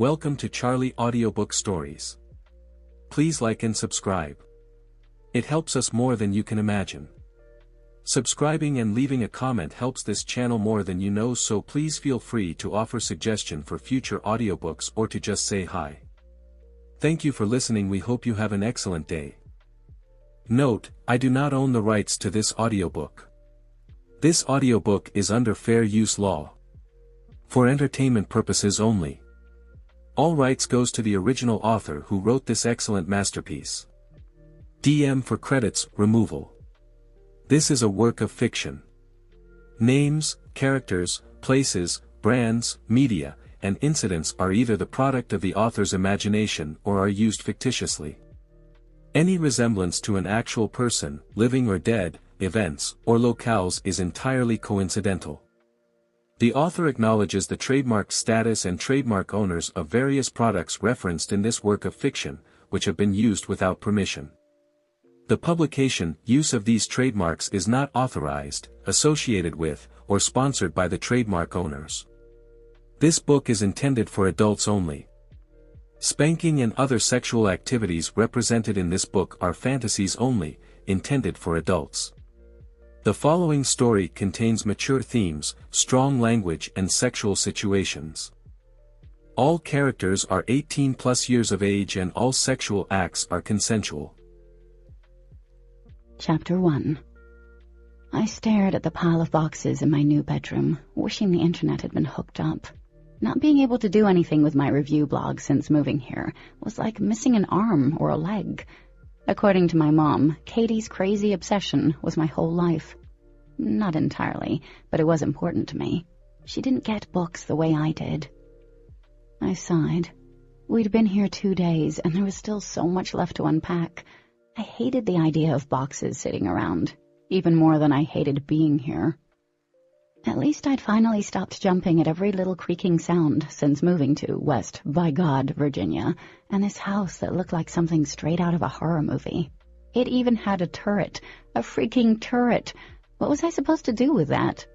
Welcome to Charlie Audiobook Stories. Please like and subscribe. It helps us more than you can imagine. Subscribing and leaving a comment helps this channel more than you know, so please feel free to offer suggestion for future audiobooks or to just say hi. Thank you for listening. We hope you have an excellent day. Note, I do not own the rights to this audiobook. This audiobook is under fair use law. For entertainment purposes only. All rights goes to the original author who wrote this excellent masterpiece. DM for credits removal. This is a work of fiction. Names, characters, places, brands, media, and incidents are either the product of the author's imagination or are used fictitiously. Any resemblance to an actual person, living or dead, events, or locales is entirely coincidental. The author acknowledges the trademark status and trademark owners of various products referenced in this work of fiction, which have been used without permission. The publication, use of these trademarks is not authorized, associated with, or sponsored by the trademark owners. This book is intended for adults only. Spanking and other sexual activities represented in this book are fantasies only, intended for adults. The following story contains mature themes, strong language and sexual situations. All characters are 18+ years of age and all sexual acts are consensual. Chapter 1. I stared at the pile of boxes in my new bedroom, wishing the internet had been hooked up. Not being able to do anything with my review blog since moving here was like missing an arm or a leg. According to my mom, Katie's crazy obsession was my whole life. Not entirely, but it was important to me. She didn't get books the way I did. I sighed. We'd been here 2 days, and there was still so much left to unpack. I hated the idea of boxes sitting around, even more than I hated being here. At least I'd finally stopped jumping at every little creaking sound since moving to West, by God, Virginia, and this house that looked like something straight out of a horror movie. It even had a turret, a freaking turret. What was I supposed to do with that?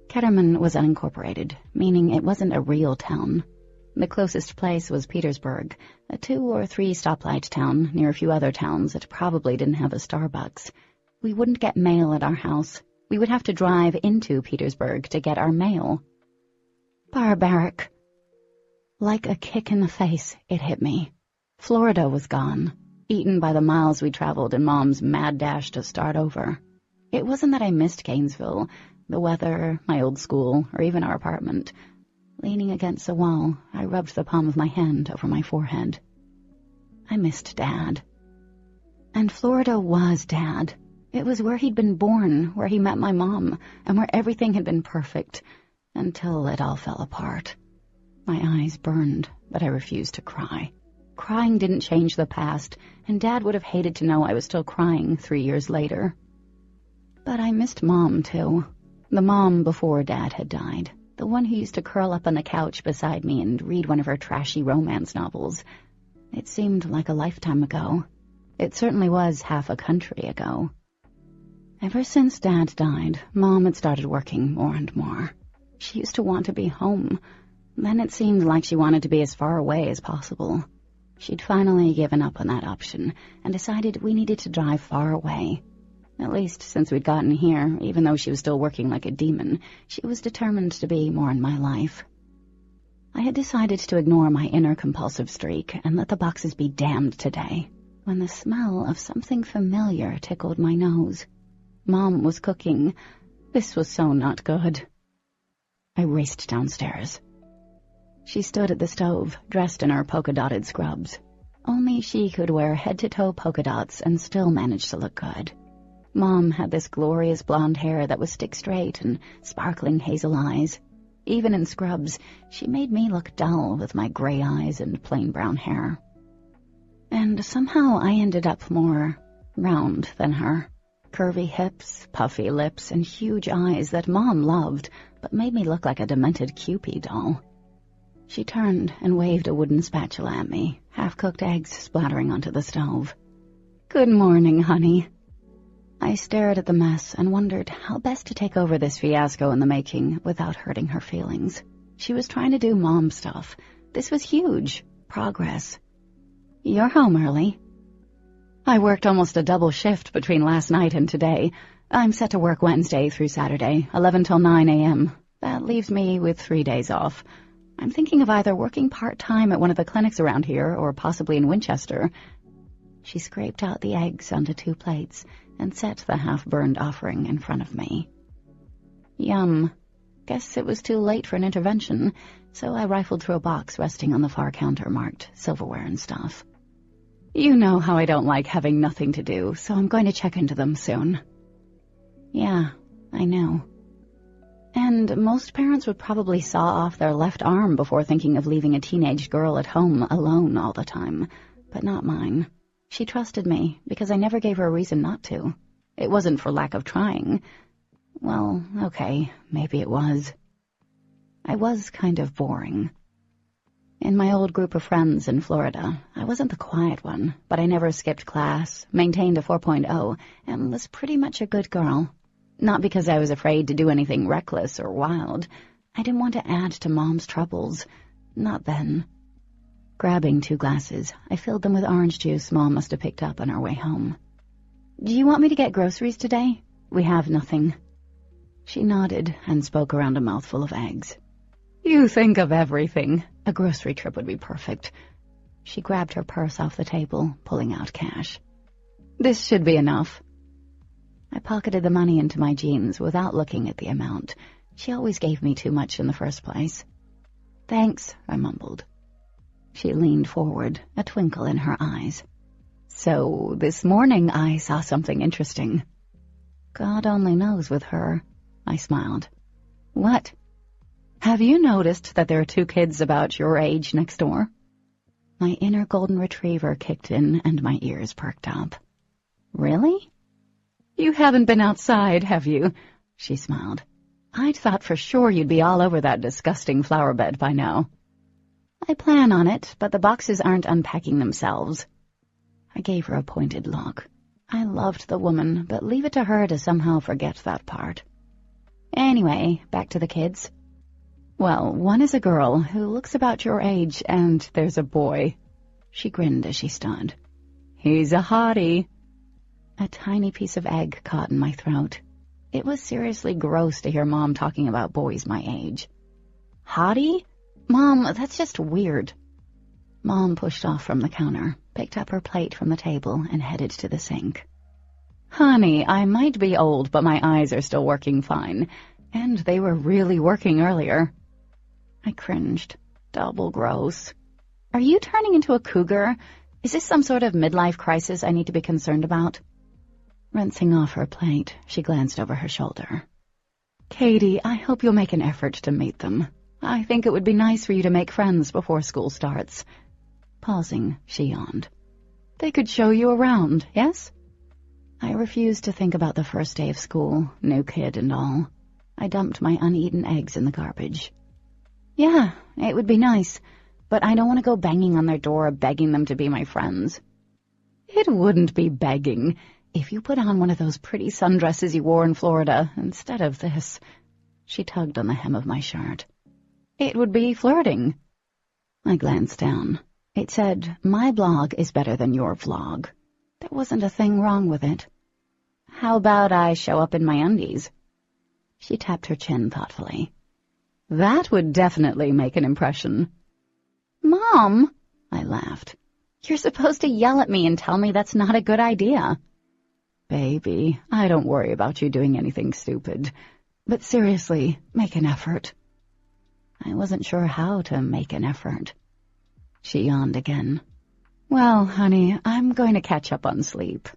Ketterman was unincorporated, meaning it wasn't a real town. The closest place was Petersburg, a 2 or 3 stoplight town near a few other towns that probably didn't have a Starbucks. We wouldn't get mail at our house. We would have to drive into Petersburg to get our mail. Barbaric. Like a kick in the face, it hit me. Florida was gone, eaten by the miles we traveled in Mom's mad dash to start over. It wasn't that I missed Gainesville, the weather, my old school, or even our apartment. Leaning against the wall, I rubbed the palm of my hand over my forehead. I missed Dad. And Florida was Dad. It was where he'd been born, where he met my mom, and where everything had been perfect, until it all fell apart. My eyes burned, but I refused to cry. Crying didn't change the past, and Dad would have hated to know I was still crying 3 years later. But I missed Mom, too. The mom before Dad had died. The one who used to curl up on the couch beside me and read one of her trashy romance novels. It seemed like a lifetime ago. It certainly was half a country ago. Ever since Dad died, Mom had started working more and more. She used to want to be home. Then it seemed like she wanted to be as far away as possible. She'd finally given up on that option and decided we needed to drive far away. At least since we'd gotten here, even though she was still working like a demon, she was determined to be more in my life. I had decided to ignore my inner compulsive streak and let the boxes be damned today, when the smell of something familiar tickled my nose. Mom was cooking. This was so not good. I raced downstairs. She stood at the stove, dressed in her polka-dotted scrubs. Only she could wear head-to-toe polka dots and still manage to look good. Mom had this glorious blonde hair that was stick-straight and sparkling hazel eyes. Even in scrubs, she made me look dull with my gray eyes and plain brown hair. And somehow I ended up more round than her. Curvy hips, puffy lips, and huge eyes that Mom loved, but made me look like a demented Cupid doll. She turned and waved a wooden spatula at me, half-cooked eggs splattering onto the stove. "Good morning, honey." I stared at the mess and wondered how best to take over this fiasco in the making without hurting her feelings. She was trying to do Mom stuff, This was huge. Progress. You're home early. I worked almost a double shift between last night and today. I'm set to work Wednesday through Saturday, 11 till 9 a.m. That leaves me with 3 days off. I'm thinking of either working part-time at one of the clinics around here or possibly in Winchester. She scraped out the eggs onto 2 plates and set the half-burned offering in front of me. Yum. Guess it was too late for an intervention, so I rifled through a box resting on the far counter marked silverware and stuff. You know how I don't like having nothing to do, so I'm going to check into them soon. Yeah, I know. And most parents would probably saw off their left arm before thinking of leaving a teenage girl at home alone all the time, but not mine. She trusted me because I never gave her a reason not to. It wasn't for lack of trying. Well, okay, maybe it was. I was kind of boring. In my old group of friends in Florida, I wasn't the quiet one, but I never skipped class, maintained a 4.0, and was pretty much a good girl. Not because I was afraid to do anything reckless or wild. I didn't want to add to Mom's troubles. Not then. Grabbing 2 glasses, I filled them with orange juice Mom must have picked up on our way home. Do you want me to get groceries today? We have nothing. She nodded and spoke around a mouthful of eggs. You think of everything. A grocery trip would be perfect. She grabbed her purse off the table, pulling out cash. This should be enough. I pocketed the money into my jeans without looking at the amount. She always gave me too much in the first place. Thanks, I mumbled. She leaned forward, a twinkle in her eyes. So, this morning I saw something interesting. God only knows with her. I smiled. What? Have you noticed that there are 2 kids about your age next door? My inner golden retriever kicked in and my ears perked up. Really? You haven't been outside, have you? She smiled. I'd thought for sure you'd be all over that disgusting flower bed by now. I plan on it, but the boxes aren't unpacking themselves. I gave her a pointed look. I loved the woman, but leave it to her to somehow forget that part. Anyway, back to the kids. Well, one is a girl who looks about your age, and there's a boy. She grinned as she stood. He's a hottie. A tiny piece of egg caught in my throat. It was seriously gross to hear Mom talking about boys my age. Hottie? Mom, that's just weird. Mom pushed off from the counter, picked up her plate from the table, and headed to the sink. Honey, I might be old, but my eyes are still working fine. And they were really working earlier. I cringed. Double gross. Are you turning into a cougar? Is this some sort of midlife crisis I need to be concerned about? Rinsing off her plate, she glanced over her shoulder. Katie, I hope you'll make an effort to meet them. I think it would be nice for you to make friends before school starts. Pausing, she yawned. They could show you around, yes? I refused to think about the first day of school, new kid and all. I dumped my uneaten eggs in the garbage. Yeah, it would be nice, but I don't want to go banging on their door begging them to be my friends. It wouldn't be begging if you put on one of those pretty sundresses you wore in Florida instead of this. She tugged on the hem of my shirt. It would be flirting. I glanced down. It said, my blog is better than your vlog. There wasn't a thing wrong with it. How about I show up in my undies? She tapped her chin thoughtfully. That would definitely make an impression. Mom, I laughed. You're supposed to yell at me and tell me that's not a good idea. Baby, I don't worry about you doing anything stupid. But seriously, make an effort. I wasn't sure how to make an effort. She yawned again. Well, honey, I'm going to catch up on sleep.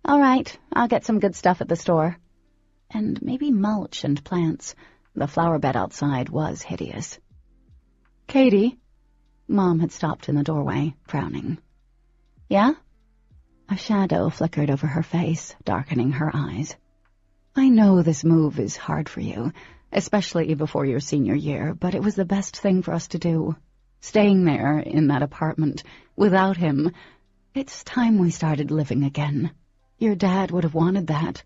All right, I'll get some good stuff at the store. And maybe mulch and plants. The flower bed outside was hideous. Katie? Mom had stopped in the doorway, frowning. Yeah? A shadow flickered over her face, darkening her eyes. I know this move is hard for you, especially before your senior year, but it was the best thing for us to do. Staying there, in that apartment, without him. It's time we started living again. Your dad would have wanted that.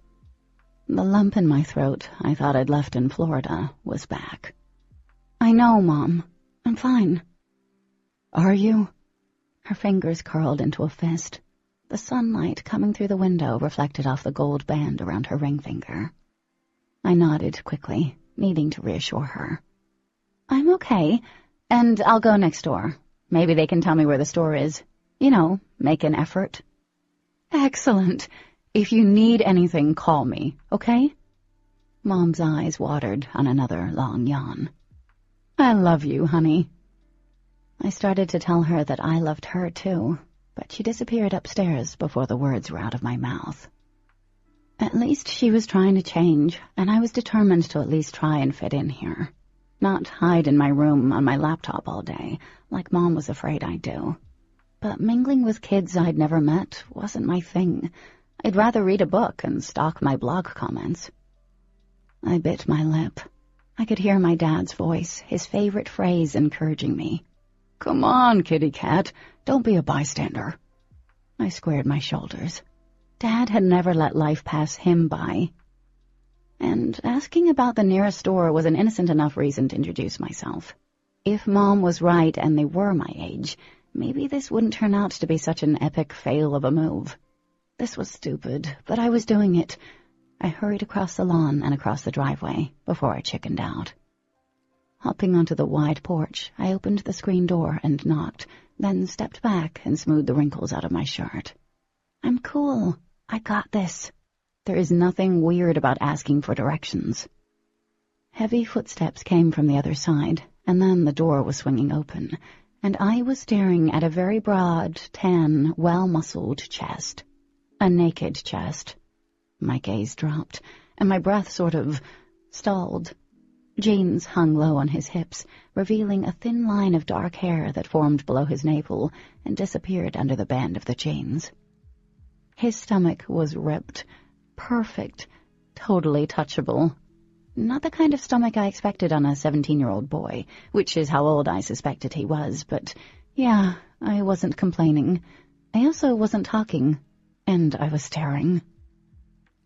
The lump in my throat I thought I'd left in Florida was back. I know, Mom. I'm fine. Are you? Her fingers curled into a fist. The sunlight coming through the window reflected off the gold band around her ring finger. I nodded quickly, needing to reassure her. I'm okay, and I'll go next door. Maybe they can tell me where the store is. You know, make an effort. Excellent. If you need anything, call me, okay? Mom's eyes watered on another long yawn. I love you, honey. I started to tell her that I loved her, too, but she disappeared upstairs before the words were out of my mouth. At least she was trying to change, and I was determined to at least try and fit in here. Not hide in my room on my laptop all day, like Mom was afraid I'd do. But mingling with kids I'd never met wasn't my thing. I'd rather read a book and stalk my blog comments. I bit my lip. I could hear my dad's voice, his favorite phrase encouraging me. Come on, kitty cat, don't be a bystander. I squared my shoulders. Dad had never let life pass him by. And asking about the nearest store was an innocent enough reason to introduce myself. If Mom was right and they were my age, maybe this wouldn't turn out to be such an epic fail of a move. This was stupid, but I was doing it. I hurried across the lawn and across the driveway before I chickened out. Hopping onto the wide porch, I opened the screen door and knocked, then stepped back and smoothed the wrinkles out of my shirt. I'm cool. I got this. There is nothing weird about asking for directions. Heavy footsteps came from the other side, and then the door was swinging open, and I was staring at a very broad, tan, well-muscled chest. A naked chest. My gaze dropped, and my breath sort of stalled. Jeans hung low on his hips, revealing a thin line of dark hair that formed below his navel and disappeared under the band of the jeans. His stomach was ripped, perfect, totally touchable. Not the kind of stomach I expected on a 17-year-old boy, which is how old I suspected he was, but yeah, I wasn't complaining. I also wasn't talking, and I was staring.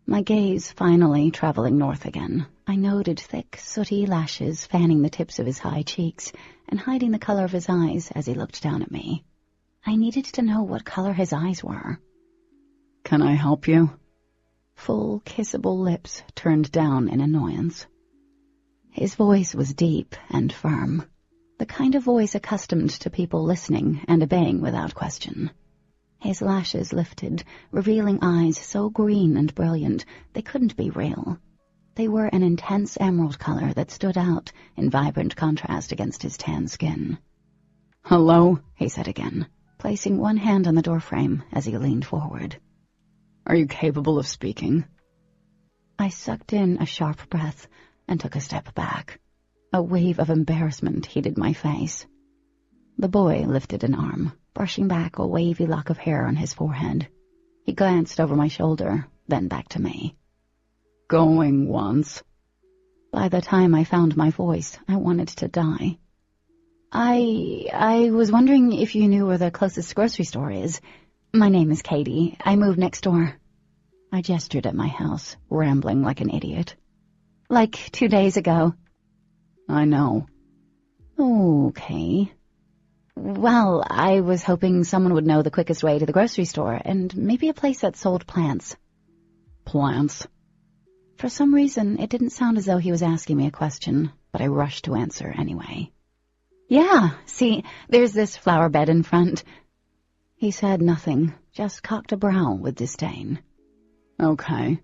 My gaze finally traveling north again, I noted thick, sooty lashes fanning the tips of his high cheeks and hiding the color of his eyes as he looked down at me. I needed to know what color his eyes were. Can I help you? Full, kissable lips turned down in annoyance. His voice was deep and firm, the kind of voice accustomed to people listening and obeying without question. His lashes lifted, revealing eyes so green and brilliant they couldn't be real. They were an intense emerald color that stood out in vibrant contrast against his tan skin. Hello, he said again, placing one hand on the doorframe as he leaned forward. Are you capable of speaking? I sucked in a sharp breath and took a step back. A wave of embarrassment heated my face. The boy lifted an arm, brushing back a wavy lock of hair on his forehead. He glanced over my shoulder, then back to me. Going once. By the time I found my voice, I wanted to die. I was wondering if you knew where the closest grocery store is. My name is Katie. I moved next door. I gestured at my house, rambling like an idiot. Like 2 days ago. I know. Okay. Well, I was hoping someone would know the quickest way to the grocery store, and maybe a place that sold plants. Plants? For some reason, it didn't sound as though he was asking me a question, but I rushed to answer anyway. Yeah, see, there's this flower bed in front. He said nothing, just cocked a brow with disdain. Okay.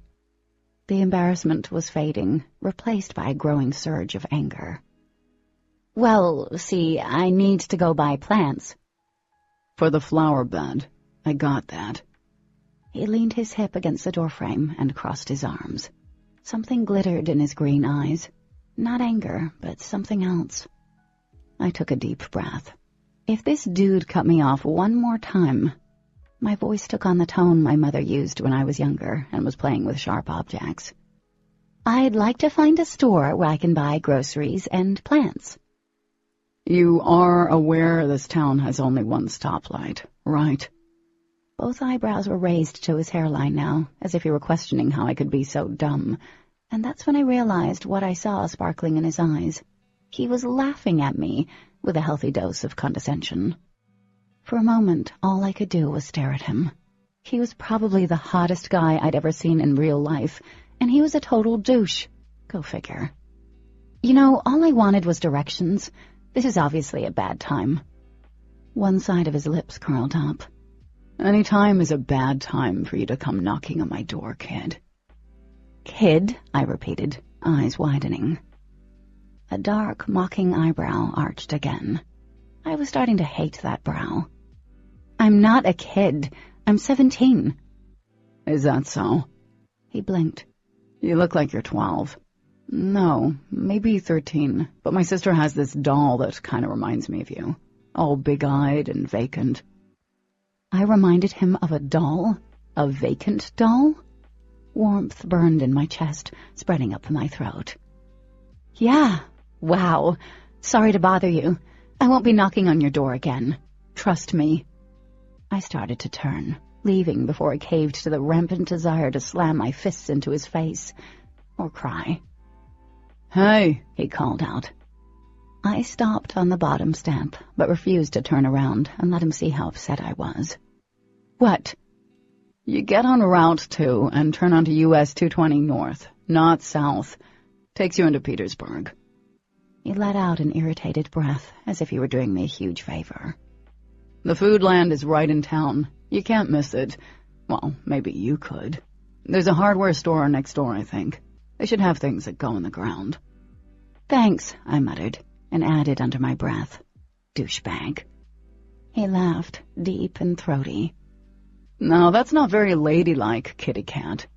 The embarrassment was fading, replaced by a growing surge of anger. Well, see, I need to go buy plants. For the flower bed. I got that. He leaned his hip against the doorframe and crossed his arms. Something glittered in his green eyes. Not anger, but something else. I took a deep breath. If this dude cut me off one more time... My voice took on the tone my mother used when I was younger and was playing with sharp objects. I'd like to find a store where I can buy groceries and plants. You are aware this town has only one stoplight, right? Both eyebrows were raised to his hairline now, as if he were questioning how I could be so dumb, and that's when I realized what I saw sparkling in his eyes. He was laughing at me, with a healthy dose of condescension. For a moment, all I could do was stare at him. He was probably the hottest guy I'd ever seen in real life, and he was a total douche. Go figure. You know, all I wanted was directions. This is obviously a bad time. One side of his lips curled up. Any time is a bad time for you to come knocking on my door, kid. Kid, I repeated, eyes widening. A dark, mocking eyebrow arched again. I was starting to hate that brow. I'm not a kid. I'm 17. Is that so? He blinked. You look like you're 12. No, maybe 13, but my sister has this doll that kind of reminds me of you. All big-eyed and vacant. I reminded him of a doll? A vacant doll? Warmth burned in my chest, spreading up my throat. Yeah, wow. Sorry to bother you. I won't be knocking on your door again. Trust me. I started to turn, leaving before I caved to the rampant desire to slam my fists into his face, or cry. Hey, he called out. I stopped on the bottom step, but refused to turn around and let him see how upset I was. What? You get on Route 2 and turn onto US 220 north, not south. Takes you into Petersburg. He let out an irritated breath, as if he were doing me a huge favor. The food land is right in town. You can't miss it. Well, maybe you could. There's a hardware store next door, I think. They should have things that go in the ground. Thanks, I muttered, and added under my breath, douchebag. He laughed, deep and throaty. No, that's not very ladylike, kitty cat.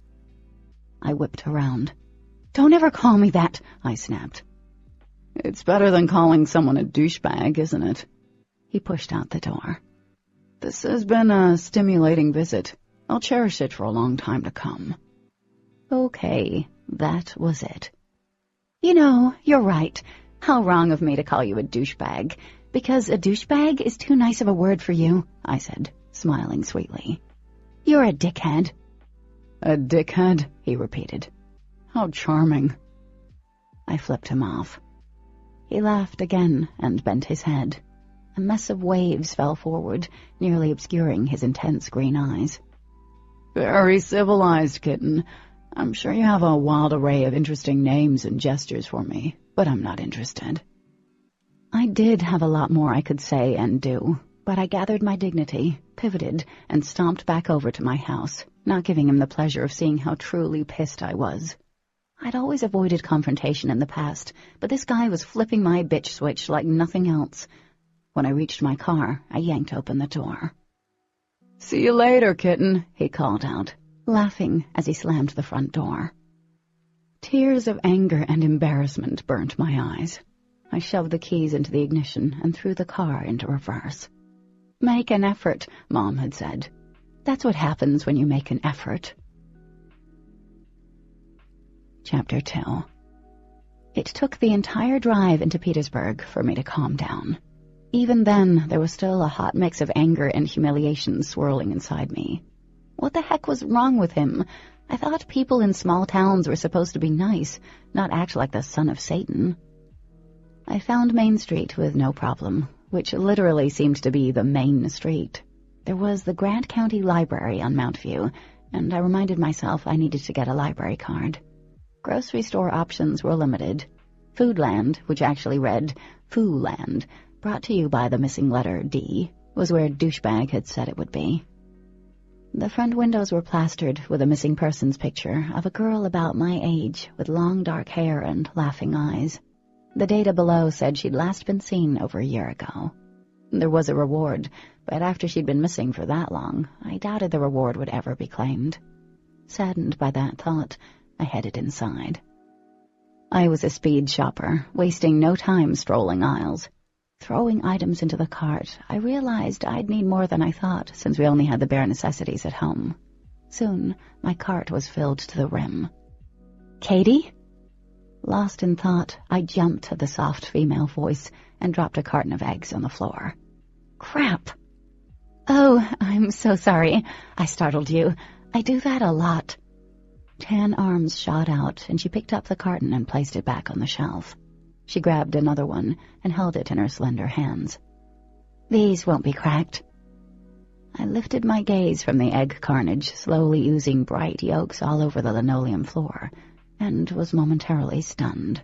I whipped around. Don't ever call me that, I snapped. It's better than calling someone a douchebag, isn't it? He pushed out the door. This has been a stimulating visit. I'll cherish it for a long time to come. Okay, that was it. You know, you're right. How wrong of me to call you a douchebag, because a douchebag is too nice of a word for you, I said, smiling sweetly. You're a dickhead. A dickhead, he repeated. How charming. I flipped him off. He laughed again and bent his head. A mess of waves fell forward, nearly obscuring his intense green eyes. Very civilized, kitten. I'm sure you have a wild array of interesting names and gestures for me, but I'm not interested. I did have a lot more I could say and do, but I gathered my dignity, pivoted, and stomped back over to my house, not giving him the pleasure of seeing how truly pissed I was. I'd always avoided confrontation in the past, but this guy was flipping my bitch switch like nothing else. When I reached my car, I yanked open the door. See you later, kitten, he called out, laughing as he slammed the front door. Tears of anger and embarrassment burnt my eyes. I shoved the keys into the ignition and threw the car into reverse. Make an effort, Mom had said. That's what happens when you make an effort. Chapter 2. It took the entire drive into Petersburg for me to calm down. Even then, there was still a hot mix of anger and humiliation swirling inside me. What the heck was wrong with him? I thought people in small towns were supposed to be nice, not act like the son of Satan. I found Main Street with no problem, which literally seemed to be the main street. There was the Grant County Library on Mount View, and I reminded myself I needed to get a library card. Grocery store options were limited. Foodland, which actually read Foo-land, brought to you by the missing letter D, was where douchebag had said it would be. The front windows were plastered with a missing persons picture of a girl about my age with long dark hair and laughing eyes. The data below said she'd last been seen over a year ago. There was a reward, but after she'd been missing for that long, I doubted the reward would ever be claimed. Saddened by that thought, I headed inside. I was a speed shopper, wasting no time strolling aisles. Throwing items into the cart, I realized I'd need more than I thought, since we only had the bare necessities at home. Soon, my cart was filled to the rim. Katie? Lost in thought, I jumped at the soft female voice and dropped a carton of eggs on the floor. Crap! Oh, I'm so sorry. I startled you. I do that a lot. Tan arms shot out, and she picked up the carton and placed it back on the shelf. She grabbed another one and held it in her slender hands. These won't be cracked. I lifted my gaze from the egg carnage, slowly oozing bright yolks all over the linoleum floor, and was momentarily stunned.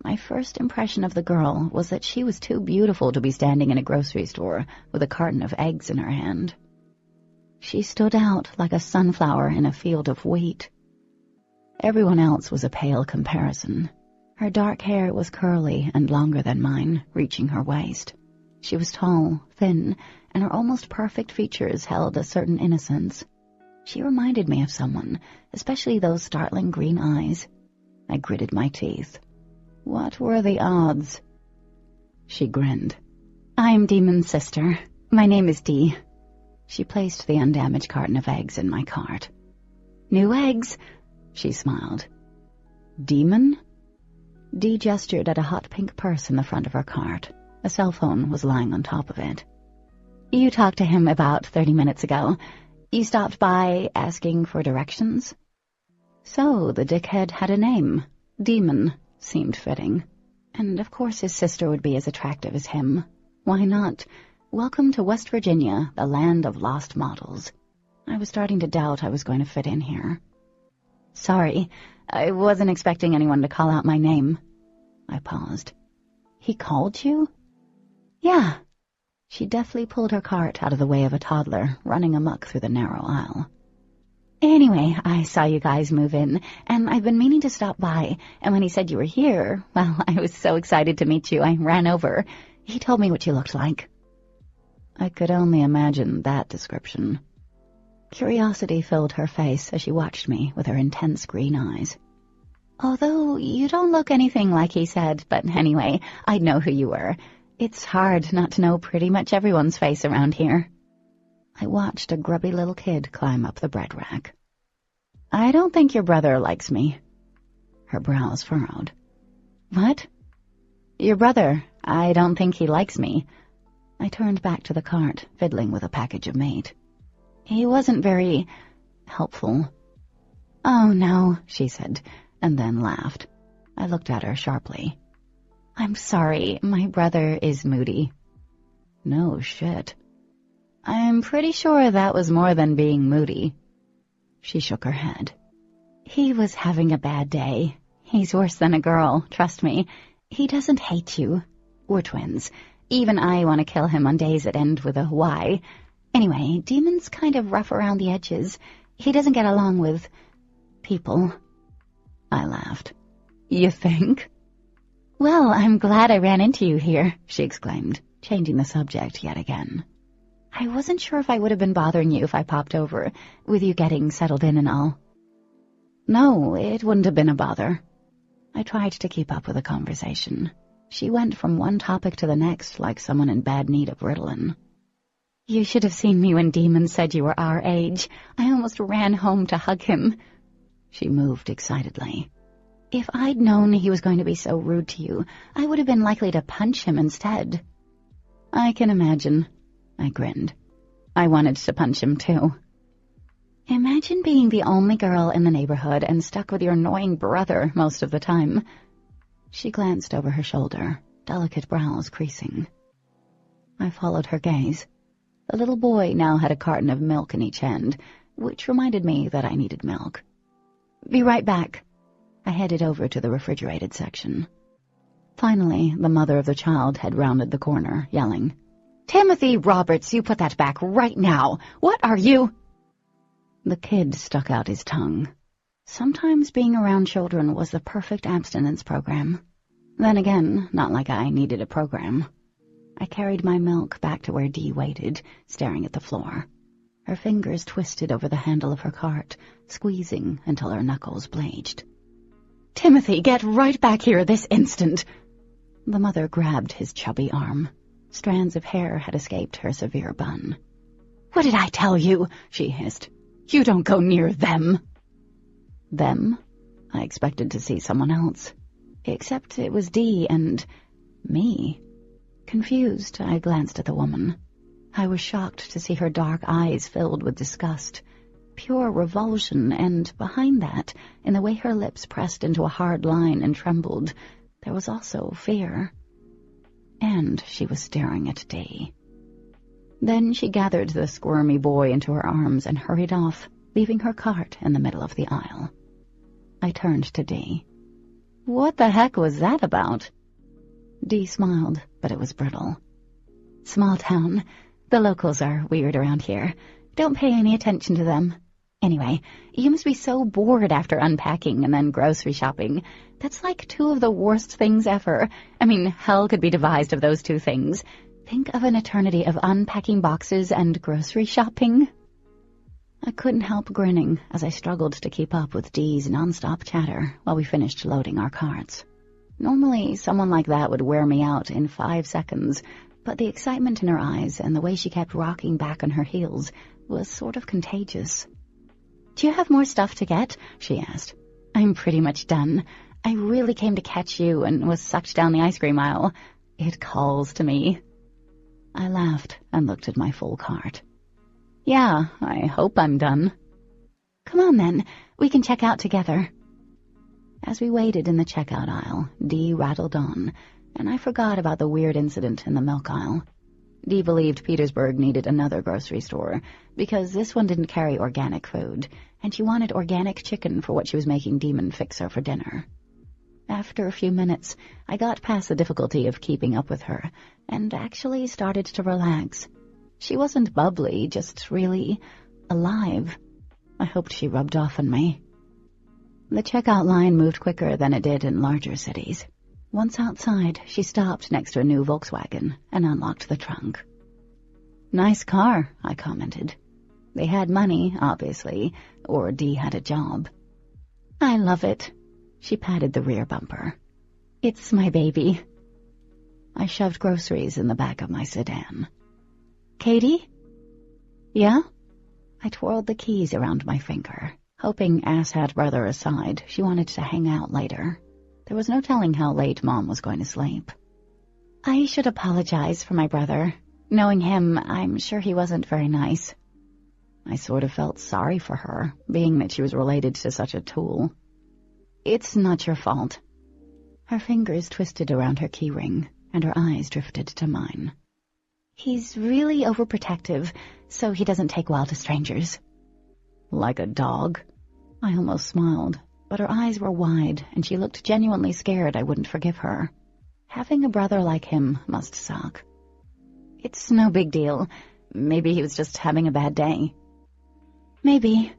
My first impression of the girl was that she was too beautiful to be standing in a grocery store with a carton of eggs in her hand. She stood out like a sunflower in a field of wheat. Everyone else was a pale comparison. Her dark hair was curly and longer than mine, reaching her waist. She was tall, thin, and her almost perfect features held a certain innocence. She reminded me of someone, especially those startling green eyes. I gritted my teeth. What were the odds? She grinned. I'm Daemon's sister. My name is Dee. She placed the undamaged carton of eggs in my cart. New eggs, she smiled. Daemon? Dee gestured at a hot pink purse in the front of her cart. A cell phone was lying on top of it. You talked to him about 30 minutes ago. You stopped by asking for directions? So the dickhead had a name. Daemon seemed fitting. And of course his sister would be as attractive as him. Why not? Welcome to West Virginia, the land of lost models. I was starting to doubt I was going to fit in here. Sorry, I wasn't expecting anyone to call out my name. I paused. He called you? Yeah. She deftly pulled her cart out of the way of a toddler, running amok through the narrow aisle. Anyway, I saw you guys move in, and I've been meaning to stop by, and when he said you were here, well, I was so excited to meet you, I ran over. He told me what you looked like. I could only imagine that description. Curiosity filled her face as she watched me with her intense green eyes. Although you don't look anything like he said, but anyway, I'd know who you were. It's hard not to know pretty much everyone's face around here. I watched a grubby little kid climb up the bread rack. I don't think your brother likes me. Her brows furrowed. What? Your brother. I don't think he likes me. I turned back to the cart, fiddling with a package of meat. He wasn't very helpful. Oh, no, she said, and then laughed. I looked at her sharply. I'm sorry, my brother is moody. No shit. I'm pretty sure that was more than being moody. She shook her head. He was having a bad day. He's worse than a girl, trust me. He doesn't hate you. We're twins. Even I want to kill him on days that end with a Y. Anyway, Daemon's kind of rough around the edges. He doesn't get along with people. I laughed. You think? Well, I'm glad I ran into you here, she exclaimed, changing the subject yet again. I wasn't sure if I would have been bothering you if I popped over, with you getting settled in and all. No, it wouldn't have been a bother. I tried to keep up with the conversation. She went from one topic to the next like someone in bad need of Ritalin. You should have seen me when Daemon said you were our age. I almost ran home to hug him. She moved excitedly. If I'd known he was going to be so rude to you, I would have been likely to punch him instead. I can imagine. I grinned. I wanted to punch him, too. Imagine being the only girl in the neighborhood and stuck with your annoying brother most of the time. She glanced over her shoulder, delicate brows creasing. I followed her gaze. The little boy now had a carton of milk in each hand, which reminded me that I needed milk. Be right back. I headed over to the refrigerated section. Finally, the mother of the child had rounded the corner, yelling, Timothy Roberts, you put that back right now. What are you? The kid stuck out his tongue. Sometimes being around children was the perfect abstinence program. Then again, not like I needed a program. I carried my milk back to where Dee waited, staring at the floor. Her fingers twisted over the handle of her cart, squeezing until her knuckles blazed. Timothy, get right back here this instant! The mother grabbed his chubby arm. Strands of hair had escaped her severe bun. What did I tell you? She hissed. You don't go near them. Them? I expected to see someone else. Except it was Dee and me. Confused, I glanced at the woman. I was shocked to see her dark eyes filled with disgust, pure revulsion, and behind that, in the way her lips pressed into a hard line and trembled, there was also fear. And she was staring at Dee. Then she gathered the squirmy boy into her arms and hurried off, leaving her cart in the middle of the aisle. I turned to Dee. "What the heck was that about?" Dee smiled, but it was brittle. "Small town. The locals are weird around here. Don't pay any attention to them. Anyway, you must be so bored after unpacking and then grocery shopping. That's like two of the worst things ever. I mean, hell could be devised of those two things. Think of an eternity of unpacking boxes and grocery shopping." I couldn't help grinning as I struggled to keep up with Dee's nonstop chatter while we finished loading our carts. Normally, someone like that would wear me out in 5 seconds, but the excitement in her eyes and the way she kept rocking back on her heels was sort of contagious. "Do you have more stuff to get?" she asked. "I'm pretty much done. I really came to catch you and was sucked down the ice cream aisle. It calls to me." I laughed and looked at my full cart. "Yeah, I hope I'm done." "Come on then, we can check out together." As we waited in the checkout aisle, Dee rattled on, and I forgot about the weird incident in the milk aisle. Dee believed Petersburg needed another grocery store, because this one didn't carry organic food, and she wanted organic chicken for what she was making Daemon fix her for dinner. After a few minutes, I got past the difficulty of keeping up with her, and actually started to relax. She wasn't bubbly, just really alive. I hoped she rubbed off on me. The checkout line moved quicker than it did in larger cities. Once outside, she stopped next to a new Volkswagen and unlocked the trunk. "Nice car," I commented. They had money, obviously, or Dee had a job. "I love it." She patted the rear bumper. "It's my baby." I shoved groceries in the back of my sedan. "Katie?" "Yeah?" I twirled the keys around my finger, hoping asshat brother aside, she wanted to hang out later. There was no telling how late Mom was going to sleep. "I should apologize for my brother. Knowing him, I'm sure he wasn't very nice." I sort of felt sorry for her, being that she was related to such a tool. "It's not your fault." Her fingers twisted around her keyring, and her eyes drifted to mine. "He's really overprotective, so he doesn't take well to strangers." "Like a dog?" I almost smiled, but her eyes were wide, and she looked genuinely scared I wouldn't forgive her. Having a brother like him must suck. "It's no big deal. Maybe he was just having a bad day." "Maybe."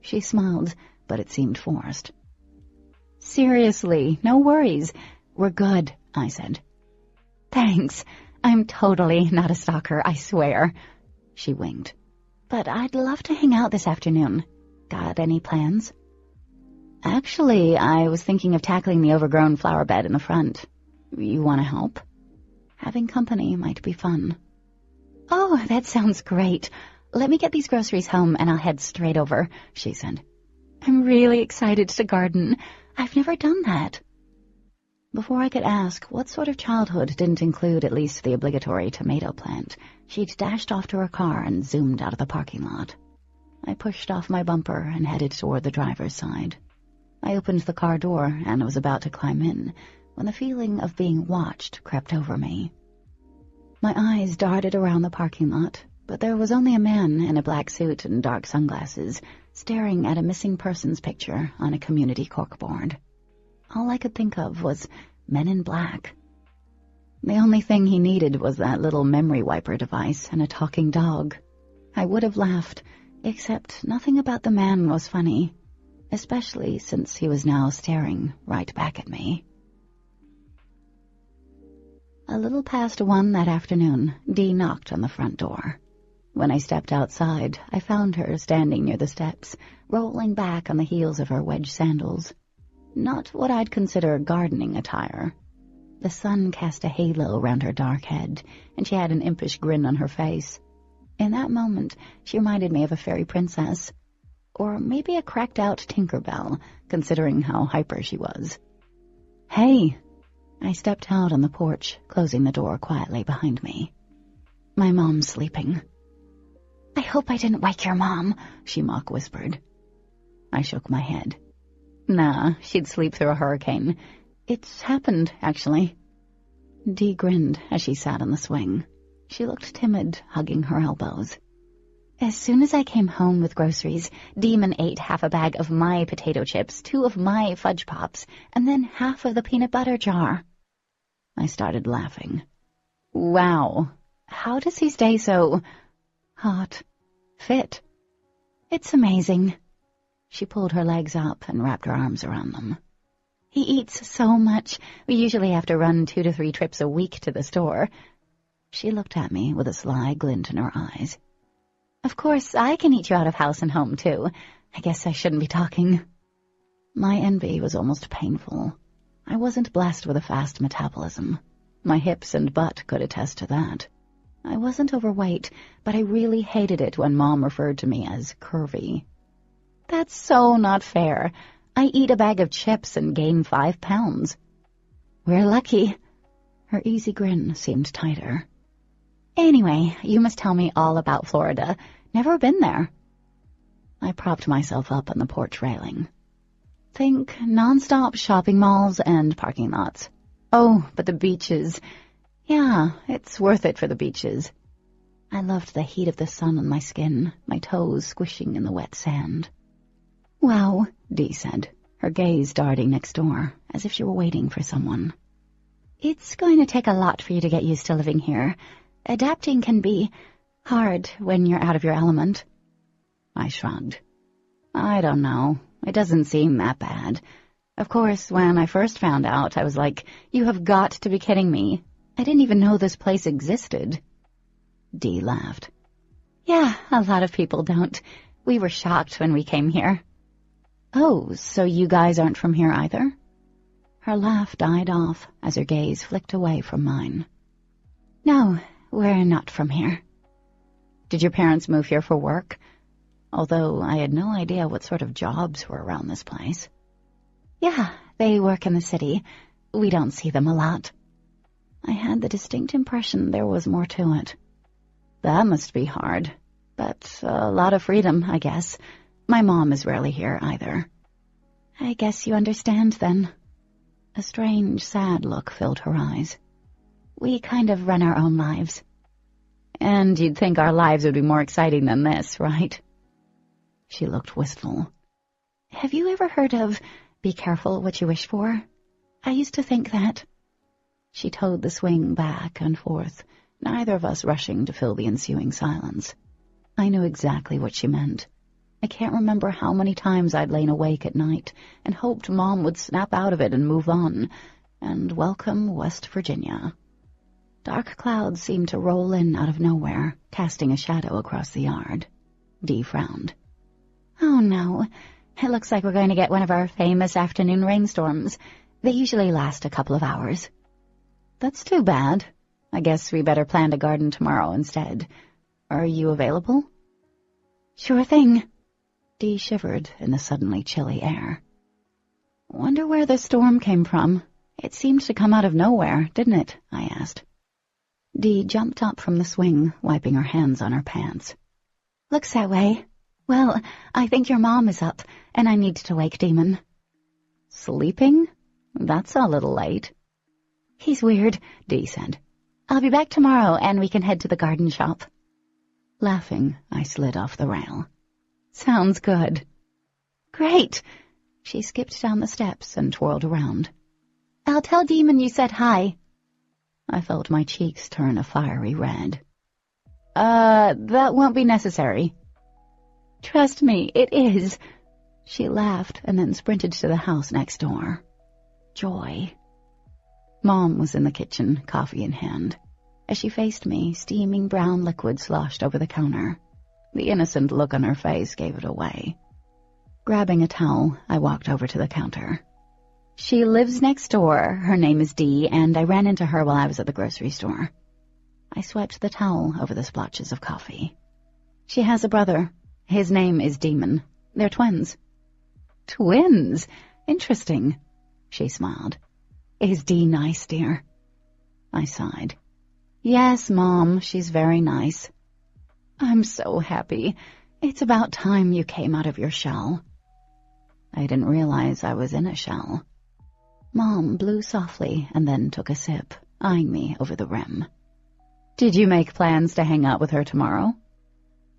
She smiled, but it seemed forced. "Seriously, no worries. We're good," I said. "Thanks. I'm totally not a stalker, I swear." She winked. "But I'd love to hang out this afternoon. Got any plans?" "Actually, I was thinking of tackling the overgrown flower bed in the front. You want to help? Having company might be fun." "Oh, that sounds great. Let me get these groceries home and I'll head straight over," she said. "I'm really excited to garden. I've never done that." Before I could ask what sort of childhood didn't include at least the obligatory tomato plant, she'd dashed off to her car and zoomed out of the parking lot. I pushed off my bumper and headed toward the driver's side. I opened the car door and was about to climb in when the feeling of being watched crept over me. My eyes darted around the parking lot, but there was only a man in a black suit and dark sunglasses staring at a missing persons picture on a community corkboard. All I could think of was Men in Black. The only thing he needed was that little memory wiper device and a talking dog. I would have laughed, except nothing about the man was funny, especially since he was now staring right back at me. A little past 1 that afternoon, Dee knocked on the front door. When I stepped outside, I found her standing near the steps, rolling back on the heels of her wedge sandals. Not what I'd consider gardening attire. The sun cast a halo around her dark head, and she had an impish grin on her face. In that moment, she reminded me of a fairy princess. Or maybe a cracked-out Tinkerbell, considering how hyper she was. "Hey!" I stepped out on the porch, closing the door quietly behind me. "My mom's sleeping." "I hope I didn't wake your mom," she mock-whispered. I shook my head. "Nah, she'd sleep through a hurricane. It's happened, actually." Dee grinned as she sat on the swing. She looked timid, hugging her elbows. As soon as I came home with groceries, Daemon ate half a bag of my potato chips, 2 of my fudge pops, and then half of the peanut butter jar. I started laughing. Wow, how does he stay so hot, fit? It's amazing. She pulled her legs up and wrapped her arms around them. He eats so much. We usually have to run 2 to 3 trips a week to the store. She looked at me with a sly glint in her eyes. Of course, I can eat you out of house and home, too. I guess I shouldn't be talking. My envy was almost painful. I wasn't blessed with a fast metabolism. My hips and butt could attest to that. I wasn't overweight, but I really hated it when Mom referred to me as curvy. That's so not fair. I eat a bag of chips and gain 5 pounds. We're lucky. Her easy grin seemed tighter. Anyway, you must tell me all about Florida. Never been there. I propped myself up on the porch railing. Think non-stop shopping malls and parking lots. Oh, but the beaches. Yeah, it's worth it for the beaches. I loved the heat of the sun on my skin, my toes squishing in the wet sand. Wow, Dee said, her gaze darting next door, as if she were waiting for someone. It's going to take a lot for you to get used to living here. Adapting can be hard when you're out of your element. I shrugged. I don't know. It doesn't seem that bad. Of course, when I first found out, I was like, you have got to be kidding me. I didn't even know this place existed. Dee laughed. Yeah, a lot of people don't. We were shocked when we came here. Oh, so you guys aren't from here either? Her laugh died off as her gaze flicked away from mine. No, we're not from here. Did your parents move here for work? Although I had no idea what sort of jobs were around this place. Yeah, they work in the city. We don't see them a lot. I had the distinct impression there was more to it. That must be hard, but a lot of freedom, I guess. My mom is rarely here either. I guess you understand, then. A strange, sad look filled her eyes. We kind of run our own lives. And you'd think our lives would be more exciting than this, right? She looked wistful. Have you ever heard of be careful what you wish for? I used to think that. She towed the swing back and forth, neither of us rushing to fill the ensuing silence. I knew exactly what she meant. I can't remember how many times I'd lain awake at night and hoped Mom would snap out of it and move on, and welcome West Virginia. Dark clouds seemed to roll in out of nowhere, casting a shadow across the yard. Dee frowned. Oh no, it looks like we're going to get one of our famous afternoon rainstorms. They usually last a couple of hours. That's too bad. I guess we better plant a garden tomorrow instead. Are you available? Sure thing. Dee shivered in the suddenly chilly air. Wonder where the storm came from. It seemed to come out of nowhere, didn't it? I asked. Dee jumped up from the swing, wiping her hands on her pants. Looks that way. Well, I think your mom is up, and I need to wake Daemon. Sleeping? That's a little late. He's weird, Dee said. I'll be back tomorrow, and we can head to the garden shop. Laughing, I slid off the rail. Sounds good. Great. She skipped down the steps and twirled around. I'll tell Daemon you said hi. I felt my cheeks turn a fiery red. That won't be necessary. Trust me, it is. She laughed and then sprinted to the house next door. Joy. Mom was in the kitchen, coffee in hand. As she faced me, steaming brown liquid sloshed over the counter. The innocent look on her face gave it away. Grabbing a towel, I walked over to the counter. She lives next door. Her name is Dee, and I ran into her while I was at the grocery store. I swiped the towel over the splotches of coffee. She has a brother. His name is Daemon. They're twins. Twins? Interesting. She smiled. Is Dee nice, dear? I sighed. Yes, Mom, she's very nice. I'm so happy. It's about time you came out of your shell. I didn't realize I was in a shell. Mom blew softly and then took a sip, eyeing me over the rim. Did you make plans to hang out with her tomorrow?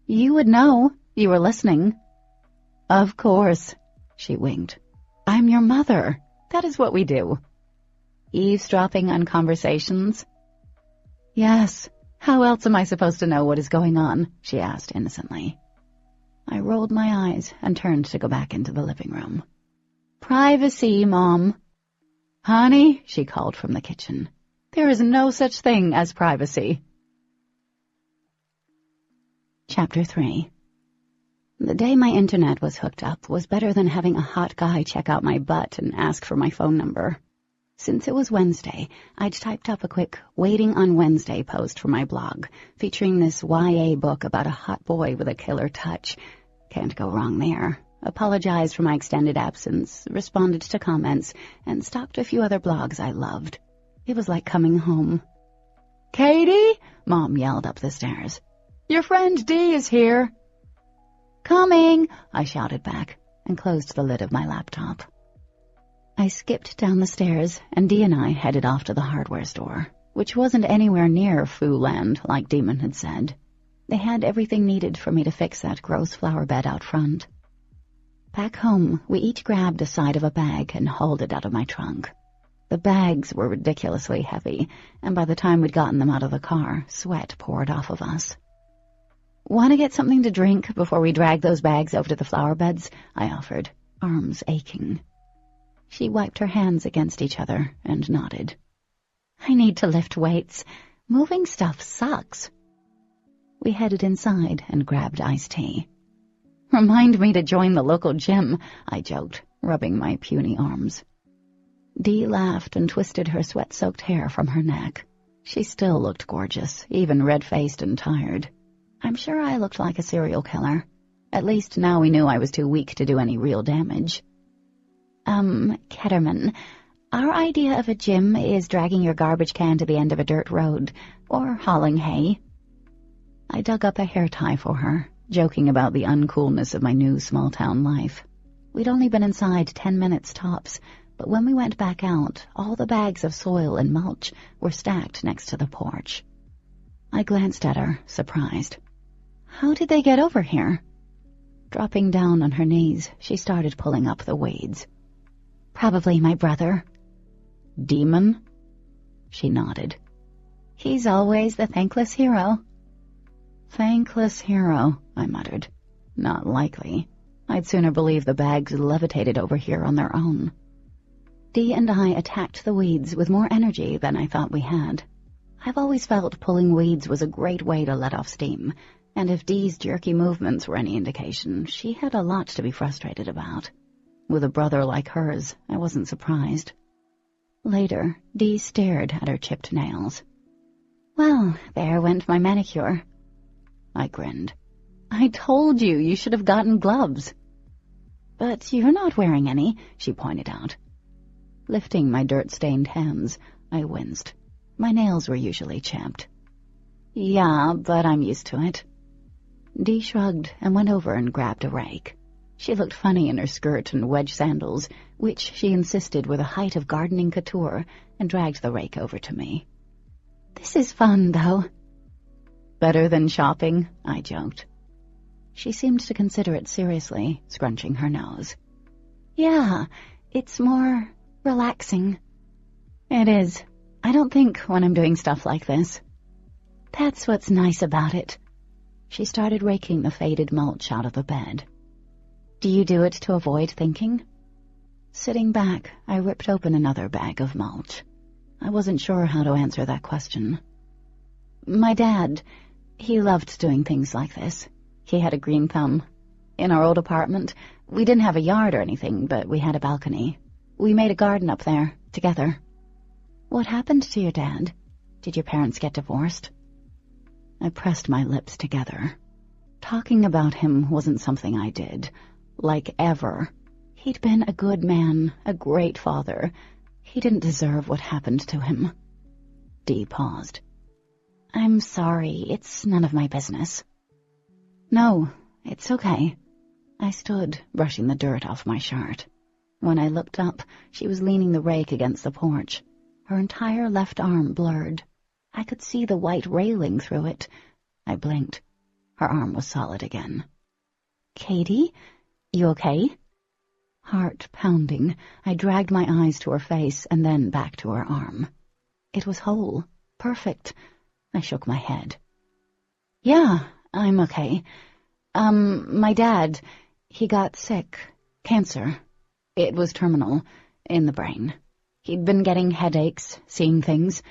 You would know. You were listening. Of course, she winked. I'm your mother. That is what we do. Eavesdropping on conversations? Yes. How else am I supposed to know what is going on? She asked innocently. I rolled my eyes and turned to go back into the living room. Privacy, Mom. Honey, she called from the kitchen. There is no such thing as privacy. Chapter 3. The day my internet was hooked up was better than having a hot guy check out my butt and ask for my phone number. Since it was Wednesday, I'd typed up a quick Waiting on Wednesday post for my blog, featuring this YA book about a hot boy with a killer touch. Can't go wrong there. Apologized for my extended absence, responded to comments, and stalked a few other blogs I loved. It was like coming home. Katie, Mom yelled up the stairs. Your friend Dee is here. Coming, I shouted back, and closed the lid of my laptop. I skipped down the stairs, and Dee and I headed off to the hardware store, which wasn't anywhere near Foo-land, like Daemon had said. They had everything needed for me to fix that gross flower bed out front. Back home, we each grabbed a side of a bag and hauled it out of my trunk. The bags were ridiculously heavy, and by the time we'd gotten them out of the car, sweat poured off of us. Want to get something to drink before we drag those bags over to the flower beds? I offered, arms aching. She wiped her hands against each other and nodded. I need to lift weights. Moving stuff sucks. We headed inside and grabbed iced tea. Remind me to join the local gym, I joked, rubbing my puny arms. Dee laughed and twisted her sweat-soaked hair from her neck. She still looked gorgeous, even red-faced and tired. I'm sure I looked like a serial killer. At least now we knew I was too weak to do any real damage. Ketterman, our idea of a gym is dragging your garbage can to the end of a dirt road, or hauling hay. I dug up a hair tie for her, joking about the uncoolness of my new small-town life. We'd only been inside 10 minutes tops, but when we went back out, all the bags of soil and mulch were stacked next to the porch. I glanced at her, surprised. How did they get over here? Dropping down on her knees, she started pulling up the weeds. Probably my brother. Daemon? She nodded. He's always the thankless hero. Thankless hero, I muttered. Not likely. I'd sooner believe the bags levitated over here on their own. Dee and I attacked the weeds with more energy than I thought we had. I've always felt pulling weeds was a great way to let off steam, and if Dee's jerky movements were any indication, she had a lot to be frustrated about. With a brother like hers, I wasn't surprised. Later, Dee stared at her chipped nails. Well, there went my manicure. I grinned. I told you you should have gotten gloves. But you're not wearing any, she pointed out. Lifting my dirt-stained hands, I winced. My nails were usually chapped. Yeah, but I'm used to it. Dee shrugged and went over and grabbed a rake. She looked funny in her skirt and wedge sandals, which she insisted were the height of gardening couture, and dragged the rake over to me. This is fun, though. Better than shopping, I joked. She seemed to consider it seriously, scrunching her nose. Yeah, it's more relaxing. It is. I don't think when I'm doing stuff like this. That's what's nice about it. She started raking the faded mulch out of the bed. Do you do it to avoid thinking? Sitting back, I ripped open another bag of mulch. I wasn't sure how to answer that question. My dad, he loved doing things like this. He had a green thumb. In our old apartment, we didn't have a yard or anything, but we had a balcony. We made a garden up there, together. What happened to your dad? Did your parents get divorced? I pressed my lips together. Talking about him wasn't something I did. Like ever. He'd been a good man, a great father. He didn't deserve what happened to him. Dee paused. I'm sorry, it's none of my business. No, it's okay. I stood, brushing the dirt off my shirt. When I looked up, she was leaning the rake against the porch. Her entire left arm blurred. I could see the white railing through it. I blinked. Her arm was solid again. "Katie, you okay?" Heart pounding, I dragged my eyes to her face and then back to her arm. It was whole, perfect. I shook my head. "Yeah, I'm okay. My dad, he got sick. Cancer. It was terminal, in the brain. He'd been getting headaches, seeing things."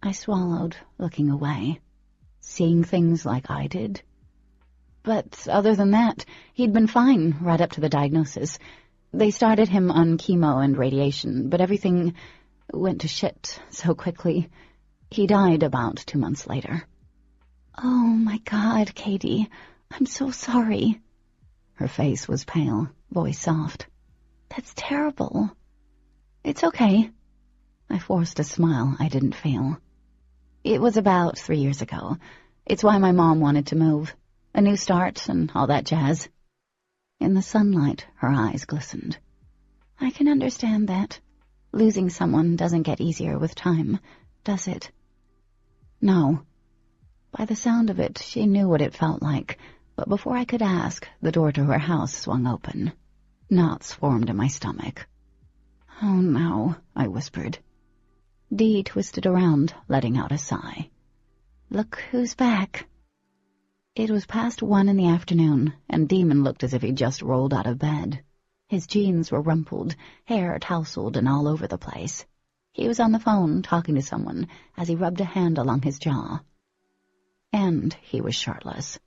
I swallowed, looking away. Seeing things like I did? But other than that, he'd been fine right up to the diagnosis. They started him on chemo and radiation, but everything went to shit so quickly. He died about 2 months later. "Oh, my God, Katie, I'm so sorry." Her face was pale, voice soft. "That's terrible." "It's okay." I forced a smile I didn't feel. "It was about 3 years ago. It's why my mom wanted to move. A new start and all that jazz." In the sunlight, her eyes glistened. "I can understand that. Losing someone doesn't get easier with time, does it?" "No." By the sound of it, she knew what it felt like, but before I could ask, the door to her house swung open. Knots formed in my stomach. "Oh, no," I whispered. Dee twisted around, letting out a sigh. "Look who's back." It was past 1 in the afternoon, and Daemon looked as if he'd just rolled out of bed. His jeans were rumpled, hair tousled and all over the place. He was on the phone talking to someone as he rubbed a hand along his jaw. And he was shirtless.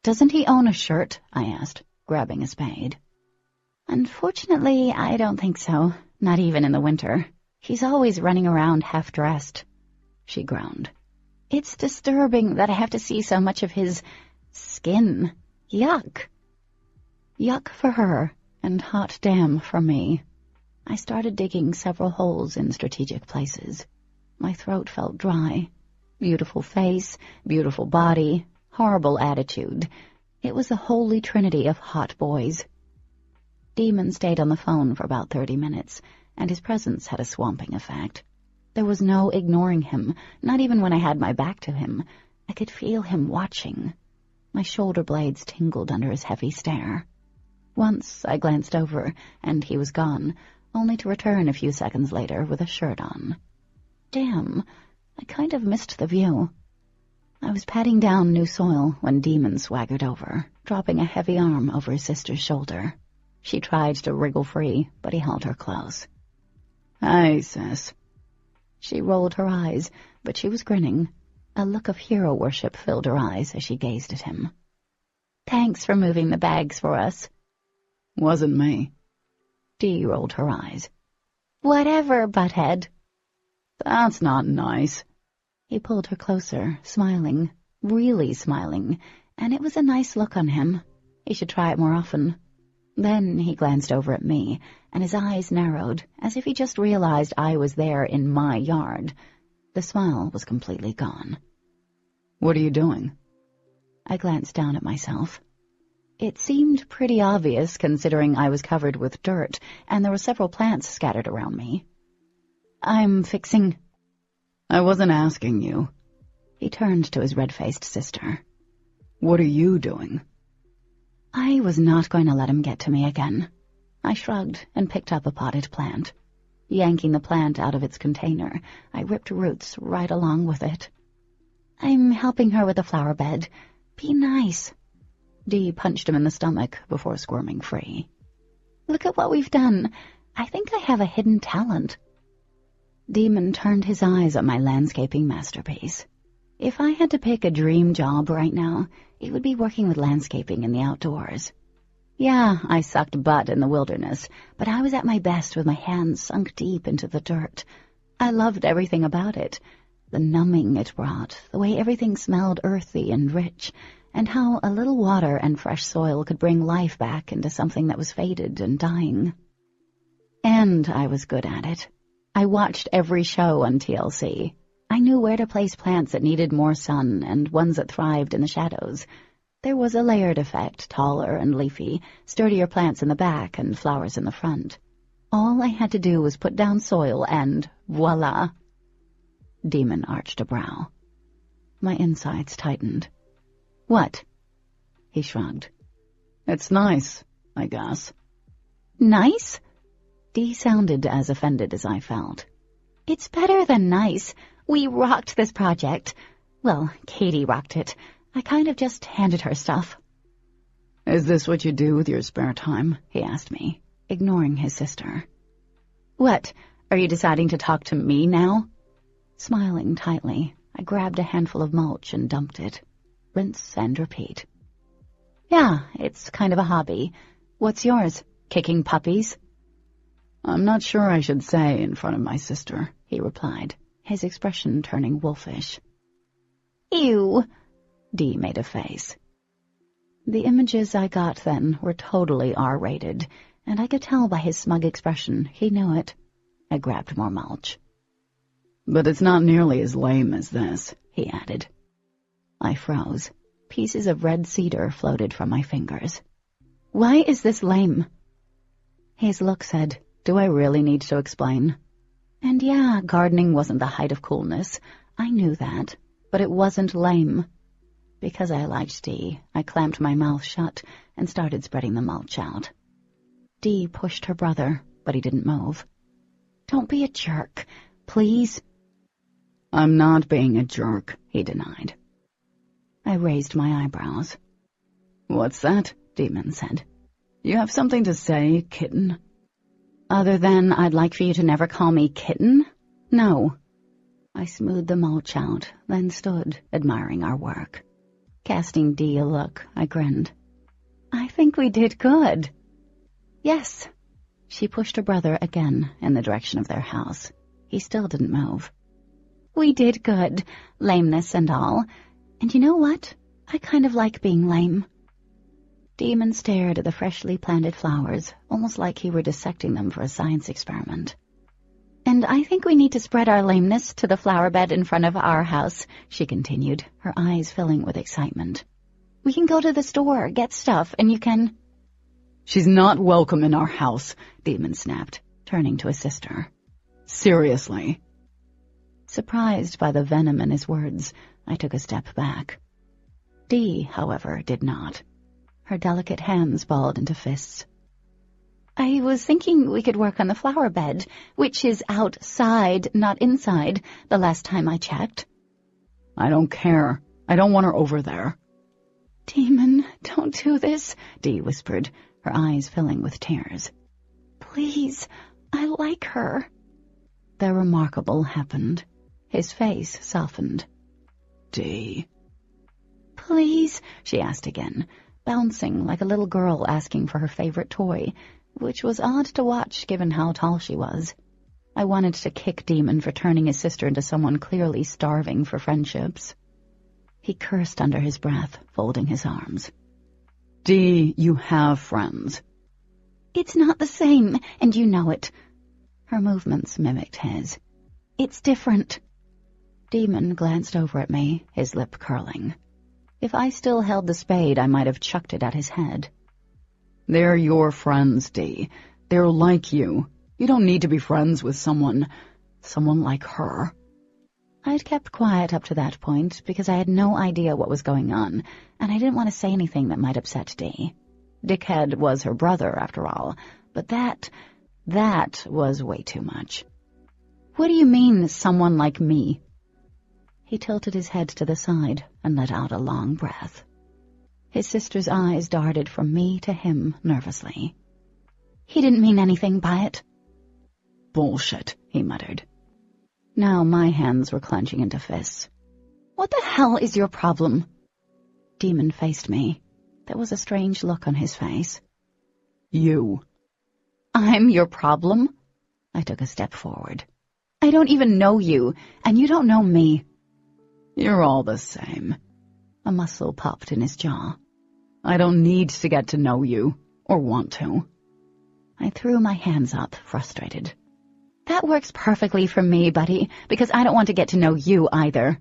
"Doesn't he own a shirt?" I asked, grabbing a spade. "Unfortunately, I don't think so, not even in the winter. He's always running around half-dressed," she groaned. "It's disturbing that I have to see so much of his skin. Yuck." Yuck for her, and hot damn for me. I started digging several holes in strategic places. My throat felt dry. Beautiful face, beautiful body, horrible attitude. It was the holy trinity of hot boys. Daemon stayed on the phone for about 30 minutes, and his presence had a swamping effect. There was no ignoring him, not even when I had my back to him. I could feel him watching. My shoulder blades tingled under his heavy stare. Once I glanced over, and he was gone, only to return a few seconds later with a shirt on. Damn, I kind of missed the view. I was patting down new soil when Daemon swaggered over, dropping a heavy arm over his sister's shoulder. She tried to wriggle free, but he held her close. "Hi, sis." She rolled her eyes, but she was grinning. A look of hero worship filled her eyes as she gazed at him. "Thanks for moving the bags for us." "Wasn't me." Dee rolled her eyes. "Whatever, butthead." "That's not nice." He pulled her closer, smiling, really smiling, and it was a nice look on him. He should try it more often. Then he glanced over at me, and his eyes narrowed, as if he just realized I was there in my yard. The smile was completely gone. "What are you doing?" I glanced down at myself. It seemed pretty obvious, considering I was covered with dirt, and there were several plants scattered around me. "I'm fixing—" "I wasn't asking you." He turned to his red-faced sister. "What are you doing?" I was not going to let him get to me again. I shrugged and picked up a potted plant. Yanking the plant out of its container, I ripped roots right along with it. "I'm helping her with the flower bed. Be nice." Dee punched him in the stomach before squirming free. "Look at what we've done. I think I have a hidden talent." Daemon turned his eyes on my landscaping masterpiece. If I had to pick a dream job right now, it would be working with landscaping in the outdoors. Yeah, I sucked butt in the wilderness, but I was at my best with my hands sunk deep into the dirt. I loved everything about it. The numbing it brought, the way everything smelled earthy and rich, and how a little water and fresh soil could bring life back into something that was faded and dying. And I was good at it. I watched every show on TLC. I knew where to place plants that needed more sun and ones that thrived in the shadows. There was a layered effect, taller and leafy, sturdier plants in the back and flowers in the front. All I had to do was put down soil and voila. Daemon arched a brow. My insides tightened. What? He shrugged. It's nice, I guess. Nice? Dee sounded as offended as I felt. It's better than nice. We rocked this project. Well, Katie rocked it. I kind of just handed her stuff. Is this what you do with your spare time? He asked me, ignoring his sister. What? Are you deciding to talk to me now? Smiling tightly, I grabbed a handful of mulch and dumped it. Rinse and repeat. Yeah, it's kind of a hobby. What's yours? Kicking puppies? I'm not sure I should say in front of my sister, he replied, his expression turning wolfish. Ew! Dee made a face. The images I got then were totally R-rated, and I could tell by his smug expression he knew it. I grabbed more mulch. But it's not nearly as lame as this, he added. I froze. Pieces of red cedar floated from my fingers. Why is this lame? His look said, do I really need to explain? And yeah, gardening wasn't the height of coolness. I knew that, but it wasn't lame. Because I liked Dee, I clamped my mouth shut and started spreading the mulch out. Dee pushed her brother, but he didn't move. Don't be a jerk, please. I'm not being a jerk, he denied. I raised my eyebrows. What's that? Daemon said. You have something to say, kitten? Other than I'd like for you to never call me kitten? No. I smoothed the mulch out, then stood, admiring our work. Casting Dee a look, I grinned. I think we did good. Yes. She pushed her brother again in the direction of their house. He still didn't move. We did good, lameness and all. And you know what? I kind of like being lame. Daemon stared at the freshly planted flowers, almost like he were dissecting them for a science experiment. And I think we need to spread our lameness to the flower bed in front of our house, she continued, her eyes filling with excitement. We can go to the store, get stuff, and you can... She's not welcome in our house, Daemon snapped, turning to his sister. Seriously. Surprised by the venom in his words, I took a step back. Dee, however, did not. Her delicate hands balled into fists. I was thinking we could work on the flower bed, which is outside, not inside, the last time I checked. I don't care. I don't want her over there. Daemon, don't do this, Dee whispered, her eyes filling with tears. Please, I like her. The remarkable happened. His face softened. Dee. Please, she asked again, bouncing like a little girl asking for her favorite toy, which was odd to watch given how tall she was. I wanted to kick Daemon for turning his sister into someone clearly starving for friendships. He cursed under his breath, folding his arms. Dee, you have friends. It's not the same, and you know it. Her movements mimicked his. It's different. Daemon glanced over at me, his lip curling. If I still held the spade, I might have chucked it at his head. They're your friends, Dee. They're like you. You don't need to be friends with someone like her. I'd kept quiet up to that point because I had no idea what was going on, and I didn't want to say anything that might upset Dee. Dickhead was her brother, after all, but that was way too much. What do you mean, someone like me? He tilted his head to the side and let out a long breath. His sister's eyes darted from me to him nervously. He didn't mean anything by it. Bullshit, he muttered. Now my hands were clenching into fists. What the hell is your problem? Daemon faced me. There was a strange look on his face. You. I'm your problem? I took a step forward. I don't even know you, and you don't know me. You're all the same. A muscle popped in his jaw. I don't need to get to know you, or want to. I threw my hands up, frustrated. That works perfectly for me, buddy, because I don't want to get to know you either.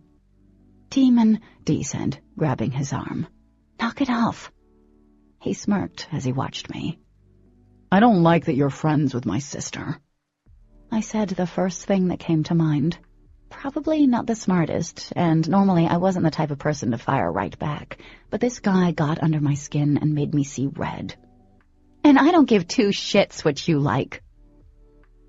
Daemon, Dee said, grabbing his arm. Knock it off. He smirked as he watched me. I don't like that you're friends with my sister. I said the first thing that came to mind. Probably not the smartest, and normally I wasn't the type of person to fire right back, but this guy got under my skin and made me see red. And I don't give two shits what you like.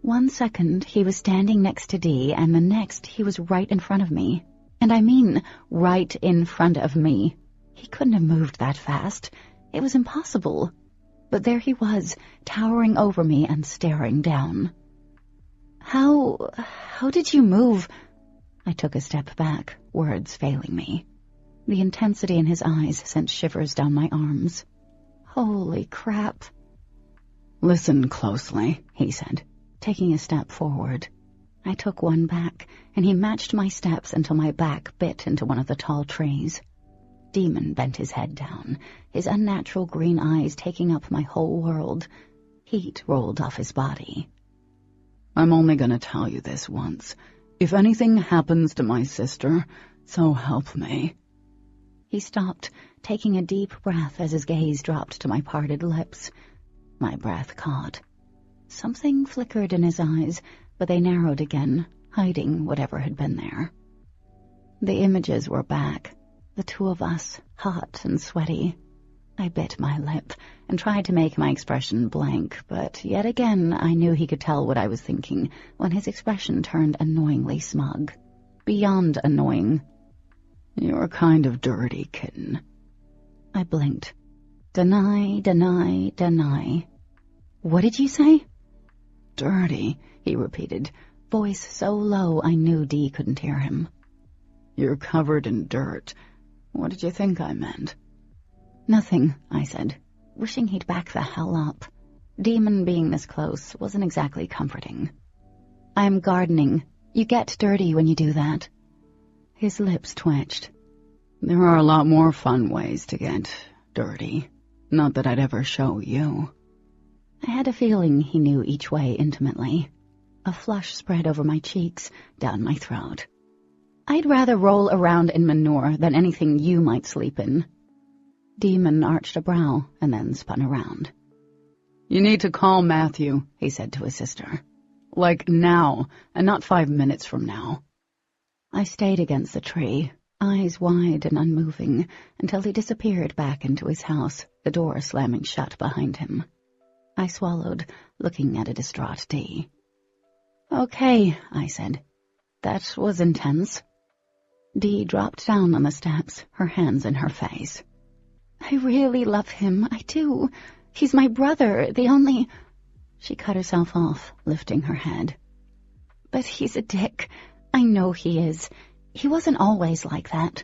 1 second, he was standing next to Dee, and the next, he was right in front of me. And I mean, right in front of me. He couldn't have moved that fast. It was impossible. But there he was, towering over me and staring down. How did you move? I took a step back, words failing me. The intensity in his eyes sent shivers down my arms. Holy crap. Listen closely, he said, taking a step forward. I took one back, and he matched my steps until my back bit into one of the tall trees. Daemon bent his head down, his unnatural green eyes taking up my whole world. Heat rolled off his body. I'm only going to tell you this once. If anything happens to my sister, so help me. He stopped, taking a deep breath as his gaze dropped to my parted lips. My breath caught. Something flickered in his eyes, but they narrowed again, hiding whatever had been there. The images were back, the two of us, hot and sweaty. I bit my lip and tried to make my expression blank, but yet again I knew he could tell what I was thinking when his expression turned annoyingly smug. Beyond annoying. You're kind of dirty, kitten. I blinked. Deny, deny, deny. What did you say? Dirty, he repeated, voice so low I knew Dee couldn't hear him. You're covered in dirt. What did you think I meant? Nothing, I said, wishing he'd back the hell up. Daemon being this close wasn't exactly comforting. I'm gardening. You get dirty when you do that. His lips twitched. There are a lot more fun ways to get dirty. Not that I'd ever show you. I had a feeling he knew each way intimately. A flush spread over my cheeks, down my throat. I'd rather roll around in manure than anything you might sleep in. Daemon arched a brow and then spun around. You need to call Matthew, he said to his sister. Like now, and not 5 minutes from now. I stayed against the tree, eyes wide and unmoving, until he disappeared back into his house, the door slamming shut behind him. I swallowed, looking at a distraught Dee. Okay, I said. That was intense. Dee dropped down on the steps, her hands in her face. I really love him, I do. He's my brother, the only... She cut herself off, lifting her head. But he's a dick. I know he is. He wasn't always like that.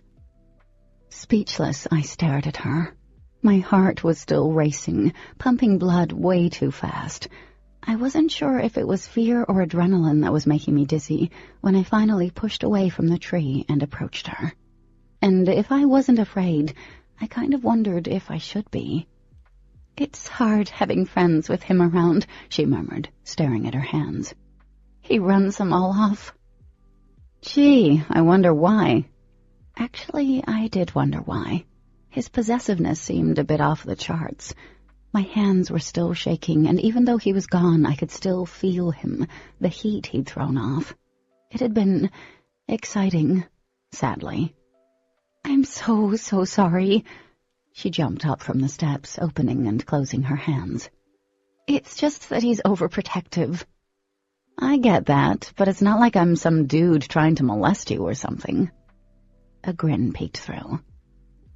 Speechless, I stared at her. My heart was still racing, pumping blood way too fast. I wasn't sure if it was fear or adrenaline that was making me dizzy when I finally pushed away from the tree and approached her. And if I wasn't afraid, I kind of wondered if I should be. It's hard having friends with him around, she murmured, staring at her hands. He runs them all off. Gee, I wonder why. Actually, I did wonder why. His possessiveness seemed a bit off the charts. My hands were still shaking, and even though he was gone, I could still feel him, the heat he'd thrown off. It had been exciting, sadly. I'm so sorry. She jumped up from the steps, opening and closing her hands. It's just that he's overprotective. I get that, but it's not like I'm some dude trying to molest you or something. A grin peeked through.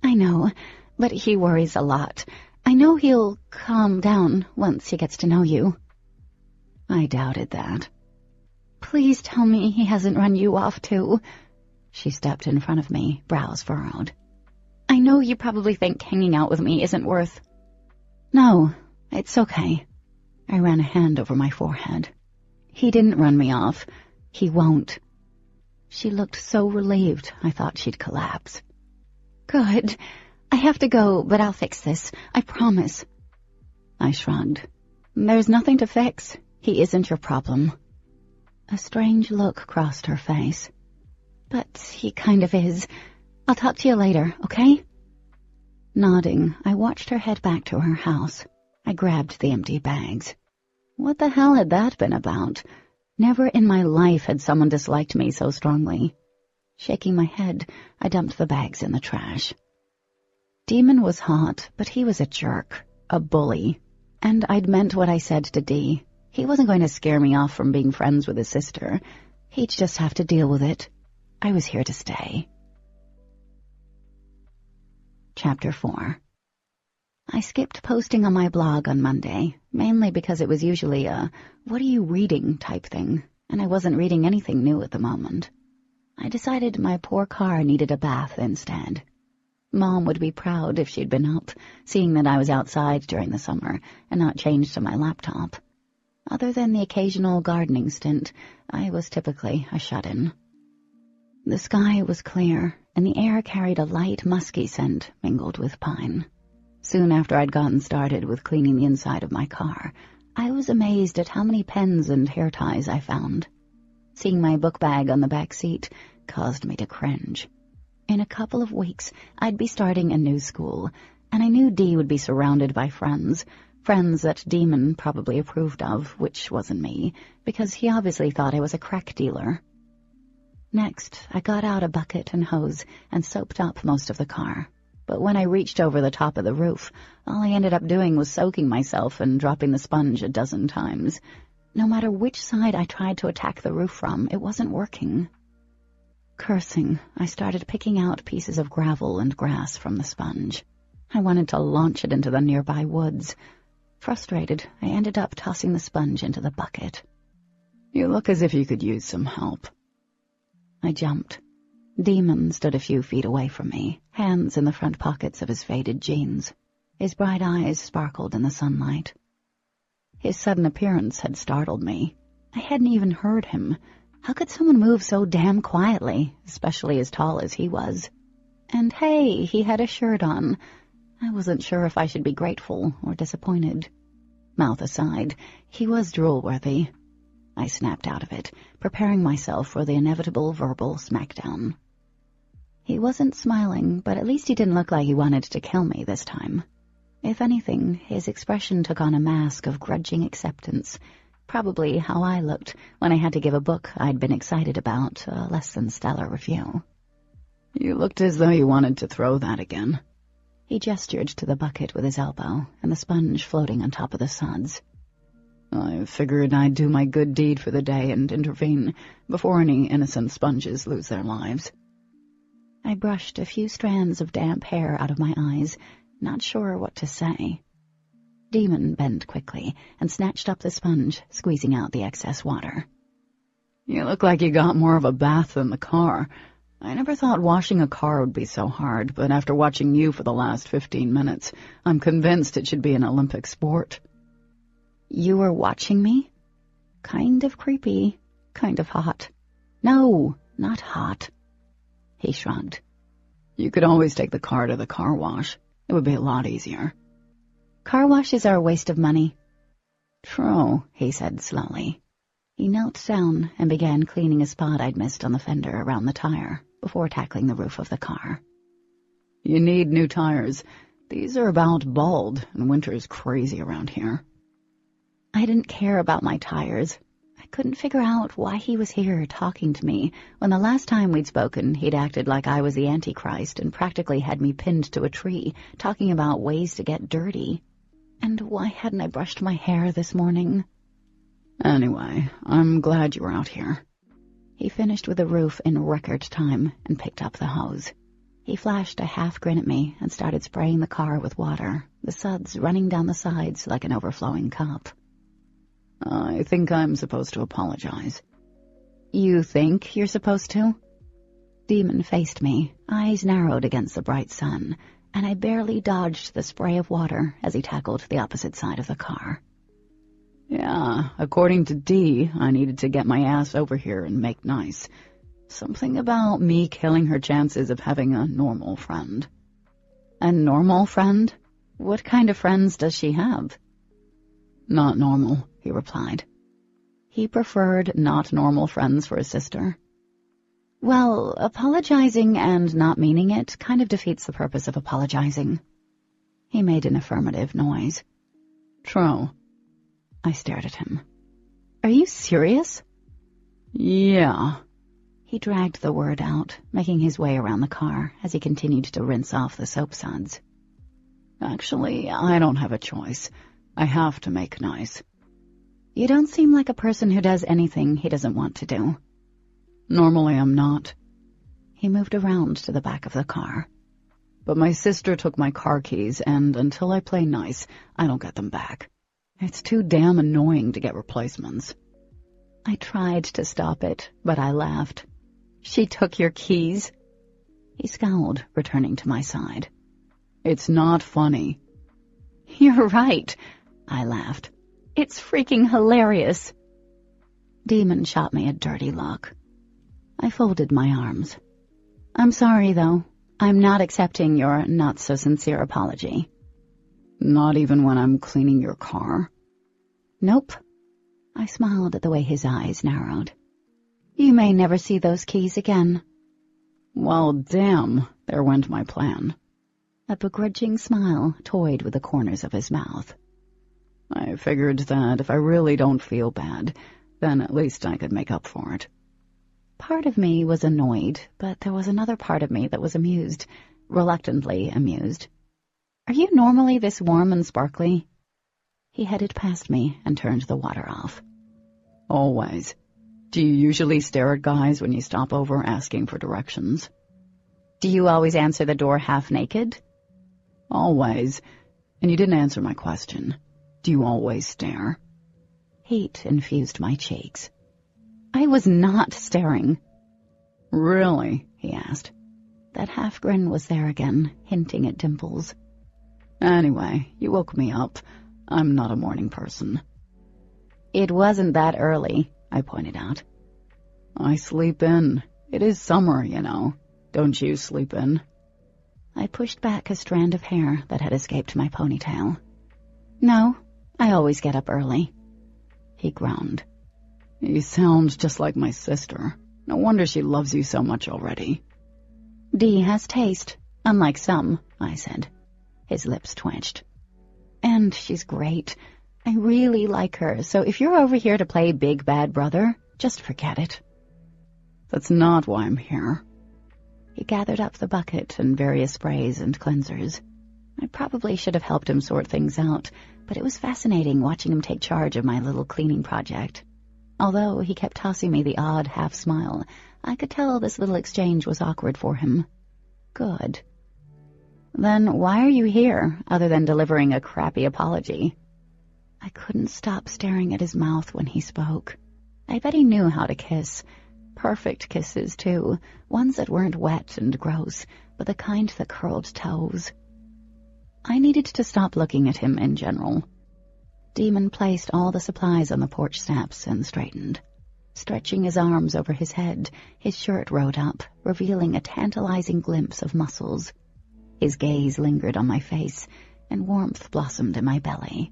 I know, but he worries a lot. I know he'll calm down once he gets to know you. I doubted that. Please tell me he hasn't run you off too. She stepped in front of me, brows furrowed. I know you probably think hanging out with me isn't worth... No, it's okay. I ran a hand over my forehead. He didn't run me off. He won't. She looked so relieved I thought she'd collapse. Good. I have to go, but I'll fix this. I promise. I shrugged. There's nothing to fix. He isn't your problem. A strange look crossed her face. But he kind of is. I'll talk to you later, okay? Nodding, I watched her head back to her house. I grabbed the empty bags. What the hell had that been about? Never in my life had someone disliked me so strongly. Shaking my head, I dumped the bags in the trash. Daemon was hot, but he was a jerk, a bully, and I'd meant what I said to Dee. He wasn't going to scare me off from being friends with his sister. He'd just have to deal with it. I was here to stay. Chapter 4. I skipped posting on my blog on Monday, mainly because it was usually a "what are you reading" type thing, and I wasn't reading anything new at the moment. I decided my poor car needed a bath instead. Mom would be proud if she'd been up, seeing that I was outside during the summer and not chained to my laptop. Other than the occasional gardening stint, I was typically a shut-in. The sky was clear, and the air carried a light, musky scent mingled with pine. Soon after I'd gotten started with cleaning the inside of my car, I was amazed at how many pens and hair ties I found. Seeing my book bag on the back seat caused me to cringe. In a couple of weeks, I'd be starting a new school, and I knew Dee would be surrounded by friends that Daemon probably approved of, which wasn't me, because he obviously thought I was a crack dealer. Next, I got out a bucket and hose and soaped up most of the car. But when I reached over the top of the roof, all I ended up doing was soaking myself and dropping the sponge a dozen times. No matter which side I tried to attack the roof from, it wasn't working. Cursing, I started picking out pieces of gravel and grass from the sponge. I wanted to launch it into the nearby woods. Frustrated, I ended up tossing the sponge into the bucket. "You look as if you could use some help." I jumped. Daemon stood a few feet away from me, hands in the front pockets of his faded jeans. His bright eyes sparkled in the sunlight. His sudden appearance had startled me. I hadn't even heard him. How could someone move so damn quietly, especially as tall as he was? And hey, he had a shirt on. I wasn't sure if I should be grateful or disappointed. Mouth aside, he was drool-worthy. I snapped out of it, preparing myself for the inevitable verbal smackdown. He wasn't smiling, but at least he didn't look like he wanted to kill me this time. If anything, his expression took on a mask of grudging acceptance, probably how I looked when I had to give a book I'd been excited about a less-than-stellar review. "You looked as though you wanted to throw that again." He gestured to the bucket with his elbow and the sponge floating on top of the suds. "I figured I'd do my good deed for the day and intervene before any innocent sponges lose their lives." I brushed a few strands of damp hair out of my eyes, not sure what to say. Daemon bent quickly and snatched up the sponge, squeezing out the excess water. "You look like you got more of a bath than the car. I never thought washing a car would be so hard, but after watching you for the last 15 minutes, I'm convinced it should be an Olympic sport." "You were watching me? Kind of creepy, kind of hot. No, not hot." He shrugged. "You could always take the car to the car wash. It would be a lot easier." "Car washes are a waste of money." "True," he said slowly. He knelt down and began cleaning a spot I'd missed on the fender around the tire before tackling the roof of the car. "You need new tires. These are about bald, and winter's crazy around here." I didn't care about my tires. I couldn't figure out why he was here talking to me when the last time we'd spoken he'd acted like I was the Antichrist and practically had me pinned to a tree, talking about ways to get dirty. And why hadn't I brushed my hair this morning? "Anyway, I'm glad you were out here." He finished with the roof in record time and picked up the hose. He flashed a half grin at me and started spraying the car with water, the suds running down the sides like an overflowing cup. "I think I'm supposed to apologize." "You think you're supposed to?" Daemon faced me, eyes narrowed against the bright sun, and I barely dodged the spray of water as he tackled the opposite side of the car. "Yeah, according to Dee, I needed to get my ass over here and make nice. Something about me killing her chances of having a normal friend." "A normal friend? What kind of friends does she have?" "Not normal," he replied. He preferred not normal friends for his sister. Well, apologizing and not meaning it kind of defeats the purpose of apologizing. He made an affirmative noise. "True." I stared at him. "Are you serious?" Yeah. He dragged the word out, making his way around the car as he continued to rinse off the soap suds. Actually, I don't have a choice. I have to make nice. You don't seem like a person who does anything he doesn't want to do. Normally I'm not. He moved around to the back of the car. But my sister took my car keys, and until I play nice, I don't get them back. It's too damn annoying to get replacements. I tried to stop it, but I laughed. She took your keys? He scowled, returning to my side. It's not funny. You're right, I laughed. It's freaking hilarious. Daemon shot me a dirty look. I folded my arms. I'm sorry, though. I'm not accepting your not-so-sincere apology. Not even when I'm cleaning your car? Nope. I smiled at the way his eyes narrowed. You may never see those keys again. Well, damn, there went my plan. A begrudging smile toyed with the corners of his mouth. I figured that if I really don't feel bad, then at least I could make up for it. Part of me was annoyed, but there was another part of me that was amused, reluctantly amused. Are you normally this warm and sparkly? He headed past me and turned the water off. Always. Do you usually stare at guys when you stop over asking for directions? Do you always answer the door half naked? Always. And you didn't answer my question. Do you always stare? Heat infused my cheeks. I was not staring. Really? He asked. That half grin was there again, hinting at dimples. Anyway, you woke me up. I'm not a morning person. It wasn't that early, I pointed out. I sleep in. It is summer, you know. Don't you sleep in? I pushed back a strand of hair that had escaped my ponytail. No, I always get up early. He groaned. You sound just like my sister. No wonder she loves you so much already. Dee has taste, unlike some, I said. His lips twitched. And she's great. I really like her, so if you're over here to play big bad brother, just forget it. That's not why I'm here. He gathered up the bucket and various sprays and cleansers. I probably should have helped him sort things out, but it was fascinating watching him take charge of my little cleaning project. Although he kept tossing me the odd half-smile, I could tell this little exchange was awkward for him. Good. Then why are you here, other than delivering a crappy apology? I couldn't stop staring at his mouth when he spoke. I bet he knew how to kiss. Perfect kisses, too. Ones that weren't wet and gross, but the kind that curled toes. I needed to stop looking at him in general. Daemon placed all the supplies on the porch steps and straightened. Stretching his arms over his head, his shirt rode up, revealing a tantalizing glimpse of muscles. His gaze lingered on my face, and warmth blossomed in my belly.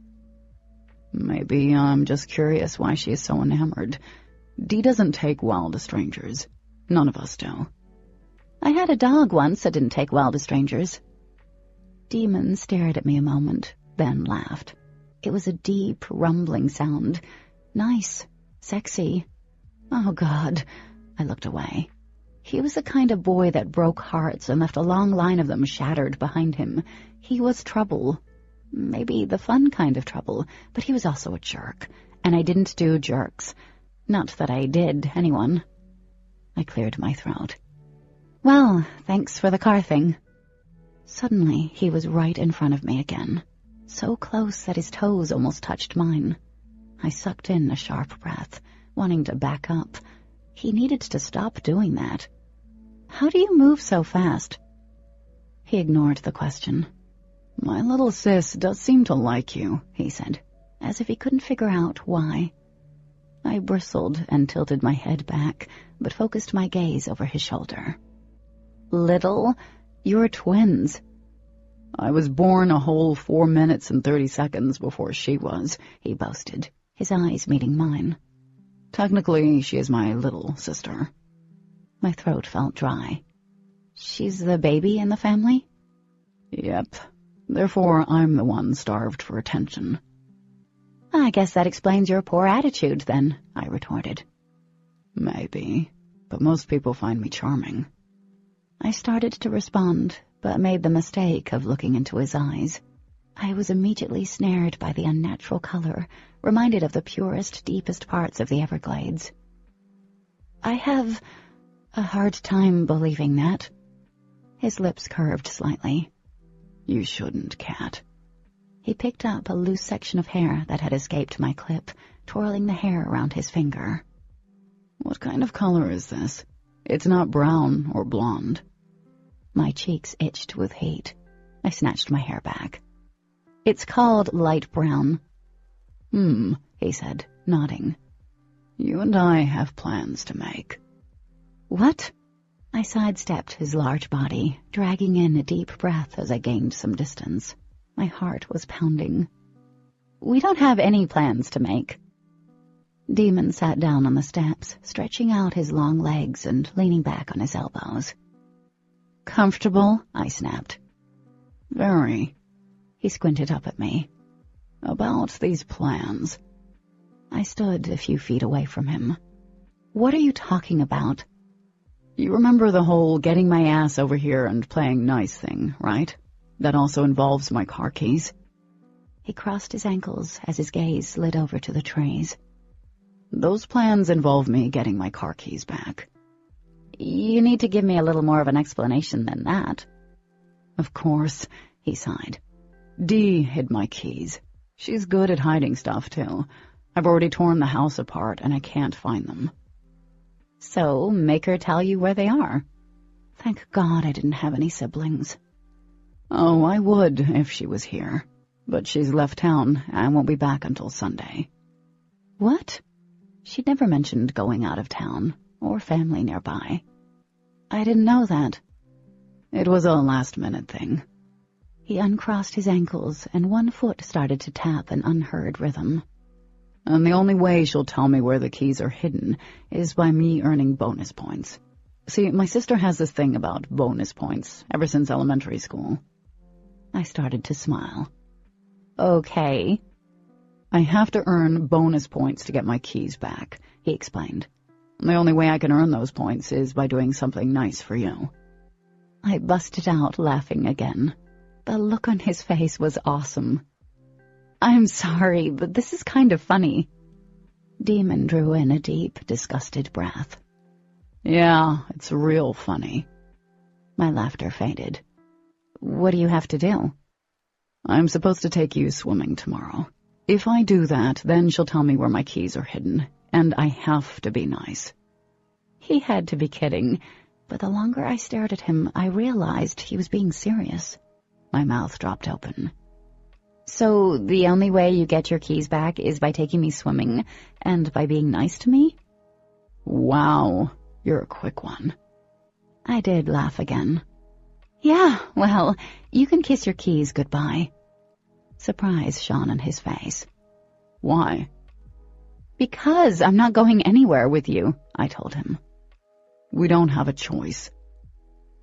Maybe I'm just curious why she is so enamored. Dee doesn't take well to strangers. None of us do. I had a dog once that didn't take well to strangers. Daemon stared at me a moment, then laughed. It was a deep, rumbling sound. Nice. Sexy. Oh, God. I looked away. He was the kind of boy that broke hearts and left a long line of them shattered behind him. He was trouble. Maybe the fun kind of trouble, but he was also a jerk, and I didn't do jerks. Not that I did anyone. I cleared my throat. Well, thanks for the car thing. Suddenly, he was right in front of me again, so close that his toes almost touched mine. I sucked in a sharp breath, wanting to back up. He needed to stop doing that. How do you move so fast? He ignored the question. My little sis does seem to like you, he said, as if he couldn't figure out why. I bristled and tilted my head back, but focused my gaze over his shoulder. Little? You're twins. I was born a whole 4 minutes and 30 seconds before she was, he boasted, his eyes meeting mine. Technically, she is my little sister. My throat felt dry. She's the baby in the family? Yep. Therefore, I'm the one starved for attention. I guess that explains your poor attitude, then, I retorted. Maybe, but most people find me charming. I started to respond, but made the mistake of looking into his eyes. I was immediately snared by the unnatural color, reminded of the purest, deepest parts of the Everglades. I have a hard time believing that. His lips curved slightly. You shouldn't, Cat. He picked up a loose section of hair that had escaped my clip, twirling the hair around his finger. What kind of color is this? It's not brown or blonde. My cheeks itched with heat. I snatched my hair back. It's called light brown. He said, nodding. You and I have plans to make. What? I sidestepped his large body, dragging in a deep breath as I gained some distance. My heart was pounding. We don't have any plans to make. Daemon sat down on the steps, stretching out his long legs and leaning back on his elbows. Comfortable? I snapped. Very. He squinted up at me. About these plans. I stood a few feet away from him. What are you talking about? You remember the whole getting my ass over here and playing nice thing, right? That also involves my car keys. He crossed his ankles as his gaze slid over to the trays. Those plans involve me getting my car keys back. You need to give me a little more of an explanation than that. Of course, he sighed. Dee hid my keys. She's good at hiding stuff, too. I've already torn the house apart, and I can't find them. So, make her tell you where they are. Thank God I didn't have any siblings. Oh, I would if she was here. But she's left town and won't be back until Sunday. What? She'd never mentioned going out of town, or family nearby. I didn't know that. It was a last-minute thing. He uncrossed his ankles, and one foot started to tap an unheard rhythm. And the only way she'll tell me where the keys are hidden is by me earning bonus points. See, my sister has this thing about bonus points ever since elementary school. I started to smile. Okay. I have to earn bonus points to get my keys back, he explained. The only way I can earn those points is by doing something nice for you. I busted out laughing again. The look on his face was awesome. I'm sorry, but this is kind of funny. Daemon drew in a deep, disgusted breath. Yeah, it's real funny. My laughter faded. What do you have to do? I'm supposed to take you swimming tomorrow. If I do that, then she'll tell me where my keys are hidden, and I have to be nice. He had to be kidding, but the longer I stared at him, I realized he was being serious. My mouth dropped open. So the only way you get your keys back is by taking me swimming, and by being nice to me? Wow, you're a quick one. I did laugh again. Yeah, well, you can kiss your keys goodbye. Surprise shone on his face. Why? Because I'm not going anywhere with you, I told him. We don't have a choice.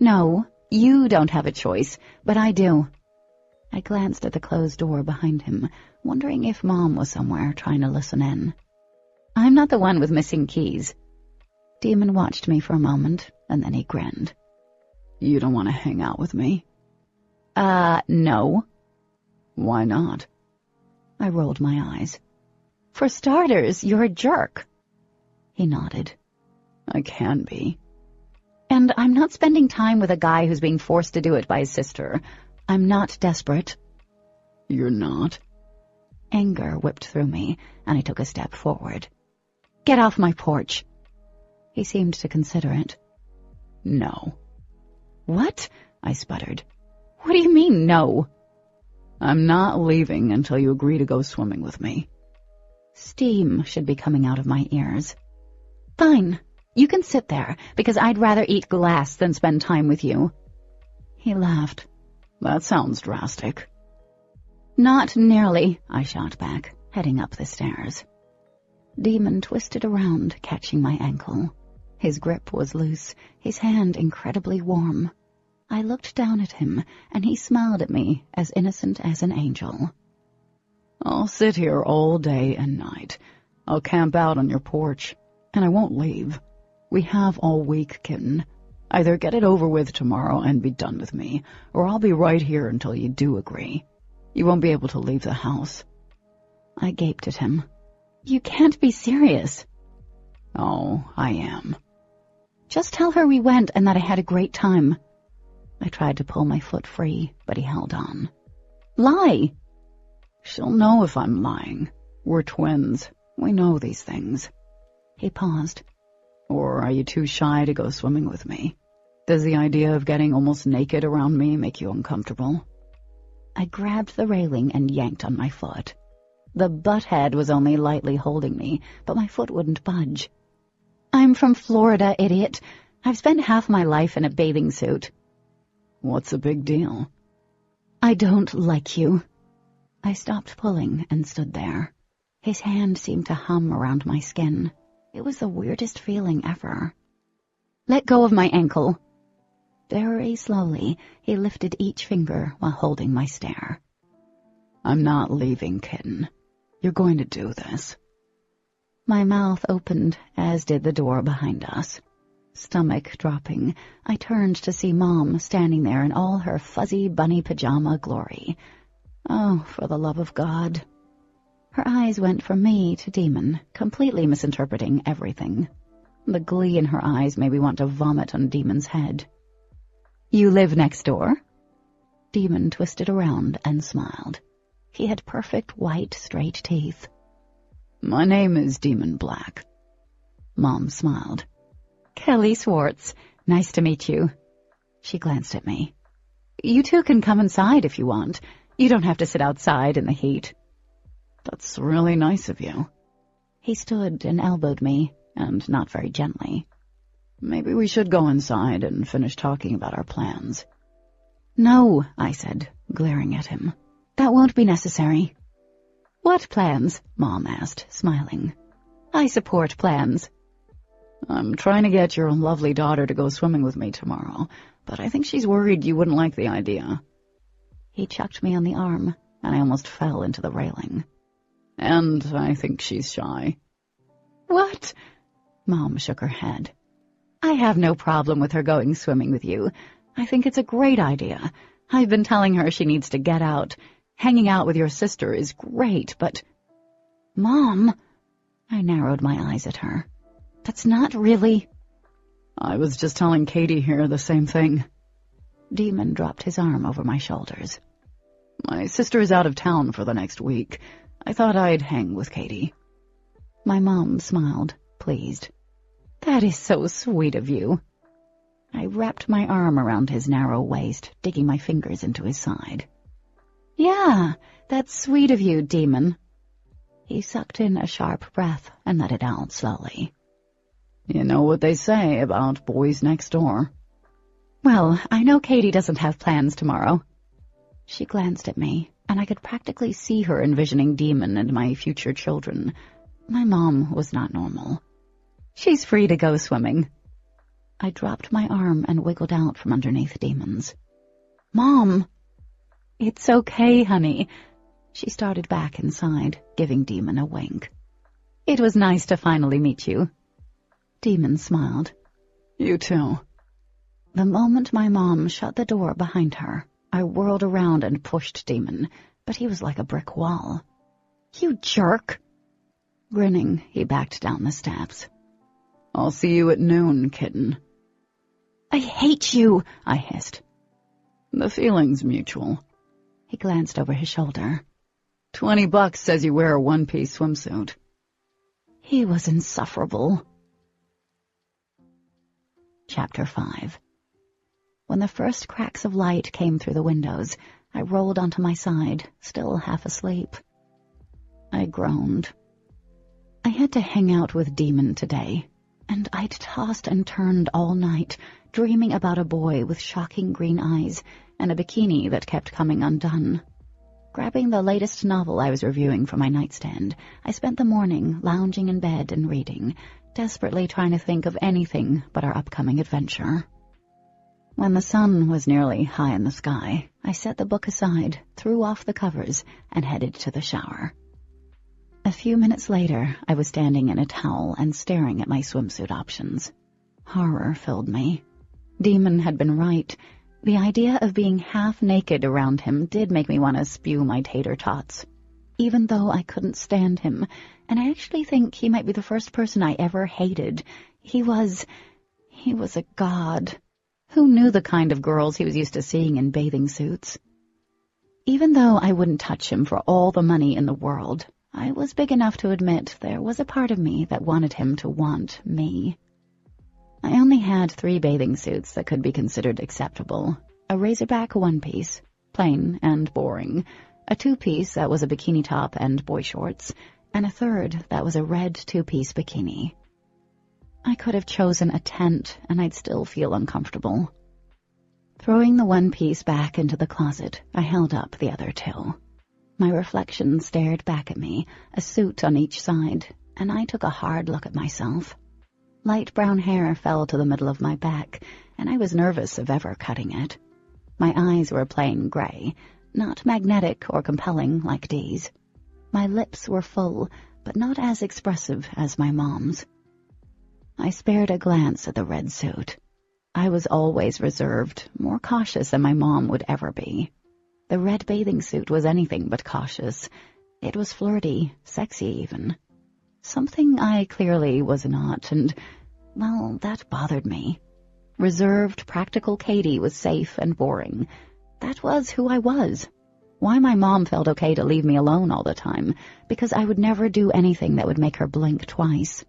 No, you don't have a choice, but I do. I glanced at the closed door behind him, wondering if Mom was somewhere trying to listen in. I'm not the one with missing keys. Daemon watched me for a moment, and then he grinned. You don't want to hang out with me? No. Why not? I rolled my eyes. For starters, you're a jerk. He nodded. I can be. And I'm not spending time with a guy who's being forced to do it by his sister. I'm not desperate. You're not? Anger whipped through me, and I took a step forward. Get off my porch. He seemed to consider it. No. What? I sputtered. What do you mean, no? I'm not leaving until you agree to go swimming with me. Steam should be coming out of my ears. Fine. You can sit there, because I'd rather eat glass than spend time with you. He laughed. That sounds drastic. Not nearly, I shot back, heading up the stairs. Daemon twisted around, catching my ankle. His grip was loose, his hand incredibly warm. I looked down at him, and he smiled at me, as innocent as an angel. I'll sit here all day and night. I'll camp out on your porch, and I won't leave. We have all week, kitten. Either get it over with tomorrow and be done with me, or I'll be right here until you do agree. You won't be able to leave the house." I gaped at him. "You can't be serious." "Oh, I am." "Just tell her we went and that I had a great time." I tried to pull my foot free, but he held on. "Lie." "She'll know if I'm lying. We're twins. We know these things." He paused. "Or are you too shy to go swimming with me? Does the idea of getting almost naked around me make you uncomfortable?" I grabbed the railing and yanked on my foot. The butthead was only lightly holding me, but my foot wouldn't budge. "I'm from Florida, idiot. I've spent half my life in a bathing suit." "What's the big deal?" "I don't like you." I stopped pulling and stood there. His hand seemed to hum around my skin. It was the weirdest feeling ever. "Let go of my ankle." Very slowly, he lifted each finger while holding my stare. "I'm not leaving, kitten. You're going to do this." My mouth opened, as did the door behind us. Stomach dropping, I turned to see Mom standing there in all her fuzzy bunny pajama glory. Oh, for the love of God. Her eyes went from me to Daemon, completely misinterpreting everything. The glee in her eyes made me want to vomit on Daemon's head. "You live next door?" Daemon twisted around and smiled. He had perfect white, straight teeth. "My name is Daemon Black." Mom smiled. "Kelly Swartz. Nice to meet you." She glanced at me. "You two can come inside if you want. You don't have to sit outside in the heat." "That's really nice of you." He stood and elbowed me, and not very gently. "Maybe we should go inside and finish talking about our plans." "No," I said, glaring at him. "That won't be necessary." "What plans?" Mom asked, smiling. "I support plans." "I'm trying to get your lovely daughter to go swimming with me tomorrow, but I think she's worried you wouldn't like the idea." He chucked me on the arm, and I almost fell into the railing. "And I think she's shy." "What?" Mom shook her head. "I have no problem with her going swimming with you. I think it's a great idea. I've been telling her she needs to get out. Hanging out with your sister is great, but—" "Mom!" I narrowed my eyes at her. "That's not really—" "I was just telling Katie here the same thing." Daemon dropped his arm over my shoulders. "My sister is out of town for the next week. I thought I'd hang with Katie." My mom smiled, pleased. "That is so sweet of you." I wrapped my arm around his narrow waist, digging my fingers into his side. "Yeah, that's sweet of you, Daemon." He sucked in a sharp breath and let it out slowly. "You know what they say about boys next door." "Well, I know Katie doesn't have plans tomorrow." She glanced at me, and I could practically see her envisioning Daemon and my future children. My mom was not normal. "She's free to go swimming." I dropped my arm and wiggled out from underneath Daemon's. "Mom!" "It's okay, honey." She started back inside, giving Daemon a wink. "It was nice to finally meet you." Daemon smiled. "You too." The moment my mom shut the door behind her, I whirled around and pushed Daemon, but he was like a brick wall. "You jerk!" Grinning, he backed down the steps. "I'll see you at noon, kitten." "I hate you," I hissed. "The feeling's mutual." He glanced over his shoulder. $20 says you wear a one-piece swimsuit. He was insufferable. Chapter 5. When the first cracks of light came through the windows, I rolled onto my side, still half asleep. I groaned. I had to hang out with Daemon today, and I'd tossed and turned all night, dreaming about a boy with shocking green eyes and a bikini that kept coming undone. Grabbing the latest novel I was reviewing from my nightstand, I spent the morning lounging in bed and reading, desperately trying to think of anything but our upcoming adventure. When the sun was nearly high in the sky, I set the book aside, threw off the covers, and headed to the shower. A few minutes later, I was standing in a towel and staring at my swimsuit options. Horror filled me. Daemon had been right. The idea of being half naked around him did make me want to spew my tater tots. Even though I couldn't stand him, and I actually think he might be the first person I ever hated, he was a god. Who knew the kind of girls he was used to seeing in bathing suits? Even though I wouldn't touch him for all the money in the world, I was big enough to admit there was a part of me that wanted him to want me. I only had 3 bathing suits that could be considered acceptable. A razorback one-piece, plain and boring, a 2-piece that was a bikini top and boy shorts, and a 3rd that was a red 2-piece bikini. I could have chosen a tent, and I'd still feel uncomfortable. Throwing the 1-piece back into the closet, I held up the other 2. My reflection stared back at me, a suit on each side, and I took a hard look at myself. Light brown hair fell to the middle of my back, and I was nervous of ever cutting it. My eyes were plain gray, not magnetic or compelling like Dee's. My lips were full, but not as expressive as my mom's. I spared a glance at the red suit. I was always reserved, more cautious than my mom would ever be. The red bathing suit was anything but cautious. It was flirty, sexy even. Something I clearly was not, and, well, that bothered me. Reserved, practical Katie was safe and boring. That was who I was. Why my mom felt okay to leave me alone all the time, because I would never do anything that would make her blink twice.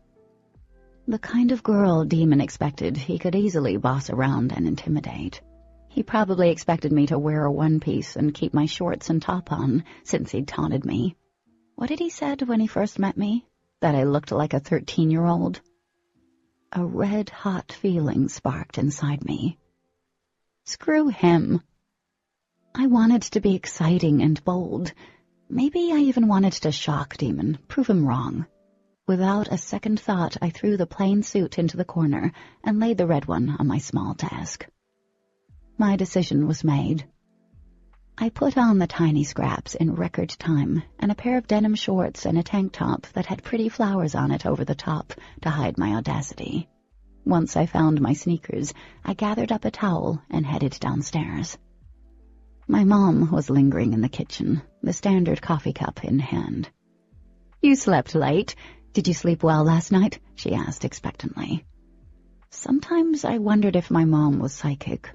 The kind of girl Daemon expected he could easily boss around and intimidate. He probably expected me to wear a 1-piece and keep my shorts and top on, since he'd taunted me. What had he said when he first met me? That I looked like a 13-year-old? A red-hot feeling sparked inside me. Screw him. I wanted to be exciting and bold. Maybe I even wanted to shock Daemon, prove him wrong. Without a second thought, I threw the plain suit into the corner and laid the red one on my small desk. My decision was made. I put on the tiny scraps in record time, and a pair of denim shorts and a tank top that had pretty flowers on it over the top to hide my audacity. Once I found my sneakers, I gathered up a towel and headed downstairs. My mom was lingering in the kitchen, the standard coffee cup in hand. "You slept late. Did you sleep well last night?" she asked expectantly. Sometimes I wondered if my mom was psychic.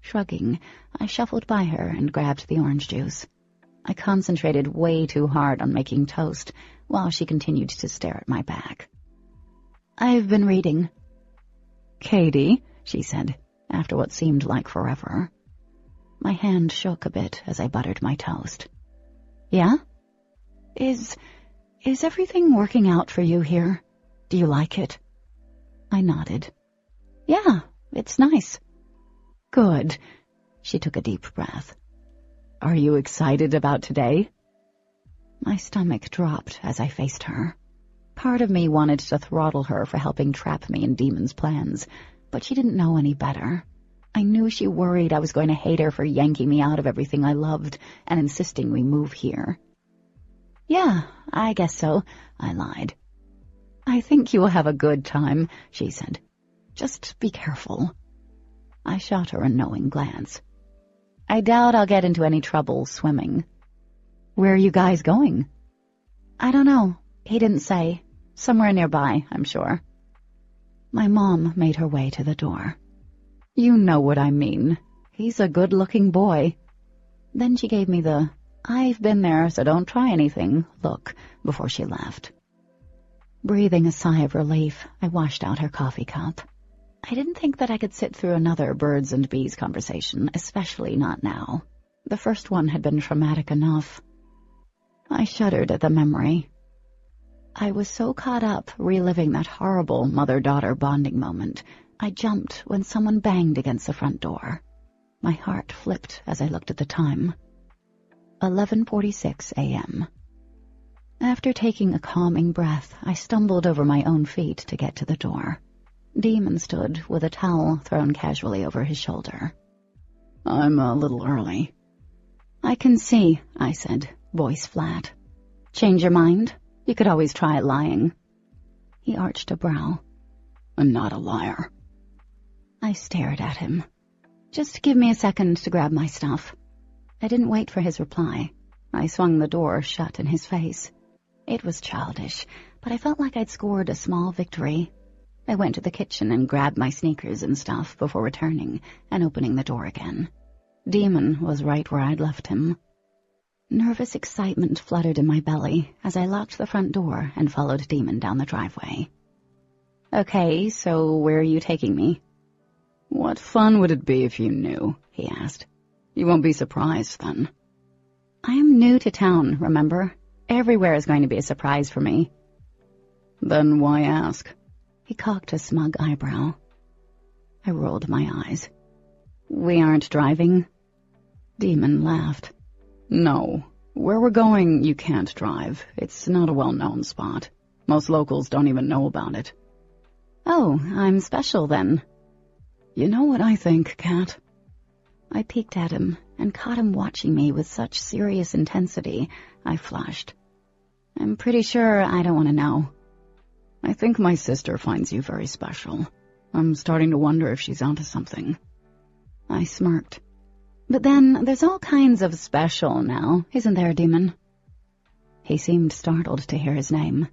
Shrugging, I shuffled by her and grabbed the orange juice. I concentrated way too hard on making toast, while she continued to stare at my back. "I've been reading." "Katie," she said, after what seemed like forever. My hand shook a bit as I buttered my toast. "Yeah? Is everything working out for you here? Do you like it?" I nodded. "Yeah, it's nice." "Good." She took a deep breath. "Are you excited about today?" My stomach dropped as I faced her. Part of me wanted to throttle her for helping trap me in Daemon's plans, but she didn't know any better. I knew she worried I was going to hate her for yanking me out of everything I loved and insisting we move here. "Yeah, I guess so," I lied. "I think you will have a good time," she said. "Just be careful." I shot her a knowing glance. "I doubt I'll get into any trouble swimming." "Where are you guys going?" "I don't know. He didn't say. Somewhere nearby, I'm sure." My mom made her way to the door. "You know what I mean. He's a good-looking boy." Then she gave me the "I've been there, so don't try anything" look before she left. Breathing a sigh of relief, I washed out her coffee cup. I didn't think that I could sit through another birds and bees conversation, especially not now. The first one had been traumatic enough. I shuddered at the memory. I was so caught up reliving that horrible mother-daughter bonding moment, I jumped when someone banged against the front door. My heart flipped as I looked at the time. 11:46 a.m. After taking a calming breath, I stumbled over my own feet to get to the door. Daemon stood with a towel thrown casually over his shoulder. "I'm a little early." "I can see," I said, voice flat. "Change your mind? You could always try lying." He arched a brow. "I'm not a liar." I stared at him. Just give me a second to grab my stuff. I didn't wait for his reply. I swung the door shut in his face. It was childish, but I felt like I'd scored a small victory. I went to the kitchen and grabbed my sneakers and stuff before returning and opening the door again. Daemon was right where I'd left him. Nervous excitement fluttered in my belly as I locked the front door and followed Daemon down the driveway. "Okay, so where are you taking me?" "What fun would it be if you knew?" he asked. "You won't be surprised then." "I am new to town, remember? Everywhere is going to be a surprise for me." "Then why ask?" He cocked a smug eyebrow. I rolled my eyes. "We aren't driving?" Daemon laughed. "No. Where we're going, you can't drive. It's not a well-known spot. Most locals don't even know about it." "Oh, I'm special then." "You know what I think, Kat?" I peeked at him and caught him watching me with such serious intensity, I flushed. "I'm pretty sure I don't want to know." "I think my sister finds you very special. I'm starting to wonder if she's onto something." I smirked. "But then there's all kinds of special now, isn't there, Daemon?" He seemed startled to hear his name.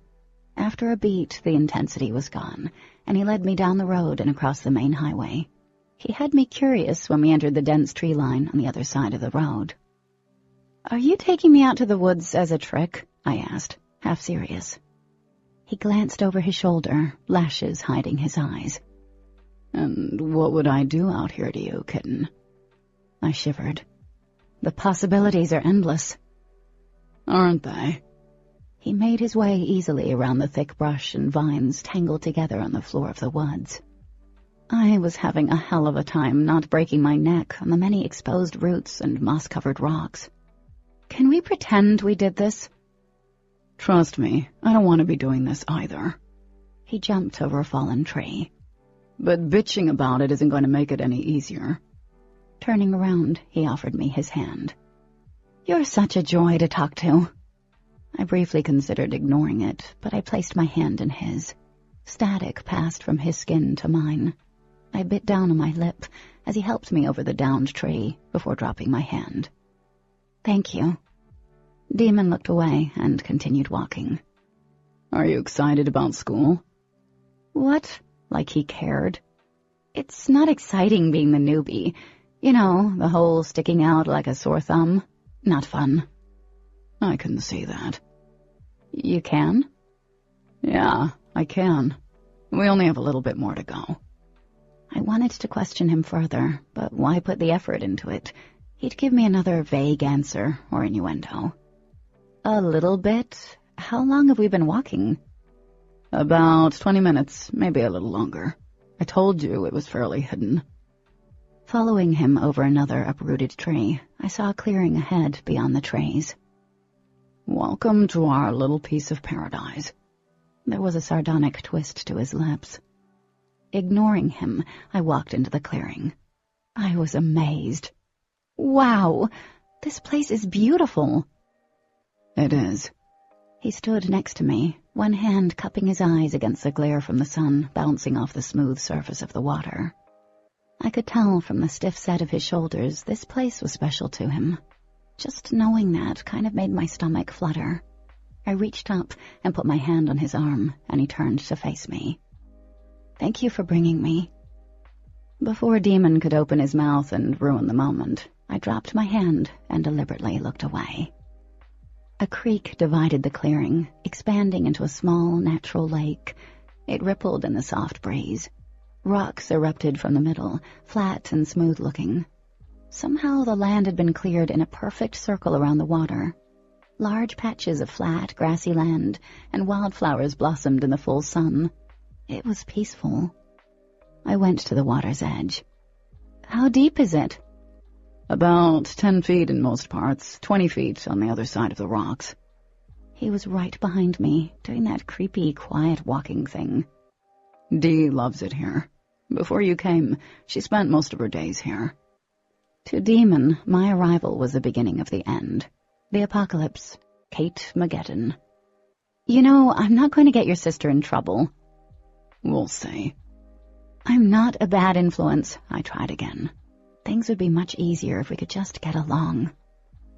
After a beat, the intensity was gone, and he led me down the road and across the main highway. He had me curious when we entered the dense tree line on the other side of the road. "Are you taking me out to the woods as a trick?" I asked, half serious. He glanced over his shoulder, lashes hiding his eyes. "And what would I do out here to you, kitten?" I shivered. "The possibilities are endless." "Aren't they?" He made his way easily around the thick brush and vines tangled together on the floor of the woods. I was having a hell of a time not breaking my neck on the many exposed roots and moss-covered rocks. "Can we pretend we did this?" "Trust me, I don't want to be doing this either." He jumped over a fallen tree. "But bitching about it isn't going to make it any easier." Turning around, he offered me his hand. "You're such a joy to talk to." I briefly considered ignoring it, but I placed my hand in his. Static passed from his skin to mine. I bit down on my lip as he helped me over the downed tree before dropping my hand. "Thank you." Daemon looked away and continued walking. "Are you excited about school?" "What? Like he cared?" "It's not exciting being the newbie. You know, the whole sticking out like a sore thumb. Not fun." "I can see that." "You can?" "Yeah, I can. We only have a little bit more to go." I wanted to question him further, but why put the effort into it? He'd give me another vague answer or innuendo. "A little bit? How long have we been walking?" "About 20 minutes, maybe a little longer. I told you it was fairly hidden." Following him over another uprooted tree, I saw a clearing ahead beyond the trees. "Welcome to our little piece of paradise." There was a sardonic twist to his lips. Ignoring him, I walked into the clearing. I was amazed. "Wow, this place is beautiful." "It is." He stood next to me, one hand cupping his eyes against the glare from the sun bouncing off the smooth surface of the water. I could tell from the stiff set of his shoulders this place was special to him. Just knowing that kind of made my stomach flutter. I reached up and put my hand on his arm, and he turned to face me. "Thank you for bringing me." Before Daemon could open his mouth and ruin the moment, I dropped my hand and deliberately looked away. A creek divided the clearing, expanding into a small, natural lake. It rippled in the soft breeze. Rocks erupted from the middle, flat and smooth-looking. Somehow the land had been cleared in a perfect circle around the water. Large patches of flat, grassy land, and wildflowers blossomed in the full sun. It was peaceful. I went to the water's edge. "How deep is it?" "About 10 feet in most parts, 20 feet on the other side of the rocks." He was right behind me, doing that creepy, quiet walking thing. "Dee loves it here. Before you came, she spent most of her days here." To Daemon, my arrival was the beginning of the end. The apocalypse. Kate Mageddon. "You know, I'm not going to get your sister in trouble." "We'll see." I'm not a bad influence, I tried again. Things would be much easier if we could just get along.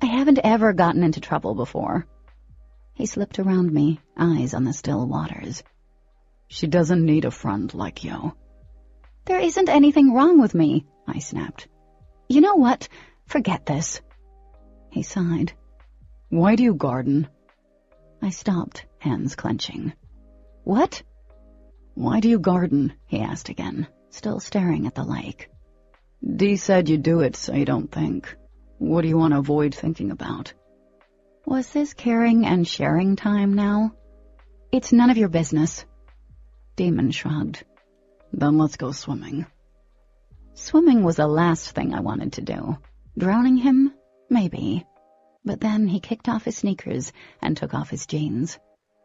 I haven't ever gotten into trouble before. He slipped around me, eyes on the still waters. She doesn't need a friend like you. There isn't anything wrong with me, I snapped. You know what? Forget this. He sighed. Why do you garden? I stopped, hands clenching. What? Why do you garden? He asked again, still staring at the lake. Dee said you do it so you don't think. What do you want to avoid thinking about? Was this caring and sharing time now? It's none of your business. Daemon shrugged. Then let's go swimming. Swimming was the last thing I wanted to do. Drowning him? Maybe. But then he kicked off his sneakers and took off his jeans.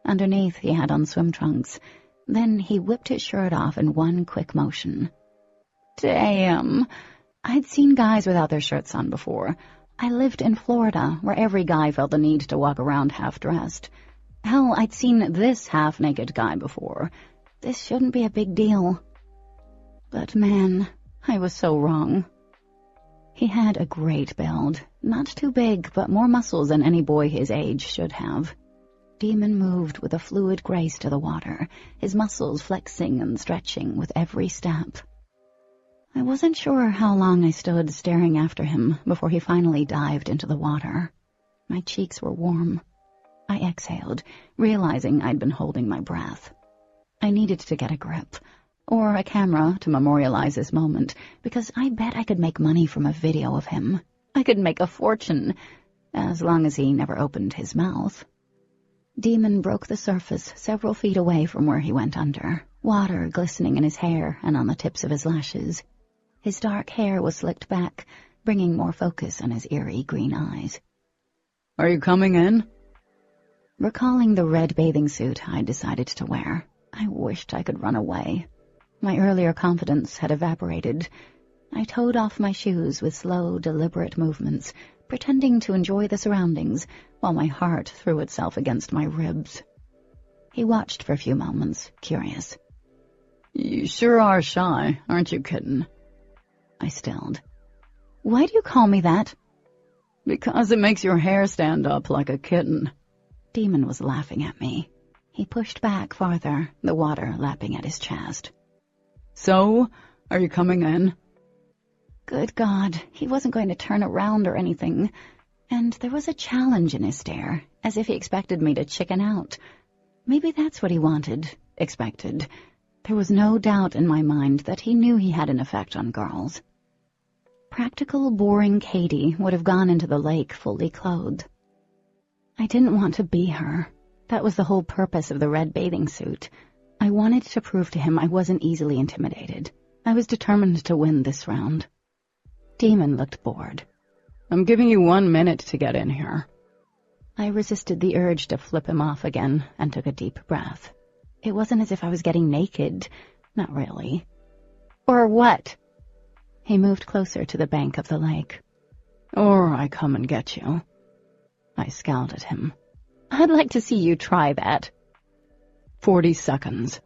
Underneath he had on swim trunks. Then he whipped his shirt off in one quick motion. Damn! I'd seen guys without their shirts on before. I lived in Florida, where every guy felt the need to walk around half-dressed. Hell, I'd seen this half-naked guy before. This shouldn't be a big deal. But man, I was so wrong. He had a great build. Not too big, but more muscles than any boy his age should have. Daemon moved with a fluid grace to the water, his muscles flexing and stretching with every step. I wasn't sure how long I stood staring after him before he finally dived into the water. My cheeks were warm. I exhaled, realizing I'd been holding my breath. I needed to get a grip, or a camera to memorialize this moment, because I bet I could make money from a video of him. I could make a fortune, as long as he never opened his mouth. Daemon broke the surface several feet away from where he went under, water glistening in his hair and on the tips of his lashes. His dark hair was slicked back, bringing more focus on his eerie green eyes. Are you coming in? Recalling the red bathing suit I'd decided to wear, I wished I could run away. My earlier confidence had evaporated. I toed off my shoes with slow, deliberate movements, pretending to enjoy the surroundings, while my heart threw itself against my ribs. He watched for a few moments, curious. You sure are shy, aren't you, kitten? I stilled. Why do you call me that? Because it makes your hair stand up like a kitten. Daemon was laughing at me. He pushed back farther, the water lapping at his chest. So, are you coming in? Good God, he wasn't going to turn around or anything. And there was a challenge in his stare, as if he expected me to chicken out. Maybe that's what he wanted, expected. There was no doubt in my mind that he knew he had an effect on girls. Practical, boring Katie would have gone into the lake fully clothed. I didn't want to be her. That was the whole purpose of the red bathing suit. I wanted to prove to him I wasn't easily intimidated. I was determined to win this round. Daemon looked bored. I'm giving you 1 minute to get in here. I resisted the urge to flip him off again and took a deep breath. It wasn't as if I was getting naked. Not really. Or what? He moved closer to the bank of the lake. Or I come and get you. I scowled at him. I'd like to see you try that. 40 seconds.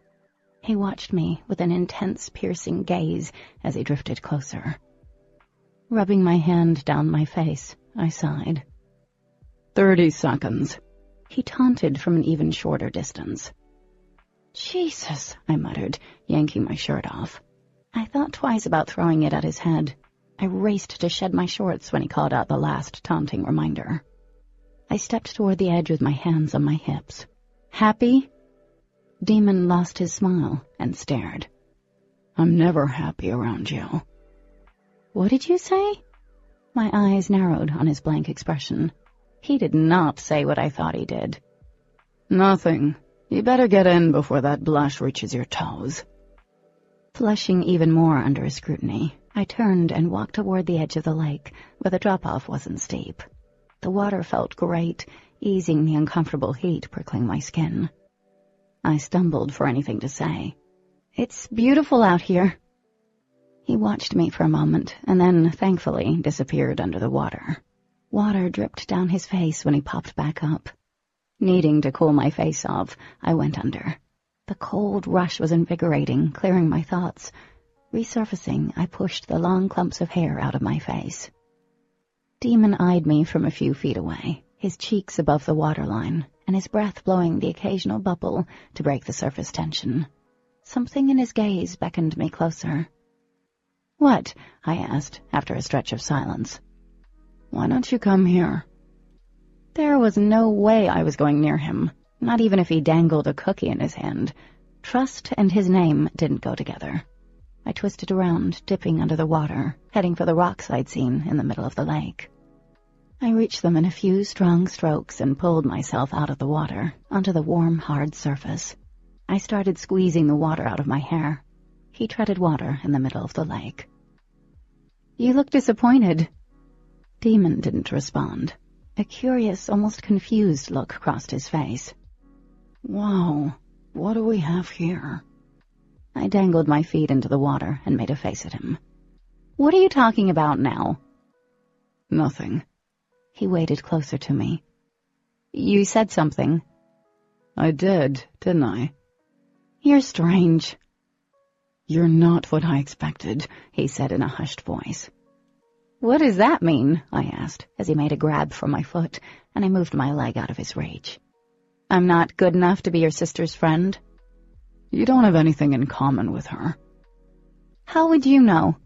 He watched me with an intense, piercing gaze as he drifted closer. Rubbing my hand down my face, I sighed. 30 seconds. He taunted from an even shorter distance. Jesus, I muttered, yanking my shirt off. I thought twice about throwing it at his head. I raced to shed my shorts when he called out the last taunting reminder. I stepped toward the edge with my hands on my hips. Happy? Daemon lost his smile and stared. I'm never happy around you. What did you say? My eyes narrowed on his blank expression. He did not say what I thought he did. Nothing. You better get in before that blush reaches your toes. Flushing even more under his scrutiny, I turned and walked toward the edge of the lake, where the drop-off wasn't steep. The water felt great, easing the uncomfortable heat prickling my skin. I stumbled for anything to say. It's beautiful out here. He watched me for a moment, and then, thankfully, disappeared under the water. Water dripped down his face when he popped back up. Needing to cool my face off, I went under. The cold rush was invigorating, clearing my thoughts. Resurfacing, I pushed the long clumps of hair out of my face. Daemon eyed me from a few feet away, his cheeks above the waterline, and his breath blowing the occasional bubble to break the surface tension. Something in his gaze beckoned me closer. "What?" I asked, after a stretch of silence. "Why don't you come here?" There was no way I was going near him, not even if he dangled a cookie in his hand. Trust and his name didn't go together. I twisted around, dipping under the water, heading for the rocks I'd seen in the middle of the lake. I reached them in a few strong strokes and pulled myself out of the water, onto the warm, hard surface. I started squeezing the water out of my hair. He treaded water in the middle of the lake. "You look disappointed." Daemon didn't respond. A curious, almost confused look crossed his face. "Wow, what do we have here?" I dangled my feet into the water and made a face at him. "What are you talking about now?" "Nothing." He waded closer to me. "You said something." "I did, didn't I?" "You're strange." "You're not what I expected," he said in a hushed voice. "What does that mean?" I asked, as he made a grab for my foot, and I moved my leg out of his reach. "I'm not good enough to be your sister's friend?" "You don't have anything in common with her." "How would you know?"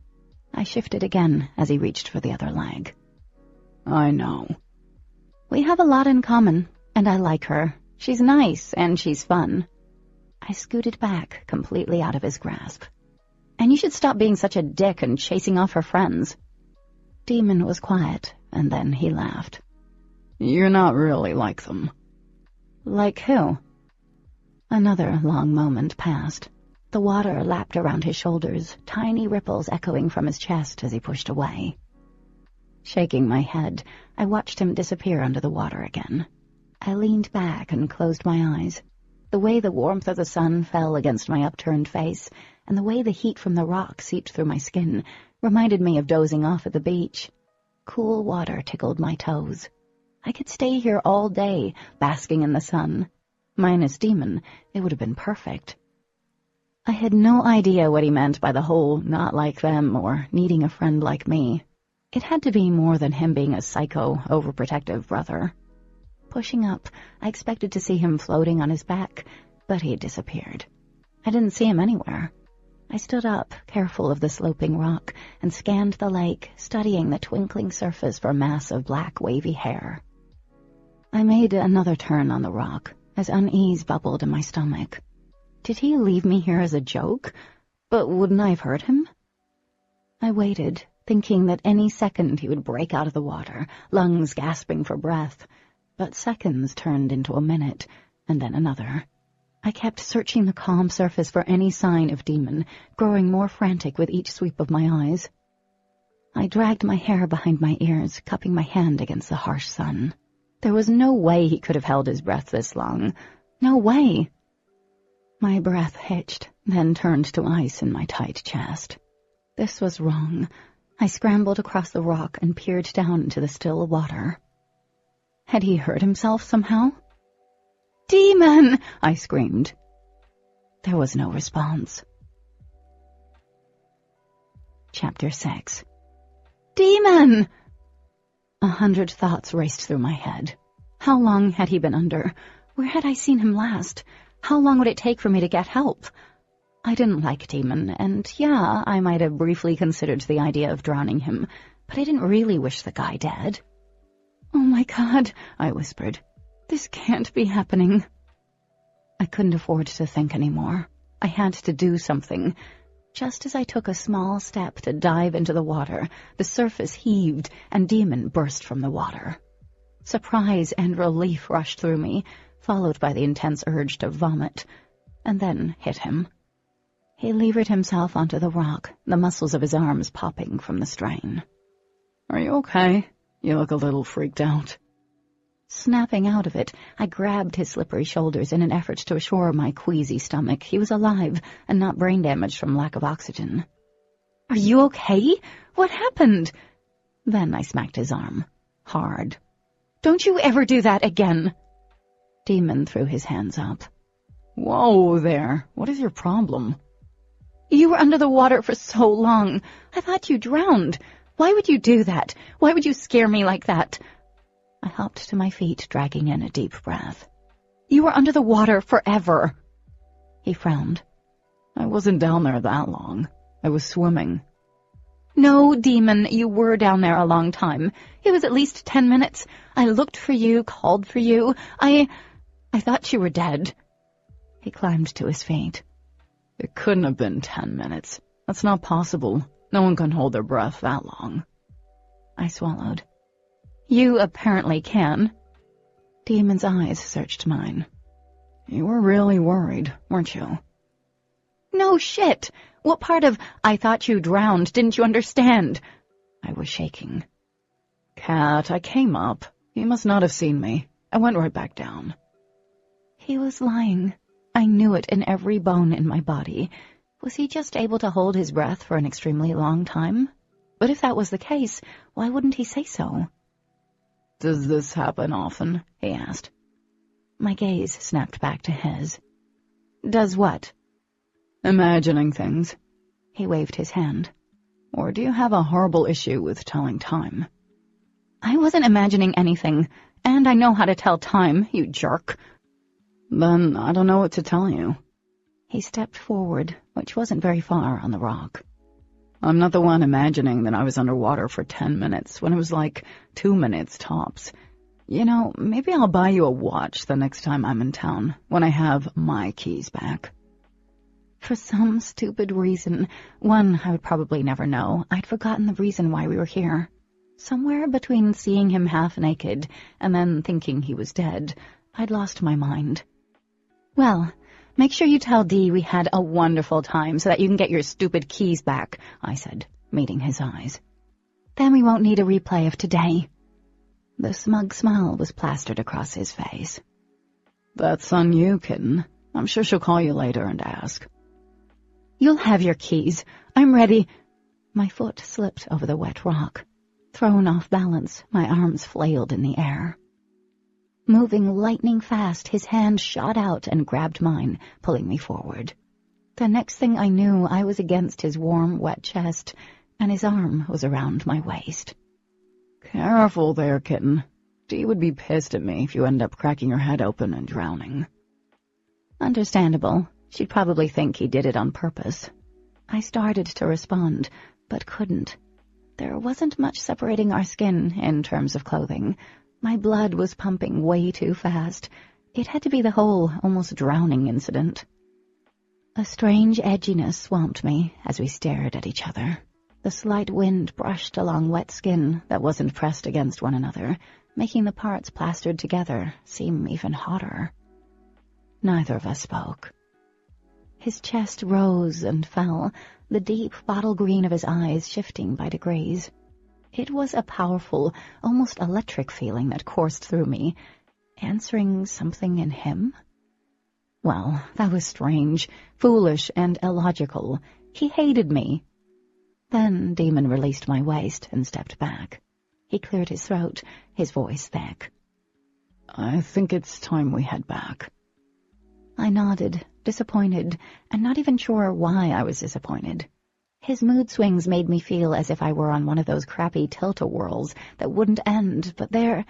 I shifted again as he reached for the other leg. "I know." "We have a lot in common, and I like her. She's nice, and she's fun." I scooted back, completely out of his grasp. "And you should stop being such a dick and chasing off her friends." Daemon was quiet, and then he laughed. "You're not really like them." "Like who?" Another long moment passed. The water lapped around his shoulders, tiny ripples echoing from his chest as he pushed away. Shaking my head, I watched him disappear under the water again. I leaned back and closed my eyes. The way the warmth of the sun fell against my upturned face, and the way the heat from the rock seeped through my skin, reminded me of dozing off at the beach. Cool water tickled my toes. I could stay here all day, basking in the sun. Minus Daemon, it would have been perfect. I had no idea what he meant by the whole not like them or needing a friend like me. It had to be more than him being a psycho, overprotective brother. Pushing up, I expected to see him floating on his back, but he had disappeared. I didn't see him anywhere. I stood up, careful of the sloping rock, and scanned the lake, studying the twinkling surface for a mass of black, wavy hair. I made another turn on the rock, as unease bubbled in my stomach. Did he leave me here as a joke? But wouldn't I have hurt him? I waited, thinking that any second he would break out of the water, lungs gasping for breath. But seconds turned into a minute, and then another. I kept searching the calm surface for any sign of Daemon, growing more frantic with each sweep of my eyes. I dragged my hair behind my ears, cupping my hand against the harsh sun. There was no way he could have held his breath this long. No way. My breath hitched, then turned to ice in my tight chest. This was wrong. I scrambled across the rock and peered down into the still water. Had he hurt himself somehow? "Daemon!" I screamed. There was no response. Chapter 6. "Daemon!" 100 thoughts raced through my head. How long had he been under? Where had I seen him last? How long would it take for me to get help? I didn't like Daemon, and yeah, I might have briefly considered the idea of drowning him, but I didn't really wish the guy dead. "Oh my God," I whispered. "This can't be happening." I couldn't afford to think anymore. I had to do something. Just as I took a small step to dive into the water, the surface heaved and Daemon burst from the water. Surprise and relief rushed through me, followed by the intense urge to vomit, and then hit him. He levered himself onto the rock, the muscles of his arms popping from the strain. "Are you okay? You look a little freaked out." Snapping out of it, I grabbed his slippery shoulders in an effort to assure my queasy stomach he was alive and not brain damaged from lack of oxygen. "Are you okay? What happened?" Then I smacked his arm. Hard. "Don't you ever do that again!" Daemon threw his hands up. "Whoa there, what is your problem?" You were under the water for so long. I thought you drowned. Why would you do that? Why would you scare me like that? I hopped to my feet, dragging in a deep breath. You were under the water forever. He frowned. I wasn't down there that long. I was swimming. No, Demon, you were down there a long time. It was at least 10 minutes. I looked for you, called for you. I thought you were dead. He climbed to his feet. It couldn't have been 10 minutes. That's not possible. No one can hold their breath that long. I swallowed. You apparently can. Damon's eyes searched mine. You were really worried, weren't you? No shit. What part of I thought you drowned didn't you understand? I was shaking. Cat, I came up. You must not have seen me. I went right back down. He was lying. I knew it in every bone in my body. Was he just able to hold his breath for an extremely long time? But if that was the case, why wouldn't he say so? Does this happen often? He asked. My gaze snapped back to his. Does what? Imagining things. He waved his hand. Or do you have a horrible issue with telling time? I wasn't imagining anything, and I know how to tell time, you jerk. Then I don't know what to tell you. He stepped forward, which wasn't very far on the rock. I'm not the one imagining that I was underwater for 10 minutes when it was like 2 minutes tops. You know, maybe I'll buy you a watch the next time I'm in town, when I have my keys back. For some stupid reason, one I would probably never know, I'd forgotten the reason why we were here. Somewhere between seeing him half naked and then thinking he was dead, I'd lost my mind. Well, make sure you tell Dee we had a wonderful time so that you can get your stupid keys back, I said, meeting his eyes. Then we won't need a replay of today. The smug smile was plastered across his face. That's on you, kitten. I'm sure she'll call you later and ask. You'll have your keys. I'm ready. My foot slipped over the wet rock. Thrown off balance, my arms flailed in the air. Moving lightning fast, his hand shot out and grabbed mine, pulling me forward. The next thing I knew, I was against his warm, wet chest, and his arm was around my waist. Careful there, kitten. Dee would be pissed at me if you end up cracking your head open and drowning. Understandable. She'd probably think he did it on purpose. I started to respond, but couldn't. There wasn't much separating our skin in terms of clothing. My blood was pumping way too fast. It had to be the whole, almost drowning incident. A strange edginess swamped me as we stared at each other. The slight wind brushed along wet skin that wasn't pressed against one another, making the parts plastered together seem even hotter. Neither of us spoke. His chest rose and fell, the deep bottle green of his eyes shifting by degrees. It was a powerful, almost electric feeling that coursed through me, answering something in him. Well, that was strange, foolish, and illogical. He hated me. Then Daemon released my waist and stepped back. He cleared his throat, his voice thick. I think it's time we head back. I nodded, disappointed, and not even sure why I was disappointed. His mood swings made me feel as if I were on one of those crappy tilt-a-whirls that wouldn't end, but there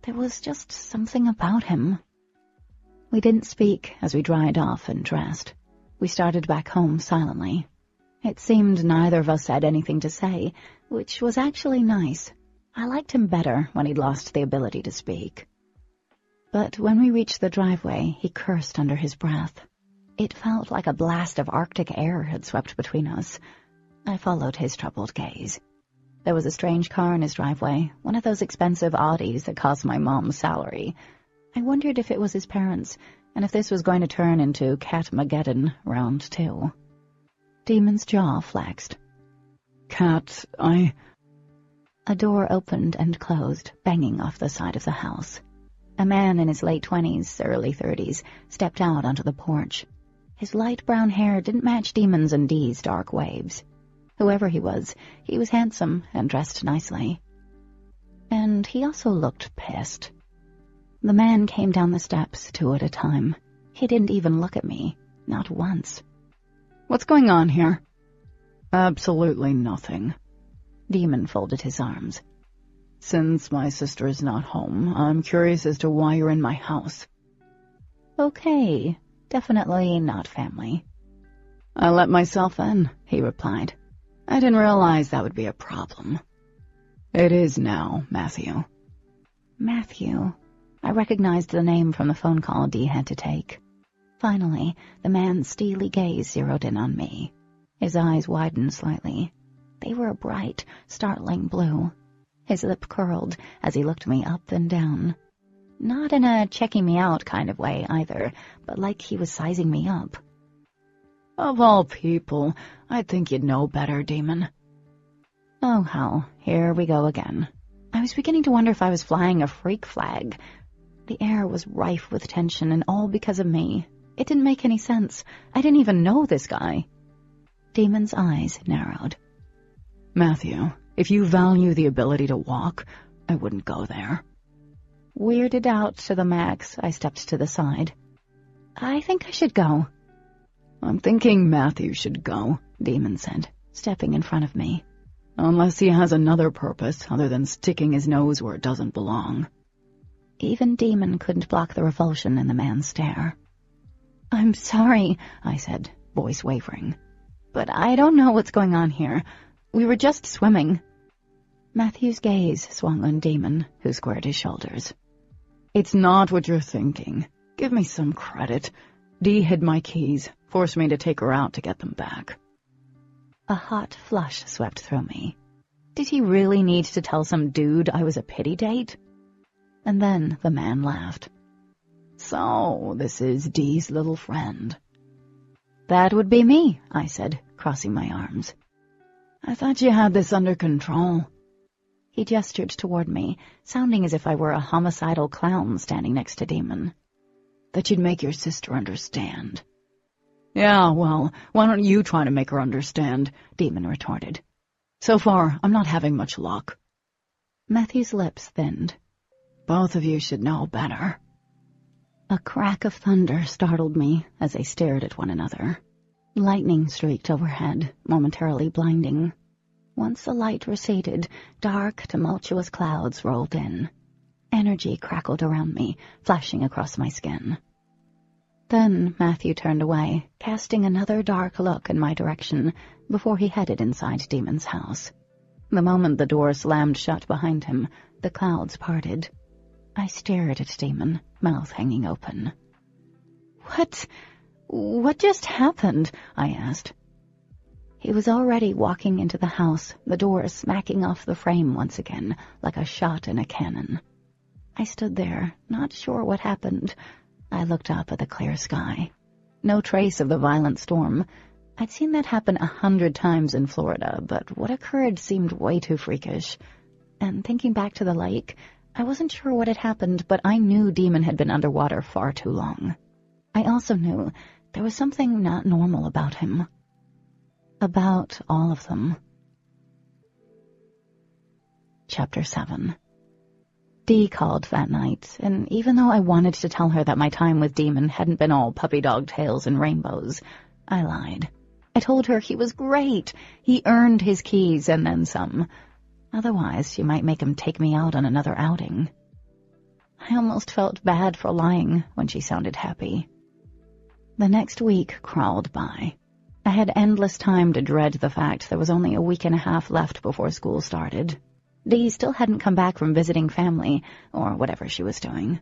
was just something about him. We didn't speak as we dried off and dressed. We started back home silently. It seemed neither of us had anything to say, which was actually nice. I liked him better when he'd lost the ability to speak. But when we reached the driveway, he cursed under his breath. It felt like a blast of Arctic air had swept between us. I followed his troubled gaze. There was a strange car in his driveway, one of those expensive Audis that cost my mom's salary. I wondered if it was his parents', and if this was going to turn into Cat-mageddon round 2. Daemon's jaw flexed. Cat, A door opened and closed, banging off the side of the house. A man in his late 20s, early 30s, stepped out onto the porch. His light brown hair didn't match Daemon's and Dee's dark waves. Whoever he was handsome and dressed nicely. And he also looked pissed. The man came down the steps 2 at a time. He didn't even look at me, not once. What's going on here? Absolutely nothing. Daemon folded his arms. Since my sister is not home, I'm curious as to why you're in my house. Okay, definitely not family. I let myself in, he replied. I didn't realize that would be a problem. It is now, Matthew. Matthew. I recognized the name from the phone call Dee had to take. Finally, the man's steely gaze zeroed in on me. His eyes widened slightly. They were a bright, startling blue. His lip curled as he looked me up and down. Not in a checking me out kind of way either, but like he was sizing me up. Of all people, I'd think you'd know better, Daemon. Oh, hell, here we go again. I was beginning to wonder if I was flying a freak flag. The air was rife with tension, and all because of me. It didn't make any sense. I didn't even know this guy. Daemon's eyes narrowed. Matthew, if you value the ability to walk, I wouldn't go there. Weirded out to the max, I stepped to the side. I think I should go. I'm thinking Matthew should go, Daemon said, stepping in front of me. Unless he has another purpose other than sticking his nose where it doesn't belong. Even Daemon couldn't block the revulsion in the man's stare. I'm sorry, I said, voice wavering. But I don't know what's going on here. We were just swimming. Matthew's gaze swung on Daemon, who squared his shoulders. It's not what you're thinking. Give me some credit. Dee hid my keys, forced me to take her out to get them back. A hot flush swept through me. Did he really need to tell some dude I was a pity date? And then the man laughed. So, this is Dee's little friend. That would be me, I said, crossing my arms. I thought you had this under control. He gestured toward me, sounding as if I were a homicidal clown standing next to Daemon. That you'd make your sister understand. Yeah, well, why don't you try to make her understand, Daemon retorted. So far, I'm not having much luck. Matthew's lips thinned. Both of you should know better. A crack of thunder startled me as they stared at one another. Lightning streaked overhead, momentarily blinding. Once the light receded, dark, tumultuous clouds rolled in. Energy crackled around me, flashing across my skin. Then Matthew turned away, casting another dark look in my direction before he headed inside Daemon's house. The moment the door slammed shut behind him, the clouds parted. I stared at Daemon, mouth hanging open. What just happened? I asked. He was already walking into the house, the door smacking off the frame once again, like a shot in a cannon. I stood there, not sure what happened. I looked up at the clear sky. No trace of the violent storm. I'd seen that happen 100 times in Florida, but what occurred seemed way too freakish. And thinking back to the lake, I wasn't sure what had happened, but I knew Daemon had been underwater far too long. I also knew there was something not normal about him. About all of them. Chapter 7. Dee called that night, and even though I wanted to tell her that my time with Daemon hadn't been all puppy dog tails and rainbows, I lied. I told her he was great. He earned his keys and then some. Otherwise, she might make him take me out on another outing. I almost felt bad for lying when she sounded happy. The next week crawled by. I had endless time to dread the fact there was only a week and a half left before school started. Dee still hadn't come back from visiting family, or whatever she was doing.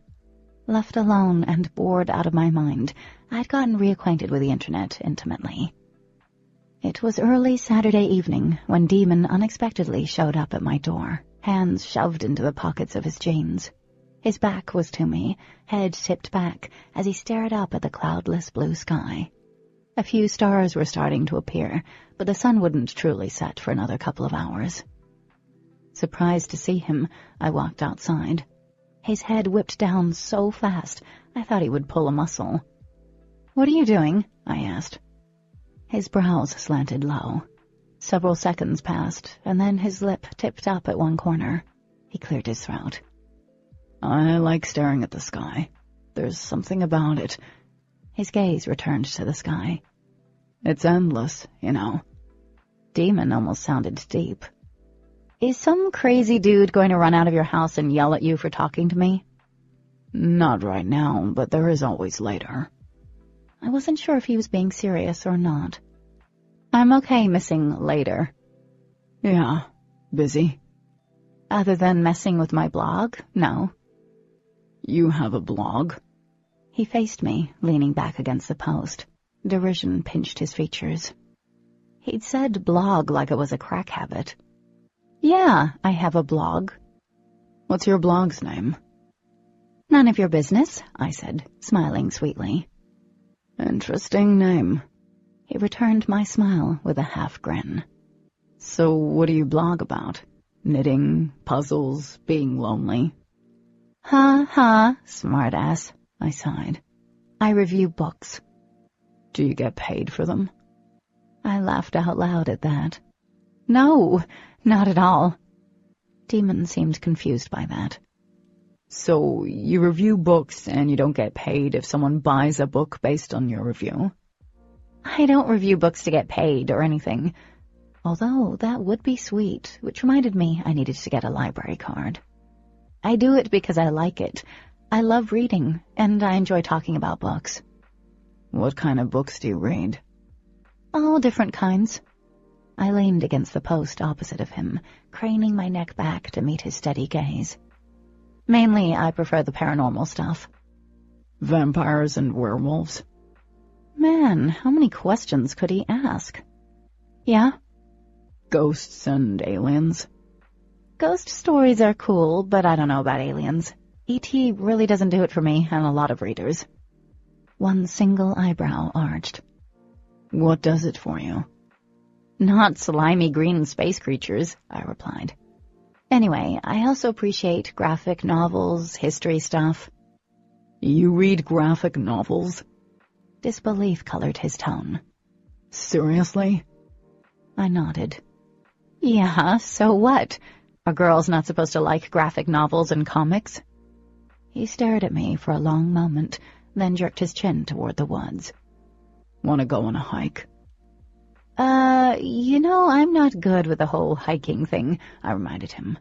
Left alone and bored out of my mind, I'd gotten reacquainted with the internet intimately. It was early Saturday evening when Daemon unexpectedly showed up at my door, hands shoved into the pockets of his jeans. His back was to me, head tipped back, as he stared up at the cloudless blue sky. A few stars were starting to appear, but the sun wouldn't truly set for another couple of hours. Surprised to see him, I walked outside. His head whipped down so fast, I thought he would pull a muscle. "What are you doing?" I asked. His brows slanted low. Several seconds passed, and then his lip tipped up at one corner. He cleared his throat. "I like staring at the sky. There's something about it." His gaze returned to the sky. It's endless, you know. Daemon almost sounded deep. Is some crazy dude going to run out of your house and yell at you for talking to me? Not right now, but there is always later. I wasn't sure if he was being serious or not. I'm okay missing later. Yeah, busy. Other than messing with my blog, no. You have a blog? He faced me, leaning back against the post. Derision pinched his features. He'd said blog like it was a crack habit. Yeah, I have a blog. What's your blog's name? None of your business, I said, smiling sweetly. Interesting name. He returned my smile with a half grin. So what do you blog about? Knitting, puzzles, being lonely? Ha ha, smartass, I sighed. I review books. Do you get paid for them? I laughed out loud at that. No, not at all. Daemon seemed confused by that. So you review books and you don't get paid if someone buys a book based on your review? I don't review books to get paid or anything. Although that would be sweet, which reminded me I needed to get a library card. I do it because I like it. I love reading, and I enjoy talking about books. What kind of books do you read? All different kinds. I leaned against the post opposite of him, craning my neck back to meet his steady gaze. Mainly, I prefer the paranormal stuff. Vampires and werewolves? Man, how many questions could he ask? Yeah? Ghosts and aliens? Ghost stories are cool, but I don't know about aliens. E.T. really doesn't do it for me and a lot of readers. One single eyebrow arched. What does it for you? Not slimy green space creatures, I replied. Anyway, I also appreciate graphic novels, history stuff. You read graphic novels? Disbelief colored his tone. Seriously? I nodded. Yeah, so what? Are girls not supposed to like graphic novels and comics? He stared at me for a long moment, then jerked his chin toward the woods. Want to go on a hike? I'm not good with the whole hiking thing, I reminded him.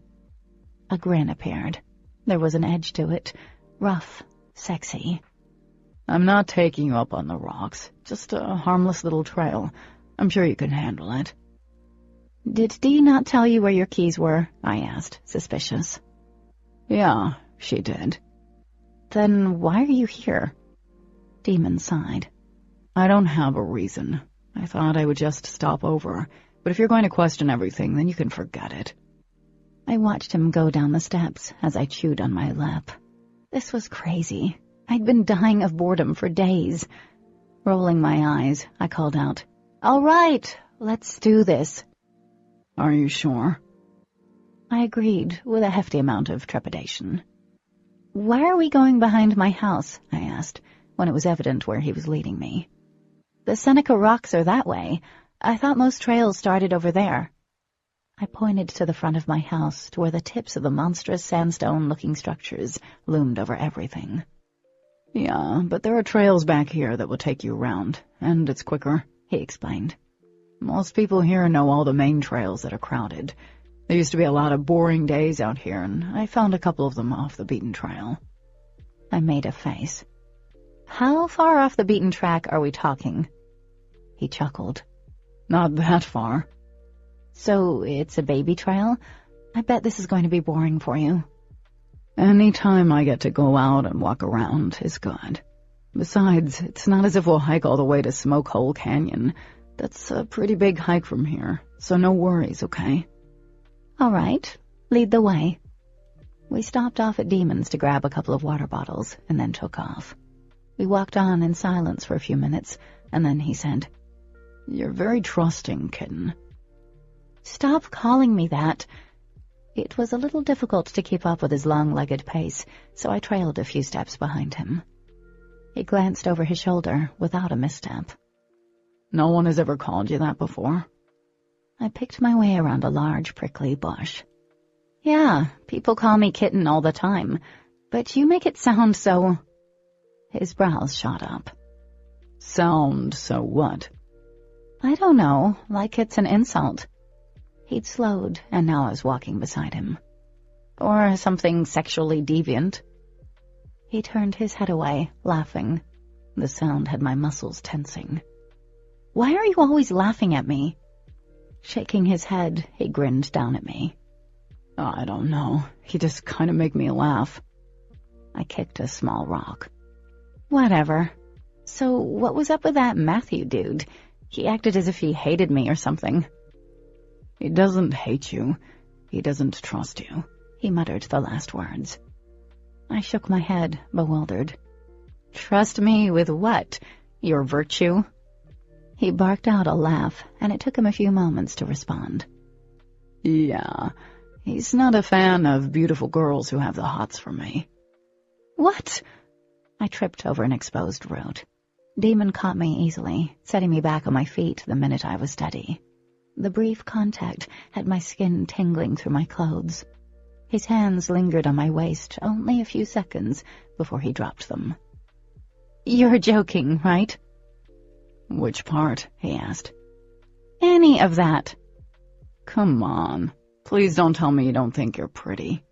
A grin appeared. There was an edge to it. Rough, sexy. I'm not taking you up on the rocks. Just a harmless little trail. I'm sure you can handle it. Did Dee not tell you where your keys were? I asked, suspicious. Yeah, she did. Then why are you here? Daemon sighed. I don't have a reason. I thought I would just stop over, but if you're going to question everything, then you can forget it. I watched him go down the steps as I chewed on my lip. This was crazy. I'd been dying of boredom for days. Rolling my eyes, I called out, All right, let's do this. Are you sure? I agreed, with a hefty amount of trepidation. Why are we going behind my house? I asked, when it was evident where he was leading me. The Seneca Rocks are that way. I thought most trails started over there. I pointed to the front of my house, to where the tips of the monstrous sandstone-looking structures loomed over everything. Yeah, but there are trails back here that will take you around, and it's quicker, he explained. Most people here know all the main trails that are crowded. There used to be a lot of boring days out here, and I found a couple of them off the beaten trail. I made a face. How far off the beaten track are we talking? He chuckled. Not that far. So it's a baby trail? I bet this is going to be boring for you. Any time I get to go out and walk around is good. Besides, it's not as if we'll hike all the way to Smoke Hole Canyon. That's a pretty big hike from here, so no worries, okay? All right, lead the way. We stopped off at Daemon's to grab a couple of water bottles and then took off. We walked on in silence for a few minutes, and then he said, You're very trusting, kitten. Stop calling me that. It was a little difficult to keep up with his long-legged pace, so I trailed a few steps behind him. He glanced over his shoulder without a misstep. No one has ever called you that before? I picked my way around a large, prickly bush. Yeah, people call me kitten all the time, but you make it sound so... His brows shot up. Sound so what? I don't know, like it's an insult. He'd slowed, and now I was walking beside him. Or something sexually deviant. He turned his head away, laughing. The sound had my muscles tensing. Why are you always laughing at me? Shaking his head, he grinned down at me. I don't know. You just kind of make me laugh. I kicked a small rock. Whatever. So what was up with that Matthew dude? He acted as if he hated me or something. He doesn't hate you. He doesn't trust you. He muttered the last words. I shook my head, bewildered. Trust me with what? Your virtue? He barked out a laugh, and it took him a few moments to respond. Yeah, he's not a fan of beautiful girls who have the hots for me. What? I tripped over an exposed root. Daemon caught me easily, setting me back on my feet the minute I was steady. The brief contact had my skin tingling through my clothes. His hands lingered on my waist only a few seconds before he dropped them. You're joking, right? Which part? He asked. Any of that. Come on. Please don't tell me you don't think you're pretty.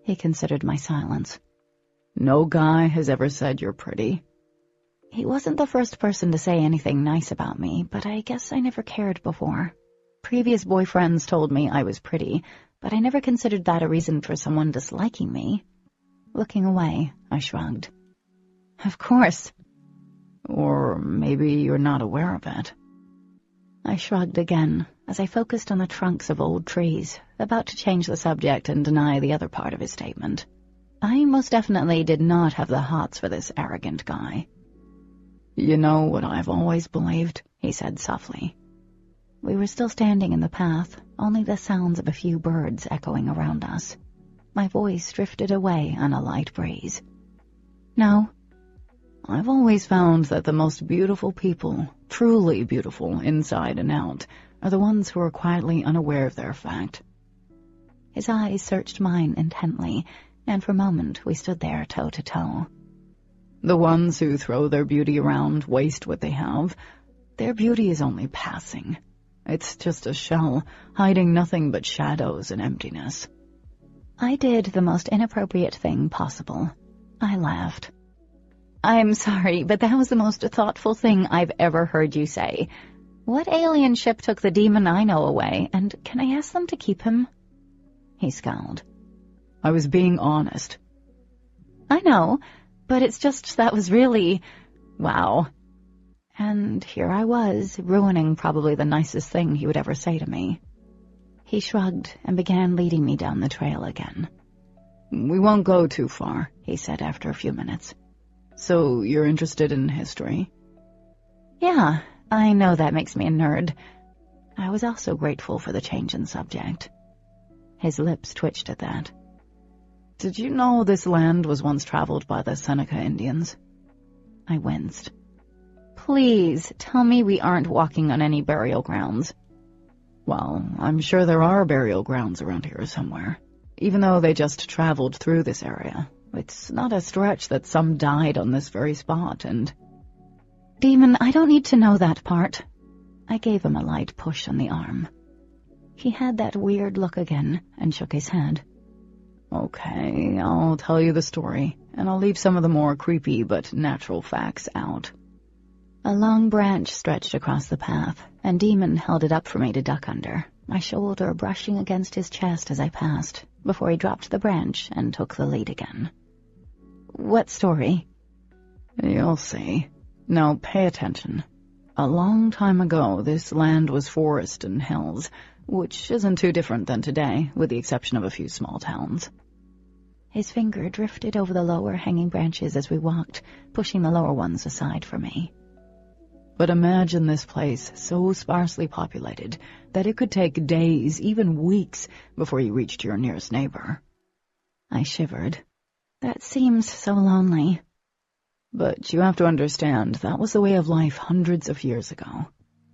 He considered my silence. No guy has ever said you're pretty. He wasn't the first person to say anything nice about me, but I guess I never cared before. Previous boyfriends told me I was pretty, but I never considered that a reason for someone disliking me. Looking away, I shrugged. Of course. Or maybe you're not aware of it. I shrugged again as I focused on the trunks of old trees, about to change the subject and deny the other part of his statement. I most definitely did not have the hots for this arrogant guy. You know what I've always believed, he said softly. We were still standing in the path, only the sounds of a few birds echoing around us. My voice drifted away on a light breeze. No. I've always found that the most beautiful people, truly beautiful inside and out, are the ones who are quietly unaware of their fact. His eyes searched mine intently, and for a moment we stood there toe to toe. The ones who throw their beauty around, waste what they have, their beauty is only passing. It's just a shell, hiding nothing but shadows and emptiness. I did the most inappropriate thing possible. I laughed. I'm sorry, but that was the most thoughtful thing I've ever heard you say. What alien ship took the demon I know away, and can I ask them to keep him? He scowled. I was being honest. I know, but it's just that was really... wow. And here I was, ruining probably the nicest thing he would ever say to me. He shrugged and began leading me down the trail again. We won't go too far, he said after a few minutes. So you're interested in history? Yeah, I know that makes me a nerd. I was also grateful for the change in subject. His lips twitched at that. Did you know this land was once traveled by the Seneca Indians? I winced. Please, tell me we aren't walking on any burial grounds. Well, I'm sure there are burial grounds around here somewhere, even though they just traveled through this area. It's not a stretch that some died on this very spot, and... Daemon, I don't need to know that part. I gave him a light push on the arm. He had that weird look again and shook his head. Okay, I'll tell you the story, and I'll leave some of the more creepy but natural facts out. A long branch stretched across the path, and Daemon held it up for me to duck under, my shoulder brushing against his chest as I passed, before he dropped the branch and took the lead again. What story? You'll see. Now pay attention. A long time ago, this land was forest and hills, which isn't too different than today, with the exception of a few small towns. His finger drifted over the lower hanging branches as we walked, pushing the lower ones aside for me. But imagine this place so sparsely populated that it could take days, even weeks, before you reached your nearest neighbor. I shivered. That seems so lonely. But you have to understand, that was the way of life hundreds of years ago.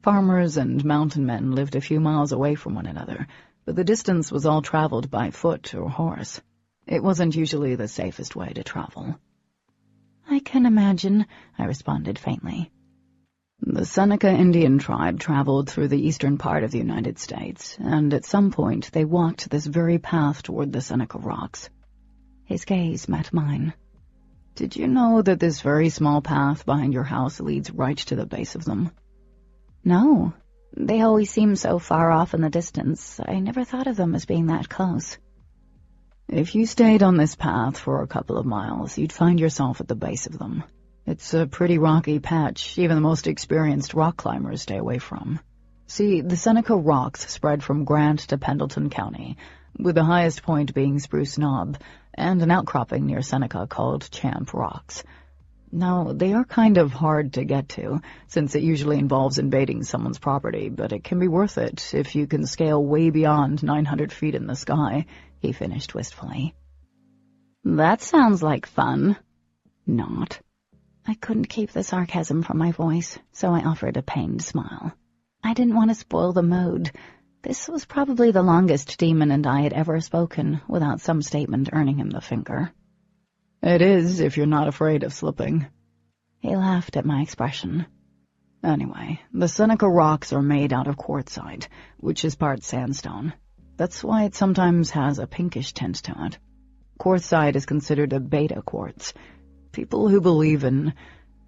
Farmers and mountain men lived a few miles away from one another, but the distance was all traveled by foot or horse. It wasn't usually the safest way to travel. I can imagine, I responded faintly. The Seneca Indian tribe traveled through the eastern part of the United States, and at some point they walked this very path toward the Seneca Rocks. His gaze met mine. Did you know that this very small path behind your house leads right to the base of them? No. They always seem so far off in the distance. I never thought of them as being that close. If you stayed on this path for a couple of miles, you'd find yourself at the base of them. It's a pretty rocky patch even the most experienced rock climbers stay away from. See, the Seneca Rocks spread from Grant to Pendleton County, with the highest point being Spruce Knob, and an outcropping near Seneca called Champ Rocks. Now, they are kind of hard to get to, since it usually involves invading someone's property, but it can be worth it if you can scale way beyond 900 feet in the sky, he finished wistfully. That sounds like fun. Not. I couldn't keep the sarcasm from my voice, so I offered a pained smile. I didn't want to spoil the mood. This was probably the longest Daemon and I had ever spoken without some statement earning him the finger. It is, if you're not afraid of slipping. He laughed at my expression. Anyway, the Seneca Rocks are made out of quartzite, which is part sandstone. That's why it sometimes has a pinkish tint to it. Quartzite is considered a beta quartz. People who believe in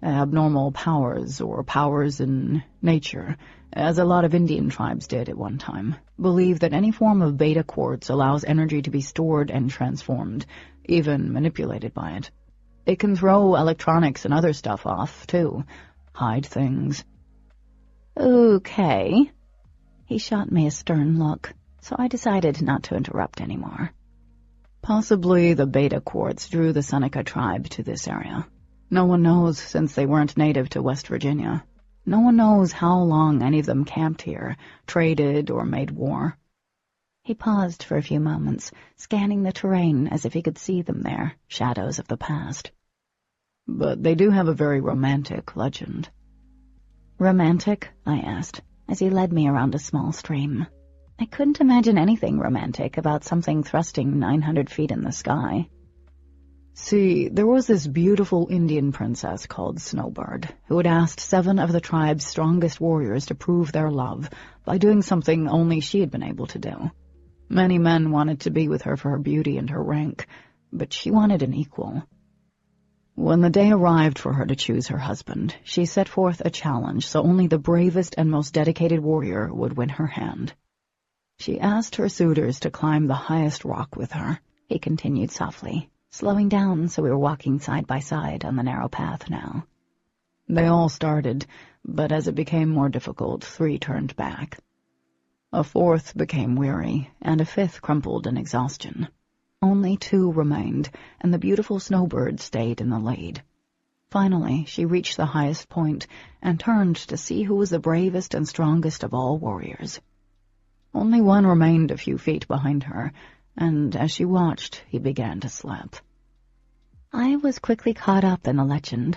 abnormal powers or powers in nature, as a lot of Indian tribes did at one time, believe that any form of beta quartz allows energy to be stored and transformed, even manipulated by it. It can throw electronics and other stuff off, too. Hide things. Okay. He shot me a stern look, so I decided not to interrupt anymore. Possibly the beta quartz drew the Seneca tribe to this area. No one knows, since they weren't native to West Virginia. No one knows how long any of them camped here, traded, or made war. He paused for a few moments, scanning the terrain as if he could see them there, shadows of the past. But they do have a very romantic legend. Romantic? I asked, as he led me around a small stream. I couldn't imagine anything romantic about something thrusting 900 feet in the sky. See, there was this beautiful Indian princess called Snowbird, who had asked 7 of the tribe's strongest warriors to prove their love by doing something only she had been able to do. Many men wanted to be with her for her beauty and her rank, but she wanted an equal. When the day arrived for her to choose her husband, she set forth a challenge so only the bravest and most dedicated warrior would win her hand. She asked her suitors to climb the highest rock with her, he continued softly, slowing down so we were walking side by side on the narrow path now. They all started, but as it became more difficult, 3 turned back. A 4th became weary, and a 5th crumpled in exhaustion. Only 2 remained, and the beautiful Snowbird stayed in the lead. Finally, she reached the highest point, and turned to see who was the bravest and strongest of all warriors. Only one remained a few feet behind her, and as she watched, he began to slip. I was quickly caught up in the legend.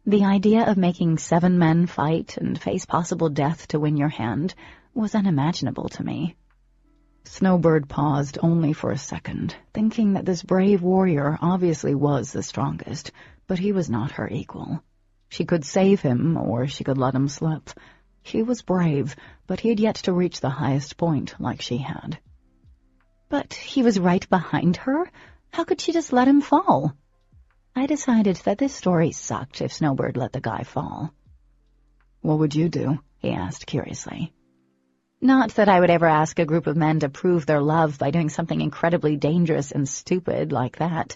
The idea of making 7 men fight and face possible death to win your hand was unimaginable to me. Snowbird paused only for a second, thinking that this brave warrior obviously was the strongest, but he was not her equal. She could save him, or she could let him slip. She was brave, but he had yet to reach the highest point like she had. But he was right behind her? How could she just let him fall? I decided that this story sucked if Snowbird let the guy fall. What would you do? He asked curiously. Not that I would ever ask a group of men to prove their love by doing something incredibly dangerous and stupid like that,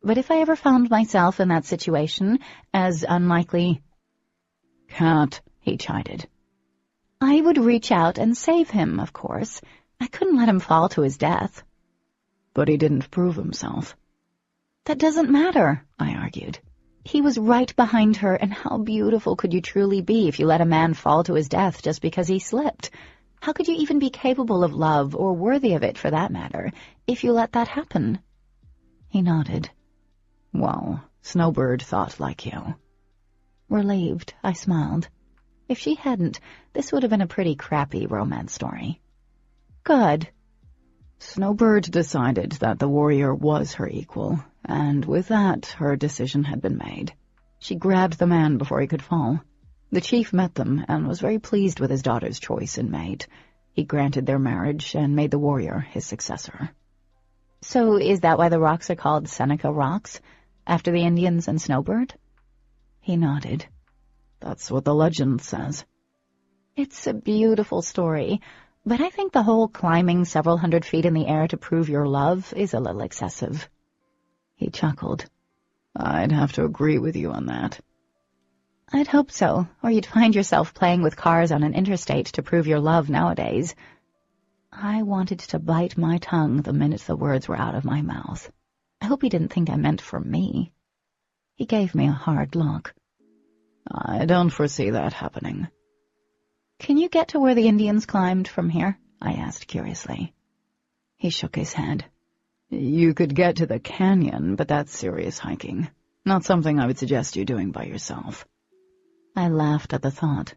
but if I ever found myself in that situation, as unlikely... Cat, he chided. I would reach out and save him, of course. I couldn't let him fall to his death. But he didn't prove himself. That doesn't matter, I argued. He was right behind her, and how beautiful could you truly be if you let a man fall to his death just because he slipped? How could you even be capable of love, or worthy of it for that matter, if you let that happen? He nodded. Well, Snowbird thought like you. Relieved, I smiled. If she hadn't, this would have been a pretty crappy romance story. Good. Snowbird decided that the warrior was her equal, and with that, her decision had been made. She grabbed the man before he could fall. The chief met them and was very pleased with his daughter's choice in mate. He granted their marriage and made the warrior his successor. So is that why the rocks are called Seneca Rocks, after the Indians and Snowbird? He nodded. That's what the legend says. It's a beautiful story, but I think the whole climbing several hundred feet in the air to prove your love is a little excessive. He chuckled. I'd have to agree with you on that. I'd hope so, or you'd find yourself playing with cars on an interstate to prove your love nowadays. I wanted to bite my tongue the minute the words were out of my mouth. I hope he didn't think I meant for me. He gave me a hard look. I don't foresee that happening. Can you get to where the Indians climbed from here? I asked curiously. He shook his head. You could get to the canyon, but that's serious hiking. Not something I would suggest you doing by yourself. I laughed at the thought.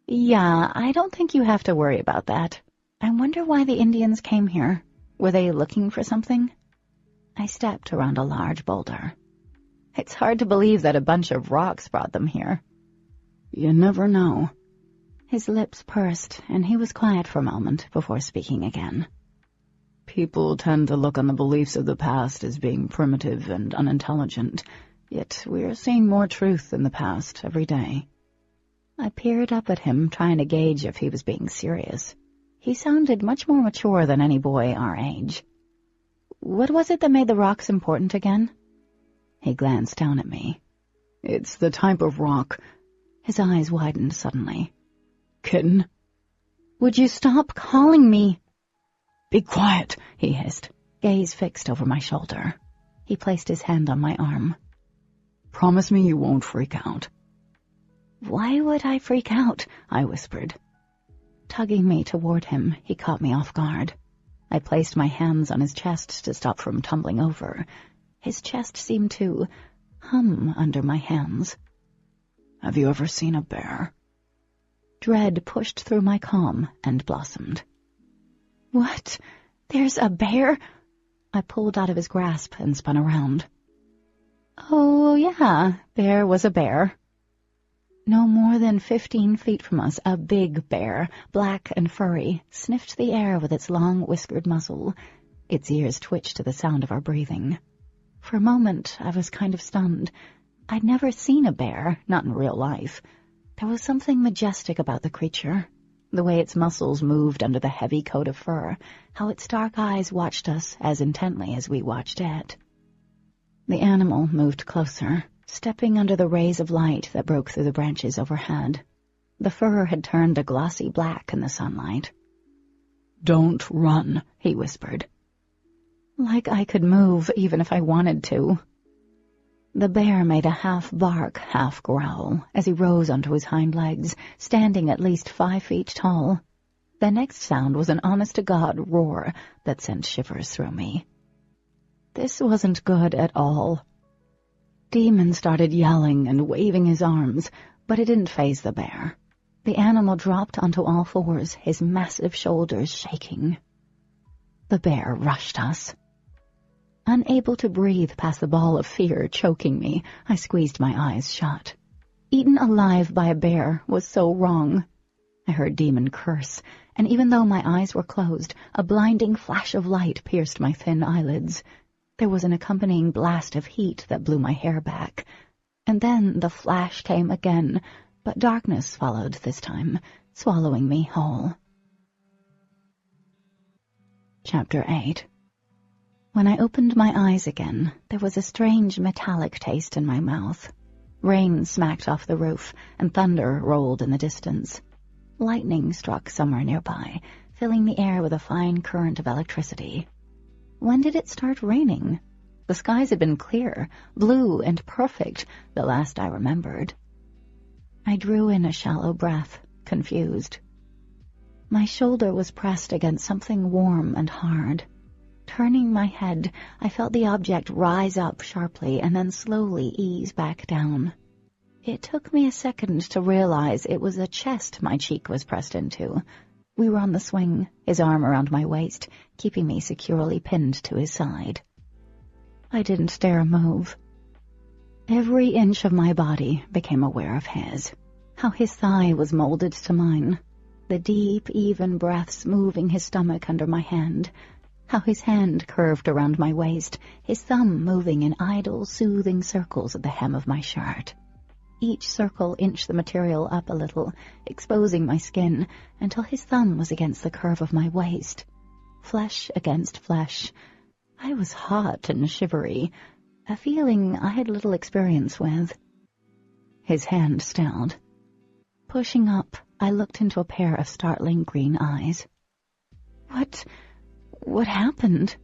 Yeah, I don't think you have to worry about that. I wonder why the Indians came here. Were they looking for something? I stepped around a large boulder. It's hard to believe that a bunch of rocks brought them here. You never know. His lips pursed, and he was quiet for a moment before speaking again. People tend to look on the beliefs of the past as being primitive and unintelligent, yet we're seeing more truth in the past every day. I peered up at him, trying to gauge if he was being serious. He sounded much more mature than any boy our age. What was it that made the rocks important again? He glanced down at me. It's the type of rock. His eyes widened suddenly. Kitten? Would you stop calling me? Be quiet, he hissed, gaze fixed over my shoulder. He placed his hand on my arm. Promise me you won't freak out. Why would I freak out? I whispered. Tugging me toward him, he caught me off guard. I placed my hands on his chest to stop from tumbling over. His chest seemed to hum under my hands. Have you ever seen a bear? Dread pushed through my calm and blossomed. What? There's a bear? I pulled out of his grasp and spun around. Oh, yeah, there was a bear. No more than 15 feet from us, a big bear, black and furry, sniffed the air with its long whiskered muzzle. Its ears twitched to the sound of our breathing. For a moment, I was kind of stunned. I'd never seen a bear, not in real life. There was something majestic about the creature. The way its muscles moved under the heavy coat of fur, how its dark eyes watched us as intently as we watched it. The animal moved closer, stepping under the rays of light that broke through the branches overhead. The fur had turned a glossy black in the sunlight. Don't run, he whispered. Like I could move even if I wanted to. The bear made a half bark, half growl as he rose onto his hind legs, standing at least 5 feet tall. The next sound was an honest-to-God roar that sent shivers through me. This wasn't good at all. Daemon started yelling and waving his arms, but it didn't faze the bear. The animal dropped onto all fours, his massive shoulders shaking. The bear rushed us. Unable to breathe past the ball of fear choking me, I squeezed my eyes shut. Eaten alive by a bear was so wrong. I heard Daemon curse, and even though my eyes were closed, a blinding flash of light pierced my thin eyelids. There was an accompanying blast of heat that blew my hair back. And then the flash came again, but darkness followed this time, swallowing me whole. Chapter 8. When I opened my eyes again, there was a strange metallic taste in my mouth. Rain smacked off the roof, and thunder rolled in the distance. Lightning struck somewhere nearby, filling the air with a fine current of electricity. When did it start raining? The skies had been clear, blue and perfect, the last I remembered. I drew in a shallow breath, confused. My shoulder was pressed against something warm and hard. Turning my head, I felt the object rise up sharply and then slowly ease back down. It took me a second to realize it was a chest my cheek was pressed into. We were on the swing, his arm around my waist, keeping me securely pinned to his side. I didn't dare move. Every inch of my body became aware of his. how his thigh was molded to mine, the deep, even breaths moving his stomach under my hand, how his hand curved around my waist, his thumb moving in idle, soothing circles at the hem of my shirt. Each circle inched the material up a little, exposing my skin, until his thumb was against the curve of my waist. Flesh against flesh. I was hot and shivery, a feeling I had little experience with. His hand stilled. Pushing up, I looked into a pair of startling green eyes. What happened?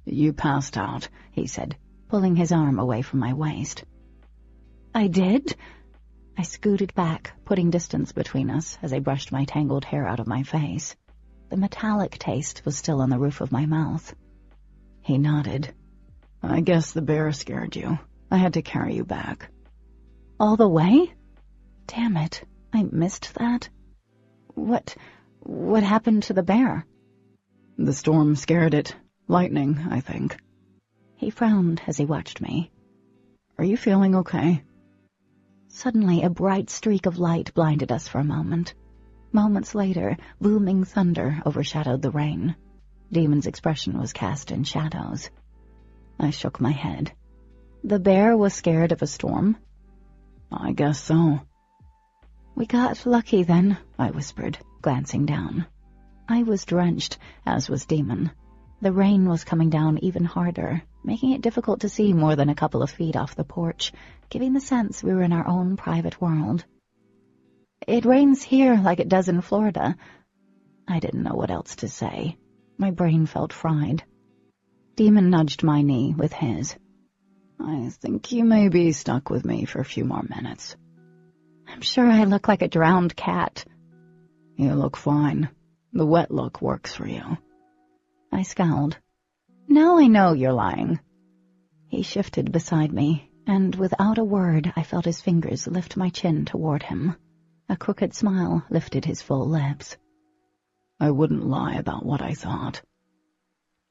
You passed out, he said, pulling his arm away from my waist. I did? I scooted back, putting distance between us as I brushed my tangled hair out of my face. The metallic taste was still on the roof of my mouth. He nodded. I guess the bear scared you. I had to carry you back. All the way? Damn it, I missed that. What happened to the bear? The storm scared it. Lightning, I think. He frowned as he watched me. Are you feeling okay? Suddenly, a bright streak of light blinded us for a moment. Moments later, booming thunder overshadowed the rain. Daemon's expression was cast in shadows. I shook my head. The bear was scared of a storm? I guess so. We got lucky then, I whispered, glancing down. I was drenched, as was Daemon. The rain was coming down even harder, making it difficult to see more than a couple of feet off the porch, giving the sense we were in our own private world. It rains here like it does in Florida. I didn't know what else to say. My brain felt fried. Daemon nudged my knee with his. I think you may be stuck with me for a few more minutes. I'm sure I look like a drowned cat. You look fine. The wet look works for you. I scowled. Now I know you're lying. He shifted beside me, and without a word I felt his fingers lift my chin toward him. A crooked smile lifted his full lips. I wouldn't lie about what I thought.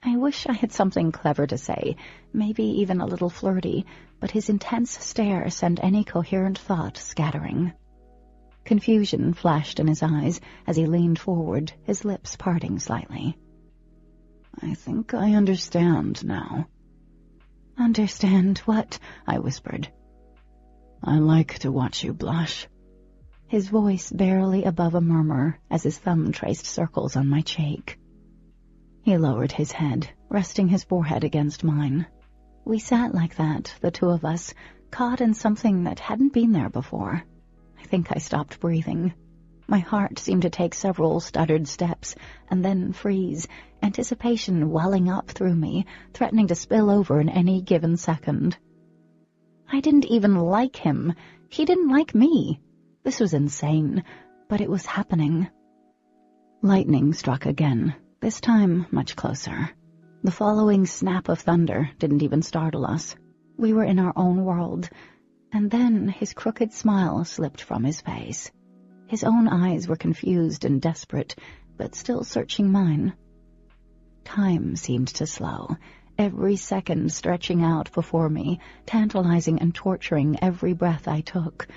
I wish I had something clever to say, maybe even a little flirty, but his intense stare sent any coherent thought scattering. Confusion flashed in his eyes as he leaned forward, his lips parting slightly. I think I understand now. Understand what? I whispered. I like to watch you blush. His voice barely above a murmur as his thumb traced circles on my cheek. He lowered his head, resting his forehead against mine. We sat like that, the two of us, caught in something that hadn't been there before. I think I stopped breathing. My heart seemed to take several stuttered steps, and then freeze, anticipation welling up through me, threatening to spill over in any given second. I didn't even like him. He didn't like me. This was insane, but it was happening. Lightning struck again, this time much closer. The following snap of thunder didn't even startle us. We were in our own world, and then his crooked smile slipped from his face. His own eyes were confused and desperate, but still searching mine. Time seemed to slow, every second stretching out before me, tantalizing and torturing every breath I took,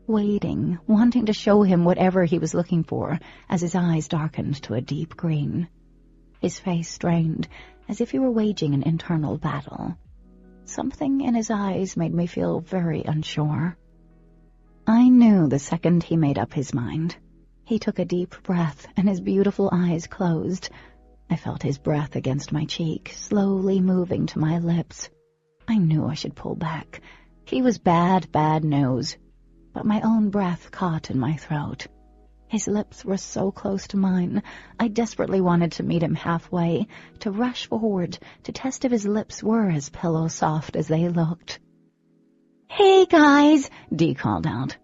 waiting, wanting to show him whatever he was looking for, as his eyes darkened to a deep green. His face strained, as if he were waging an internal battle. Something in his eyes made me feel very unsure. I knew the second he made up his mind. He took a deep breath, and his beautiful eyes closed. I felt his breath against my cheek, slowly moving to my lips. I knew I should pull back. He was bad news. But my own breath caught in my throat. His lips were so close to mine. I desperately wanted to meet him halfway, to rush forward, to test if his lips were as pillow-soft as they looked. "Hey, guys!" Dee called out.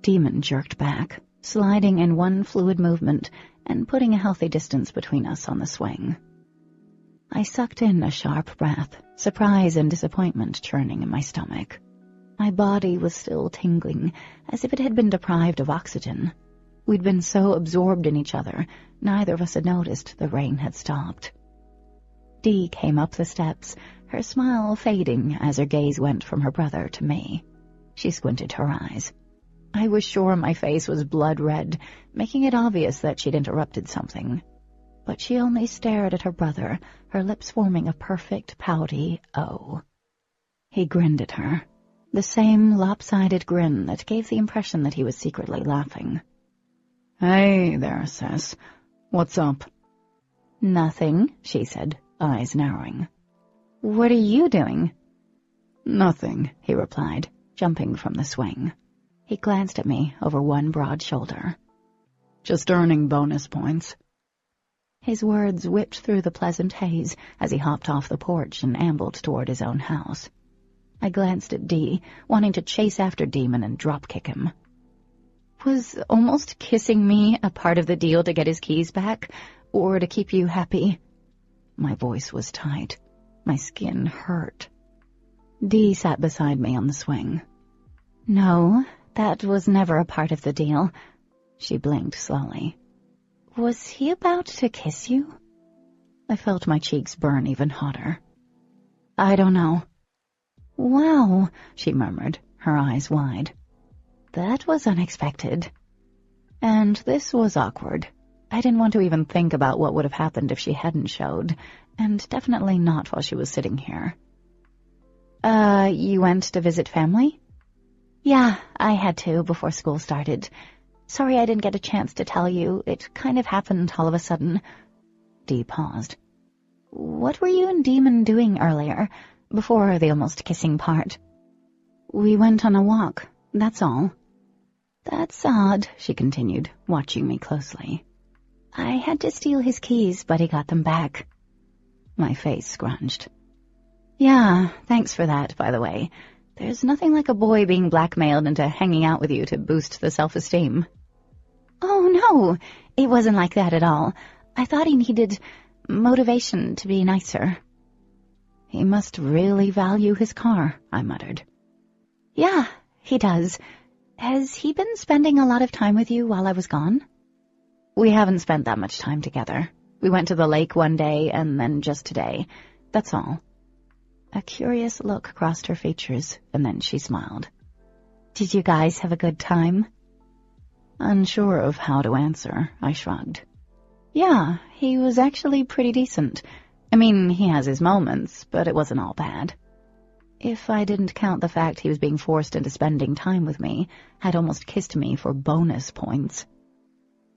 Daemon jerked back, sliding in one fluid movement and putting a healthy distance between us on the swing. I sucked in a sharp breath, surprise and disappointment churning in my stomach. My body was still tingling, as if it had been deprived of oxygen. We'd been so absorbed in each other, neither of us had noticed the rain had stopped. Dee came up the steps, her smile fading as her gaze went from her brother to me. She squinted her eyes. I was sure my face was blood red, making it obvious that she'd interrupted something. But she only stared at her brother, her lips forming a perfect pouty O. He grinned at her, the same lopsided grin that gave the impression that he was secretly laughing. "Hey there, Sis. What's up?" "Nothing," she said, eyes narrowing. "What are you doing?" "Nothing," he replied, jumping from the swing. He glanced at me over one broad shoulder. "Just earning bonus points." His words whipped through the pleasant haze as he hopped off the porch and ambled toward his own house. I glanced at Dee, wanting to chase after Daemon and drop-kick him. Was almost kissing me a part of the deal to get his keys back, or to keep you happy? My voice was tight. My skin hurt. Dee sat beside me on the swing. No, that was never a part of the deal. She blinked slowly. Was he about to kiss you? I felt my cheeks burn even hotter. I don't know. Wow, she murmured, her eyes wide. That was unexpected. And this was awkward. I didn't want to even think about what would have happened if she hadn't showed, and definitely not while she was sitting here. You went to visit family? Yeah, I had to before school started. Sorry I didn't get a chance to tell you. It kind of happened all of a sudden. Dee paused. What were you and Daemon doing earlier, before the almost kissing part? We went on a walk, that's all. That's odd, she continued, watching me closely. I had to steal his keys, but he got them back. My face scrunched. Yeah, thanks for that, by the way. There's nothing like a boy being blackmailed into hanging out with you to boost the self-esteem. Oh, no, it wasn't like that at all. I thought he needed motivation to be nicer. He must really value his car, I muttered. Yeah, he does. Has he been spending a lot of time with you while I was gone? We haven't spent that much time together. We went to the lake one day and then just today. That's all. A curious look crossed her features, and then she smiled. Did you guys have a good time? Unsure of how to answer, I shrugged. Yeah, he was actually pretty decent. I mean, he has his moments, but it wasn't all bad. If I didn't count the fact he was being forced into spending time with me, had almost kissed me for bonus points.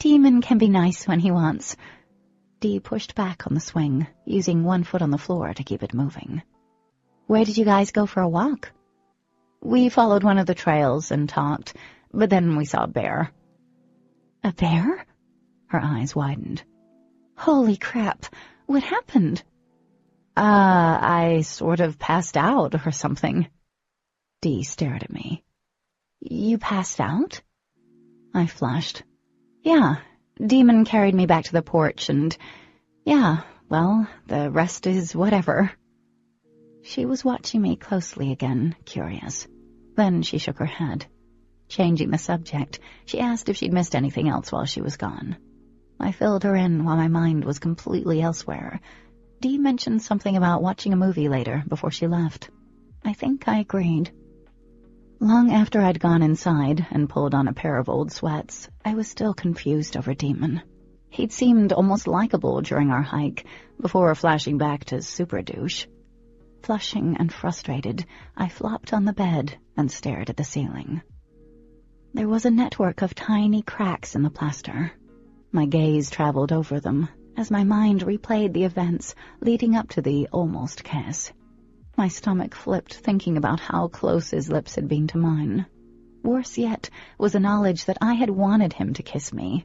Daemon can be nice when he wants. Dee pushed back on the swing, using one foot on the floor to keep it moving. Where did you guys go for a walk? We followed one of the trails and talked, but then we saw a bear. A bear? Her eyes widened. Holy crap, what happened? I sort of passed out or something. Dee stared at me. You passed out? I flushed. Yeah, Daemon carried me back to the porch and, yeah, well, the rest is whatever. She was watching me closely again, curious. Then she shook her head. Changing the subject, she asked if she'd missed anything else while she was gone. I filled her in while my mind was completely elsewhere. Dee mentioned something about watching a movie later before she left. I think I agreed. Long after I'd gone inside and pulled on a pair of old sweats, I was still confused over Daemon. He'd seemed almost likable during our hike, before flashing back to super douche. Flushing and frustrated, I flopped on the bed and stared at the ceiling. There was a network of tiny cracks in the plaster. My gaze traveled over them as my mind replayed the events leading up to the almost kiss. My stomach flipped thinking about how close his lips had been to mine. Worse yet was the knowledge that I had wanted him to kiss me.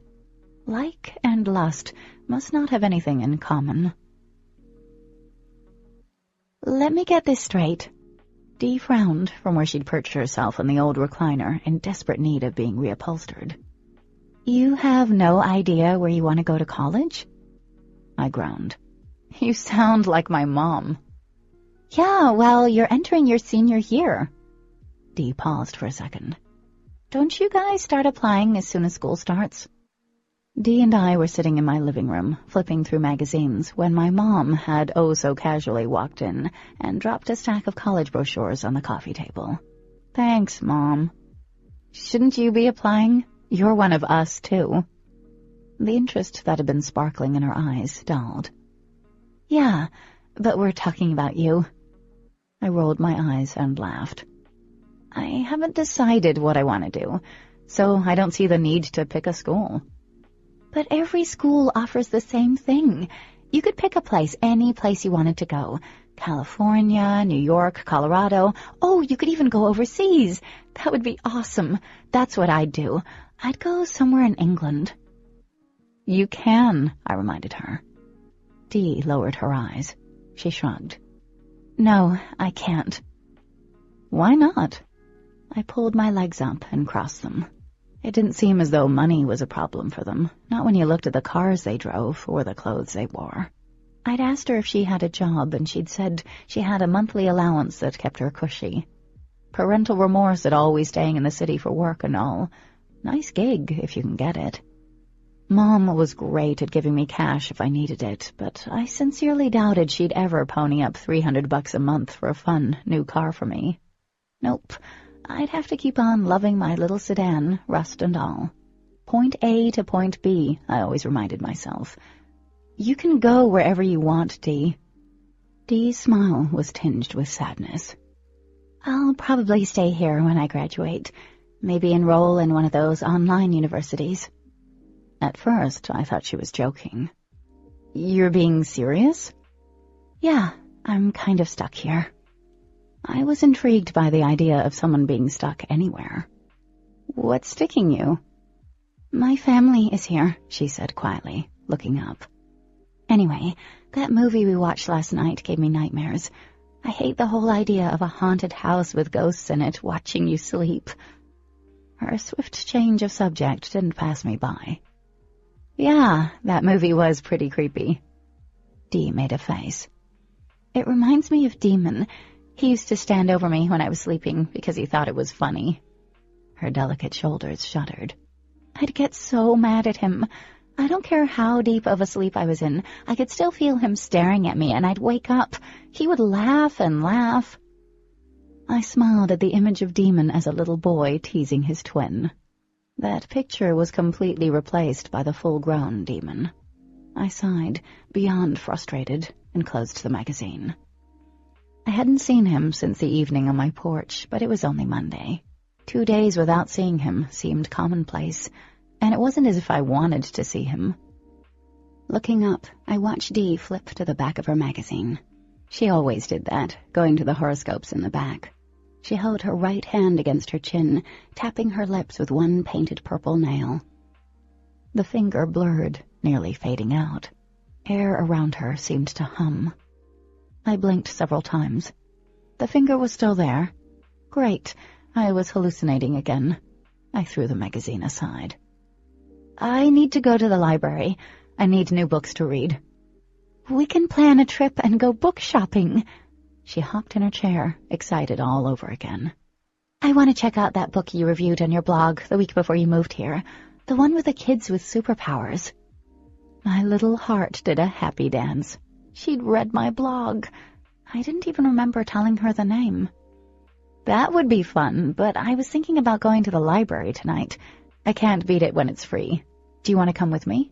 Like and lust must not have anything in common. Let me get this straight. Dee frowned from where she'd perched herself in the old recliner in desperate need of being reupholstered. You have no idea where you want to go to college? I groaned. You sound like my mom. Yeah, well, you're entering your senior year. Dee paused for a second. Don't you guys start applying as soon as school starts? Dee and I were sitting in my living room, flipping through magazines, when my mom had oh-so-casually walked in and dropped a stack of college brochures on the coffee table. Thanks, Mom. Shouldn't you be applying? You're one of us, too." The interest that had been sparkling in her eyes dulled. "Yeah, but we're talking about you." I rolled my eyes and laughed. "I haven't decided what I want to do, so I don't see the need to pick a school." "But every school offers the same thing. You could pick a place, any place you wanted to go. California, New York, Colorado. Oh, you could even go overseas. That would be awesome. That's what I'd do. I'd go somewhere in England." "You can," I reminded her. Dee lowered her eyes. She shrugged. "No, I can't." "Why not?" I pulled my legs up and crossed them. It didn't seem as though money was a problem for them, not when you looked at the cars they drove or the clothes they wore. I'd asked her if she had a job, and she'd said she had a monthly allowance that kept her cushy. Parental remorse at always staying in the city for work and all. Nice gig, if you can get it. Mom was great at giving me cash if I needed it, but I sincerely doubted she'd ever pony up $300 a month for a fun new car for me. Nope, I'd have to keep on loving my little sedan, rust and all. Point A to point B, I always reminded myself. You can go wherever you want, Dee. Dee's smile was tinged with sadness. I'll probably stay here when I graduate. Maybe enroll in one of those online universities. At first, I thought she was joking. You're being serious? Yeah, I'm kind of stuck here. I was intrigued by the idea of someone being stuck anywhere. What's sticking you? My family is here, she said quietly, looking up. Anyway, that movie we watched last night gave me nightmares. I hate the whole idea of a haunted house with ghosts in it watching you sleep. Her swift change of subject didn't pass me by. Yeah, that movie was pretty creepy. Dee made a face. It reminds me of Daemon. He used to stand over me when I was sleeping because he thought it was funny. Her delicate shoulders shuddered. I'd get so mad at him. I don't care how deep of a sleep I was in. I could still feel him staring at me, and I'd wake up. He would laugh and laugh. I smiled at the image of Daemon as a little boy teasing his twin. That picture was completely replaced by the full-grown Daemon. I sighed, beyond frustrated, and closed the magazine. I hadn't seen him since the evening on my porch, but it was only Monday. 2 days without seeing him seemed commonplace, and it wasn't as if I wanted to see him. Looking up, I watched Dee flip to the back of her magazine. She always did that, going to the horoscopes in the back. She held her right hand against her chin, tapping her lips with one painted purple nail. The finger blurred, nearly fading out. Air around her seemed to hum. I blinked several times. The finger was still there. Great, I was hallucinating again. I threw the magazine aside. I need to go to the library. I need new books to read. We can plan a trip and go book shopping. She hopped in her chair, excited all over again. I want to check out that book you reviewed on your blog the week before you moved here, the one with the kids with superpowers. My little heart did a happy dance. She'd read my blog. I didn't even remember telling her the name. That would be fun, but I was thinking about going to the library tonight. I can't beat it when it's free. Do you want to come with me?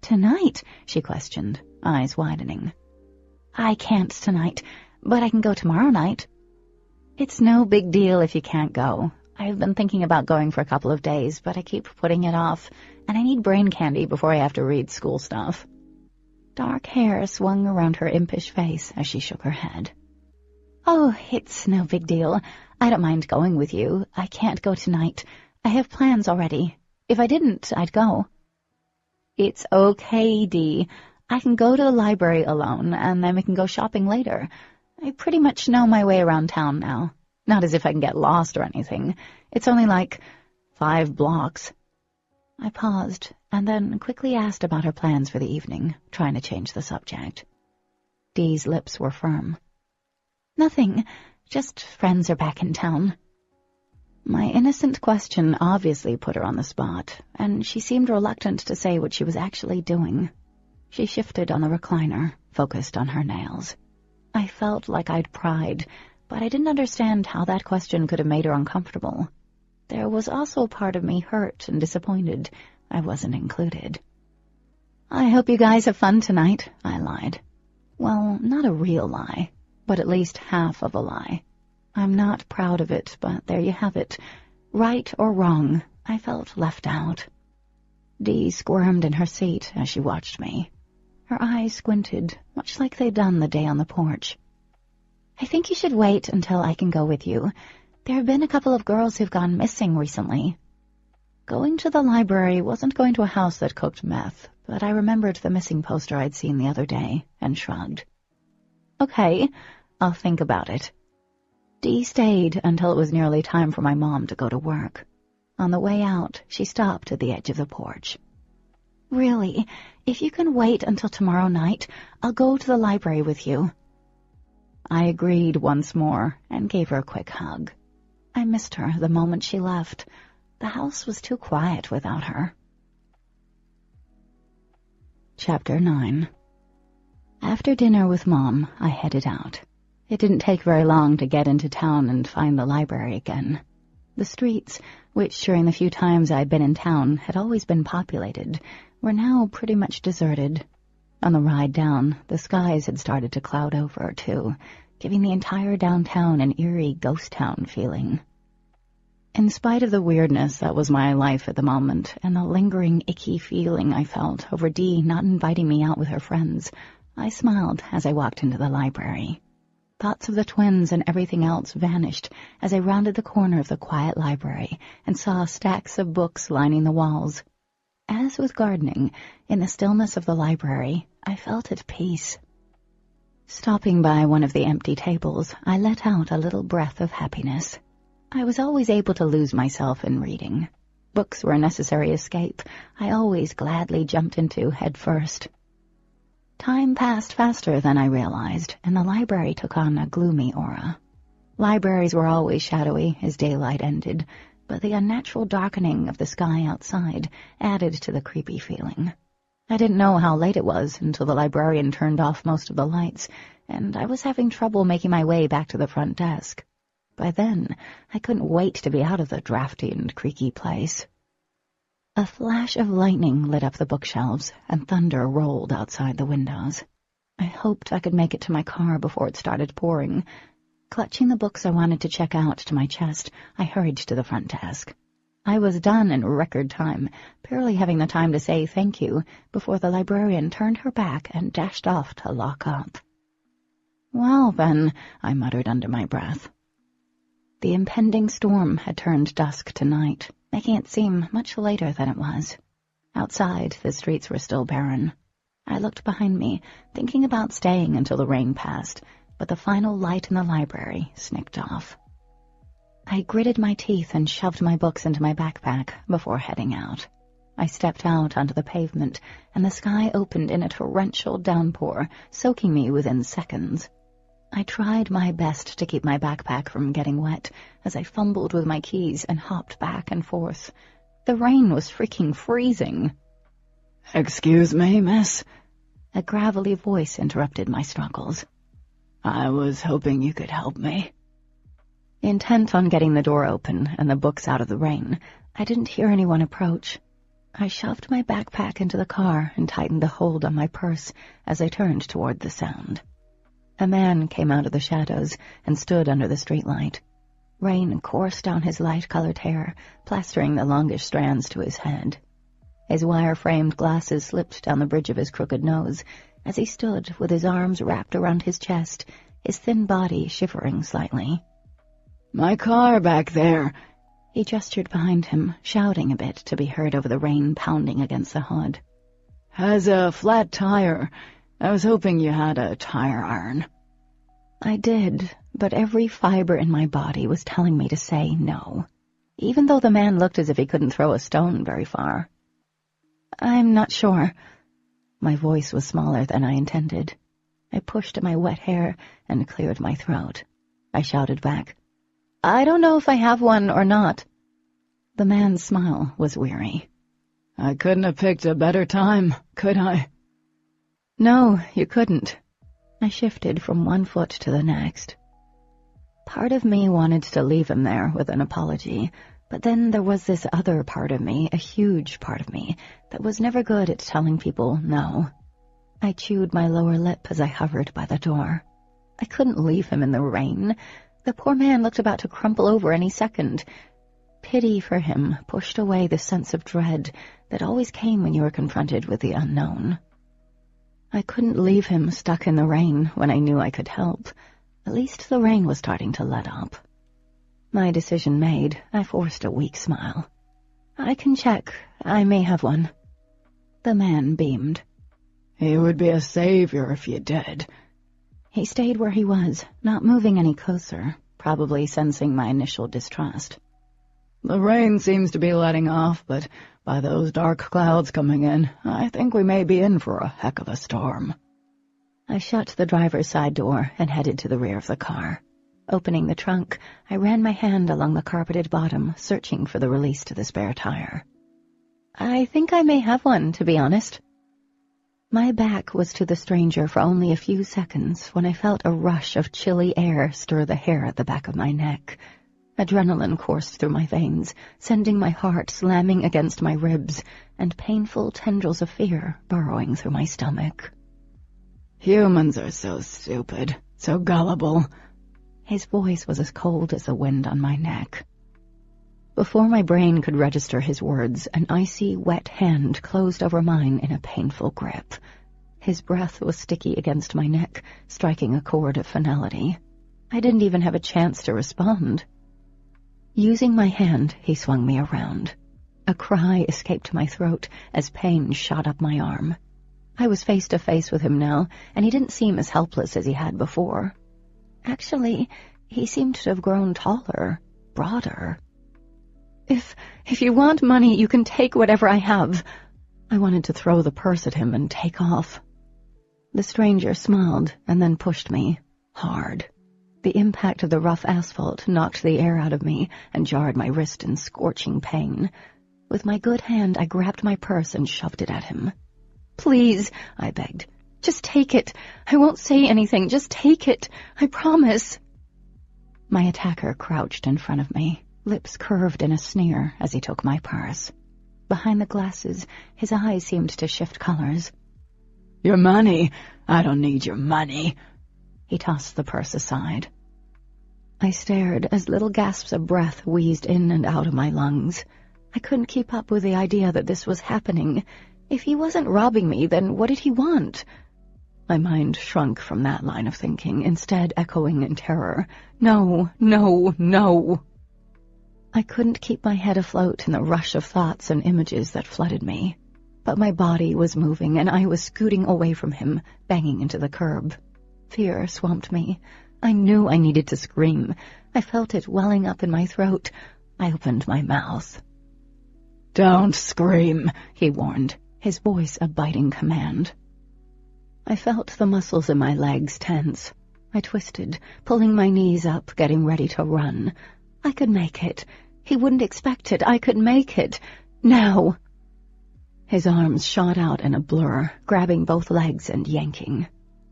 Tonight? She questioned, eyes widening. I can't tonight, but I can go tomorrow night. It's no big deal if you can't go. I've been thinking about going for a couple of days, but I keep putting it off, and I need brain candy before I have to read school stuff. Dark hair swung around her impish face as she shook her head. Oh, it's no big deal. I don't mind going with you. I can't go tonight. I have plans already. If I didn't, I'd go. It's okay, Dee. I can go to the library alone, and then we can go shopping later. I pretty much know my way around town now. Not as if I can get lost or anything. It's only like 5 blocks. I paused, and then quickly asked about her plans for the evening, trying to change the subject. Dee's lips were firm. Nothing. Just friends are back in town. My innocent question obviously put her on the spot, and she seemed reluctant to say what she was actually doing. She shifted on the recliner, focused on her nails. I felt like I'd pried, but I didn't understand how that question could have made her uncomfortable. there was also a part of me hurt and disappointed I wasn't included. "I hope you guys have fun tonight," I lied. Well, not a real lie, but at least half of a lie. I'm not proud of it, but there you have it. Right or wrong, I felt left out. Dee squirmed in her seat as she watched me. Her eyes squinted, much like they'd done the day on the porch. "I think you should wait until I can go with you. There have been a couple of girls who've gone missing recently." Going to the library wasn't going to a house that cooked meth, but I remembered the missing poster I'd seen the other day and shrugged. "Okay, I'll think about it." Dee stayed until it was nearly time for my mom to go to work. On the way out, she stopped at the edge of the porch. "Really, if you can wait until tomorrow night, I'll go to the library with you." I agreed once more and gave her a quick hug. I missed her the moment she left. The house was too quiet without her. Chapter 9. After dinner with Mom, I headed out. It didn't take very long to get into town and find the library again. The streets, which during the few times I'd been in town had always been populated, were now pretty much deserted. On the ride down, the skies had started to cloud over, too, giving the entire downtown an eerie ghost town feeling. In spite of the weirdness that was my life at the moment and the lingering icky feeling I felt over Dee not inviting me out with her friends, I smiled as I walked into the library. Thoughts of the twins and everything else vanished as I rounded the corner of the quiet library and saw stacks of books lining the walls. As with gardening, in the stillness of the library, I felt at peace. Stopping by one of the empty tables, I let out a little breath of happiness. I was always able to lose myself in reading. Books were a necessary escape I always gladly jumped into head first. Time passed faster than I realized, and the library took on a gloomy aura. Libraries were always shadowy as daylight ended, but the unnatural darkening of the sky outside added to the creepy feeling. I didn't know how late it was until the librarian turned off most of the lights, and I was having trouble making my way back to the front desk. By then, I couldn't wait to be out of the drafty and creaky place. A flash of lightning lit up the bookshelves, and thunder rolled outside the windows. I hoped I could make it to my car before it started pouring. Clutching the books I wanted to check out to my chest, I hurried to the front desk. I was done in record time, barely having the time to say thank you before the librarian turned her back and dashed off to lock up. "Well, then," I muttered under my breath. The impending storm had turned dusk to night, making it seem much later than it was. Outside, the streets were still barren. I looked behind me, thinking about staying until the rain passed, but the final light in the library snicked off. I gritted my teeth and shoved my books into my backpack before heading out. I stepped out onto the pavement, and the sky opened in a torrential downpour, soaking me within seconds. I tried my best to keep my backpack from getting wet as I fumbled with my keys and hopped back and forth. The rain was freaking freezing. "Excuse me, miss?" A gravelly voice interrupted my struggles. "I was hoping you could help me." Intent on getting the door open and the books out of the rain, I didn't hear anyone approach. I shoved my backpack into the car and tightened the hold on my purse as I turned toward the sound. A man came out of the shadows and stood under the streetlight. Rain coursed down his light-colored hair, plastering the longish strands to his head. His wire-framed glasses slipped down the bridge of his crooked nose as he stood with his arms wrapped around his chest, his thin body shivering slightly. "My car back there." He gestured behind him, shouting a bit to be heard over the rain pounding against the hood. "Has a flat tire. I was hoping you had a tire iron." I did, but every fiber in my body was telling me to say no, even though the man looked as if he couldn't throw a stone very far. "I'm not sure." My voice was smaller than I intended. I pushed at my wet hair and cleared my throat. I shouted back, "I don't know if I have one or not." The man's smile was weary. "I couldn't have picked a better time, could I?" "No, you couldn't." I shifted from one foot to the next. Part of me wanted to leave him there with an apology, But then there was this other part of me, a huge part of me, that was never good at telling people no. I chewed my lower lip as I hovered by the door. I couldn't leave him in the rain. The poor man looked about to crumple over any second. Pity for him pushed away the sense of dread that always came when you were confronted with the unknown. I couldn't leave him stuck in the rain when I knew I could help. At least the rain was starting to let up. My decision made, I forced a weak smile. I can check. I may have one. The man beamed. He would be a savior if you did. He stayed where he was, not moving any closer, probably sensing my initial distrust. The rain seems to be letting off, but by those dark clouds coming in, I think we may be in for a heck of a storm. I shut the driver's side door and headed to the rear of the car. Opening the trunk, I ran my hand along the carpeted bottom, searching for the release to the spare tire. I think I may have one, to be honest. My back was to the stranger for only a few seconds when I felt a rush of chilly air stir the hair at the back of my neck. Adrenaline coursed through my veins, sending my heart slamming against my ribs, and painful tendrils of fear burrowing through my stomach. Humans are so stupid, so gullible. His voice was as cold as the wind on my neck. Before my brain could register his words, an icy, wet hand closed over mine in a painful grip. His breath was sticky against my neck, striking a chord of finality. I didn't even have a chance to respond. Using my hand, he swung me around. A cry escaped my throat as pain shot up my arm. I was face to face with him now, and he didn't seem as helpless as he had before. Actually, he seemed to have grown taller, broader. If you want money, you can take whatever I have. I wanted to throw the purse at him and take off. The stranger smiled and then pushed me, hard. The impact of the rough asphalt knocked the air out of me and jarred my wrist in scorching pain. With my good hand, I grabbed my purse and shoved it at him. Please, I begged. Just take it. I won't say anything. Just take it. I promise. My attacker crouched in front of me, lips curved in a sneer as he took my purse. Behind the glasses, his eyes seemed to shift colors. Your money? I don't need your money. He tossed the purse aside. I stared as little gasps of breath wheezed in and out of my lungs. I couldn't keep up with the idea that this was happening. If he wasn't robbing me, then what did he want? My mind shrunk from that line of thinking, instead echoing in terror. No, no, no. I couldn't keep my head afloat in the rush of thoughts and images that flooded me. But my body was moving, and I was scooting away from him, banging into the curb. Fear swamped me. I knew I needed to scream. I felt it welling up in my throat. I opened my mouth. Don't scream, he warned, his voice a biting command. I felt the muscles in my legs tense. I twisted, pulling my knees up, getting ready to run. I could make it. He wouldn't expect it. I could make it. Now. His arms shot out in a blur, grabbing both legs and yanking.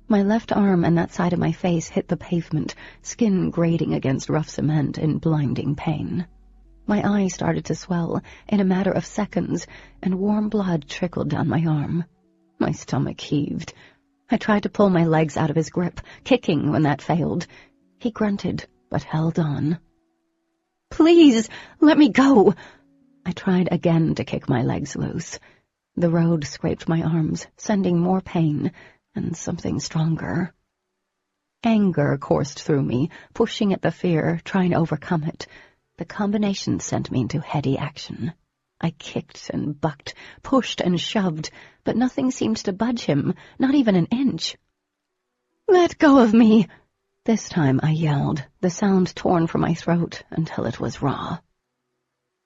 My left arm and that side of my face hit the pavement, skin grating against rough cement in blinding pain. My eye started to swell in a matter of seconds, and warm blood trickled down my arm. My stomach heaved. I tried to pull my legs out of his grip, kicking when that failed. He grunted, but held on. Please, let me go. I tried again to kick my legs loose. The road scraped my arms, sending more pain, and something stronger. Anger coursed through me, pushing at the fear, trying to overcome it. The combination sent me into heady action. I kicked and bucked, pushed and shoved, but nothing seemed to budge him, not even an inch. Let go of me! This time I yelled, the sound torn from my throat until it was raw.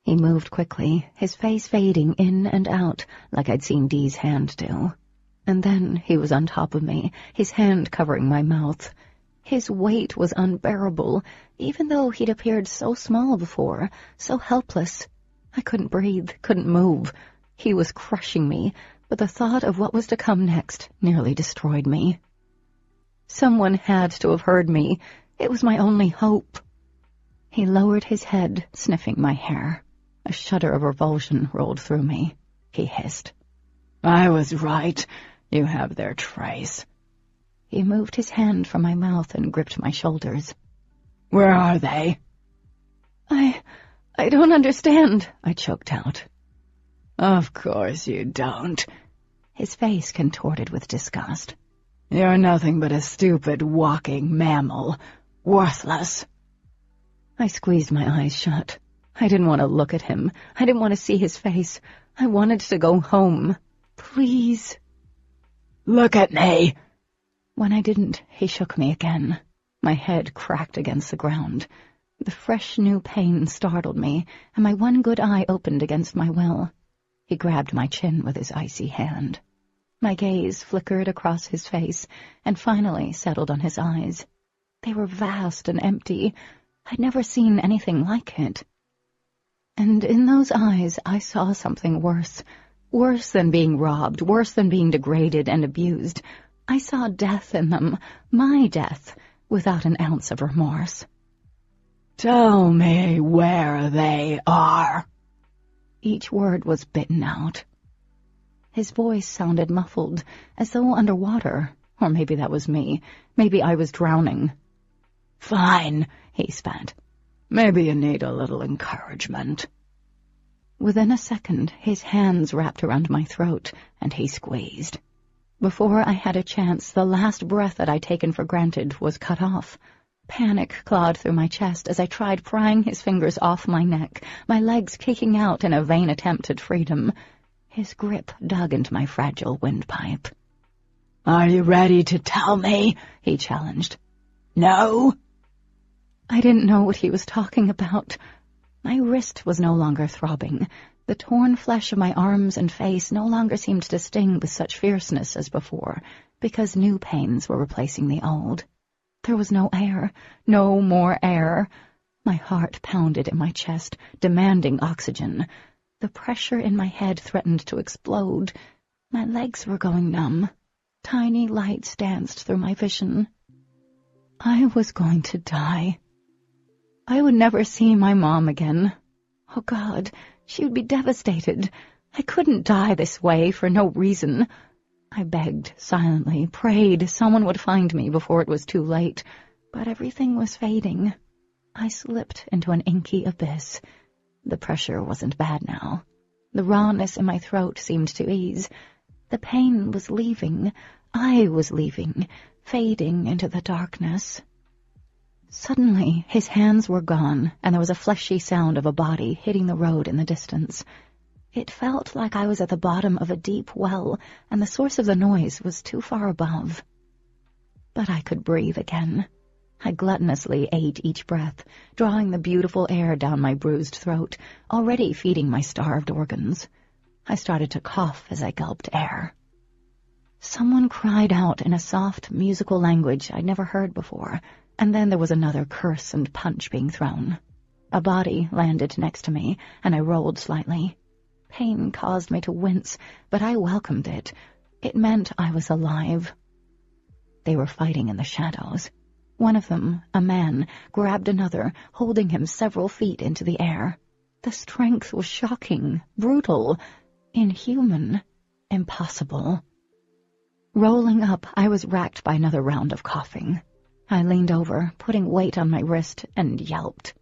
He moved quickly, his face fading in and out like I'd seen Dee's hand do. And then he was on top of me, his hand covering my mouth. His weight was unbearable, even though he'd appeared so small before, so helpless. I couldn't breathe, couldn't move. He was crushing me, but the thought of what was to come next nearly destroyed me. Someone had to have heard me. It was my only hope. He lowered his head, sniffing my hair. A shudder of revulsion rolled through me. He hissed. I was right. You have their trace. He moved his hand from my mouth and gripped my shoulders. Where are they? I don't understand, I choked out. Of course you don't. His face contorted with disgust. You're nothing but a stupid walking mammal. Worthless. I squeezed my eyes shut. I didn't want to look at him. I didn't want to see his face. I wanted to go home. Please. Look at me. When I didn't, he shook me again. My head cracked against the ground. The fresh new pain startled me, and my one good eye opened against my will. He grabbed my chin with his icy hand. My gaze flickered across his face, and finally settled on his eyes. They were vast and empty. I'd never seen anything like it. And in those eyes I saw something worse. Worse than being robbed, worse than being degraded and abused. I saw death in them, my death, without an ounce of remorse. Tell me where they are. Each word was bitten out. His voice sounded muffled, as though underwater, or maybe that was me. Maybe I was drowning. Fine, he spat. Maybe you need a little encouragement. Within a second, his hands wrapped around my throat, and he squeezed. Before I had a chance, the last breath that I'd taken for granted was cut off. Panic clawed through my chest as I tried prying his fingers off my neck, my legs kicking out in a vain attempt at freedom. His grip dug into my fragile windpipe. Are you ready to tell me? He challenged. No? I didn't know what he was talking about. My wrist was no longer throbbing. The torn flesh of my arms and face no longer seemed to sting with such fierceness as before, because new pains were replacing the old. There was no air, no more air. My heart pounded in my chest, demanding oxygen. The pressure in my head threatened to explode. My legs were going numb. Tiny lights danced through my vision. I was going to die. I would never see my mom again. Oh, God, she would be devastated. I couldn't die this way for no reason. I begged silently, prayed someone would find me before it was too late, but everything was fading. I slipped into an inky abyss. The pressure wasn't bad now. The rawness in my throat seemed to ease. The pain was leaving. I was leaving, fading into the darkness. Suddenly, his hands were gone, and there was a fleshy sound of a body hitting the road in the distance. It felt like I was at the bottom of a deep well, and the source of the noise was too far above. But I could breathe again. I gluttonously ate each breath, drawing the beautiful air down my bruised throat, already feeding my starved organs. I started to cough as I gulped air. Someone cried out in a soft, musical language I'd never heard before, and then there was another curse and punch being thrown. A body landed next to me, and I rolled slightly. Pain caused me to wince, but I welcomed it. It meant I was alive. They were fighting in the shadows. One of them, a man, grabbed another, holding him several feet into the air. The strength was shocking, brutal, inhuman, impossible. Rolling up, I was racked by another round of coughing. I leaned over, putting weight on my wrist, and yelped.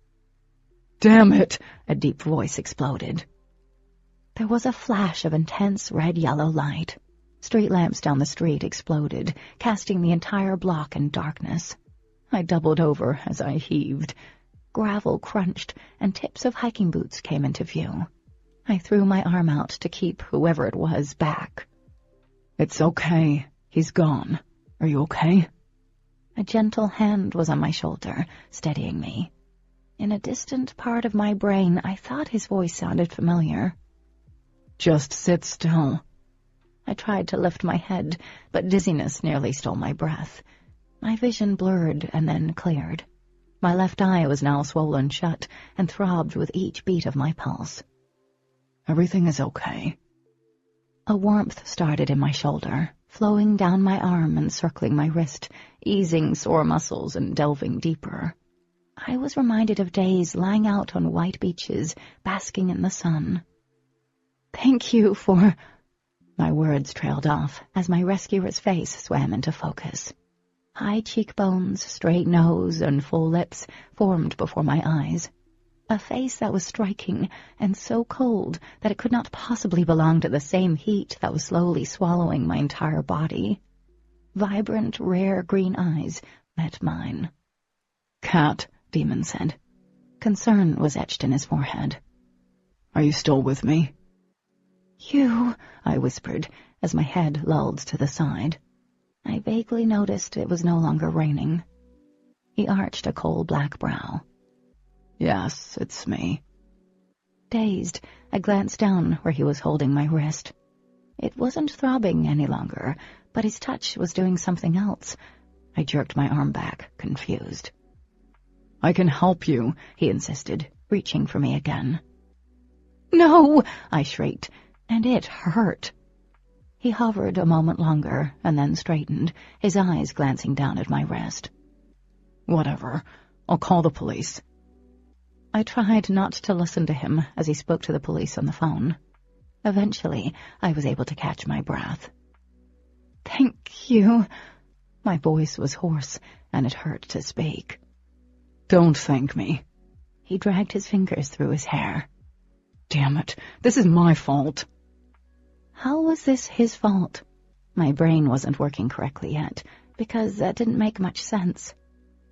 Damn it! A deep voice exploded. There was a flash of intense red-yellow light. Street lamps down the street exploded, casting the entire block in darkness. I doubled over as I heaved. Gravel crunched, and tips of hiking boots came into view. I threw my arm out to keep whoever it was back. It's okay. He's gone. Are you okay? A gentle hand was on my shoulder, steadying me. In a distant part of my brain, I thought his voice sounded familiar. Just sit still. I tried to lift my head, but dizziness nearly stole my breath. My vision blurred and then cleared. My left eye was now swollen shut and throbbed with each beat of my pulse. Everything is okay. A warmth started in my shoulder, flowing down my arm and circling my wrist, easing sore muscles and delving deeper. I was reminded of days lying out on white beaches, basking in the sun. "Thank you for—" My words trailed off as my rescuer's face swam into focus. High cheekbones, straight nose, and full lips formed before my eyes. A face that was striking and so cold that it could not possibly belong to the same heat that was slowly swallowing my entire body. Vibrant, rare green eyes met mine. "Cat," Daemon said. Concern was etched in his forehead. "Are you still with me?" "You," I whispered, as my head lulled to the side. I vaguely noticed it was no longer raining. He arched a coal-black brow. "Yes, it's me." Dazed, I glanced down where he was holding my wrist. It wasn't throbbing any longer, but his touch was doing something else. I jerked my arm back, confused. "I can help you," he insisted, reaching for me again. "No!" I shrieked, and it hurt. He hovered a moment longer and then straightened, his eyes glancing down at my wrist. "Whatever. I'll call the police." I tried not to listen to him as he spoke to the police on the phone. Eventually, I was able to catch my breath. "Thank you." My voice was hoarse, and it hurt to speak. "Don't thank me." He dragged his fingers through his hair. "Damn it, this is my fault." How was this his fault? My brain wasn't working correctly yet, because that didn't make much sense.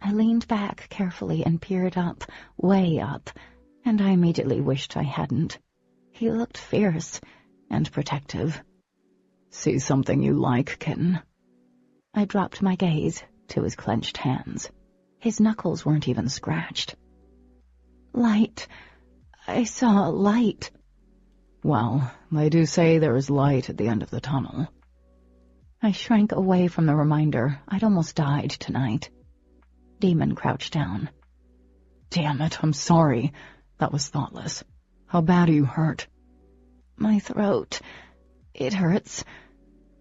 I leaned back carefully and peered up, way up, and I immediately wished I hadn't. He looked fierce and protective. "See something you like, kitten?" I dropped my gaze to his clenched hands. His knuckles weren't even scratched. "Light. I saw light." "Well, they do say there is light at the end of the tunnel." I shrank away from the reminder I'd almost died tonight. Daemon crouched down. "Damn it, I'm sorry. That was thoughtless. How bad are you hurt?" "My throat. It hurts."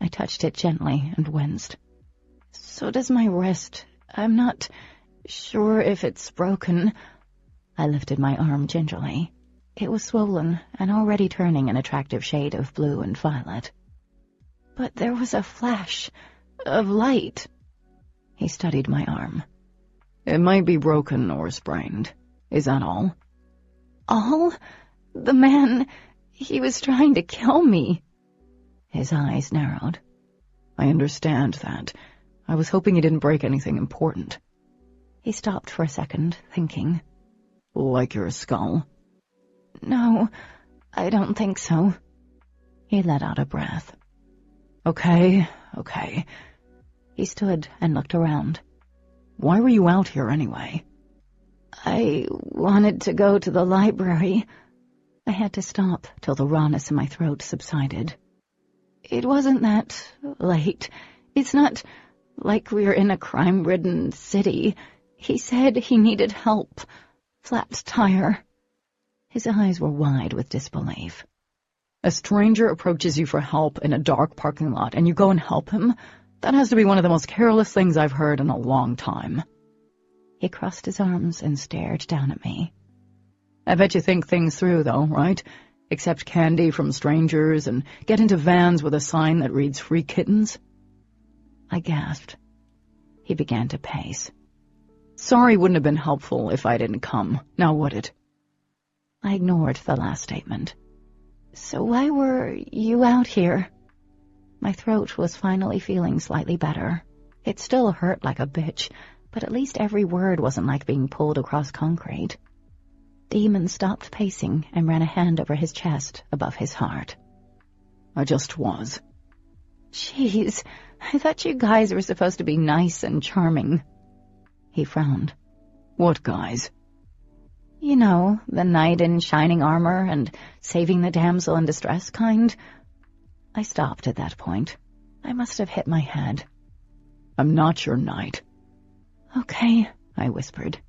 I touched it gently and winced. "So does my wrist. I'm not sure if it's broken." I lifted my arm gingerly. It was swollen and already turning an attractive shade of blue and violet. "But there was a flash of light." He studied my arm. "It might be broken or sprained. Is that all?" "All? The man, he was trying to kill me." His eyes narrowed. "I understand that. I was hoping you didn't break anything important." He stopped for a second, thinking. "Like your skull?" "No, I don't think so." He let out a breath. Okay. He stood and looked around. "Why were you out here anyway?" "I wanted to go to the library." I had to stop till the rawness in my throat subsided. "It wasn't that late. It's not like we're in a crime-ridden city. He said he needed help. Flat tire." His eyes were wide with disbelief. "A stranger approaches you for help in a dark parking lot and you go and help him? That has to be one of the most careless things I've heard in a long time." He crossed his arms and stared down at me. "I bet you think things through, though, right? Accept candy from strangers and get into vans with a sign that reads free kittens?" I gasped. He began to pace. "Sorry wouldn't have been helpful if I didn't come. Now would it?" I ignored the last statement. "So why were you out here?" My throat was finally feeling slightly better. It still hurt like a bitch, but at least every word wasn't like being pulled across concrete. Daemon stopped pacing and ran a hand over his chest above his heart. "I just was." "Jeez, I thought you guys were supposed to be nice and charming." He frowned. "What guys?" "You know, the knight in shining armor and saving the damsel in distress kind." I stopped at that point. I must have hit my head. "I'm not your knight." "Okay," I whispered.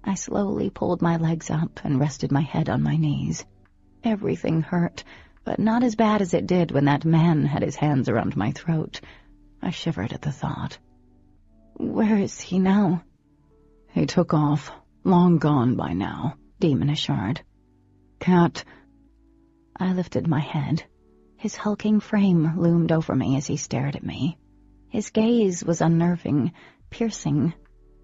I slowly pulled my legs up and rested my head on my knees. Everything hurt, but not as bad as it did when that man had his hands around my throat. I shivered at the thought. "Where is he now?" "He took off. Long gone by now, Daemon assured. Cat. I lifted my head. His hulking frame loomed over me as he stared at me. His gaze was unnerving, piercing.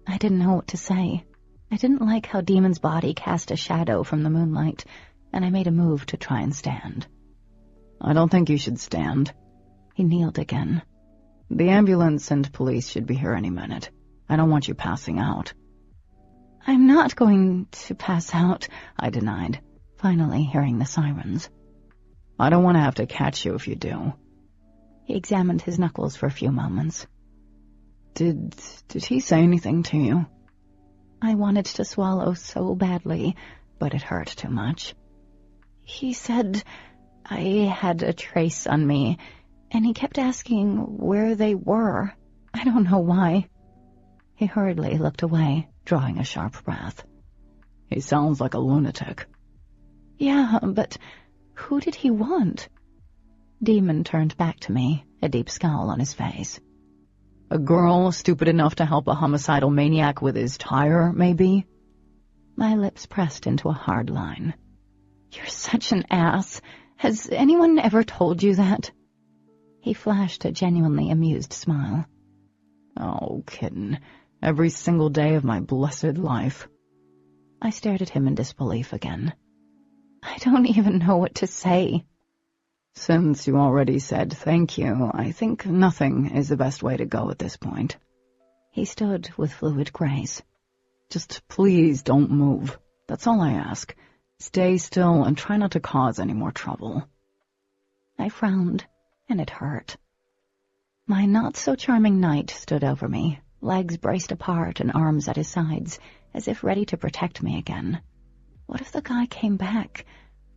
I didn't know what to say. I didn't like how Daemon's body cast a shadow from the moonlight, and I made a move to try and stand. I don't think you should stand. He kneeled again. The ambulance and police should be here any minute. I don't want you passing out. I'm not going to pass out, I denied, finally hearing the sirens. I don't want to have to catch you if you do. He examined his knuckles for a few moments. Did he say anything to you? I wanted to swallow so badly, but it hurt too much. He said I had a trace on me, and he kept asking where they were. I don't know why. He hurriedly looked away, drawing a sharp breath. He sounds like a lunatic. Yeah, but who did he want? Daemon turned back to me, a deep scowl on his face. A girl stupid enough to help a homicidal maniac with his tire, maybe? My lips pressed into a hard line. You're such an ass. Has anyone ever told you that? He flashed a genuinely amused smile. Oh, kitten. Every single day of my blessed life. I stared at him in disbelief again. I don't even know what to say. Since you already said thank you, I think nothing is the best way to go at this point. He stood with fluid grace. Just please don't move. That's all I ask. Stay still and try not to cause any more trouble. I frowned, and it hurt. My not-so-charming knight stood over me, legs braced apart and arms at his sides, as if ready to protect me again. What if the guy came back?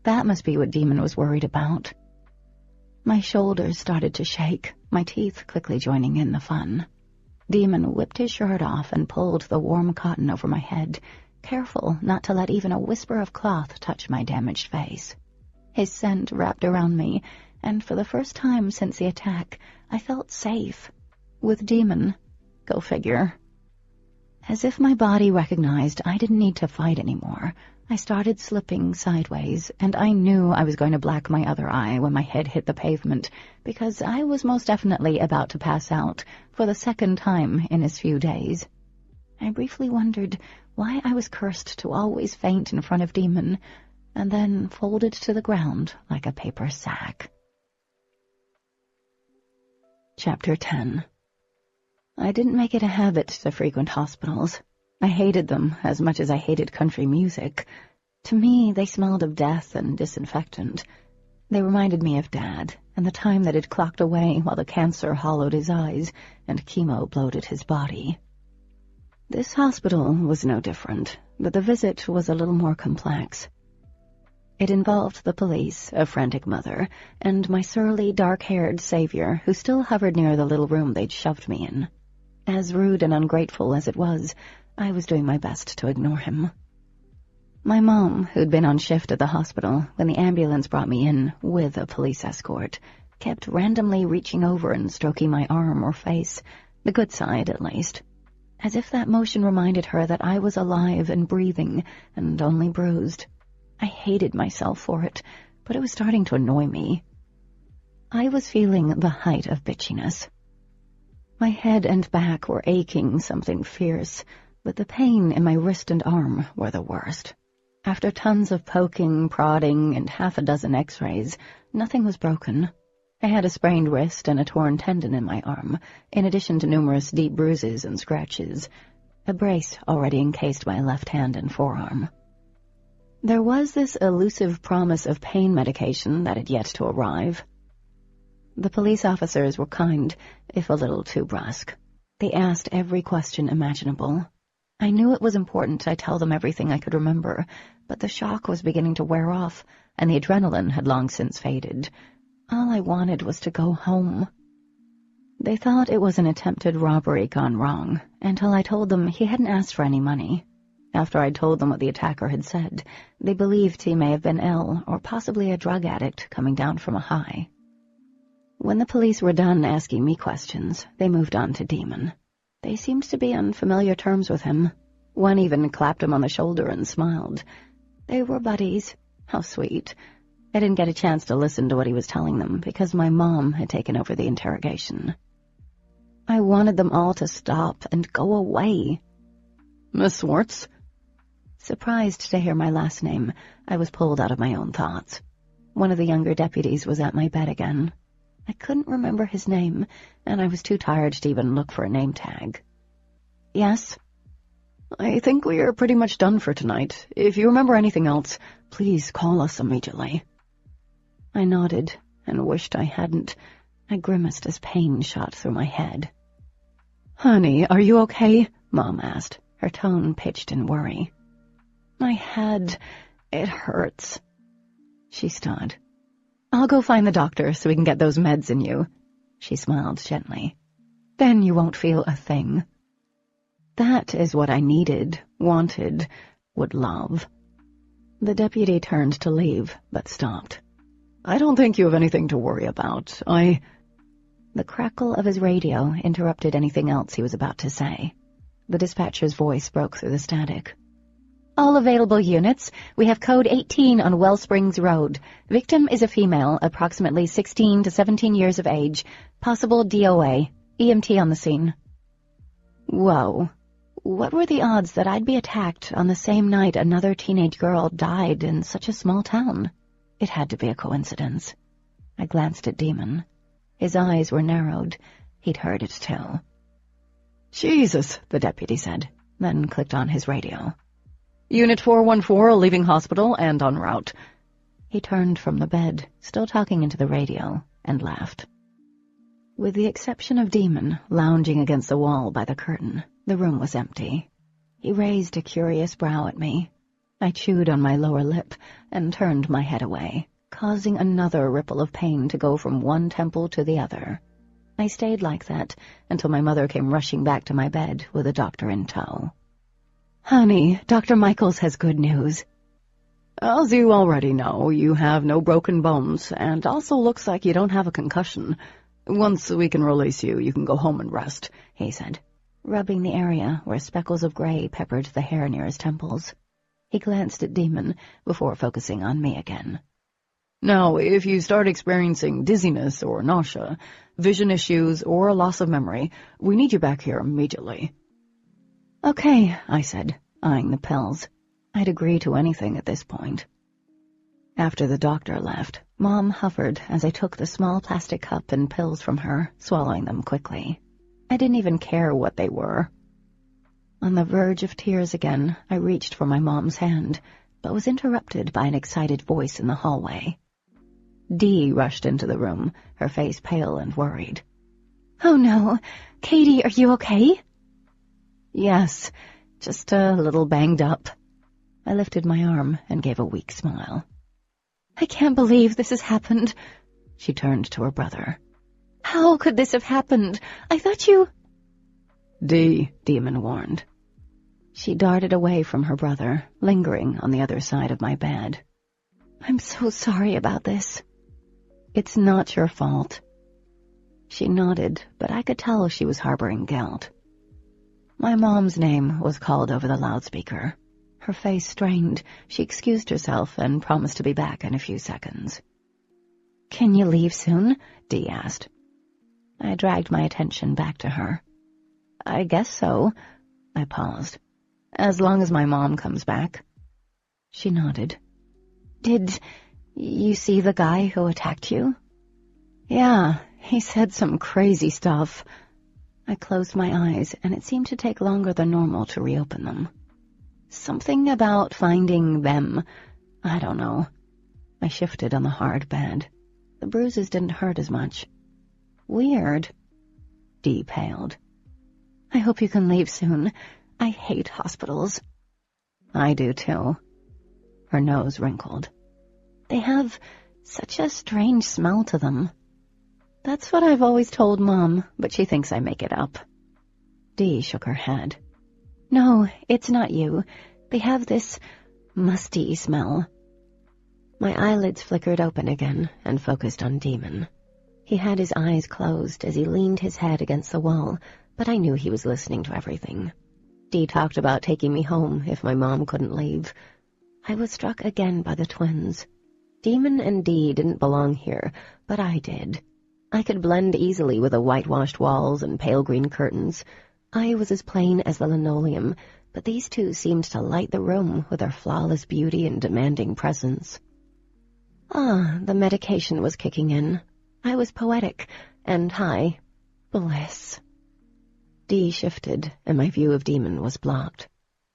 That must be what Daemon was worried about. My shoulders started to shake, my teeth quickly joining in the fun. Daemon whipped his shirt off and pulled the warm cotton over my head, careful not to let even a whisper of cloth touch my damaged face. His scent wrapped around me, and for the first time since the attack, I felt safe. With Daemon. Go figure. As if my body recognized I didn't need to fight anymore, I started slipping sideways, and I knew I was going to black my other eye when my head hit the pavement, because I was most definitely about to pass out for the second time in as few days. I briefly wondered why I was cursed to always faint in front of Daemon, and then folded to the ground like a paper sack. Chapter 10. I didn't make it a habit to frequent hospitals. I hated them as much as I hated country music. To me, they smelled of death and disinfectant. They reminded me of Dad and the time that had clocked away while the cancer hollowed his eyes and chemo bloated his body. This hospital was no different, but the visit was a little more complex. It involved the police, a frantic mother, and my surly, dark-haired savior who still hovered near the little room they'd shoved me in. As rude and ungrateful as it was, I was doing my best to ignore him. My mom, who'd been on shift at the hospital when the ambulance brought me in with a police escort, kept randomly reaching over and stroking my arm or face, the good side at least, as if that motion reminded her that I was alive and breathing and only bruised. I hated myself for it, but it was starting to annoy me. I was feeling the height of bitchiness. My head and back were aching something fierce, but the pain in my wrist and arm were the worst. After tons of poking, prodding, and half a dozen x-rays, nothing was broken. I had a sprained wrist and a torn tendon in my arm, in addition to numerous deep bruises and scratches. A brace already encased my left hand and forearm. There was this elusive promise of pain medication that had yet to arrive. The police officers were kind, if a little too brusque. They asked every question imaginable. I knew it was important I tell them everything I could remember, but the shock was beginning to wear off, and the adrenaline had long since faded. All I wanted was to go home. They thought it was an attempted robbery gone wrong, until I told them he hadn't asked for any money. After I'd told them what the attacker had said, they believed he may have been ill, or possibly a drug addict coming down from a high. When the police were done asking me questions, they moved on to Daemon. They seemed to be on familiar terms with him. One even clapped him on the shoulder and smiled. They were buddies. How sweet. I didn't get a chance to listen to what he was telling them because my mom had taken over the interrogation. I wanted them all to stop and go away. Miss Swartz? Surprised to hear my last name, I was pulled out of my own thoughts. One of the younger deputies was at my bed again. I couldn't remember his name, and I was too tired to even look for a name tag. Yes? I think we are pretty much done for tonight. If you remember anything else, please call us immediately. I nodded and wished I hadn't. I grimaced as pain shot through my head. Honey, are you okay? Mom asked, her tone pitched in worry. My head, it hurts. She stood. I'll go find the doctor so we can get those meds in you. She smiled gently. Then you won't feel a thing. That is what I needed, wanted, would love. The deputy turned to leave, but stopped. I don't think you have anything to worry about. The crackle of his radio interrupted anything else he was about to say. The dispatcher's voice broke through the static. All available units. We have code 18 on Wellsprings Road. Victim is a female, approximately 16 to 17 years of age. Possible DOA. EMT on the scene. Whoa. What were the odds that I'd be attacked on the same night another teenage girl died in such a small town? It had to be a coincidence. I glanced at Daemon. His eyes were narrowed. He'd heard it too. Jesus, the deputy said, then clicked on his radio. Unit 414 leaving hospital and en route. He turned from the bed, still talking into the radio, and laughed. With the exception of Daemon, lounging against the wall by the curtain, the room was empty. He raised a curious brow at me. I chewed on my lower lip and turned my head away, causing another ripple of pain to go from one temple to the other. I stayed like that until my mother came rushing back to my bed with a doctor in tow. Honey, Dr. Michaels has good news. As you already know, you have no broken bones, and also looks like you don't have a concussion. Once we can release you, you can go home and rest, he said, rubbing the area where speckles of gray peppered the hair near his temples. He glanced at Daemon before focusing on me again. Now, if you start experiencing dizziness or nausea, vision issues, or a loss of memory, we need you back here immediately. Okay, I said, eyeing the pills. I'd agree to anything at this point. After the doctor left, Mom hovered as I took the small plastic cup and pills from her, swallowing them quickly. I didn't even care what they were. On the verge of tears again, I reached for my mom's hand, but was interrupted by an excited voice in the hallway. Dee rushed into the room, her face pale and worried. Oh no, Katie, are you okay? Yes, just a little banged up. I lifted my arm and gave a weak smile. I can't believe this has happened. She turned to her brother. How could this have happened? I thought you... Dee, Daemon warned. She darted away from her brother, lingering on the other side of my bed. I'm so sorry about this. It's not your fault. She nodded, but I could tell she was harboring guilt. My mom's name was called over the loudspeaker. Her face strained. She excused herself and promised to be back in a few seconds. Can you leave soon? Dee asked. I dragged my attention back to her. I guess so. I paused. As long as my mom comes back. She nodded. Did you see the guy who attacked you? Yeah, he said some crazy stuff. I closed my eyes, and it seemed to take longer than normal to reopen them. Something about finding them. I don't know. I shifted on the hard bed. The bruises didn't hurt as much. Weird. Dee paled. I hope you can leave soon. I hate hospitals. I do too. Her nose wrinkled. They have such a strange smell to them. That's what I've always told Mom, but she thinks I make it up. Dee shook her head. No, it's not you. They have this musty smell. My eyelids flickered open again and focused on Daemon. He had his eyes closed as he leaned his head against the wall, but I knew he was listening to everything. Dee talked about taking me home if my mom couldn't leave. I was struck again by the twins. Daemon and Dee didn't belong here, but I did. I could blend easily with the whitewashed walls and pale green curtains. I was as plain as the linoleum, but these two seemed to light the room with their flawless beauty and demanding presence. Ah, the medication was kicking in. I was poetic and high. Bliss. Dee shifted, and my view of Daemon was blocked.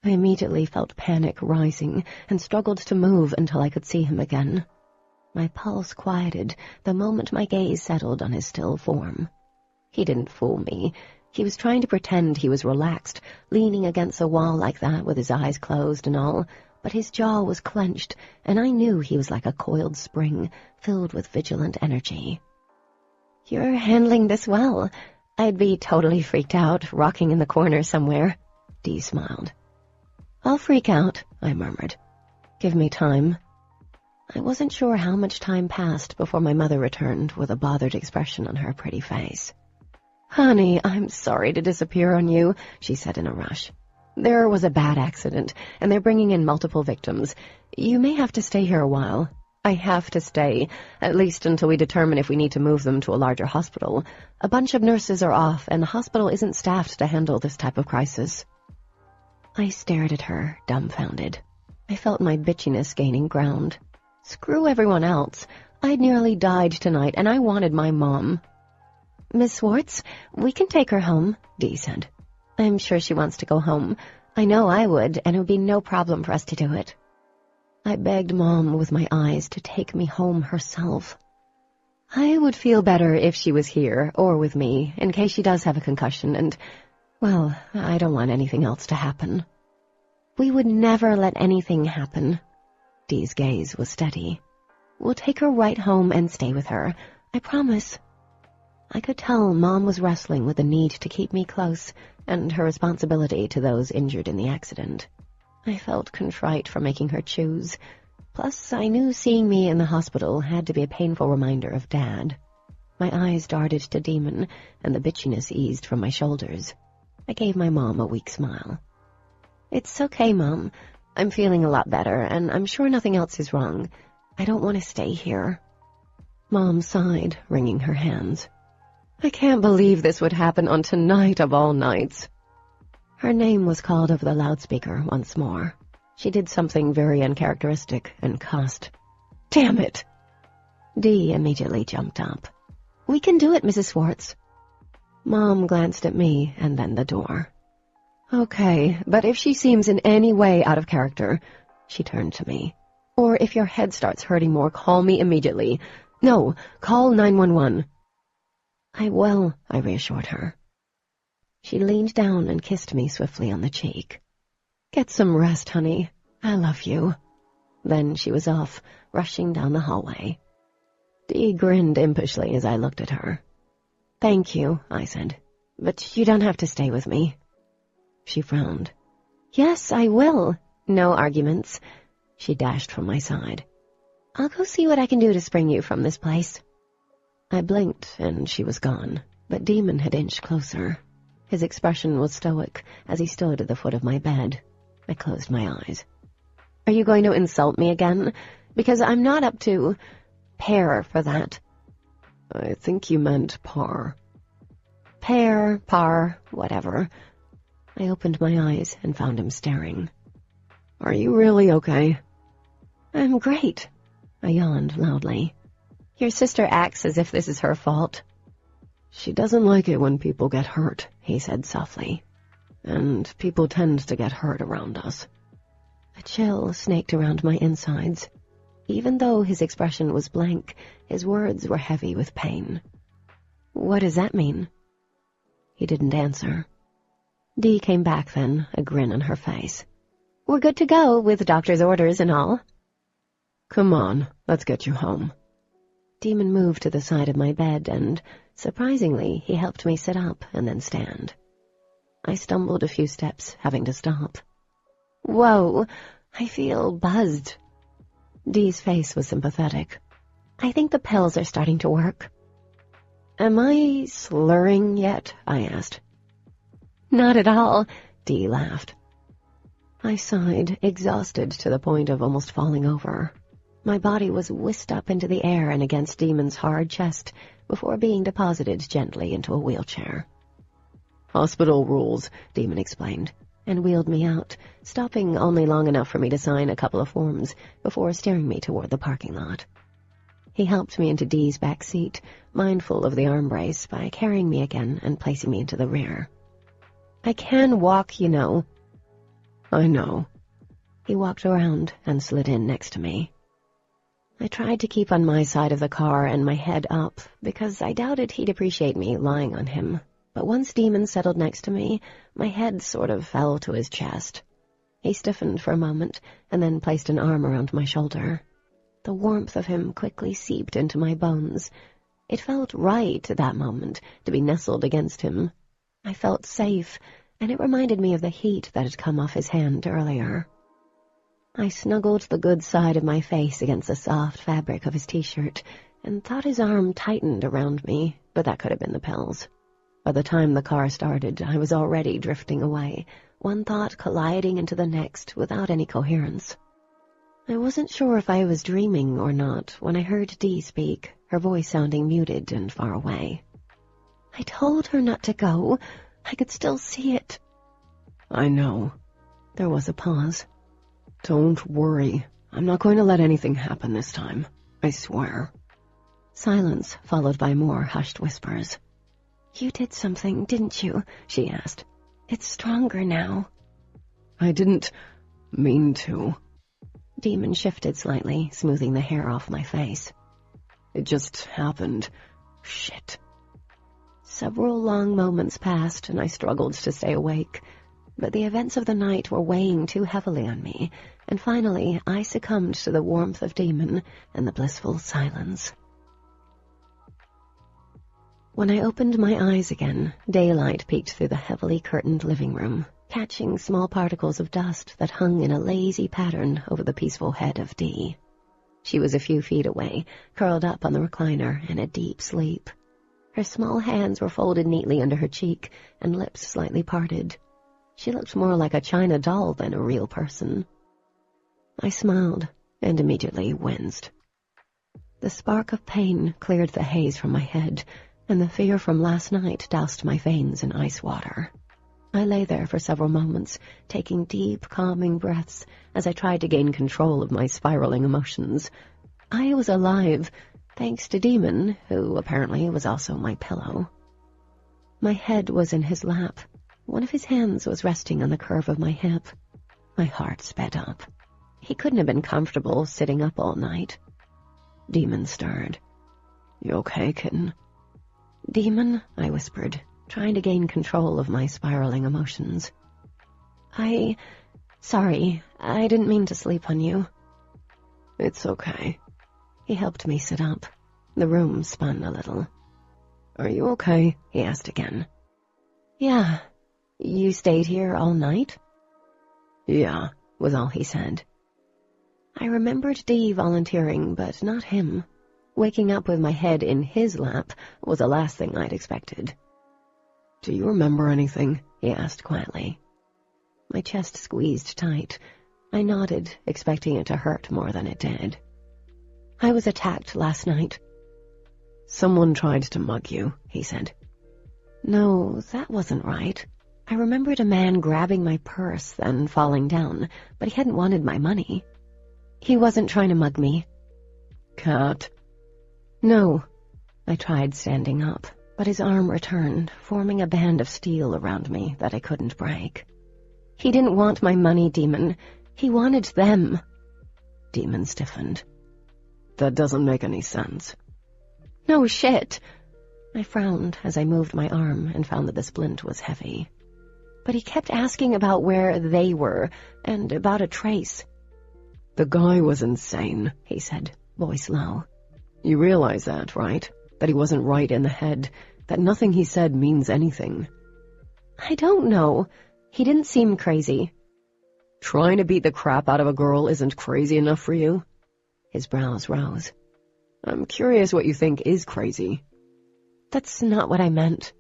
I immediately felt panic rising and struggled to move until I could see him again. My pulse quieted the moment my gaze settled on his still form. He didn't fool me. He was trying to pretend he was relaxed, leaning against the wall like that with his eyes closed and all, but his jaw was clenched, and I knew he was like a coiled spring, filled with vigilant energy. "You're handling this well. I'd be totally freaked out, rocking in the corner somewhere." Dee smiled. "I'll freak out," I murmured. "Give me time." I wasn't sure how much time passed before my mother returned with a bothered expression on her pretty face. "Honey, I'm sorry to disappear on you," she said in a rush. "There was a bad accident, and they're bringing in multiple victims. You may have to stay here a while." "I have to stay, at least until we determine if we need to move them to a larger hospital. A bunch of nurses are off, and the hospital isn't staffed to handle this type of crisis." I stared at her, dumbfounded. I felt my bitchiness gaining ground. Screw everyone else. I'd nearly died tonight, and I wanted my mom. "Miss Swartz, we can take her home," Dee said. "I'm sure she wants to go home. I know I would, and it would be no problem for us to do it." I begged Mom with my eyes to take me home herself. I would feel better if she was here, or with me, in case she does have a concussion, and, well, I don't want anything else to happen. "We would never let anything happen." Dee's gaze was steady. "We'll take her right home and stay with her. I promise." I could tell Mom was wrestling with the need to keep me close and her responsibility to those injured in the accident. I felt contrite for making her choose. Plus, I knew seeing me in the hospital had to be a painful reminder of Dad. My eyes darted to Daemon, and the bitchiness eased from my shoulders. I gave my mom a weak smile. "It's okay, Mom. I'm feeling a lot better, and I'm sure nothing else is wrong. I don't want to stay here." Mom sighed, wringing her hands. "I can't believe this would happen on tonight of all nights." Her name was called over the loudspeaker once more. She did something very uncharacteristic and cussed. "Damn it!" Dee immediately jumped up. "We can do it, Mrs. Swartz." Mom glanced at me and then the door. "Okay, but if she seems in any way out of character," she turned to me, "or if your head starts hurting more, call me immediately. No, call 911. "I will," I reassured her. She leaned down and kissed me swiftly on the cheek. "Get some rest, honey. I love you." Then she was off, rushing down the hallway. Dee grinned impishly as I looked at her. "Thank you," I said, "but you don't have to stay with me." She frowned. "Yes, I will. No arguments." She dashed from my side. "I'll go see what I can do to spring you from this place." I blinked, and she was gone, but Daemon had inched closer. His expression was stoic as he stood at the foot of my bed. I closed my eyes. "Are you going to insult me again? Because I'm not up to pair for that." "I think you meant par." "Pair, par, whatever." I opened my eyes and found him staring. "Are you really okay?" "I'm great." I yawned loudly. "Your sister acts as if this is her fault." "She doesn't like it when people get hurt," he said softly. "And people tend to get hurt around us." A chill snaked around my insides. Even though his expression was blank, his words were heavy with pain. "What does that mean?" He didn't answer. Dee came back then, a grin on her face. "We're good to go with doctor's orders and all." "Come on, let's get you home." Daemon moved to the side of my bed and, surprisingly, he helped me sit up and then stand. I stumbled a few steps, having to stop. "Whoa, I feel buzzed." Dee's face was sympathetic. "I think the pills are starting to work." "Am I slurring yet?" I asked. "Not at all," Dee laughed. I sighed, exhausted to the point of almost falling over. My body was whisked up into the air and against Daemon's hard chest before being deposited gently into a wheelchair. "Hospital rules," Daemon explained, and wheeled me out, stopping only long enough for me to sign a couple of forms before steering me toward the parking lot. He helped me into Dee's back seat, mindful of the arm brace, by carrying me again and placing me into the rear. "I can walk, you know." "I know." He walked around and slid in next to me. I tried to keep on my side of the car and my head up, because I doubted he'd appreciate me lying on him. But once Daemon settled next to me, my head sort of fell to his chest. He stiffened for a moment and then placed an arm around my shoulder. The warmth of him quickly seeped into my bones. It felt right at that moment to be nestled against him. I felt safe, and it reminded me of the heat that had come off his hand earlier. I snuggled the good side of my face against the soft fabric of his t-shirt and thought his arm tightened around me, but that could have been the pills. By the time the car started, I was already drifting away, one thought colliding into the next without any coherence. I wasn't sure if I was dreaming or not when I heard Dee speak, her voice sounding muted and far away. "I told her not to go. I could still see it." "I know." There was a pause. "Don't worry. I'm not going to let anything happen this time. I swear." Silence, followed by more hushed whispers. "You did something, didn't you?" she asked. "It's stronger now." "I didn't mean to." Daemon shifted slightly, smoothing the hair off my face. "It just happened. Shit." Several long moments passed, and I struggled to stay awake. But the events of the night were weighing too heavily on me, and finally I succumbed to the warmth of Daemon and the blissful silence. When I opened my eyes again, daylight peeked through the heavily curtained living room, catching small particles of dust that hung in a lazy pattern over the peaceful head of Dee. She was a few feet away, curled up on the recliner in a deep sleep. Her small hands were folded neatly under her cheek and lips slightly parted. She looked more like a china doll than a real person. I smiled and immediately winced. The spark of pain cleared the haze from my head, and the fear from last night doused my veins in ice water. I lay there for several moments, taking deep, calming breaths as I tried to gain control of my spiraling emotions. I was alive, thanks to Daemon, who apparently was also my pillow. My head was in his lap. One of his hands was resting on the curve of my hip. My heart sped up. He couldn't have been comfortable sitting up all night. Daemon stirred. "You okay, kitten?" "Daemon," I whispered, trying to gain control of my spiraling emotions. Sorry, I didn't mean to sleep on you." "It's okay." He helped me sit up. The room spun a little. "Are you okay?" he asked again. "Yeah. You stayed here all night?" "Yeah," was all he said. I remembered Dee volunteering, but not him. Waking up with my head in his lap was the last thing I'd expected. "Do you remember anything?" he asked quietly. My chest squeezed tight. I nodded, expecting it to hurt more than it did. "I was attacked last night." "Someone tried to mug you," he said. "No, that wasn't right. I remembered a man grabbing my purse, then falling down, but he hadn't wanted my money. He wasn't trying to mug me." "Cat?" "No." I tried standing up, but his arm returned, forming a band of steel around me that I couldn't break. "He didn't want my money, Daemon. He wanted them." Daemon stiffened. "That doesn't make any sense." "No shit." I frowned as I moved my arm and found that the splint was heavy. But he kept asking about where they were, and about a trace. "The guy was insane," he said, voice low. "You realize that, right? That he wasn't right in the head, that nothing he said means anything." "I don't know. He didn't seem crazy." "Trying to beat the crap out of a girl isn't crazy enough for you?" His brows rose. "I'm curious what you think is crazy." "That's not what I meant."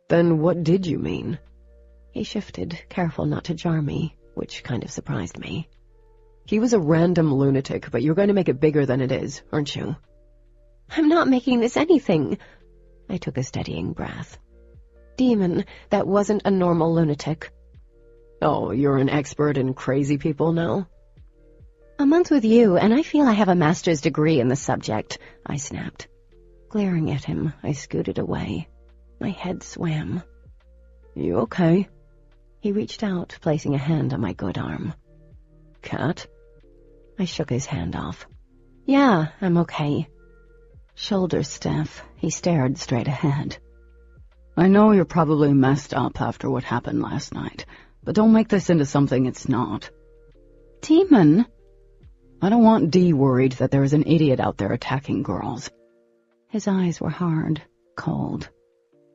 "Then what did you mean?" He shifted, careful not to jar me, which kind of surprised me. He was a random lunatic, but you're going to make it bigger than it is, aren't you? I'm not making this anything. I took a steadying breath. Daemon, that wasn't a normal lunatic. Oh, you're an expert in crazy people now? A month with you, and I feel I have a master's degree in the subject, I snapped. Glaring at him, I scooted away. My head swam. You okay? He reached out, placing a hand on my good arm. Cat? I shook his hand off. Yeah, I'm okay. Shoulders stiff, he stared straight ahead. I know you're probably messed up after what happened last night, but don't make this into something it's not. Daemon? I don't want Dee worried that there is an idiot out there attacking girls. His eyes were hard, cold.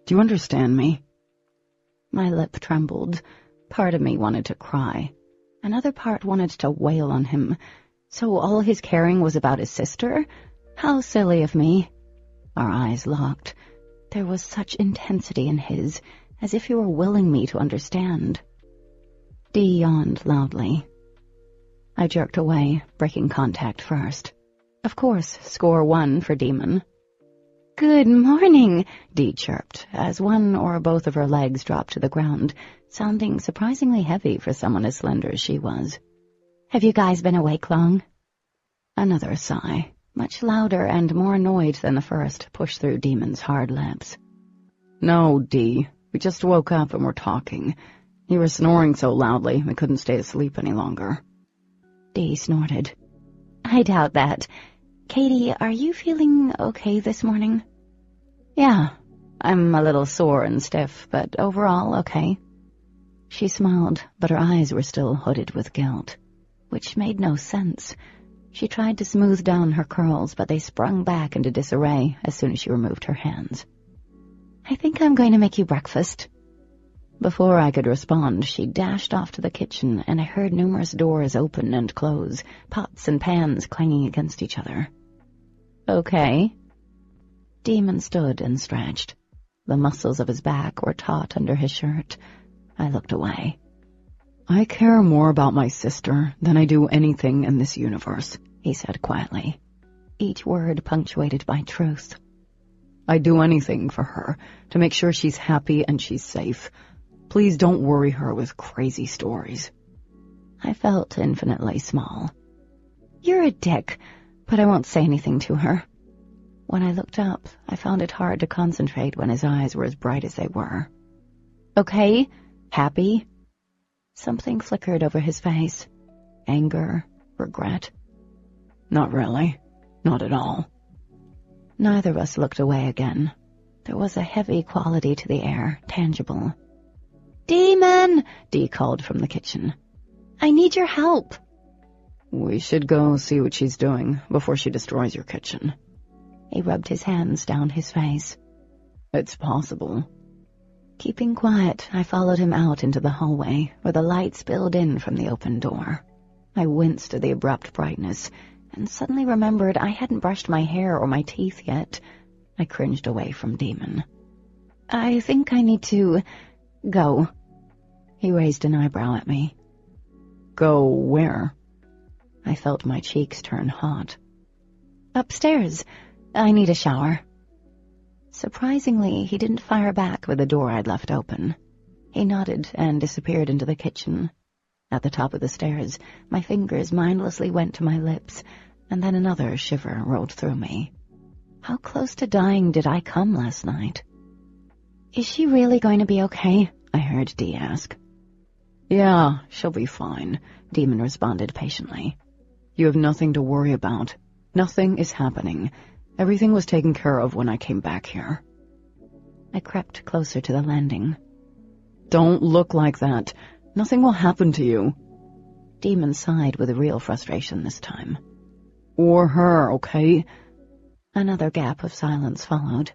Do you understand me? My lip trembled. Part of me wanted to cry. Another part wanted to wail on him. So all his caring was about his sister? How silly of me. Our eyes locked. There was such intensity in his, as if he were willing me to understand. Dee yawned loudly. I jerked away, breaking contact first. Of course, score 1 for Daemon. Good morning, Dee chirped, as one or both of her legs dropped to the ground, sounding surprisingly heavy for someone as slender as she was. Have you guys been awake long? Another sigh, much louder and more annoyed than the first, pushed through Daemon's hard lips. No, Dee. We just woke up and were talking. You were snoring so loudly we couldn't stay asleep any longer. Dee snorted. I doubt that. Katie, are you feeling okay this morning? Yeah, I'm a little sore and stiff, but overall okay. She smiled, but her eyes were still hooded with guilt, which made no sense. She tried to smooth down her curls, but they sprung back into disarray as soon as she removed her hands. I think I'm going to make you breakfast. Before I could respond, she dashed off to the kitchen, and I heard numerous doors open and close, pots and pans clanging against each other. Okay. Daemon stood and stretched. The muscles of his back were taut under his shirt. I looked away. I care more about my sister than I do anything in this universe, he said quietly, each word punctuated by truth. I'd do anything for her, to make sure she's happy and she's safe. Please don't worry her with crazy stories. I felt infinitely small. You're a dick, but I won't say anything to her. When I looked up, I found it hard to concentrate when his eyes were as bright as they were. Okay? Happy? Something flickered over his face. Anger, regret. Not really. Not at all. Neither of us looked away again. There was a heavy quality to the air, tangible. Daemon! Dee called from the kitchen. I need your help. We should go see what she's doing before she destroys your kitchen. He rubbed his hands down his face. It's possible. Keeping quiet, I followed him out into the hallway, where the light spilled in from the open door. I winced at the abrupt brightness, and suddenly remembered I hadn't brushed my hair or my teeth yet. I cringed away from Daemon. I think I need to go. He raised an eyebrow at me. Go where? I felt my cheeks turn hot. Upstairs. I need a shower. Surprisingly, he didn't fire back with the door I'd left open. He nodded and disappeared into the kitchen. At the top of the stairs, my fingers mindlessly went to my lips, and then another shiver rolled through me. How close to dying did I come last night? Is she really going to be okay? I heard Dee ask. Yeah, she'll be fine, Daemon responded patiently. You have nothing to worry about. Nothing is happening. Everything was taken care of when I came back here. I crept closer to the landing. Don't look like that. Nothing will happen to you. Daemon sighed with real frustration this time. Or her, okay? Another gap of silence followed.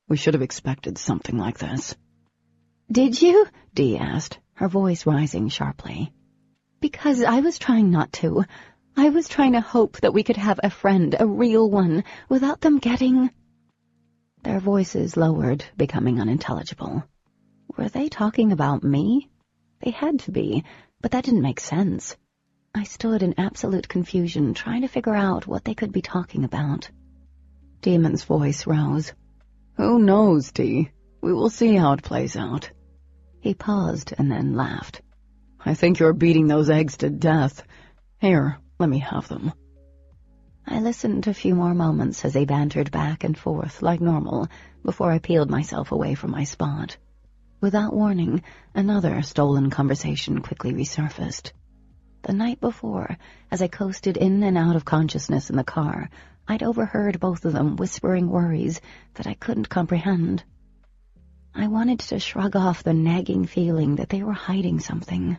We should have expected something like this. Did you? Dee asked, her voice rising sharply. Because I was trying not to. I was trying to hope that we could have a friend, a real one, without them getting... Their voices lowered, becoming unintelligible. Were they talking about me? They had to be, but that didn't make sense. I stood in absolute confusion, trying to figure out what they could be talking about. Daemon's voice rose. Who knows, Dee? We will see how it plays out. He paused and then laughed. I think you're beating those eggs to death. Here, let me have them. I listened a few more moments as they bantered back and forth like normal before I peeled myself away from my spot. Without warning, another stolen conversation quickly resurfaced. The night before, as I coasted in and out of consciousness in the car, I'd overheard both of them whispering worries that I couldn't comprehend. I wanted to shrug off the nagging feeling that they were hiding something.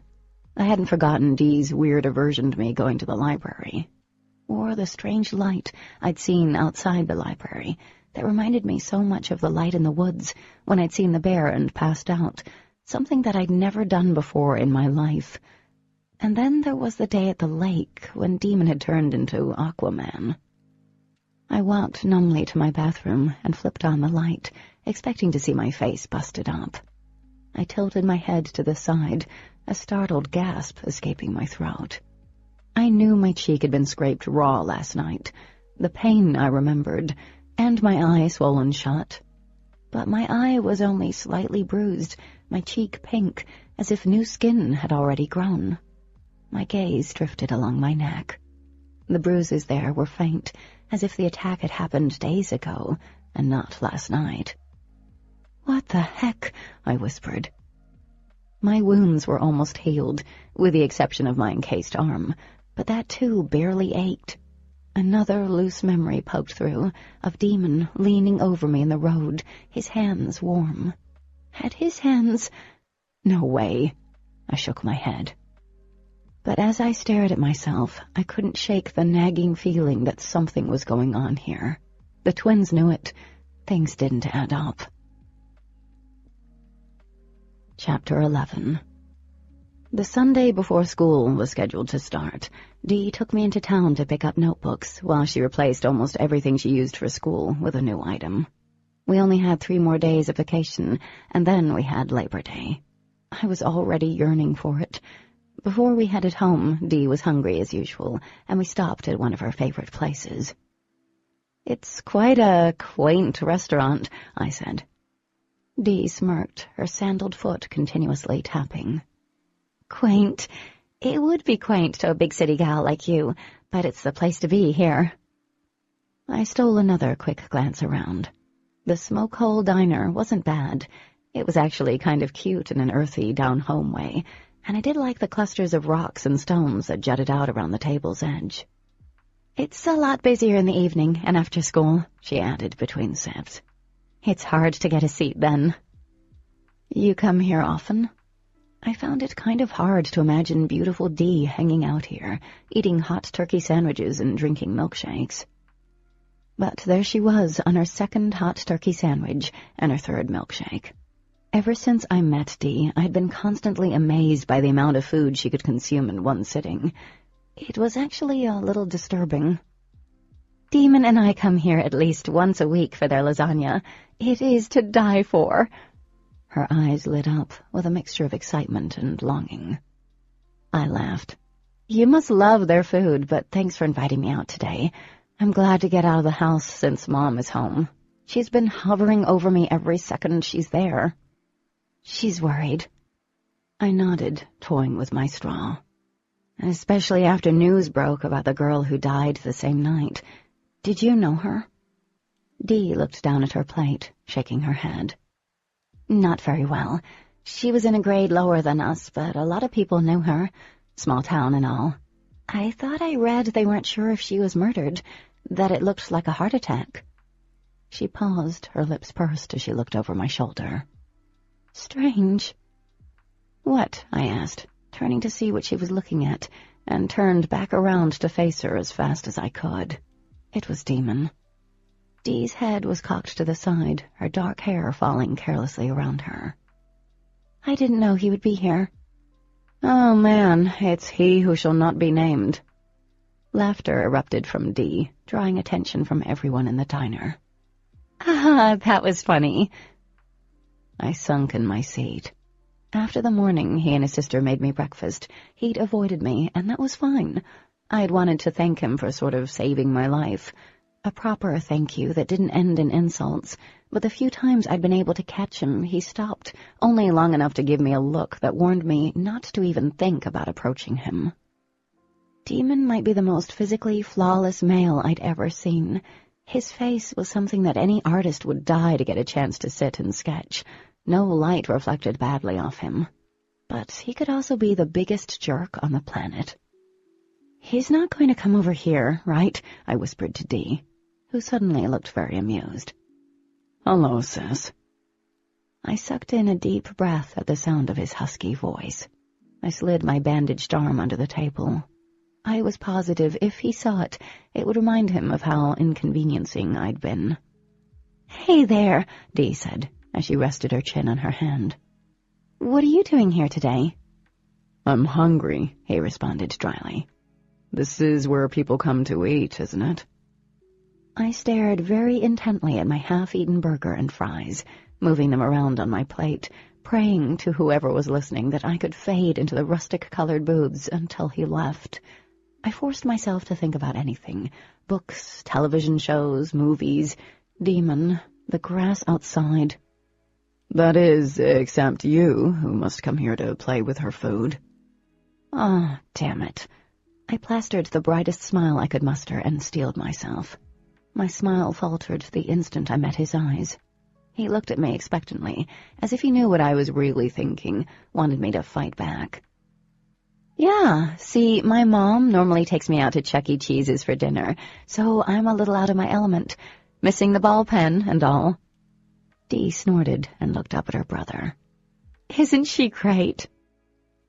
I hadn't forgotten Dee's weird aversion to me going to the library, or the strange light I'd seen outside the library that reminded me so much of the light in the woods when I'd seen the bear and passed out, something that I'd never done before in my life. And then there was the day at the lake when Daemon had turned into Aquaman. I walked numbly to my bathroom and flipped on the light, expecting to see my face busted up. I tilted my head to the side, a startled gasp escaping my throat. I knew my cheek had been scraped raw last night, the pain I remembered, and my eye swollen shut. But my eye was only slightly bruised, my cheek pink, as if new skin had already grown. My gaze drifted along my neck. The bruises there were faint, as if the attack had happened days ago, and not last night. "What the heck?" I whispered. My wounds were almost healed, with the exception of my encased arm, but that too barely ached. Another loose memory poked through, of Daemon leaning over me in the road, his hands warm. Had his hands... No way. I shook my head. But as I stared at myself, I couldn't shake the nagging feeling that something was going on here. The twins knew it. Things didn't add up. Chapter 11. The Sunday before school was scheduled to start, Dee took me into town to pick up notebooks while she replaced almost everything she used for school with a new item. We only had 3 more days of vacation, and then we had Labor Day. I was already yearning for it. Before we headed home, Dee was hungry as usual, and we stopped at one of her favorite places. "It's quite a quaint restaurant," I said. Dee smirked, her sandaled foot continuously tapping. "Quaint? It would be quaint to a big city gal like you, but it's the place to be here." I stole another quick glance around. The smoke hole diner wasn't bad. It was actually kind of cute in an earthy, down-home way, and I did like the clusters of rocks and stones that jutted out around the table's edge. "It's a lot busier in the evening and after school," she added between sips. "It's hard to get a seat then." "You come here often?" I found it kind of hard to imagine beautiful Dee hanging out here, eating hot turkey sandwiches and drinking milkshakes. But there she was on her 2nd hot turkey sandwich and her 3rd milkshake. Ever since I met Dee, I had been constantly amazed by the amount of food she could consume in one sitting. It was actually a little disturbing. "Daemon and I come here at least once a week for their lasagna. It is to die for." Her eyes lit up with a mixture of excitement and longing. I laughed. "You must love their food, but thanks for inviting me out today. I'm glad to get out of the house since Mom is home. She's been hovering over me every second she's there." "She's worried." I nodded, toying with my straw. "Especially after news broke about the girl who died the same night. Did you know her?" Dee looked down at her plate, shaking her head. "Not very well. She was in a grade lower than us, but a lot of people knew her. Small town and all. I thought I read they weren't sure if she was murdered, that it looked like a heart attack." She paused, her lips pursed as she looked over my shoulder. "Strange." "What?" I asked, turning to see what she was looking at, and turned back around to face her as fast as I could. It was Daemon. Dee's head was cocked to the side, her dark hair falling carelessly around her. "I didn't know he would be here." "Oh, man, it's he who shall not be named." Laughter erupted from Dee, drawing attention from everyone in the diner. "Ah, that was funny." I sunk in my seat. After the morning he and his sister made me breakfast, he'd avoided me, and that was fine. I had wanted to thank him for sort of saving my life. A proper thank you that didn't end in insults, but the few times I'd been able to catch him, he stopped, only long enough to give me a look that warned me not to even think about approaching him. Daemon might be the most physically flawless male I'd ever seen. His face was something that any artist would die to get a chance to sit and sketch. No light reflected badly off him. But he could also be the biggest jerk on the planet. "He's not going to come over here, right?" I whispered to Dee, who suddenly looked very amused. "Hello, sis." I sucked in a deep breath at the sound of his husky voice. I slid my bandaged arm under the table. I was positive if he saw it, it would remind him of how inconveniencing I'd been. "Hey there," Dee said, as she rested her chin on her hand. "What are you doing here today?" "I'm hungry," he responded dryly. "This is where people come to eat, isn't it?" I stared very intently at my half-eaten burger and fries, moving them around on my plate, praying to whoever was listening that I could fade into the rustic-colored booths until he left. I forced myself to think about anything: books, television shows, movies, Daemon, the grass outside. "That is, except you, who must come here to play with her food." Ah, damn it. I plastered the brightest smile I could muster and steeled myself. My smile faltered the instant I met his eyes. He looked at me expectantly, as if he knew what I was really thinking, wanted me to fight back. "Yeah, see, my mom normally takes me out to Chuck E. Cheese's for dinner, so I'm a little out of my element, missing the ball pen and all." Dee snorted and looked up at her brother. "Isn't she great?"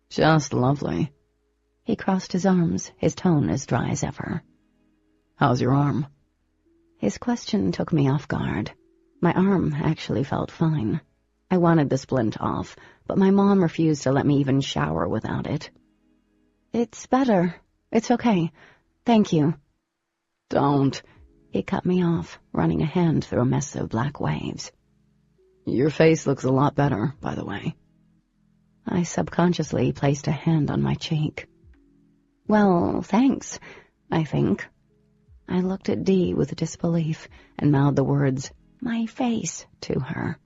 "Just lovely." He crossed his arms, his tone as dry as ever. "How's your arm?" His question took me off guard. My arm actually felt fine. I wanted the splint off, but my mom refused to let me even shower without it. "It's better. It's okay. Thank you." "Don't." He cut me off, running a hand through a mess of black waves. "Your face looks a lot better, by the way." I subconsciously placed a hand on my cheek. "Well, thanks, I think." I looked at Dee with disbelief and mouthed the words, "my face," to her.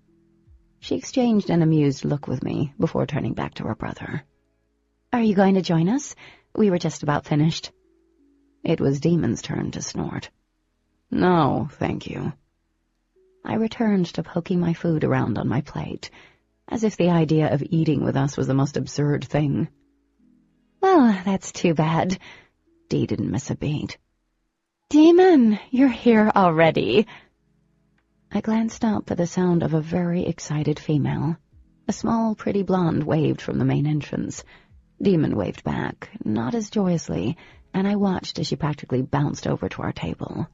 She exchanged an amused look with me before turning back to her brother. "Are you going to join us? We were just about finished." It was Daemon's turn to snort. "No, thank you." I returned to poking my food around on my plate, as if the idea of eating with us was the most absurd thing. "Well, that's too bad." Dee didn't miss a beat. "Daemon, you're here already." I glanced up at the sound of a very excited female. A small, pretty blonde waved from the main entrance. Daemon waved back, not as joyously, and I watched as she practically bounced over to our table.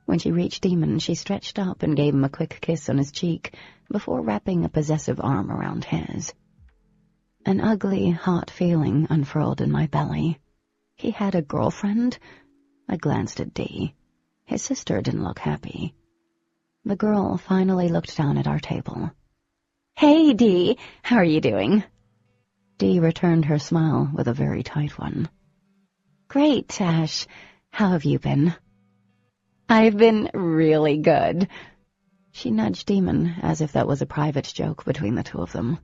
When she reached Daemon, she stretched up and gave him a quick kiss on his cheek before wrapping a possessive arm around his. An ugly, hot feeling unfurled in my belly. He had a girlfriend? I glanced at Dee. His sister didn't look happy. The girl finally looked down at our table. "Hey, Dee, how are you doing?" Dee returned her smile with a very tight one. "Great, Ash. How have you been?" "I've been really good." She nudged Daemon as if that was a private joke between the two of them.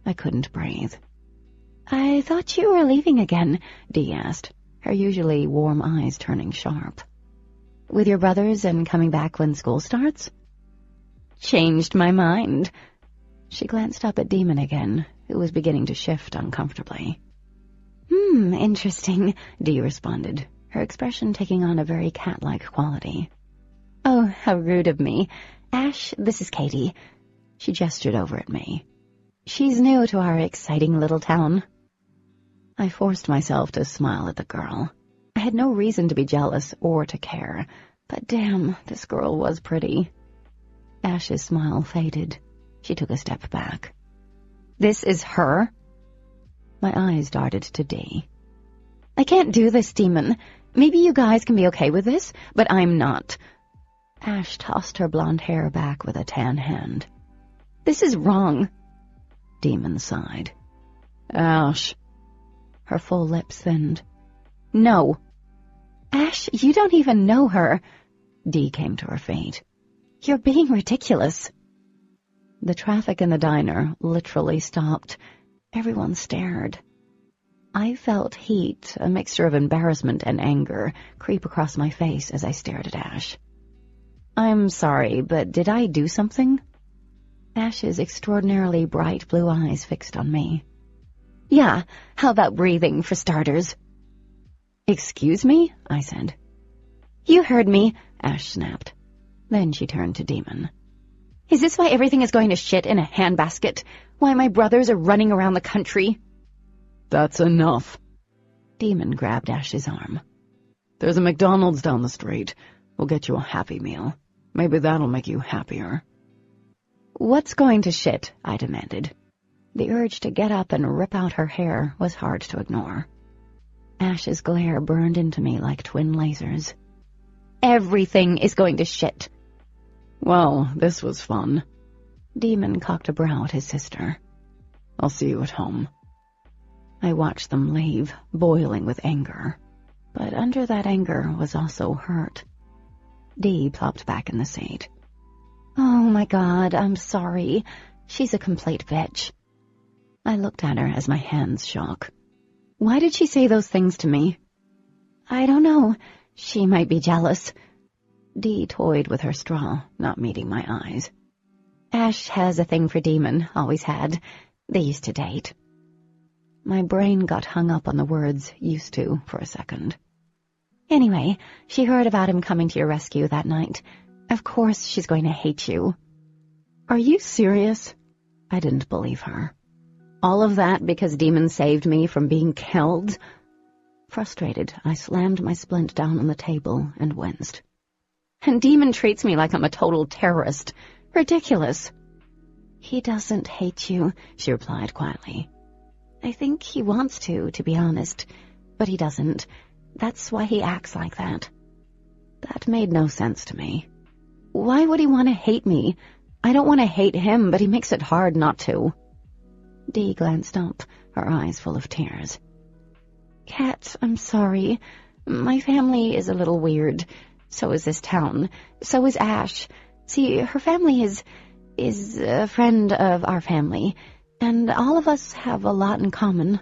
I couldn't breathe. "I thought you were leaving again," Dee asked, her usually warm eyes turning sharp. "With your brothers and coming back when school starts?" "Changed my mind." She glanced up at Daemon again, who was beginning to shift uncomfortably. Interesting," Dee responded, her expression taking on a very cat-like quality. "Oh, how rude of me. Ash, this is Katie." She gestured over at me. "She's new to our exciting little town." I forced myself to smile at the girl. I had no reason to be jealous or to care, but damn, this girl was pretty. Ash's smile faded. She took a step back. "This is her?" My eyes darted to Dee. "I can't do this, Daemon. Maybe you guys can be okay with this, but I'm not." Ash tossed her blonde hair back with a tan hand. This is wrong. Daemon sighed. Ash. Her full lips thinned. No. Ash, you don't even know her. Dee came to her feet. You're being ridiculous. The traffic in the diner literally stopped. Everyone stared. I felt heat, a mixture of embarrassment and anger, creep across my face as I stared at Ash. I'm sorry, but did I do something? Ash's extraordinarily bright blue eyes fixed on me. Yeah, how about breathing, for starters? Excuse me? I said. You heard me, Ash snapped. Then she turned to Daemon. Is this why everything is going to shit in a handbasket? Why my brothers are running around the country? That's enough. Daemon grabbed Ash's arm. There's a McDonald's down the street. We'll get you a Happy Meal. Maybe that'll make you happier. What's going to shit? I demanded. The urge to get up and rip out her hair was hard to ignore. Ash's glare burned into me like twin lasers. Everything is going to shit. Well, this was fun. Daemon cocked a brow at his sister. I'll see you at home. I watched them leave, boiling with anger. But under that anger was also hurt. Dee plopped back in the seat. Oh my God, I'm sorry. She's a complete bitch. I looked at her as my hands shook. Why did she say those things to me? I don't know. She might be jealous. Dee toyed with her straw, not meeting my eyes. Ash has a thing for Daemon, always had. They used to date. My brain got hung up on the words used to for a second. Anyway, she heard about him coming to your rescue that night. Of course she's going to hate you. Are you serious? I didn't believe her. All of that because Daemon saved me from being killed? Frustrated, I slammed my splint down on the table and winced. And Daemon treats me like I'm a total terrorist. Ridiculous. He doesn't hate you, she replied quietly. I think he wants to be honest. But he doesn't. That's why he acts like that. That made no sense to me. Why would he want to hate me? I don't want to hate him, but he makes it hard not to. Dee glanced up, her eyes full of tears. Kat, I'm sorry. My family is a little weird. So is this town. So is Ash. See, her family is a friend of our family, and all of us have a lot in common.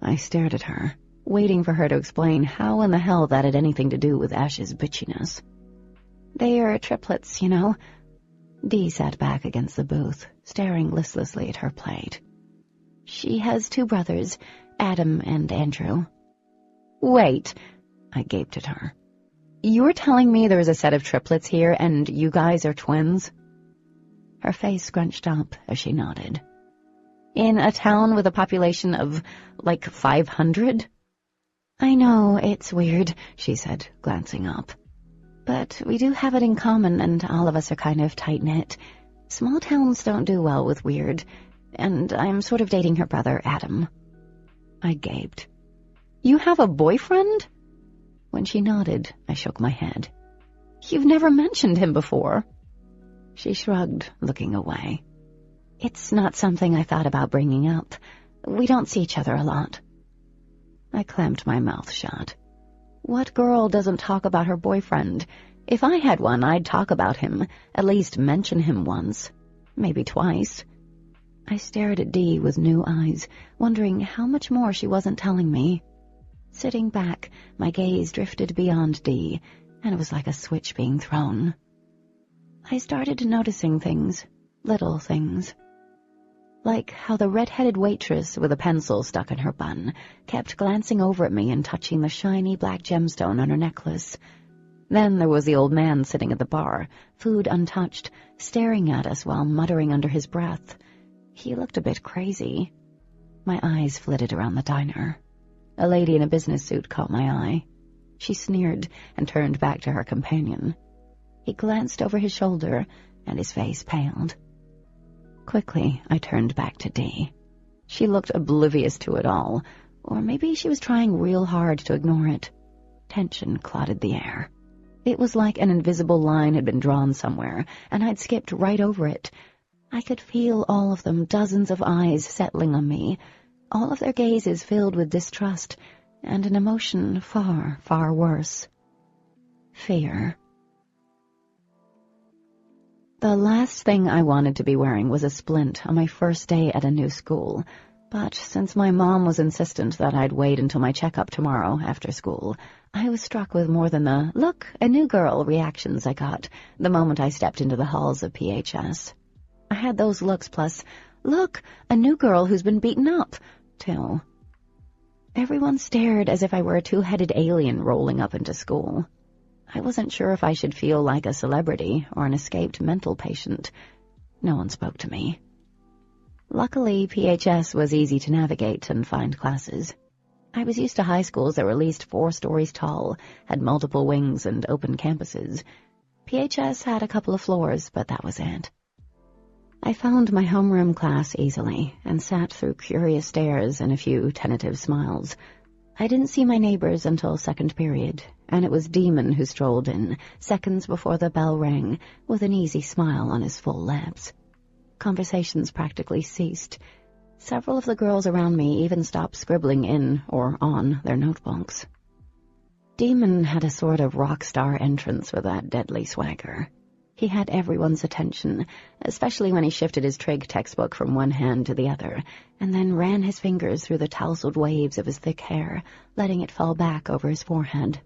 I stared at her, waiting for her to explain how in the hell that had anything to do with Ash's bitchiness. They are triplets, you know. Dee sat back against the booth, staring listlessly at her plate. She has 2 brothers, Adam and Andrew. Wait, I gaped at her. You're telling me there's a set of triplets here and you guys are twins? Her face scrunched up as she nodded. In a town with a population of, like, 500? I know, it's weird, she said, glancing up. But we do have it in common, and all of us are kind of tight-knit. Small towns don't do well with weird, and I'm sort of dating her brother, Adam. I gaped. You have a boyfriend? When she nodded, I shook my head. You've never mentioned him before. She shrugged, looking away. It's not something I thought about bringing up. We don't see each other a lot. I clamped my mouth shut. What girl doesn't talk about her boyfriend? If I had one, I'd talk about him, at least mention him once, maybe twice. I stared at Dee with new eyes, wondering how much more she wasn't telling me. Sitting back, my gaze drifted beyond Dee, and it was like a switch being thrown. I started noticing things, little things. Like how the red-headed waitress with a pencil stuck in her bun kept glancing over at me and touching the shiny black gemstone on her necklace. Then there was the old man sitting at the bar, food untouched, staring at us while muttering under his breath. He looked a bit crazy. My eyes flitted around the diner. A lady in a business suit caught my eye. She sneered and turned back to her companion. He glanced over his shoulder, and his face paled. Quickly, I turned back to Dee. She looked oblivious to it all, or maybe she was trying real hard to ignore it. Tension clouded the air. It was like an invisible line had been drawn somewhere, and I'd skipped right over it. I could feel all of them, dozens of eyes settling on me, all of their gazes filled with distrust and an emotion far, far worse. Fear. The last thing I wanted to be wearing was a splint on my first day at a new school, but since my mom was insistent that I'd wait until my checkup tomorrow after school, I was struck with more than the "look, a new girl" reactions I got the moment I stepped into the halls of PHS. I had those looks plus, "Look, a new girl who's been beaten up," too. Everyone stared as if I were a two-headed alien rolling up into school. I wasn't sure if I should feel like a celebrity or an escaped mental patient. No one spoke to me. Luckily, PHS was easy to navigate and find classes. I was used to high schools that were at least 4 stories tall, had multiple wings and open campuses. PHS had a couple of floors, but that was it. I found my homeroom class easily and sat through curious stares and a few tentative smiles. I didn't see my neighbors until second period, and it was Daemon who strolled in, seconds before the bell rang, with an easy smile on his full lips. Conversations practically ceased. Several of the girls around me even stopped scribbling in or on their notebooks. Daemon had a sort of rock star entrance with that deadly swagger. He had everyone's attention, especially when he shifted his trig textbook from one hand to the other, and then ran his fingers through the tousled waves of his thick hair, letting it fall back over his forehead.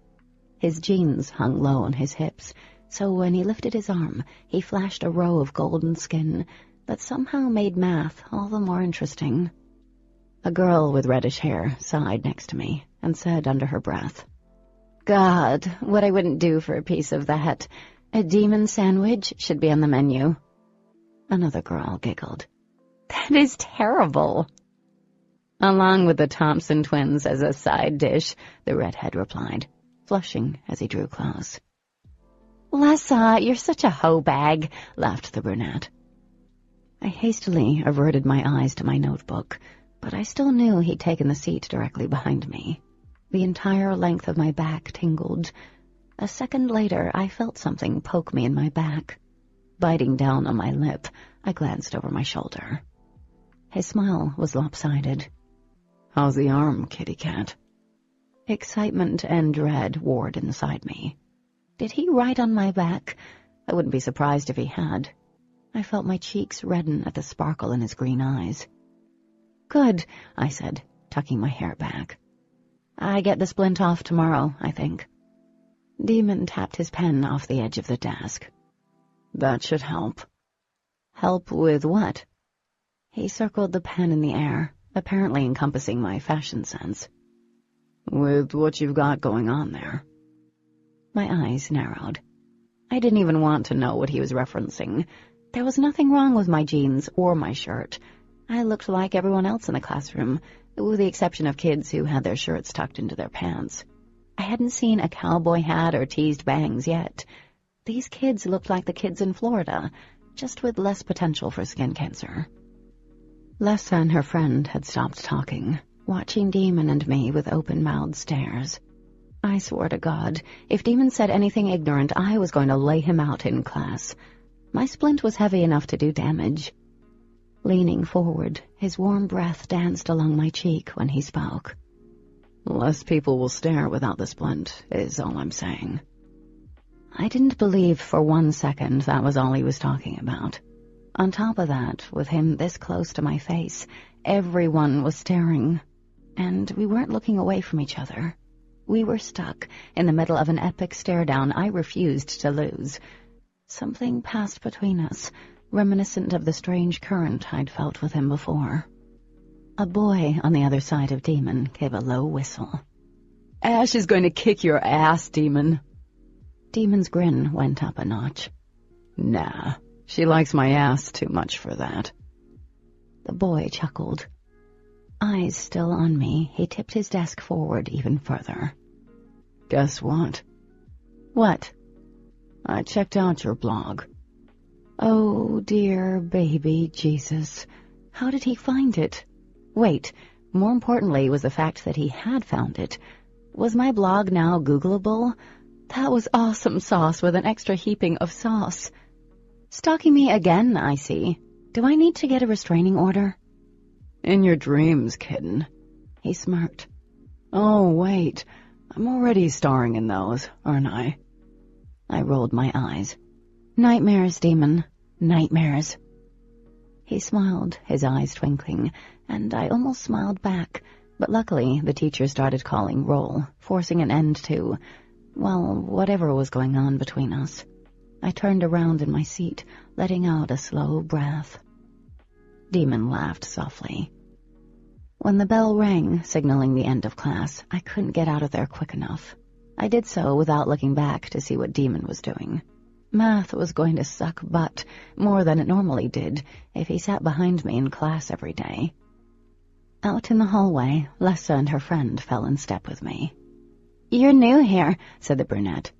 His jeans hung low on his hips, so when he lifted his arm, he flashed a row of golden skin that somehow made math all the more interesting. A girl with reddish hair sighed next to me and said under her breath, "God, what I wouldn't do for a piece of that. A demon sandwich should be on the menu." Another girl giggled. "That is terrible." "Along with the Thompson twins as a side dish," the redhead replied, flushing as he drew close. "Lessa, you're such a hoe bag," laughed the brunette. I hastily averted my eyes to my notebook, but I still knew he'd taken the seat directly behind me. The entire length of my back tingled. A second later, I felt something poke me in my back. Biting down on my lip, I glanced over my shoulder. His smile was lopsided. "How's the arm, kitty cat?" Excitement and dread warred inside me. Did he write on my back? I wouldn't be surprised if he had. I felt my cheeks redden at the sparkle in his green eyes. "Good," I said, tucking my hair back. "I get the splint off tomorrow, I think." Daemon tapped his pen off the edge of the desk. "That should help." "Help with what?" He circled the pen in the air, apparently encompassing my fashion sense. "With what you've got going on there." My eyes narrowed. I didn't even want to know what he was referencing. There was nothing wrong with my jeans or my shirt. I looked like everyone else in the classroom, with the exception of kids who had their shirts tucked into their pants. I hadn't seen a cowboy hat or teased bangs yet. These kids looked like the kids in Florida, just with less potential for skin cancer. Lessa and her friend had stopped talking, watching Daemon and me with open-mouthed stares. I swore to God, if Daemon said anything ignorant, I was going to lay him out in class. My splint was heavy enough to do damage. Leaning forward, his warm breath danced along my cheek when he spoke. "Less people will stare without the splint, is all I'm saying." I didn't believe for 1 second that was all he was talking about. On top of that, with him this close to my face, everyone was staring. And we weren't looking away from each other. We were stuck in the middle of an epic stare-down I refused to lose. Something passed between us, reminiscent of the strange current I'd felt with him before. A boy on the other side of Daemon gave a low whistle. "Ash is going to kick your ass, Daemon." Daemon's grin went up a notch. "Nah, she likes my ass too much for that." The boy chuckled. Eyes still on me, he tipped his desk forward even further. "Guess what?" "What?" "I checked out your blog." Oh, dear baby Jesus. How did he find it? Wait, more importantly was the fact that he had found it. Was my blog now Googleable? That was awesome sauce with an extra heaping of sauce. Stalking me again, I see. Do I need to get a restraining order? In your dreams, kitten. He smirked. Oh, wait. I'm already starring in those, aren't I? I rolled my eyes. Nightmares, Daemon. Nightmares. He smiled, his eyes twinkling, and I almost smiled back, but luckily the teacher started calling roll, forcing an end to, well, whatever was going on between us. I turned around in my seat, letting out a slow breath. Daemon laughed softly. When the bell rang, signaling the end of class, I couldn't get out of there quick enough. I did so without looking back to see what Daemon was doing. Math was going to suck butt more than it normally did if he sat behind me in class every day. Out in the hallway, Lessa and her friend fell in step with me. "You're new here," said the brunette.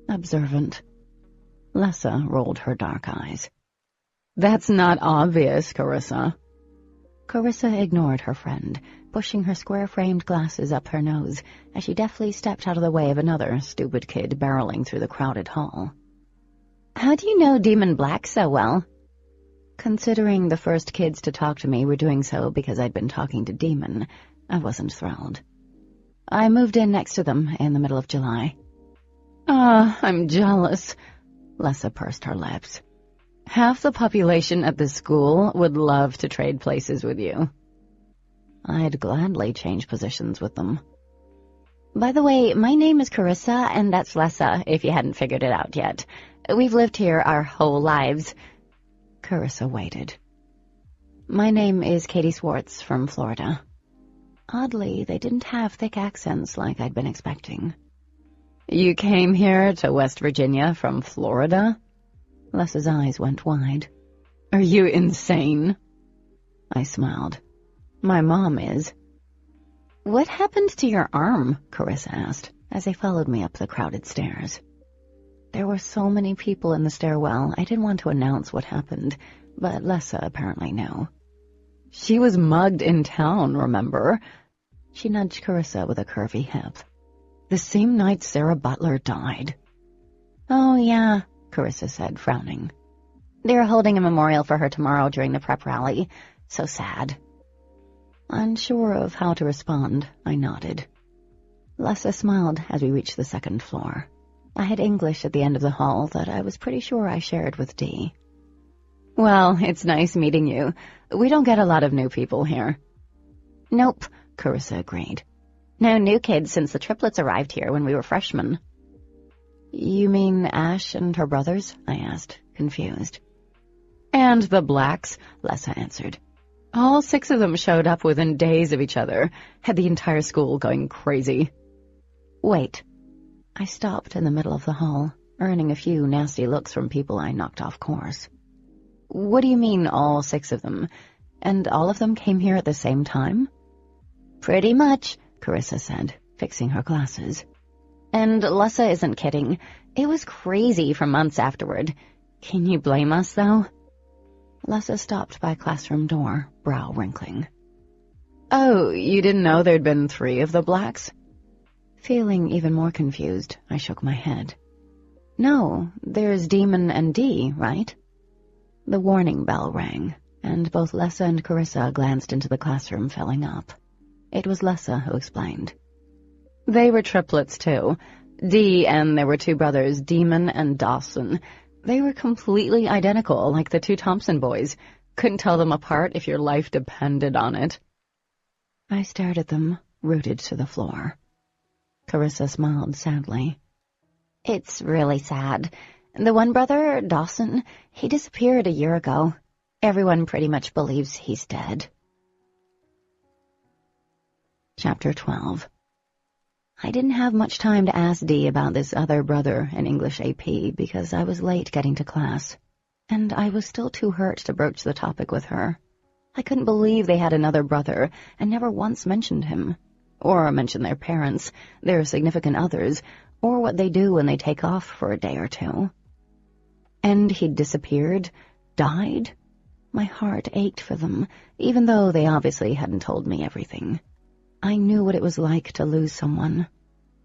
Observant. Lessa rolled her dark eyes. "That's not obvious, Carissa." Carissa ignored her friend, pushing her square-framed glasses up her nose as she deftly stepped out of the way of another stupid kid barreling through the crowded hall. "How do you know Daemon Black so well?" Considering the first kids to talk to me were doing so because I'd been talking to Daemon, I wasn't thrilled. I moved in next to them in the middle of July. I'm jealous." Lessa pursed her lips. "Half the population at this school would love to trade places with you." I'd gladly change positions with them. "By the way, my name is Carissa, and that's Lessa, if you hadn't figured it out yet. We've lived here our whole lives." Carissa waited. "My name is Katie Swartz from Florida." Oddly, they didn't have thick accents like I'd been expecting. "You came here to West Virginia from Florida?" Lessa's eyes went wide. "Are you insane?" I smiled. "My mom is." "What happened to your arm?" Carissa asked, as they followed me up the crowded stairs. There were so many people in the stairwell, I didn't want to announce what happened, but Lessa apparently knew. "She was mugged in town, remember?" She nudged Carissa with a curvy hip. "The same night Sarah Butler died." "Oh, yeah," Carissa said, frowning. "They're holding a memorial for her tomorrow during the prep rally. So sad." Unsure of how to respond, I nodded. Lessa smiled as we reached the second floor. I had English at the end of the hall that I was pretty sure I shared with Dee. "Well, it's nice meeting you. We don't get a lot of new people here." "Nope," Carissa agreed. "No new kids since the triplets arrived here when we were freshmen." "You mean Ash and her brothers?" I asked, confused. "And the Blacks," Lessa answered. "All 6 of them showed up within days of each other, had the entire school going crazy." "Wait." I stopped in the middle of the hall, earning a few nasty looks from people I knocked off course. "What do you mean, all 6 of them? And all of them came here at the same time?" "Pretty much," Carissa said, fixing her glasses. "And Lessa isn't kidding. It was crazy for months afterward. Can you blame us, though?" Lessa stopped by a classroom door, brow wrinkling. "Oh, you didn't know there'd been 3 of the Blacks?" Feeling even more confused, I shook my head. "No, there's Daemon and Dee, right?" The warning bell rang, and both Lessa and Carissa glanced into the classroom filling up. It was Lessa who explained. "They were triplets, too. Dee and there were 2 brothers, Daemon and Dawson. They were completely identical, like the 2 Thompson boys. Couldn't tell them apart if your life depended on it." I stared at them, rooted to the floor. Carissa smiled sadly. "It's really sad. The one brother, Dawson, he disappeared a year ago. Everyone pretty much believes he's dead." Chapter 12. I didn't have much time to ask Dee about this other brother in English AP because I was late getting to class, and I was still too hurt to broach the topic with her. I couldn't believe they had another brother and never once mentioned him, or mentioned their parents, their significant others, or what they do when they take off for a day or 2. And he'd disappeared, died? My heart ached for them, even though they obviously hadn't told me everything. I knew what it was like to lose someone.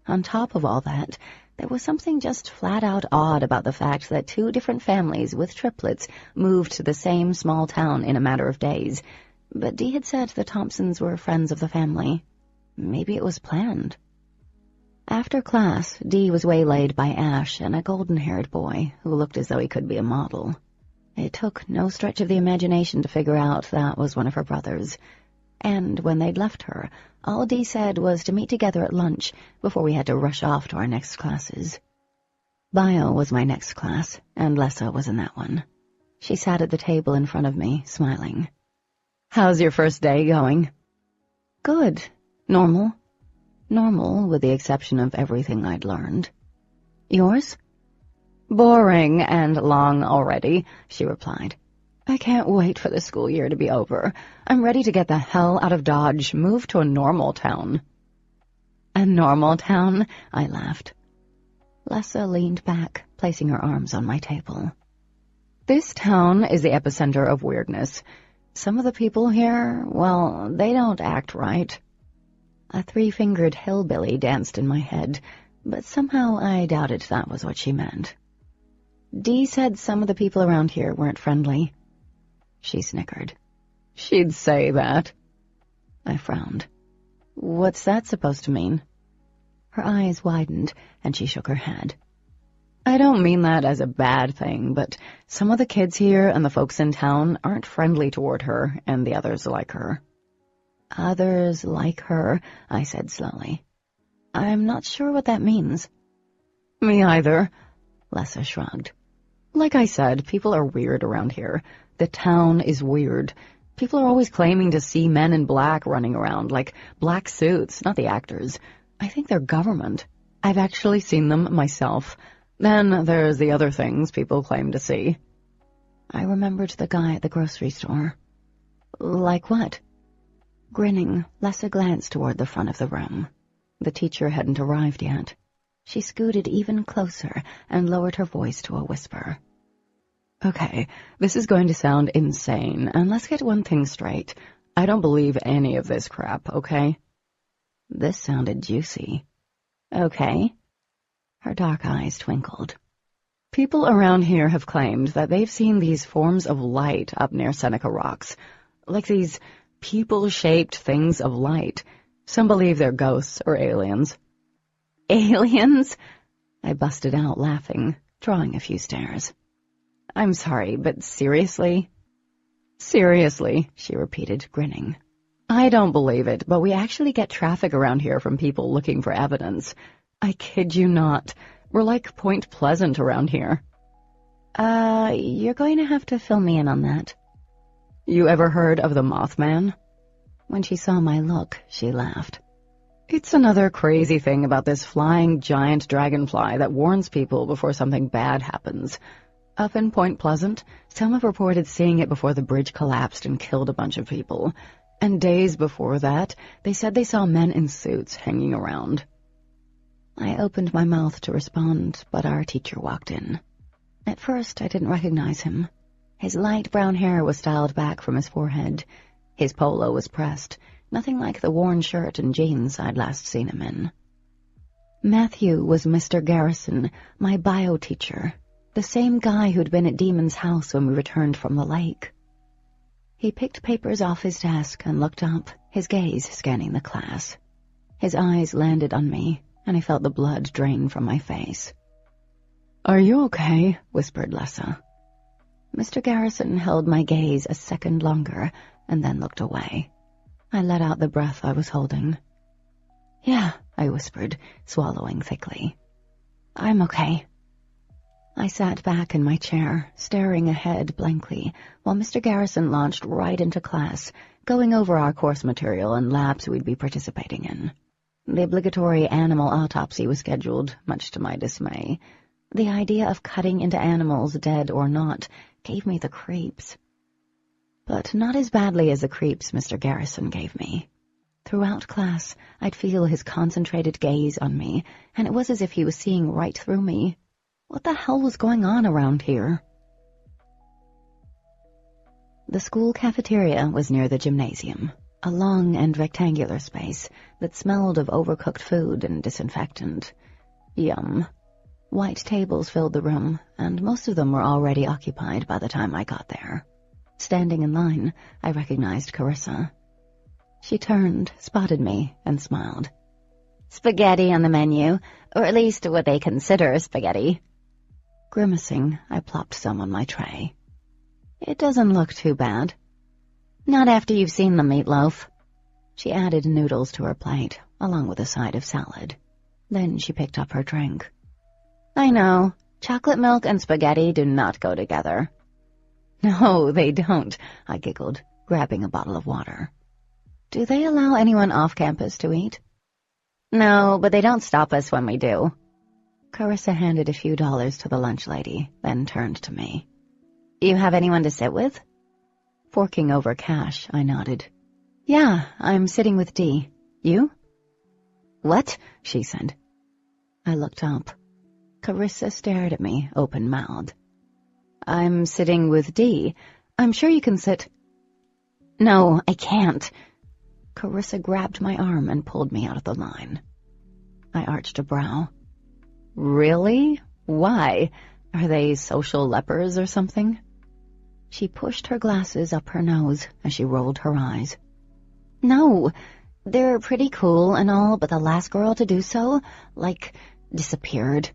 On top of all that, There was something just flat-out odd about the fact that 2 different families with triplets moved to the same small town in a matter of days. But Dee had said the Thompsons were friends of the family. Maybe it was planned. After class, Dee was waylaid by Ash and a golden-haired boy who looked as though he could be a model. It took no stretch of the imagination to figure out that was one of her brothers. And when they'd left her, all Dee said was to meet together at lunch before we had to rush off to our next classes. Bio was my next class, and Lessa was in that one. She sat at the table in front of me, smiling. "How's your first day going?" "Good. Normal. Normal, with the exception of everything I'd learned. Yours?" "Boring and long already," she replied. "I can't wait for the school year to be over. I'm ready to get the hell out of Dodge, move to a normal town." "A normal town?" I laughed. Lessa leaned back, placing her arms on my table. "This town is the epicenter of weirdness. Some of the people here, well, they don't act right." A 3-fingered hillbilly danced in my head, but somehow I doubted that was what she meant. Dee said some of the people around here weren't friendly. She snickered. "She'd say that." I frowned. "What's that supposed to mean?" Her eyes widened, and she shook her head. "I don't mean that as a bad thing, but some of the kids here and the folks in town aren't friendly toward her and the others like her." "Others like her," I said slowly. "I'm not sure what that means." "Me either," Lessa shrugged. "Like I said, people are weird around here. The town is weird. People are always claiming to see men in black running around, like black suits, not the actors. I think they're government. I've actually seen them myself. Then there's the other things people claim to see." I remembered the guy at the grocery store. "Like what?" Grinning, Lessa glanced toward the front of the room. The teacher hadn't arrived yet. She scooted even closer and lowered her voice to a whisper. "Okay, this is going to sound insane, and let's get one thing straight. I don't believe any of this crap, okay?" This sounded juicy. "Okay." Her dark eyes twinkled. "People around here have claimed that they've seen these forms of light up near Seneca Rocks, like these people-shaped things of light. Some believe they're ghosts or aliens." "Aliens?" I busted out laughing, drawing a few stares. "I'm sorry, but seriously?" "Seriously," she repeated, grinning. "I don't believe it, but we actually get traffic around here from people looking for evidence. I kid you not. We're like Point Pleasant around here." You're going to have to fill me in on that." "You ever heard of the Mothman?" When she saw my look, she laughed. "It's another crazy thing about this flying giant dragonfly that warns people before something bad happens. Up in Point Pleasant, some have reported seeing it before the bridge collapsed and killed a bunch of people. And days before that, they said they saw men in suits hanging around." I opened my mouth to respond, but our teacher walked in. At first, I didn't recognize him. His light brown hair was styled back from his forehead. His polo was pressed, nothing like the worn shirt and jeans I'd last seen him in. Matthew was Mr. Garrison, my bio teacher, the same guy who'd been at Daemon's house when we returned from the lake. He picked papers off his desk and looked up, his gaze scanning the class. His eyes landed on me, and I felt the blood drain from my face. "Are you okay?" whispered Lessa. Mr. Garrison held my gaze a second longer, and then looked away. I let out the breath I was holding. "Yeah," I whispered, swallowing thickly. "I'm okay." I sat back in my chair, staring ahead blankly, while Mr. Garrison launched right into class, going over our course material and labs we'd be participating in. The obligatory animal autopsy was scheduled, much to my dismay. The idea of cutting into animals, dead or not, gave me the creeps. But not as badly as the creeps Mr. Garrison gave me. Throughout class, I'd feel his concentrated gaze on me, and it was as if he was seeing right through me. What the hell was going on around here? The school cafeteria was near the gymnasium, a long and rectangular space that smelled of overcooked food and disinfectant. Yum. White tables filled the room, and most of them were already occupied by the time I got there. Standing in line, I recognized Carissa. She turned, spotted me, and smiled. Spaghetti on the menu, or at least what they consider spaghetti. Grimacing, I plopped some on my tray. It doesn't look too bad. Not after you've seen the meatloaf. She added noodles to her plate, along with a side of salad. Then she picked up her drink. I know. Chocolate milk and spaghetti do not go together. No, they don't, I giggled, grabbing a bottle of water. Do they allow anyone off campus to eat? No, but they don't stop us when we do. Carissa handed a few dollars to the lunch lady, then turned to me. You have anyone to sit with? Forking over cash, I nodded. Yeah, I'm sitting with Dee. You? What? She said. I looked up. Carissa stared at me, open-mouthed. I'm sitting with Dee. I'm sure you can sit. No, I can't. Carissa grabbed my arm and pulled me out of the line. I arched a brow. Really? Why? Are they social lepers or something? She pushed her glasses up her nose as she rolled her eyes. No, they're pretty cool and all, but the last girl to do so, disappeared.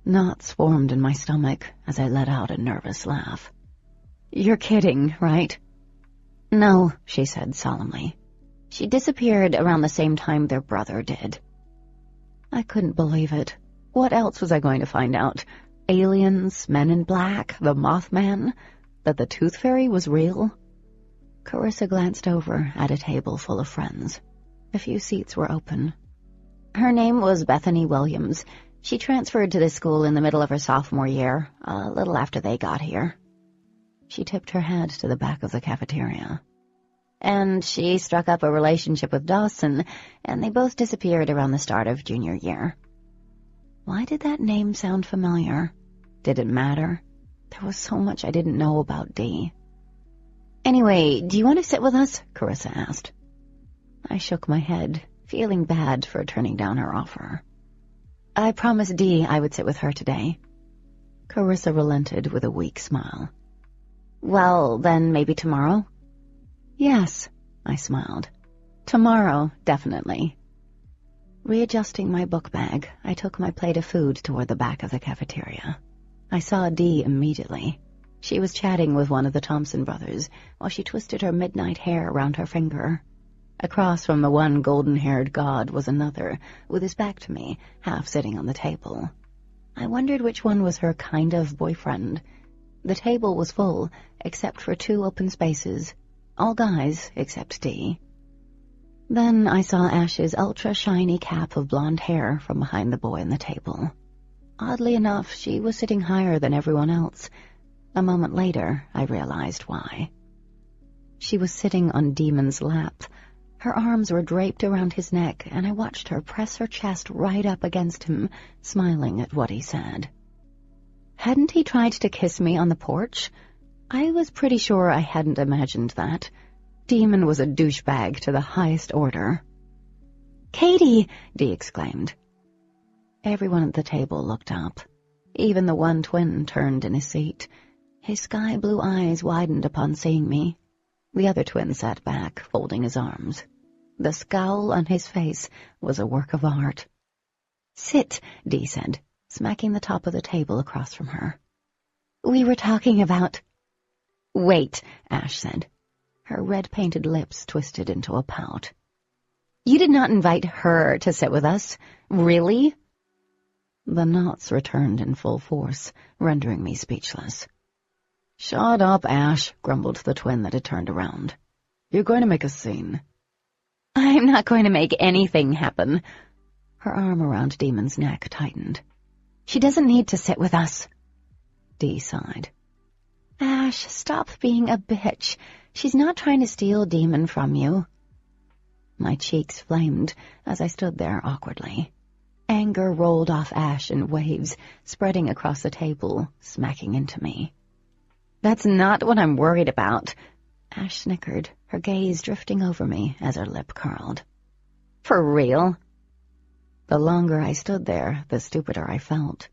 Knots formed in my stomach as I let out a nervous laugh. You're kidding, right? No, she said solemnly. She disappeared around the same time their brother did. I couldn't believe it. What else was I going to find out? Aliens, Men in Black, the Mothman? That the Tooth Fairy was real? Carissa glanced over at a table full of friends. A few seats were open. Her name was Bethany Williams. She transferred to this school in the middle of her sophomore year, a little after they got here. She tipped her head to the back of the cafeteria. And she struck up a relationship with Dawson, and they both disappeared around the start of junior year. Why did that name sound familiar? Did it matter? There was so much I didn't know about Dee. Anyway, do you want to sit with us? Carissa asked. I shook my head, feeling bad for turning down her offer. I promised Dee I would sit with her today. Carissa relented with a weak smile. Well, then maybe tomorrow? Yes, I smiled. Tomorrow, definitely. Readjusting my book bag, I took my plate of food toward the back of the cafeteria. I saw Dee immediately. She was chatting with one of the Thompson brothers while she twisted her midnight hair around her finger. Across from the one golden-haired god was another, with his back to me, half sitting on the table. I wondered which one was her kind of boyfriend. The table was full, except for 2 open spaces. All guys, except Dee. Then I saw Ash's ultra-shiny cap of blonde hair from behind the boy on the table. Oddly enough, she was sitting higher than everyone else. A moment later, I realized why. She was sitting on Daemon's lap. Her arms were draped around his neck, and I watched her press her chest right up against him, smiling at what he said. Hadn't he tried to kiss me on the porch? I was pretty sure I hadn't imagined that. Daemon was a douchebag to the highest order. "Katie!" Dee exclaimed. Everyone at the table looked up. Even the one twin turned in his seat. His sky-blue eyes widened upon seeing me. The other twin sat back, folding his arms. The scowl on his face was a work of art. "Sit," Dee said, smacking the top of the table across from her. "We were talking about—" "Wait," Ash said. Her red-painted lips twisted into a pout. "You did not invite her to sit with us, really?" The knots returned in full force, rendering me speechless. "Shut up, Ash," grumbled the twin that had turned around. "You're going to make a scene." "I'm not going to make anything happen." Her arm around Daemon's neck tightened. "She doesn't need to sit with us." Dee sighed. "Ash, stop being a bitch. She's not trying to steal Daemon from you." My cheeks flamed as I stood there awkwardly. Anger rolled off Ash in waves, spreading across the table, smacking into me. "That's not what I'm worried about." Ash snickered, her gaze drifting over me as her lip curled. "For real?" The longer I stood there, the stupider I felt.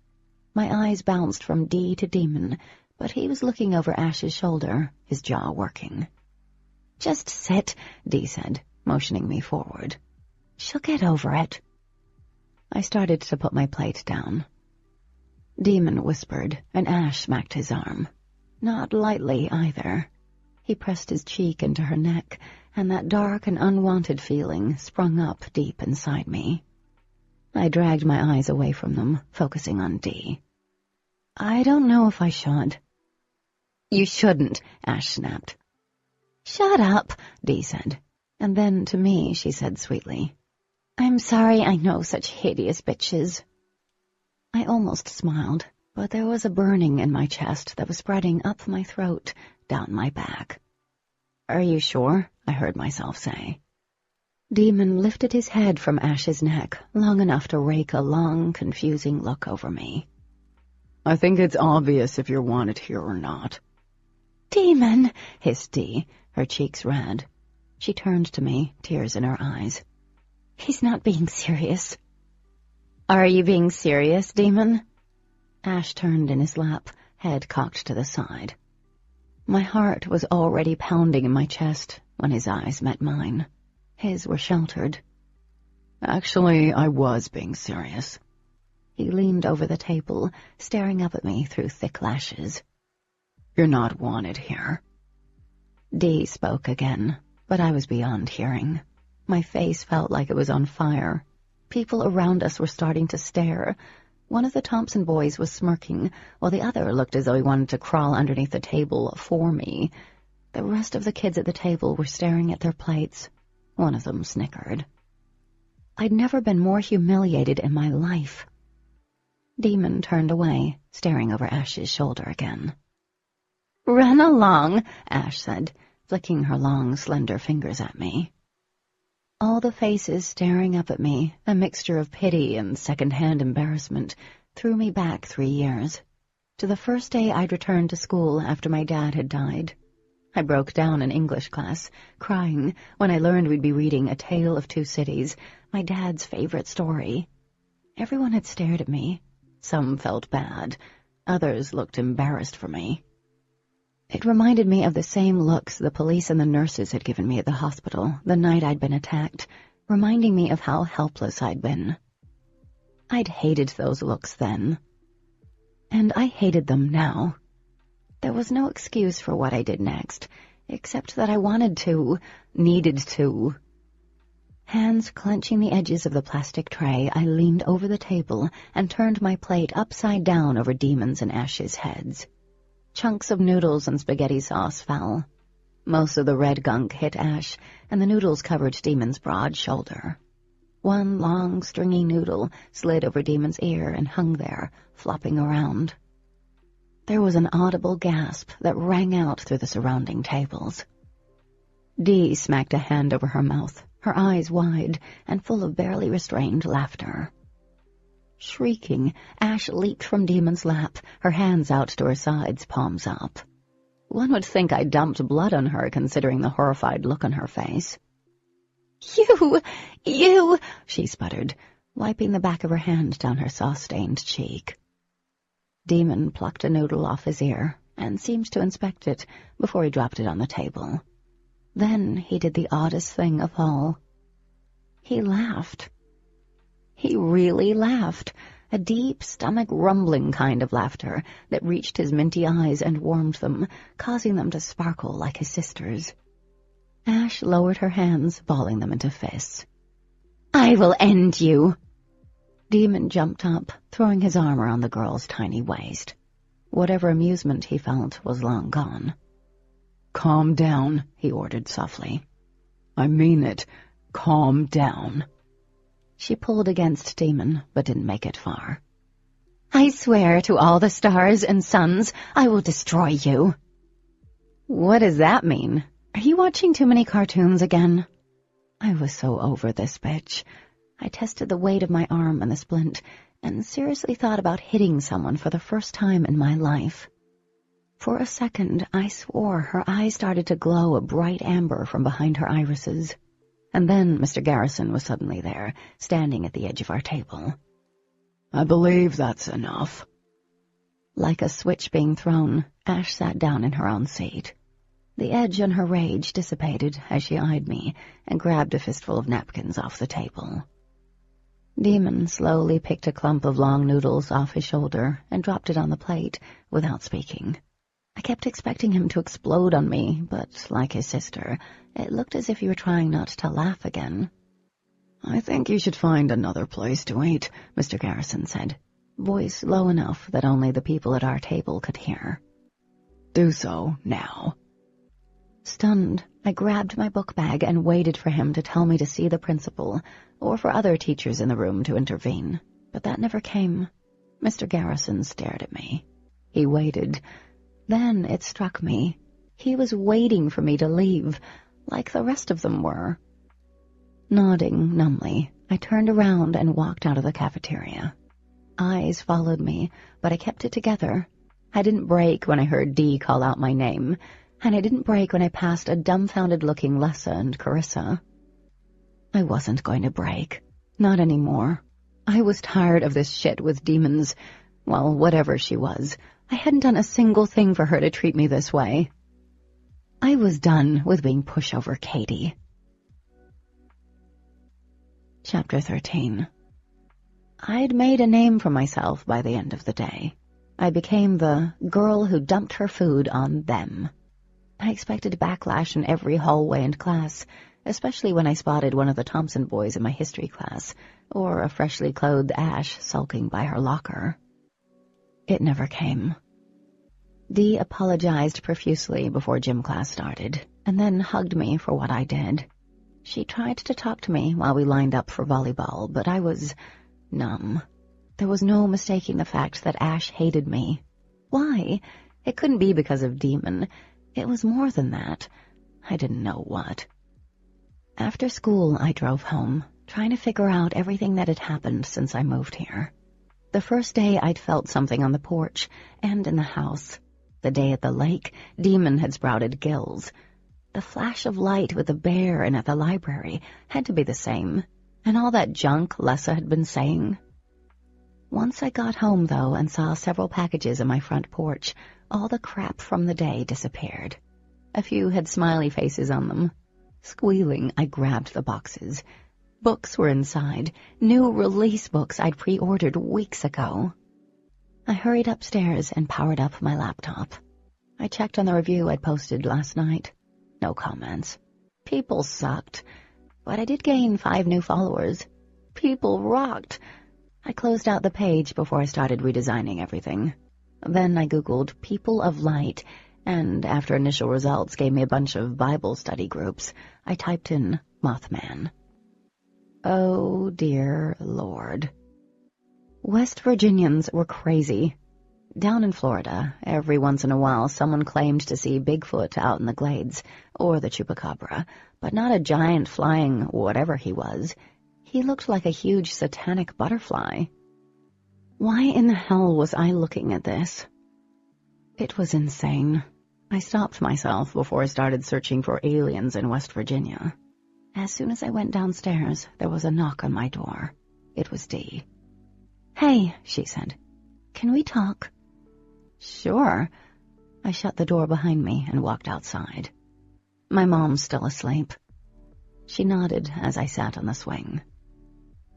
My eyes bounced from Dee to Daemon, but he was looking over Ash's shoulder, his jaw working. "Just sit," Dee said, motioning me forward. "She'll get over it." I started to put my plate down. Daemon whispered, and Ash smacked his arm. Not lightly, either. He pressed his cheek into her neck, and that dark and unwanted feeling sprung up deep inside me. I dragged my eyes away from them, focusing on Dee. "I don't know if I should." "You shouldn't," Ash snapped. "Shut up," Dee said, and then to me she said sweetly, "I'm sorry I know such hideous bitches." I almost smiled, but there was a burning in my chest that was spreading up my throat, down my back. "Are you sure?" I heard myself say. Daemon lifted his head from Ash's neck long enough to rake a long, confusing look over me. "I think it's obvious if you're wanted here or not." "Daemon," hissed Dee, her cheeks red. She turned to me, tears in her eyes. "He's not being serious." "Are you being serious, Daemon?" Ash turned in his lap, head cocked to the side. My heart was already pounding in my chest when his eyes met mine. His were sheltered. "Actually, I was being serious." He leaned over the table, staring up at me through thick lashes. "You're not wanted here." Dee spoke again, but I was beyond hearing. My face felt like it was on fire. People around us were starting to stare. One of the Thompson boys was smirking, while the other looked as though he wanted to crawl underneath the table for me. The rest of the kids at the table were staring at their plates. One of them snickered. I'd never been more humiliated in my life. Daemon turned away, staring over Ash's shoulder again. "Run along," Ash said, flicking her long, slender fingers at me. All the faces staring up at me, a mixture of pity and second-hand embarrassment, threw me back 3 years, to the first day I'd returned to school after my dad had died. I broke down in English class, crying when I learned we'd be reading A Tale of Two Cities, my dad's favorite story. Everyone had stared at me. Some felt bad. Others looked embarrassed for me. It reminded me of the same looks the police and the nurses had given me at the hospital the night I'd been attacked, reminding me of how helpless I'd been. I'd hated those looks then. And I hated them now. There was no excuse for what I did next, except that I wanted to, needed to. Hands clenching the edges of the plastic tray, I leaned over the table and turned my plate upside down over Daemon's and Ash's heads. Chunks of noodles and spaghetti sauce fell. Most of the red gunk hit Ash, and the noodles covered Daemon's broad shoulder. One long, stringy noodle slid over Daemon's ear and hung there, flopping around. There was an audible gasp that rang out through the surrounding tables. Dee smacked a hand over her mouth, her eyes wide and full of barely restrained laughter. Shrieking, Ash leaped from Daemon's lap, her hands out to her sides, palms up. One would think I dumped blood on her, considering the horrified look on her face. You, she sputtered, wiping the back of her hand down her sauce-stained cheek. Daemon plucked a noodle off his ear and seemed to inspect it before he dropped it on the table. Then he did the oddest thing of all. He laughed. He really laughed, a deep, stomach-rumbling kind of laughter that reached his minty eyes and warmed them, causing them to sparkle like his sister's. Ash lowered her hands, balling them into fists. "I will end you!" Daemon jumped up, throwing his arm around the girl's tiny waist. Whatever amusement he felt was long gone. "Calm down," he ordered softly. "I mean it. Calm down." She pulled against Daemon, but didn't make it far. "I swear to all the stars and suns, I will destroy you." "What does that mean? Are you watching too many cartoons again?" I was so over this bitch. I tested the weight of my arm and the splint, and seriously thought about hitting someone for the first time in my life. For a second, I swore her eyes started to glow a bright amber from behind her irises. And then Mr. Garrison was suddenly there, standing at the edge of our table. "I believe that's enough." Like a switch being thrown, Ash sat down in her own seat. The edge on her rage dissipated as she eyed me and grabbed a fistful of napkins off the table. Daemon slowly picked a clump of long noodles off his shoulder and dropped it on the plate without speaking. I kept expecting him to explode on me, but like his sister, it looked as if he were trying not to laugh again. "I think you should find another place to eat," Mr. Garrison said, voice low enough that only the people at our table could hear. "Do so now." Stunned, I grabbed my book bag and waited for him to tell me to see the principal, or for other teachers in the room to intervene, but that never came. Mr. Garrison stared at me. He waited. Then it struck me. He was waiting for me to leave, like the rest of them were. Nodding numbly, I turned around and walked out of the cafeteria. Eyes followed me, but I kept it together. I didn't break when I heard Dee call out my name, and I didn't break when I passed a dumbfounded-looking Lessa and Carissa. I wasn't going to break. Not anymore. I was tired of this shit with demons. Well, whatever she was, I hadn't done a single thing for her to treat me this way. I was done with being pushover Katie. Chapter 13. I'd made a name for myself by the end of the day. I became the girl who dumped her food on them. I expected backlash in every hallway and class, especially when I spotted one of the Thompson boys in my history class, or a freshly clothed Ash sulking by her locker. It never came. Dee apologized profusely before gym class started, and then hugged me for what I did. She tried to talk to me while we lined up for volleyball, but I was numb. There was no mistaking the fact that Ash hated me. Why? It couldn't be because of Daemon. It was more than that. I didn't know what. After school, I drove home, trying to figure out everything that had happened since I moved here. The first day, I'd felt something on the porch and in the house. The day at the lake, Daemon had sprouted gills. The flash of light with the bear and at the library had to be the same, and all that junk Lessa had been saying. Once I got home, though, and saw several packages on my front porch, all the crap from the day disappeared. A few had smiley faces on them. Squealing, I grabbed the boxes. Books were inside, new release books I'd pre-ordered weeks ago. I hurried upstairs and powered up my laptop. I checked on the review I'd posted last night. No comments. People sucked, but I did gain 5 new followers. People rocked. I closed out the page before I started redesigning everything. Then I Googled People of Light, and after initial results gave me a bunch of Bible study groups, I typed in Mothman. Oh, dear Lord. West Virginians were crazy. Down in Florida, every once in a while someone claimed to see Bigfoot out in the glades, or the chupacabra, but not a giant flying whatever he was. He looked like a huge satanic butterfly. Why in the hell was I looking at this? It was insane. I stopped myself before I started searching for aliens in West Virginia. As soon as I went downstairs, there was a knock on my door. It was Dee. "Hey," she said. "Can we talk?" "Sure." I shut the door behind me and walked outside. My mom's still asleep. She nodded as I sat on the swing.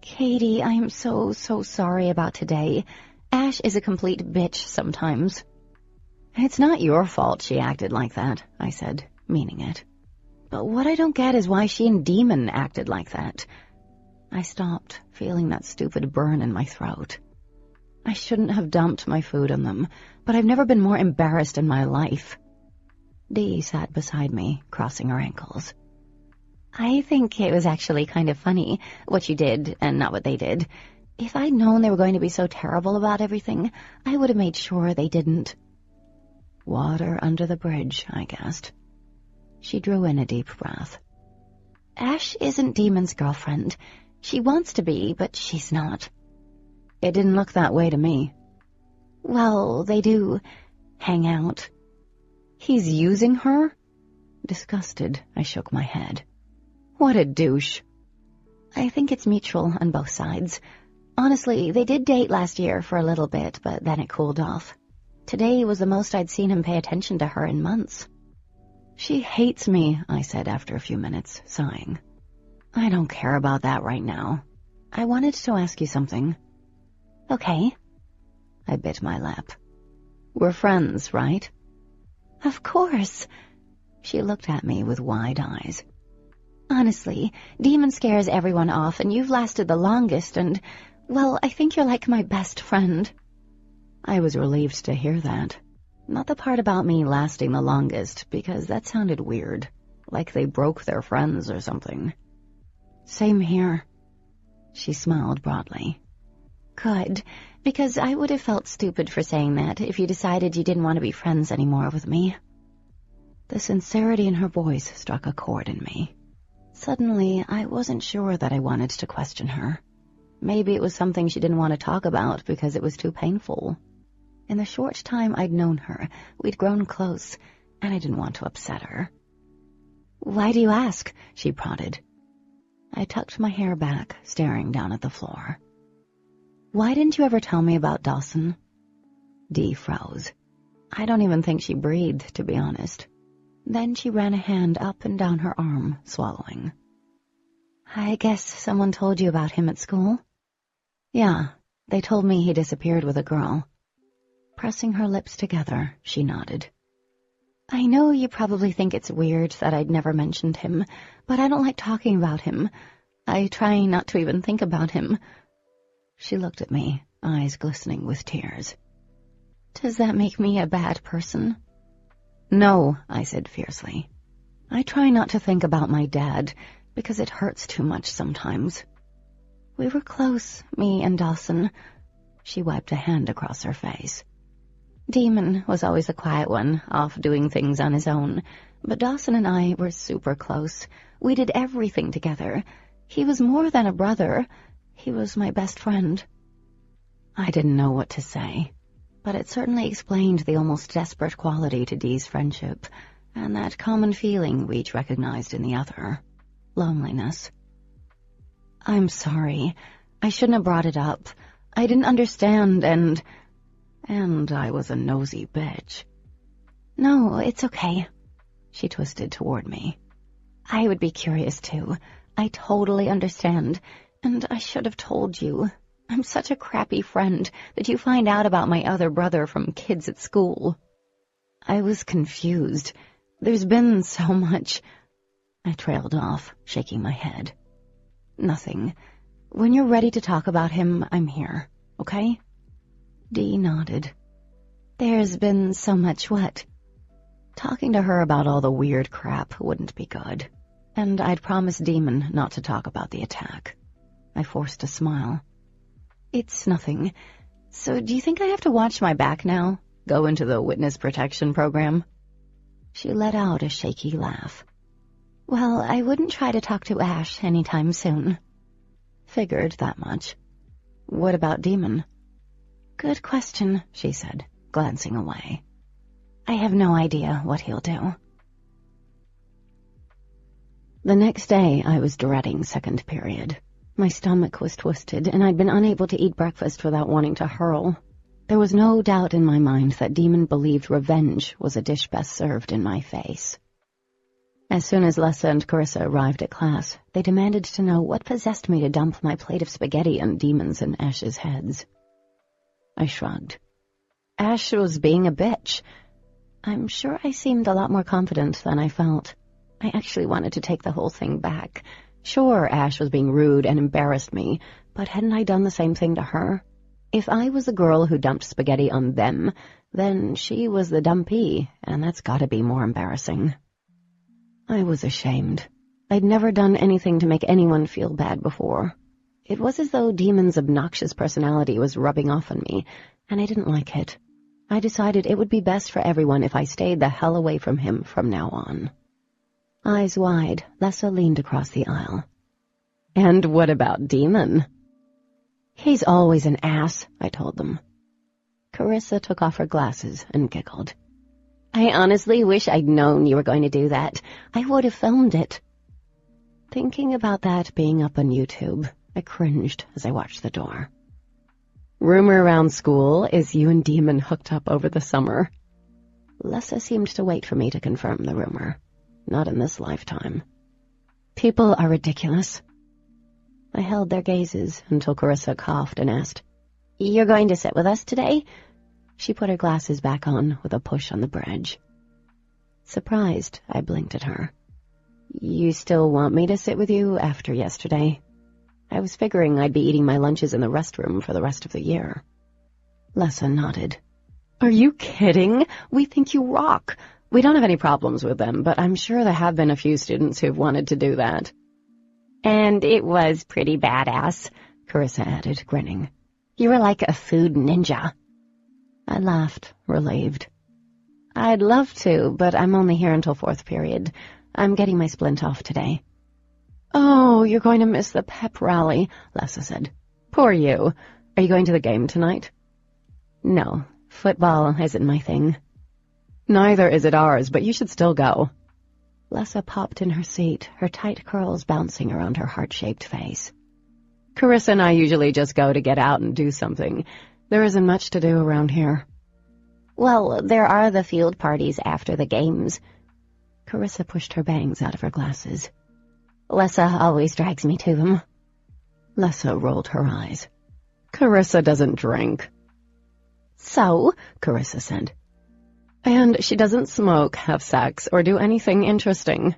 "Katie, I am so sorry about today. Ash is a complete bitch sometimes." "It's not your fault she acted like that," I said, meaning it. "But what I don't get is why she and Daemon acted like that." I stopped, feeling that stupid burn in my throat. I shouldn't have dumped my food on them, but I've never been more embarrassed in my life. Dee sat beside me, crossing her ankles. "I think it was actually kind of funny, what you did and not what they did. If I'd known they were going to be so terrible about everything, I would have made sure they didn't." "Water under the bridge," I guessed. She drew in a deep breath. "Ash isn't Daemon's girlfriend. She wants to be, but she's not." "It didn't look that way to me." "Well, they do hang out." "He's using her?" Disgusted, I shook my head. "What a douche." "I think it's mutual on both sides. Honestly, they did date last year for a little bit, but then it cooled off. Today was the most I'd seen him pay attention to her in months. She hates me, I said after a few minutes, sighing. I don't care about that right now. I wanted to ask you something. Okay. I bit my lip. We're friends, right? Of course. She looked at me with wide eyes. Honestly, Daemon scares everyone off, and you've lasted the longest, and, well, I think you're like my best friend. I was relieved to hear that. Not the part about me lasting the longest, because that sounded weird, like they broke their friends or something. Same here. She smiled broadly. Good, because I would have felt stupid for saying that if you decided you didn't want to be friends anymore with me. The sincerity in her voice struck a chord in me. Suddenly, I wasn't sure that I wanted to question her. Maybe it was something she didn't want to talk about because it was too painful. In the short time I'd known her, we'd grown close, and I didn't want to upset her. Why do you ask? She prodded. I tucked my hair back, staring down at the floor. Why didn't you ever tell me about Dawson? Dee froze. I don't even think she breathed, to be honest. Then she ran a hand up and down her arm, swallowing. I guess someone told you about him at school? Yeah, they told me he disappeared with a girl. Pressing her lips together, she nodded. I know you probably think it's weird that I'd never mentioned him, but I don't like talking about him. I try not to even think about him. She looked at me, eyes glistening with tears. Does that make me a bad person? No, I said fiercely. I try not to think about my dad, because it hurts too much sometimes. We were close, me and Dawson. She wiped a hand across her face. Daemon was always the quiet one, off doing things on his own, but Dawson and I were super close. We did everything together. He was more than a brother. He was my best friend. I didn't know what to say, but it certainly explained the almost desperate quality to Dee's friendship, and that common feeling we each recognized in the other, loneliness. I'm sorry. I shouldn't have brought it up. I didn't understand, and I was a nosy bitch. No, it's okay. She twisted toward me. I would be curious too. I totally understand, and I should have told you. I'm such a crappy friend that you find out about my other brother from kids at school. I was confused. There's been so much. I trailed off, shaking my head. Nothing. When you're ready to talk about him, I'm here, okay? Dee nodded. There's been so much what? Talking to her about all the weird crap wouldn't be good, and I'd promised Daemon not to talk about the attack. I forced a smile. It's nothing. So do you think I have to watch my back now? Go into the witness protection program? She let out a shaky laugh. Well, I wouldn't try to talk to Ash anytime soon. Figured that much. What about Daemon? Good question, she said, glancing away. I have no idea what he'll do. The next day, I was dreading second period. My stomach was twisted, and I'd been unable to eat breakfast without wanting to hurl. There was no doubt in my mind that Daemon believed revenge was a dish best served in my face. As soon as Lessa and Carissa arrived at class, they demanded to know what possessed me to dump my plate of spaghetti on Daemon's and Ash's heads. I shrugged. Ash was being a bitch. I'm sure I seemed a lot more confident than I felt. I actually wanted to take the whole thing back. Sure, Ash was being rude and embarrassed me, but hadn't I done the same thing to her? If I was the girl who dumped spaghetti on them, then she was the dumpee, and that's gotta be more embarrassing. I was ashamed. I'd never done anything to make anyone feel bad before. It was as though Daemon's obnoxious personality was rubbing off on me, and I didn't like it. I decided it would be best for everyone if I stayed the hell away from him from now on. Eyes wide, Lessa leaned across the aisle. And what about Daemon? He's always an ass, I told them. Carissa took off her glasses and giggled. I honestly wish I'd known you were going to do that. I would have filmed it. Thinking about that being up on YouTube, I cringed as I watched the door. Rumor around school is you and Daemon hooked up over the summer. Lessa seemed to wait for me to confirm the rumor. Not in this lifetime. People are ridiculous. I held their gazes until Carissa coughed and asked, "You're going to sit with us today?" She put her glasses back on with a push on the bridge. Surprised, I blinked at her. "You still want me to sit with you after yesterday?" I was figuring I'd be eating my lunches in the restroom for the rest of the year. Lessa nodded. "Are you kidding? We think you rock. We don't have any problems with them, but I'm sure there have been a few students who've wanted to do that." "And it was pretty badass," Carissa added, grinning. "You were like a food ninja." I laughed, relieved. "I'd love to, but I'm only here until 4th period. I'm getting my splint off today." "Oh, you're going to miss the pep rally," Lessa said. "Poor you. Are you going to the game tonight?" "No, football isn't my thing." "Neither is it ours, but you should still go." Lessa popped in her seat, her tight curls bouncing around her heart-shaped face. "Carissa and I usually just go to get out and do something. There isn't much to do around here." "Well, there are the field parties after the games." Carissa pushed her bangs out of her glasses. "Lessa always drags me to them." Lessa rolled her eyes. "Carissa doesn't drink." "So," Carissa said. "And she doesn't smoke, have sex, or do anything interesting."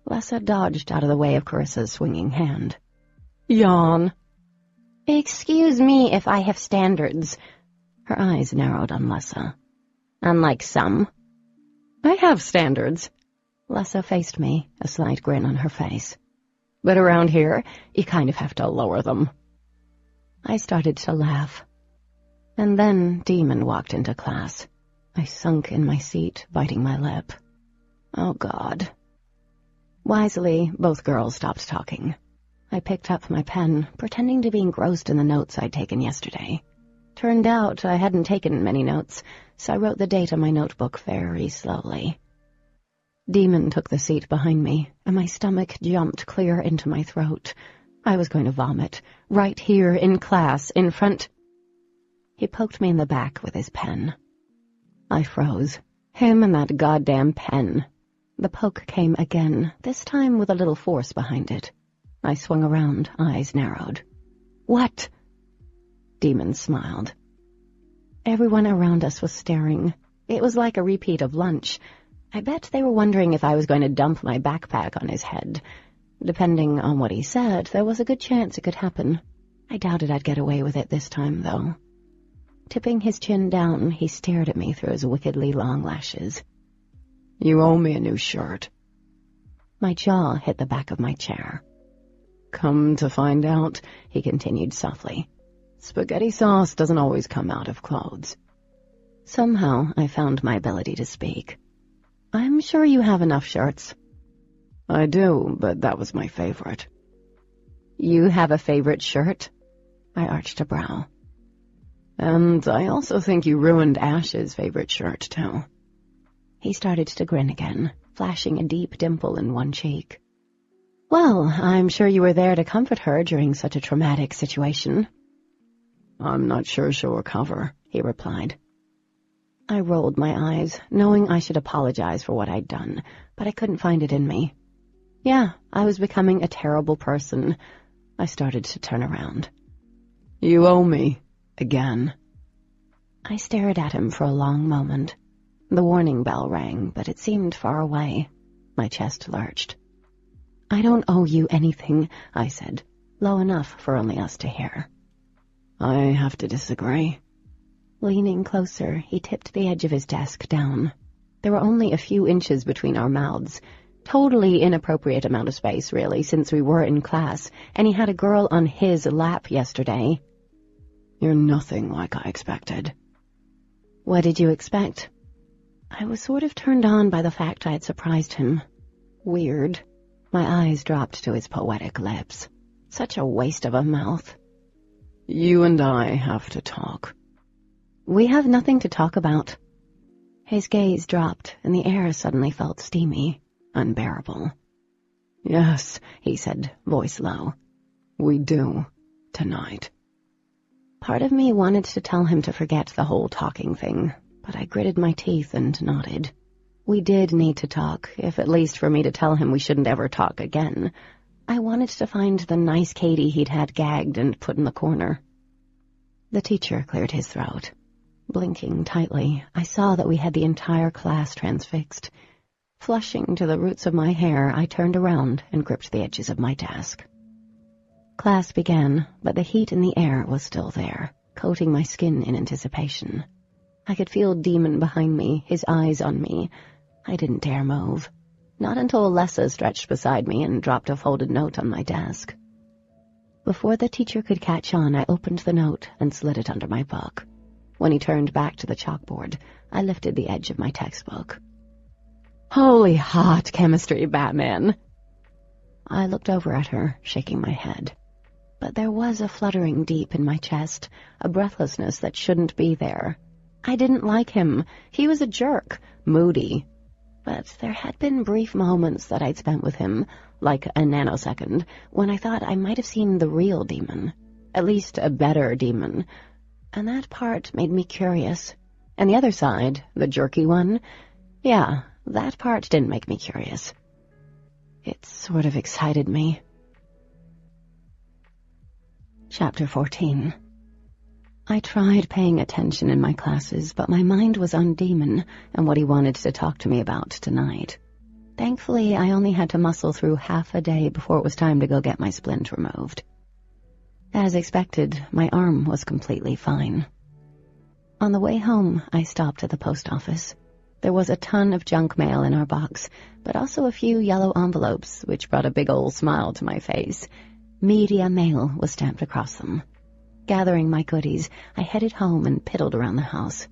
Lessa dodged out of the way of Carissa's swinging hand. "Yawn." "Excuse me if I have standards." Her eyes narrowed on Lessa. "Unlike some." "I have standards." Lessa faced me, a slight grin on her face. "But around here, you kind of have to lower them." I started to laugh. And then Daemon walked into class. I sunk in my seat, biting my lip. Oh, God. Wisely, both girls stopped talking. I picked up my pen, pretending to be engrossed in the notes I'd taken yesterday. Turned out I hadn't taken many notes, so I wrote the date on my notebook very slowly. Daemon took the seat behind me, and my stomach jumped clear into my throat. I was going to vomit, right here in class, in front. He poked me in the back with his pen. I froze. Him and that goddamn pen. The poke came again, this time with a little force behind it. I swung around, eyes narrowed. "What?" Daemon smiled. Everyone around us was staring. It was like a repeat of lunch. I bet they were wondering if I was going to dump my backpack on his head. Depending on what he said, there was a good chance it could happen. I doubted I'd get away with it this time, though. Tipping his chin down, he stared at me through his wickedly long lashes. "You owe me a new shirt." My jaw hit the back of my chair. "Come to find out," he continued softly, "spaghetti sauce doesn't always come out of clothes." Somehow I found my ability to speak. "I'm sure you have enough shirts." "I do, but that was my favorite." "You have a favorite shirt?" I arched a brow. "And I also think you ruined Ash's favorite shirt, too." He started to grin again, flashing a deep dimple in one cheek. "Well, I'm sure you were there to comfort her during such a traumatic situation." "I'm not sure she'll recover," he replied. I rolled my eyes, knowing I should apologize for what I'd done, but I couldn't find it in me. Yeah, I was becoming a terrible person. I started to turn around. "You owe me. Again." I stared at him for a long moment. The warning bell rang, but it seemed far away. My chest lurched. "I don't owe you anything," I said, low enough for only us to hear. "I have to disagree." Leaning closer, he tipped the edge of his desk down. There were only a few inches between our mouths. Totally inappropriate amount of space, really, since we were in class, and he had a girl on his lap yesterday. "You're nothing like I expected." "What did you expect?" I was sort of turned on by the fact I had surprised him. Weird. My eyes dropped to his poetic lips. Such a waste of a mouth. "You and I have to talk." "We have nothing to talk about." His gaze dropped, and the air suddenly felt steamy, unbearable. "Yes," he said, voice low. "We do, tonight." Part of me wanted to tell him to forget the whole talking thing, but I gritted my teeth and nodded. We did need to talk, if at least for me to tell him we shouldn't ever talk again. I wanted to find the nice Katie he'd had gagged and put in the corner. The teacher cleared his throat. Blinking tightly, I saw that we had the entire class transfixed. Flushing to the roots of my hair, I turned around and gripped the edges of my desk. Class began, but the heat in the air was still there, coating my skin in anticipation. I could feel Daemon behind me, his eyes on me. I didn't dare move. Not until Alessa stretched beside me and dropped a folded note on my desk. Before the teacher could catch on, I opened the note and slid it under my book. When he turned back to the chalkboard, I lifted the edge of my textbook. "Holy hot chemistry, Batman!" I looked over at her, shaking my head. But there was a fluttering deep in my chest, a breathlessness that shouldn't be there. I didn't like him. He was a jerk, moody. But there had been brief moments that I'd spent with him, like a nanosecond, when I thought I might have seen the real Daemon, at least a better Daemon. And that part made me curious. And the other side, the jerky one, yeah, that part didn't make me curious. It sort of excited me. Chapter 14. I tried paying attention in my classes, but my mind was on Daemon and what he wanted to talk to me about tonight. Thankfully, I only had to muscle through half a day before it was time to go get my splint removed. As expected, my arm was completely fine. On the way home, I stopped at the post office. There was a ton of junk mail in our box, but also a few yellow envelopes, which brought a big old smile to my face. Media mail was stamped across them. Gathering my goodies, I headed home and piddled around the house.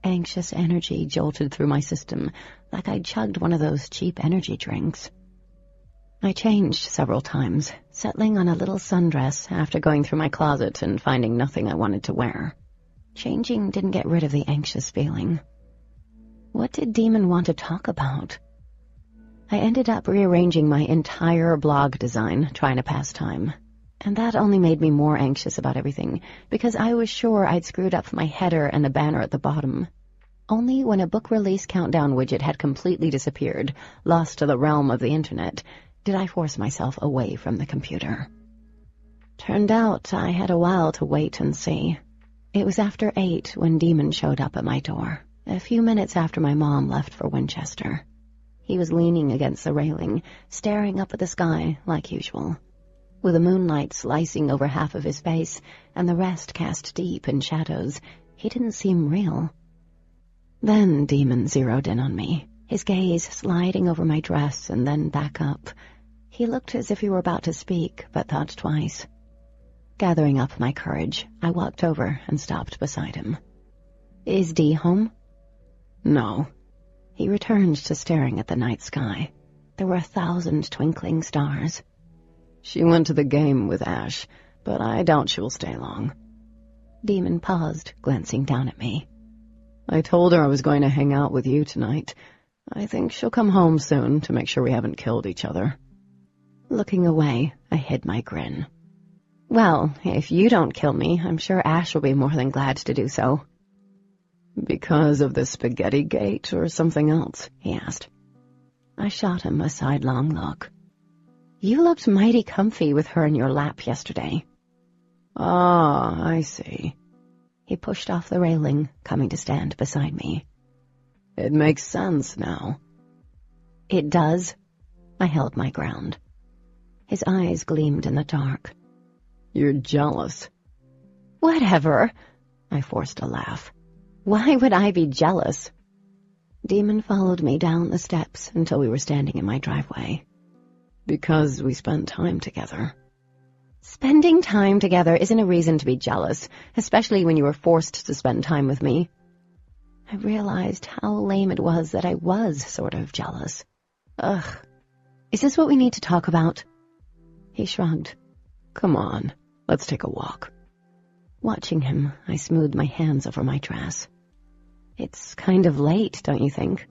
Anxious energy jolted through my system, like I'd chugged one of those cheap energy drinks. I changed several times, settling on a little sundress after going through my closet and finding nothing I wanted to wear. Changing didn't get rid of the anxious feeling. What did Daemon want to talk about? I ended up rearranging my entire blog design, trying to pass time. And that only made me more anxious about everything, because I was sure I'd screwed up my header and the banner at the bottom. Only when a book release countdown widget had completely disappeared, lost to the realm of the internet, did I force myself away from the computer. Turned out I had a while to wait and see. It was after 8 when Daemon showed up at my door, a few minutes after my mom left for Winchester. He was leaning against the railing, staring up at the sky like usual. With the moonlight slicing over half of his face and the rest cast deep in shadows, he didn't seem real. Then Daemon zeroed in on me, his gaze sliding over my dress and then back up. He looked as if he were about to speak, but thought twice. Gathering up my courage, I walked over and stopped beside him. "Is Dee home?" "No." He returned to staring at the night sky. There were 1,000 twinkling stars. "She went to the game with Ash, but I doubt she will stay long." Daemon paused, glancing down at me. "I told her I was going to hang out with you tonight. I think she'll come home soon to make sure we haven't killed each other." Looking away, I hid my grin. "Well, if you don't kill me, I'm sure Ash will be more than glad to do so." "Because of the spaghetti gate or something else?" he asked. I shot him a sidelong look. "You looked mighty comfy with her in your lap yesterday." "Ah, I see." He pushed off the railing, coming to stand beside me. "It makes sense now." "It does?" I held my ground. His eyes gleamed in the dark. "You're jealous." "Whatever." I forced a laugh. "Why would I be jealous?" Daemon followed me down the steps until we were standing in my driveway. "Because we spent time together." "Spending time together isn't a reason to be jealous, especially when you were forced to spend time with me." I realized how lame it was that I was sort of jealous. Ugh. "Is this what we need to talk about?" He shrugged. "Come on, let's take a walk." Watching him, I smoothed my hands over my dress. "It's kind of late, don't you think?"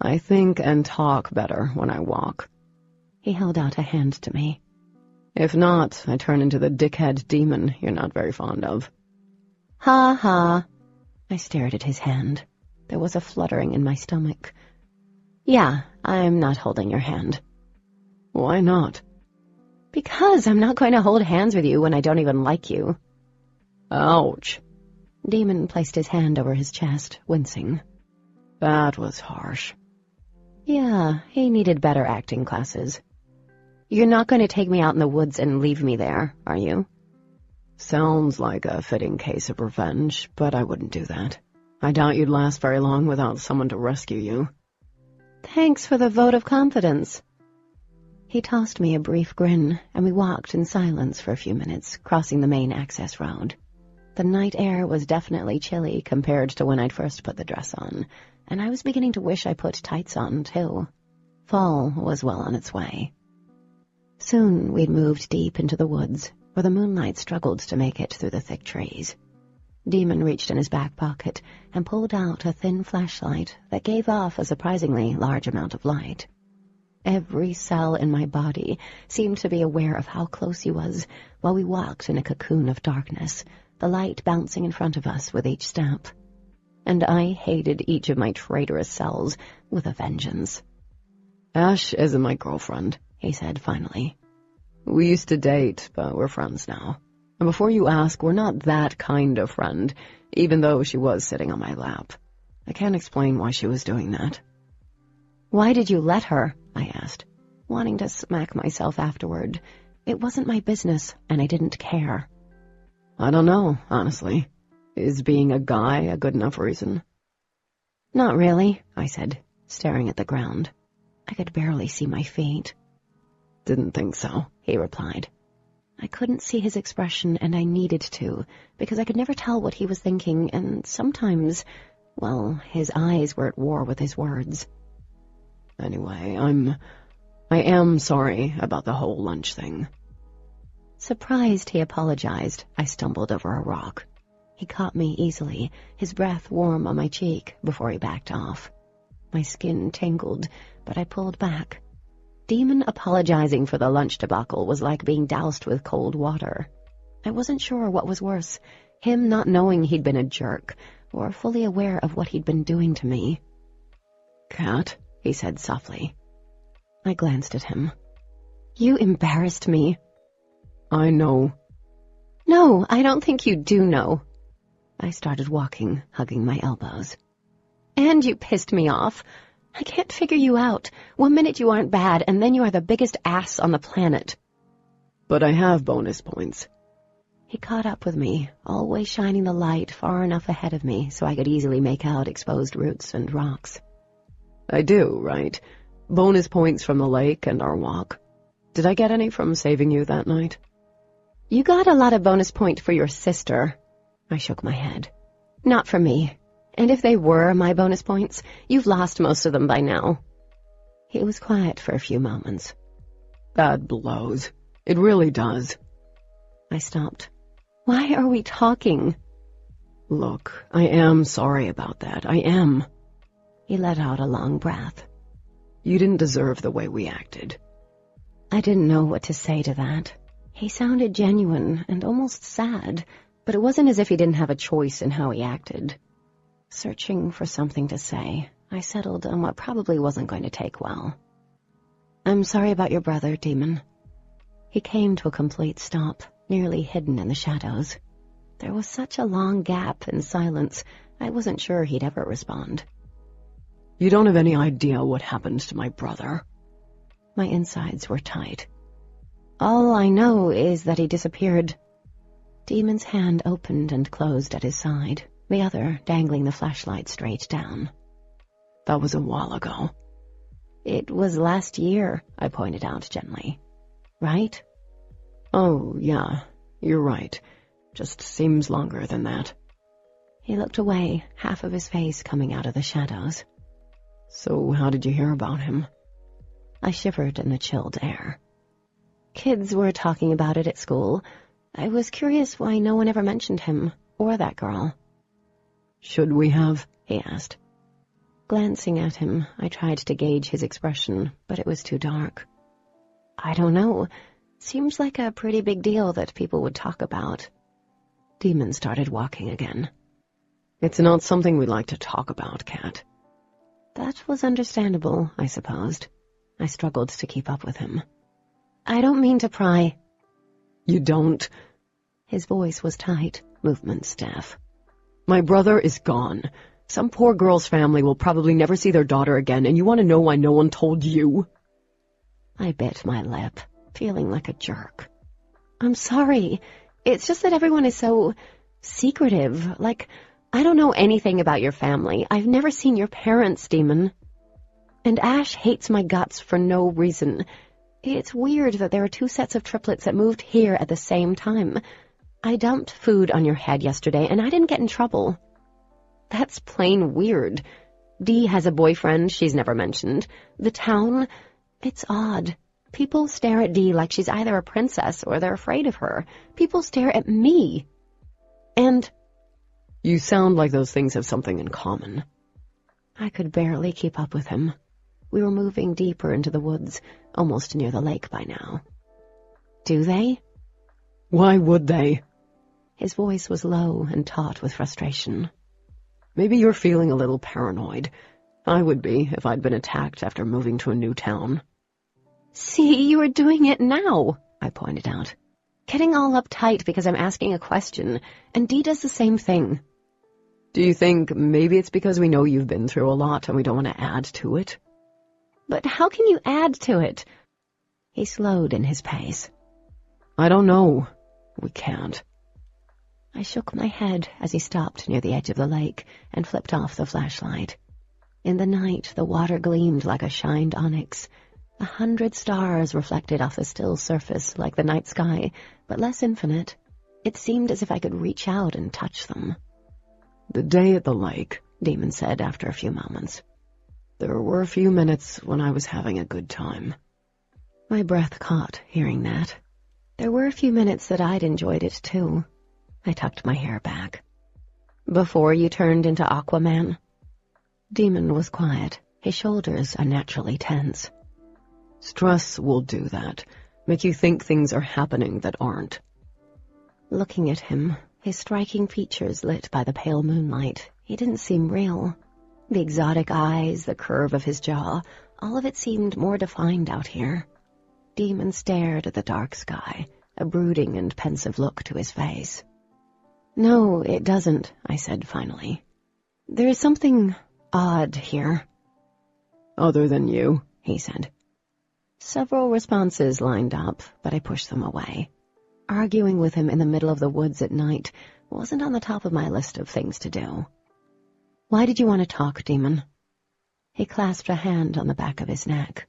"I think and talk better when I walk." He held out a hand to me. "If not, I turn into the dickhead Daemon you're not very fond of." Ha ha. I stared at his hand. There was a fluttering in my stomach. Yeah, I'm not holding your hand. Why not? Because I'm not going to hold hands with you when I don't even like you. Ouch. Daemon placed his hand over his chest, wincing. That was harsh. Yeah, he needed better acting classes. You're not going to take me out in the woods and leave me there, are you? Sounds like a fitting case of revenge, but I wouldn't do that. I doubt you'd last very long without someone to rescue you. Thanks for the vote of confidence. He tossed me a brief grin, and we walked in silence for a few minutes, crossing the main access road. The night air was definitely chilly compared to when I'd first put the dress on, and I was beginning to wish I put tights on, too. Fall was well on its way. Soon we'd moved deep into the woods, where the moonlight struggled to make it through the thick trees. Daemon reached in his back pocket and pulled out a thin flashlight that gave off a surprisingly large amount of light. Every cell in my body seemed to be aware of how close he was while we walked in a cocoon of darkness, the light bouncing in front of us with each step. And I hated each of my traitorous cells with a vengeance. Ash isn't my girlfriend, he said finally. We used to date, but we're friends now. And before you ask, we're not that kind of friend, even though she was sitting on my lap. I can't explain why she was doing that. Why did you let her? I asked, wanting to smack myself afterward. It wasn't my business, and I didn't care. I don't know, honestly. Is being a guy a good enough reason? Not really, I said, staring at the ground. I could barely see my feet. Didn't think so, he replied. I couldn't see his expression, and I needed to, because I could never tell what he was thinking, and sometimes, well, his eyes were at war with his words. Anyway, I am sorry about the whole lunch thing. Surprised he apologized, I stumbled over a rock. He caught me easily, his breath warm on my cheek, before he backed off. My skin tingled, but I pulled back. Daemon apologizing for the lunch debacle was like being doused with cold water. I wasn't sure what was worse, him not knowing he'd been a jerk, or fully aware of what he'd been doing to me. Cat, he said softly. I glanced at him. You embarrassed me. I know. No, I don't think you do know. I started walking, hugging my elbows. And you pissed me off. I can't figure you out. 1 minute you aren't bad, and then you are the biggest ass on the planet. But I have bonus points. He caught up with me, always shining the light far enough ahead of me so I could easily make out exposed roots and rocks. I do, right? Bonus points from the lake and our walk. Did I get any from saving you that night? You got a lot of bonus points for your sister. I shook my head. Not for me. And if they were my bonus points, you've lost most of them by now. He was quiet for a few moments. That blows. It really does. I stopped. Why are we talking? Look, I am sorry about that. I am. He let out a long breath. You didn't deserve the way we acted. I didn't know what to say to that. He sounded genuine and almost sad, but it wasn't as if he didn't have a choice in how he acted. Searching for something to say, I settled on what probably wasn't going to take well. I'm sorry about your brother, Daemon. He came to a complete stop, nearly hidden in the shadows. There was such a long gap in silence, I wasn't sure he'd ever respond. You don't have any idea what happened to my brother. My insides were tight. All I know is that he disappeared. Daemon's hand opened and closed at his side, the other dangling the flashlight straight down. That was a while ago. It was last year, I pointed out gently. Right? Oh, yeah, you're right. Just seems longer than that. He looked away, half of his face coming out of the shadows. So how did you hear about him? I shivered in the chilled air. Kids were talking about it at school. I was curious why no one ever mentioned him, or that girl. Should we have? He asked. Glancing at him, I tried to gauge his expression, but it was too dark. I don't know. Seems like a pretty big deal that people would talk about. Daemon started walking again. It's not something we like to talk about, Cat. That was understandable, I supposed. I struggled to keep up with him. I don't mean to pry. You don't? His voice was tight, movement stiff. My brother is gone. Some poor girl's family will probably never see their daughter again, and you want to know why no one told you? I bit my lip, feeling like a jerk. I'm sorry. It's just that everyone is so secretive. Like, I don't know anything about your family. I've never seen your parents, Daemon. And Ash hates my guts for no reason. It's weird that there are 2 sets of triplets that moved here at the same time. I dumped food on your head yesterday, and I didn't get in trouble. That's plain weird. Dee has a boyfriend she's never mentioned. The town, it's odd. People stare at Dee like she's either a princess or they're afraid of her. People stare at me. And... You sound like those things have something in common. I could barely keep up with him. We were moving deeper into the woods, almost near the lake by now. Do they? Why would they? His voice was low and taut with frustration. Maybe you're feeling a little paranoid. I would be if I'd been attacked after moving to a new town. See, you are doing it now, I pointed out. Getting all uptight because I'm asking a question, and Dee does the same thing. Do you think maybe it's because we know you've been through a lot and we don't want to add to it? But how can you add to it? He slowed in his pace. I don't know. We can't. I shook my head as he stopped near the edge of the lake and flipped off the flashlight. In the night, the water gleamed like a shined onyx. 100 stars reflected off the still surface like the night sky, but less infinite. It seemed as if I could reach out and touch them. The day at the lake, Daemon said after a few moments. There were a few minutes when I was having a good time. My breath caught hearing that. There were a few minutes that I'd enjoyed it too. I tucked my hair back. Before you turned into Aquaman? Daemon was quiet, his shoulders unnaturally tense. Stress will do that, make you think things are happening that aren't. Looking at him, his striking features lit by the pale moonlight, he didn't seem real. The exotic eyes, the curve of his jaw, all of it seemed more defined out here. Daemon stared at the dark sky, a brooding and pensive look to his face. No, it doesn't, I said finally. There is something odd here. Other than you, he said. Several responses lined up, but I pushed them away. Arguing with him in the middle of the woods at night wasn't on the top of my list of things to do. Why did you want to talk, Daemon? He clasped a hand on the back of his neck.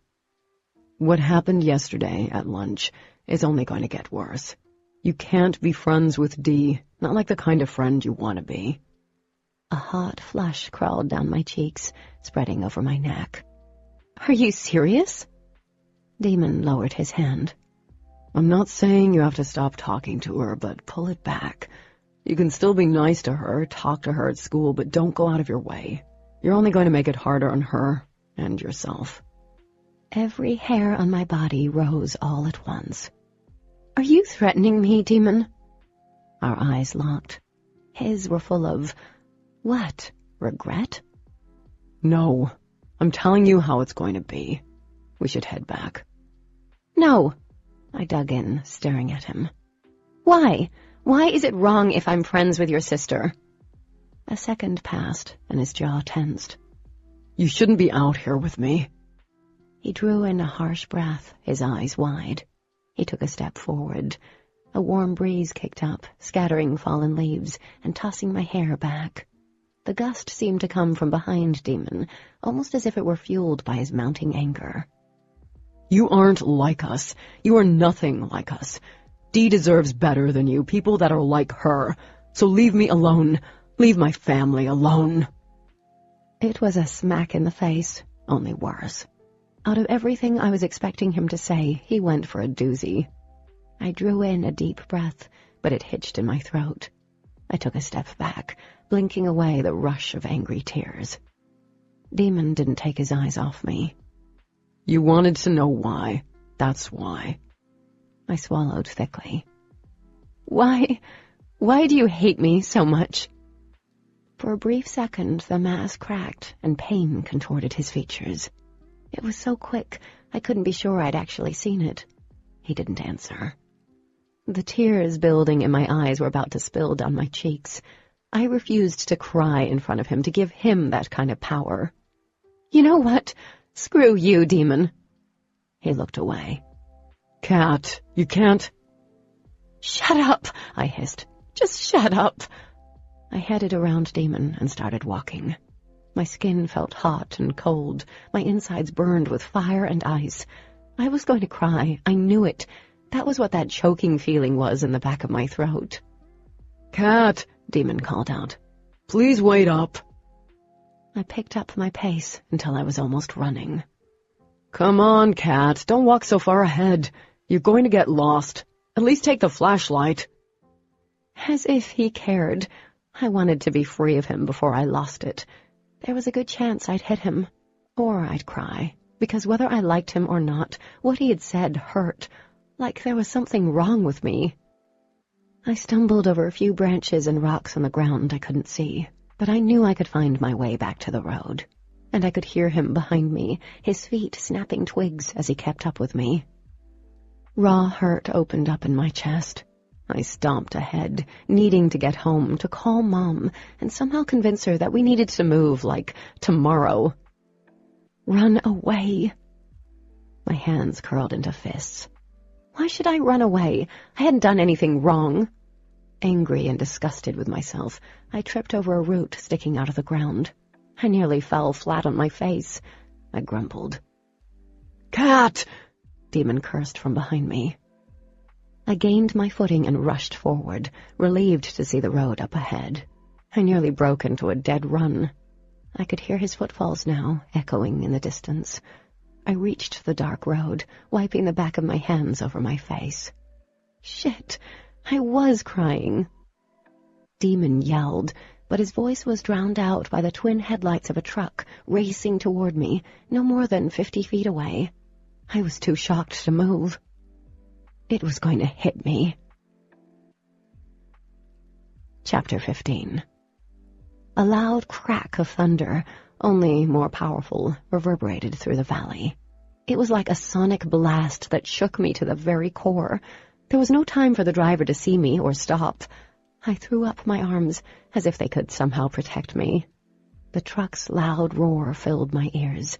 What happened yesterday at lunch is only going to get worse. You can't be friends with Dee, not like the kind of friend you want to be. A hot flush crawled down my cheeks, spreading over my neck. Are you serious? Daemon lowered his hand. I'm not saying you have to stop talking to her, but pull it back. You can still be nice to her, talk to her at school, but don't go out of your way. You're only going to make it harder on her and yourself. Every hair on my body rose all at once. Are you threatening me, Daemon? Our eyes locked. His were full of... what? Regret? No. I'm telling you how it's going to be. We should head back. No. I dug in, staring at him. Why? Why is it wrong if I'm friends with your sister? A second passed, and his jaw tensed. You shouldn't be out here with me. He drew in a harsh breath, his eyes wide. He took a step forward. A warm breeze kicked up, scattering fallen leaves and tossing my hair back. The gust seemed to come from behind Daemon, almost as if it were fueled by his mounting anger. You aren't like us. You are nothing like us. Dee deserves better than you, people that are like her. So leave me alone. Leave my family alone. It was a smack in the face, only worse. Out of everything I was expecting him to say, he went for a doozy. I drew in a deep breath, but it hitched in my throat. I took a step back, blinking away the rush of angry tears. Daemon didn't take his eyes off me. You wanted to know why. That's why. I swallowed thickly. Why Why do you hate me so much?" For a brief second, the mask cracked and pain contorted his features. It was so quick, I couldn't be sure I'd actually seen it. He didn't answer. The tears building in my eyes were about to spill down my cheeks. I refused to cry in front of him, to give him that kind of power. "You know what? Screw you, Daemon." He looked away. "Cat, you can't—" "Shut up," I hissed. "Just shut up." I headed around Daemon and started walking. My skin felt hot and cold. My insides burned with fire and ice. I was going to cry. I knew it. That was what that choking feeling was in the back of my throat. "Cat," Daemon called out. "Please wait up." I picked up my pace until I was almost running. "Come on, Cat. Don't walk so far ahead. You're going to get lost. At least take the flashlight." As if he cared. I wanted to be free of him before I lost it. There was a good chance I'd hit him, or I'd cry, because whether I liked him or not, what he had said hurt, like there was something wrong with me. I stumbled over a few branches and rocks on the ground I couldn't see, but I knew I could find my way back to the road, and I could hear him behind me, his feet snapping twigs as he kept up with me. Raw hurt opened up in my chest. I stomped ahead, needing to get home, to call Mom, and somehow convince her that we needed to move, like, tomorrow. Run away. My hands curled into fists. Why should I run away? I hadn't done anything wrong. Angry and disgusted with myself, I tripped over a root sticking out of the ground. I nearly fell flat on my face. I grumbled. "Cat!" Daemon cursed from behind me. I gained my footing and rushed forward, relieved to see the road up ahead. I nearly broke into a dead run. I could hear his footfalls now, echoing in the distance. I reached the dark road, wiping the back of my hands over my face. Shit! I was crying. Daemon yelled, but his voice was drowned out by the twin headlights of a truck racing toward me, no more than 50 feet away. I was too shocked to move. It was going to hit me. Chapter 15. A loud crack of thunder, only more powerful, reverberated through the valley. It was like a sonic blast that shook me to the very core. There was no time for the driver to see me or stop. I threw up my arms as if they could somehow protect me. The truck's loud roar filled my ears.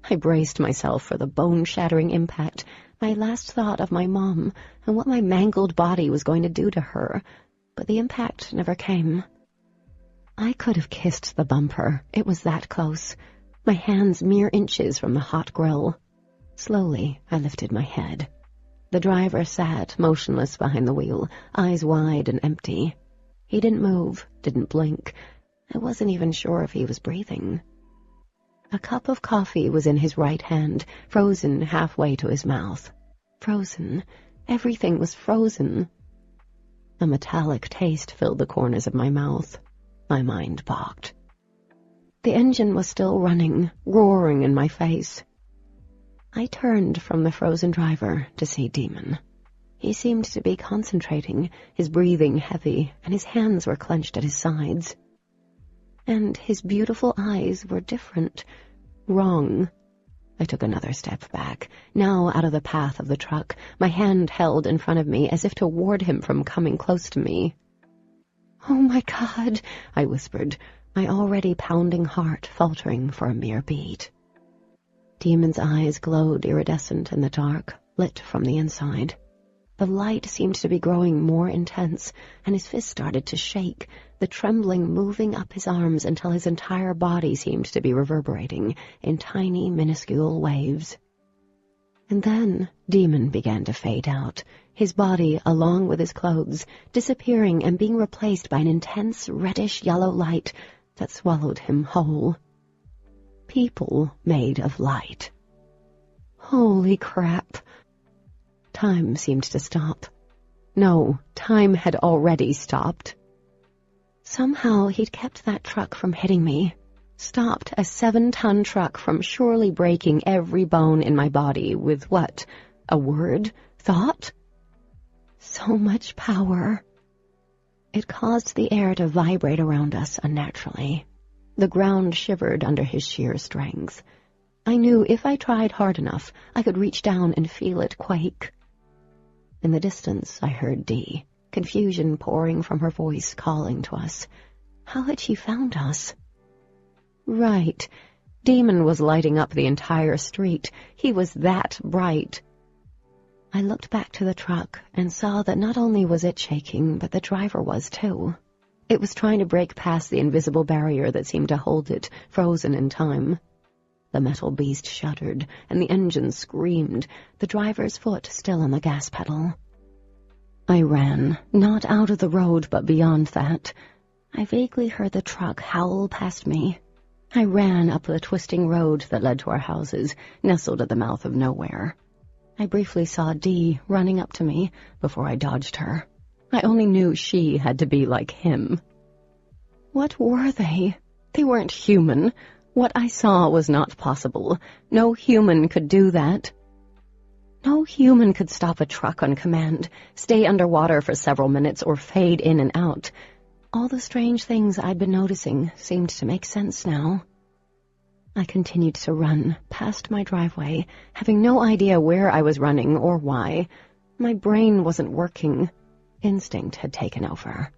I braced myself for the bone-shattering impact, my last thought of my mom and what my mangled body was going to do to her, but the impact never came. I could have kissed the bumper. It was that close, my hands mere inches from the hot grill. Slowly, I lifted my head. The driver sat motionless behind the wheel, eyes wide and empty. He didn't move, didn't blink. I wasn't even sure if he was breathing. A cup of coffee was in his right hand, frozen halfway to his mouth. Frozen. Everything was frozen. A metallic taste filled the corners of my mouth. My mind balked. The engine was still running, roaring in my face. I turned from the frozen driver to see Daemon. He seemed to be concentrating, his breathing heavy, and his hands were clenched at his sides. And his beautiful eyes were different, wrong. I took another step back, now out of the path of the truck, my hand held in front of me as if to ward him from coming close to me. "Oh my God," I whispered, my already pounding heart faltering for a mere beat. Daemon's eyes glowed iridescent in the dark, lit from the inside. The light seemed to be growing more intense, and his fist started to shake, the trembling moving up his arms until his entire body seemed to be reverberating in tiny, minuscule waves. And then Daemon began to fade out, his body, along with his clothes, disappearing and being replaced by an intense reddish-yellow light that swallowed him whole. People made of light. Holy crap! Time seemed to stop. No, time had already stopped. Somehow he'd kept that truck from hitting me, stopped a 7-ton truck from surely breaking every bone in my body with what? A word? Thought? So much power. It caused the air to vibrate around us unnaturally. The ground shivered under his sheer strength. I knew if I tried hard enough, I could reach down and feel it quake. In the distance, I heard Dee, confusion pouring from her voice, calling to us. How had she found us? Right. Daemon was lighting up the entire street. He was that bright. I looked back to the truck and saw that not only was it shaking, but the driver was too. It was trying to break past the invisible barrier that seemed to hold it, frozen in time. The metal beast shuddered, and the engine screamed, the driver's foot still on the gas pedal. I ran, not out of the road, but beyond that. I vaguely heard the truck howl past me. I ran up the twisting road that led to our houses, nestled at the mouth of nowhere. I briefly saw Dee running up to me before I dodged her. I only knew she had to be like him. What were they? They weren't human. What I saw was not possible. No human could do that. No human could stop a truck on command, stay underwater for several minutes, or fade in and out. All the strange things I'd been noticing seemed to make sense now. I continued to run past my driveway, having no idea where I was running or why. My brain wasn't working. Instinct had taken over.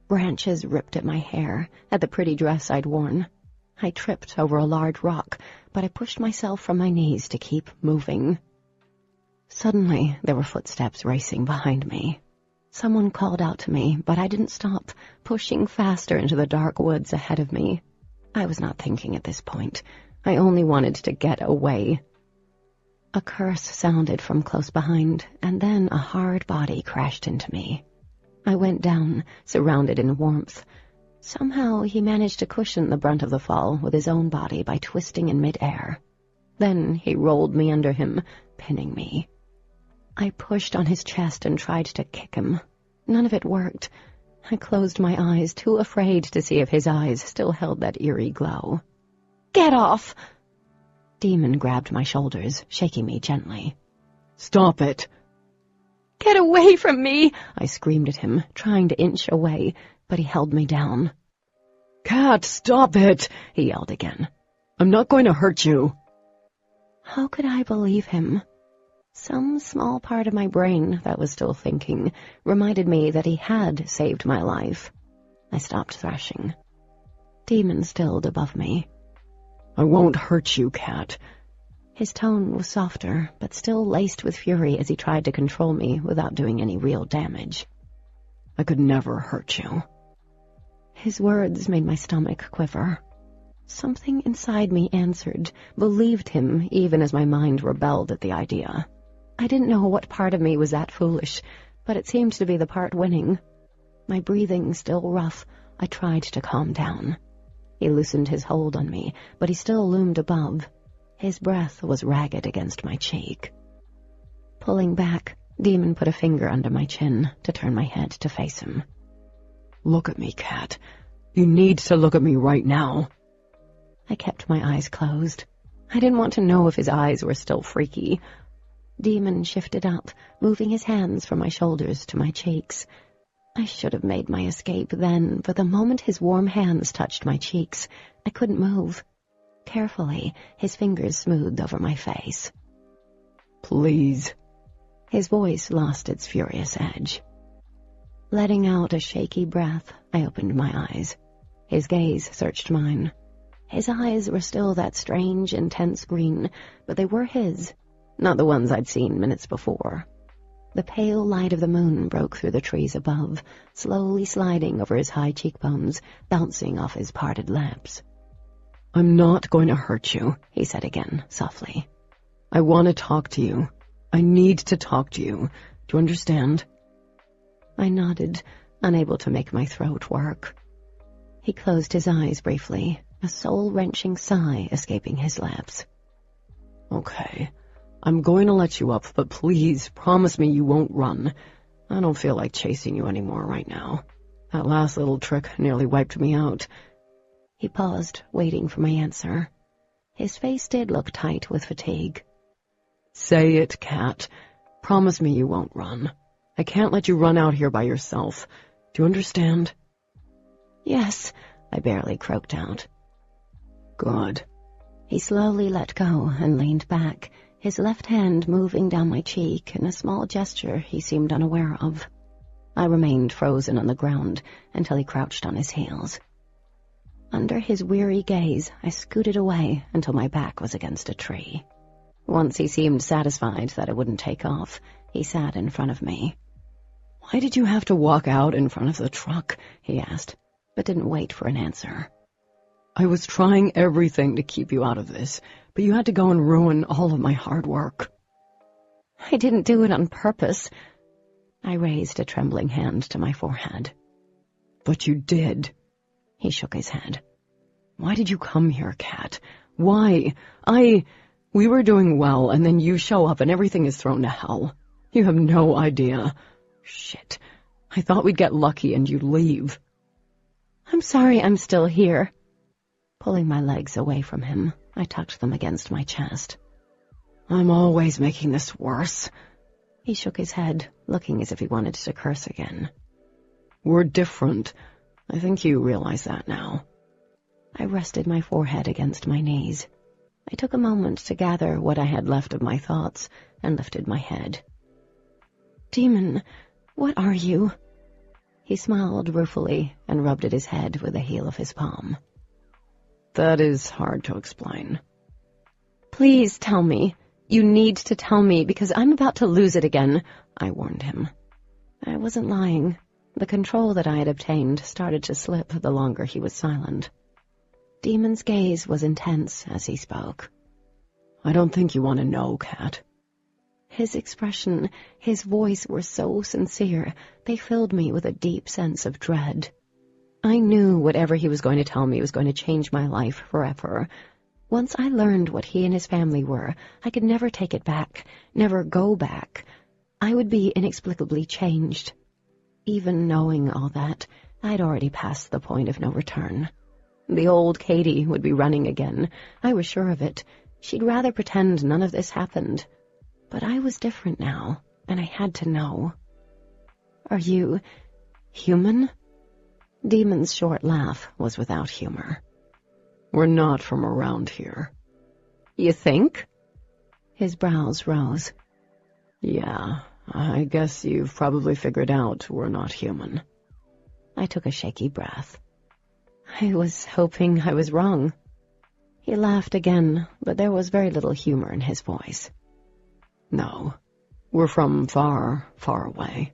Branches ripped at my hair, at the pretty dress I'd worn. I tripped over a large rock, but I pushed myself from my knees to keep moving. Suddenly, there were footsteps racing behind me. Someone called out to me, but I didn't stop, pushing faster into the dark woods ahead of me. I was not thinking at this point. I only wanted to get away. A curse sounded from close behind, and then a hard body crashed into me. I went down, surrounded in warmth. Somehow he managed to cushion the brunt of the fall with his own body by twisting in mid-air. Then he rolled me under him, pinning me. I pushed on his chest and tried to kick him. None of it worked. I closed my eyes, too afraid to see if his eyes still held that eerie glow. "Get off!" Daemon grabbed my shoulders, shaking me gently. "Stop it!" "Get away from me!" I screamed at him, trying to inch away, but he held me down. "Cat, stop it!" he yelled again. "I'm not going to hurt you." How could I believe him? Some small part of my brain that was still thinking reminded me that he had saved my life. I stopped thrashing. Daemon stilled above me. "I won't hurt you, Cat." His tone was softer, but still laced with fury as he tried to control me without doing any real damage. "I could never hurt you." His words made my stomach quiver. Something inside me answered, believed him, even as my mind rebelled at the idea. I didn't know what part of me was that foolish, but it seemed to be the part winning. My breathing still rough, I tried to calm down. He loosened his hold on me, but he still loomed above. His breath was ragged against my cheek. Pulling back, Daemon put a finger under my chin to turn my head to face him. "Look at me, Cat. You need to look at me right now." I kept my eyes closed. I didn't want to know if his eyes were still freaky. Daemon shifted up, moving his hands from my shoulders to my cheeks. I should have made my escape then, but the moment his warm hands touched my cheeks, I couldn't move. Carefully, his fingers smoothed over my face. "Please." His voice lost its furious edge. Letting out a shaky breath, I opened my eyes. His gaze searched mine. His eyes were still that strange, intense green, but they were his, not the ones I'd seen minutes before. The pale light of the moon broke through the trees above, slowly sliding over his high cheekbones, bouncing off his parted lips. "I'm not going to hurt you," he said again, softly. "I want to talk to you. I need to talk to you. Do you understand?" I nodded, unable to make my throat work. He closed his eyes briefly, a soul-wrenching sigh escaping his lips. "Okay. I'm going to let you up, but please promise me you won't run. I don't feel like chasing you anymore right now. That last little trick nearly wiped me out." He paused, waiting for my answer. His face did look tight with fatigue. "Say it, Cat. Promise me you won't run. I can't let you run out here by yourself. Do you understand? Yes, I barely croaked out. Good. He slowly let go and leaned back, his left hand moving down my cheek in a small gesture he seemed unaware of. I remained frozen on the ground until he crouched on his heels. Under his weary gaze, I scooted away until my back was against a tree. Once he seemed satisfied that I wouldn't take off, he sat in front of me. Why did you have to walk out in front of the truck? He asked, but didn't wait for an answer. I was trying everything to keep you out of this, but you had to go and ruin all of my hard work. I didn't do it on purpose. I raised a trembling hand to my forehead. But you did. He shook his head. Why did you come here, Kat? Why? We were doing well, and then you show up and everything is thrown to hell. You have no idea. Shit. I thought we'd get lucky and you'd leave. I'm sorry I'm still here. Pulling my legs away from him, I tucked them against my chest. I'm always making this worse. He shook his head, looking as if he wanted to curse again. We're different. I think you realize that now. I rested my forehead against my knees. I took a moment to gather what I had left of my thoughts and lifted my head. Daemon, what are you? He smiled ruefully and rubbed at his head with the heel of his palm. That is hard to explain. Please tell me. You need to tell me, because I'm about to lose it again, I warned him. I wasn't lying. The control that I had obtained started to slip the longer he was silent. Daemon's gaze was intense as he spoke. I don't think you want to know, Kat. His expression, his voice were so sincere, they filled me with a deep sense of dread. I knew whatever he was going to tell me was going to change my life forever. Once I learned what he and his family were, I could never take it back, never go back. I would be inexplicably changed. Even knowing all that, I'd already passed the point of no return. The old Katie would be running again. I was sure of it. She'd rather pretend none of this happened. But I was different now, and I had to know. Are you human? Daemon's short laugh was without humor. We're not from around here. You think? His brows rose. Yeah, I guess you've probably figured out we're not human. I took a shaky breath. I was hoping I was wrong. He laughed again, but there was very little humor in his voice. No, we're from far, far away.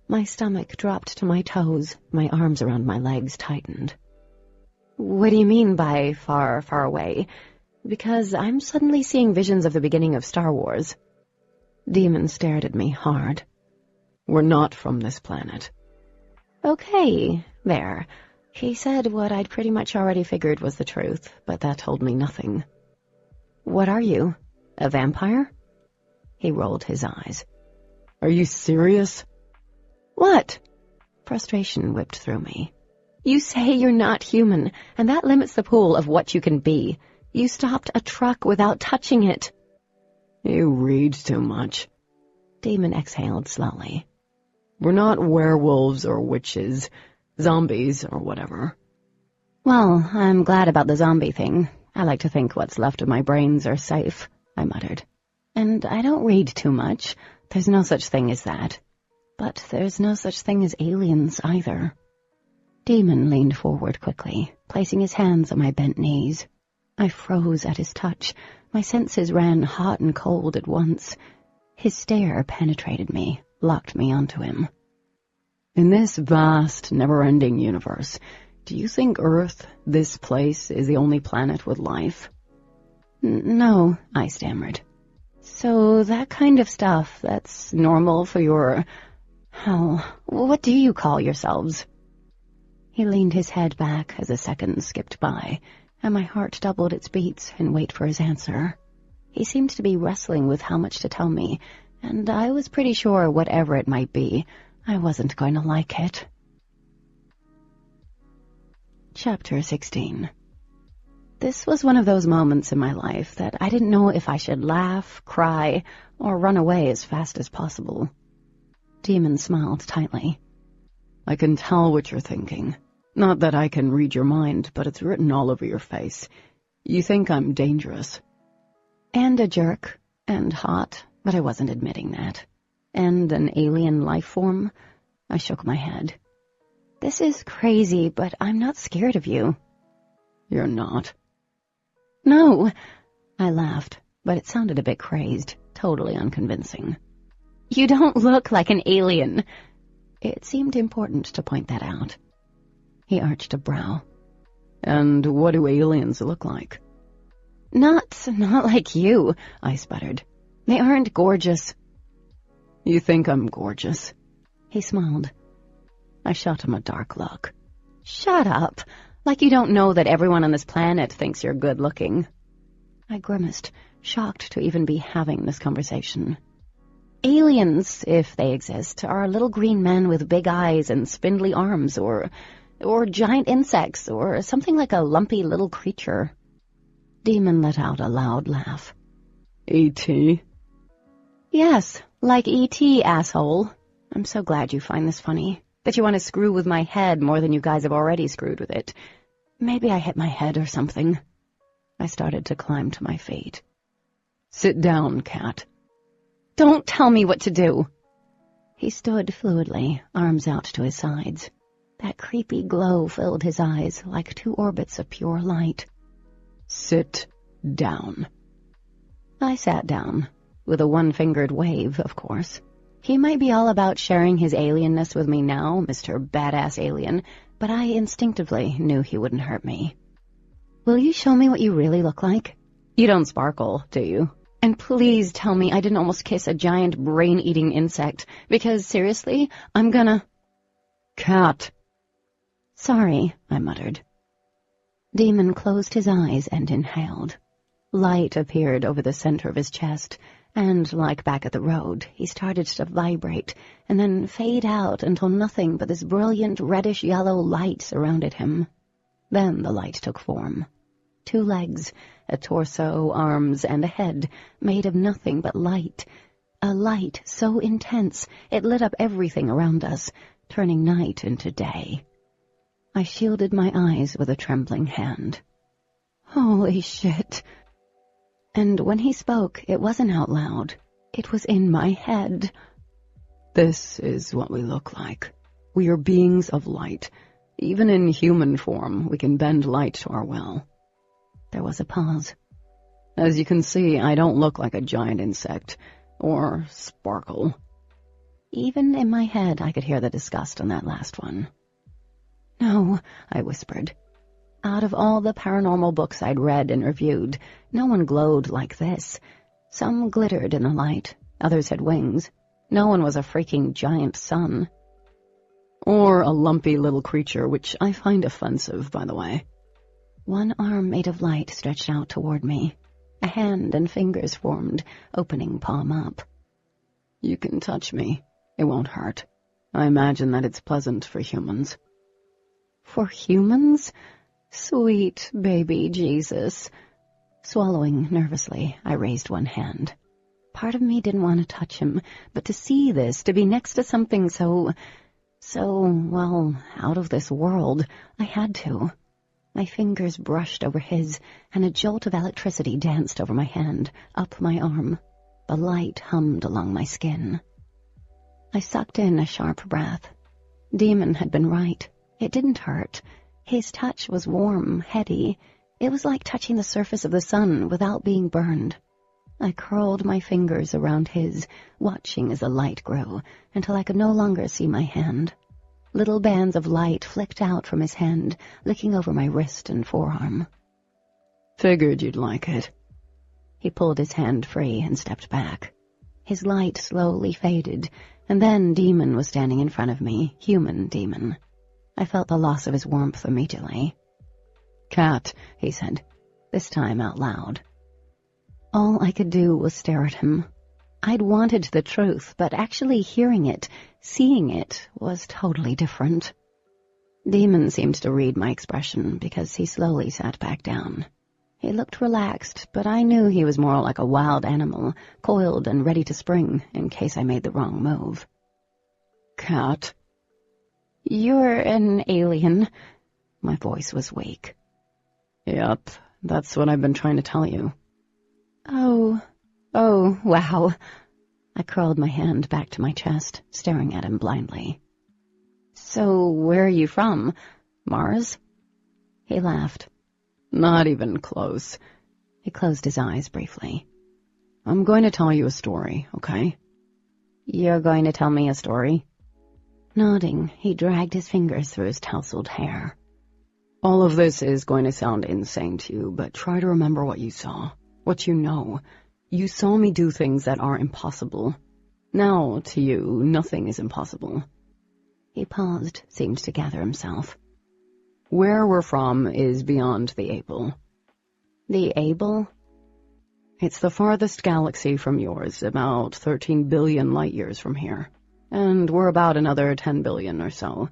My stomach dropped to my toes, my arms around my legs tightened. What do you mean by far, far away? Because I'm suddenly seeing visions of the beginning of Star Wars. Daemon stared at me hard. We're not from this planet. Okay, there. He said what I'd pretty much already figured was the truth, but that told me nothing. What are you? A vampire? He rolled his eyes. Are you serious? What? Frustration whipped through me. You say you're not human, and that limits the pool of what you can be. You stopped a truck without touching it. You read too much. Daemon exhaled slowly. We're not werewolves or witches, zombies or whatever. Well, I'm glad about the zombie thing. I like to think what's left of my brains are safe, I muttered. And I don't read too much. There's no such thing as that. But there's no such thing as aliens either. Daemon leaned forward quickly, placing his hands on my bent knees. I froze at his touch. My senses ran hot and cold at once. His stare penetrated me, locked me onto him. In this vast, never-ending universe, do you think Earth, this place, is the only planet with life? No, I stammered. So that kind of stuff, that's normal for your... what do you call yourselves? He leaned his head back as a second skipped by, and my heart doubled its beats in wait for his answer. He seemed to be wrestling with how much to tell me, and I was pretty sure whatever it might be, I wasn't going to like it. Chapter 16. This was one of those moments in my life that I didn't know if I should laugh, cry, or run away as fast as possible. Daemon smiled tightly. I can tell what you're thinking. Not that I can read your mind, but it's written all over your face. You think I'm dangerous. And a jerk, and hot, but I wasn't admitting that. And an alien life form. I shook my head. This is crazy, but I'm not scared of you. You're not. No. I laughed, but it sounded a bit crazed, totally unconvincing. You don't look like an alien. It seemed important to point that out. He arched a brow. And what do aliens look like? Not like you, I sputtered. They aren't gorgeous. You think I'm gorgeous? He smiled. I shot him a dark look. Shut up. Like you don't know that everyone on this planet thinks you're good-looking. I grimaced, shocked to even be having this conversation. Aliens, if they exist, are little green men with big eyes and spindly arms, or giant insects, or something like a lumpy little creature. Daemon let out a loud laugh. E.T.? Yes, like E.T., asshole. I'm so glad you find this funny, that you want to screw with my head more than you guys have already screwed with it. Maybe I hit my head or something. I started to climb to my feet. Sit down, Cat. Don't tell me what to do. He stood fluidly, arms out to his sides. That creepy glow filled his eyes like two orbits of pure light. Sit down. I sat down, with a one-fingered wave, of course. He might be all about sharing his alienness with me now, Mr. Badass Alien, but I instinctively knew he wouldn't hurt me. Will you show me what you really look like? You don't sparkle, do you? And please tell me I didn't almost kiss a giant brain-eating insect, because seriously, I'm gonna... Cat. Sorry, I muttered. Daemon closed his eyes and inhaled. Light appeared over the center of his chest, and, like back at the road, he started to vibrate, and then fade out until nothing but this brilliant reddish-yellow light surrounded him. Then the light took form. 2 legs, a torso, arms, and a head, made of nothing but light. A light so intense it lit up everything around us, turning night into day. I shielded my eyes with a trembling hand. Holy shit. And when he spoke, it wasn't out loud. It was in my head. This is what we look like. We are beings of light. Even in human form, we can bend light to our will. There was a pause. As you can see, I don't look like a giant insect, or sparkle. Even in my head, I could hear the disgust on that last one. No, I whispered. Out of all the paranormal books I'd read and reviewed, no one glowed like this. Some glittered in the light, others had wings. No one was a freaking giant sun. Or a lumpy little creature, which I find offensive, by the way. One arm made of light stretched out toward me. A hand and fingers formed, opening palm up. You can touch me. It won't hurt. I imagine that it's pleasant for humans. For humans? Sweet baby Jesus. Swallowing nervously, I raised one hand. Part of me didn't want to touch him, but to see this, to be next to something so, well, out of this world, I had to. My fingers brushed over his, and a jolt of electricity danced over my hand, up my arm. The light hummed along my skin. I sucked in a sharp breath. Daemon had been right. It didn't hurt. His touch was warm, heady. It was like touching the surface of the sun without being burned. I curled my fingers around his, watching as the light grew, until I could no longer see my hand. Little bands of light flicked out from his hand, licking over my wrist and forearm. Figured you'd like it. He pulled his hand free and stepped back. His light slowly faded, and then Daemon was standing in front of me, human Daemon. I felt the loss of his warmth immediately. Cat, he said, this time out loud. All I could do was stare at him. I'd wanted the truth, but actually hearing it, seeing it, was totally different. Daemon seemed to read my expression because he slowly sat back down. He looked relaxed, but I knew he was more like a wild animal, coiled and ready to spring in case I made the wrong move. Cat. You're an alien. My voice was weak. Yep, that's what I've been trying to tell you. Oh, wow. I curled my hand back to my chest, staring at him blindly. So, where are you from? Mars? He laughed. Not even close. He closed his eyes briefly. I'm going to tell you a story, okay? You're going to tell me a story? Nodding, he dragged his fingers through his tousled hair. All of this is going to sound insane to you, but try to remember what you saw, what you know. You saw me do things that are impossible. Now, to you, nothing is impossible. He paused, seemed to gather himself. Where we're from is beyond the Able. The Able? It's the farthest galaxy from yours, about 13 billion light-years from here. And we're about another 10 billion or so.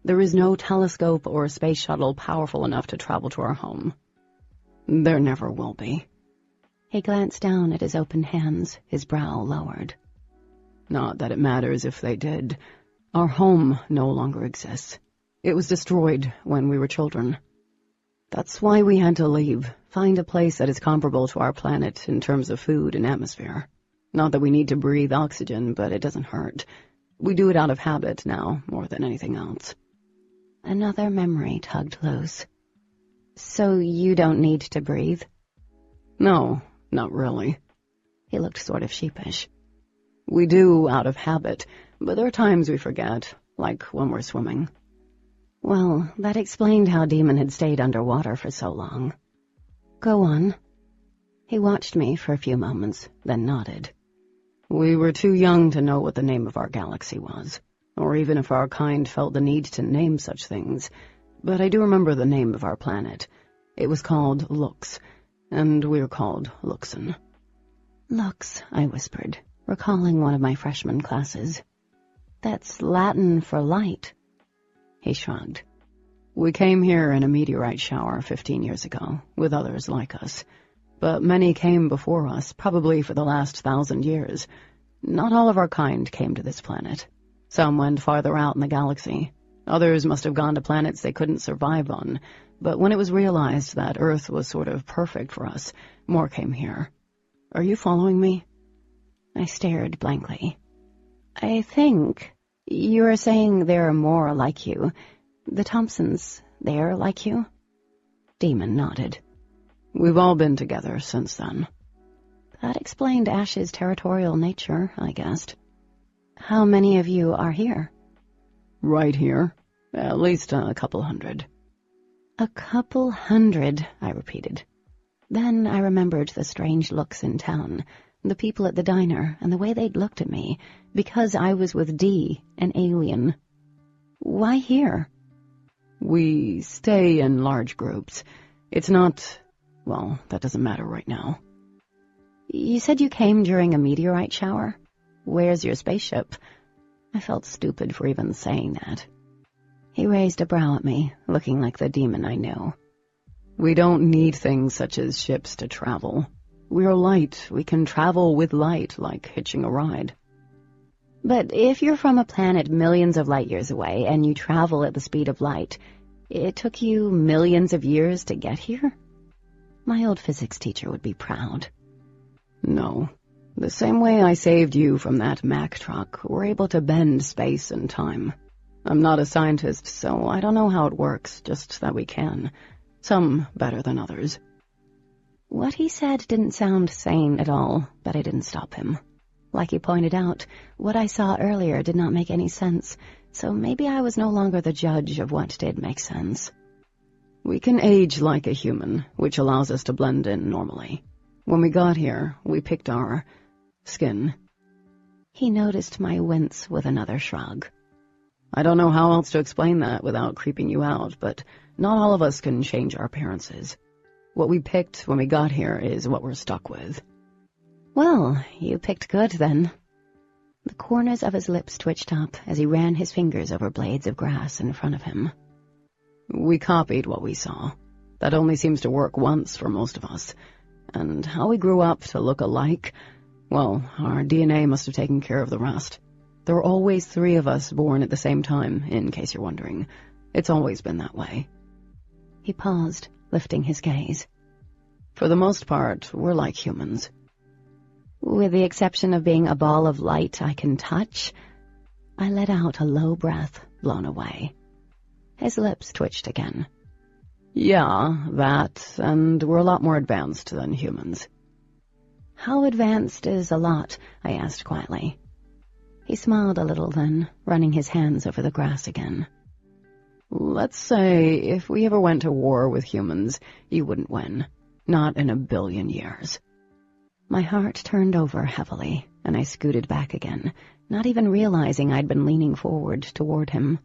There is no telescope or space shuttle powerful enough to travel to our home. There never will be. He glanced down at his open hands, his brow lowered. Not that it matters if they did. Our home no longer exists. It was destroyed when we were children. That's why we had to leave, find a place that is comparable to our planet in terms of food and atmosphere. Not that we need to breathe oxygen, but it doesn't hurt. We do it out of habit now, more than anything else. Another memory tugged loose. So you don't need to breathe? No, not really. He looked sort of sheepish. We do out of habit, but there are times we forget, like when we're swimming. Well, that explained how Daemon had stayed underwater for so long. Go on. He watched me for a few moments, then nodded. We were too young to know what the name of our galaxy was, or even if our kind felt the need to name such things, but I do remember the name of our planet. It was called Lux, and we were called Luxon. Lux, I whispered, recalling one of my freshman classes. That's Latin for light. He shrugged. We came here in a meteorite shower 15 years ago, with others like us. But many came before us, probably for the last 1,000 years. Not all of our kind came to this planet. Some went farther out in the galaxy. Others must have gone to planets they couldn't survive on. But when it was realized that Earth was sort of perfect for us, more came here. Are you following me? I stared blankly. I think you're saying there are more like you. The Thompsons, they're like you? Daemon nodded. We've all been together since then. That explained Ash's territorial nature, I guessed. How many of you are here? Right here. At least a couple hundred. A couple hundred, I repeated. Then I remembered the strange looks in town, the people at the diner, and the way they'd looked at me, because I was with Dee, an alien. Why here? We stay in large groups. It's not... well, that doesn't matter right now. You said you came during a meteorite shower? Where's your spaceship? I felt stupid for even saying that. He raised a brow at me, looking like the demon I knew. We don't need things such as ships to travel. We're light. We can travel with light, like hitching a ride. But if you're from a planet millions of light years away and you travel at the speed of light, it took you millions of years to get here? My old physics teacher would be proud. No. The same way I saved you from that Mack truck, we're able to bend space and time. I'm not a scientist, so I don't know how it works, just that we can. Some better than others. What he said didn't sound sane at all, but I didn't stop him. Like he pointed out, what I saw earlier did not make any sense, so maybe I was no longer the judge of what did make sense. We can age like a human, which allows us to blend in normally. When we got here, we picked our skin. He noticed my wince with another shrug. I don't know how else to explain that without creeping you out, but not all of us can change our appearances. What we picked when we got here is what we're stuck with. Well, you picked good, then. The corners of his lips twitched up as he ran his fingers over blades of grass in front of him. We copied what we saw. That only seems to work once for most of us. And how we grew up to look alike, well, our DNA must have taken care of the rest. There were always 3 of us born at the same time, in case you're wondering. It's always been that way. He paused, lifting his gaze. For the most part, we're like humans. With the exception of being a ball of light I can touch, I let out a low breath, blown away. His lips twitched again. Yeah, that, and we're a lot more advanced than humans. How advanced is a lot? I asked quietly. He smiled a little then, running his hands over the grass again. Let's say if we ever went to war with humans, you wouldn't win. Not in a billion years. My heart turned over heavily, and I scooted back again, not even realizing I'd been leaning forward toward him.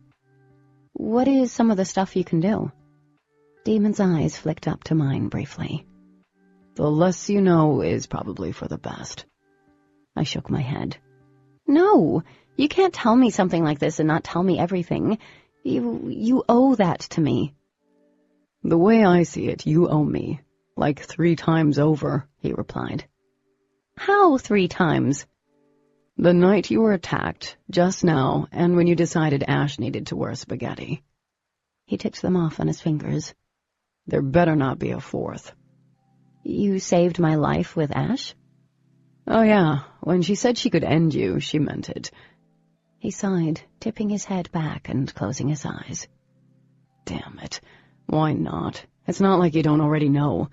What is some of the stuff you can do? Daemon's eyes flicked up to mine briefly. The less you know is probably for the best. I shook my head. No, you can't tell me something like this and not tell me everything. You owe that to me. The way I see it, you owe me. Like 3 times over, he replied. How 3 times? The night you were attacked, just now, and when you decided Ash needed to wear spaghetti. He ticked them off on his fingers. There better not be a 4th. You saved my life with Ash? Oh yeah, when she said she could end you, she meant it. He sighed, tipping his head back and closing his eyes. Damn it. Why not? It's not like you don't already know.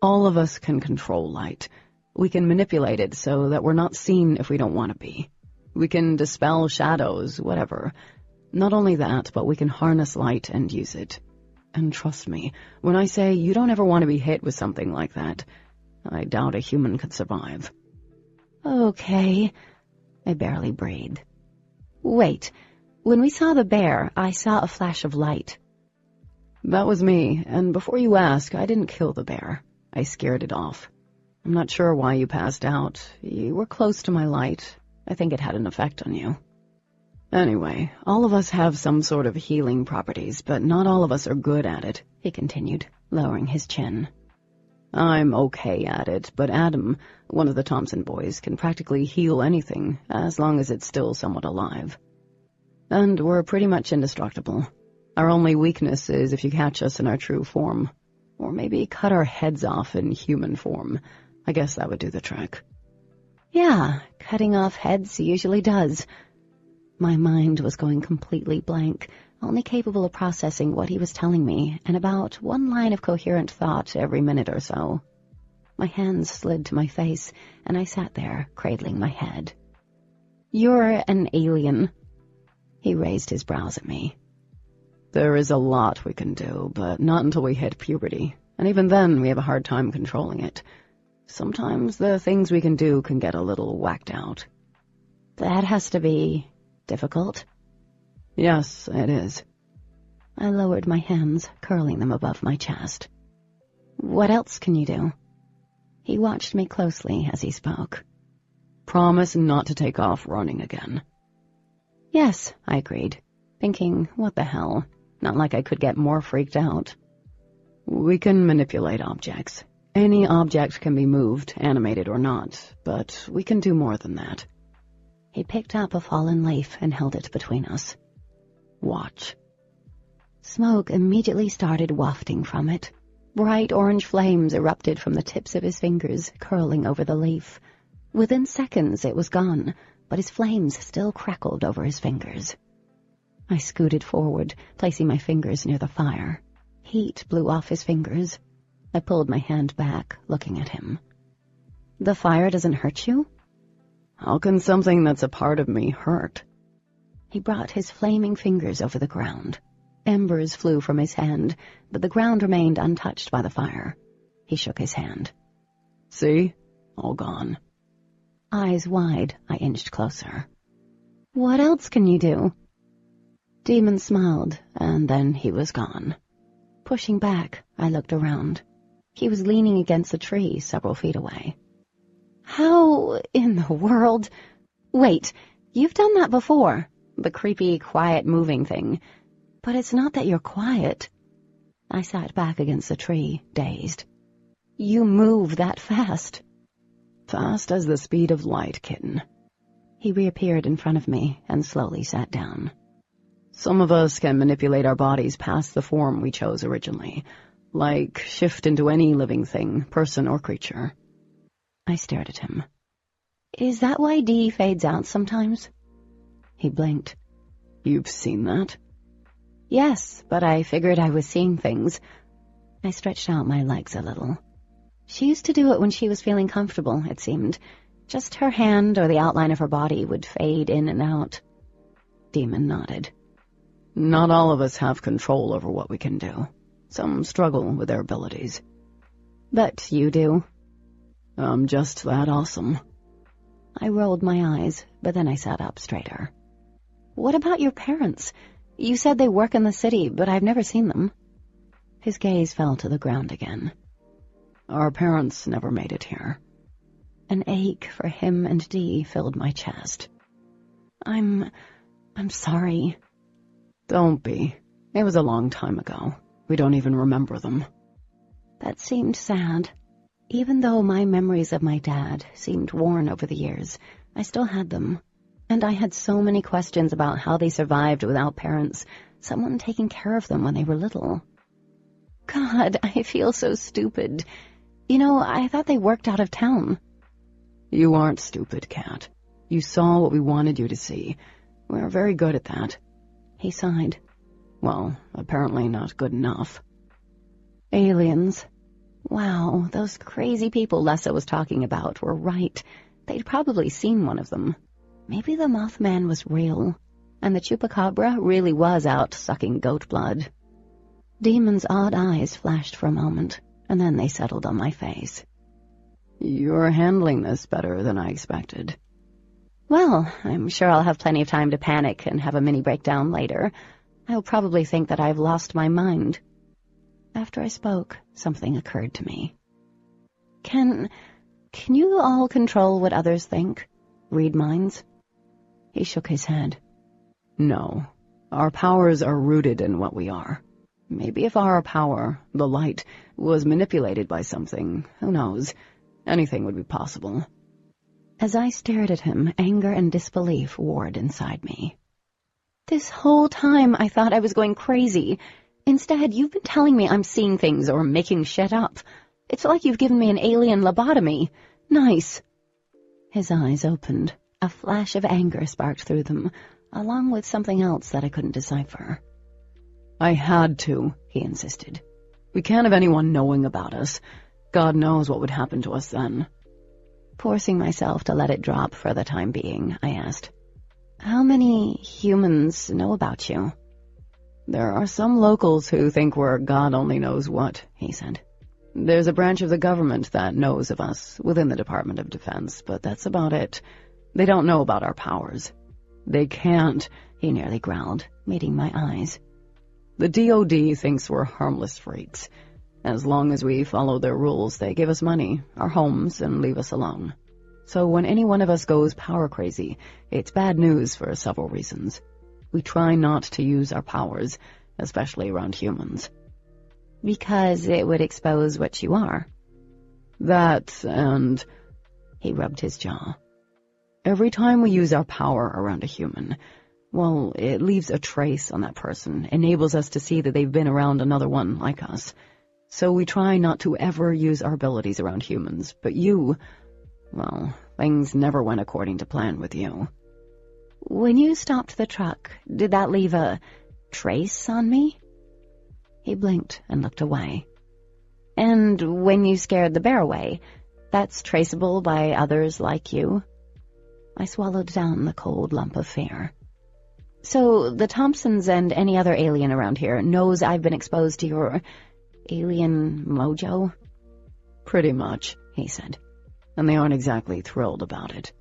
All of us can control light. We can manipulate it so that we're not seen if we don't want to be. We can dispel shadows, whatever. Not only that, but we can harness light and use it. And trust me, when I say you don't ever want to be hit with something like that, I doubt a human could survive. Okay, I barely breathed. Wait, when we saw the bear, I saw a flash of light. That was me, and before you ask, I didn't kill the bear. I scared it off. I'm not sure why you passed out. You were close to my light. I think it had an effect on you. Anyway, all of us have some sort of healing properties, but not all of us are good at it, he continued, lowering his chin. I'm okay at it, but Adam, one of the Thompson boys, can practically heal anything, as long as it's still somewhat alive. And we're pretty much indestructible. Our only weakness is if you catch us in our true form. Or maybe cut our heads off in human form. I guess that would do the trick. Yeah, cutting off heads usually does. My mind was going completely blank, only capable of processing what he was telling me, and about 1 line of coherent thought every minute or so. My hands slid to my face, and I sat there, cradling my head. You're an alien. He raised his brows at me. There is a lot we can do, but not until we hit puberty, and even then we have a hard time controlling it. Sometimes the things we can do can get a little whacked out. That has to be difficult. Yes, it is. I lowered my hands, curling them above my chest. What else can you do? He watched me closely as he spoke. Promise not to take off running again. Yes, I agreed, thinking, what the hell? Not like I could get more freaked out. We can manipulate objects. Any object can be moved, animated or not, but we can do more than that. He picked up a fallen leaf and held it between us. Watch. Smoke immediately started wafting from it. Bright orange flames erupted from the tips of his fingers, curling over the leaf. Within seconds it was gone, but his flames still crackled over his fingers. I scooted forward, placing my fingers near the fire. Heat blew off his fingers. I pulled my hand back, looking at him. The fire doesn't hurt you? How can something that's a part of me hurt? He brought his flaming fingers over the ground. Embers flew from his hand, but the ground remained untouched by the fire. He shook his hand. See? All gone. Eyes wide, I inched closer. What else can you do? Daemon smiled, and then he was gone. Pushing back, I looked around. He was leaning against a tree several feet away. How in the world? Wait, you've done that before. The creepy, quiet moving thing. But it's not that you're quiet. I sat back against the tree, dazed. You move that fast. Fast as the speed of light, kitten. He reappeared in front of me and slowly sat down. Some of us can manipulate our bodies past the form we chose originally, like shift into any living thing, person or creature. I stared at him. Is that why Dee fades out sometimes? He blinked. You've seen that? Yes, but I figured I was seeing things. I stretched out my legs a little. She used to do it when she was feeling comfortable, it seemed. Just her hand or the outline of her body would fade in and out. Daemon nodded. Not all of us have control over what we can do. Some struggle with their abilities. But you do. I'm just that awesome. I rolled my eyes, but then I sat up straighter. What about your parents? You said they work in the city, but I've never seen them. His gaze fell to the ground again. Our parents never made it here. An ache for him and Dee filled my chest. I'm sorry. Don't be. It was a long time ago. We don't even remember them. That seemed sad. Even though my memories of my dad seemed worn over the years, I still had them. And I had so many questions about how they survived without parents, someone taking care of them when they were little. God, I feel so stupid. You know, I thought they worked out of town. You aren't stupid, Kat. You saw what we wanted you to see. We're very good at that. He sighed. Well, apparently not good enough. Aliens. Wow, those crazy people Lessa was talking about were right. They'd probably seen one of them. Maybe the Mothman was real, and the Chupacabra really was out sucking goat blood. Daemon's odd eyes flashed for a moment, and then they settled on my face. You're handling this better than I expected. Well, I'm sure I'll have plenty of time to panic and have a mini breakdown later. I'll probably think that I've lost my mind. After I spoke, something occurred to me. Can you all control what others think? Read minds? He shook his head. No. Our powers are rooted in what we are. Maybe if our power, the light, was manipulated by something, who knows, anything would be possible. As I stared at him, anger and disbelief warred inside me. This whole time I thought I was going crazy. Instead, you've been telling me I'm seeing things or making shit up. It's like you've given me an alien lobotomy. Nice. His eyes opened. A flash of anger sparked through them, along with something else that I couldn't decipher. I had to, he insisted. We can't have anyone knowing about us. God knows what would happen to us then. Forcing myself to let it drop for the time being, I asked, how many humans know about you? There are some locals who think we're God only knows what, he said. There's a branch of the government that knows of us within the Department of Defense, but that's about it. They don't know about our powers. They can't, he nearly growled, meeting my eyes. The DOD thinks we're harmless freaks. As long as we follow their rules, they give us money, our homes, and leave us alone. So when any one of us goes power crazy, it's bad news for several reasons. We try not to use our powers, especially around humans. Because it would expose what you are. That, and... He rubbed his jaw. Every time we use our power around a human, well, it leaves a trace on that person, enables us to see that they've been around another one like us. So we try not to ever use our abilities around humans, but you... Well, things never went according to plan with you. When you stopped the truck, did that leave a trace on me? He blinked and looked away. And when you scared the bear away, that's traceable by others like you? I swallowed down the cold lump of fear. So the Thompsons and any other alien around here knows I've been exposed to your alien mojo? Pretty much, he said. And they aren't exactly thrilled about it.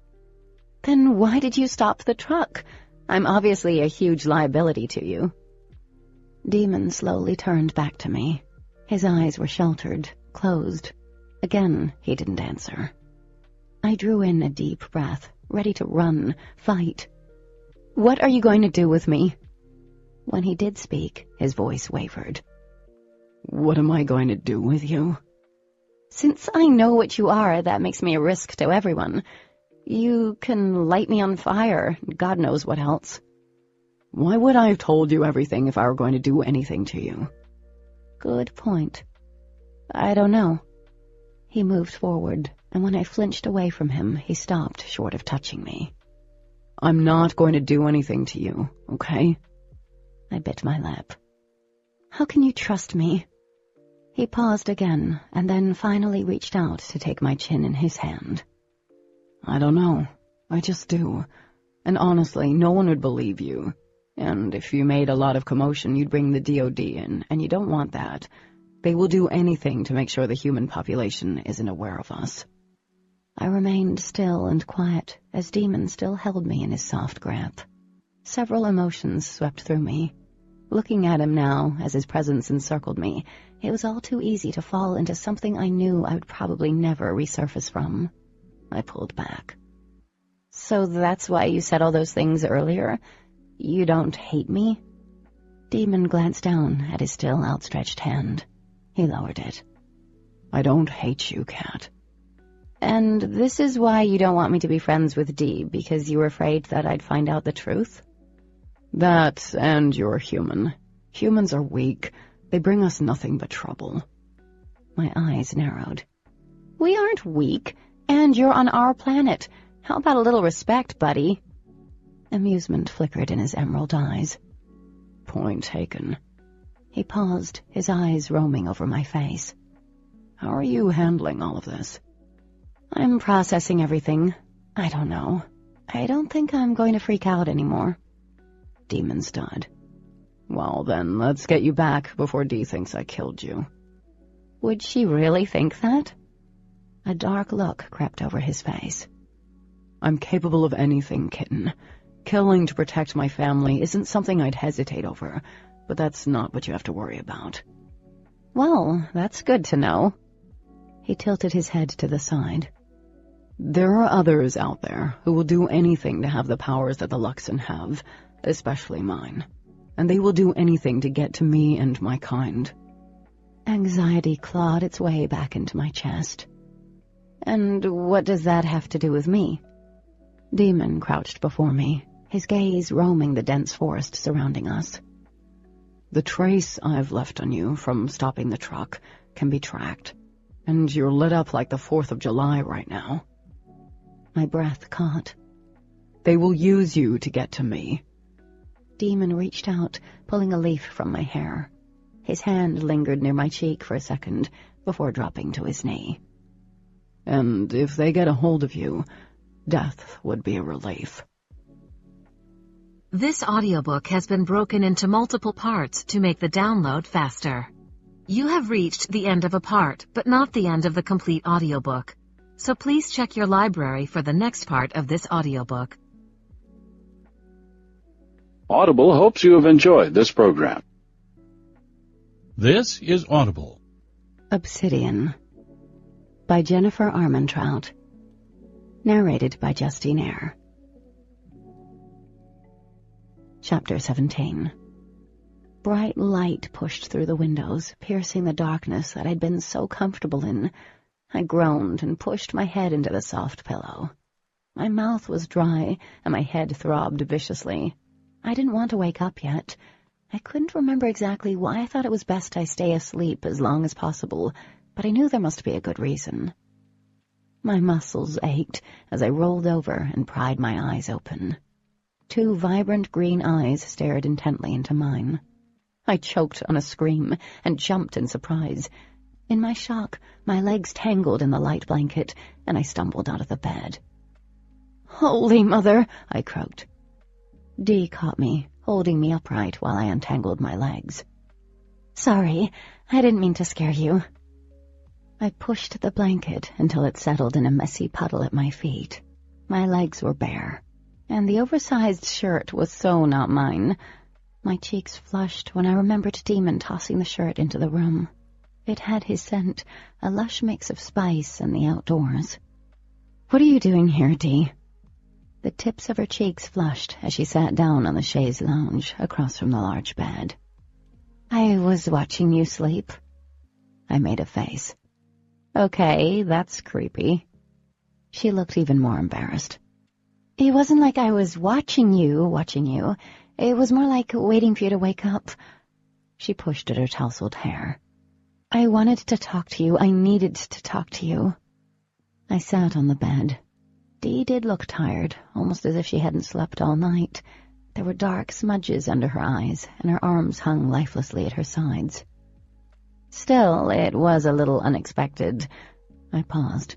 Then why did you stop the truck? I'm obviously a huge liability to you. Daemon slowly turned back to me. His eyes were sheltered, closed. Again, he didn't answer. I drew in a deep breath, ready to run, fight. What are you going to do with me? When he did speak, his voice wavered. What am I going to do with you? Since I know what you are, that makes me a risk to everyone. You can light me on fire, God knows what else. Why would I have told you everything if I were going to do anything to you? Good point. I don't know. He moved forward, and when I flinched away from him, he stopped short of touching me. I'm not going to do anything to you, okay? I bit my lip. How can you trust me? He paused again, and then finally reached out to take my chin in his hand. I don't know. I just do. And honestly, no one would believe you. And if you made a lot of commotion, you'd bring the DOD in, and you don't want that. They will do anything to make sure the human population isn't aware of us. I remained still and quiet as Daemon still held me in his soft grip. Several emotions swept through me. Looking at him now, as his presence encircled me, it was all too easy to fall into something I knew I would probably never resurface from. I pulled back. So that's why you said all those things earlier? You don't hate me? Daemon glanced down at his still outstretched hand. He lowered it. I don't hate you, Cat. And this is why you don't want me to be friends with Dee, because you were afraid that I'd find out the truth? That, and you're human. Humans are weak. They bring us nothing but trouble. My eyes narrowed. We aren't weak, and you're on our planet. How about a little respect, buddy? Amusement flickered in his emerald eyes. Point taken. He paused, his eyes roaming over my face. How are you handling all of this? I'm processing everything. I don't know. I don't think I'm going to freak out anymore. Daemon stood. Well then, let's get you back before Dee thinks I killed you. Would she really think that? A dark look crept over his face. I'm capable of anything, kitten. Killing to protect my family isn't something I'd hesitate over, but that's not what you have to worry about. Well, that's good to know. He tilted his head to the side. There are others out there who will do anything to have the powers that the Luxon have, especially mine. And they will do anything to get to me and my kind. Anxiety clawed its way back into my chest. And what does that have to do with me? Daemon crouched before me, his gaze roaming the dense forest surrounding us. The trace I've left on you from stopping the truck can be tracked, and you're lit up like the 4th of July right now. My breath caught. They will use you to get to me. Daemon reached out, pulling a leaf from my hair. His hand lingered near my cheek for a second before dropping to his knee. And if they get a hold of you, death would be a relief. This audiobook has been broken into multiple parts to make the download faster. You have reached the end of a part, but not the end of the complete audiobook. So please check your library for the next part of this audiobook. Audible hopes you have enjoyed this program. This is Audible. Obsidian by Jennifer Armentrout. Narrated by Justine Eyre. Chapter 17. Bright light pushed through the windows, piercing the darkness that I'd been so comfortable in. I groaned and pushed my head into the soft pillow. My mouth was dry, and my head throbbed viciously. I didn't want to wake up yet. I couldn't remember exactly why I thought it was best I stay asleep as long as possible, but I knew there must be a good reason. My muscles ached as I rolled over and pried my eyes open. 2 vibrant green eyes stared intently into mine. I choked on a scream and jumped in surprise. In my shock, my legs tangled in the light blanket, and I stumbled out of the bed. "Holy Mother!" I croaked. Dee caught me, holding me upright while I untangled my legs. "Sorry, I didn't mean to scare you." I pushed the blanket until it settled in a messy puddle at my feet. My legs were bare, and the oversized shirt was so not mine. My cheeks flushed when I remembered Daemon tossing the shirt into the room. It had his scent, a lush mix of spice and the outdoors. "What are you doing here, Dee?" The tips of her cheeks flushed as she sat down on the chaise lounge across from the large bed. "I was watching you sleep." I made a face. "Okay, that's creepy." She looked even more embarrassed. It wasn't like I was watching you. It was more like waiting for you to wake up. She pushed at her tousled hair. I wanted to talk to you. I needed to talk to you. I sat on the bed. Dee did look tired, almost as if she hadn't slept all night. There were dark smudges under her eyes, and her arms hung lifelessly at her sides. Still, it was a little unexpected. I paused.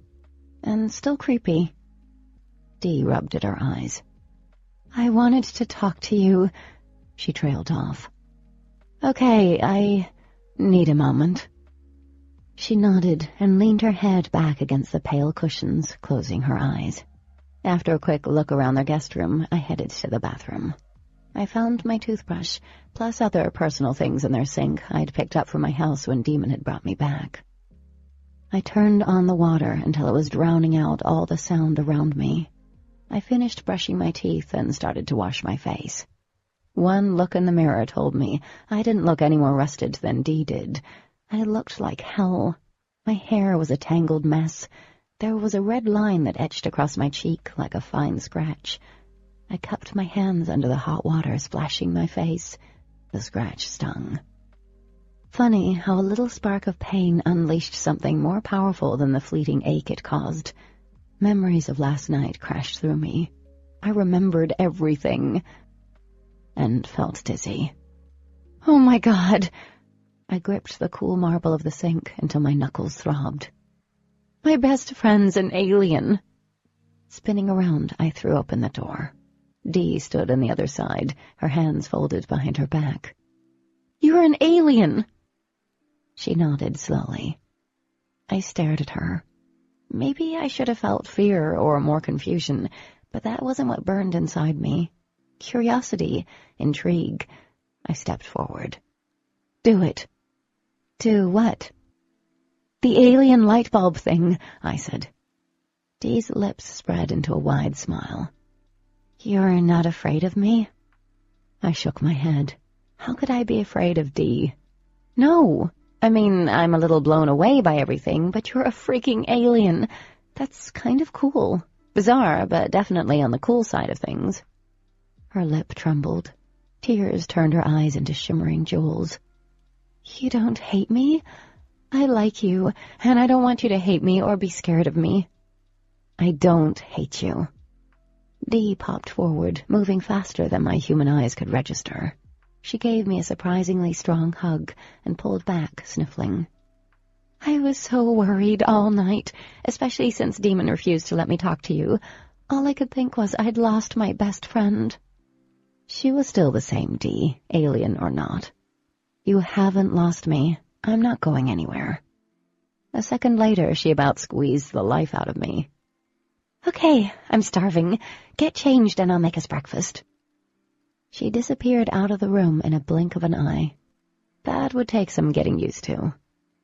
And still creepy. Dee rubbed at her eyes. I wanted to talk to you. She trailed off. Okay, I need a moment. She nodded and leaned her head back against the pale cushions, closing her eyes. After a quick look around their guest room, I headed to the bathroom. I found my toothbrush, plus other personal things in their sink I'd picked up from my house when Daemon had brought me back. I turned on the water until it was drowning out all the sound around me. I finished brushing my teeth and started to wash my face. One look in the mirror told me I didn't look any more rusted than Dee did. I looked like hell. My hair was a tangled mess. There was a red line that etched across my cheek like a fine scratch. I cupped my hands under the hot water splashing my face. The scratch stung. Funny how a little spark of pain unleashed something more powerful than the fleeting ache it caused. Memories of last night crashed through me. I remembered everything. And felt dizzy. Oh my God! I gripped the cool marble of the sink until my knuckles throbbed. My best friend's an alien. Spinning around, I threw open the door. Dee stood on the other side, her hands folded behind her back. You're an alien! She nodded slowly. I stared at her. Maybe I should have felt fear or more confusion, but that wasn't what burned inside me. Curiosity, intrigue. I stepped forward. Do it. Do what? The alien light bulb thing, I said. Dee's lips spread into a wide smile. You're not afraid of me? I shook my head. How could I be afraid of Dee? No. I mean, I'm a little blown away by everything, but you're a freaking alien. That's kind of cool. Bizarre, but definitely on the cool side of things. Her lip trembled. Tears turned her eyes into shimmering jewels. You don't hate me? I like you, and I don't want you to hate me or be scared of me. I don't hate you. Dee popped forward, moving faster than my human eyes could register. She gave me a surprisingly strong hug and pulled back, sniffling. I was so worried all night, especially since Daemon refused to let me talk to you. All I could think was I'd lost my best friend. She was still the same, Dee, alien or not. You haven't lost me. I'm not going anywhere. A second later, she about squeezed the life out of me. Okay, I'm starving. Get changed and I'll make us breakfast. She disappeared out of the room in a blink of an eye. That would take some getting used to.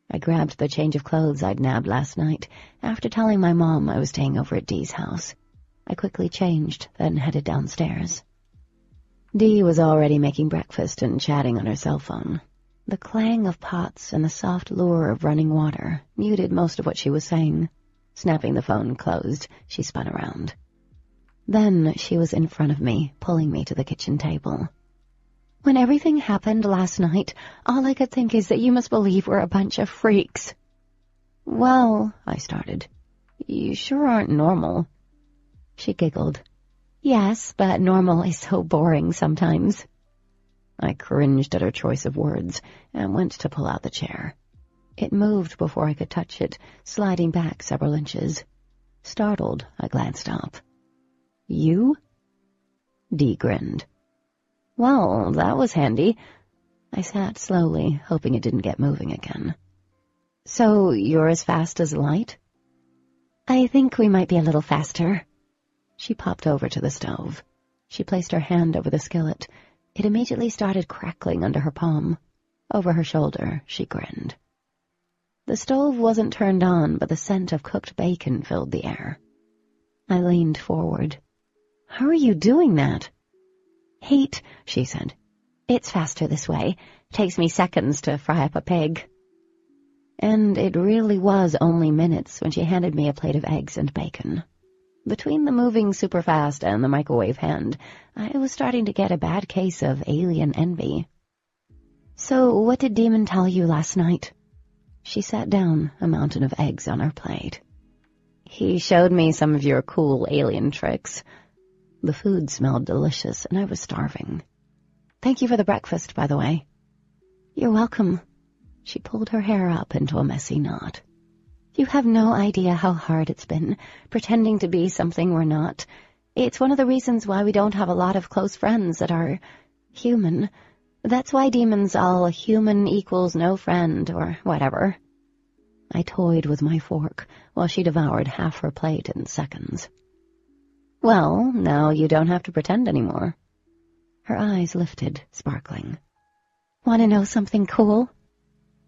I grabbed the change of clothes I'd nabbed last night, after telling my mom I was staying over at Dee's house. I quickly changed, then headed downstairs. Dee was already making breakfast and chatting on her cell phone. The clang of pots and the soft lure of running water muted most of what she was saying. Snapping the phone closed, she spun around. Then she was in front of me, pulling me to the kitchen table. When everything happened last night, all I could think is that you must believe we're a bunch of freaks. Well, I started. You sure aren't normal. She giggled. Yes, but normal is so boring sometimes. I cringed at her choice of words and went to pull out the chair. It moved before I could touch it, sliding back several inches. Startled, I glanced up. You? Dee grinned. Well, that was handy. I sat slowly, hoping it didn't get moving again. So you're as fast as light? I think we might be a little faster. She popped over to the stove. She placed her hand over the skillet. It immediately started crackling under her palm. Over her shoulder, she grinned. The stove wasn't turned on, but the scent of cooked bacon filled the air. I leaned forward. How are you doing that? Heat, she said. It's faster this way. Takes me seconds to fry up a pig. And it really was only minutes when she handed me a plate of eggs and bacon. Between the moving superfast and the microwave hand, I was starting to get a bad case of alien envy. "So what did Daemon tell you last night?" She sat down, a mountain of eggs on her plate. "He showed me some of your cool alien tricks." The food smelled delicious, and I was starving. "Thank you for the breakfast, by the way." "You're welcome." She pulled her hair up into a messy knot. "You have no idea how hard it's been, pretending to be something we're not. It's one of the reasons why we don't have a lot of close friends that are human. That's why Daemon's all human equals no friend, or whatever." I toyed with my fork while she devoured half her plate in seconds. "Well, now you don't have to pretend anymore." Her eyes lifted, sparkling. "Want to know something cool?"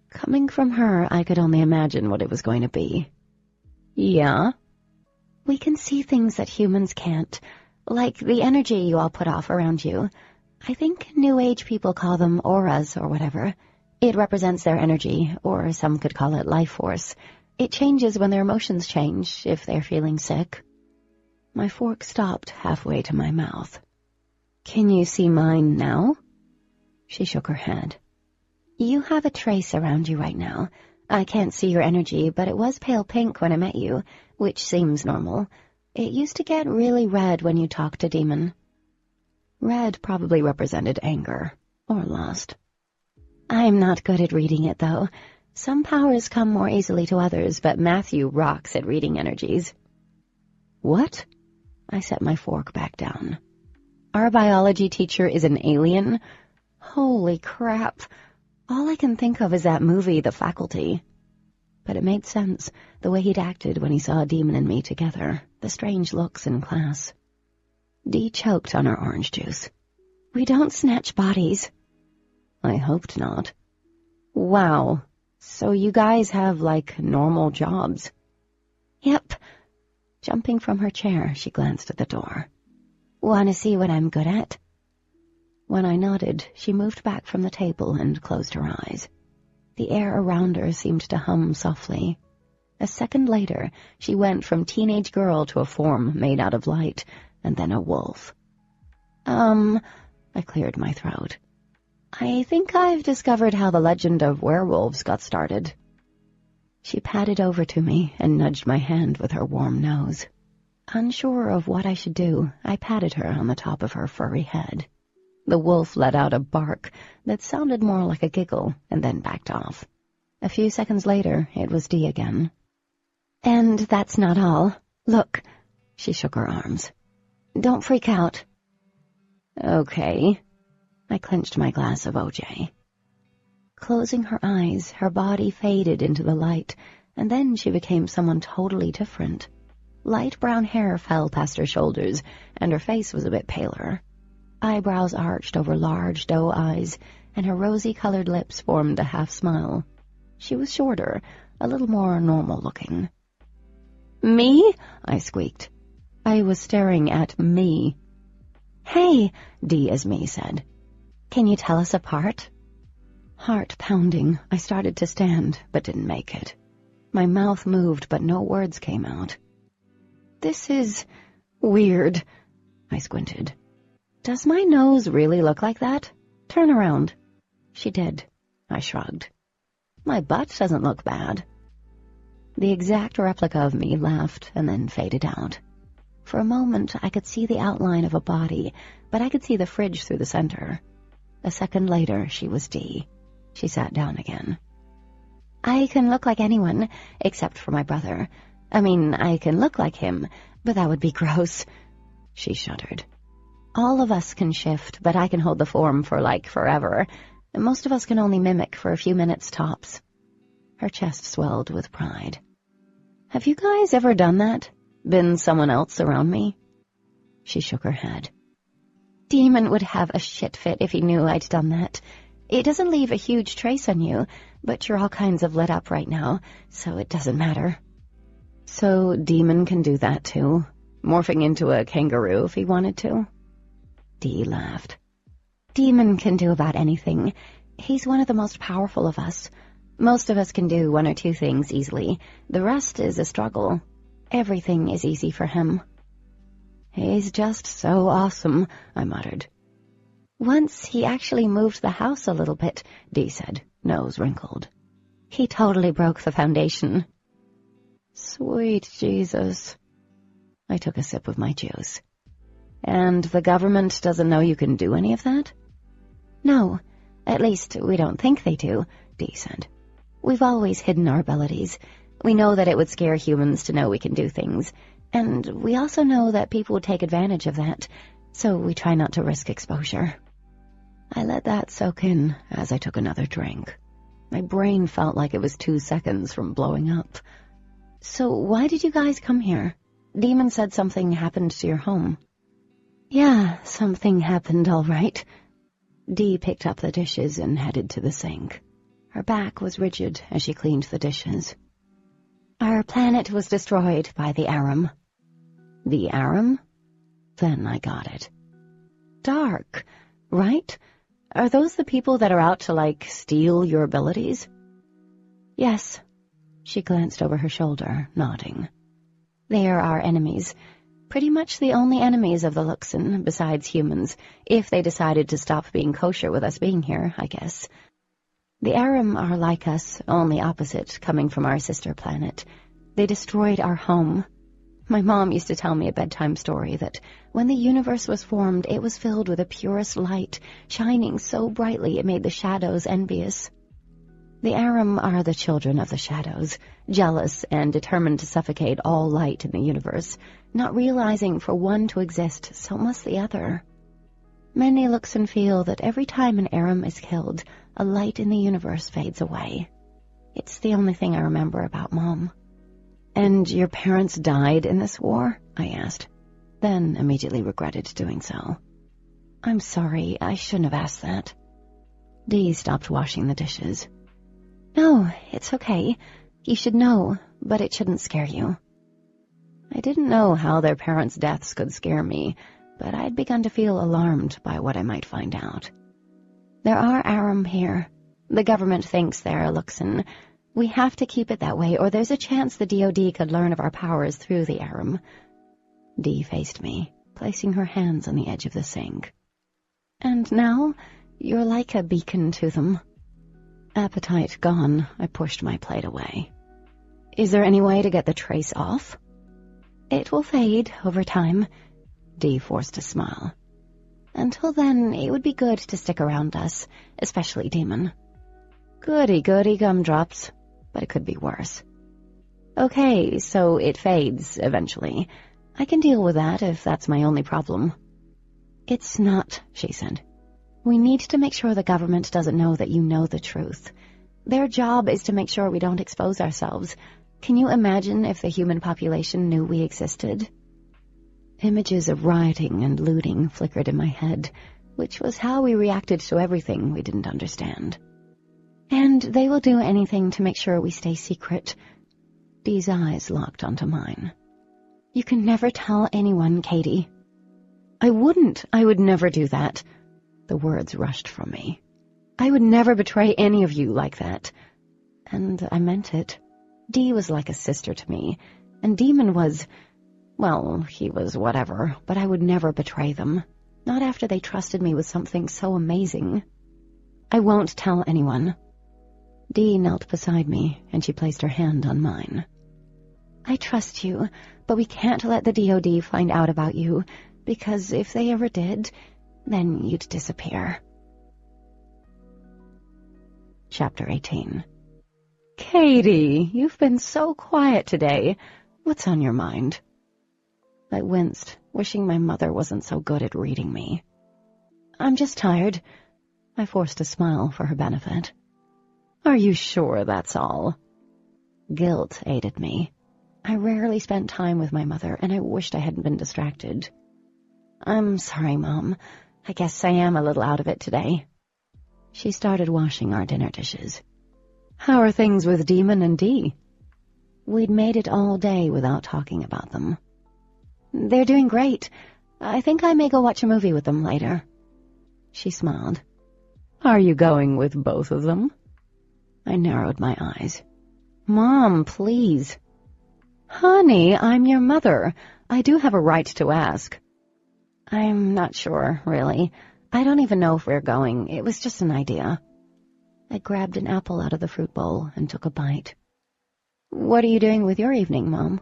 Coming from her, I could only imagine what it was going to be. "Yeah?" "We can see things that humans can't, like the energy you all put off around you. I think New Age people call them auras or whatever. It represents their energy, or some could call it life force. It changes when their emotions change, if they're feeling sick." My fork stopped halfway to my mouth. "Can you see mine now?" She shook her head. "You have a trace around you right now. I can't see your energy, but it was pale pink when I met you, which seems normal. It used to get really red when you talked to Daemon." Red probably represented anger, or lust. "I'm not good at reading it, though. Some powers come more easily to others, but Matthew rocks at reading energies." "What?" I set my fork back down. "Our biology teacher is an alien? Holy crap. All I can think of is that movie, The Faculty." But it made sense, the way he'd acted when he saw Daemon and me together, the strange looks in class. Dee choked on her orange juice. "We don't snatch bodies." I hoped not. "Wow. So you guys have, like, normal jobs?" "Yep." Jumping from her chair, she glanced at the door. "Want to see what I'm good at?" When I nodded, she moved back from the table and closed her eyes. The air around her seemed to hum softly. A second later, she went from teenage girl to a form made out of light, and then a wolf. I cleared my throat. "I think I've discovered how the legend of werewolves got started." She patted over to me and nudged my hand with her warm nose. Unsure of what I should do, I patted her on the top of her furry head. The wolf let out a bark that sounded more like a giggle and then backed off. A few seconds later, it was Dee again. "And that's not all. Look." She shook her arms. "Don't freak out." "Okay." I clenched my glass of OJ. Closing her eyes, her body faded into the light, and then she became someone totally different. Light brown hair fell past her shoulders, and her face was a bit paler. Eyebrows arched over large doe eyes, and her rosy-colored lips formed a half-smile. She was shorter, a little more normal-looking. "Me?" I squeaked. I was staring at me. "Hey," Dee as me said. "Can you tell us apart?" Heart pounding, I started to stand, but didn't make it. My mouth moved, but no words came out. "This is weird." I squinted. "Does my nose really look like that? Turn around." She did. I shrugged. "My butt doesn't look bad." The exact replica of me laughed and then faded out. For a moment, I could see the outline of a body, but I could see the fridge through the center. A second later, she was Dee. She sat down again. "I can look like anyone, except for my brother. I mean, I can look like him, but that would be gross." She shuddered. "All of us can shift, but I can hold the form for, like, forever. Most of us can only mimic for a few minutes tops." Her chest swelled with pride. "Have you guys ever done that? Been someone else around me?" She shook her head. "Daemon would have a shit fit if he knew I'd done that. It doesn't leave a huge trace on you, but you're all kinds of lit up right now, so it doesn't matter." "So Daemon can do that too? Morphing into a kangaroo if he wanted to?" Dee laughed. "Daemon can do about anything. He's one of the most powerful of us. Most of us can do one or two things easily. The rest is a struggle. Everything is easy for him." He's just so awesome, I muttered. Once he actually moved the house a little bit, Dee said, nose wrinkled. He totally broke the foundation. Sweet Jesus. I took a sip of my juice. And the government doesn't know you can do any of that? No, at least we don't think they do, Dee said. We've always hidden our abilities. We know that it would scare humans to know we can do things, and we also know that people would take advantage of that, so we try not to risk exposure. I let that soak in as I took another drink. My brain felt like it was 2 seconds from blowing up. So why did you guys come here? Daemon said something happened to your home. Yeah, something happened all right. Dee picked up the dishes and headed to the sink. Her back was rigid as she cleaned the dishes. Our planet was destroyed by the Arum. The Arum? Then I got it. Dark, right? Are those the people that are out to, steal your abilities? Yes. She glanced over her shoulder, nodding. They are our enemies. Pretty much the only enemies of the Luxon, besides humans, if they decided to stop being kosher with us being here, I guess. The Arum are like us, only opposite, coming from our sister planet. They destroyed our home. My mom used to tell me a bedtime story that when the universe was formed, it was filled with the purest light, shining so brightly it made the shadows envious. The Arum are the children of the shadows, jealous and determined to suffocate all light in the universe, not realizing for one to exist, so must the other. Many Luxon feel that every time an Arum is killed, a light in the universe fades away. It's the only thing I remember about Mom. And your parents died in this war? I asked, then immediately regretted doing so. I'm sorry, I shouldn't have asked that. Dee stopped washing the dishes. No, it's okay. You should know, but it shouldn't scare you. I didn't know how their parents' deaths could scare me, but I'd begun to feel alarmed by what I might find out. There are Arum here. The government thinks they're a Luxon. We have to keep it that way, or there's a chance the DoD could learn of our powers through the Arum. Dee faced me, placing her hands on the edge of the sink. And now, you're like a beacon to them. Appetite gone, I pushed my plate away. Is there any way to get the trace off? It will fade over time. Dee forced a smile. Until then, it would be good to stick around us, especially Daemon. Goody gumdrops, but it could be worse. Okay, so it fades eventually. I can deal with that if that's my only problem. It's not, she said. We need to make sure the government doesn't know that you know the truth. Their job is to make sure we don't expose ourselves. Can you imagine if the human population knew we existed? Images of rioting and looting flickered in my head, which was how we reacted to everything we didn't understand. And they will do anything to make sure we stay secret. Dee's eyes locked onto mine. You can never tell anyone, Katie. I wouldn't. I would never do that. The words rushed from me. I would never betray any of you like that. And I meant it. Dee was like a sister to me, and Daemon was, well, he was whatever, but I would never betray them. Not after they trusted me with something so amazing. I won't tell anyone. Dee knelt beside me, and she placed her hand on mine. I trust you, but we can't let the DoD find out about you, because if they ever did, then you'd disappear. Chapter 18. Katie, you've been so quiet today. What's on your mind? I winced, wishing my mother wasn't so good at reading me. I'm just tired. I forced a smile for her benefit. Are you sure that's all? Guilt aided me. I rarely spent time with my mother, and I wished I hadn't been distracted. I'm sorry, Mom. I guess I am a little out of it today. She started washing our dinner dishes. How are things with Daemon and Dee? We'd made it all day without talking about them. They're doing great. I think I may go watch a movie with them later. She smiled. Are you going with both of them? I narrowed my eyes. Mom, please. Honey, I'm your mother. I do have a right to ask. I'm not sure, really. I don't even know if we're going. It was just an idea. I grabbed an apple out of the fruit bowl and took a bite. What are you doing with your evening, Mom?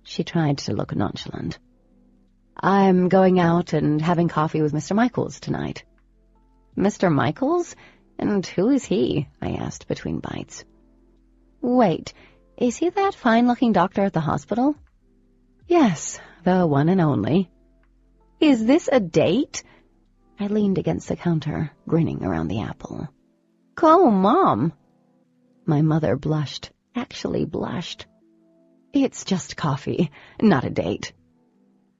She tried to look nonchalant. I'm going out and having coffee with Mr. Michaels tonight. Mr. Michaels? And who is he? I asked between bites. Wait, is he that fine-looking doctor at the hospital? Yes, the one and only. Is this a date? I leaned against the counter, grinning around the apple. Go, Mom! My mother blushed, actually blushed. It's just coffee, not a date.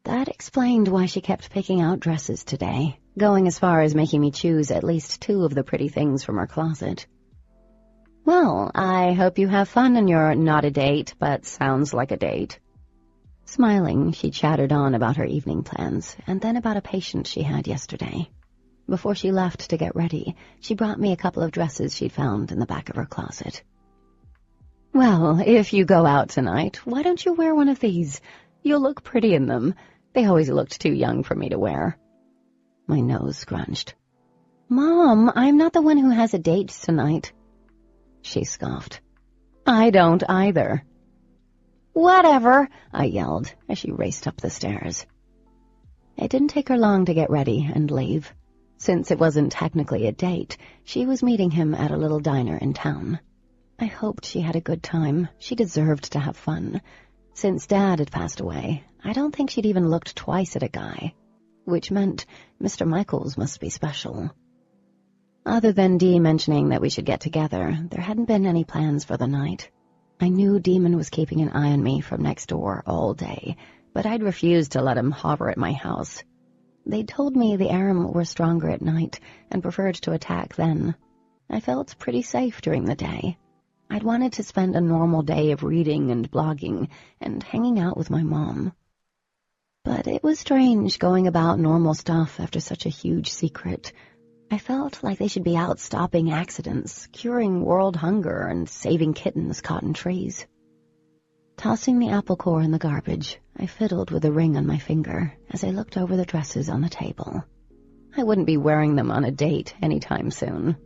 That explained why she kept picking out dresses today, going as far as making me choose at least 2 of the pretty things from her closet. Well, I hope you have fun in your not a date, but sounds like a date. Smiling, she chattered on about her evening plans, and then about a patient she had yesterday. Before she left to get ready, she brought me a couple of dresses she'd found in the back of her closet. Well, if you go out tonight, why don't you wear one of these? You'll look pretty in them. They always looked too young for me to wear. My nose scrunched. Mom, I'm not the one who has a date tonight. She scoffed. I don't either. Whatever, I yelled as she raced up the stairs. It didn't take her long to get ready and leave. Since it wasn't technically a date, she was meeting him at a little diner in town. I hoped she had a good time. She deserved to have fun. Since Dad had passed away, I don't think she'd even looked twice at a guy, which meant Mr. Michaels must be special. Other than Dee mentioning that we should get together, there hadn't been any plans for the night. I knew Daemon was keeping an eye on me from next door all day, but I'd refused to let him hover at my house. They'd told me the Aram were stronger at night and preferred to attack then. I felt pretty safe during the day. I'd wanted to spend a normal day of reading and blogging and hanging out with my mom. But it was strange going about normal stuff after such a huge secret. I felt like they should be out stopping accidents, curing world hunger, and saving kittens caught in trees. Tossing the apple core in the garbage, I fiddled with the ring on my finger as I looked over the dresses on the table. I wouldn't be wearing them on a date anytime soon.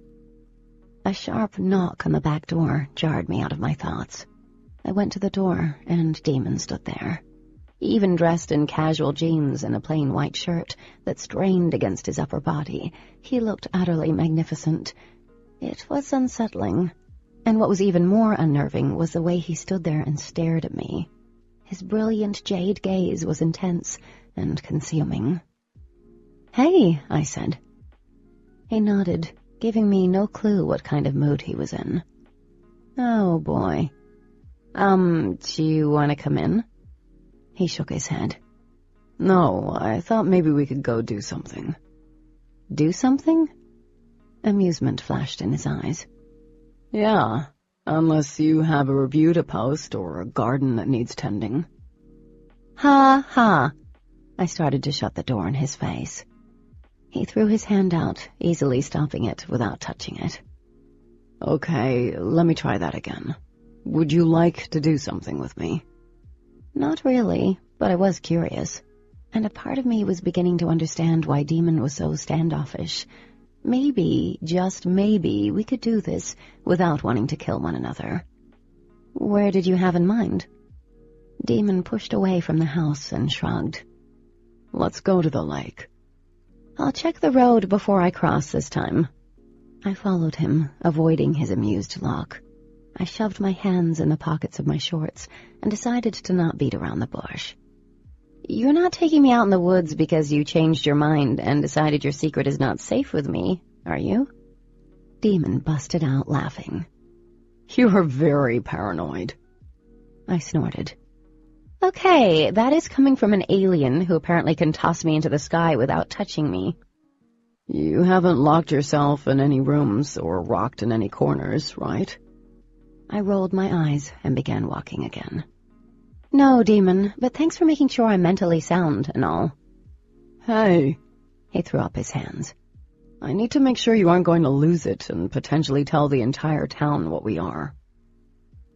A sharp knock on the back door jarred me out of my thoughts. I went to the door, and Daemon stood there. Even dressed in casual jeans and a plain white shirt that strained against his upper body, he looked utterly magnificent. It was unsettling, and what was even more unnerving was the way he stood there and stared at me. His brilliant jade gaze was intense and consuming. "Hey," I said. He nodded, giving me no clue what kind of mood he was in. "Oh, boy. Do you want to come in?" He shook his head. "No, I thought maybe we could go do something." "Do something?" Amusement flashed in his eyes. "Yeah, unless you have a review to post or a garden that needs tending." "Ha, ha." I started to shut the door in his face. He threw his hand out, easily stopping it without touching it. "Okay, let me try that again. Would you like to do something with me?" Not really, but I was curious, and a part of me was beginning to understand why Daemon was so standoffish. Maybe, just maybe, we could do this without wanting to kill one another. "Where did you have in mind?" Daemon pushed away from the house and shrugged. "Let's go to the lake." "I'll check the road before I cross this time." I followed him, avoiding his amused look. I shoved my hands in the pockets of my shorts and decided to not beat around the bush. "You're not taking me out in the woods because you changed your mind and decided your secret is not safe with me, are you?" Daemon busted out laughing. "You're very paranoid." I snorted. "Okay, that is coming from an alien who apparently can toss me into the sky without touching me." "You haven't locked yourself in any rooms or rocked in any corners, right?" I rolled my eyes and began walking again. "No, Daemon, but thanks for making sure I'm mentally sound and all." "Hey," he threw up his hands. "I need to make sure you aren't going to lose it and potentially tell the entire town what we are."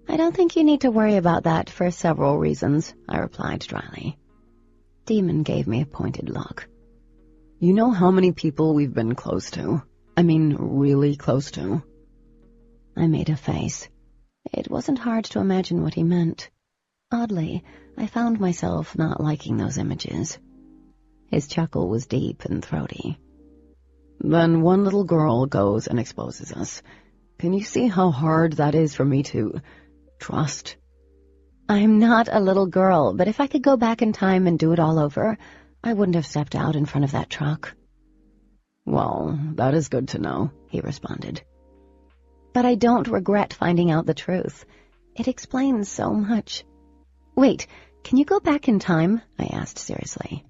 "I don't think you need to worry about that for several reasons," I replied dryly. Daemon gave me a pointed look. You know how many people we've been close to? I mean, really close to? I made a face. It wasn't hard to imagine what he meant. Oddly, I found myself not liking those images. His chuckle was deep and throaty. Then one little girl goes and exposes us. Can you see how hard that is for me to trust? I'm not a little girl, but if I could go back in time and do it all over, I wouldn't have stepped out in front of that truck. Well, that is good to know, he responded. But I don't regret finding out the truth. It explains so much. Wait, can you go back in time? I asked seriously.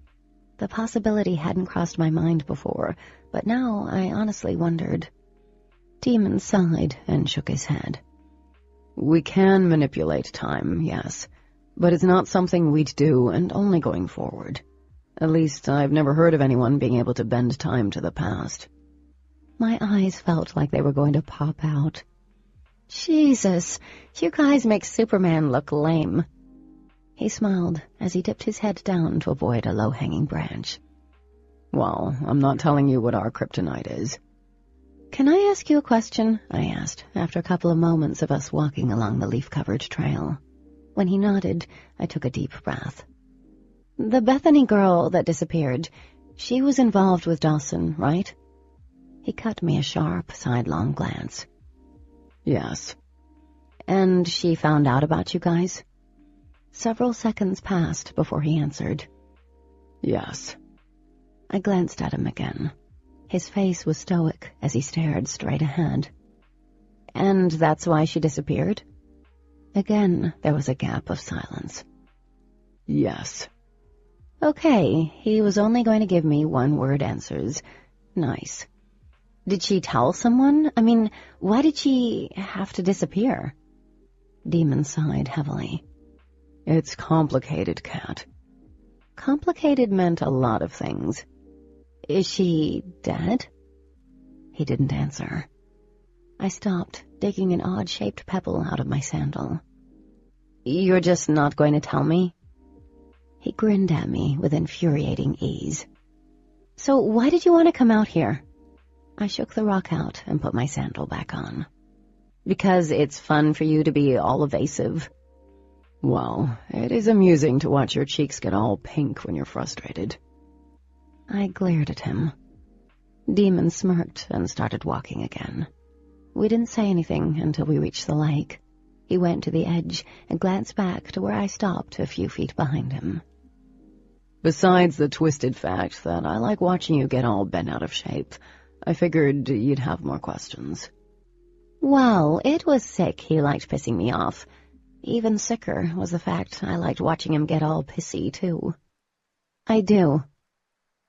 The possibility hadn't crossed my mind before, but now I honestly wondered. Daemon sighed and shook his head. We can manipulate time, yes, but it's not something we'd do, and only going forward. At least, I've never heard of anyone being able to bend time to the past. My eyes felt like they were going to pop out. Jesus, you guys make Superman look lame. He smiled as he dipped his head down to avoid a low-hanging branch. Well, I'm not telling you what our kryptonite is. Can I ask you a question? I asked, after a couple of moments of us walking along the leaf-covered trail. When he nodded, I took a deep breath. The Bethany girl that disappeared, she was involved with Dawson, right? He cut me a sharp, sidelong glance. Yes. And she found out about you guys? Several seconds passed before he answered. Yes. I glanced at him again. His face was stoic as he stared straight ahead. And that's why she disappeared? Again, there was a gap of silence. Yes. Okay, he was only going to give me one-word answers. Nice. Did she tell someone? I mean, why did she have to disappear? Daemon sighed heavily. It's complicated, Cat. Complicated meant a lot of things. Is she dead? He didn't answer. I stopped, digging an odd-shaped pebble out of my sandal. You're just not going to tell me? He grinned at me with infuriating ease. So why did you want to come out here? I shook the rock out and put my sandal back on. Because it's fun for you to be all evasive? Well, it is amusing to watch your cheeks get all pink when you're frustrated. I glared at him. Daemon smirked and started walking again. We didn't say anything until we reached the lake. He went to the edge and glanced back to where I stopped a few feet behind him. Besides the twisted fact that I like watching you get all bent out of shape, I figured you'd have more questions. Well, it was sick he liked pissing me off. Even sicker was the fact I liked watching him get all pissy, too. I do.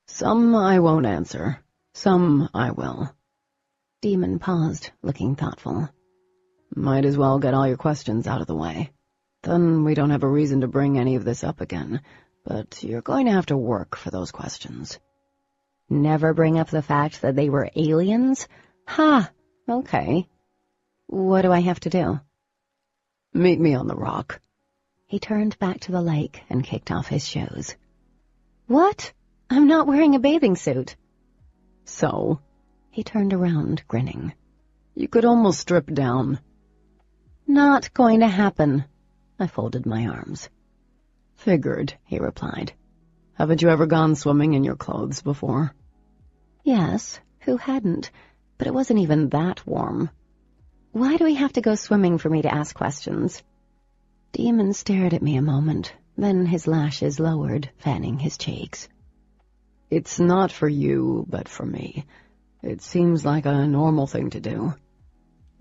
Some I won't answer. Some I will. Daemon paused, looking thoughtful. Might as well get all your questions out of the way. Then we don't have a reason to bring any of this up again, but you're going to have to work for those questions. Never bring up the fact that they were aliens? Ha! Okay. What do I have to do? Meet me on the rock. He turned back to the lake and kicked off his shoes. What? I'm not wearing a bathing suit. So? He turned around, grinning. You could almost strip down. Not going to happen. I folded my arms. Figured, he replied. Haven't you ever gone swimming in your clothes before? Yes, who hadn't? But it wasn't even that warm. Why do we have to go swimming for me to ask questions? Daemon stared at me a moment, then his lashes lowered, fanning his cheeks. It's not for you, but for me. It seems like a normal thing to do.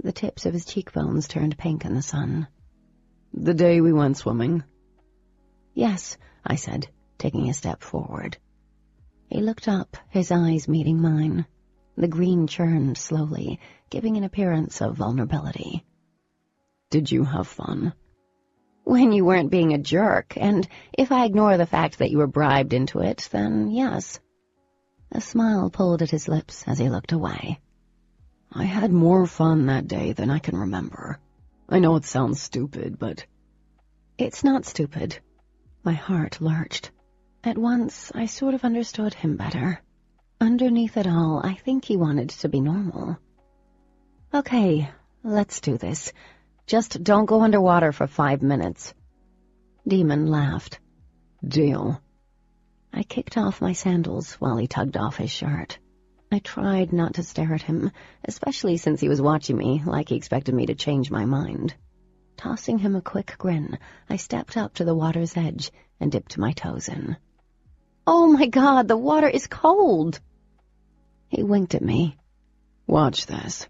The tips of his cheekbones turned pink in the sun. The day we went swimming? Yes, I said, taking a step forward. He looked up, his eyes meeting mine. The green churned slowly, giving an appearance of vulnerability. Did you have fun? When you weren't being a jerk, and if I ignore the fact that you were bribed into it, then yes. A smile pulled at his lips as he looked away. I had more fun that day than I can remember. I know it sounds stupid, but... It's not stupid. My heart lurched. At once, I sort of understood him better. Underneath it all, I think he wanted to be normal. Okay, let's do this. Just don't go underwater for 5 minutes. Daemon laughed. Deal. I kicked off my sandals while he tugged off his shirt. I tried not to stare at him, especially since he was watching me like he expected me to change my mind. Tossing him a quick grin, I stepped up to the water's edge and dipped my toes in. Oh my God, the water is cold! He winked at me. Watch this.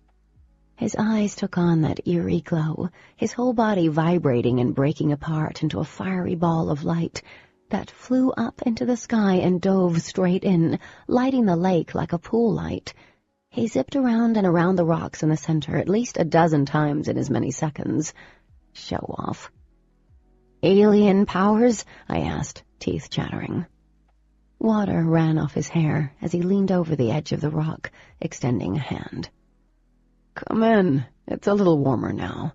His eyes took on that eerie glow, his whole body vibrating and breaking apart into a fiery ball of light that flew up into the sky and dove straight in, lighting the lake like a pool light. He zipped around and around the rocks in the center at least a dozen times in as many seconds. Show off. Alien powers? I asked, teeth chattering. Water ran off his hair as he leaned over the edge of the rock, extending a hand. Come in. It's a little warmer now.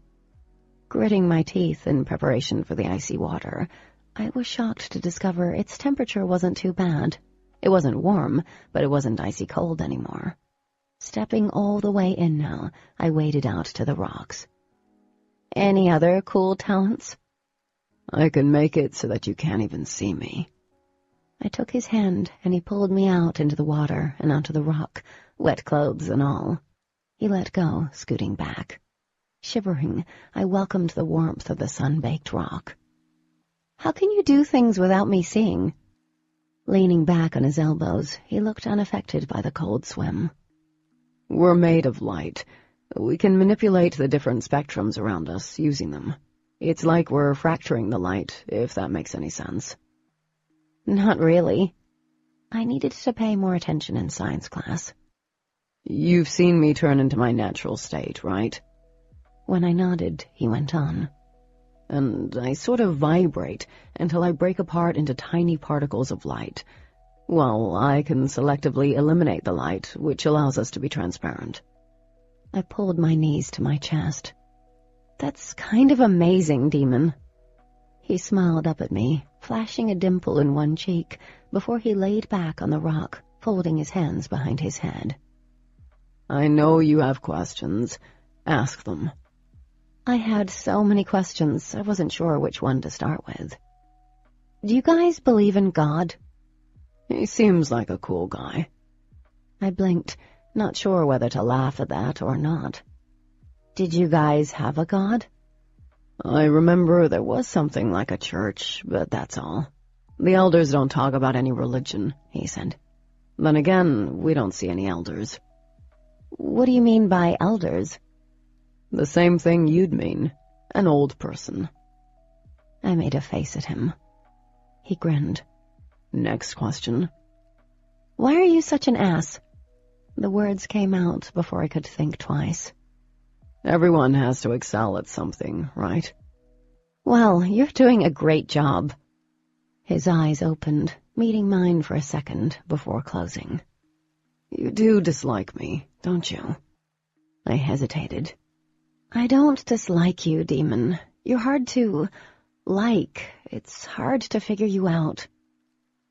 Gritting my teeth in preparation for the icy water, I was shocked to discover its temperature wasn't too bad. It wasn't warm, but it wasn't icy cold anymore. Stepping all the way in now, I waded out to the rocks. Any other cool talents? I can make it so that you can't even see me. I took his hand, and he pulled me out into the water and onto the rock, wet clothes and all. He let go, scooting back. Shivering, I welcomed the warmth of the sun-baked rock. How can you do things without me seeing? Leaning back on his elbows, he looked unaffected by the cold swim. We're made of light. We can manipulate the different spectrums around us using them. It's like we're fracturing the light, if that makes any sense. Not really. I needed to pay more attention in science class. You've seen me turn into my natural state, right? When I nodded, he went on. And I sort of vibrate until I break apart into tiny particles of light. Well, I can selectively eliminate the light, which allows us to be transparent. I pulled my knees to my chest. That's kind of amazing, Daemon. He smiled up at me, flashing a dimple in one cheek, before he laid back on the rock, folding his hands behind his head. I know you have questions. Ask them. I had so many questions, I wasn't sure which one to start with. Do you guys believe in God? He seems like a cool guy. I blinked, not sure whether to laugh at that or not. Did you guys have a God? I remember there was something like a church, but that's all. The elders don't talk about any religion, he said. Then again, we don't see any elders. What do you mean by elders? The same thing you'd mean. An old person. I made a face at him. He grinned. Next question. Why are you such an ass? The words came out before I could think twice. Everyone has to excel at something, right? Well, you're doing a great job. His eyes opened, meeting mine for a second before closing. You do dislike me, don't you? I hesitated. I don't dislike you, Daemon. You're hard to like. It's hard to figure you out.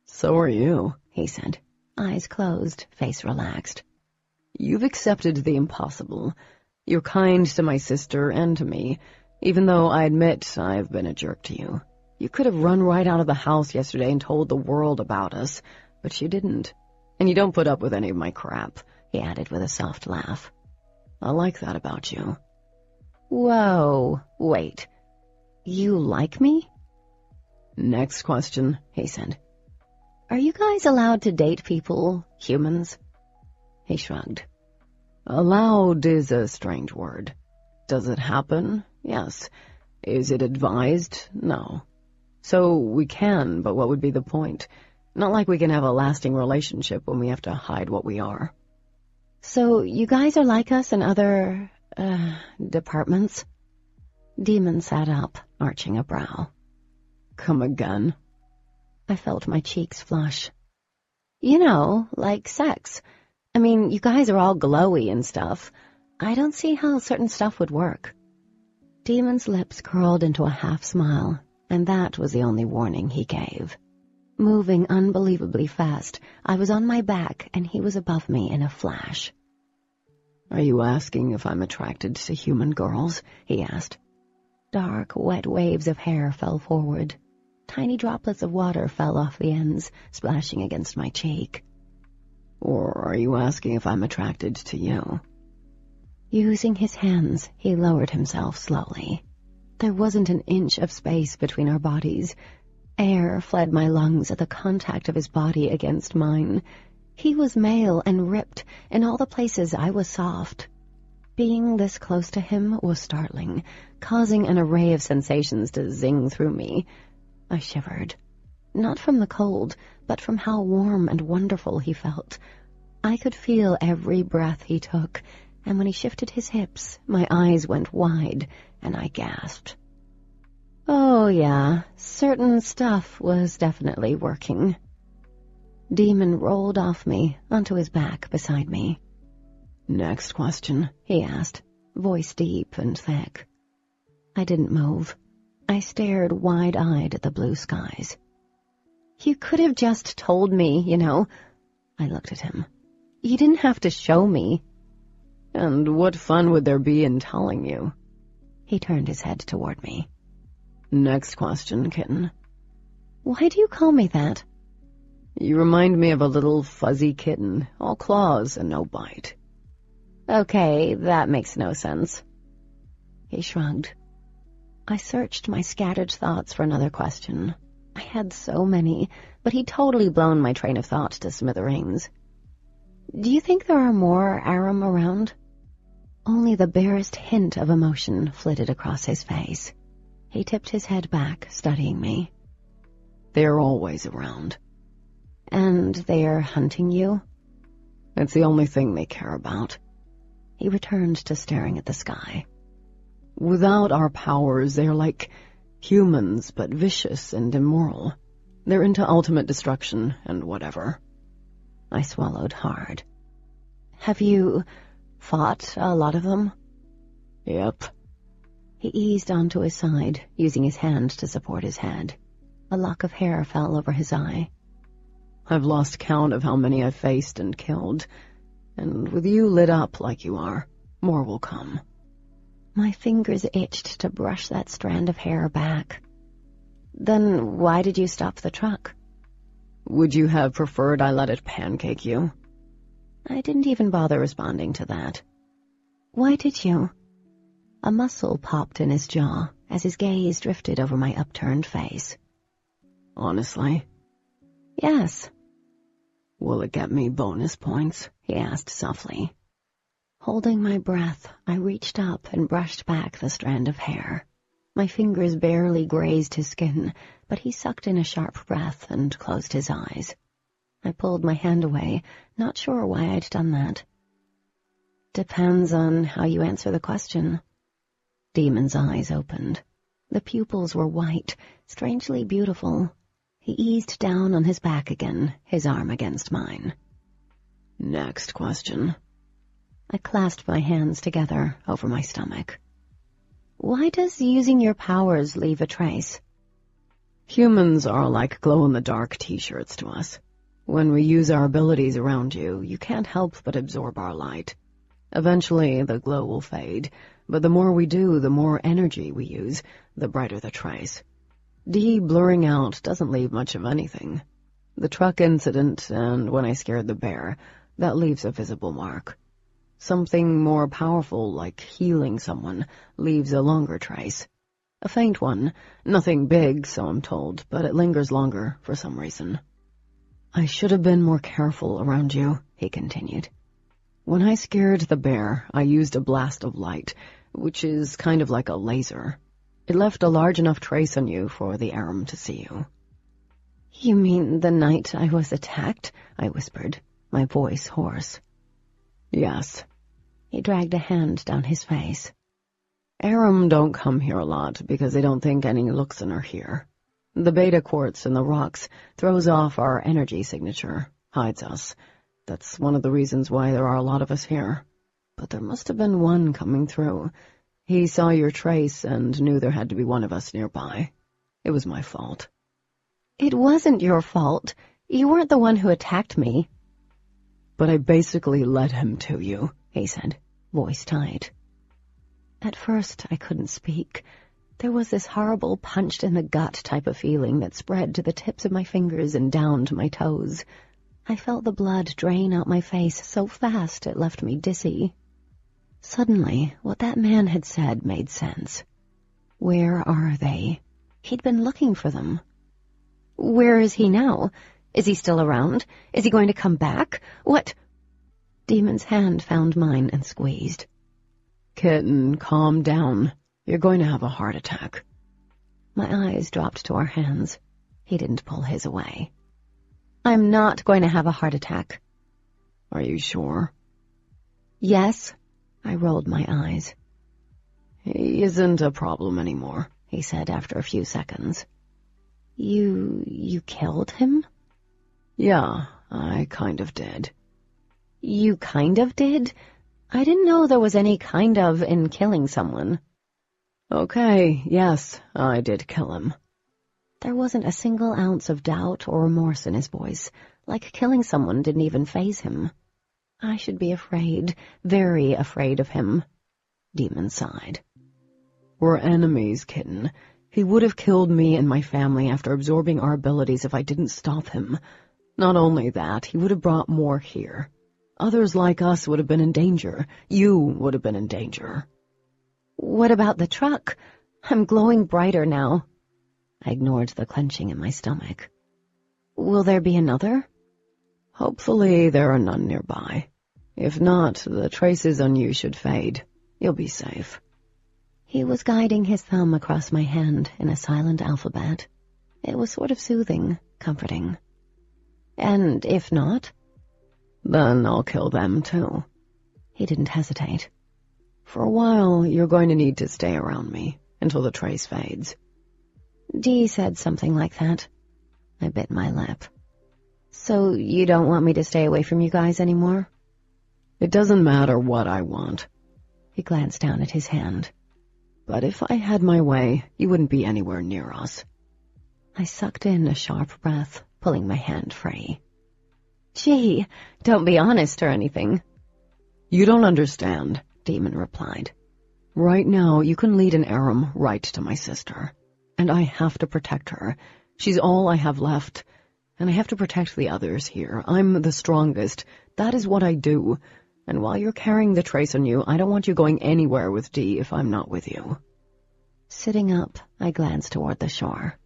So are you, he said, eyes closed, face relaxed. You've accepted the impossible. You're kind to my sister and to me, even though I admit I've been a jerk to you. You could have run right out of the house yesterday and told the world about us, but you didn't. And you don't put up with any of my crap, he added with a soft laugh. I like that about you. Whoa, wait. You like me? Next question, he said. Are you guys allowed to date people, humans? He shrugged. Allowed is a strange word. Does it happen? Yes. Is it advised? No. So we can, but what would be the point? Not like we can have a lasting relationship when we have to hide what we are. So you guys are like us in other, departments? Daemon sat up, arching a brow. Come again? I felt my cheeks flush. You know, like sex. I mean, you guys are all glowy and stuff. I don't see how certain stuff would work. Daemon's lips curled into a half smile, and that was the only warning he gave. Moving unbelievably fast, I was on my back and he was above me in a flash. "Are you asking if I'm attracted to human girls?" he asked. Dark, wet waves of hair fell forward. Tiny droplets of water fell off the ends, splashing against my cheek. "Or are you asking if I'm attracted to you?" Using his hands, he lowered himself slowly. There wasn't an inch of space between our bodies. Air fled my lungs at the contact of his body against mine. He was male and ripped, in all the places I was soft. Being this close to him was startling, causing an array of sensations to zing through me. I shivered. Not from the cold, but from how warm and wonderful he felt. I could feel every breath he took, and when he shifted his hips, my eyes went wide, and I gasped. Oh yeah, certain stuff was definitely working. Daemon rolled off me, onto his back beside me. "Next question," he asked, voice deep and thick. I didn't move. I stared wide-eyed at the blue skies. You could have just told me, you know. I looked at him. You didn't have to show me. "And what fun would there be in telling you?" He turned his head toward me. "Next question, kitten." Why do you call me that? "You remind me of a little fuzzy kitten, all claws and no bite." Okay, that makes no sense. He shrugged. I searched my scattered thoughts for another question. I had so many, but he'd totally blown my train of thought to smithereens. Do you think there are more Aram around? Only the barest hint of emotion flitted across his face. He tipped his head back, studying me. "They're always around." "And they're hunting you?" "It's the only thing they care about." He returned to staring at the sky. "Without our powers, they're like humans, but vicious and immoral. They're into ultimate destruction and whatever." I swallowed hard. Have you fought a lot of them? "Yep." He eased onto his side, using his hand to support his head. A lock of hair fell over his eye. "I've lost count of how many I've faced and killed, and with you lit up like you are, more will come." My fingers itched to brush that strand of hair back. Then why did you stop the truck? "Would you have preferred I let it pancake you?" I didn't even bother responding to that. Why did you? A muscle popped in his jaw as his gaze drifted over my upturned face. "Honestly?" Yes. "Will it get me bonus points?" he asked softly. Holding my breath, I reached up and brushed back the strand of hair. My fingers barely grazed his skin, but he sucked in a sharp breath and closed his eyes. I pulled my hand away, not sure why I'd done that. Depends on how you answer the question. Daemon's eyes opened. The pupils were white, strangely beautiful. He eased down on his back again, his arm against mine. "Next question." I clasped my hands together over my stomach. Why does using your powers leave a trace? "Humans are like glow-in-the-dark t-shirts to us. When we use our abilities around you, you can't help but absorb our light. Eventually, the glow will fade, but the more we do, the more energy we use, the brighter the trace. Blurring out doesn't leave much of anything. The truck incident, and when I scared the bear, that leaves a visible mark. Something more powerful, like healing someone, leaves a longer trace. A faint one, nothing big, so I'm told, but it lingers longer for some reason." "I should have been more careful around you," he continued. "When I scared the bear, I used a blast of light, which is kind of like a laser. It left a large enough trace on you for the Aram to see you." You mean the night I was attacked? I whispered, my voice hoarse. "Yes." He dragged a hand down his face. "Aram don't come here a lot because they don't think any Luxon are here. The beta quartz in the rocks throws off our energy signature, hides us. That's one of the reasons why there are a lot of us here. But there must have been one coming through. He saw your trace and knew there had to be one of us nearby. It was my fault." It wasn't your fault. You weren't the one who attacked me. But I basically led him to you, he said, voice tight. At first, I couldn't speak. There was this horrible punched-in-the-gut type of feeling that spread to the tips of my fingers and down to my toes. I felt the blood drain out my face so fast it left me dizzy. Suddenly, what that man had said made sense. Where are they? He'd been looking for them. Where is he now? Is he still around? Is he going to come back? What? Daemon's hand found mine and squeezed. Kitten, calm down. You're going to have a heart attack. My eyes dropped to our hands. He didn't pull his away. I'm not going to have a heart attack. Are you sure? Yes. I rolled my eyes. He isn't a problem anymore, he said after a few seconds. You killed him? Yeah, I kind of did. You kind of did? I didn't know there was any kind of in killing someone. Okay, yes, I did kill him. There wasn't a single ounce of doubt or remorse in his voice, like killing someone didn't even faze him. I should be afraid, very afraid of him. Daemon sighed. We're enemies, kitten. He would have killed me and my family after absorbing our abilities if I didn't stop him. Not only that, he would have brought more here. Others like us would have been in danger. You would have been in danger. What about the truck? I'm glowing brighter now. I ignored the clenching in my stomach. Will there be another? Hopefully there are none nearby. If not, the traces on you should fade. You'll be safe. He was guiding his thumb across my hand in a silent alphabet. It was sort of soothing, comforting. And if not? Then I'll kill them too. He didn't hesitate. For a while, you're going to need to stay around me, until the trace fades. Dee said something like that. I bit my lip. So you don't want me to stay away from you guys anymore? It doesn't matter what I want. He glanced down at his hand. But if I had my way, you wouldn't be anywhere near us. I sucked in a sharp breath, pulling my hand free. Gee, don't be honest or anything. You don't understand, Daemon replied. Right now, you can lead an harem right to my sister. And I have to protect her. She's all I have left. And I have to protect the others here. I'm the strongest. That is what I do. And while you're carrying the trace on you, I don't want you going anywhere with Dee if I'm not with you. Sitting up, I glanced toward the shore.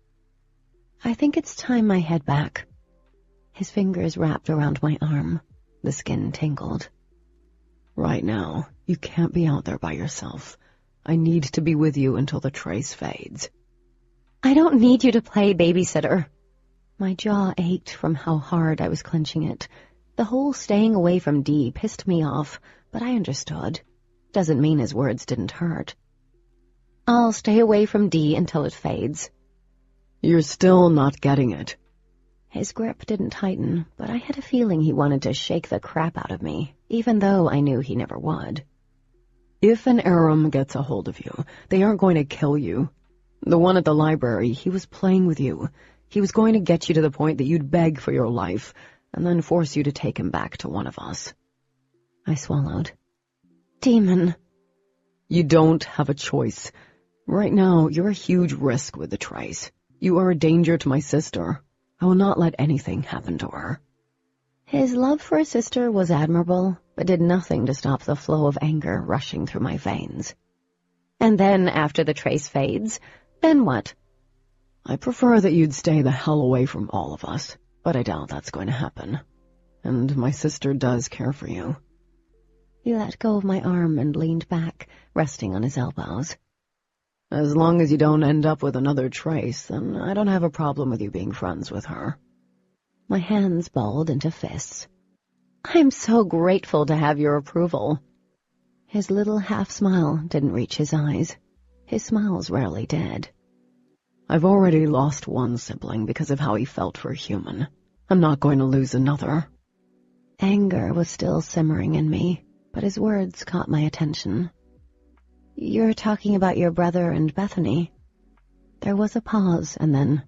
I think it's time I head back. His fingers wrapped around my arm. The skin tingled. Right now, you can't be out there by yourself. I need to be with you until the trace fades. I don't need you to play babysitter. My jaw ached from how hard I was clenching it. The whole staying away from Dee pissed me off, but I understood. Doesn't mean his words didn't hurt. I'll stay away from Dee until it fades. You're still not getting it. His grip didn't tighten, but I had a feeling he wanted to shake the crap out of me, even though I knew he never would. If an harem gets a hold of you, they aren't going to kill you. The one at the library, he was playing with you. He was going to get you to the point that you'd beg for your life, and then force you to take him back to one of us. I swallowed. Daemon. You don't have a choice. Right now, you're a huge risk with the trace. You are a danger to my sister. I will not let anything happen to her. His love for his sister was admirable, but did nothing to stop the flow of anger rushing through my veins. And then, after the trace fades, then what? I prefer that you'd stay the hell away from all of us, but I doubt that's going to happen. And my sister does care for you. He let go of my arm and leaned back, resting on his elbows. As long as you don't end up with another trace, then I don't have a problem with you being friends with her. My hands balled into fists. I'm so grateful to have your approval. His little half-smile didn't reach his eyes. His smiles rarely did. I've already lost one sibling because of how he felt for a human. I'm not going to lose another. Anger was still simmering in me, but his words caught my attention. You're talking about your brother and Bethany. There was a pause, and then,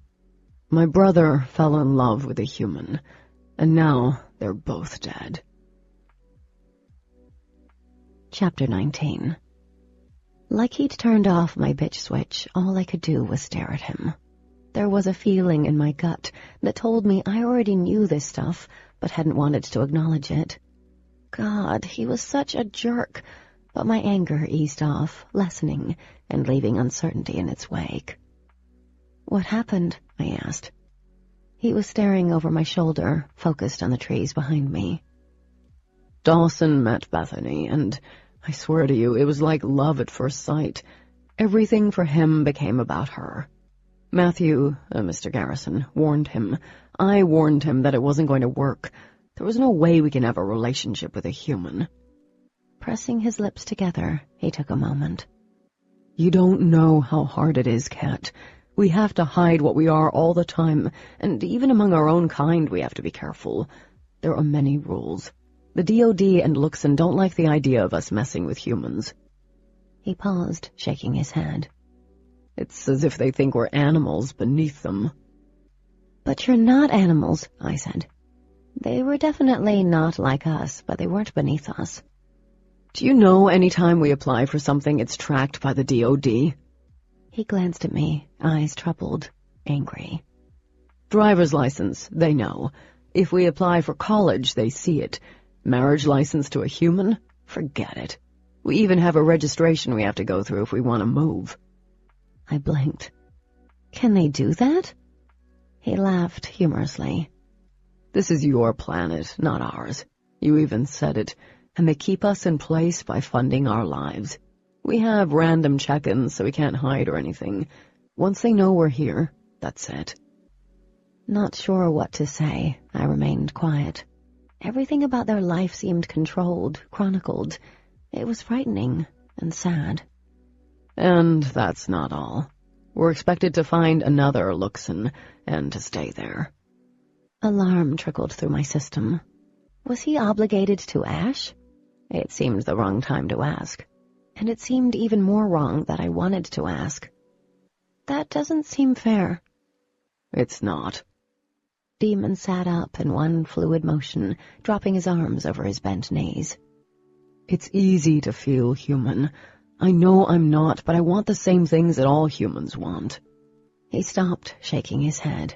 My brother fell in love with a human, and now they're both dead. Chapter 19. Like he'd turned off my bitch switch, all I could do was stare at him. There was a feeling in my gut that told me I already knew this stuff, but hadn't wanted to acknowledge it. God, he was such a jerk, but my anger eased off, lessening, and leaving uncertainty in its wake. "What happened?" I asked. He was staring over my shoulder, focused on the trees behind me. Dawson met Bethany, and I swear to you, it was like love at first sight. Everything for him became about her. Matthew, Mr. Garrison, warned him. I warned him that it wasn't going to work. There was no way we can have a relationship with a human. Pressing his lips together, he took a moment. You don't know how hard it is, Kat. We have to hide what we are all the time, and even among our own kind we have to be careful. There are many rules. The DOD and Luxon don't like the idea of us messing with humans. He paused, shaking his head. It's as if they think we're animals beneath them. But you're not animals, I said. They were definitely not like us, but they weren't beneath us. Do you know any time we apply for something, it's tracked by the DOD? He glanced at me, eyes troubled, angry. Driver's license, they know. If we apply for college, they see it. Marriage license to a human? Forget it. We even have a registration we have to go through if we want to move. I blinked. Can they do that? He laughed humorously. This is your planet, not ours. You even said it, and they keep us in place by funding our lives. We have random check-ins so we can't hide or anything. Once they know we're here, that's it. Not sure what to say, I remained quiet. Everything about their life seemed controlled, chronicled. It was frightening and sad. And that's not all. We're expected to find another Luxon and to stay there. Alarm trickled through my system. Was he obligated to Ash? It seemed the wrong time to ask. And it seemed even more wrong that I wanted to ask. That doesn't seem fair. It's not. Daemon sat up in one fluid motion, dropping his arms over his bent knees. It's easy to feel human. I know I'm not, but I want the same things that all humans want. He stopped, shaking his head.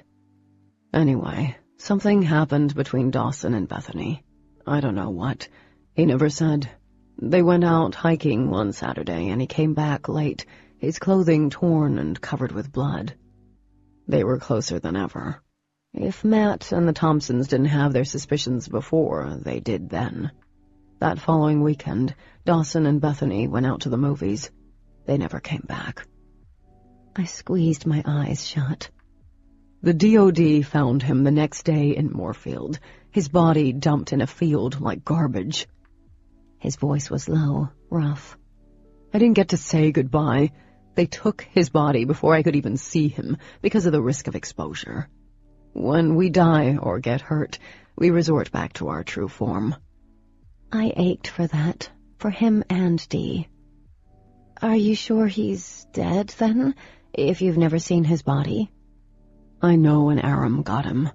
Anyway, something happened between Dawson and Bethany. I don't know what. He never said. They went out hiking one Saturday, and he came back late, his clothing torn and covered with blood. They were closer than ever. If Matt and the Thompsons didn't have their suspicions before, they did then. That following weekend, Dawson and Bethany went out to the movies. They never came back. I squeezed my eyes shut. The DOD found him the next day in Moorfield, his body dumped in a field like garbage. His voice was low, rough. I didn't get to say goodbye. They took his body before I could even see him because of the risk of exposure. When we die or get hurt, we resort back to our true form. I ached for that, for him and Dee. Are you sure he's dead, then, if you've never seen his body? I know an Aram got him,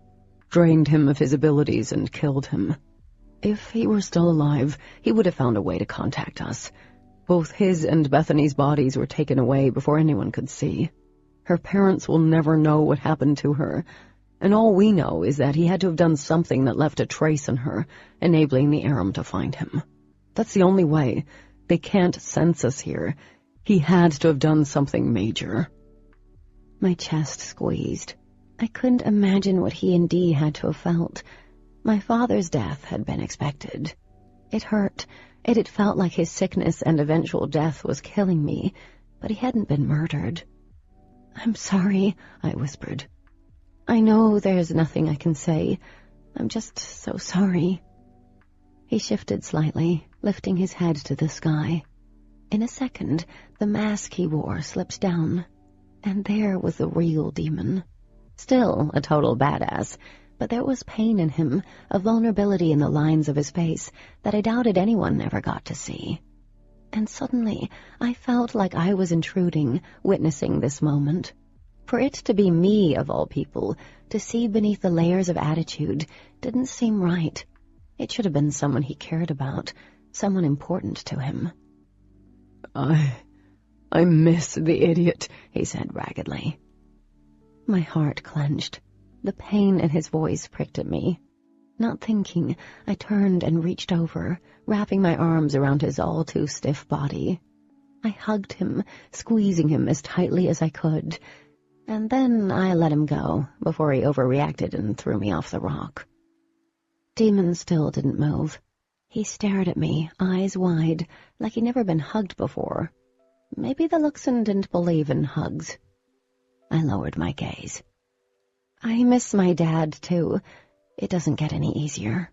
drained him of his abilities and killed him. If he were still alive, he would have found a way to contact us. Both his and Bethany's bodies were taken away before anyone could see. Her parents will never know what happened to her, and all we know is that he had to have done something that left a trace on her, enabling the Aram to find him. That's the only way. They can't sense us here. He had to have done something major. My chest squeezed. I couldn't imagine what he and Dee had to have felt. My father's death had been expected. It hurt. It had felt like his sickness and eventual death was killing me, but he hadn't been murdered. I'm sorry, I whispered. I know there's nothing I can say. I'm just so sorry. He shifted slightly, lifting his head to the sky. In a second, the mask he wore slipped down, and there was the real Daemon. Still a total badass, but there was pain in him, a vulnerability in the lines of his face that I doubted anyone ever got to see. And suddenly, I felt like I was intruding, witnessing this moment. For it to be me, of all people, to see beneath the layers of attitude, didn't seem right. It should have been someone he cared about, someone important to him. I miss the idiot, he said raggedly. My heart clenched. The pain in his voice pricked at me. Not thinking, I turned and reached over, wrapping my arms around his all-too-stiff body. I hugged him, squeezing him as tightly as I could, and then I let him go before he overreacted and threw me off the rock. Daemon still didn't move. He stared at me, eyes wide, like he'd never been hugged before. Maybe the Luxon didn't believe in hugs. I lowered my gaze. I miss my dad, too. It doesn't get any easier.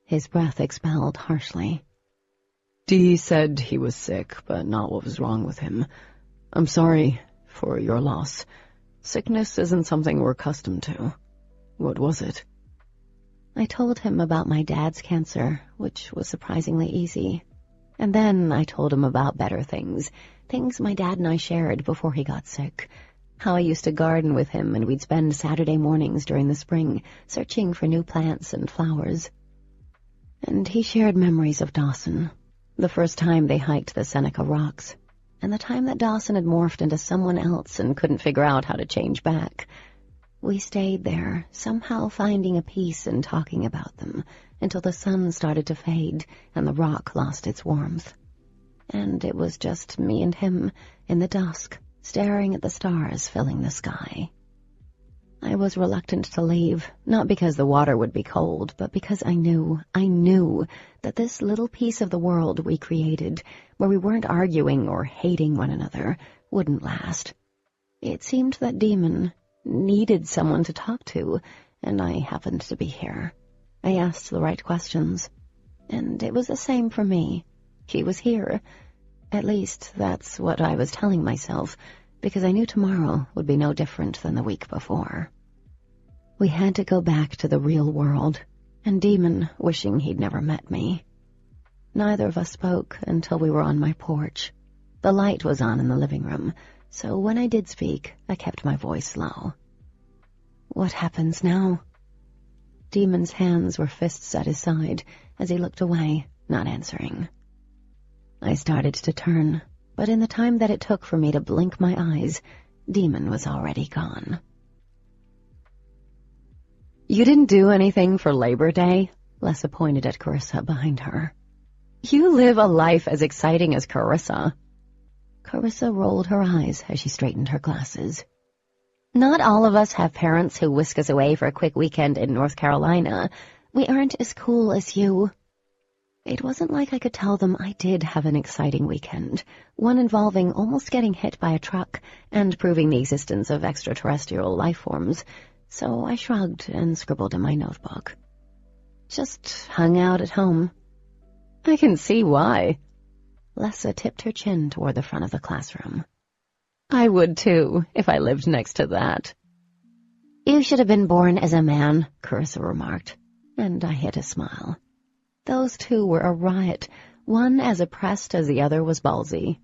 His breath expelled harshly. Dee said he was sick, but not what was wrong with him. I'm sorry for your loss. Sickness isn't something we're accustomed to. What was it? I told him about my dad's cancer, which was surprisingly easy. And then I told him about better things my dad and I shared before he got sick. How I used to garden with him, and we'd spend Saturday mornings during the spring searching for new plants and flowers. And he shared memories of Dawson, the first time they hiked the Seneca Rocks, and the time that Dawson had morphed into someone else and couldn't figure out how to change back. We stayed there, somehow finding a peace in talking about them, until the sun started to fade and the rock lost its warmth. And it was just me and him in the dusk, staring at the stars filling the sky. I was reluctant to leave, not because the water would be cold, but because I knew that this little piece of the world we created, where we weren't arguing or hating one another, wouldn't last. It seemed that Daemon needed someone to talk to, and I happened to be here. I asked the right questions, and it was the same for me. He was here. At least, that's what I was telling myself, because I knew tomorrow would be no different than the week before. We had to go back to the real world, and Daemon wishing he'd never met me. Neither of us spoke until we were on my porch. The light was on in the living room, so when I did speak, I kept my voice low. What happens now? Daemon's hands were fists at his side as he looked away, not answering. I started to turn, but in the time that it took for me to blink my eyes, Daemon was already gone. You didn't do anything for Labor Day? Lessa pointed at Carissa behind her. You live a life as exciting as Carissa. Carissa rolled her eyes as she straightened her glasses. Not all of us have parents who whisk us away for a quick weekend in North Carolina. We aren't as cool as you. It wasn't like I could tell them I did have an exciting weekend, one involving almost getting hit by a truck and proving the existence of extraterrestrial life forms, so I shrugged and scribbled in my notebook. Just hung out at home. I can see why. Lessa tipped her chin toward the front of the classroom. I would too, if I lived next to that. You should have been born as a man, Carissa remarked, and I hid a smile. Those two were a riot, one as oppressed as the other was ballsy.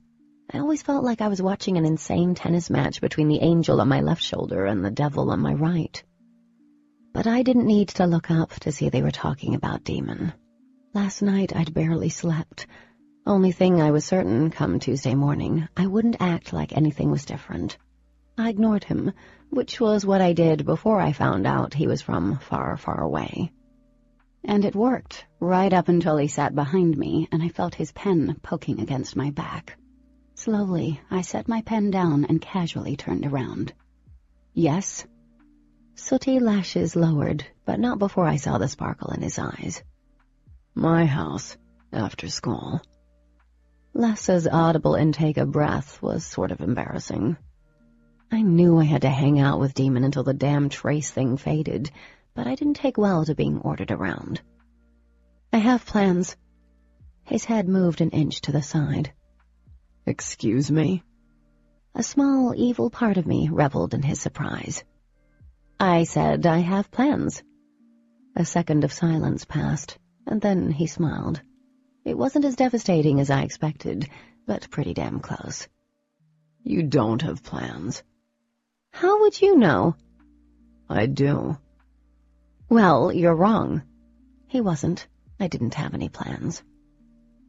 I always felt like I was watching an insane tennis match between the angel on my left shoulder and the devil on my right. But I didn't need to look up to see they were talking about Daemon. Last night I'd barely slept. Only thing I was certain, come Tuesday morning, I wouldn't act like anything was different. I ignored him, which was what I did before I found out he was from far, far away. And it worked, right up until he sat behind me and I felt his pen poking against my back. Slowly, I set my pen down and casually turned around. Yes? Sooty lashes lowered, but not before I saw the sparkle in his eyes. My house, after school. Lessa's audible intake of breath was sort of embarrassing. I knew I had to hang out with Daemon until the damn trace thing faded, but I didn't take well to being ordered around. I have plans. His head moved an inch to the side. Excuse me? A small, evil part of me reveled in his surprise. I said I have plans. A second of silence passed, and then he smiled. It wasn't as devastating as I expected, but pretty damn close. You don't have plans. How would you know? I do. Well, you're wrong. He wasn't. I didn't have any plans.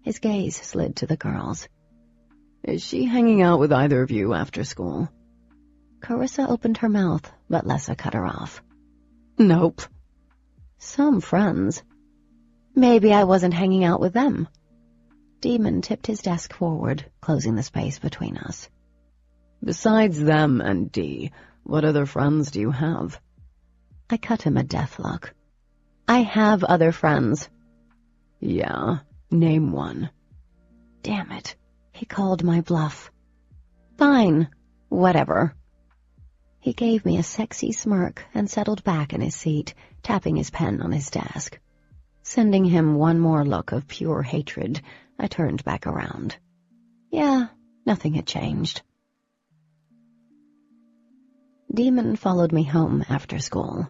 His gaze slid to the girls. Is she hanging out with either of you after school? Carissa opened her mouth, but Lessa cut her off. Nope. Some friends. Maybe I wasn't hanging out with them. Daemon tipped his desk forward, closing the space between us. Besides them and Dee, what other friends do you have? I cut him a death look. I have other friends. Yeah, name one. Damn it. He called my bluff. Fine. Whatever. He gave me a sexy smirk and settled back in his seat, tapping his pen on his desk. Sending him one more look of pure hatred, I turned back around. Yeah, nothing had changed. Daemon followed me home after school.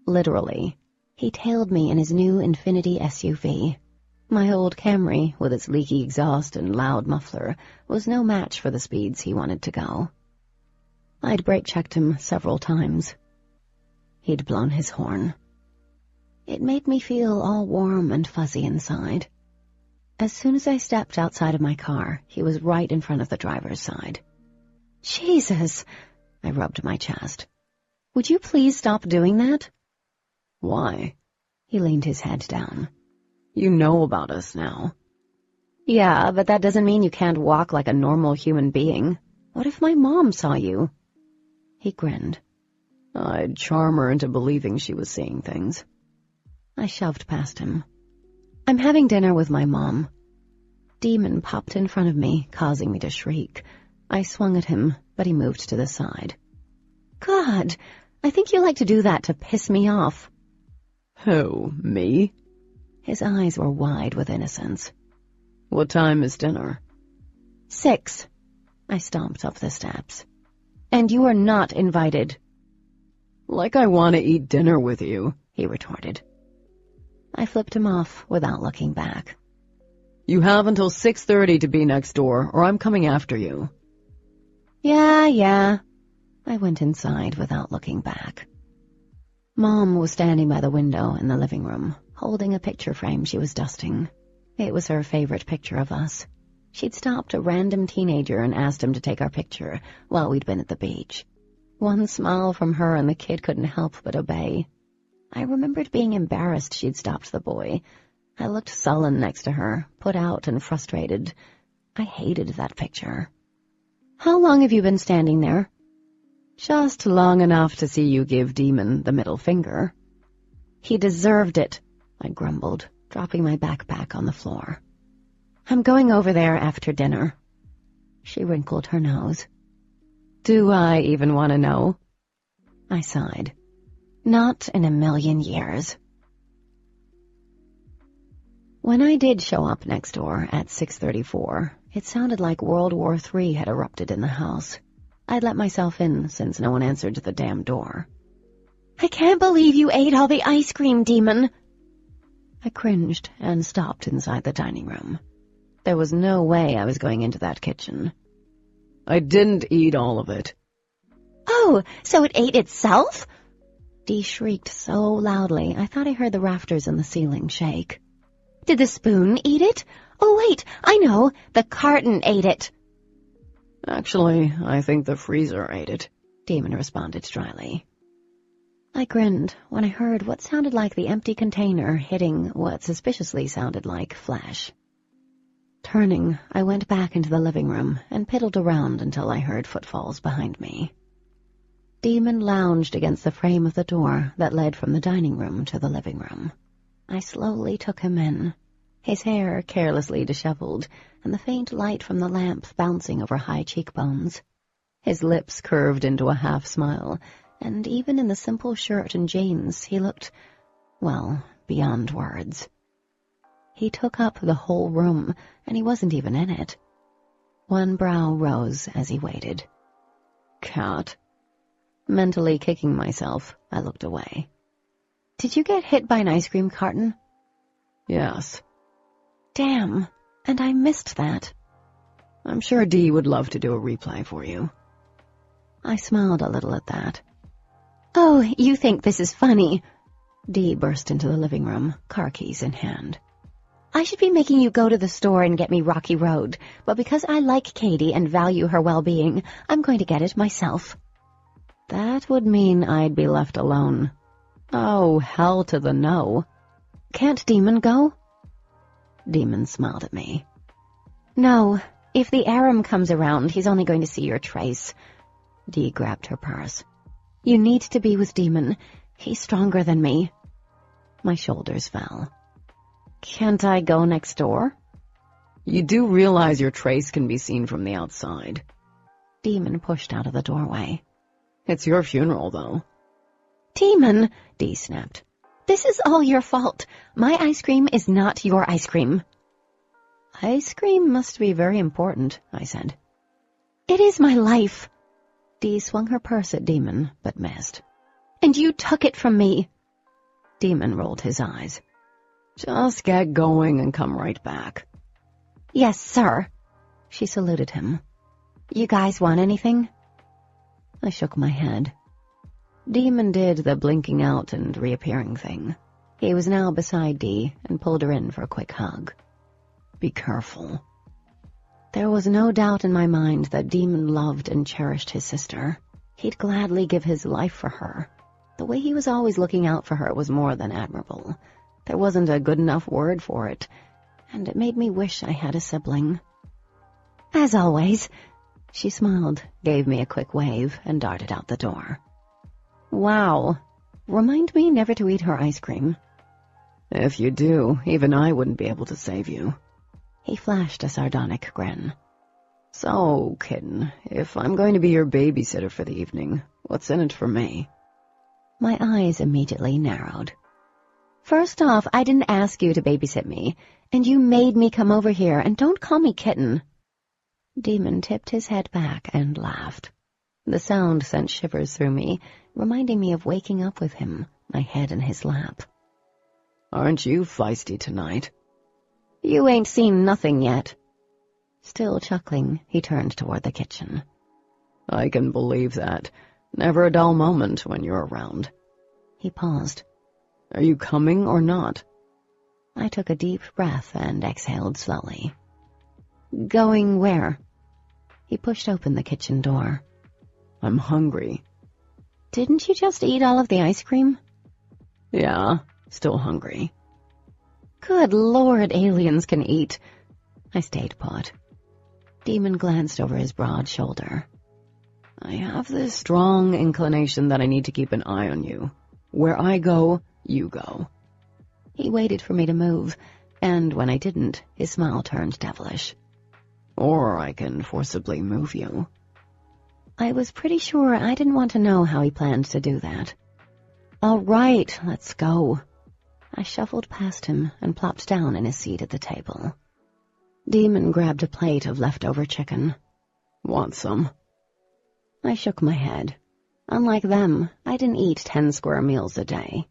Literally. He tailed me in his new Infiniti SUV. My old Camry, with its leaky exhaust and loud muffler, was no match for the speeds he wanted to go. I'd brake-checked him several times. He'd blown his horn. It made me feel all warm and fuzzy inside. As soon as I stepped outside of my car, he was right in front of the driver's side. Jesus! I rubbed my chest. Would you please stop doing that? Why? He leaned his head down. You know about us now. Yeah, but that doesn't mean you can't walk like a normal human being. What if my mom saw you? He grinned. I'd charm her into believing she was seeing things. I shoved past him. I'm having dinner with my mom. Daemon popped in front of me, causing me to shriek. I swung at him, but he moved to the side. God, I think you like to do that to piss me off. Who, me? His eyes were wide with innocence. What time is dinner? 6. I stomped up the steps. And you are not invited. Like I want to eat dinner with you, he retorted. I flipped him off without looking back. You have until 6:30 to be next door, or I'm coming after you. Yeah. I went inside without looking back. Mom was standing by the window in the living room, holding a picture frame she was dusting. It was her favorite picture of us. She'd stopped a random teenager and asked him to take our picture while we'd been at the beach. One smile from her and the kid couldn't help but obey. I remembered being embarrassed she'd stopped the boy. I looked sullen next to her, put out and frustrated. I hated that picture. How long have you been standing there? Just long enough to see you give Daemon the middle finger. He deserved it, I grumbled, dropping my backpack on the floor. I'm going over there after dinner. She wrinkled her nose. Do I even want to know? I sighed. Not in a million years. When I did show up next door at 6:34, it sounded like World War III had erupted in the house. I'd let myself in since no one answered the damn door. I can't believe you ate all the ice cream, Daemon. I cringed and stopped inside the dining room. There was no way I was going into that kitchen. I didn't eat all of it. Oh, so it ate itself? Dee shrieked so loudly I thought I heard the rafters in the ceiling shake. Did the spoon eat it? Oh, wait, I know. The carton ate it. Actually, I think the freezer ate it, Daemon responded dryly. I grinned when I heard what sounded like the empty container hitting what suspiciously sounded like flesh. Turning, I went back into the living room and piddled around until I heard footfalls behind me. Daemon lounged against the frame of the door that led from the dining room to the living room. I slowly took him in, his hair carelessly disheveled, and the faint light from the lamp bouncing over high cheekbones. His lips curved into a half-smile, and even in the simple shirt and jeans he looked, well, beyond words. He took up the whole room, and he wasn't even in it. One brow rose as he waited. Cat. Mentally kicking myself, I looked away. Did you get hit by an ice cream carton? Yes. Damn, and I missed that. I'm sure Dee would love to do a replay for you. I smiled a little at that. "Oh, you think this is funny?" Dee burst into the living room, car keys in hand. "I should be making you go to the store and get me Rocky Road, but because I like Katie and value her well-being, I'm going to get it myself." That would mean I'd be left alone. Oh, hell to the no. "Can't Daemon go?" Daemon smiled at me. "No, if the Aram comes around, he's only going to see your trace." Dee grabbed her purse. "You need to be with Daemon. He's stronger than me." My shoulders fell. "Can't I go next door?" You do realize your trace can be seen from the outside. Daemon pushed out of the doorway. It's your funeral, though. "Daemon," Dee snapped. "This is all your fault. My ice cream is not your ice cream." "Ice cream must be very important," I said. "It is my life." Dee swung her purse at Daemon, but missed. "And you took it from me." Daemon rolled his eyes. "Just get going and come right back." "Yes, sir." She saluted him. "You guys want anything?" I shook my head. Daemon did the blinking out and reappearing thing. He was now beside Dee and pulled her in for a quick hug. "Be careful." There was no doubt in my mind that Daemon loved and cherished his sister. He'd gladly give his life for her. The way he was always looking out for her was more than admirable. There wasn't a good enough word for it, and it made me wish I had a sibling. "As always." She smiled, gave me a quick wave, and darted out the door. "Wow. Remind me never to eat her ice cream." "If you do, even I wouldn't be able to save you." He flashed a sardonic grin. "So, kitten, if I'm going to be your babysitter for the evening, what's in it for me?" My eyes immediately narrowed. "First off, I didn't ask you to babysit me, and you made me come over here, and don't call me kitten." Daemon tipped his head back and laughed. The sound sent shivers through me, reminding me of waking up with him, my head in his lap. "Aren't you feisty tonight?" "You ain't seen nothing yet." Still chuckling, he turned toward the kitchen. "I can believe that. Never a dull moment when you're around." He paused. "Are you coming or not?" I took a deep breath and exhaled slowly. "Going where?" He pushed open the kitchen door. "I'm hungry." "Didn't you just eat all of the ice cream?" "Yeah, still hungry." "Good Lord, aliens can eat." I stayed put. Daemon glanced over his broad shoulder. "I have this strong inclination that I need to keep an eye on you. Where I go, you go." He waited for me to move, and when I didn't, his smile turned devilish. "Or I can forcibly move you." I was pretty sure I didn't want to know how he planned to do that. "All right, let's go." I shuffled past him and plopped down in his seat at the table. Daemon grabbed a plate of leftover chicken. "Want some?" I shook my head. Unlike them, I didn't eat 10 square meals a day.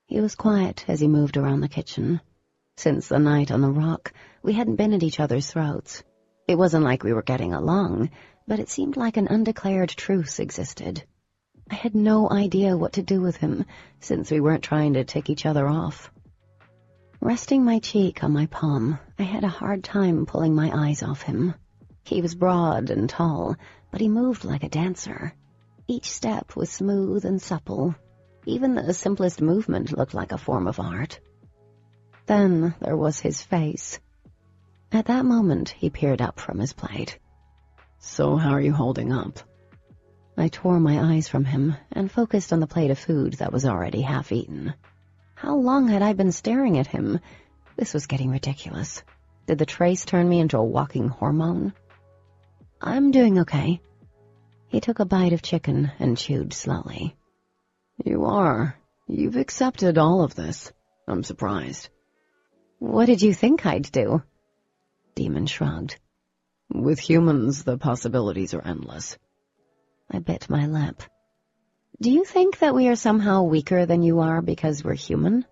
He was quiet as he moved around the kitchen. Since the night on the rock, we hadn't been at each other's throats. It wasn't like we were getting along, but it seemed like an undeclared truce existed. I had no idea what to do with him, since we weren't trying to tick each other off. Resting my cheek on my palm, I had a hard time pulling my eyes off him. He was broad and tall, but he moved like a dancer. Each step was smooth and supple. Even the simplest movement looked like a form of art. Then there was his face. At that moment, he peered up from his plate. "So how are you holding up?" I tore my eyes from him and focused on the plate of food that was already half-eaten. How long had I been staring at him? This was getting ridiculous. Did the trace turn me into a walking hormone? "I'm doing okay." He took a bite of chicken and chewed slowly. "You are. You've accepted all of this. I'm surprised." "What did you think I'd do?" Daemon shrugged. "With humans, the possibilities are endless." I bit my lip. "Do you think that we are somehow weaker than you are because we're human?"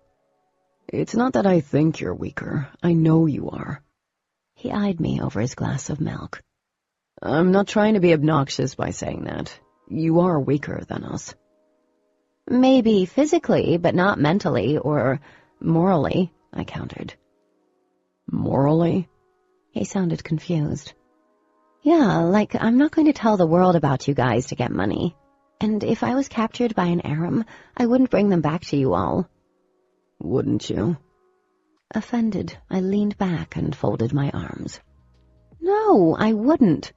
"It's not that I think you're weaker. I know you are." He eyed me over his glass of milk. I'm not trying to be obnoxious by saying that. You are weaker than us. Maybe physically, but not mentally or morally, I countered. Morally? He sounded confused. Yeah, like I'm not going to tell the world about you guys to get money. And if I was captured by an Aram, I wouldn't bring them back to you all. Wouldn't you? Offended, I leaned back and folded my arms. No, I wouldn't.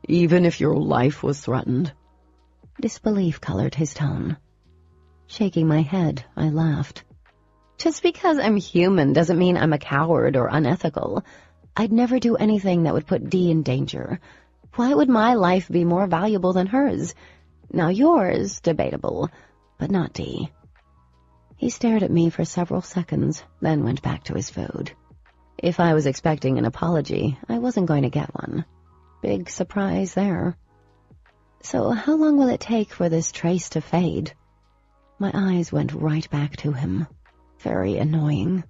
Even if your life was threatened? Disbelief colored his tone. Shaking my head, I laughed. Just because I'm human doesn't mean I'm a coward or unethical. I'd never do anything that would put Dee in danger. Why would my life be more valuable than hers? Now yours, debatable, but not Dee. He stared at me for several seconds, then went back to his food. If I was expecting an apology, I wasn't going to get one. Big surprise there. So how long will it take for this trace to fade? My eyes went right back to him. Very annoying.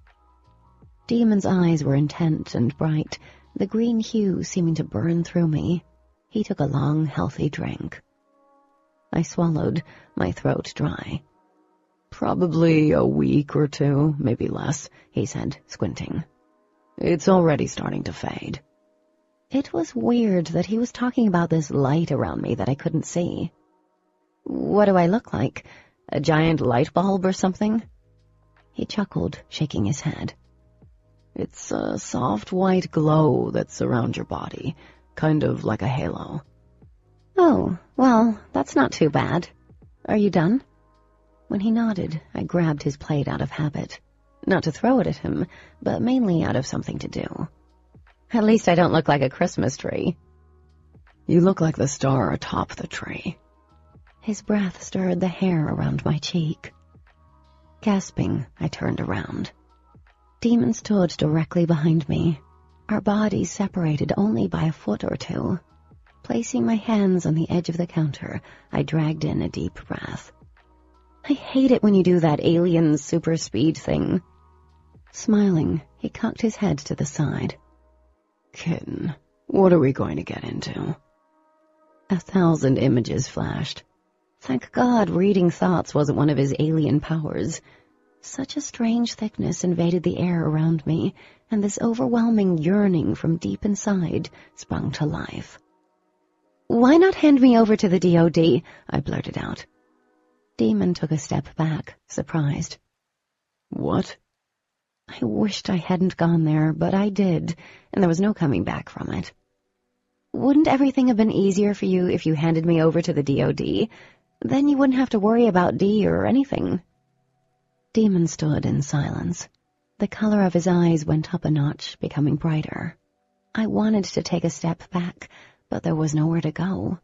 Daemon's eyes were intent and bright, the green hue seeming to burn through me. He took a long, healthy drink. I swallowed, my throat dry. Probably a week or two, maybe less, he said, squinting. It's already starting to fade. It was weird that he was talking about this light around me that I couldn't see. What do I look like? A giant light bulb or something? He chuckled, shaking his head. It's a soft white glow that's around your body, kind of like a halo. Oh, well, that's not too bad. Are you done? When he nodded, I grabbed his plate out of habit. Not to throw it at him, but mainly out of something to do. At least I don't look like a Christmas tree. You look like the star atop the tree. His breath stirred the hair around my cheek. Gasping, I turned around. Daemon stood directly behind me, our bodies separated only by a foot or two. Placing my hands on the edge of the counter, I dragged in a deep breath. I hate it when you do that alien super speed thing. Smiling, he cocked his head to the side. Kitten, what are we going to get into? 1,000 images flashed. Thank God reading thoughts wasn't one of his alien powers. Such a strange thickness invaded the air around me, and this overwhelming yearning from deep inside sprung to life. Why not hand me over to the DOD? I blurted out. Daemon took a step back, surprised. What? I wished I hadn't gone there, but I did, and there was no coming back from it. Wouldn't everything have been easier for you if you handed me over to the DOD? Then you wouldn't have to worry about Dee or anything. Daemon stood in silence. The color of his eyes went up a notch, becoming brighter. I wanted to take a step back, but there was nowhere to go.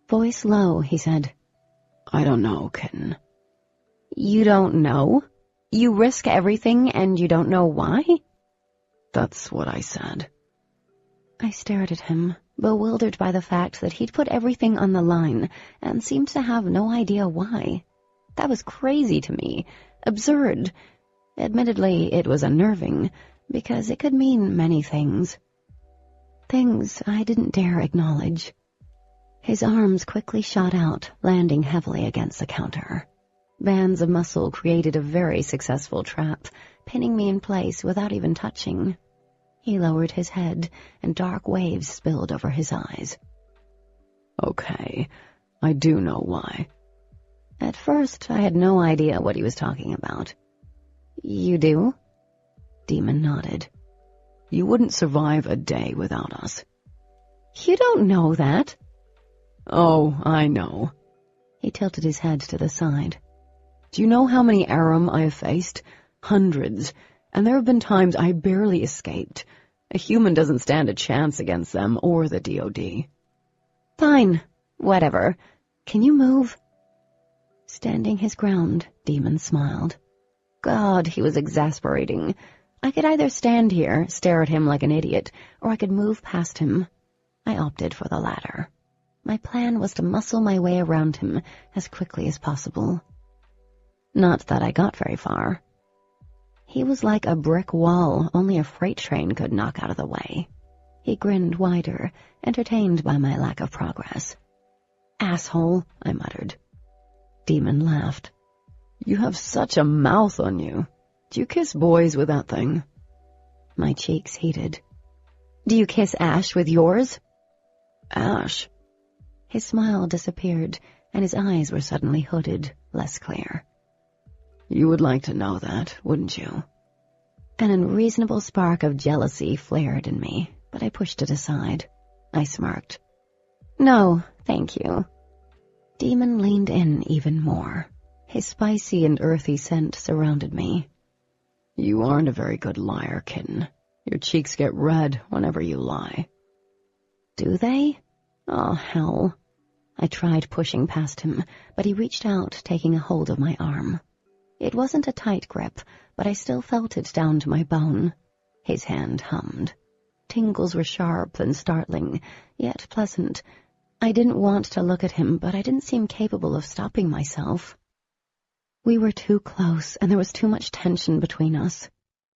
Voice low, he said, I don't know, kitten. You don't know? You risk everything and you don't know why? That's what I said. I stared at him, bewildered by the fact that he'd put everything on the line and seemed to have no idea why. That was crazy to me, absurd. Admittedly, it was unnerving, because it could mean many things. Things I didn't dare acknowledge. His arms quickly shot out, landing heavily against the counter. Bands of muscle created a very successful trap, pinning me in place without even touching. He lowered his head, and dark waves spilled over his eyes. Okay, I do know why. At first, I had no idea what he was talking about. You do? Daemon nodded. You wouldn't survive a day without us. You don't know that. Oh, I know. He tilted his head to the side. Do you know how many Aram I have faced? Hundreds. And there have been times I barely escaped. A human doesn't stand a chance against them or the DOD. Fine. Whatever. Can you move? Standing his ground, Daemon smiled. God, he was exasperating. I could either stand here, stare at him like an idiot, or I could move past him. I opted for the latter. My plan was to muscle my way around him as quickly as possible. Not that I got very far. He was like a brick wall only a freight train could knock out of the way. He grinned wider, entertained by my lack of progress. "Asshole," I muttered. Daemon laughed. "You have such a mouth on you. Do you kiss boys with that thing?" My cheeks heated. "Do you kiss Ash with yours?" "Ash?" His smile disappeared, and his eyes were suddenly hooded, less clear. "You would like to know that, wouldn't you?" An unreasonable spark of jealousy flared in me, but I pushed it aside. I smirked. "No, thank you." Daemon leaned in even more. His spicy and earthy scent surrounded me. "You aren't a very good liar, kitten. Your cheeks get red whenever you lie." "Do they? Oh, hell." I tried pushing past him, but he reached out, taking a hold of my arm. It wasn't a tight grip, but I still felt it down to my bone. His hand hummed. Tingles were sharp and startling, yet pleasant. I didn't want to look at him, but I didn't seem capable of stopping myself. We were too close, and there was too much tension between us.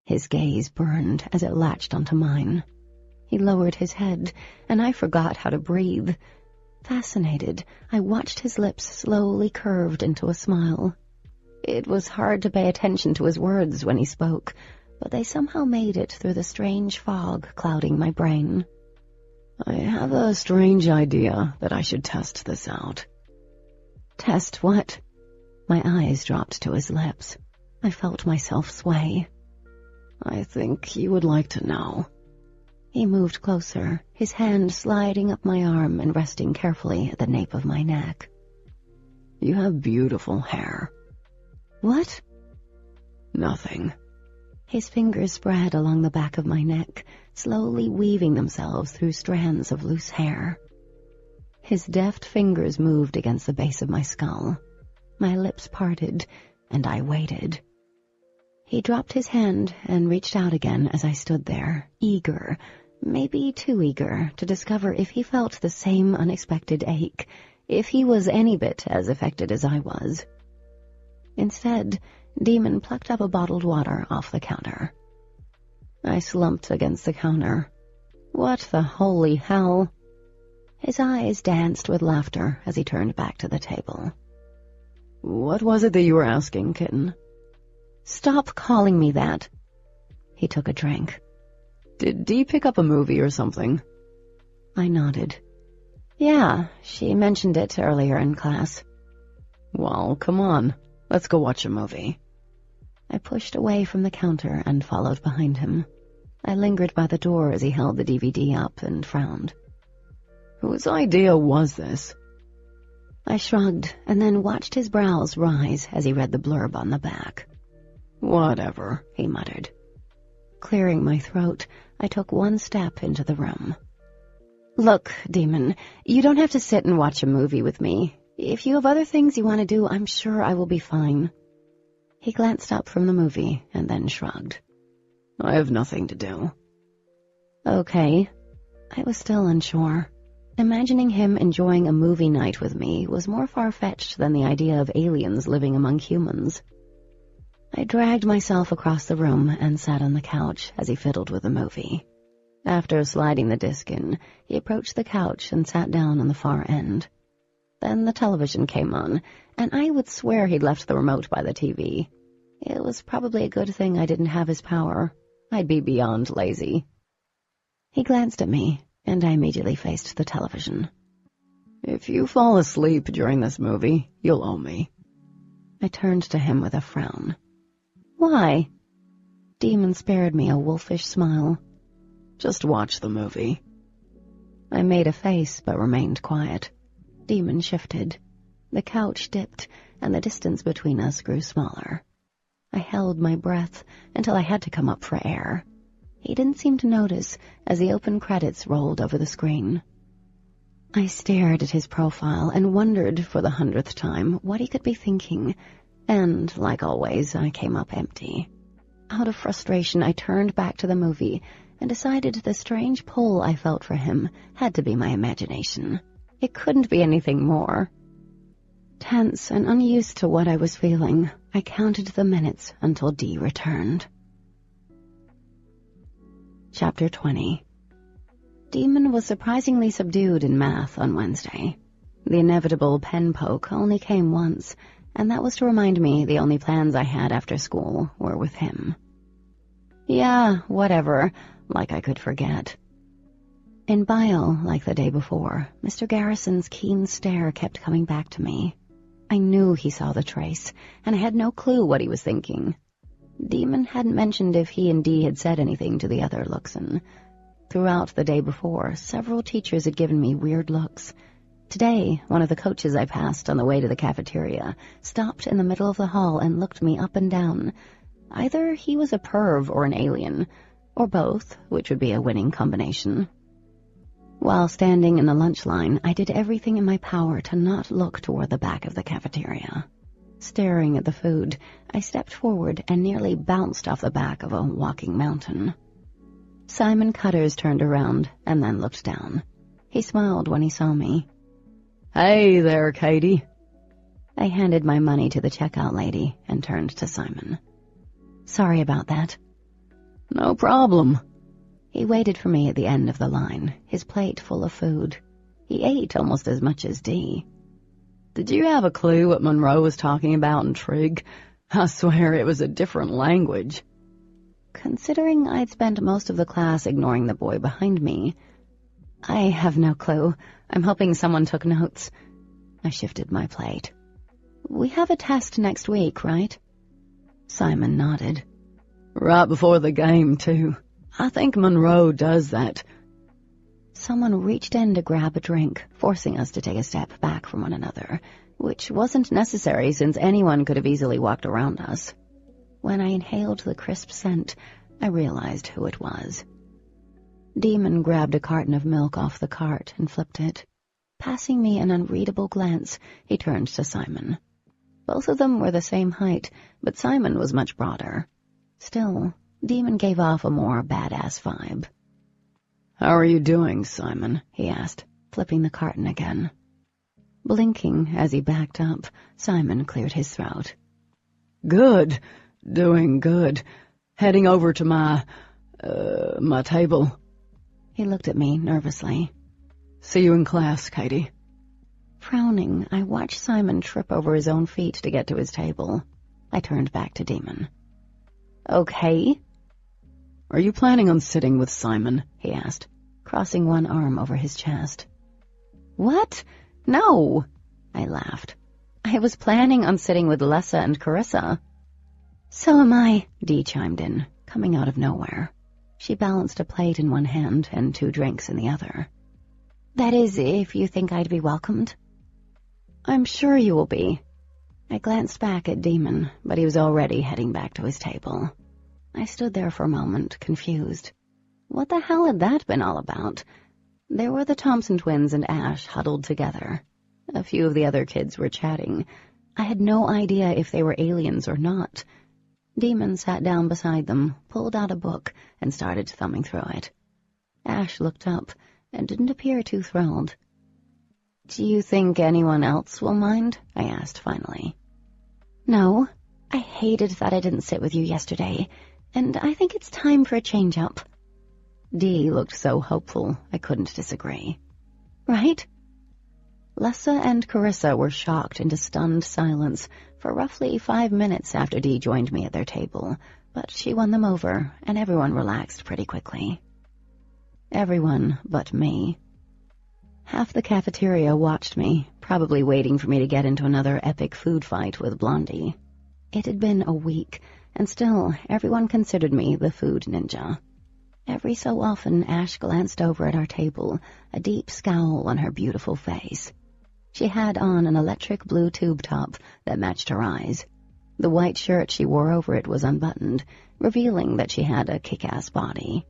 His gaze burned as it latched onto mine. He lowered his head, and I forgot how to breathe. Fascinated, I watched his lips slowly curved into a smile. It was hard to pay attention to his words when he spoke, but they somehow made it through the strange fog clouding my brain. "I have a strange idea that I should test this out." "Test what?" My eyes dropped to his lips. I felt myself sway. "I think you would like to know." He moved closer, his hand sliding up my arm and resting carefully at the nape of my neck. "You have beautiful hair." "What?" "Nothing." His fingers spread along the back of my neck, slowly weaving themselves through strands of loose hair. His deft fingers moved against the base of my skull. My lips parted, and I waited. He dropped his hand and reached out again as I stood there, eager, maybe too eager, to discover if he felt the same unexpected ache, if he was any bit as affected as I was. Instead, Daemon plucked up a bottled water off the counter. I slumped against the counter. What the holy hell? His eyes danced with laughter as he turned back to the table. "What was it that you were asking, kitten?" "Stop calling me that." He took a drink. "Did Dee pick up a movie or something?" I nodded. "Yeah, she mentioned it earlier in class." "Well, come on. Let's go watch a movie." I pushed away from the counter and followed behind him. I lingered by the door as he held the DVD up and frowned. "Whose idea was this?" I shrugged and then watched his brows rise as he read the blurb on the back. "Whatever," he muttered. Clearing my throat, I took one step into the room. "Look, Daemon, you don't have to sit and watch a movie with me. If you have other things you want to do, I'm sure I will be fine." He glanced up from the movie and then shrugged. "I have nothing to do." "Okay." I was still unsure. Imagining him enjoying a movie night with me was more far-fetched than the idea of aliens living among humans. I dragged myself across the room and sat on the couch as he fiddled with the movie. After sliding the disc in, he approached the couch and sat down on the far end. Then the television came on, and I would swear he'd left the remote by the TV. It was probably a good thing I didn't have his power. I'd be beyond lazy. He glanced at me, and I immediately faced the television. "If you fall asleep during this movie, you'll owe me." I turned to him with a frown. "Why?" Daemon spared me a wolfish smile. "Just watch the movie." I made a face but remained quiet. Daemon shifted. The couch dipped, and the distance between us grew smaller. I held my breath until I had to come up for air. He didn't seem to notice as the open credits rolled over the screen. I stared at his profile and wondered for the 100th time what he could be thinking, and, like always, I came up empty. Out of frustration, I turned back to the movie and decided the strange pull I felt for him had to be my imagination. It couldn't be anything more. Tense and unused to what I was feeling, I counted the minutes until Dee returned. Chapter 20. Daemon was surprisingly subdued in math on Wednesday. The inevitable pen poke only came once, and that was to remind me the only plans I had after school were with him. Yeah, whatever, like I could forget. In bio, like the day before, Mr. Garrison's keen stare kept coming back to me. I knew he saw the trace, and I had no clue what he was thinking. Daemon hadn't mentioned if he and Dee had said anything to the other Luxon. Throughout the day before, several teachers had given me weird looks. Today, one of the coaches I passed on the way to the cafeteria stopped in the middle of the hall and looked me up and down. Either he was a perv or an alien, or both, which would be a winning combination. While standing in the lunch line, I did everything in my power to not look toward the back of the cafeteria. Staring at the food, I stepped forward and nearly bounced off the back of a walking mountain. Simon Cutters turned around and then looked down. He smiled when he saw me. Hey there, Katie. I handed my money to the checkout lady and turned to Simon. Sorry about that. No problem. He waited for me at the end of the line, his plate full of food. He ate almost as much as Dee. Did you have a clue what Monroe was talking about in Trig? I swear it was a different language. Considering I'd spent most of the class ignoring the boy behind me, I have no clue. I'm hoping someone took notes. I shifted my plate. We have a test next week, right? Simon nodded. Right before the game, too. I think Monroe does that. Someone reached in to grab a drink, forcing us to take a step back from one another, which wasn't necessary since anyone could have easily walked around us. When I inhaled the crisp scent, I realized who it was. Daemon grabbed a carton of milk off the cart and flipped it. Passing me an unreadable glance, he turned to Simon. Both of them were the same height, but Simon was much broader. Still, Daemon gave off a more badass vibe. How are you doing, Simon? He asked, flipping the carton again. Blinking as he backed up, Simon cleared his throat. Good. Doing good. Heading over to my table. He looked at me nervously. See you in class, Katie. Frowning, I watched Simon trip over his own feet to get to his table. I turned back to Daemon. Okay. Are you planning on sitting with Simon? He asked, crossing one arm over his chest. What? No, I laughed. I was planning on sitting with Lessa and Carissa. So am I, Dee chimed in, coming out of nowhere. She balanced a plate in one hand and 2 drinks in the other. That is, if you think I'd be welcomed. I'm sure you will be. I glanced back at Daemon, but he was already heading back to his table. I stood there for a moment, confused. What the hell had that been all about? There were the Thompson twins and Ash huddled together. A few of the other kids were chatting. I had no idea if they were aliens or not. Daemon sat down beside them, pulled out a book, and started thumbing through it. Ash looked up and didn't appear too thrilled. Do you think anyone else will mind? I asked finally. No, I hated that I didn't sit with you yesterday, and I think it's time for a change-up. Dee looked so hopeful, I couldn't disagree. Right? Lessa and Carissa were shocked into stunned silence for roughly 5 minutes after Dee joined me at their table, but she won them over, and everyone relaxed pretty quickly. Everyone but me. Half the cafeteria watched me, probably waiting for me to get into another epic food fight with Blondie. It had been a week, and still everyone considered me the food ninja. Every so often Ash glanced over at our table, a deep scowl on her beautiful face. She had on an electric blue tube top that matched her eyes. The white shirt she wore over it was unbuttoned, revealing that she had a kick-ass body.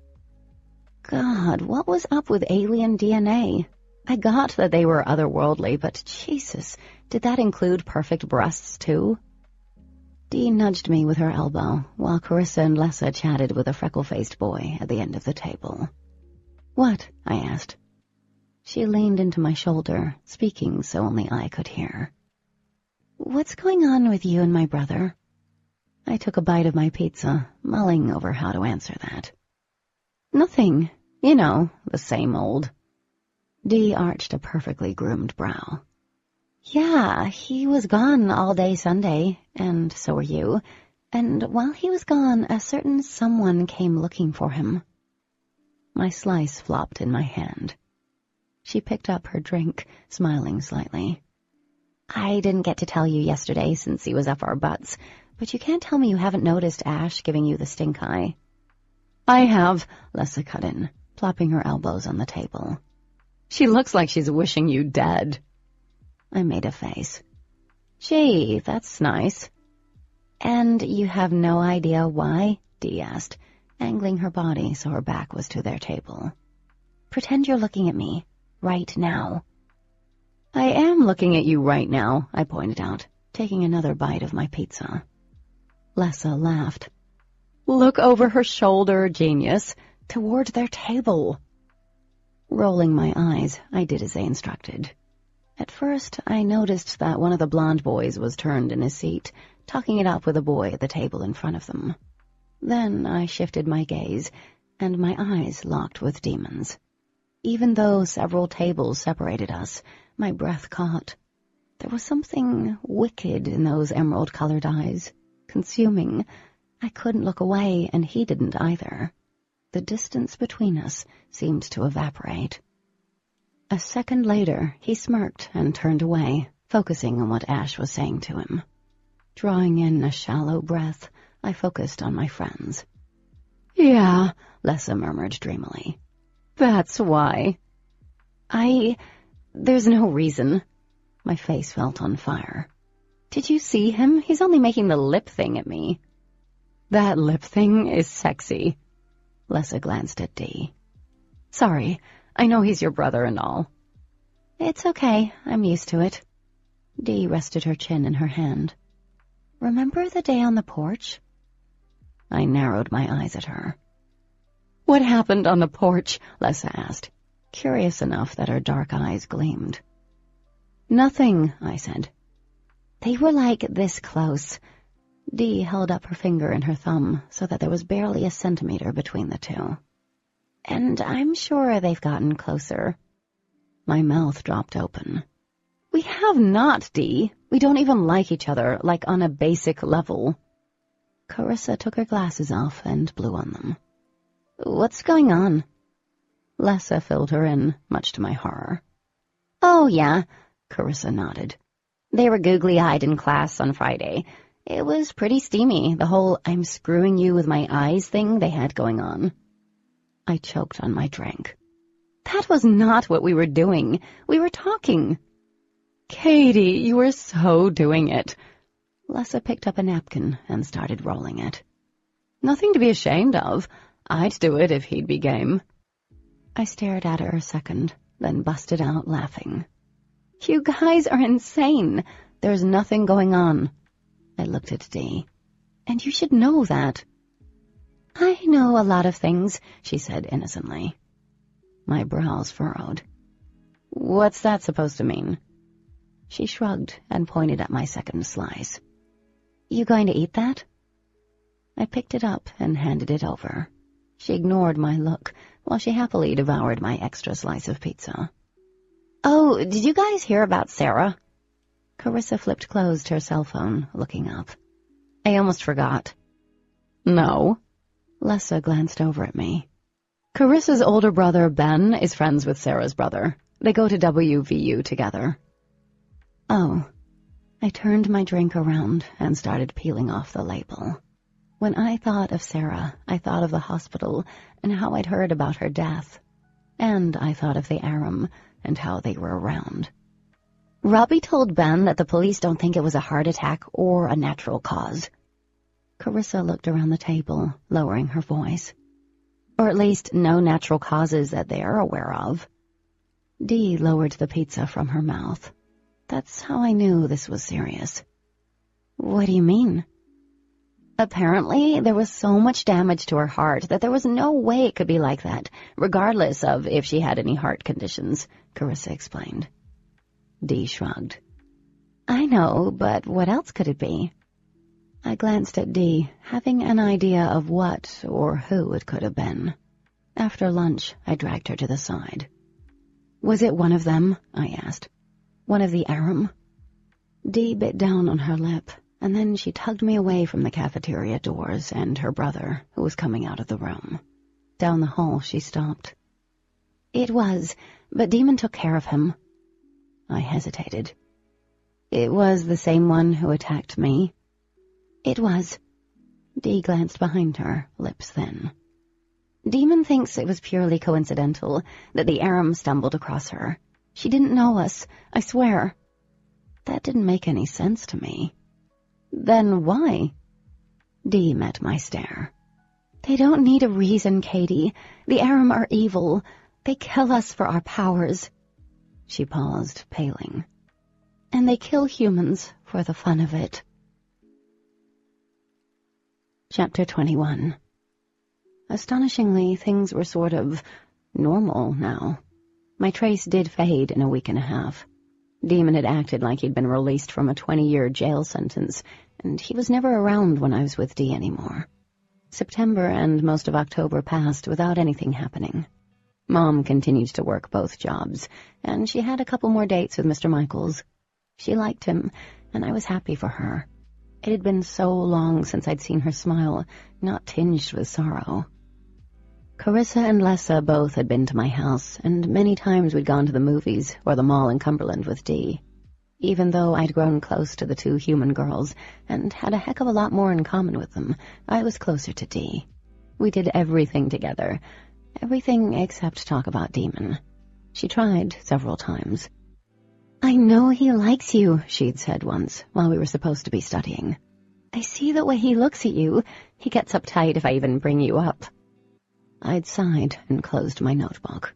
God, what was up with alien DNA? I got that they were otherworldly, but Jesus, did that include perfect breasts too? Dee nudged me with her elbow, while Carissa and Lessa chatted with a freckle-faced boy at the end of the table. What? I asked. She leaned into my shoulder, speaking so only I could hear. What's going on with you and my brother? I took a bite of my pizza, mulling over how to answer that. Nothing. You know, the same old. Dee arched a perfectly groomed brow. Yeah, he was gone all day Sunday, and so were you. And while he was gone, a certain someone came looking for him. My slice flopped in my hand. She picked up her drink, smiling slightly. I didn't get to tell you yesterday since he was up our butts, but you can't tell me you haven't noticed Ash giving you the stink eye. I have, Lessa cut in, plopping her elbows on the table. She looks like she's wishing you dead. I made a face. Gee, that's nice. And you have no idea why? Dee asked, angling her body so her back was to their table. Pretend you're looking at me, right now. I am looking at you right now, I pointed out, taking another bite of my pizza. Lessa laughed. Look over her shoulder, genius, toward their table. Rolling my eyes, I did as they instructed. At first, I noticed that one of the blonde boys was turned in his seat, talking it up with a boy at the table in front of them. Then I shifted my gaze, and my eyes locked with Daemon's. Even though several tables separated us, my breath caught. There was something wicked in those emerald-colored eyes, consuming. I couldn't look away, and he didn't either. The distance between us seemed to evaporate. A second later, he smirked and turned away, focusing on what Ash was saying to him. Drawing in a shallow breath, I focused on my friends. Yeah, Lessa murmured dreamily. That's why. There's no reason. My face felt on fire. Did you see him? He's only making the lip thing at me. That lip thing is sexy. Lessa glanced at Dee. Sorry, I know he's your brother and all. It's okay, I'm used to it. Dee rested her chin in her hand. Remember the day on the porch? I narrowed my eyes at her. What happened on the porch? Lessa asked, curious enough that her dark eyes gleamed. Nothing, I said. They were like this close. Dee held up her finger and her thumb so that there was barely a centimeter between the two. And I'm sure they've gotten closer. My mouth dropped open. We have not, Dee. We don't even like each other, like on a basic level. Carissa took her glasses off and blew on them. What's going on? Lessa filled her in, much to my horror. Oh, yeah, Carissa nodded. They were googly-eyed in class on Friday. It was pretty steamy, the whole I'm screwing you with my eyes thing they had going on. I choked on my drink. That was not what we were doing. We were talking. Katie, you were so doing it. Lessa picked up a napkin and started rolling it. Nothing to be ashamed of. I'd do it if he'd be game. I stared at her a second, then busted out laughing. You guys are insane. There's nothing going on. I looked at Dee. And you should know that. I know a lot of things, she said innocently. My brows furrowed. What's that supposed to mean? She shrugged and pointed at my second slice. You going to eat that? I picked it up and handed it over. She ignored my look while she happily devoured my extra slice of pizza. Oh, did you guys hear about Sarah? Carissa flipped closed her cell phone, looking up. I almost forgot. No. Lessa glanced over at me. Carissa's older brother, Ben, is friends with Sarah's brother. They go to WVU together. Oh. I turned my drink around and started peeling off the label. When I thought of Sarah, I thought of the hospital and how I'd heard about her death. And I thought of the Aram and how they were around. Robbie told Ben that the police don't think it was a heart attack or a natural cause. Carissa looked around the table, lowering her voice. Or at least no natural causes that they are aware of. Dee lowered the pizza from her mouth. That's how I knew this was serious. What do you mean? Apparently, there was so much damage to her heart that there was no way it could be like that, regardless of if she had any heart conditions, Carissa explained. Dee shrugged. I know, but what else could it be? I glanced at Dee, having an idea of what or who it could have been. After lunch, I dragged her to the side. "Was it one of them?" I asked. "One of the Aram?" Dee bit down on her lip, and then she tugged me away from the cafeteria doors and her brother, who was coming out of the room. Down the hall, she stopped. "It was, but Daemon took care of him." I hesitated. "It was the same one who attacked me?" "It was." Dee glanced behind her, lips thin. "Daemon thinks it was purely coincidental, that the Aram stumbled across her. She didn't know us, I swear." That didn't make any sense to me. "Then why?" Dee met my stare. "They don't need a reason, Katie. The Aram are evil. They kill us for our powers." She paused, paling. "And they kill humans for the fun of it." Chapter 21. Astonishingly, things were sort of normal now. My trace did fade in a week and a half. Daemon had acted like he'd been released from a 20-year jail sentence, and he was never around when I was with Dee anymore. September and most of October passed without anything happening. Mom continued to work both jobs, and she had a couple more dates with Mr. Michaels. She liked him, and I was happy for her. It had been so long since I'd seen her smile, not tinged with sorrow. Carissa and Lessa both had been to my house, and many times we'd gone to the movies or the mall in Cumberland with Dee. Even though I'd grown close to the two human girls and had a heck of a lot more in common with them, I was closer to Dee. We did everything together. Everything except talk about Daemon. She tried several times. "I know he likes you," she'd said once, while we were supposed to be studying. "I see the way he looks at you. He gets uptight if I even bring you up." I'd sighed and closed my notebook.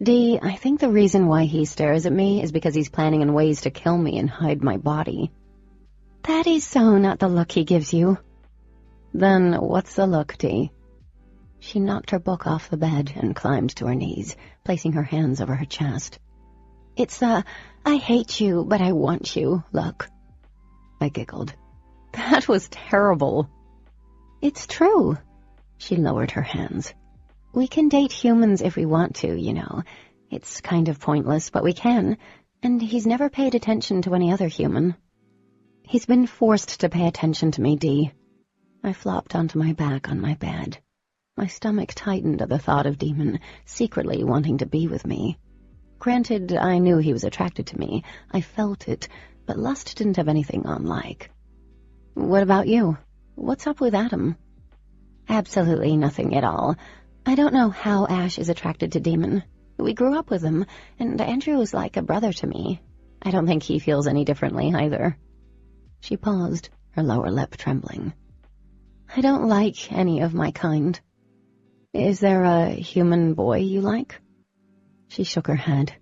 "Dee, I think the reason why he stares at me is because he's planning on ways to kill me and hide my body." "That is so not the look he gives you." "Then what's the look, Dee?" She knocked her book off the bed and climbed to her knees, placing her hands over her chest. "It's the, I hate you, but I want you look." I giggled. "That was terrible." "It's true." She lowered her hands. "We can date humans if we want to, you know. It's kind of pointless, but we can. And he's never paid attention to any other human." "He's been forced to pay attention to me, Dee." I flopped onto my back on my bed. My stomach tightened at the thought of Daemon secretly wanting to be with me. Granted, I knew he was attracted to me. I felt it, but lust didn't have anything unlike. "What about you? What's up with Adam?" "Absolutely nothing at all. I don't know how Ash is attracted to Daemon. We grew up with him, and Andrew is like a brother to me. I don't think he feels any differently either." She paused, her lower lip trembling. "I don't like any of my kind." "Is there a human boy you like?" She shook her head.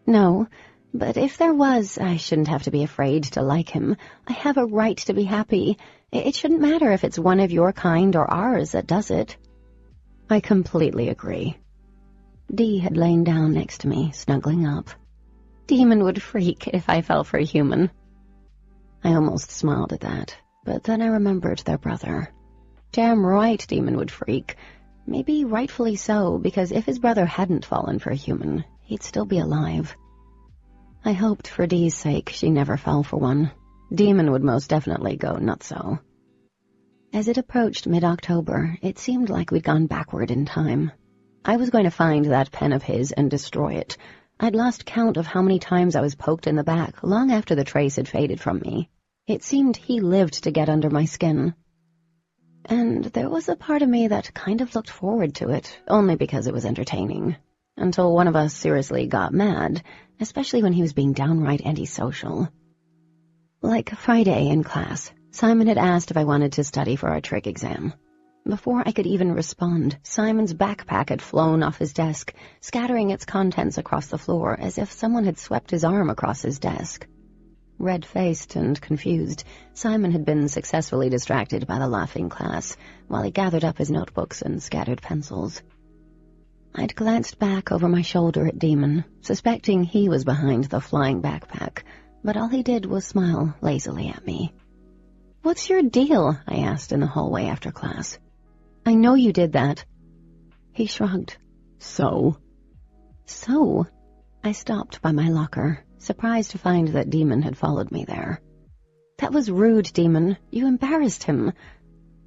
"No, but if there was, I shouldn't have to be afraid to like him. I have a right to be happy. It shouldn't matter if it's one of your kind or ours that does it." "I completely agree." Dee had lain down next to me, snuggling up. "Daemon would freak if I fell for a human." I almost smiled at that, but then I remembered their brother. Damn right Daemon would freak. Maybe rightfully so, because if his brother hadn't fallen for a human, he'd still be alive. I hoped for Dee's sake she never fell for one. Daemon would most definitely go nutso. As it approached mid-October, it seemed like we'd gone backward in time. I was going to find that pen of his and destroy it. I'd lost count of how many times I was poked in the back long after the trace had faded from me. It seemed he lived to get under my skin. And there was a part of me that kind of looked forward to it, only because it was entertaining. Until one of us seriously got mad, especially when he was being downright antisocial. Like Friday in class, Simon had asked if I wanted to study for our trig exam. Before I could even respond, Simon's backpack had flown off his desk, scattering its contents across the floor as if someone had swept his arm across his desk. Red-faced and confused, Simon had been successfully distracted by the laughing class, while he gathered up his notebooks and scattered pencils. I'd glanced back over my shoulder at Daemon, suspecting he was behind the flying backpack, but all he did was smile lazily at me. "What's your deal?" I asked in the hallway after class. "I know you did that." He shrugged. So? So? I stopped by my locker, surprised to find that Daemon had followed me there. That was rude, Daemon. You embarrassed him.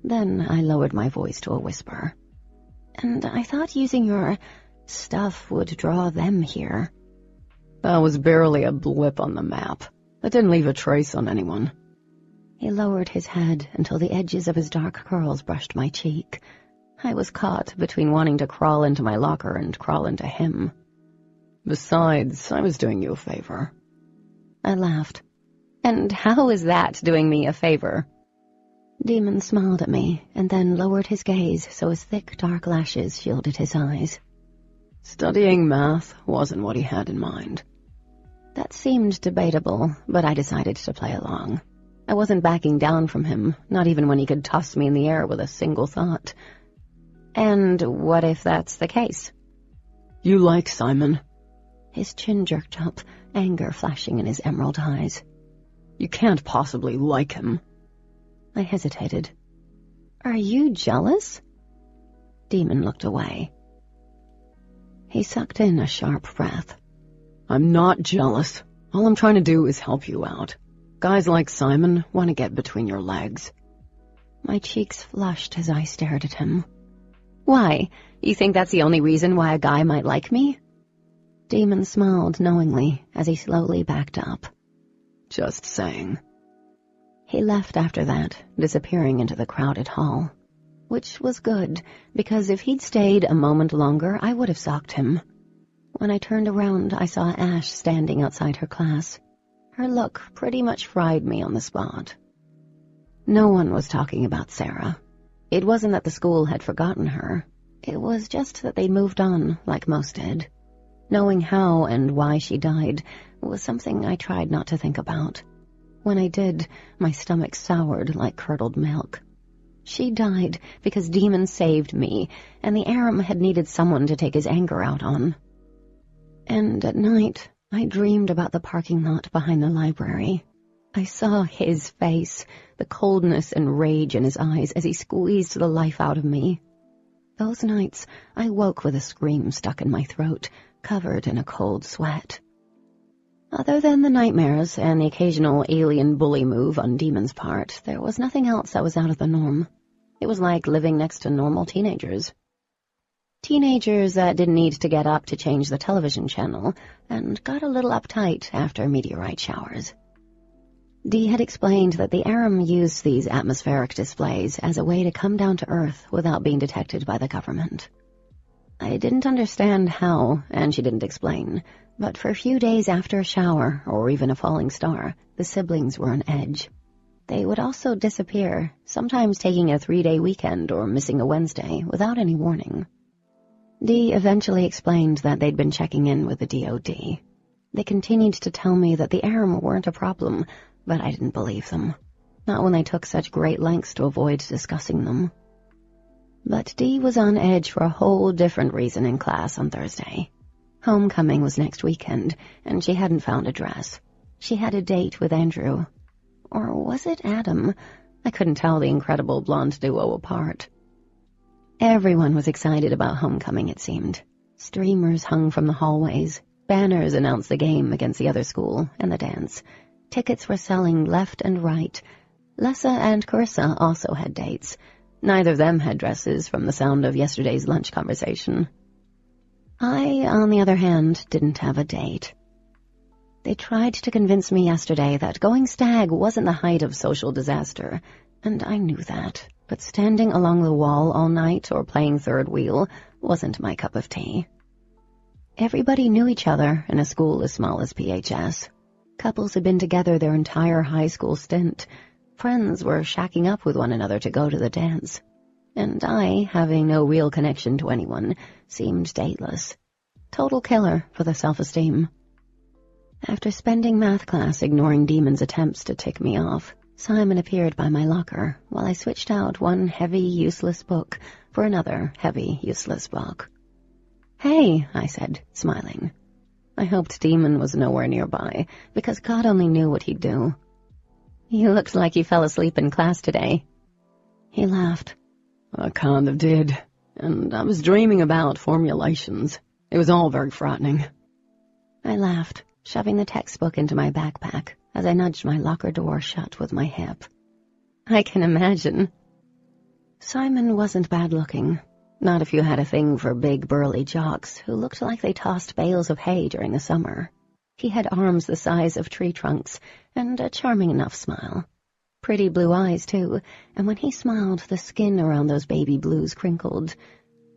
Then I lowered my voice to a whisper. And I thought using your stuff would draw them here. That was barely a blip on the map. That didn't leave a trace on anyone. He lowered his head until the edges of his dark curls brushed my cheek. I was caught between wanting to crawl into my locker and crawl into him. Besides, I was doing you a favor. I laughed. And how is that doing me a favor? Daemon smiled at me and then lowered his gaze so his thick, dark lashes shielded his eyes. Studying math wasn't what he had in mind. That seemed debatable, but I decided to play along. I wasn't backing down from him, not even when he could toss me in the air with a single thought. And what if that's the case? You like Simon? His chin jerked up, anger flashing in his emerald eyes. You can't possibly like him. I hesitated. Are you jealous? Daemon looked away. He sucked in a sharp breath. I'm not jealous. All I'm trying to do is help you out. Guys like Simon want to get between your legs. My cheeks flushed as I stared at him. Why? You think that's the only reason why a guy might like me? Daemon smiled knowingly as he slowly backed up. Just saying. He left after that, disappearing into the crowded hall. Which was good, because if he'd stayed a moment longer, I would have socked him. When I turned around, I saw Ash standing outside her class. Her look pretty much fried me on the spot. No one was talking about Sarah. It wasn't that the school had forgotten her. It was just that they'd moved on, like most did. Knowing how and why she died was something I tried not to think about. When I did, my stomach soured like curdled milk. She died because Daemon saved me, and the Aram had needed someone to take his anger out on. And at night, I dreamed about the parking lot behind the library. I saw his face, the coldness and rage in his eyes as he squeezed the life out of me. Those nights, I woke with a scream stuck in my throat, covered in a cold sweat. Other than the nightmares and the occasional alien bully move on Daemon's part, there was nothing else that was out of the norm. It was like living next to normal teenagers. Teenagers that didn't need to get up to change the television channel and got a little uptight after meteorite showers. Dee had explained that the Aram used these atmospheric displays as a way to come down to Earth without being detected by the government. I didn't understand how, and she didn't explain, but for a few days after a shower, or even a falling star, the siblings were on edge. They would also disappear, sometimes taking a 3-day weekend or missing a Wednesday without any warning. Dee eventually explained that they'd been checking in with the DOD. They continued to tell me that the Aram weren't a problem, but I didn't believe them. Not when they took such great lengths to avoid discussing them. But Dee was on edge for a whole different reason in class on Thursday. Homecoming was next weekend, and she hadn't found a dress. She had a date with Andrew. Or was it Adam? I couldn't tell the incredible blonde duo apart. Everyone was excited about homecoming, it seemed. Streamers hung from the hallways. Banners announced the game against the other school and the dance. Tickets were selling left and right. Lessa and Carissa also had dates. Neither of them had dresses from the sound of yesterday's lunch conversation. I, on the other hand, didn't have a date. They tried to convince me yesterday that going stag wasn't the height of social disaster, and I knew that, but standing along the wall all night or playing third wheel wasn't my cup of tea. Everybody knew each other in a school as small as PHS. Couples had been together their entire high school stint. Friends were shacking up with one another to go to the dance. And I, having no real connection to anyone, seemed dateless. Total killer for the self-esteem. After spending math class ignoring Daemon's attempts to tick me off, Simon appeared by my locker while I switched out one heavy, useless book for another heavy, useless book. "Hey," I said, smiling. I hoped Daemon was nowhere nearby, because God only knew what he'd do. "You looked like you fell asleep in class today." He laughed. "I kind of did. and I was dreaming about formulations. It was all very frightening. I laughed, shoving the textbook into my backpack as I nudged my locker door shut with my hip. I can imagine. Simon wasn't bad-looking, not if you had a thing for big, burly jocks who looked like they tossed bales of hay during the summer. He had arms the size of tree trunks and a charming enough smile. Pretty blue eyes, too, and when he smiled, the skin around those baby blues crinkled.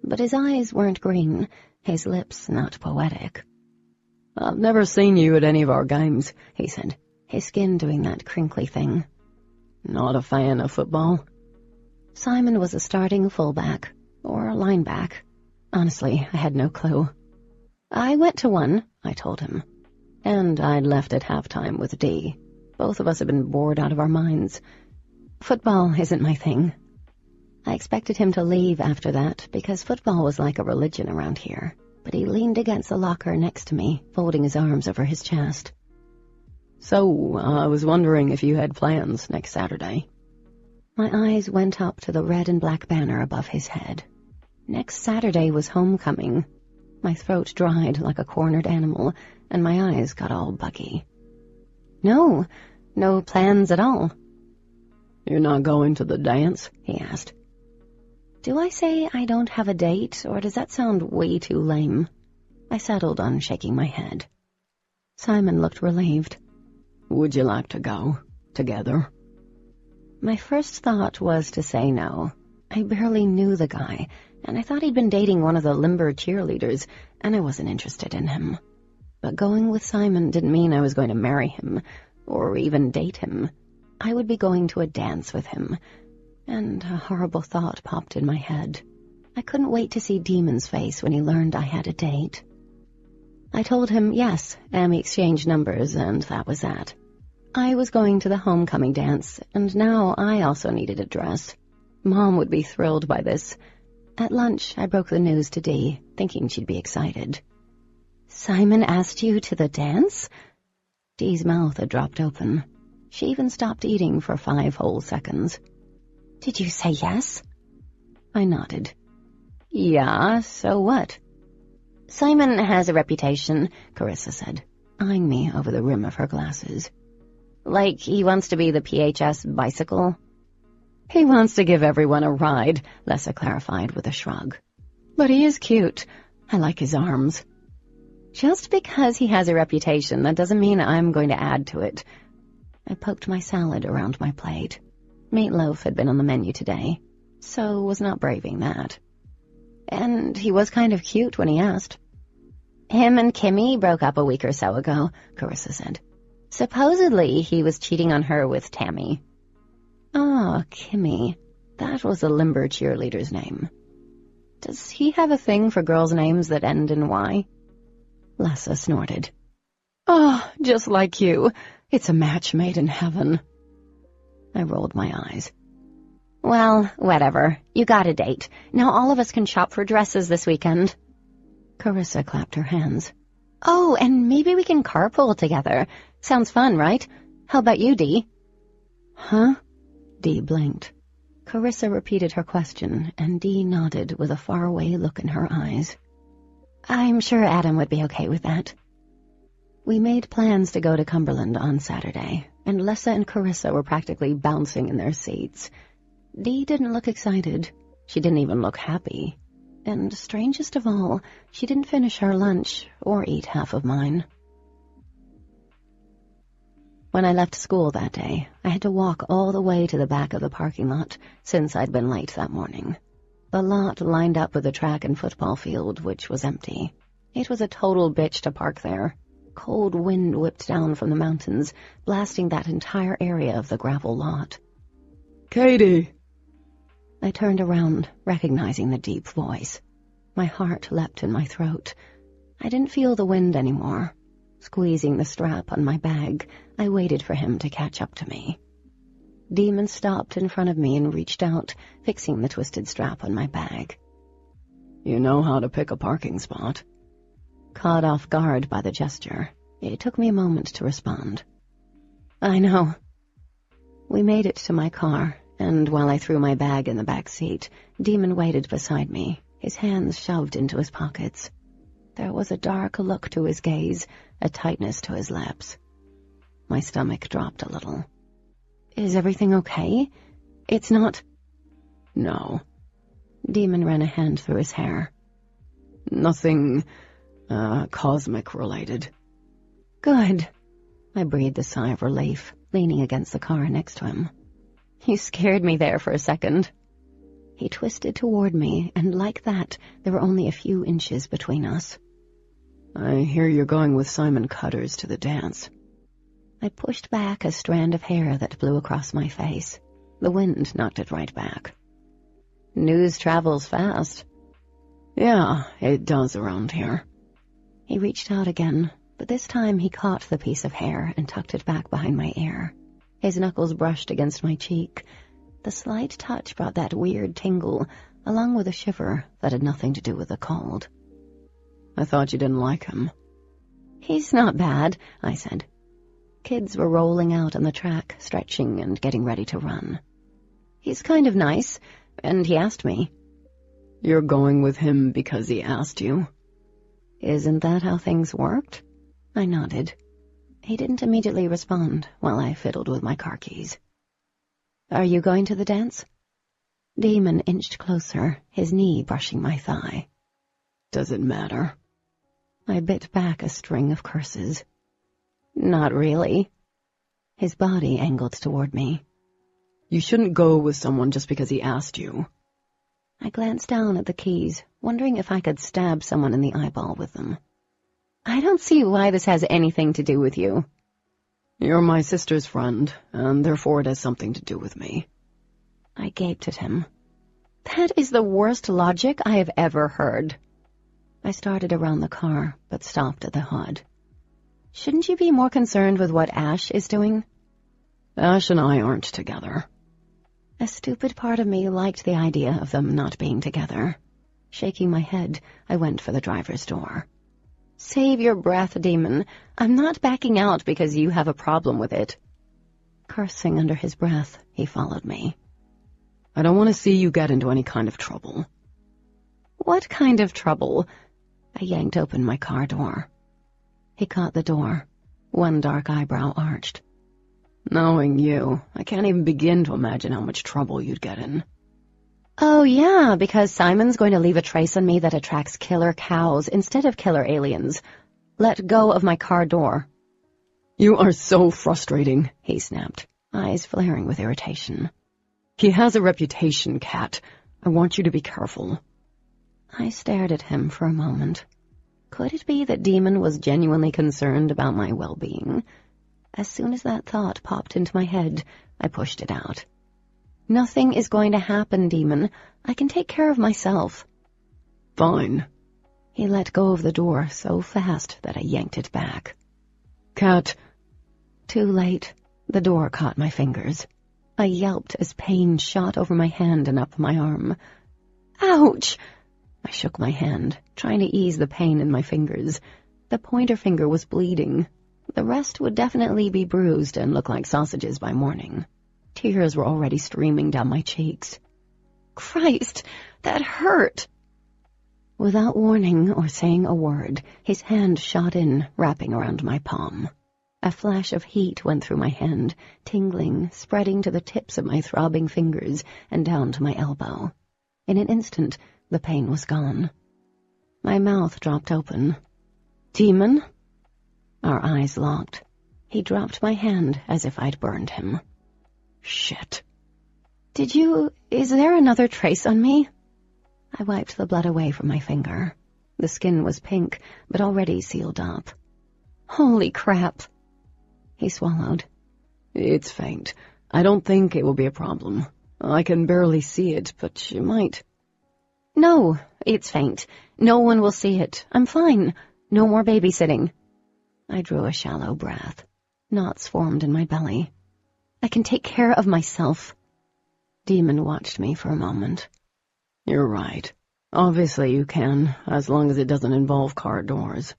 But his eyes weren't green, his lips not poetic. "I've never seen you at any of our games," he said, his skin doing that crinkly thing. "Not a fan of football?" Simon was a starting fullback, or lineback. Honestly, I had no clue. "I went to one," I told him. And I'd left at halftime with Dee. Both of us had been bored out of our minds. Football isn't my thing. I expected him to leave after that, because football was like a religion around here. But he leaned against the locker next to me, folding his arms over his chest. "So, I was wondering if you had plans next Saturday." My eyes went up to the red and black banner above his head. Next Saturday was homecoming. My throat dried like a cornered animal, and my eyes got all buggy. No plans at all." "You're not going to the dance?" he asked. Do I say I don't have a date, or does that sound way too lame? I settled on shaking my head. Simon looked relieved. "Would you like to go together?" My first thought was to say no. I barely knew the guy, and I thought he'd been dating one of the limber cheerleaders, and I wasn't interested in him. But going with Simon didn't mean I was going to marry him, or even date him. I would be going to a dance with him, and a horrible thought popped in my head. I couldn't wait to see Daemon's face when he learned I had a date. I told him yes, and we exchanged numbers, and that was that. I was going to the homecoming dance, and now I also needed a dress. Mom would be thrilled by this. At lunch, I broke the news to Dee, thinking she'd be excited. "Simon asked you to the dance?" Dee's mouth had dropped open. She even stopped eating for 5 whole seconds. "Did you say yes?" I nodded. "Yeah, so what?" "Simon has a reputation," Carissa said, eyeing me over the rim of her glasses. "Like he wants to be the PHS bicycle?" "He wants to give everyone a ride," Lessa clarified with a shrug. "But he is cute. I like his arms." "Just because he has a reputation, that doesn't mean I'm going to add to it." I poked my salad around my plate. Meatloaf had been on the menu today, so was not braving that. And he was kind of cute when he asked. "Him and Kimmy broke up a week or so ago," Carissa said. "Supposedly he was cheating on her with Tammy." Ah, Kimmy. That was the limber cheerleader's name. Does he have a thing for girls' names that end in Y? Lessa snorted. "Oh, just like you. It's a match made in heaven." I rolled my eyes. "Well, whatever. You got a date. Now all of us can shop for dresses this weekend." Carissa clapped her hands. "Oh, and maybe we can carpool together. Sounds fun, right? How about you, Dee?" "Huh?" Dee blinked. Carissa repeated her question, and Dee nodded with a faraway look in her eyes. "I'm sure Adam would be okay with that." We made plans to go to Cumberland on Saturday, and Lessa and Carissa were practically bouncing in their seats. Dee didn't look excited. She didn't even look happy. And strangest of all, she didn't finish her lunch or eat half of mine. When I left school that day, I had to walk all the way to the back of the parking lot, since I'd been late that morning. The lot lined up with the track and football field, which was empty. It was a total bitch to park there. Cold wind whipped down from the mountains, blasting that entire area of the gravel lot. "Katie!" I turned around, recognizing the deep voice. My heart leapt in my throat. I didn't feel the wind anymore. Squeezing the strap on my bag, I waited for him to catch up to me. Daemon stopped in front of me and reached out, fixing the twisted strap on my bag. "You know how to pick a parking spot." Caught off guard by the gesture, it took me a moment to respond. "I know." We made it to my car, and while I threw my bag in the back seat, Daemon waited beside me, his hands shoved into his pockets. There was a dark look to his gaze, a tightness to his lips. My stomach dropped a little. Is everything okay? It's not... No. Daemon ran a hand through his hair. Nothing, cosmic-related. Good. I breathed a sigh of relief, leaning against the car next to him. You scared me there for a second. He twisted toward me, and like that, there were only a few inches between us. I hear you're going with Simon Cutters to the dance. I pushed back a strand of hair that blew across my face. The wind knocked it right back. News travels fast. Yeah, it does around here. He reached out again, but this time he caught the piece of hair and tucked it back behind my ear. His knuckles brushed against my cheek. The slight touch brought that weird tingle, along with a shiver that had nothing to do with the cold. I thought you didn't like him. He's not bad, I said. Kids were rolling out on the track, stretching and getting ready to run. He's kind of nice, and he asked me. You're going with him because he asked you? Isn't that how things worked? I nodded. He didn't immediately respond while I fiddled with my car keys. Are you going to the dance? Daemon inched closer, his knee brushing my thigh. Does it matter? I bit back a string of curses. Not really. His body angled toward me. You shouldn't go with someone just because he asked you. I glanced down at the keys, wondering if I could stab someone in the eyeball with them. I don't see why this has anything to do with you. You're my sister's friend, and therefore it has something to do with me. I gaped at him. That is the worst logic I have ever heard. I started around the car, but stopped at the hood. Shouldn't you be more concerned with what Ash is doing? Ash and I aren't together. A stupid part of me liked the idea of them not being together. Shaking my head, I went for the driver's door. Save your breath, Daemon. I'm not backing out because you have a problem with it. Cursing under his breath, he followed me. I don't want to see you get into any kind of trouble. What kind of trouble? I yanked open my car door. He caught the door. One dark eyebrow arched. Knowing you, I can't even begin to imagine how much trouble you'd get in. Oh, yeah, because Simon's going to leave a trace on me that attracts killer cows instead of killer aliens. Let go of my car door. You are so frustrating, he snapped, eyes flaring with irritation. He has a reputation, Kat. I want you to be careful. I stared at him for a moment. Could it be that Daemon was genuinely concerned about my well-being? As soon as that thought popped into my head, I pushed it out. Nothing is going to happen, Daemon. I can take care of myself. Fine. He let go of the door so fast that I yanked it back. Kat. Too late. The door caught my fingers. I yelped as pain shot over my hand and up my arm. Ouch! I shook my hand, trying to ease the pain in my fingers. The pointer finger was bleeding. The rest would definitely be bruised and look like sausages by morning. Tears were already streaming down my cheeks. Christ, that hurt! Without warning or saying a word, his hand shot in, wrapping around my palm. A flash of heat went through my hand, tingling, spreading to the tips of my throbbing fingers and down to my elbow. In an instant, the pain was gone. My mouth dropped open. Daemon? Our eyes locked. He dropped my hand as if I'd burned him. Shit. Is there another trace on me? I wiped the blood away from my finger. The skin was pink, but already sealed up. Holy crap. He swallowed. It's faint. I don't think it will be a problem. I can barely see it, but you might. No, it's faint. No one will see it. I'm fine. No more babysitting. I drew a shallow breath. Knots formed in my belly. I can take care of myself. Daemon watched me for a moment. You're right. Obviously you can, as long as it doesn't involve car doors.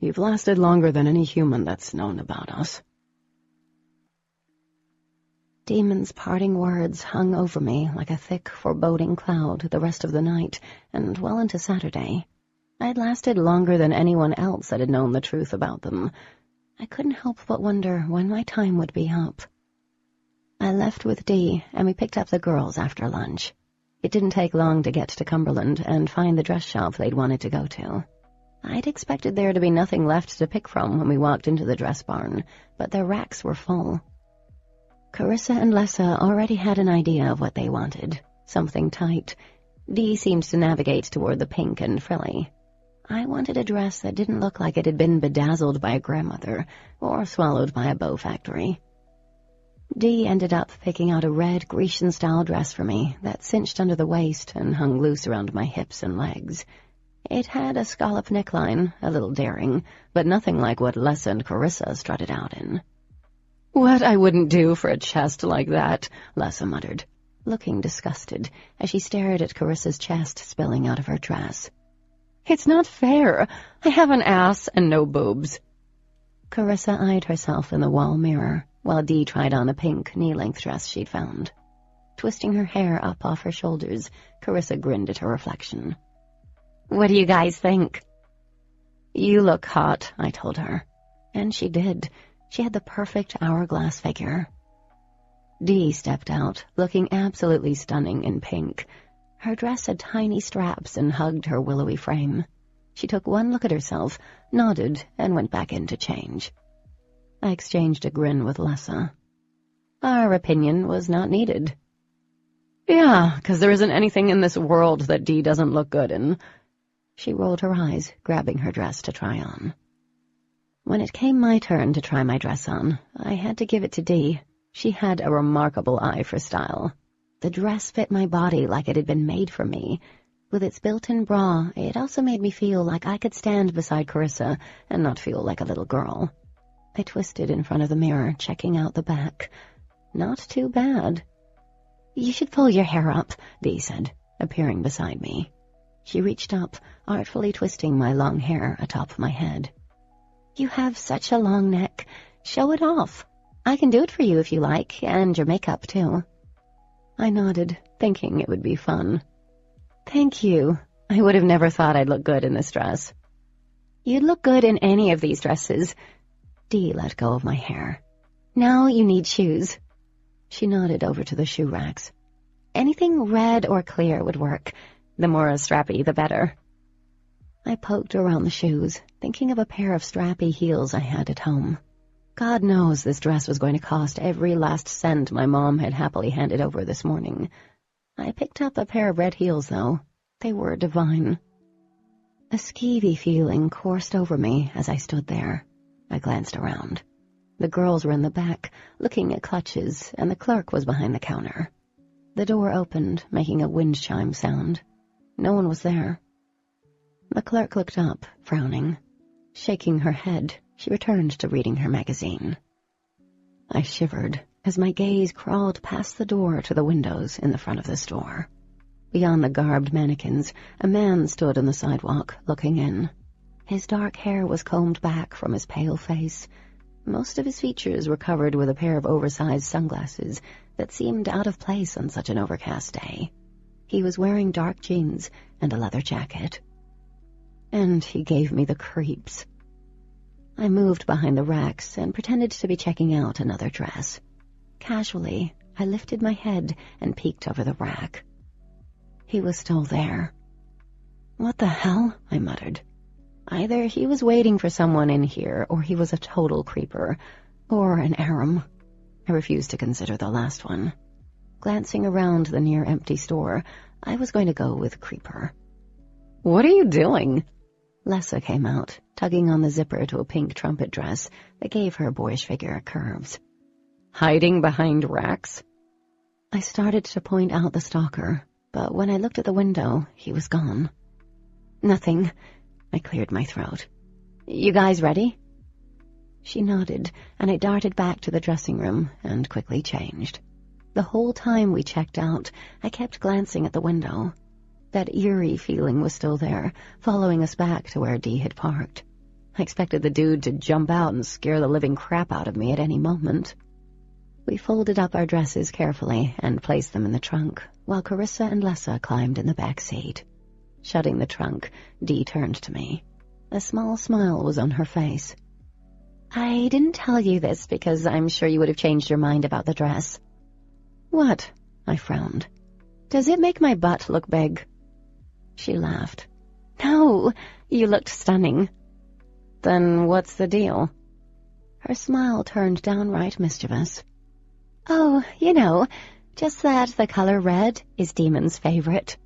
You've lasted longer than any human that's known about us. Daemon's parting words hung over me like a thick, foreboding cloud the rest of the night and well into Saturday. I'd lasted longer than anyone else that had known the truth about them. I couldn't help but wonder when my time would be up. I left with Dee, and we picked up the girls after lunch. It didn't take long to get to Cumberland and find the dress shop they'd wanted to go to. I'd expected there to be nothing left to pick from when we walked into the dress barn, but their racks were full. Carissa and Lessa already had an idea of what they wanted, something tight. Dee seemed to navigate toward the pink and frilly. I wanted a dress that didn't look like it had been bedazzled by a grandmother or swallowed by a bow factory. Dee ended up picking out a red Grecian-style dress for me that cinched under the waist and hung loose around my hips and legs. It had a scallop neckline, a little daring, but nothing like what Lessa and Carissa strutted out in. "What I wouldn't do for a chest like that," Lessa muttered, looking disgusted as she stared at Carissa's chest spilling out of her dress. "It's not fair. I have an ass and no boobs." Carissa eyed herself in the wall mirror, while Dee tried on a pink knee-length dress she'd found. Twisting her hair up off her shoulders, Carissa grinned at her reflection. "What do you guys think?" "You look hot," I told her. And she did. She had the perfect hourglass figure. Dee stepped out, looking absolutely stunning in pink. Her dress had tiny straps and hugged her willowy frame. She took one look at herself, nodded, and went back in to change. I exchanged a grin with Lessa. Our opinion was not needed. "Yeah, 'cause there isn't anything in this world that Dee doesn't look good in." She rolled her eyes, grabbing her dress to try on. When it came my turn to try my dress on, I had to give it to Dee. She had a remarkable eye for style. The dress fit my body like it had been made for me. With its built-in bra, it also made me feel like I could stand beside Carissa and not feel like a little girl. I twisted in front of the mirror, checking out the back. Not too bad. "You should pull your hair up," Dee said, appearing beside me. She reached up, artfully twisting my long hair atop my head. "You have such a long neck. Show it off. I can do it for you if you like, and your makeup, too." I nodded, thinking it would be fun. "Thank you. I would have never thought I'd look good in this dress." "You'd look good in any of these dresses." Dee let go of my hair. "Now you need shoes." She nodded over to the shoe racks. "Anything red or clear would work. The more strappy, the better." I poked around the shoes, thinking of a pair of strappy heels I had at home. God knows this dress was going to cost every last cent my mom had happily handed over this morning. I picked up a pair of red heels, though. They were divine. A skeevy feeling coursed over me as I stood there. I glanced around. The girls were in the back, looking at clutches, and the clerk was behind the counter. The door opened, making a wind chime sound. No one was there. The clerk looked up, frowning. Shaking her head, she returned to reading her magazine. I shivered as my gaze crawled past the door to the windows in the front of the store. Beyond the garbed mannequins, a man stood on the sidewalk, looking in. His dark hair was combed back from his pale face. Most of his features were covered with a pair of oversized sunglasses that seemed out of place on such an overcast day. He was wearing dark jeans and a leather jacket. And he gave me the creeps. I moved behind the racks and pretended to be checking out another dress. Casually, I lifted my head and peeked over the rack. He was still there. "What the hell?" I muttered. Either he was waiting for someone in here, or he was a total creeper, or an Aram. I refused to consider the last one. Glancing around the near-empty store, I was going to go with creeper. "What are you doing?" Lessa came out, tugging on the zipper to a pink trumpet dress that gave her boyish figure curves. "Hiding behind racks?" I started to point out the stalker, but when I looked at the window, he was gone. "Nothing." I cleared my throat. "You guys ready?" She nodded, and I darted back to the dressing room and quickly changed. The whole time we checked out, I kept glancing at the window. That eerie feeling was still there, following us back to where Dee had parked. I expected the dude to jump out and scare the living crap out of me at any moment. We folded up our dresses carefully and placed them in the trunk, while Carissa and Lessa climbed in the back seat. Shutting the trunk, Dee turned to me. A small smile was on her face. "I didn't tell you this because I'm sure you would have changed your mind about the dress." "What?" I frowned. "Does it make my butt look big?" She laughed. "No, you looked stunning." "Then what's the deal?" Her smile turned downright mischievous. "Oh, you know, just that the color red is Daemon's favorite."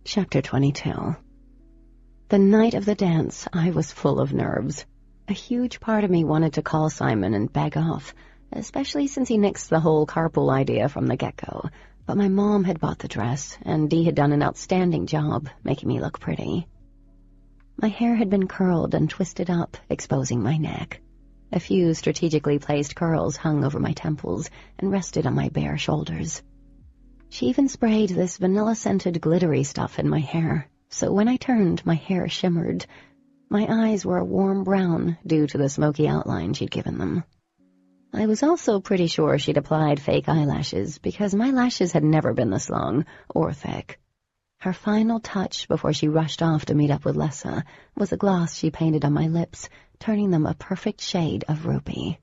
Chapter 22. The night of the dance, I was full of nerves. A huge part of me wanted to call Simon and beg off, especially since he nixed the whole carpool idea from the get-go. But my mom had bought the dress, and Dee had done an outstanding job making me look pretty. My hair had been curled and twisted up, exposing my neck. A few strategically placed curls hung over my temples and rested on my bare shoulders. She even sprayed this vanilla-scented glittery stuff in my hair, so when I turned, my hair shimmered. My eyes were a warm brown due to the smoky outline she'd given them. I was also pretty sure she'd applied fake eyelashes because my lashes had never been this long or thick. Her final touch before she rushed off to meet up with Lessa was a gloss she painted on my lips, turning them a perfect shade of rupee.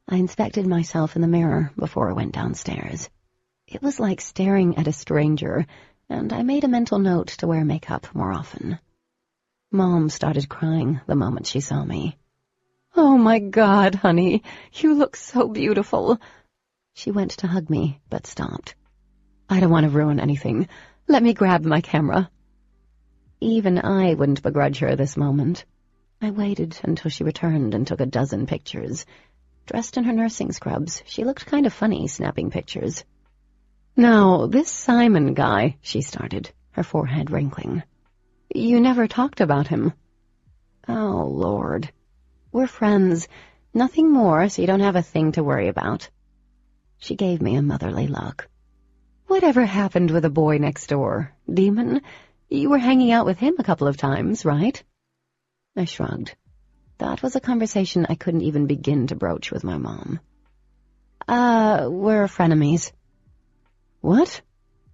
I inspected myself in the mirror before I went downstairs. It was like staring at a stranger, and I made a mental note to wear makeup more often. Mom started crying the moment she saw me. "Oh my God, honey, you look so beautiful." She went to hug me, but stopped. "I don't want to ruin anything. Let me grab my camera." Even I wouldn't begrudge her this moment. I waited until she returned and took a dozen pictures. Dressed in her nursing scrubs, she looked kind of funny snapping pictures. "Now, this Simon guy," she started, her forehead wrinkling. "You never talked about him." "Oh, Lord. We're friends. Nothing more, so you don't have a thing to worry about." She gave me a motherly look. "Whatever happened with the boy next door? Daemon? You were hanging out with him a couple of times, right?" I shrugged. That was a conversation I couldn't even begin to broach with my mom. We're frenemies." "What?"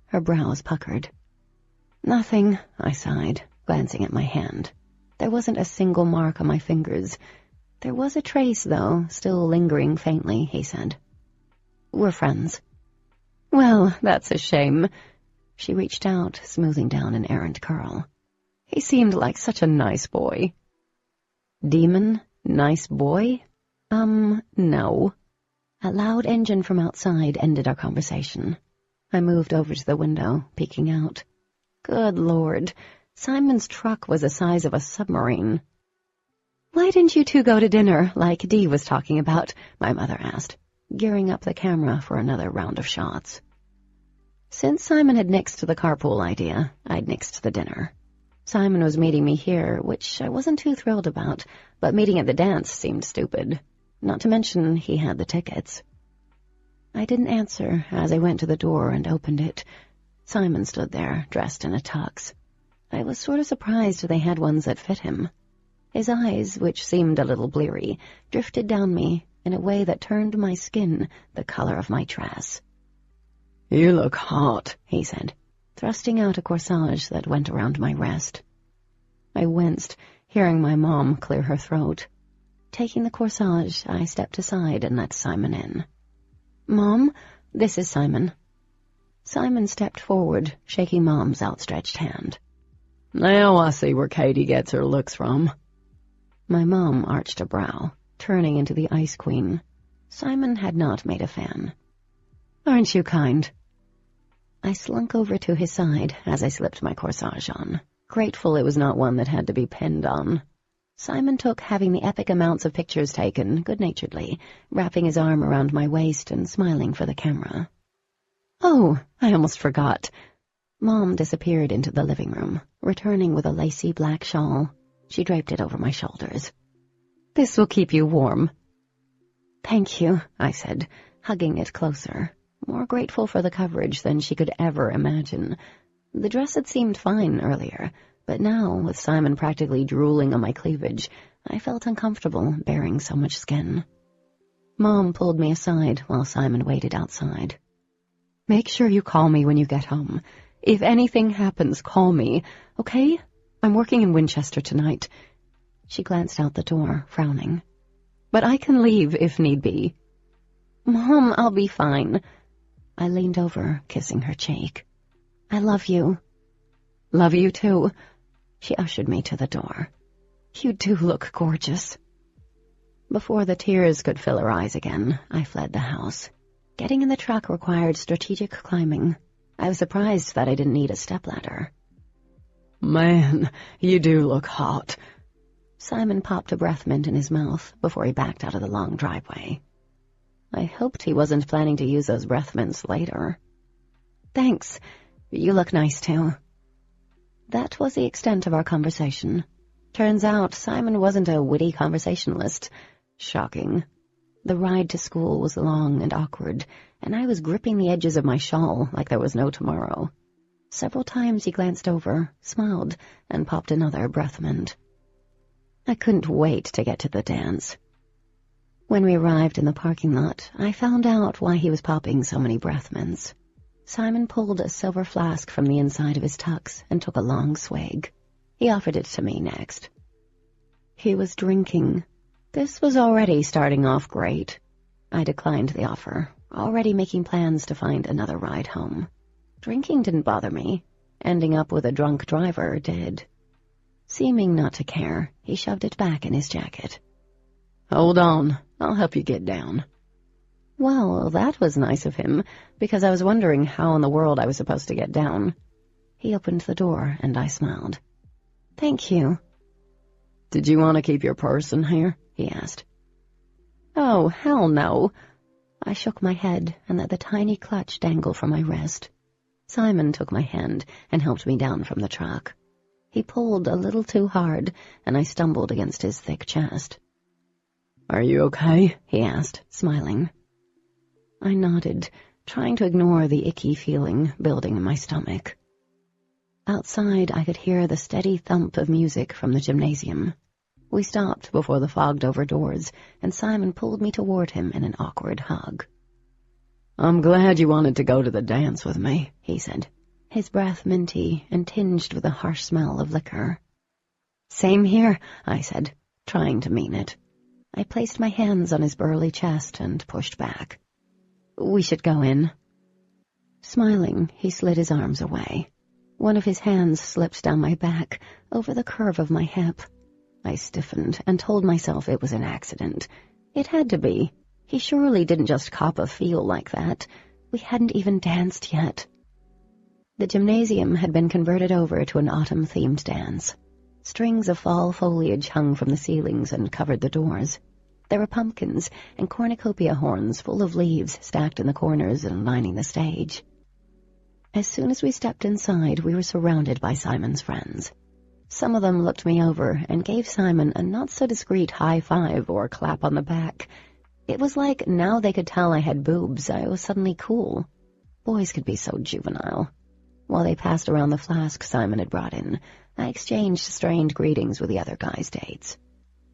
Her brows puckered. "Nothing," I sighed, glancing at my hand. There wasn't a single mark on my fingers. There was a trace, though, still lingering faintly, he said. "We're friends." "Well, that's a shame." She reached out, smoothing down an errant curl. "He seemed like such a nice boy." "Daemon? Nice boy? No." A loud engine from outside ended our conversation. I moved over to the window, peeking out. Good Lord, Simon's truck was the size of a submarine. "Why didn't you two go to dinner, like Dee was talking about?" my mother asked, gearing up the camera for another round of shots. Since Simon had nixed the carpool idea, I'd nixed the dinner. Simon was meeting me here, which I wasn't too thrilled about, but meeting at the dance seemed stupid. Not to mention he had the tickets. I didn't answer as I went to the door and opened it. Simon stood there, dressed in a tux. I was sort of surprised they had ones that fit him. His eyes, which seemed a little bleary, drifted down me in a way that turned my skin the color of my dress. "You look hot," he said, thrusting out a corsage that went around my wrist. I winced, hearing my mom clear her throat. Taking the corsage, I stepped aside and let Simon in. "Mom, this is Simon." Simon stepped forward, shaking Mom's outstretched hand. "Now I see where Katie gets her looks from." My mom arched a brow, turning into the Ice Queen. Simon had not made a fan. "Aren't you kind?" I slunk over to his side as I slipped my corsage on, grateful it was not one that had to be pinned on. Simon took having the epic amounts of pictures taken good-naturedly, wrapping his arm around my waist and smiling for the camera. "Oh, I almost forgot." Mom disappeared into the living room, returning with a lacy black shawl. She draped it over my shoulders. "This will keep you warm." "Thank you," I said, hugging it closer, more grateful for the coverage than she could ever imagine. The dress had seemed fine earlier, but now, with Simon practically drooling on my cleavage, I felt uncomfortable bearing so much skin. Mom pulled me aside while Simon waited outside. "Make sure you call me when you get home. If anything happens, call me, okay? I'm working in Winchester tonight." She glanced out the door, frowning. "But I can leave if need be." "Mom, I'll be fine." I leaned over, kissing her cheek. "I love you." "Love you too." She ushered me to the door. "You do look gorgeous." Before the tears could fill her eyes again, I fled the house. Getting in the truck required strategic climbing. I was surprised that I didn't need a stepladder. "Man, you do look hot." Simon popped a breath mint in his mouth before he backed out of the long driveway. I hoped he wasn't planning to use those breath mints later. "Thanks. You look nice, too." That was the extent of our conversation. Turns out Simon wasn't a witty conversationalist. Shocking. The ride to school was long and awkward, and I was gripping the edges of my shawl like there was no tomorrow. Several times he glanced over, smiled, and popped another breath mint. I couldn't wait to get to the dance. When we arrived in the parking lot, I found out why he was popping so many breath mints. Simon pulled a silver flask from the inside of his tux and took a long swig. He offered it to me next. He was drinking. This was already starting off great. I declined the offer, already making plans to find another ride home. Drinking didn't bother me. Ending up with a drunk driver did. Seeming not to care, he shoved it back in his jacket. "Hold on, I'll help you get down." Well, that was nice of him, because I was wondering how in the world I was supposed to get down. He opened the door, and I smiled. "Thank you." "Did you want to keep your purse in here?" he asked. "Oh, hell no." I shook my head and let the tiny clutch dangle from my wrist. Simon took my hand and helped me down from the truck. He pulled a little too hard, and I stumbled against his thick chest. "Are you okay?" he asked, smiling. I nodded, trying to ignore the icky feeling building in my stomach. Outside, I could hear the steady thump of music from the gymnasium. We stopped before the fogged-over doors, and Simon pulled me toward him in an awkward hug. "I'm glad you wanted to go to the dance with me," he said, his breath minty and tinged with a harsh smell of liquor. "Same here," I said, trying to mean it. I placed my hands on his burly chest and pushed back. "We should go in." Smiling, he slid his arms away. One of his hands slipped down my back, over the curve of my hip. I stiffened and told myself it was an accident. It had to be. He surely didn't just cop a feel like that. We hadn't even danced yet. The gymnasium had been converted over to an autumn-themed dance. Strings of fall foliage hung from the ceilings and covered the doors. There were pumpkins and cornucopia horns full of leaves stacked in the corners and lining the stage. As soon as we stepped inside, we were surrounded by Simon's friends. Some of them looked me over and gave Simon a not-so-discreet high-five or clap on the back. It was like now they could tell I had boobs, I was suddenly cool. Boys could be so juvenile. While they passed around the flask Simon had brought in, I exchanged strained greetings with the other guys' dates.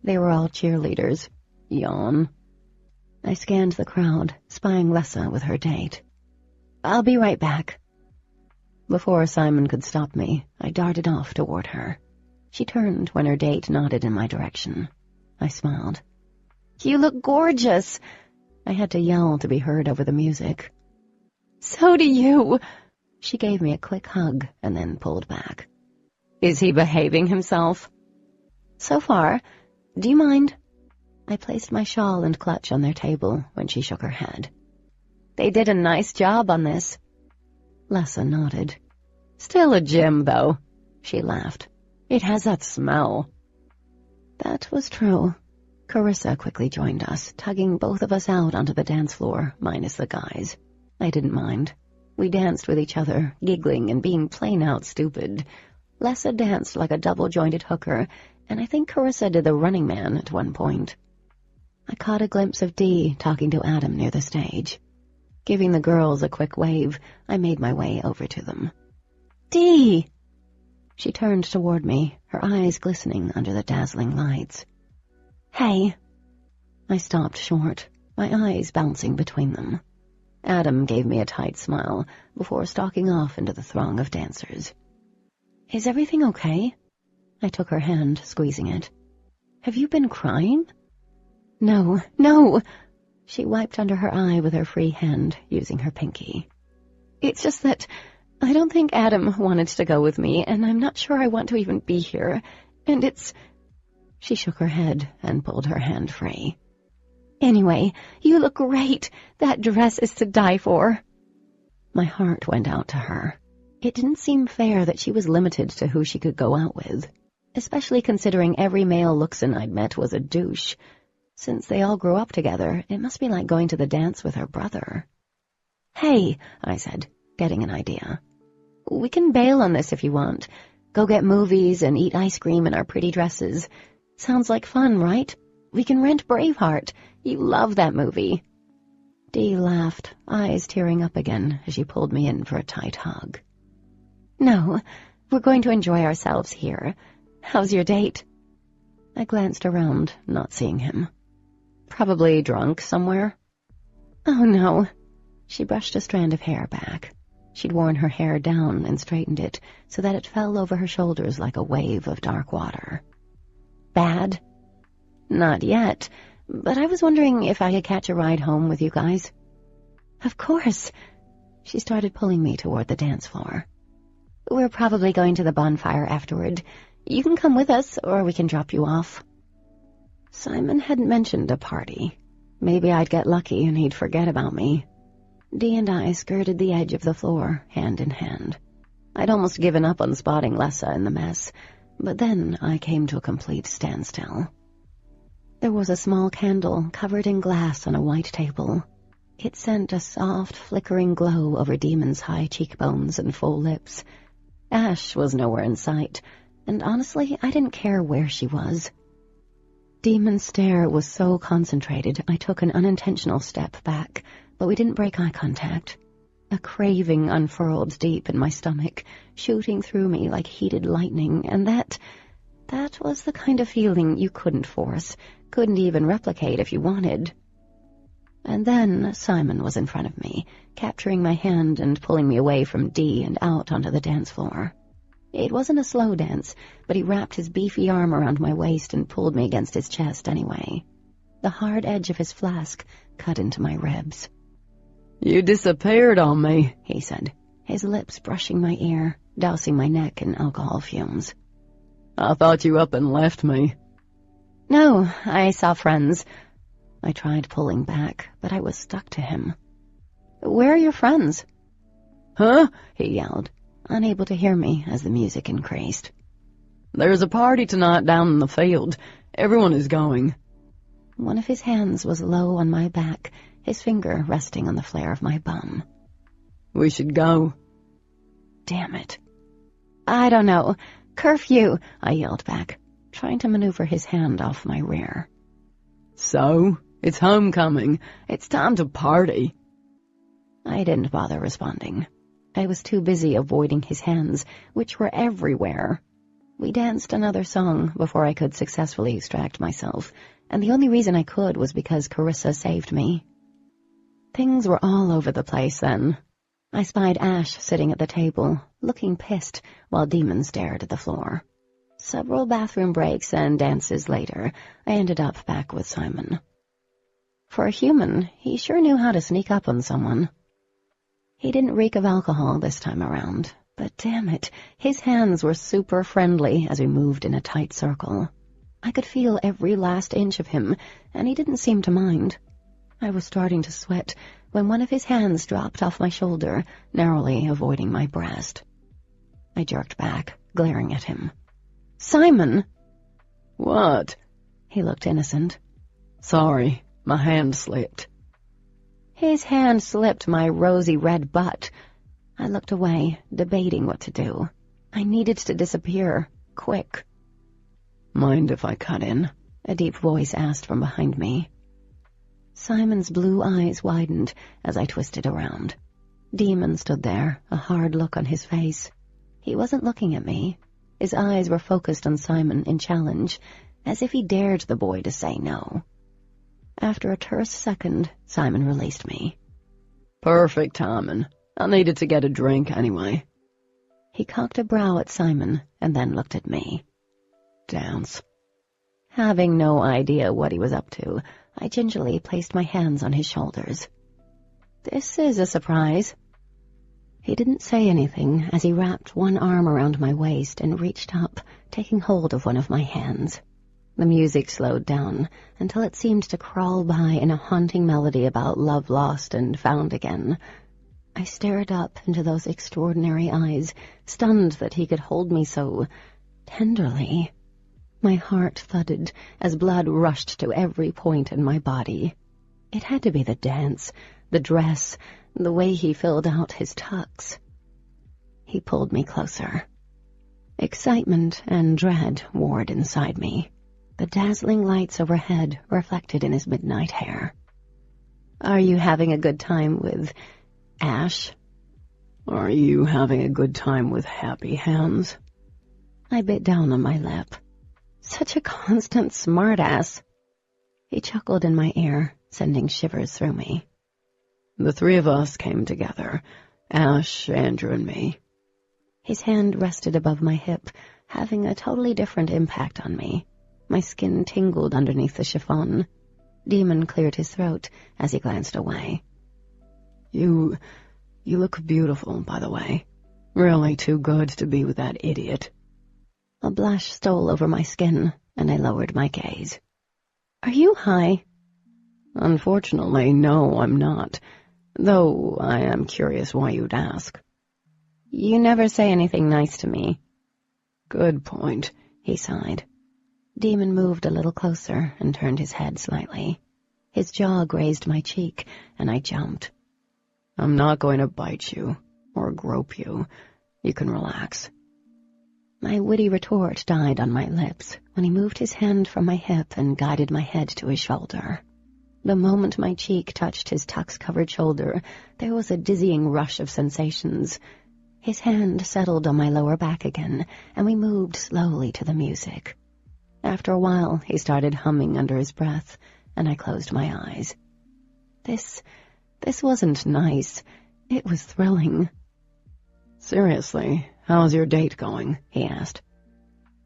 They were all cheerleaders. Yawn. I scanned the crowd, spying Lessa with her date. "I'll be right back." Before Simon could stop me, I darted off toward her. She turned when her date nodded in my direction. I smiled. "You look gorgeous!" I had to yell to be heard over the music. "So do you!" She gave me a quick hug and then pulled back. "Is he behaving himself?" "So far. Do you mind?" I placed my shawl and clutch on their table when she shook her head. "They did a nice job on this." Lessa nodded. "Still a gym, though." She laughed. "It has that smell." That was true. Carissa quickly joined us, tugging both of us out onto the dance floor, minus the guys. I didn't mind. We danced with each other, giggling and being plain-out stupid. Lessa danced like a double-jointed hooker, and I think Carissa did the running man at one point. I caught a glimpse of Dee talking to Adam near the stage. Giving the girls a quick wave, I made my way over to them. "Dee!" She turned toward me, her eyes glistening under the dazzling lights. "Hey." I stopped short. my eyes bouncing between them. Adam gave me a tight smile before stalking off into the throng of dancers. "Is everything okay?" I took her hand, squeezing it. "Have you been crying?" "No, no!" She wiped under her eye with her free hand, using her pinky. "It's just that I don't think Adam wanted to go with me, and I'm not sure I want to even be here, and it's—" She shook her head and pulled her hand free. "Anyway, you look great. That dress is to die for." My heart went out to her. It didn't seem fair that she was limited to who she could go out with, especially considering every male Luxon I'd met was a douche. Since they all grew up together, it must be like going to the dance with her brother. "Hey," I said, getting an idea. "We can bail on this if you want. Go get movies and eat ice cream in our pretty dresses. Sounds like fun, right? We can rent Braveheart. You love that movie." Dee laughed, eyes tearing up again as she pulled me in for a tight hug. "No, we're going to enjoy ourselves here. How's your date?" I glanced around, not seeing him. "Probably drunk somewhere." "Oh, no." She brushed a strand of hair back. She'd worn her hair down and straightened it so that it fell over her shoulders like a wave of dark water. "Bad?" "Not yet, but I was wondering if I could catch a ride home with you guys." "Of course." She started pulling me toward the dance floor. "We're probably going to the bonfire afterward. You can come with us, or we can drop you off." Simon hadn't mentioned a party. Maybe I'd get lucky and he'd forget about me. Dee and I skirted the edge of the floor, hand in hand. I'd almost given up on spotting Lessa in the mess, but then I came to a complete standstill. There was a small candle covered in glass on a white table. It sent a soft, flickering glow over Daemon's high cheekbones and full lips. Ash was nowhere in sight, and honestly, I didn't care where she was. Daemon's stare was so concentrated, I took an unintentional step back, but we didn't break eye contact. A craving unfurled deep in my stomach, shooting through me like heated lightning, and that was the kind of feeling you couldn't force, couldn't even replicate if you wanted. And then Simon was in front of me, capturing my hand and pulling me away from Dee and out onto the dance floor. It wasn't a slow dance, but he wrapped his beefy arm around my waist and pulled me against his chest anyway. The hard edge of his flask cut into my ribs. "You disappeared on me," he said, his lips brushing my ear, dousing my neck in alcohol fumes. "I thought you up and left me." "No, I saw friends." I tried pulling back, but I was stuck to him. "Where are your friends?" "Huh?" he yelled, unable to hear me as the music increased. "There's a party tonight down in the field. Everyone is going." One of his hands was low on my back, his finger resting on the flare of my bum. "We should go." Damn it. "I don't know. Curfew," I yelled back, trying to maneuver his hand off my rear. "So? It's homecoming. It's time to party." I didn't bother responding. I was too busy avoiding his hands, which were everywhere. We danced another song before I could successfully extract myself, and the only reason I could was because Carissa saved me. Things were all over the place then. I spied Ash sitting at the table, looking pissed, while Daemon stared at the floor. Several bathroom breaks and dances later, I ended up back with Simon. For a human, he sure knew how to sneak up on someone. He didn't reek of alcohol this time around, but damn it, his hands were super friendly as we moved in a tight circle. I could feel every last inch of him, and he didn't seem to mind. I was starting to sweat when one of his hands dropped off my shoulder, narrowly avoiding my breast. I jerked back, glaring at him. "Simon!" "What?" He looked innocent. "Sorry, my hand slipped." His hand slipped my rosy red butt. I looked away, debating what to do. I needed to disappear, quick. "Mind if I cut in?" a deep voice asked from behind me. Simon's blue eyes widened as I twisted around. Daemon stood there, a hard look on his face. He wasn't looking at me. His eyes were focused on Simon in challenge, as if he dared the boy to say no. After a terse second, Simon released me. Perfect timing. I needed to get a drink anyway. He cocked a brow at Simon and then looked at me. Dance. Having no idea what he was up to, I gingerly placed my hands on his shoulders. This is a surprise. He didn't say anything as he wrapped one arm around my waist and reached up, taking hold of one of my hands. The music slowed down until it seemed to crawl by in a haunting melody about love lost and found again. I stared up into those extraordinary eyes, stunned that he could hold me so tenderly. My heart thudded as blood rushed to every point in my body. It had to be the dance, the dress, the way he filled out his tucks. He pulled me closer. Excitement and dread warred inside me. The dazzling lights overhead reflected in his midnight hair. Are you having a good time with Ash? Are you having a good time with happy hands? I bit down on my lip. Such a constant smartass. He chuckled in my ear, sending shivers through me. The three of us came together, Ash, Andrew, and me. His hand rested above my hip, having a totally different impact on me. My skin tingled underneath the chiffon. Daemon cleared his throat as he glanced away. You look beautiful, by the way. Really too good to be with that idiot. A blush stole over my skin, and I lowered my gaze. Are you high? Unfortunately, no, I'm not. Though I am curious why you'd ask. You never say anything nice to me. Good point, he sighed. Daemon moved a little closer and turned his head slightly. His jaw grazed my cheek, and I jumped. I'm not going to bite you or grope you. You can relax. My witty retort died on my lips when he moved his hand from my hip and guided my head to his shoulder. The moment my cheek touched his tux-covered shoulder, there was a dizzying rush of sensations. His hand settled on my lower back again, and we moved slowly to the music. After a while, he started humming under his breath, and I closed my eyes. This wasn't nice. It was thrilling. Seriously, how's your date going? He asked.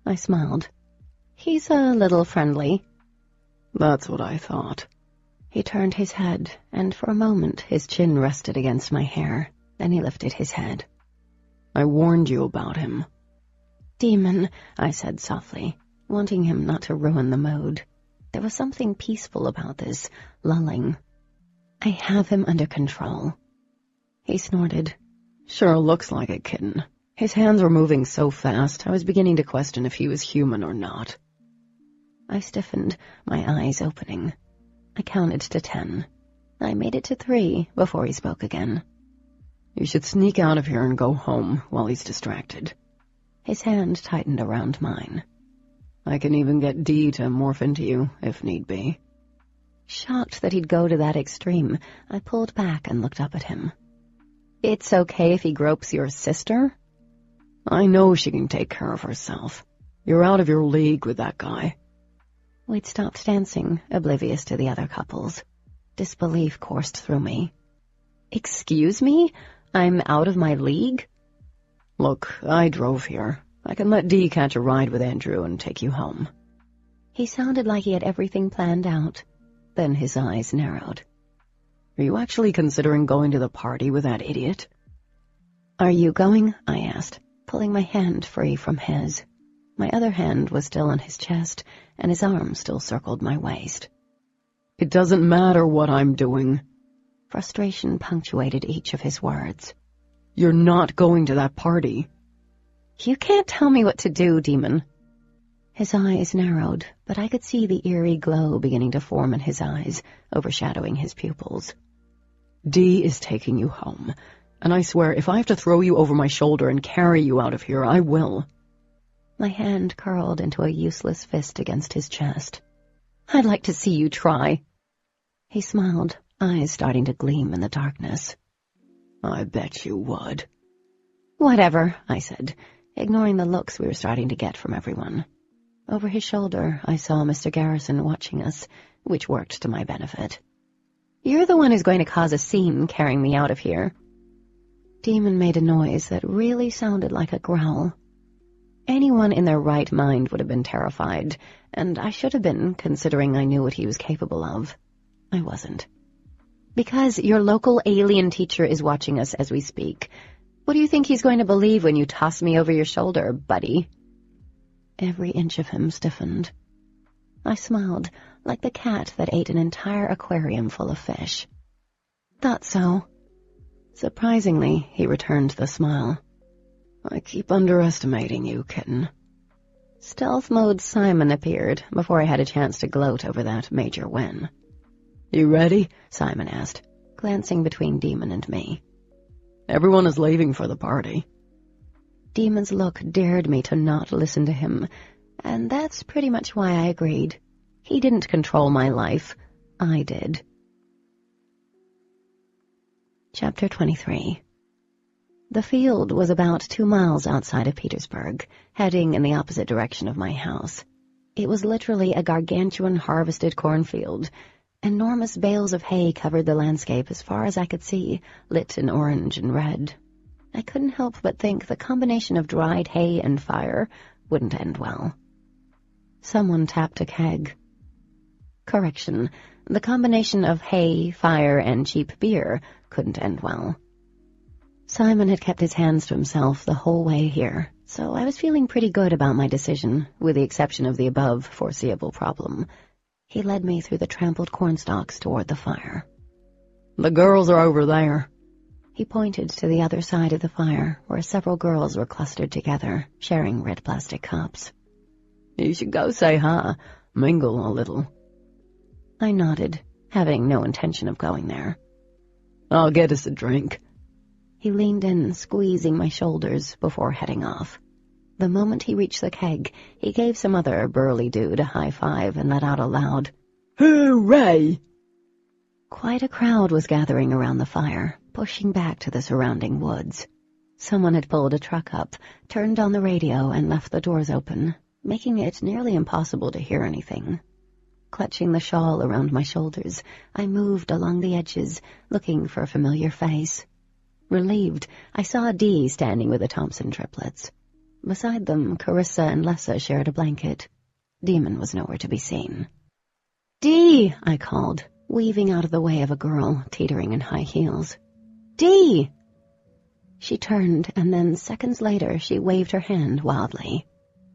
I smiled. He's a little friendly. That's what I thought. He turned his head, and for a moment his chin rested against my hair. Then he lifted his head. I warned you about him. Daemon, I said softly, wanting him not to ruin the mood. There was something peaceful about this, lulling. I have him under control. He snorted. Sure looks like it, kitten. His hands were moving so fast, I was beginning to question if he was human or not. I stiffened, my eyes opening. I counted to 10. I made it to 3 before he spoke again. You should sneak out of here and go home while he's distracted. His hand tightened around mine. I can even get Dee to morph into you, if need be. Shocked that he'd go to that extreme, I pulled back and looked up at him. It's okay if he gropes your sister? I know she can take care of herself. You're out of your league with that guy. We'd stopped dancing, oblivious to the other couples. Disbelief coursed through me. Excuse me? I'm out of my league? Look, I drove here. I can let Dee catch a ride with Andrew and take you home. He sounded like he had everything planned out. Then his eyes narrowed. Are you actually considering going to the party with that idiot? Are you going? I asked, pulling my hand free from his. My other hand was still on his chest, and his arm still circled my waist. It doesn't matter what I'm doing. Frustration punctuated each of his words. You're not going to that party. You can't tell me what to do, Daemon. His eyes narrowed, but I could see the eerie glow beginning to form in his eyes, overshadowing his pupils. Dee is taking you home, and I swear if I have to throw you over my shoulder and carry you out of here, I will. My hand curled into a useless fist against his chest. I'd like to see you try. He smiled, eyes starting to gleam in the darkness. I bet you would. Whatever, I said, ignoring the looks we were starting to get from everyone. Over his shoulder, I saw Mr. Garrison watching us, which worked to my benefit. "You're the one who's going to cause a scene carrying me out of here." Daemon made a noise that really sounded like a growl. Anyone in their right mind would have been terrified, and I should have been, considering I knew what he was capable of. I wasn't. "Because your local alien teacher is watching us as we speak. What do you think he's going to believe when you toss me over your shoulder, buddy?" Every inch of him stiffened. I smiled, like the cat that ate an entire aquarium full of fish. "Thought so." Surprisingly, he returned the smile. "I keep underestimating you, kitten." Stealth mode Simon appeared before I had a chance to gloat over that major win. "You ready?" Simon asked, glancing between Daemon and me. "Everyone is leaving for the party." Daemon's look dared me to not listen to him, and that's pretty much why I agreed. He didn't control my life. I did. Chapter 23. The field was about 2 miles outside of Petersburg, heading in the opposite direction of my house. It was literally a gargantuan harvested cornfield. Enormous bales of hay covered the landscape as far as I could see, lit in orange and red. I couldn't help but think the combination of dried hay and fire wouldn't end well. Someone tapped a keg. Correction, the combination of hay, fire, and cheap beer couldn't end well. Simon had kept his hands to himself the whole way here, so I was feeling pretty good about my decision, with the exception of the above foreseeable problem. He led me through the trampled cornstalks toward the fire. "The girls are over there." He pointed to the other side of the fire, where several girls were clustered together, sharing red plastic cups. "You should go say hi, mingle a little." I nodded, having no intention of going there. "I'll get us a drink." He leaned in, squeezing my shoulders before heading off. The moment he reached the keg, he gave some other burly dude a high five and let out a loud, "Hooray!" Quite a crowd was gathering around the fire, pushing back to the surrounding woods. Someone had pulled a truck up, turned on the radio, and left the doors open, making it nearly impossible to hear anything. Clutching the shawl around my shoulders, I moved along the edges, looking for a familiar face. Relieved, I saw Dee standing with the Thompson triplets. Beside them, Carissa and Lessa shared a blanket. Daemon was nowhere to be seen. "Dee!" I called, weaving out of the way of a girl teetering in high heels. "Dee!" She turned, and then seconds later she waved her hand wildly.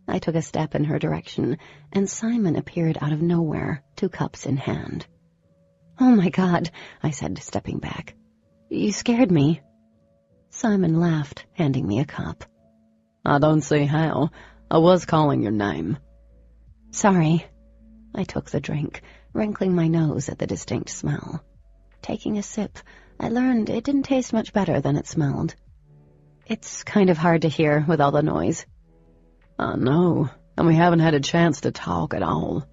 I took a step in her direction, and Simon appeared out of nowhere, 2 cups in hand. "Oh my God," I said, stepping back. "You scared me." Simon laughed, handing me a cup. "I don't see how. I was calling your name." "Sorry." I took the drink, wrinkling my nose at the distinct smell. Taking a sip, I learned it didn't taste much better than it smelled. "It's kind of hard to hear with all the noise." "I know, and we haven't had a chance to talk at all."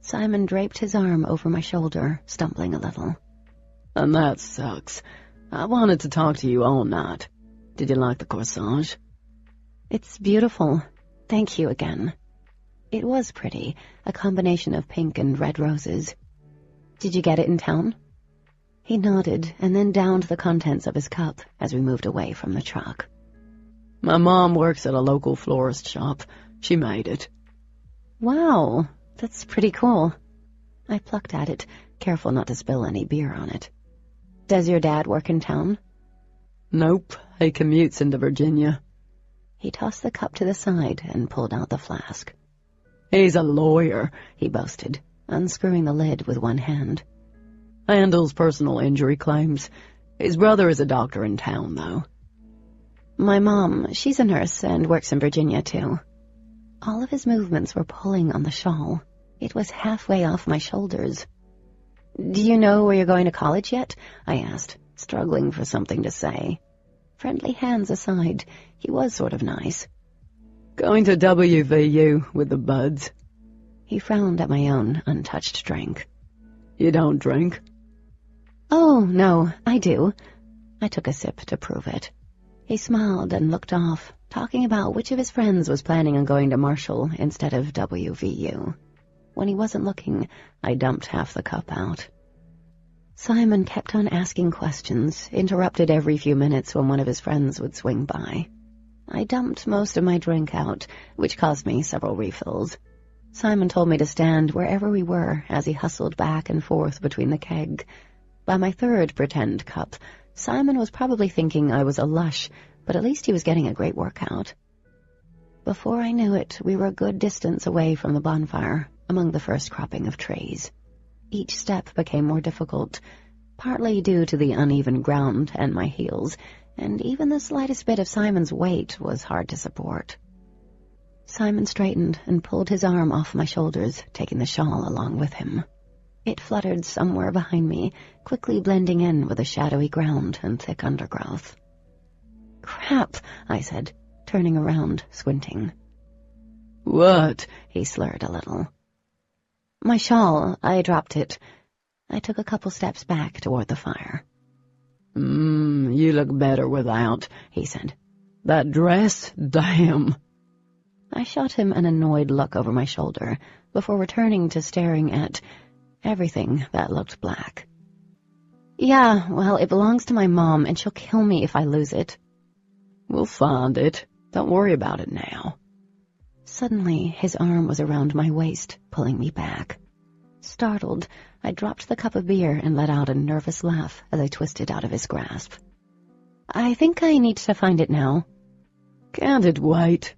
Simon draped his arm over my shoulder, stumbling a little. "And that sucks. I wanted to talk to you all night. Did you like the corsage?" "It's beautiful. Thank you again." It was pretty, a combination of pink and red roses. "Did you get it in town?" He nodded and then downed the contents of his cup as we moved away from the truck. "My mom works at a local florist shop. She made it." "Wow, that's pretty cool." I plucked at it, careful not to spill any beer on it. "Does your dad work in town?" "Nope, he commutes into Virginia." He tossed the cup to the side and pulled out the flask. "He's a lawyer," he boasted, unscrewing the lid with one hand. "Handles personal injury claims. His brother is a doctor in town, though." "My mom, she's a nurse and works in Virginia, too." All of his movements were pulling on the shawl. It was halfway off my shoulders. "Do you know where you're going to college yet?" I asked, struggling for something to say. Friendly hands aside, he was sort of nice. "Going to WVU with the buds." He frowned at my own untouched drink. "You don't drink?" "Oh, no, I do." I took a sip to prove it. He smiled and looked off, talking about which of his friends was planning on going to Marshall instead of WVU. When he wasn't looking, I dumped half the cup out. Simon kept on asking questions, interrupted every few minutes when one of his friends would swing by. I dumped most of my drink out, which cost me several refills. Simon told me to stand wherever we were as he hustled back and forth between the keg. By my third pretend cup, Simon was probably thinking I was a lush, but at least he was getting a great workout. Before I knew it, we were a good distance away from the bonfire, among the first cropping of trees. Each step became more difficult, partly due to the uneven ground and my heels, and even the slightest bit of Simon's weight was hard to support. Simon straightened and pulled his arm off my shoulders, taking the shawl along with him. It fluttered somewhere behind me, quickly blending in with the shadowy ground and thick undergrowth. "Crap," I said, turning around, squinting. "What?" He slurred a little. "My shawl, I dropped it." I took a couple steps back toward the fire. You look better without," he said. "That dress? Damn." I shot him an annoyed look over my shoulder before returning to staring at everything that looked black. "Yeah, well, it belongs to my mom, and she'll kill me if I lose it." "We'll find it. Don't worry about it now." Suddenly, his arm was around my waist, pulling me back. Startled, I dropped the cup of beer and let out a nervous laugh as I twisted out of his grasp. "I think I need to find it now." "Can't it wait?"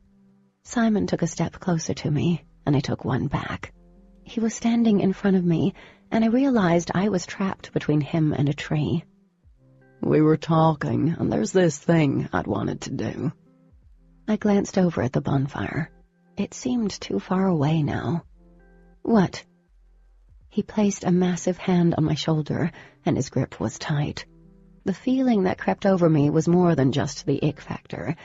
Simon took a step closer to me, and I took one back. He was standing in front of me, and I realized I was trapped between him and a tree. "We were talking, and there's this thing I'd wanted to do." I glanced over at the bonfire. It seemed too far away now. "What?" He placed a massive hand on my shoulder, and his grip was tight. The feeling that crept over me was more than just the ick factor.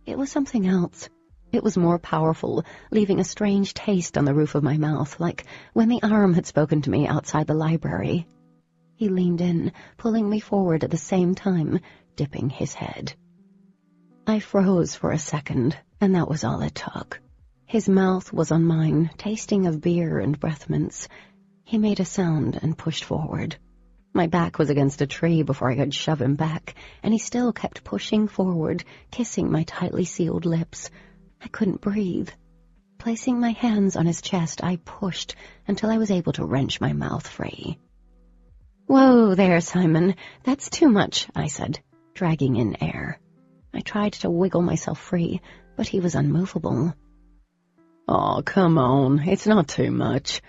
It was something else. It was more powerful, leaving a strange taste on the roof of my mouth, like when the arm had spoken to me outside the library. He leaned in, pulling me forward at the same time, dipping his head. I froze for a second, and that was all it took. His mouth was on mine, tasting of beer and breath mints. He made a sound and pushed forward. My back was against a tree before I could shove him back, and he still kept pushing forward, kissing my tightly sealed lips. I couldn't breathe. Placing my hands on his chest, I pushed until I was able to wrench my mouth free. "Whoa there, Simon. That's too much," I said, dragging in air. I tried to wiggle myself free, but he was unmovable. "Oh, come on. It's not too much."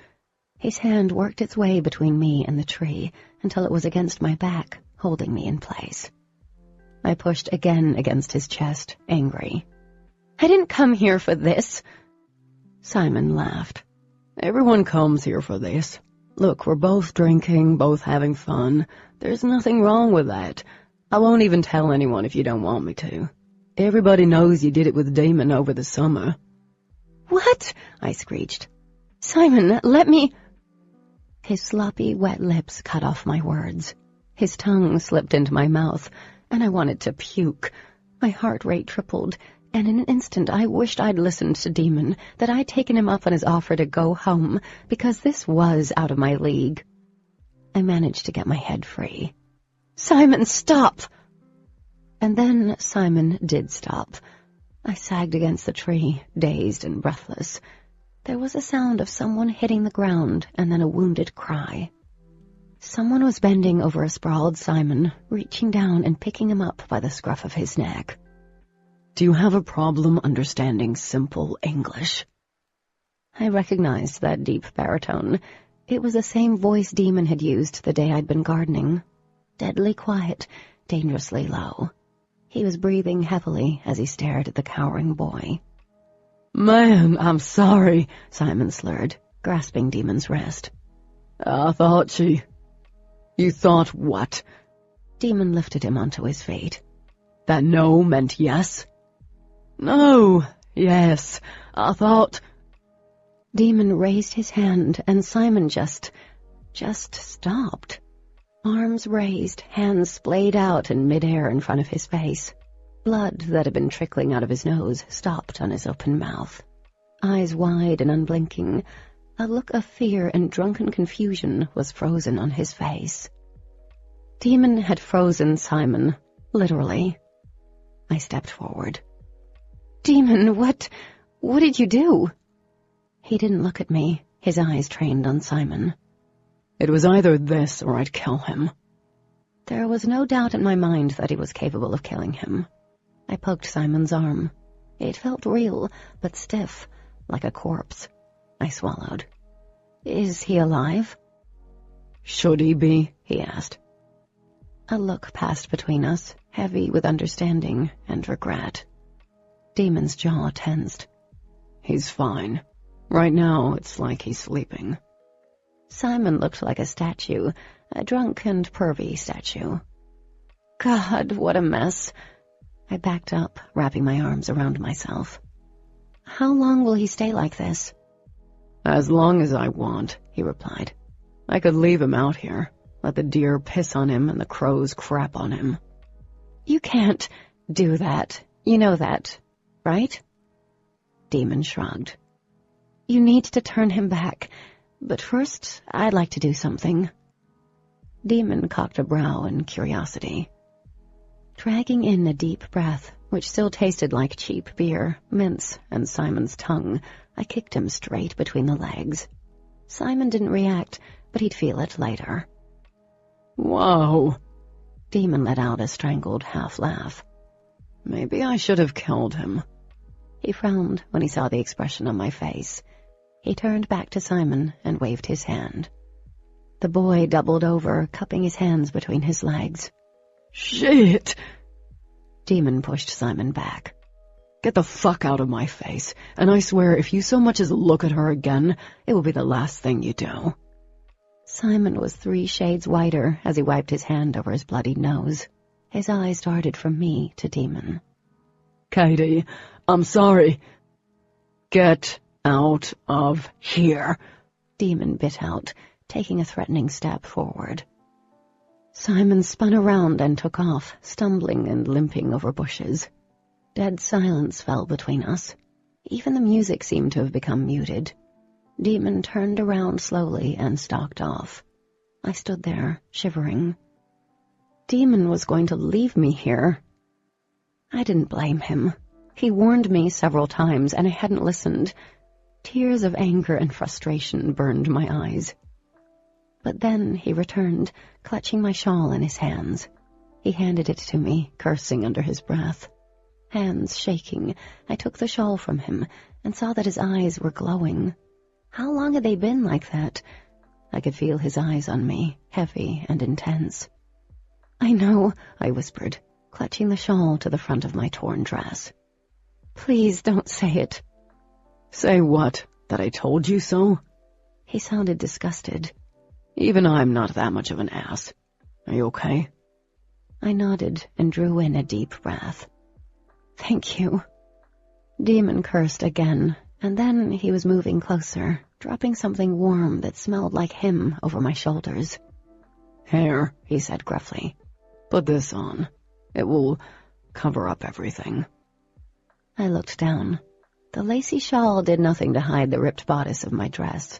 His hand worked its way between me and the tree until it was against my back, holding me in place. I pushed again against his chest, angry. "I didn't come here for this." Simon laughed. "Everyone comes here for this. Look, we're both drinking, both having fun. There's nothing wrong with that. I won't even tell anyone if you don't want me to. Everybody knows you did it with Daemon over the summer." "What?" I screeched. "Simon, let me—" His sloppy, wet lips cut off my words. His tongue slipped into my mouth, and I wanted to puke. My heart rate tripled, and in an instant I wished I'd listened to Daemon, that I'd taken him up on his offer to go home, because this was out of my league. I managed to get my head free. "Simon, stop!" And then Simon did stop. I sagged against the tree, dazed and breathless. There was a sound of someone hitting the ground and then a wounded cry. Someone was bending over a sprawled Simon, reaching down and picking him up by the scruff of his neck. "Do you have a problem understanding simple English?" I recognized that deep baritone. It was the same voice Daemon had used the day I'd been gardening. Deadly quiet, dangerously low. He was breathing heavily as he stared at the cowering boy. "Man, I'm sorry," Simon slurred, grasping Daemon's wrist. "I thought she—" "You thought what?" Daemon lifted him onto his feet. "That no meant yes?" "No, yes, I thought—" Daemon raised his hand, and Simon just stopped. Arms raised, hands splayed out in midair in front of his face. Blood that had been trickling out of his nose stopped on his open mouth. Eyes wide and unblinking, a look of fear and drunken confusion was frozen on his face. Daemon had frozen Simon, literally. I stepped forward. "Daemon, what did you do?" He didn't look at me, his eyes trained on Simon. "It was either this or I'd kill him." There was no doubt in my mind that he was capable of killing him. I poked Simon's arm. It felt real, but stiff, like a corpse. I swallowed. "Is he alive?" "Should he be?" he asked. A look passed between us, heavy with understanding and regret. Daemon's jaw tensed. "He's fine. Right now, it's like he's sleeping." Simon looked like a statue, a drunk and pervy statue. God, what a mess. I backed up, wrapping my arms around myself. How long will he stay like this? "As long as I want," he replied. "I could leave him out here, let the deer piss on him and the crows crap on him." You can't do that. You know that, right? Daemon shrugged. You need to turn him back, but first I'd like to do something. Daemon cocked a brow in curiosity. Dragging in a deep breath, which still tasted like cheap beer, mince, and Simon's tongue, I kicked him straight between the legs. Simon didn't react, but he'd feel it later. "Whoa!" Daemon let out a strangled half-laugh. "Maybe I should have killed him." He frowned when he saw the expression on my face. He turned back to Simon and waved his hand. The boy doubled over, cupping his hands between his legs. "Shit!" Daemon pushed Simon back. "Get the fuck out of my face, and I swear if you so much as look at her again, it will be the last thing you do." Simon was 3 shades whiter as he wiped his hand over his bloodied nose. His eyes darted from me to Daemon. "Katie, I'm sorry." "Get out of here," Daemon bit out, taking a threatening step forward. Simon spun around and took off, stumbling and limping over bushes. Dead silence fell between us. Even the music seemed to have become muted. Daemon turned around slowly and stalked off. I stood there, shivering. Daemon was going to leave me here. I didn't blame him. He warned me several times, and I hadn't listened. Tears of anger and frustration burned my eyes. But then he returned, clutching my shawl in his hands. He handed it to me, cursing under his breath. Hands shaking, I took the shawl from him and saw that his eyes were glowing. How long had they been like that? I could feel his eyes on me, heavy and intense. "I know," I whispered, clutching the shawl to the front of my torn dress. "Please don't say it." "Say what? That I told you so?" He sounded disgusted. "Even I'm not that much of an ass. Are you okay?" I nodded and drew in a deep breath. "Thank you." Daemon cursed again, and then he was moving closer, dropping something warm that smelled like him over my shoulders. "Here," he said gruffly. "Put this on. It will cover up everything." I looked down. The lacy shawl did nothing to hide the ripped bodice of my dress.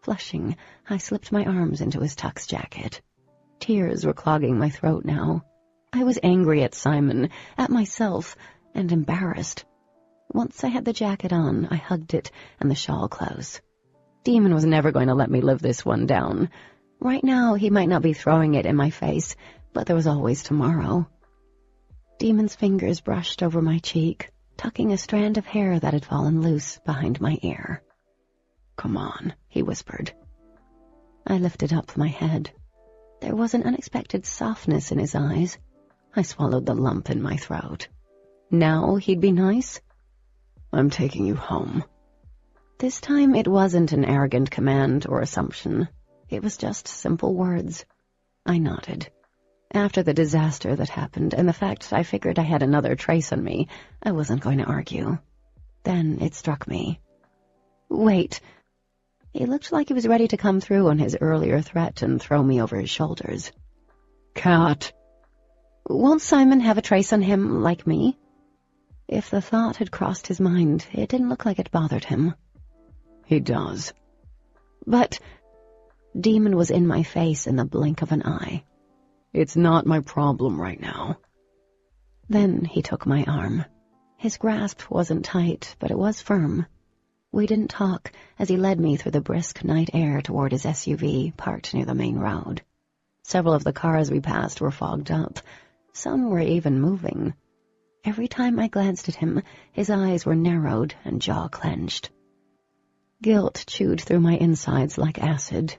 Flushing, I slipped my arms into his tux jacket. Tears were clogging my throat now. I was angry at Simon, at myself, and embarrassed. Once I had the jacket on, I hugged it and the shawl close. Daemon was never going to let me live this one down. Right now, he might not be throwing it in my face, but there was always tomorrow. Daemon's fingers brushed over my cheek, tucking a strand of hair that had fallen loose behind my ear. "Come on," he whispered. I lifted up my head. There was an unexpected softness in his eyes. I swallowed the lump in my throat. Now he'd be nice? "I'm taking you home." This time it wasn't an arrogant command or assumption. It was just simple words. I nodded. After the disaster that happened and the fact I figured I had another trace on me, I wasn't going to argue. Then it struck me. Wait. He looked like he was ready to come through on his earlier threat and throw me over his shoulders. "Cat!" Won't Simon have a trace on him like me? If the thought had crossed his mind, it didn't look like it bothered him. He does. But Daemon was in my face in the blink of an eye. It's not my problem right now. Then he took my arm. His grasp wasn't tight, but it was firm. We didn't talk as he led me through the brisk night air toward his SUV parked near the main road. Several of the cars we passed were fogged up. Some were even moving. Every time I glanced at him, his eyes were narrowed and jaw clenched. Guilt chewed through my insides like acid.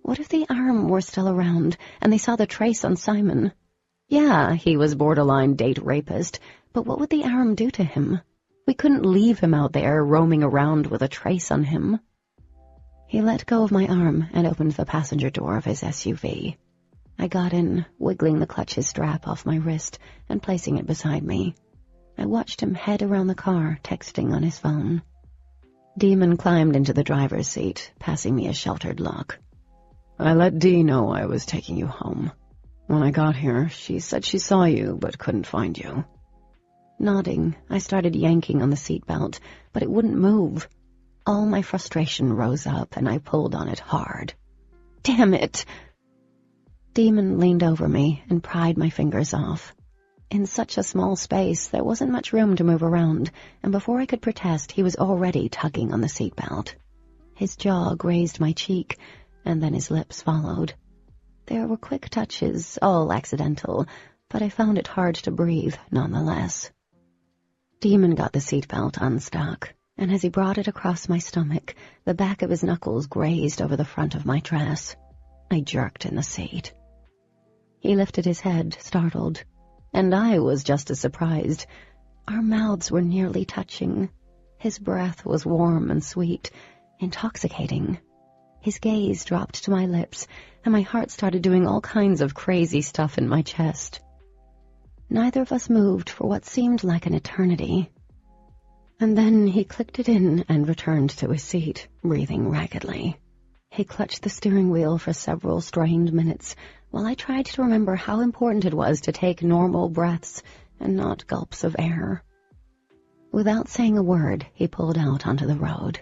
What if the arm were still around and they saw the trace on Simon? Yeah, he was borderline date rapist, but what would the arm do to him? We couldn't leave him out there roaming around with a trace on him. He let go of my arm and opened the passenger door of his SUV. I got in, wiggling the clutch's strap off my wrist and placing it beside me. I watched him head around the car, texting on his phone. Daemon climbed into the driver's seat, passing me a sheltered look. I let Dee know I was taking you home. When I got here, she said she saw you but couldn't find you. Nodding, I started yanking on the seatbelt, but it wouldn't move. All my frustration rose up and I pulled on it hard. Damn it! Daemon leaned over me and pried my fingers off. In such a small space, there wasn't much room to move around, and before I could protest, he was already tugging on the seatbelt. His jaw grazed my cheek, and then his lips followed. There were quick touches, all accidental, but I found it hard to breathe nonetheless. Daemon got the seatbelt unstuck, and as he brought it across my stomach, the back of his knuckles grazed over the front of my dress. I jerked in the seat. He lifted his head, startled, and I was just as surprised. Our mouths were nearly touching. His breath was warm and sweet, intoxicating. His gaze dropped to my lips, and my heart started doing all kinds of crazy stuff in my chest. Neither of us moved for what seemed like an eternity. And then he clicked it in and returned to his seat, breathing raggedly. He clutched the steering wheel for several strained minutes, while I tried to remember how important it was to take normal breaths and not gulps of air. Without saying a word, he pulled out onto the road.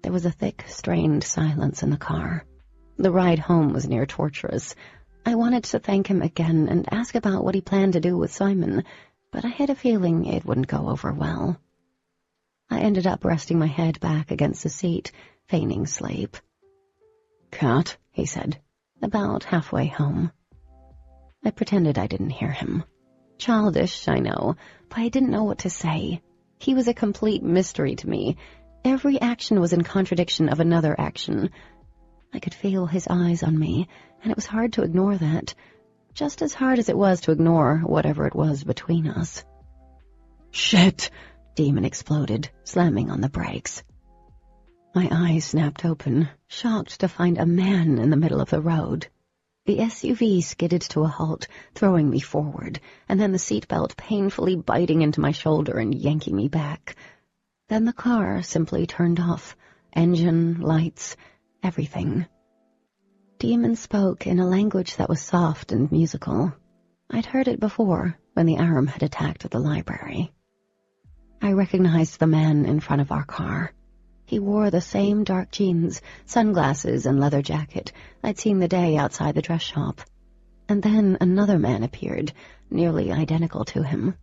There was a thick, strained silence in the car. The ride home was near torturous. I wanted to thank him again and ask about what he planned to do with Simon, but I had a feeling it wouldn't go over well. I ended up resting my head back against the seat, feigning sleep. Cat, he said, about halfway home. I pretended I didn't hear him. Childish, I know, but I didn't know what to say. He was a complete mystery to me. Every action was in contradiction of another action. I could feel his eyes on me, and it was hard to ignore that, just as hard as it was to ignore whatever it was between us. Shit! Daemon exploded, slamming on the brakes. My eyes snapped open, shocked to find a man in the middle of the road. The SUV skidded to a halt, throwing me forward, and then the seatbelt painfully biting into my shoulder and yanking me back. Then the car simply turned off, engine, lights, everything. Daemon spoke in a language that was soft and musical. I'd heard it before, when the arm had attacked at the library. I recognized the man in front of our car. He wore the same dark jeans, sunglasses, and leather jacket I'd seen the day outside the dress shop. And then another man appeared, nearly identical to him.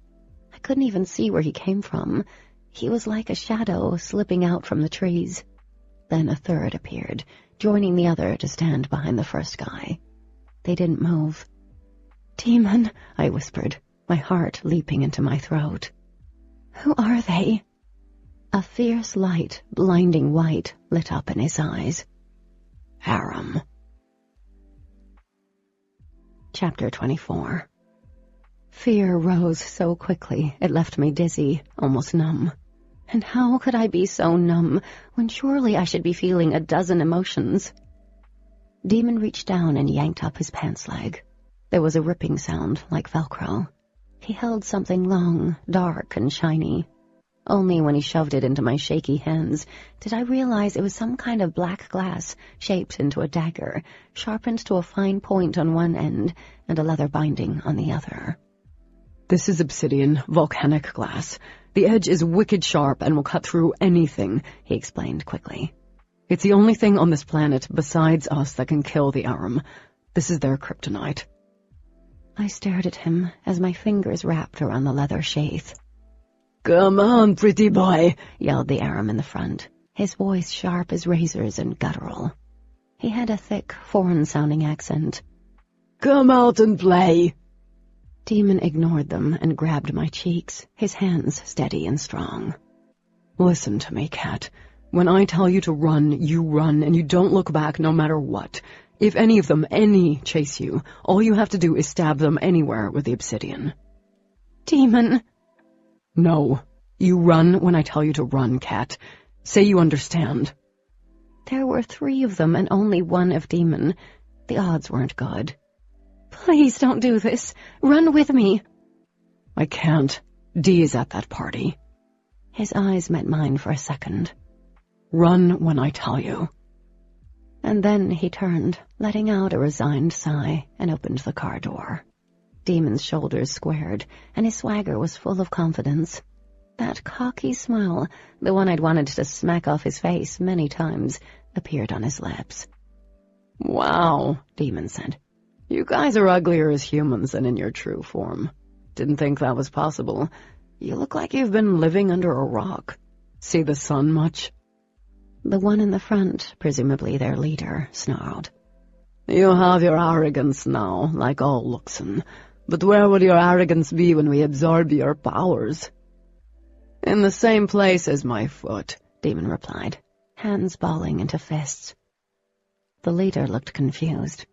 I couldn't even see where he came from. He was like a shadow slipping out from the trees. Then a third appeared, joining the other to stand behind the first guy. They didn't move. "Daemon," I whispered, my heart leaping into my throat. "Who are they?" A fierce light, blinding white, lit up in his eyes. Harem. Chapter 24. Fear rose so quickly it left me dizzy, almost numb. And how could I be so numb when surely I should be feeling a dozen emotions? Daemon reached down and yanked up his pants leg. There was a ripping sound like Velcro. He held something long, dark, and shiny. Only when he shoved it into my shaky hands did I realize it was some kind of black glass shaped into a dagger, sharpened to a fine point on one end and a leather binding on the other. This is obsidian, volcanic glass. The edge is wicked sharp and will cut through anything, he explained quickly. It's the only thing on this planet besides us that can kill the Aram. This is their kryptonite. I stared at him as my fingers wrapped around the leather sheath. Come on, pretty boy, yelled the Aram in the front, his voice sharp as razors and guttural. He had a thick, foreign-sounding accent. Come out and play. Daemon ignored them and grabbed my cheeks, his hands steady and strong. Listen to me, Cat. When I tell you to run, you run, and you don't look back no matter what. If any of them, chase you, all you have to do is stab them anywhere with the obsidian. Daemon! No. You run when I tell you to run, Cat. Say you understand. There were 3 of them and only 1 of Daemon. The odds weren't good. Please don't do this. Run with me. I can't. Dee is at that party. His eyes met mine for a second. Run when I tell you. And then he turned, letting out a resigned sigh, and opened the car door. Daemon's shoulders squared, and his swagger was full of confidence. That cocky smile, the one I'd wanted to smack off his face many times, appeared on his lips. Wow, Daemon said. You guys are uglier as humans than in your true form. Didn't think that was possible. You look like you've been living under a rock. See the sun much? The one in the front, presumably their leader, snarled. You have your arrogance now, like all Luxon. But where would your arrogance be when we absorb your powers? In the same place as my foot, Daemon replied, hands balling into fists. The leader looked confused.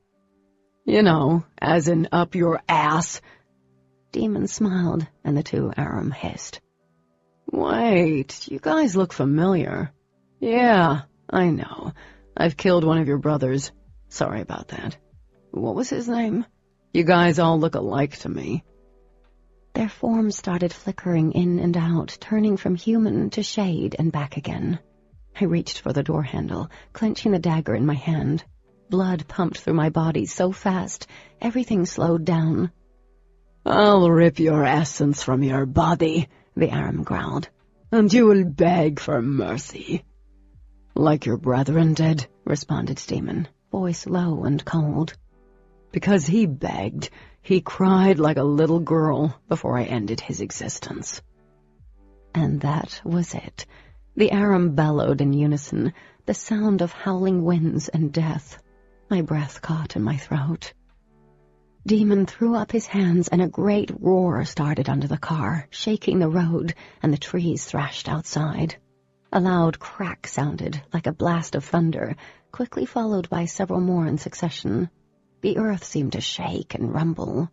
You know, as in up your ass. Daemon smiled, and the 2 Aram hissed. Wait, you guys look familiar. Yeah, I know. I've killed one of your brothers. Sorry about that. What was his name? You guys all look alike to me. Their forms started flickering in and out, turning from human to shade and back again. I reached for the door handle, clenching the dagger in my hand. Blood pumped through my body so fast, everything slowed down. I'll rip your essence from your body, the Aram growled. And you will beg for mercy. Like your brethren did, responded Daemon, voice low and cold. Because he begged, he cried like a little girl before I ended his existence. And that was it. The Aram bellowed in unison, the sound of howling winds and death. My breath caught in my throat. Daemon threw up his hands and a great roar started under the car, shaking the road, and the trees thrashed outside. A loud crack sounded, like a blast of thunder, quickly followed by several more in succession. The earth seemed to shake and rumble.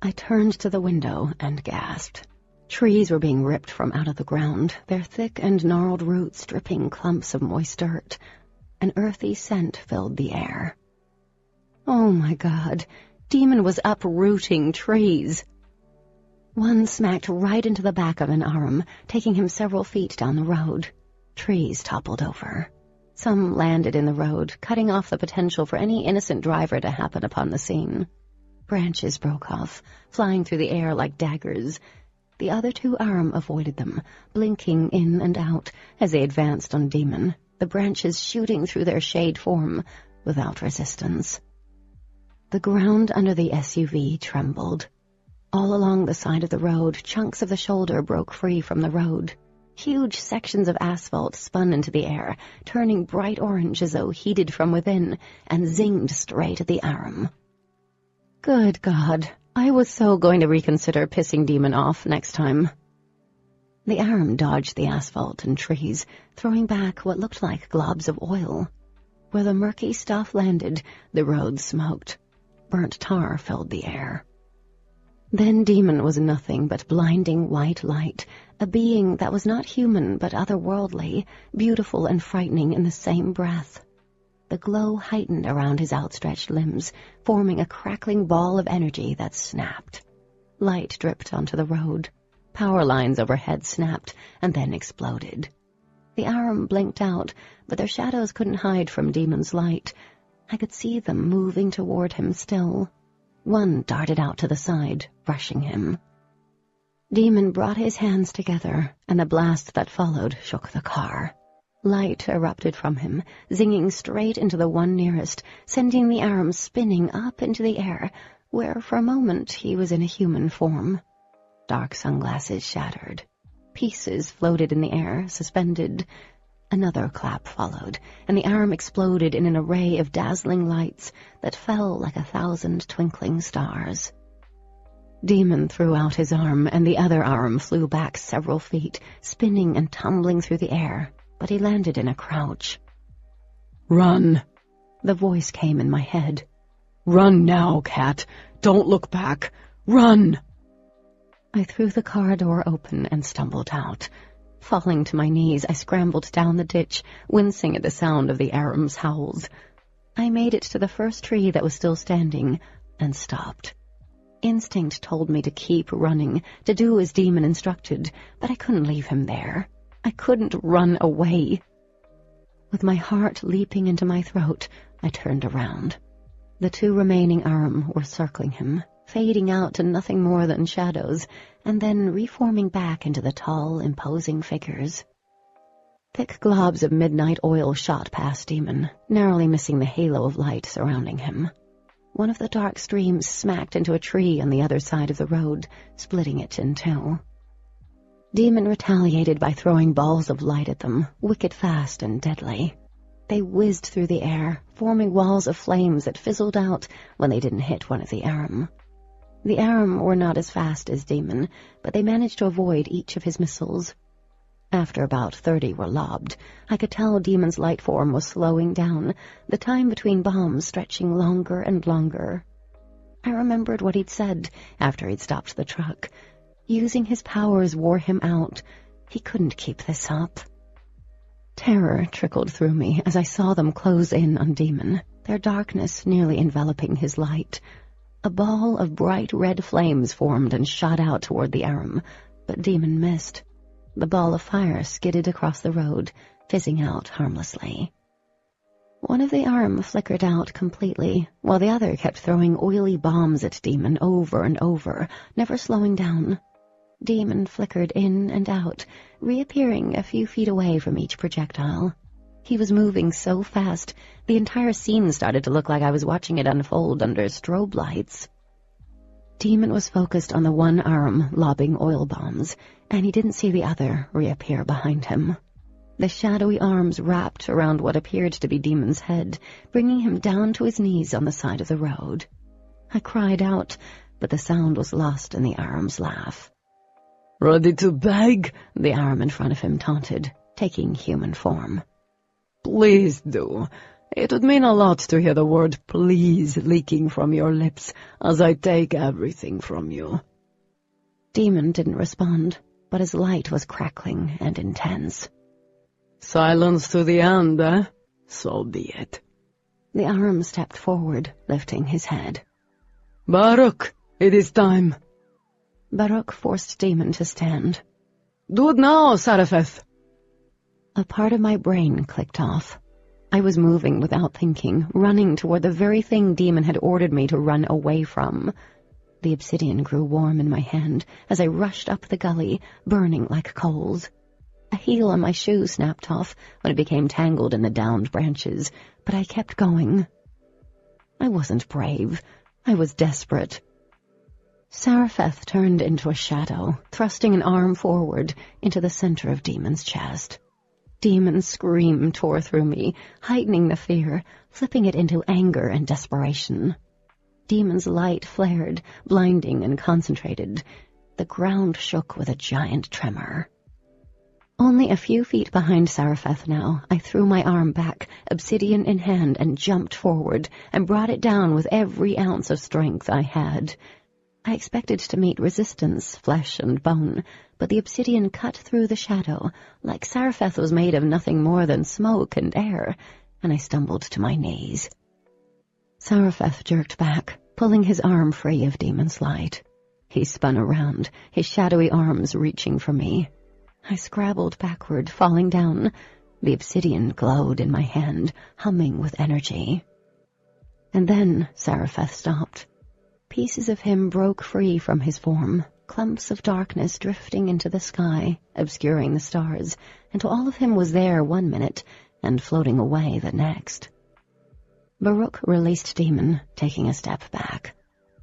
I turned to the window and gasped. Trees were being ripped from out of the ground, their thick and gnarled roots dripping clumps of moist dirt. An earthy scent filled the air. Oh my God, Daemon was uprooting trees. One smacked right into the back of an Aram, taking him several feet down the road. Trees toppled over. Some landed in the road, cutting off the potential for any innocent driver to happen upon the scene. Branches broke off, flying through the air like daggers. The other 2 Aram avoided them, blinking in and out as they advanced on Daemon, the branches shooting through their shade form without resistance. The ground under the SUV trembled. All along the side of the road, chunks of the shoulder broke free from the road. Huge sections of asphalt spun into the air, turning bright orange as though heated from within, and zinged straight at the Aram. Good God, I was so going to reconsider pissing Daemon off next time. The Aram dodged the asphalt and trees, throwing back what looked like globs of oil. Where the murky stuff landed, the road smoked. Burnt tar filled the air. Then Daemon was nothing but blinding white light, a being that was not human but otherworldly, beautiful and frightening in the same breath. The glow heightened around his outstretched limbs, forming a crackling ball of energy that snapped. Light dripped onto the road. Power lines overhead snapped and then exploded. The Aram blinked out, but their shadows couldn't hide from Daemon's light. I could see them moving toward him still. One darted out to the side, brushing him. Daemon brought his hands together, and the blast that followed shook the car. Light erupted from him, zinging straight into the one nearest, sending the arm spinning up into the air, where for a moment he was in a human form. Dark sunglasses shattered. Pieces floated in the air, suspended. Another clap followed, and the arm exploded in an array of dazzling lights that fell like 1,000 twinkling stars. Daemon threw out his arm, and the other arm flew back several feet, spinning and tumbling through the air, but he landed in a crouch. "Run!" The voice came in my head. "Run now, cat! Don't look back! Run!" I threw the car door open and stumbled out. Falling to my knees, I scrambled down the ditch, wincing at the sound of the Aram's howls. I made it to the first tree that was still standing, and stopped. Instinct told me to keep running, to do as Daemon instructed, but I couldn't leave him there. I couldn't run away. With my heart leaping into my throat, I turned around. The two remaining Aram were circling him, fading out to nothing more than shadows, and then reforming back into the tall, imposing figures. Thick globs of midnight oil shot past Daemon, narrowly missing the halo of light surrounding him. One of the dark streams smacked into a tree on the other side of the road, splitting it in two. Daemon retaliated by throwing balls of light at them, wicked fast and deadly. They whizzed through the air, forming walls of flames that fizzled out when they didn't hit one of the Aram. The Aram were not as fast as Daemon, but they managed to avoid each of his missiles. After about 30 were lobbed, I could tell Daemon's light form was slowing down, the time between bombs stretching longer and longer. I remembered what he'd said after he'd stopped the truck. Using his powers wore him out. He couldn't keep this up. Terror trickled through me as I saw them close in on Daemon, their darkness nearly enveloping his light. A ball of bright red flames formed and shot out toward the Aram, but Daemon missed. The ball of fire skidded across the road, fizzing out harmlessly. One of the Aram flickered out completely, while the other kept throwing oily bombs at Daemon over and over, never slowing down. Daemon flickered in and out, reappearing a few feet away from each projectile. He was moving so fast, the entire scene started to look like I was watching it unfold under strobe lights. Daemon was focused on the one Aram lobbing oil bombs, and he didn't see the other reappear behind him. The shadowy arms wrapped around what appeared to be Daemon's head, bringing him down to his knees on the side of the road. I cried out, but the sound was lost in the Aram's laugh. "Ready to beg?" the Aram in front of him taunted, taking human form. "Please do. It would mean a lot to hear the word please leaking from your lips as I take everything from you." Daemon didn't respond, but his light was crackling and intense. "Silence to the end, eh? So be it." The Aram stepped forward, lifting his head. "Baruch, it is time." Baruch forced Daemon to stand. "Do it now, Sarafeth." A part of my brain clicked off. I was moving without thinking, running toward the very thing Daemon had ordered me to run away from. The obsidian grew warm in my hand as I rushed up the gully, burning like coals. A heel on my shoe snapped off when it became tangled in the downed branches, but I kept going. I wasn't brave. I was desperate. Sarafeth turned into a shadow, thrusting an arm forward into the center of Daemon's chest. Daemon's scream tore through me, heightening the fear, flipping it into anger and desperation. Daemon's light flared, blinding and concentrated. The ground shook with a giant tremor. Only a few feet behind Sarafeth now, I threw my arm back, obsidian in hand, and jumped forward, and brought it down with every ounce of strength I had. I expected to meet resistance, flesh and bone, but the obsidian cut through the shadow, like Sarafeth was made of nothing more than smoke and air, and I stumbled to my knees. Sarafeth jerked back, pulling his arm free of Daemon's light. He spun around, his shadowy arms reaching for me. I scrabbled backward, falling down. The obsidian glowed in my hand, humming with energy. And then Sarafeth stopped. Pieces of him broke free from his form, clumps of darkness drifting into the sky, obscuring the stars, and all of him was there 1 minute and floating away the next. Baruch released Daemon, taking a step back.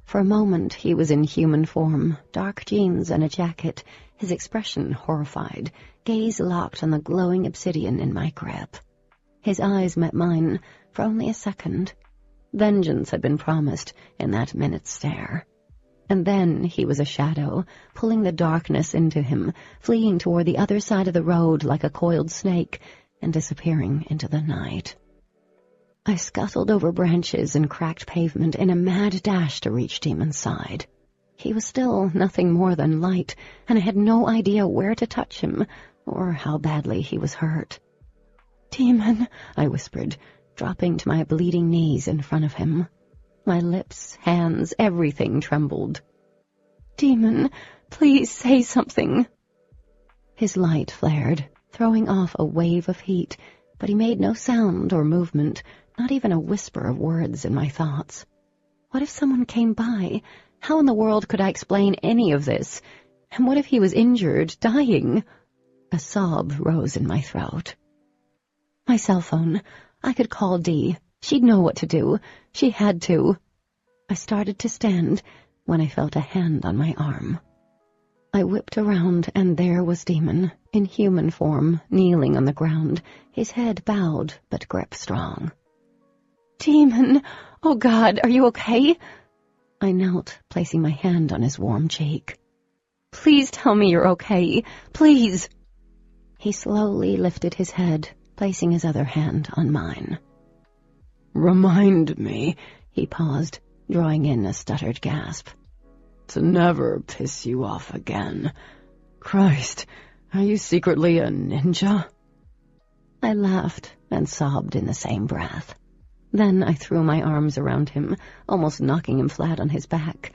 For a moment he was in human form, dark jeans and a jacket, his expression horrified, gaze locked on the glowing obsidian in my grip. His eyes met mine for only a second. Vengeance had been promised in that minute's stare. And then he was a shadow, pulling the darkness into him, fleeing toward the other side of the road like a coiled snake, and disappearing into the night. I scuttled over branches and cracked pavement in a mad dash to reach Daemon's side. He was still nothing more than light, and I had no idea where to touch him, or how badly he was hurt. "Daemon," I whispered, dropping to my bleeding knees in front of him. My lips, hands, everything trembled. "Daemon, please say something." His light flared, throwing off a wave of heat, but he made no sound or movement, not even a whisper of words in my thoughts. What if someone came by? How in the world could I explain any of this? And what if he was injured, dying? A sob rose in my throat. My cell phone. I could call Dee. She'd know what to do. She had to. I started to stand when I felt a hand on my arm. I whipped around, and there was Daemon, in human form, kneeling on the ground, his head bowed but grip strong. "Daemon! Oh, God, are you okay?" I knelt, placing my hand on his warm cheek. "Please tell me you're okay. Please!" He slowly lifted his head, placing his other hand on mine. "Remind me," he paused, drawing in a stuttered gasp, "to never piss you off again. Christ, are you secretly a ninja?" I laughed and sobbed in the same breath. Then I threw my arms around him, almost knocking him flat on his back.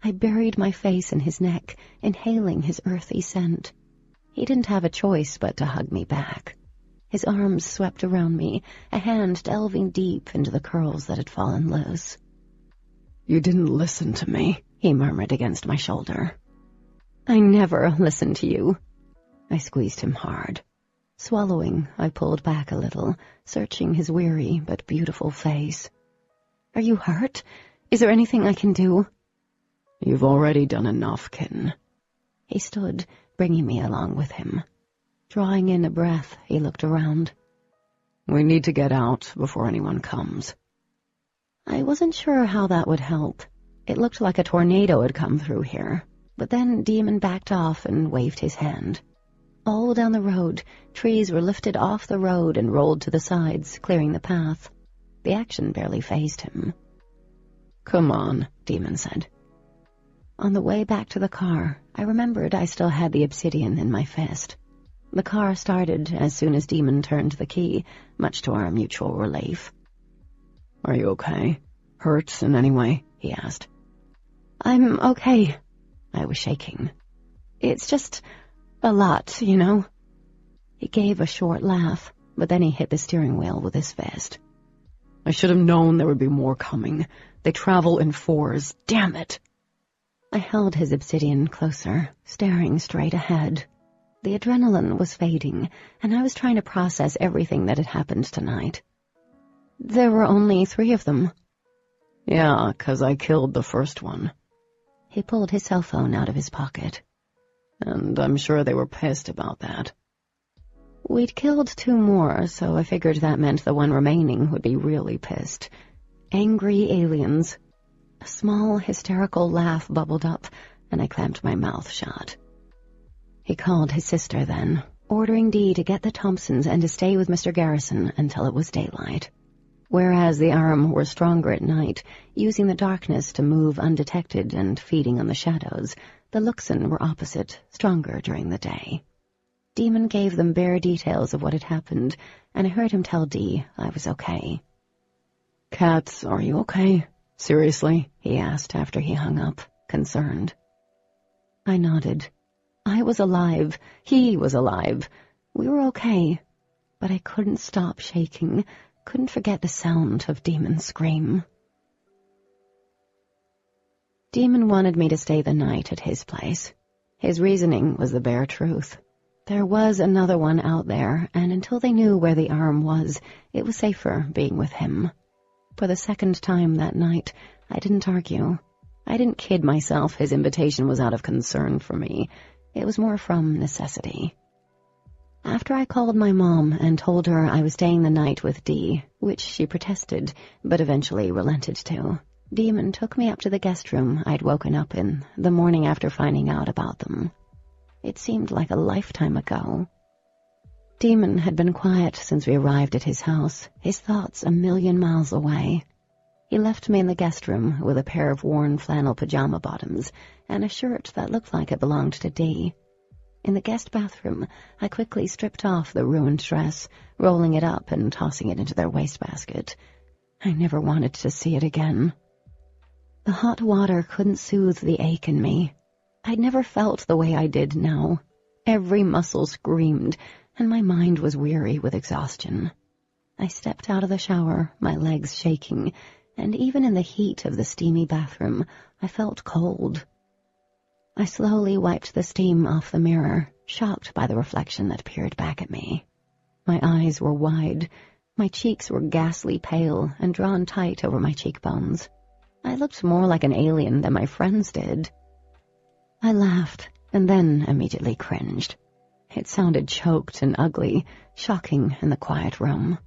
I buried my face in his neck, inhaling his earthy scent. He didn't have a choice but to hug me back. His arms swept around me, a hand delving deep into the curls that had fallen loose. "You didn't listen to me," he murmured against my shoulder. "I never listened to you." I squeezed him hard. Swallowing, I pulled back a little, searching his weary but beautiful face. "Are you hurt? Is there anything I can do?" "You've already done enough, kitten." He stood, bringing me along with him. Drawing in a breath, he looked around. "We need to get out before anyone comes." I wasn't sure how that would help. It looked like a tornado had come through here, but then Daemon backed off and waved his hand. All down the road, trees were lifted off the road and rolled to the sides, clearing the path. The action barely fazed him. "Come on," Daemon said. On the way back to the car, I remembered I still had the obsidian in my fist. The car started as soon as Daemon turned the key, much to our mutual relief. "Are you okay? Hurt in any way?" he asked. "I'm okay." I was shaking. "It's just a lot, you know." He gave a short laugh, but then he hit the steering wheel with his fist. "I should have known there would be more coming. They travel in fours. Damn it!" I held his obsidian closer, staring straight ahead. The adrenaline was fading, and I was trying to process everything that had happened tonight. There were only 3 of them. "Yeah, 'cause I killed the first one." He pulled his cell phone out of his pocket. "And I'm sure they were pissed about that." We'd killed 2 more, so I figured that meant the one remaining would be really pissed. Angry aliens. A small, hysterical laugh bubbled up, and I clamped my mouth shut. He called his sister then, ordering Dee to get the Thompsons and to stay with Mr. Garrison until it was daylight. Whereas the Arm were stronger at night, using the darkness to move undetected and feeding on the shadows, the Luxon were opposite, stronger during the day. Daemon gave them bare details of what had happened, and I heard him tell Dee I was okay. "Kat, are you okay? Seriously?" he asked after he hung up, concerned. I nodded. I was alive. He was alive. We were okay. But I couldn't stop shaking, couldn't forget the sound of Daemon's scream. Daemon wanted me to stay the night at his place. His reasoning was the bare truth. There was another one out there, and until they knew where the arm was, it was safer being with him. For the second time that night, I didn't argue. I didn't kid myself his invitation was out of concern for me. It was more from necessity. After I called my mom and told her I was staying the night with Dee, which she protested, but eventually relented to, Daemon took me up to the guest room I'd woken up in the morning after finding out about them. It seemed like a lifetime ago. Daemon had been quiet since we arrived at his house, his thoughts a million miles away. He left me in the guest room with a pair of worn flannel pajama bottoms and a shirt that looked like it belonged to Dee. In the guest bathroom, I quickly stripped off the ruined dress, rolling it up and tossing it into their wastebasket. I never wanted to see it again. The hot water couldn't soothe the ache in me. I'd never felt the way I did now. Every muscle screamed, and my mind was weary with exhaustion. I stepped out of the shower, my legs shaking, and even in the heat of the steamy bathroom, I felt cold. I slowly wiped the steam off the mirror, shocked by the reflection that peered back at me. My eyes were wide, my cheeks were ghastly pale and drawn tight over my cheekbones. I looked more like an alien than my friends did. I laughed, and then immediately cringed. It sounded choked and ugly, shocking in the quiet room.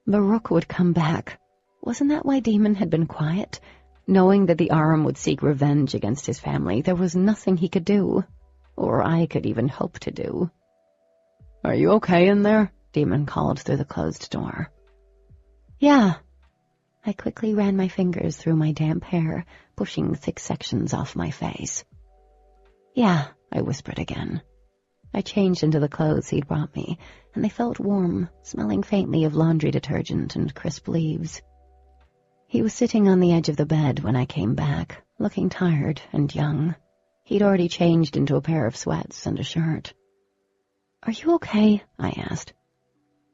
Baruch would come back. Wasn't that why Daemon had been quiet? Knowing that the arm would seek revenge against his family, there was nothing he could do, or I could even hope to do. "Are you okay in there?" Daemon called through the closed door. Yeah. I quickly ran my fingers through my damp hair, pushing thick sections off my face. Yeah, I whispered again. I changed into the clothes he'd brought me, and they felt warm, smelling faintly of laundry detergent and crisp leaves. He was sitting on the edge of the bed when I came back, looking tired and young. He'd already changed into a pair of sweats and a shirt. "Are you okay?" I asked.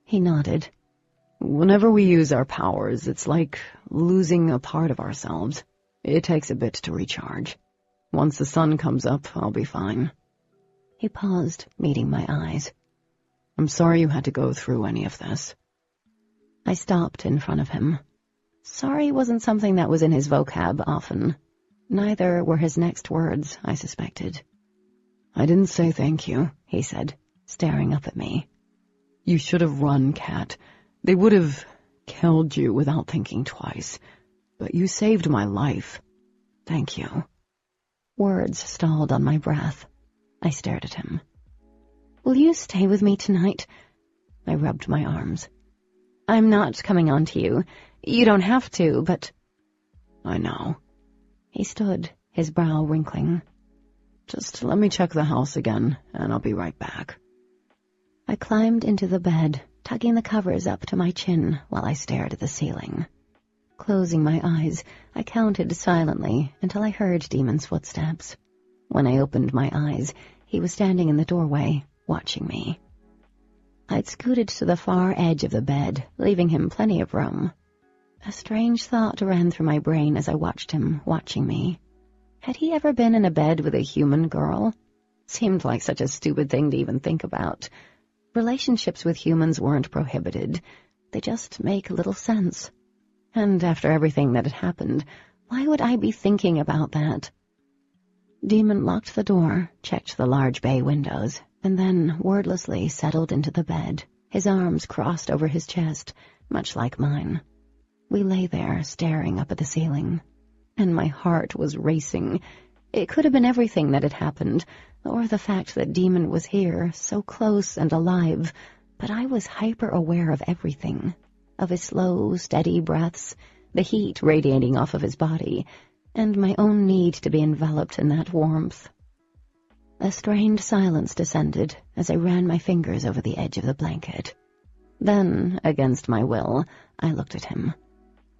He nodded. "Whenever we use our powers, it's like losing a part of ourselves. It takes a bit to recharge. Once the sun comes up, I'll be fine." He paused, meeting my eyes. "I'm sorry you had to go through any of this." I stopped in front of him. Sorry wasn't something that was in his vocab often. Neither were his next words, I suspected. "I didn't say thank you," he said, staring up at me. "You should have run, Kat. They would have killed you without thinking twice. But you saved my life. Thank you." Words stalled on my breath. I stared at him. "Will you stay with me tonight?" I rubbed my arms. "I'm not coming on to you. You don't have to, but—" "I know." He stood, his brow wrinkling. "Just let me check the house again, and I'll be right back." I climbed into the bed, tugging the covers up to my chin while I stared at the ceiling. Closing my eyes, I counted silently until I heard Daemon's footsteps. When I opened my eyes, he was standing in the doorway, watching me. I'd scooted to the far edge of the bed, leaving him plenty of room. A strange thought ran through my brain as I watched him, watching me. Had he ever been in a bed with a human girl? Seemed like such a stupid thing to even think about. Relationships with humans weren't prohibited. They just make little sense. And after everything that had happened, why would I be thinking about that? Daemon locked the door, checked the large bay windows, and then wordlessly settled into the bed, his arms crossed over his chest, much like mine. We lay there, staring up at the ceiling, and my heart was racing. It could have been everything that had happened, or the fact that Daemon was here, so close and alive, but I was hyper-aware of everything, of his slow, steady breaths, the heat radiating off of his body, and my own need to be enveloped in that warmth. A strained silence descended as I ran my fingers over the edge of the blanket. Then, against my will, I looked at him.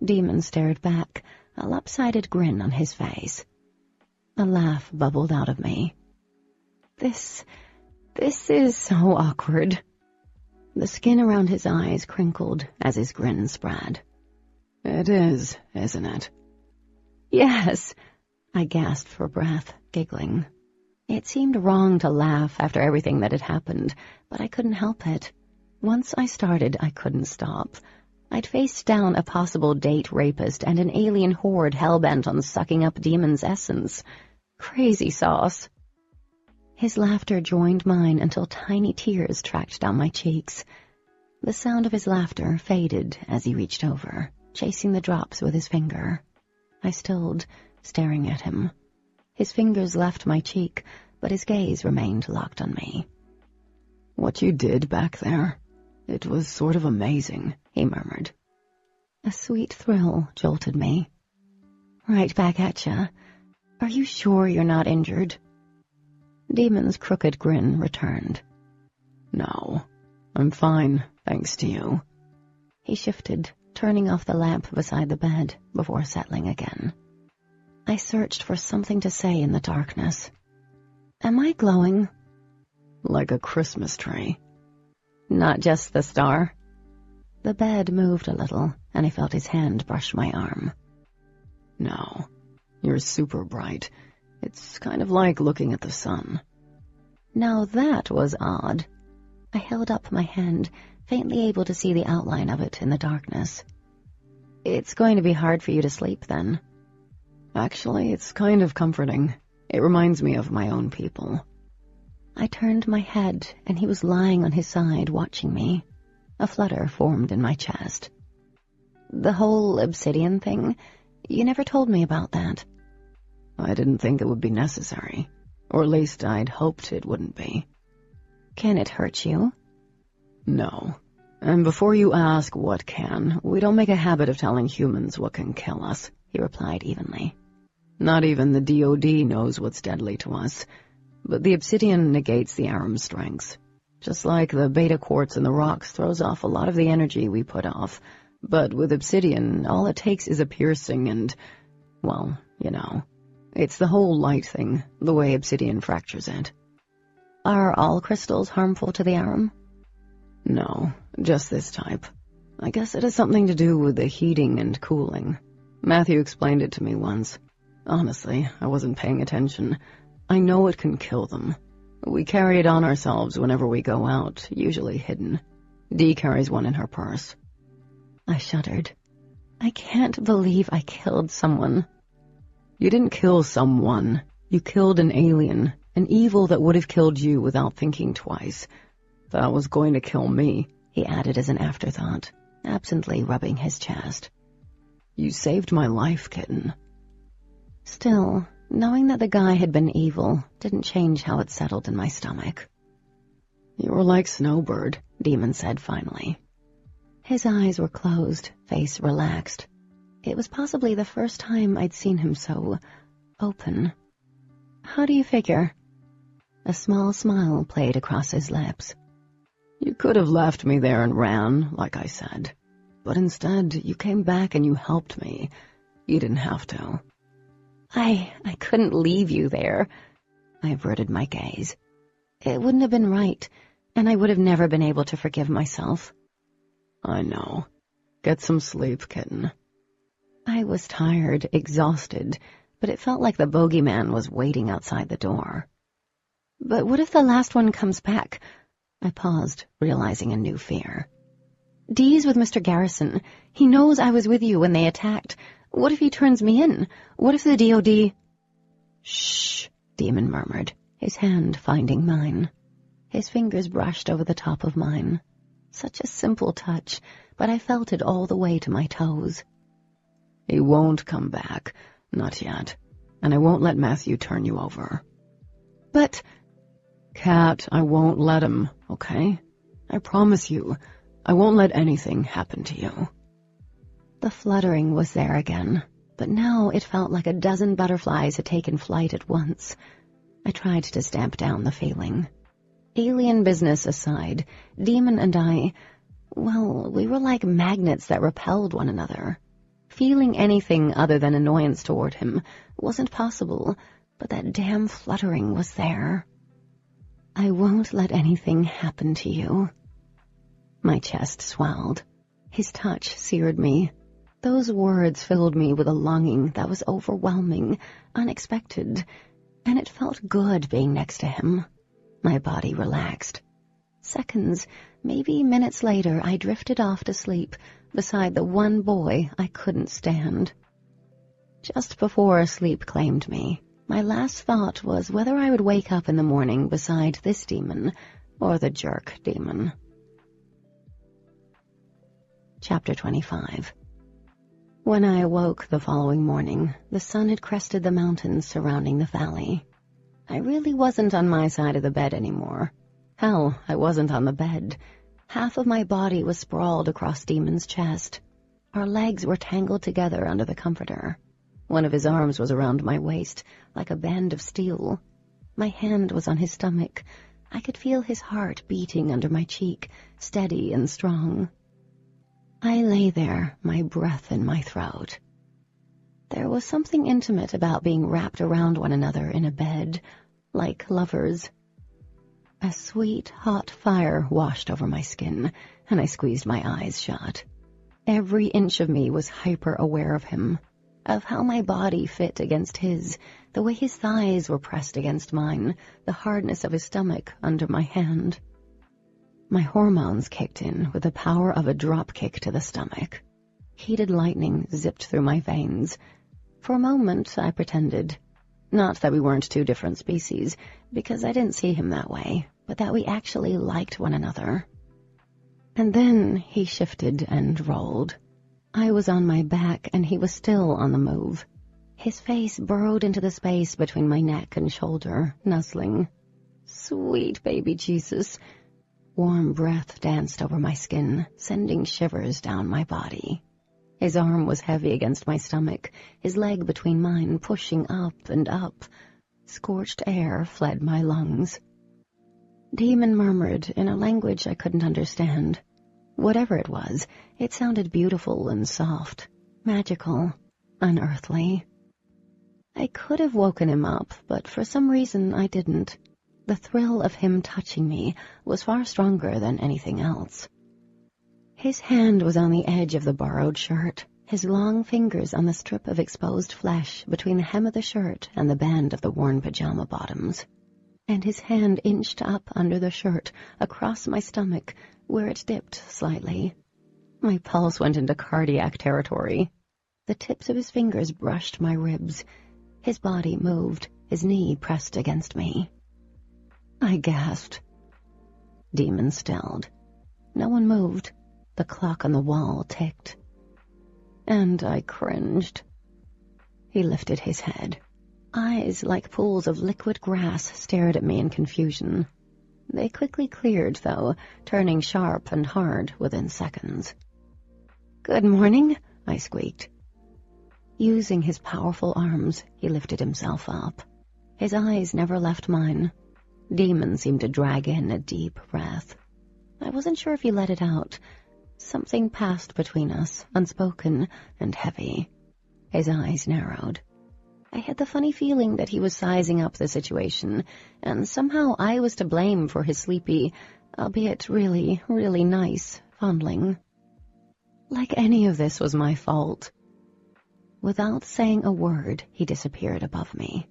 Daemon stared back, a lopsided grin on his face. A laugh bubbled out of me. This is so awkward." The skin around his eyes crinkled as his grin spread. "It is, isn't it?" "Yes." I gasped for breath, giggling. It seemed wrong to laugh after everything that had happened, but I couldn't help it. Once I started, I couldn't stop. I'd faced down a possible date rapist and an alien horde hell-bent on sucking up Daemon's essence. Crazy sauce. His laughter joined mine until tiny tears tracked down my cheeks. The sound of his laughter faded as he reached over, chasing the drops with his finger. I stilled, staring at him. His fingers left my cheek, but his gaze remained locked on me. "What you did back there, it was sort of amazing," he murmured. A sweet thrill jolted me. "Right back at ya. Are you sure you're not injured?" Daemon's crooked grin returned. "No, I'm fine, thanks to you." He shifted, turning off the lamp beside the bed before settling again. I searched for something to say in the darkness. "Am I glowing?" "Like a Christmas tree." "Not just the star?" The bed moved a little, and I felt his hand brush my arm. "No, you're super bright. It's kind of like looking at the sun." Now that was odd. I held up my hand, faintly able to see the outline of it in the darkness. "It's going to be hard for you to sleep, then." "Actually, it's kind of comforting. It reminds me of my own people." I turned my head, and he was lying on his side, watching me. A flutter formed in my chest. "The whole obsidian thing? You never told me about that." "I didn't think it would be necessary. Or at least I'd hoped it wouldn't be." "Can it hurt you?" "No. And before you ask what can, we don't make a habit of telling humans what can kill us," he replied evenly. "Not even the DOD knows what's deadly to us. But the obsidian negates the aram's strengths. Just like the beta quartz in the rocks throws off a lot of the energy we put off. But with obsidian, all it takes is a piercing and, well, you know. It's the whole light thing, the way obsidian fractures it." "Are all crystals harmful to the aram?" "No, just this type. I guess it has something to do with the heating and cooling. Matthew explained it to me once. Honestly, I wasn't paying attention. I know it can kill them. We carry it on ourselves whenever we go out, usually hidden. Dee carries one in her purse." I shuddered. I can't believe I killed someone. "You didn't kill someone. You killed an alien, an evil that would have killed you without thinking twice. That was going to kill me," he added as an afterthought, absently rubbing his chest. "You saved my life, kitten." Still, knowing that the guy had been evil didn't change how it settled in my stomach. "You were like Snowbird," Daemon said finally. His eyes were closed, face relaxed. It was possibly the first time I'd seen him so open. "How do you figure?" A small smile played across his lips. "You could have left me there and ran, like I said. But instead, you came back and you helped me. You didn't have to." I couldn't leave you there." I averted my gaze. "It wouldn't have been right, and I would have never been able to forgive myself." "I know. Get some sleep, kitten." I was tired, exhausted, but it felt like the bogeyman was waiting outside the door. "But what if the last one comes back?" I paused, realizing a new fear. "Dee's with Mr. Garrison. He knows I was with you when they attacked. What if he turns me in? What if the DOD—" "Shh," Daemon murmured, his hand finding mine. His fingers brushed over the top of mine. Such a simple touch, but I felt it all the way to my toes. "He won't come back. Not yet. And I won't let Matthew turn you over." "But—" "Cat, I won't let him, okay? I promise you, I won't let anything happen to you." The fluttering was there again, but now it felt like a dozen butterflies had taken flight at once. I tried to stamp down the feeling. Alien business aside, Daemon and I, well, we were like magnets that repelled one another. Feeling anything other than annoyance toward him wasn't possible, but that damn fluttering was there. "I won't let anything happen to you." My chest swelled. His touch seared me. Those words filled me with a longing that was overwhelming, unexpected, and it felt good being next to him. My body relaxed. Seconds, maybe minutes later, I drifted off to sleep beside the one boy I couldn't stand. Just before sleep claimed me, my last thought was whether I would wake up in the morning beside this demon or the jerk demon. Chapter 25. When I awoke the following morning, the sun had crested the mountains surrounding the valley. I really wasn't on my side of the bed anymore. Hell, I wasn't on the bed. Half of my body was sprawled across Demon's chest. Our legs were tangled together under the comforter. One of his arms was around my waist, like a band of steel. My hand was on his stomach. I could feel his heart beating under my cheek, steady and strong. I lay there, my breath in my throat. There was something intimate about being wrapped around one another in a bed, like lovers. A sweet, hot fire washed over my skin, and I squeezed my eyes shut. Every inch of me was hyper-aware of him, of how my body fit against his, the way his thighs were pressed against mine, the hardness of his stomach under my hand. My hormones kicked in with the power of a drop kick to the stomach. Heated lightning zipped through my veins. For a moment, I pretended. Not that we weren't two different species, because I didn't see him that way, but that we actually liked one another. And then he shifted and rolled. I was on my back, and he was still on the move. His face burrowed into the space between my neck and shoulder, nuzzling. Sweet baby Jesus. Warm breath danced over my skin, sending shivers down my body. His arm was heavy against my stomach, his leg between mine pushing up and up. Scorched air fled my lungs. Daemon murmured in a language I couldn't understand. Whatever it was, it sounded beautiful and soft, magical, unearthly. I could have woken him up, but for some reason I didn't. The thrill of him touching me was far stronger than anything else. His hand was on the edge of the borrowed shirt, his long fingers on the strip of exposed flesh between the hem of the shirt and the band of the worn pajama bottoms. And his hand inched up under the shirt, across my stomach, where it dipped slightly. My pulse went into cardiac territory. The tips of his fingers brushed my ribs. His body moved, his knee pressed against me. I gasped. Daemon stilled. No one moved. The clock on the wall ticked. And I cringed. He lifted his head. Eyes like pools of liquid grass stared at me in confusion. They quickly cleared, though, turning sharp and hard within seconds. "Good morning," I squeaked. Using his powerful arms, he lifted himself up. His eyes never left mine. Daemon seemed to drag in a deep breath. I wasn't sure if he let it out. Something passed between us, unspoken and heavy. His eyes narrowed. I had the funny feeling that he was sizing up the situation, and somehow I was to blame for his sleepy, albeit really, really nice, fondling. Like any of this was my fault. Without saying a word, he disappeared above me.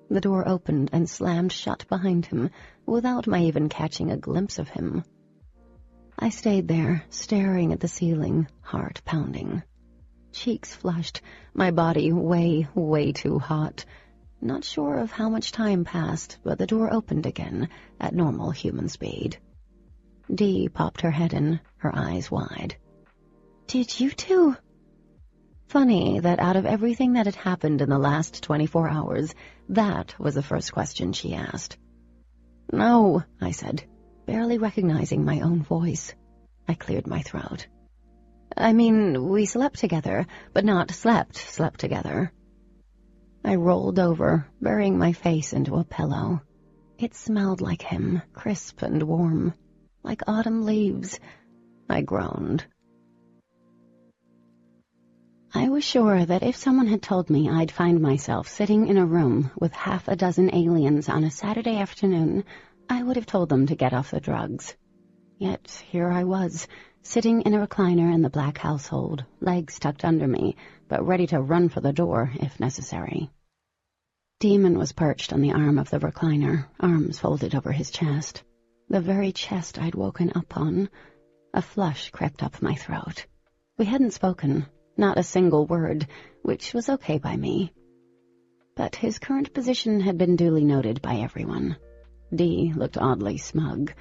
The door opened and slammed shut behind him, without my even catching a glimpse of him. I stayed there, staring at the ceiling, heart pounding. Cheeks flushed, my body way, way too hot. Not sure of how much time passed, but the door opened again, at normal human speed. Dee popped her head in, her eyes wide. "Did you two?" Funny that out of everything that had happened in the last 24 hours, that was the first question she asked. "No," I said, barely recognizing my own voice. I cleared my throat. "I mean, we slept together, but not slept together." I rolled over, burying my face into a pillow. It smelled like him, crisp and warm, like autumn leaves. I groaned. I was sure that if someone had told me I'd find myself sitting in a room with half a dozen aliens on a Saturday afternoon, I would have told them to get off the drugs. Yet here I was, sitting in a recliner in the black household, legs tucked under me, but ready to run for the door if necessary. Daemon was perched on the arm of the recliner, arms folded over his chest. The very chest I'd woken up on. A flush crept up my throat. We hadn't spoken, not a single word, which was okay by me. But his current position had been duly noted by everyone. Dee looked oddly smug.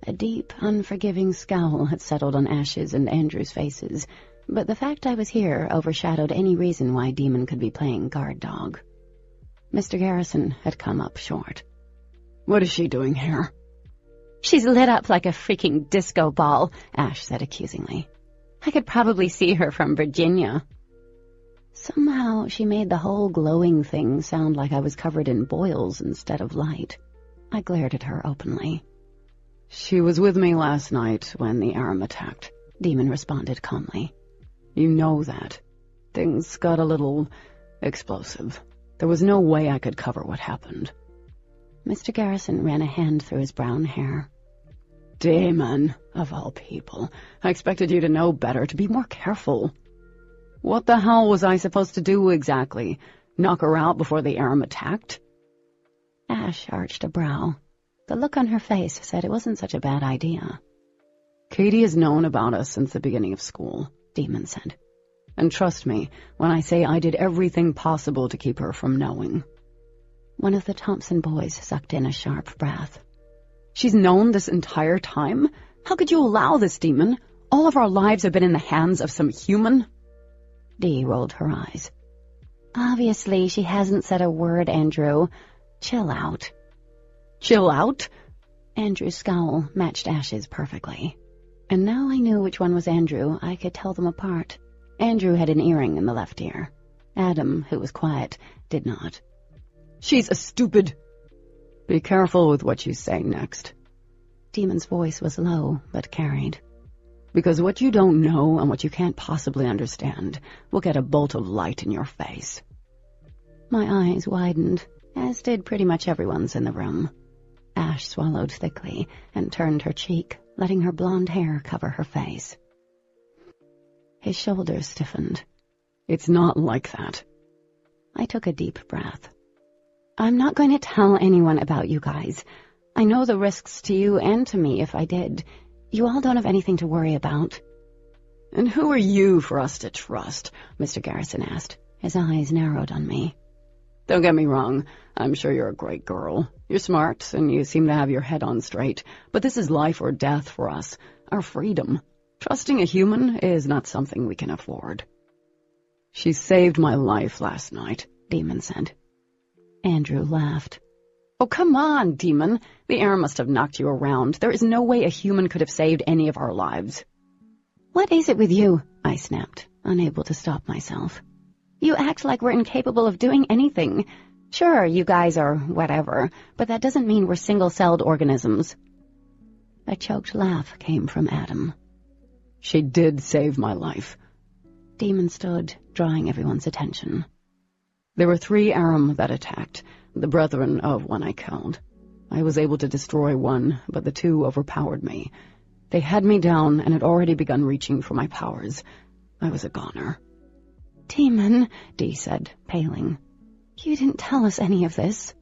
A deep, unforgiving scowl had settled on Ash's and Andrew's faces, but the fact I was here overshadowed any reason why Daemon could be playing guard dog. Mr. Garrison had come up short. What is she doing here? She's lit up like a freaking disco ball, Ash said accusingly. I could probably see her from Virginia. Somehow she made the whole glowing thing sound like I was covered in boils instead of light. I glared at her openly. She was with me last night when the Aram attacked, Daemon responded calmly. You know that. Things got a little explosive. There was no way I could cover what happened. Mr. Garrison ran a hand through his brown hair. Daemon, of all people. I expected you to know better, to be more careful. What the hell was I supposed to do exactly? Knock her out before the Aram attacked? Ash arched a brow. The look on her face said it wasn't such a bad idea. Katie has known about us since the beginning of school, Daemon said. And trust me when I say I did everything possible to keep her from knowing. One of the Thompson boys sucked in a sharp breath. She's known this entire time? How could you allow this, Daemon? All of our lives have been in the hands of some human? Dee rolled her eyes. Obviously, she hasn't said a word, Andrew. Chill out. Chill out? Andrew's scowl matched Ash's perfectly. And now I knew which one was Andrew. I could tell them apart. Andrew had an earring in the left ear. Adam, who was quiet, did not. She's a stupid... Be careful with what you say next. Daemon's voice was low, but carried. Because what you don't know and what you can't possibly understand will get a bolt of light in your face. My eyes widened, as did pretty much everyone's in the room. Ash swallowed thickly and turned her cheek, letting her blonde hair cover her face. His shoulders stiffened. It's not like that. I took a deep breath. I'm not going to tell anyone about you guys. I know the risks to you and to me if I did. You all don't have anything to worry about. And who are you for us to trust? Mr. Garrison asked. His eyes narrowed on me. Don't get me wrong. I'm sure you're a great girl. You're smart, and you seem to have your head on straight. But this is life or death for us. Our freedom. Trusting a human is not something we can afford. She saved my life last night, Daemon said. Andrew laughed. Oh, come on, Daemon. The air must have knocked you around. There is no way a human could have saved any of our lives. What is it with you? I snapped, unable to stop myself. You act like we're incapable of doing anything. Sure, you guys are whatever, but that doesn't mean we're single-celled organisms. A choked laugh came from Adam. She did save my life. Daemon stood, drawing everyone's attention. There were 3 Aram that attacked, the brethren of one I killed. I was able to destroy one, but the 2 overpowered me. They had me down and had already begun reaching for my powers. I was a goner. Daemon, Dee said, paling. You didn't tell us any of this.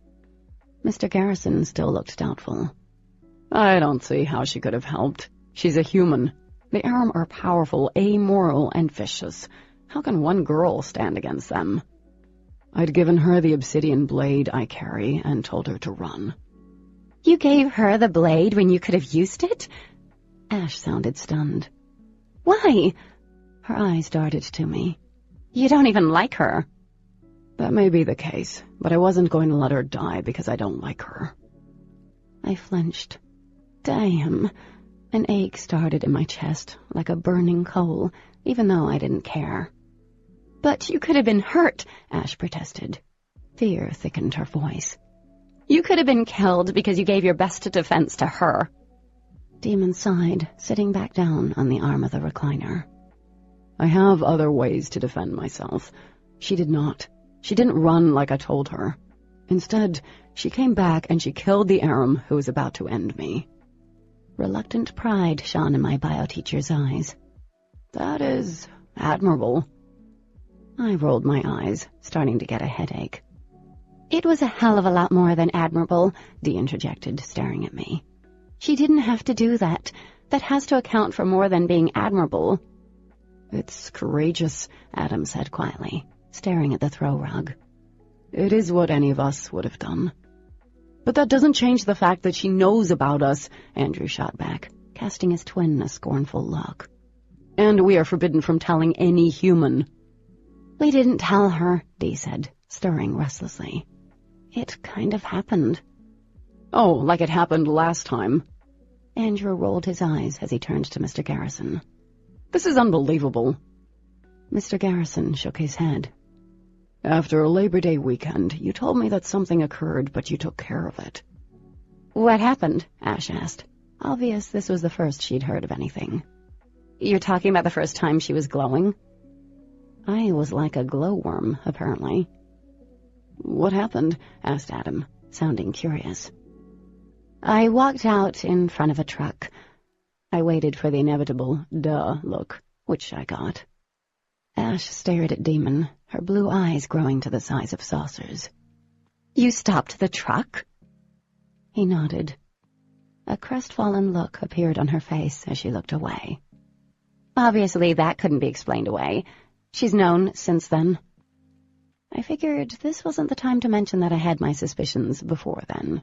Mr. Garrison still looked doubtful. I don't see how she could have helped. She's a human. The Aram are powerful, amoral, and vicious. How can one girl stand against them? I'd given her the obsidian blade I carry and told her to run. You gave her the blade when you could have used it? Ash sounded stunned. Why? Her eyes darted to me. You don't even like her. That may be the case, but I wasn't going to let her die because I don't like her. I flinched. Damn. An ache started in my chest, like a burning coal, even though I didn't care. But you could have been hurt, Ash protested. Fear thickened her voice. You could have been killed because you gave your best defense to her. Daemon sighed, sitting back down on the arm of the recliner. I have other ways to defend myself. She did not. She didn't run like I told her. Instead, she came back and she killed the Aram who was about to end me. Reluctant pride shone in my bio-teacher's eyes. That is admirable. I rolled my eyes, starting to get a headache. It was a hell of a lot more than admirable, Dee interjected, staring at me. She didn't have to do that. That has to account for more than being admirable. It's courageous, Adam said quietly, staring at the throw rug. It is what any of us would have done. But that doesn't change the fact that she knows about us, Andrew shot back, casting his twin a scornful look. And we are forbidden from telling any human. We didn't tell her, Dee said, stirring restlessly. It kind of happened. Oh, like it happened last time. Andrew rolled his eyes as he turned to Mr. Garrison. This is unbelievable. Mr. Garrison shook his head. After a Labor Day weekend, you told me that something occurred, but you took care of it. What happened? Ash asked. Obvious this was the first she'd heard of anything. You're talking about the first time she was glowing? I was like a glowworm, apparently. What happened? Asked Adam, sounding curious. I walked out in front of a truck. I waited for the inevitable duh look, which I got. Ash stared at Daemon, her blue eyes growing to the size of saucers. You stopped the truck? He nodded. A crestfallen look appeared on her face as she looked away. Obviously, that couldn't be explained away. She's known since then. I figured this wasn't the time to mention that I had my suspicions before then.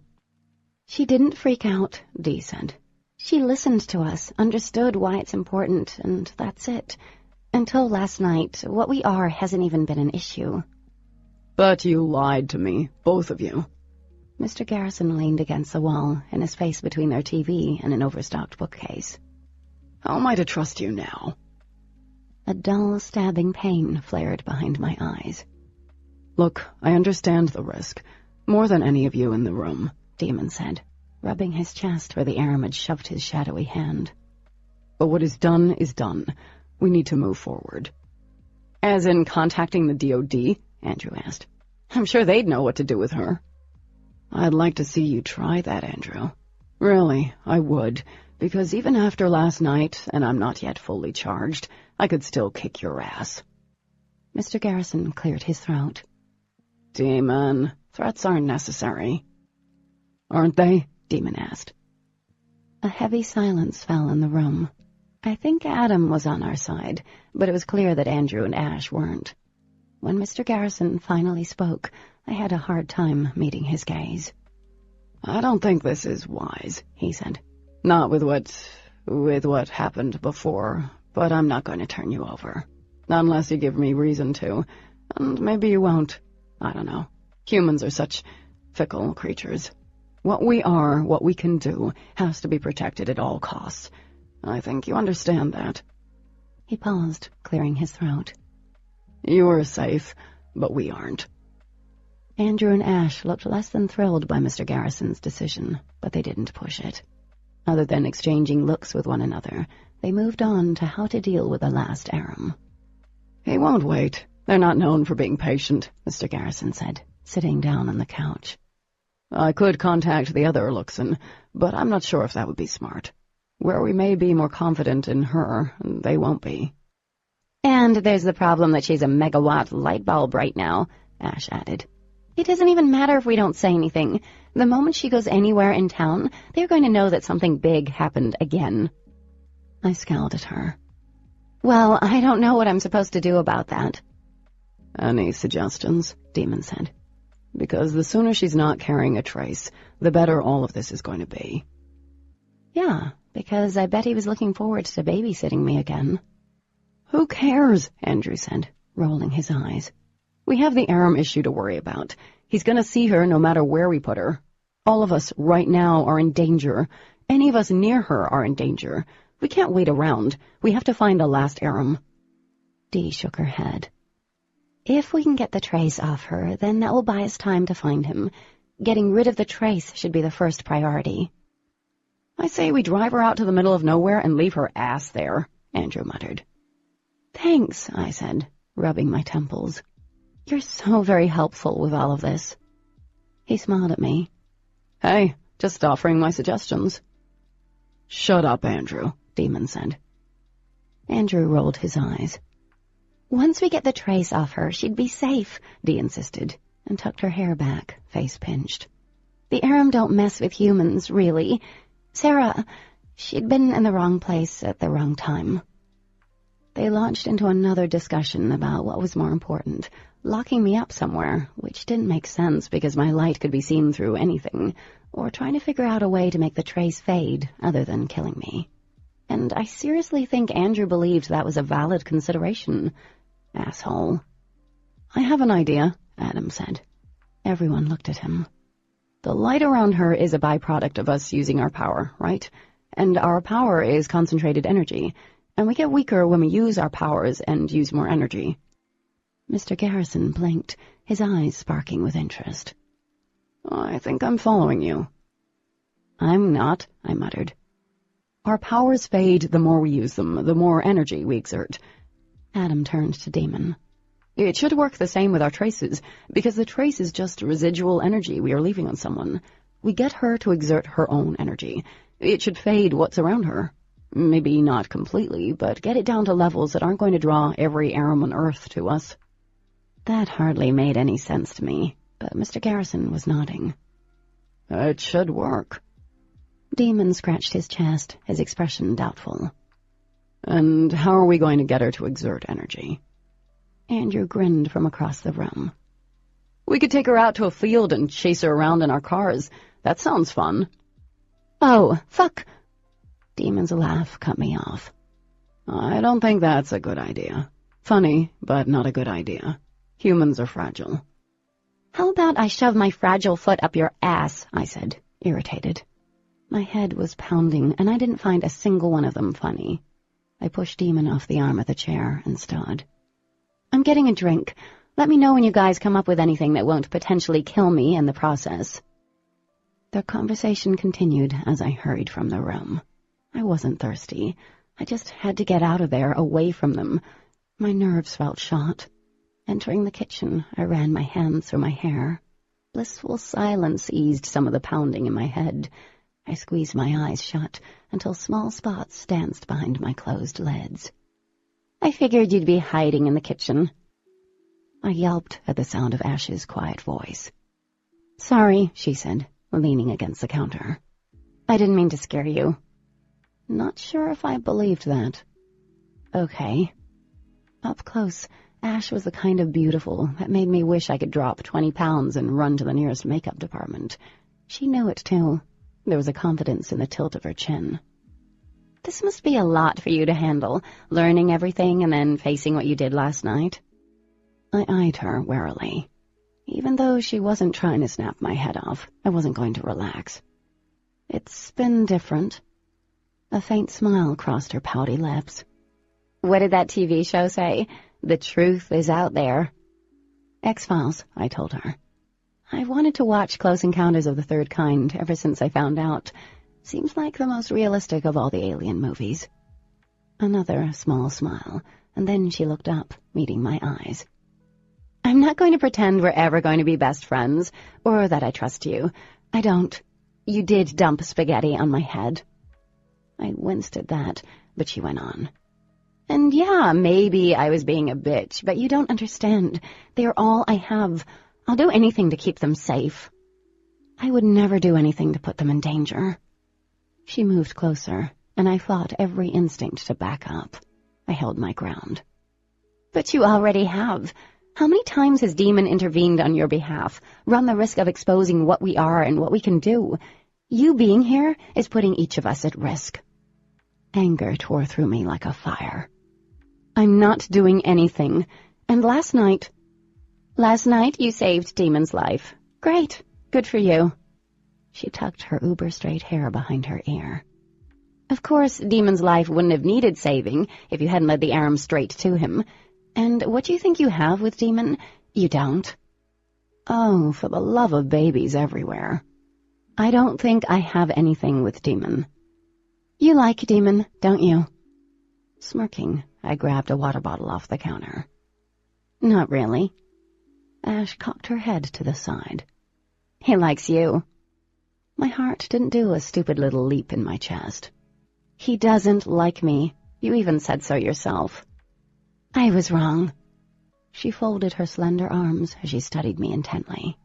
She didn't freak out, Dee said. She listened to us, understood why it's important, and that's it. Until last night, what we are hasn't even been an issue. But you lied to me, both of you. Mr. Garrison leaned against the wall, and his face between their TV and an overstocked bookcase. How am I to trust you now? A dull, stabbing pain flared behind my eyes. Look, I understand the risk, more than any of you in the room, Daemon said, rubbing his chest where the Aram had shoved his shadowy hand. But what is done is done. We need to move forward. As in contacting the DOD? Andrew asked. I'm sure they'd know what to do with her. I'd like to see you try that, Andrew. Really, I would, because even after last night, and I'm not yet fully charged, I could still kick your ass. Mr. Garrison cleared his throat. Daemon, threats aren't necessary. Aren't they? Daemon asked. A heavy silence fell in the room. I think Adam was on our side, but it was clear that Andrew and Ash weren't. When Mr. Garrison finally spoke, I had a hard time meeting his gaze. I don't think this is wise, he said. Not with what happened before, but I'm not going to turn you over. Unless you give me reason to, and maybe you won't. I don't know. Humans are such fickle creatures. What we are, what we can do, has to be protected at all costs. I think you understand that. He paused, clearing his throat. You are safe, but we aren't. Andrew and Ash looked less than thrilled by Mr. Garrison's decision, but they didn't push it. Other than exchanging looks with one another, they moved on to how to deal with the last Aram. He won't wait. They're not known for being patient, Mr. Garrison said, sitting down on the couch. I could contact the other Luxon, but I'm not sure if that would be smart. Where we may be more confident in her, they won't be. And there's the problem that she's a megawatt light bulb right now, Ash added. It doesn't even matter if we don't say anything. The moment she goes anywhere in town, they're going to know that something big happened again. I scowled at her. Well, I don't know what I'm supposed to do about that. Any suggestions? Daemon said. Because the sooner she's not carrying a trace, the better all of this is going to be. Yeah, because I bet he was looking forward to babysitting me again. Who cares? Andrew said, rolling his eyes. We have the Aram issue to worry about. He's going to see her no matter where we put her. All of us right now are in danger. Any of us near her are in danger. We can't wait around. We have to find the last Aram. Dee shook her head. If we can get the trace off her, then that will buy us time to find him. Getting rid of the trace should be the first priority. I say we drive her out to the middle of nowhere and leave her ass there, Andrew muttered. Thanks, I said, rubbing my temples. You're so very helpful with all of this. He smiled at me. Hey, just offering my suggestions. Shut up, Andrew, Daemon said. Andrew rolled his eyes. Once we get the trace off her, she'd be safe, Dee insisted, and tucked her hair back, face pinched. The Aram don't mess with humans, really. Sarah, she'd been in the wrong place at the wrong time. They launched into another discussion about what was more important, locking me up somewhere, which didn't make sense because my light could be seen through anything, or trying to figure out a way to make the trace fade other than killing me. And I seriously think Andrew believed that was a valid consideration. Asshole. I have an idea, Adam said. Everyone looked at him. The light around her is a byproduct of us using our power, right? And our power is concentrated energy, and we get weaker when we use our powers and use more energy. Mr. Garrison blinked, his eyes sparking with interest. I think I'm following you. I'm not, I muttered. Our powers fade the more we use them, the more energy we exert. Adam turned to Daemon. It should work the same with our traces, because the trace is just residual energy we are leaving on someone. We get her to exert her own energy. It should fade what's around her. Maybe not completely, but get it down to levels that aren't going to draw every Aram on Earth to us. That hardly made any sense to me, but Mr. Garrison was nodding. It should work. Daemon scratched his chest, his expression doubtful. And how are we going to get her to exert energy? Andrew grinned from across the room. We could take her out to a field and chase her around in our cars. That sounds fun. Oh, fuck! Daemon's laugh cut me off. I don't think that's a good idea. Funny, but not a good idea. Humans are fragile. How about I shove my fragile foot up your ass, I said, irritated. My head was pounding, and I didn't find a single one of them funny. I pushed Daemon off the arm of the chair and stood. I'm getting a drink. Let me know when you guys come up with anything that won't potentially kill me in the process. Their conversation continued as I hurried from the room. I wasn't thirsty. I just had to get out of there, away from them. My nerves felt shot. Entering the kitchen, I ran my hands through my hair. Blissful silence eased some of the pounding in my head. I squeezed my eyes shut until small spots danced behind my closed lids. I figured you'd be hiding in the kitchen. I yelped at the sound of Ash's quiet voice. Sorry, she said, leaning against the counter. I didn't mean to scare you. Not sure if I believed that. Okay. Up close, Ash was the kind of beautiful that made me wish I could drop 20 pounds and run to the nearest makeup department. She knew it, too. There was a confidence in the tilt of her chin. This must be a lot for you to handle, learning everything and then facing what you did last night. I eyed her warily. Even though she wasn't trying to snap my head off, I wasn't going to relax. It's been different. A faint smile crossed her pouty lips. What did that TV show say? The truth is out there. X-Files, I told her. I wanted to watch Close Encounters of the Third Kind ever since I found out. Seems like the most realistic of all the alien movies. Another small smile, and then she looked up, meeting my eyes. I'm not going to pretend we're ever going to be best friends, or that I trust you. I don't. You did dump spaghetti on my head. I winced at that, but she went on. And yeah, maybe I was being a bitch, but you don't understand. They're all I have. I'll do anything to keep them safe. I would never do anything to put them in danger. She moved closer, and I fought every instinct to back up. I held my ground. But you already have. How many times has Daemon intervened on your behalf, run the risk of exposing what we are and what we can do? You being here is putting each of us at risk. Anger tore through me like a fire. I'm not doing anything. And last night you saved Daemon's life. Great. Good for you. She tucked her uber-straight hair behind her ear. Of course, Daemon's life wouldn't have needed saving if you hadn't led the Aram straight to him. And what do you think you have with Daemon? You don't. Oh, for the love of babies everywhere. I don't think I have anything with Daemon. You like Daemon, don't you? Smirking, I grabbed a water bottle off the counter. Not really. Ash cocked her head to the side. He likes you. My heart didn't do a stupid little leap in my chest. He doesn't like me. You even said so yourself. I was wrong. She folded her slender arms as she studied me intently.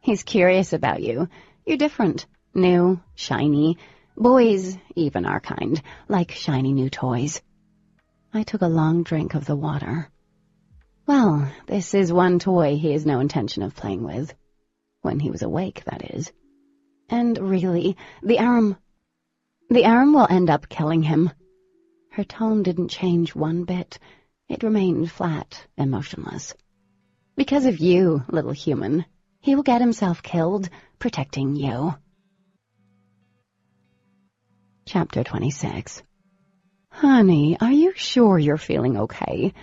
He's curious about you. You're different. New, shiny. Boys, even our kind, like shiny new toys. I took a long drink of the water. Well, this is one toy he has no intention of playing with. When he was awake, that is. And really, the arm will end up killing him. Her tone didn't change one bit. It remained flat and motionless. Because of you, little human, he will get himself killed, protecting you. Chapter 26. Honey, are you sure you're feeling okay?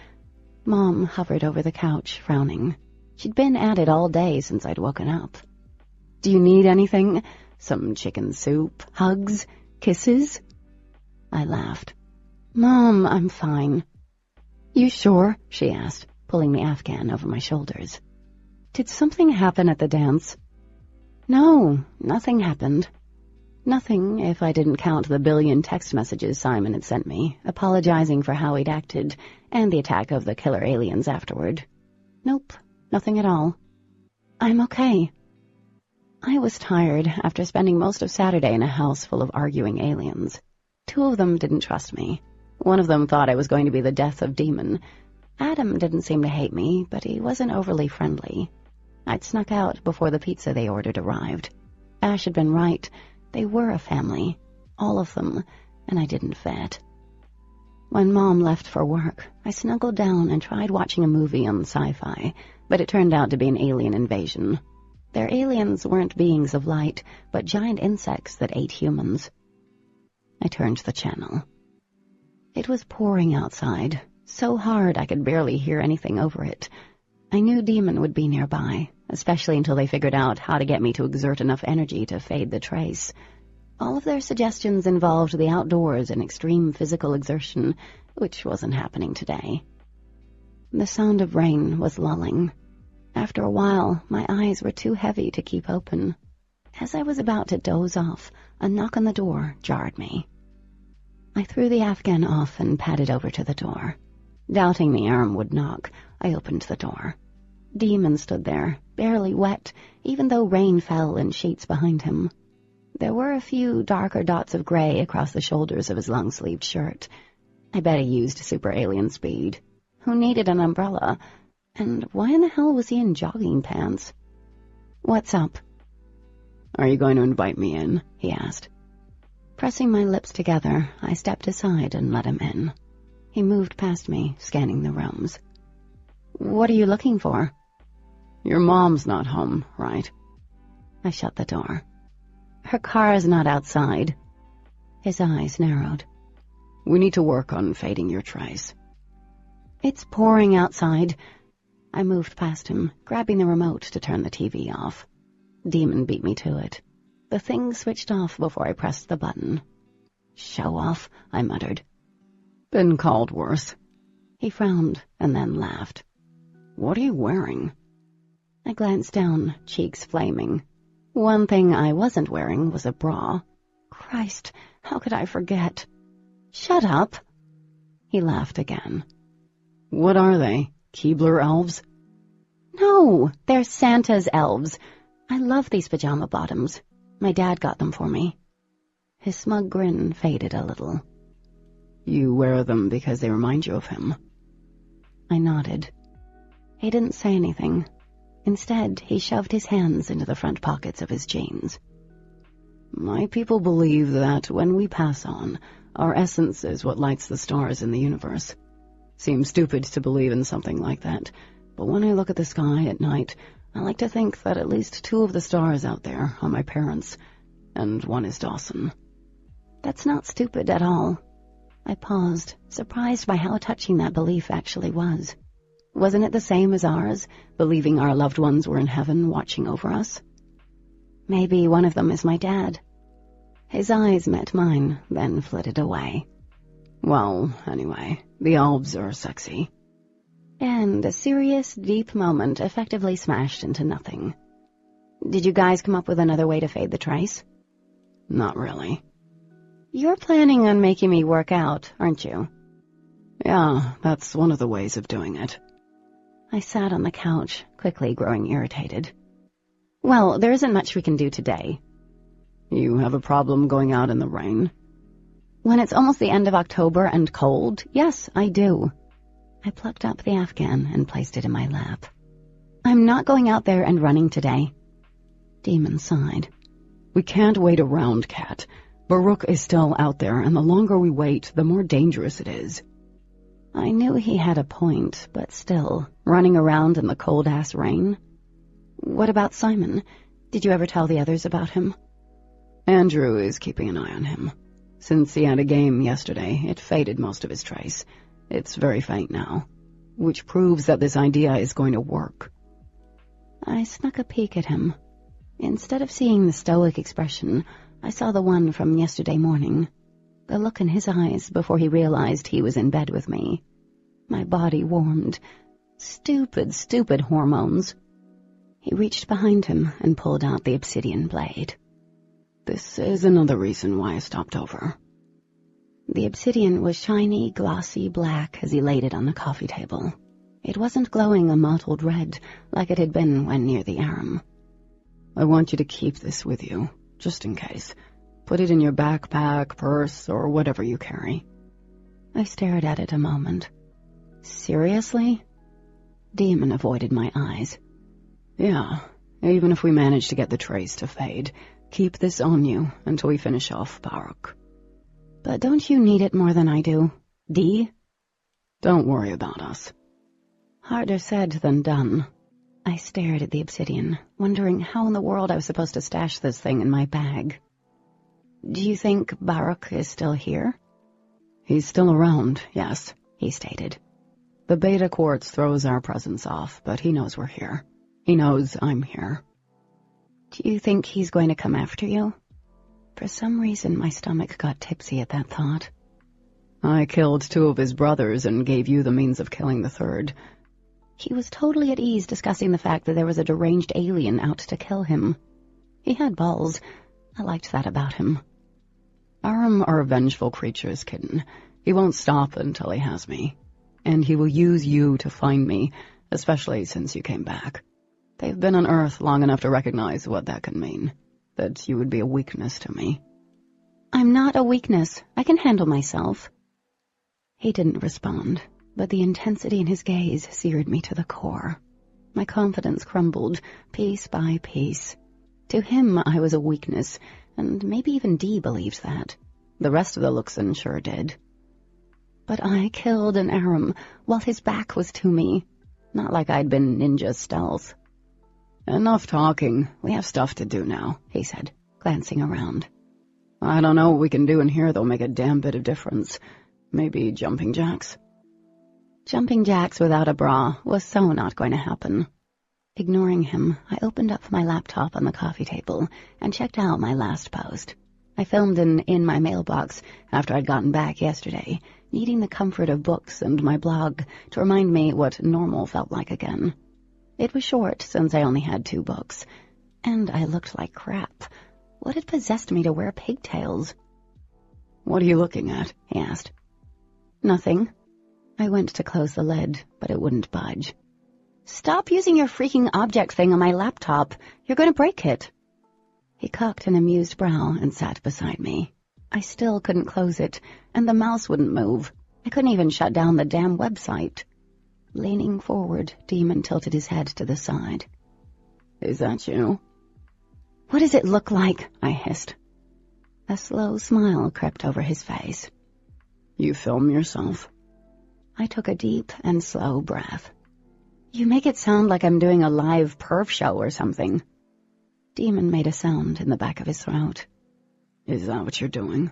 Mom hovered over the couch, frowning. She'd been at it all day since I'd woken up. Do you need anything? Some chicken soup? Hugs? Kisses? I laughed. Mom, I'm fine. You sure? She asked, pulling the Afghan over my shoulders. Did something happen at the dance? No, nothing happened. Nothing, if I didn't count the billion text messages Simon had sent me, apologizing for how he'd acted, and the attack of the killer aliens afterward. Nope, nothing at all. I'm okay. I was tired after spending most of Saturday in a house full of arguing aliens. 2 of them didn't trust me. One of them thought I was going to be the death of Daemon. Adam didn't seem to hate me, but he wasn't overly friendly. I'd snuck out before the pizza they ordered arrived. Ash had been right. They were a family, all of them, and I didn't fit. When Mom left for work, I snuggled down and tried watching a movie on sci-fi, but it turned out to be an alien invasion. Their aliens weren't beings of light, but giant insects that ate humans. I turned the channel. It was pouring outside, so hard I could barely hear anything over it. I knew Daemon would be nearby, especially until they figured out how to get me to exert enough energy to fade the trace. All of their suggestions involved the outdoors and extreme physical exertion, which wasn't happening today. The sound of rain was lulling. After a while, my eyes were too heavy to keep open. As I was about to doze off, a knock on the door jarred me. I threw the Afghan off and padded over to the door. Doubting the arm would knock, I opened the door. Daemon stood there, barely wet, even though rain fell in sheets behind him. There were a few darker dots of gray across the shoulders of his long-sleeved shirt. I bet he used super alien speed. Who needed an umbrella? And why in the hell was he in jogging pants? What's up? Are you going to invite me in? He asked. Pressing my lips together, I stepped aside and let him in. He moved past me, scanning the rooms. What are you looking for? Your mom's not home, right? I shut the door. Her car is not outside. His eyes narrowed. We need to work on fading your trace. It's pouring outside. I moved past him, grabbing the remote to turn the TV off. Daemon beat me to it. The thing switched off before I pressed the button. Show off, I muttered. Been called worse. He frowned and then laughed. What are you wearing? I glanced down, cheeks flaming. One thing I wasn't wearing was a bra. Christ, how could I forget? Shut up. He laughed again. What are they? Keebler elves? No, they're Santa's elves. I love these pajama bottoms. My dad got them for me. His smug grin faded a little. You wear them because they remind you of him. I nodded. He didn't say anything. Instead, he shoved his hands into the front pockets of his jeans. My people believe that when we pass on, our essence is what lights the stars in the universe. Seems stupid to believe in something like that, but when I look at the sky at night, I like to think that at least 2 of the stars out there are my parents, and one is Dawson. That's not stupid at all. I paused, surprised by how touching that belief actually was. Wasn't it the same as ours, believing our loved ones were in heaven watching over us? Maybe one of them is my dad. His eyes met mine, then flitted away. Well, anyway, the elves are sexy. And a serious, deep moment effectively smashed into nothing. Did you guys come up with another way to fade the trace? Not really. You're planning on making me work out, aren't you? Yeah, that's one of the ways of doing it. I sat on the couch, quickly growing irritated. Well, there isn't much we can do today. You have a problem going out in the rain? When it's almost the end of October and cold, yes, I do. I plucked up the Afghan and placed it in my lap. I'm not going out there and running today. Daemon sighed. We can't wait around, Kat. Baruch is still out there, and the longer we wait, the more dangerous it is. I knew he had a point, but still, running around in the cold-ass rain. What about Simon? Did you ever tell the others about him? Andrew is keeping an eye on him. Since he had a game yesterday, it faded most of his trace. It's very faint now, which proves that this idea is going to work. I snuck a peek at him. Instead of seeing the stoic expression, I saw the one from yesterday morning. The look in his eyes before he realized he was in bed with me. My body warmed. Stupid, stupid hormones. He reached behind him and pulled out the obsidian blade. This is another reason why I stopped over. The obsidian was shiny, glossy black as he laid it on the coffee table. It wasn't glowing a mottled red like it had been when near the arum. I want you to keep this with you, just in case. Put it in your backpack, purse, or whatever you carry. I stared at it a moment. Seriously? Daemon avoided my eyes. Yeah, even if we manage to get the trace to fade, keep this on you until we finish off Baruch. But don't you need it more than I do, Dee? Don't worry about us. Harder said than done. I stared at the obsidian, wondering how in the world I was supposed to stash this thing in my bag. Do you think Baruch is still here? He's still around, yes, he stated. The beta quartz throws our presence off, but he knows we're here. He knows I'm here. Do you think he's going to come after you? For some reason, my stomach got tipsy at that thought. I killed 2 of his brothers and gave you the means of killing the 3rd. He was totally at ease discussing the fact that there was a deranged alien out to kill him. He had balls. I liked that about him. Arum are vengeful creatures, kitten. He won't stop until he has me. And he will use you to find me, especially since you came back. They've been on Earth long enough to recognize what that can mean. That you would be a weakness to me. I'm not a weakness. I can handle myself. He didn't respond, but the intensity in his gaze seared me to the core. My confidence crumbled, piece by piece. To him, I was a weakness, and maybe even Dee believed that. The rest of the Luxon sure did. But I killed an Arum while his back was to me, not like I'd been ninja stealth. Enough talking. We have stuff to do now, he said, glancing around. I don't know what we can do in here that'll make a damn bit of difference. Maybe jumping jacks? Jumping jacks without a bra was so not going to happen. Ignoring him, I opened up my laptop on the coffee table and checked out my last post. I filmed an in my mailbox after I'd gotten back yesterday, needing the comfort of books and my blog to remind me what normal felt like again. It was short since I only had 2 books, and I looked like crap. What had possessed me to wear pigtails? What are you looking at? He asked. Nothing. I went to close the lid, but it wouldn't budge. Stop using your freaking object thing on my laptop. You're going to break it. He cocked an amused brow and sat beside me. I still couldn't close it, and the mouse wouldn't move. I couldn't even shut down the damn website. Leaning forward, Daemon tilted his head to the side. Is that you? What does it look like? I hissed. A slow smile crept over his face. You film yourself? I took a deep and slow breath. You make it sound like I'm doing a live perv show or something. Daemon made a sound in the back of his throat. Is that what you're doing?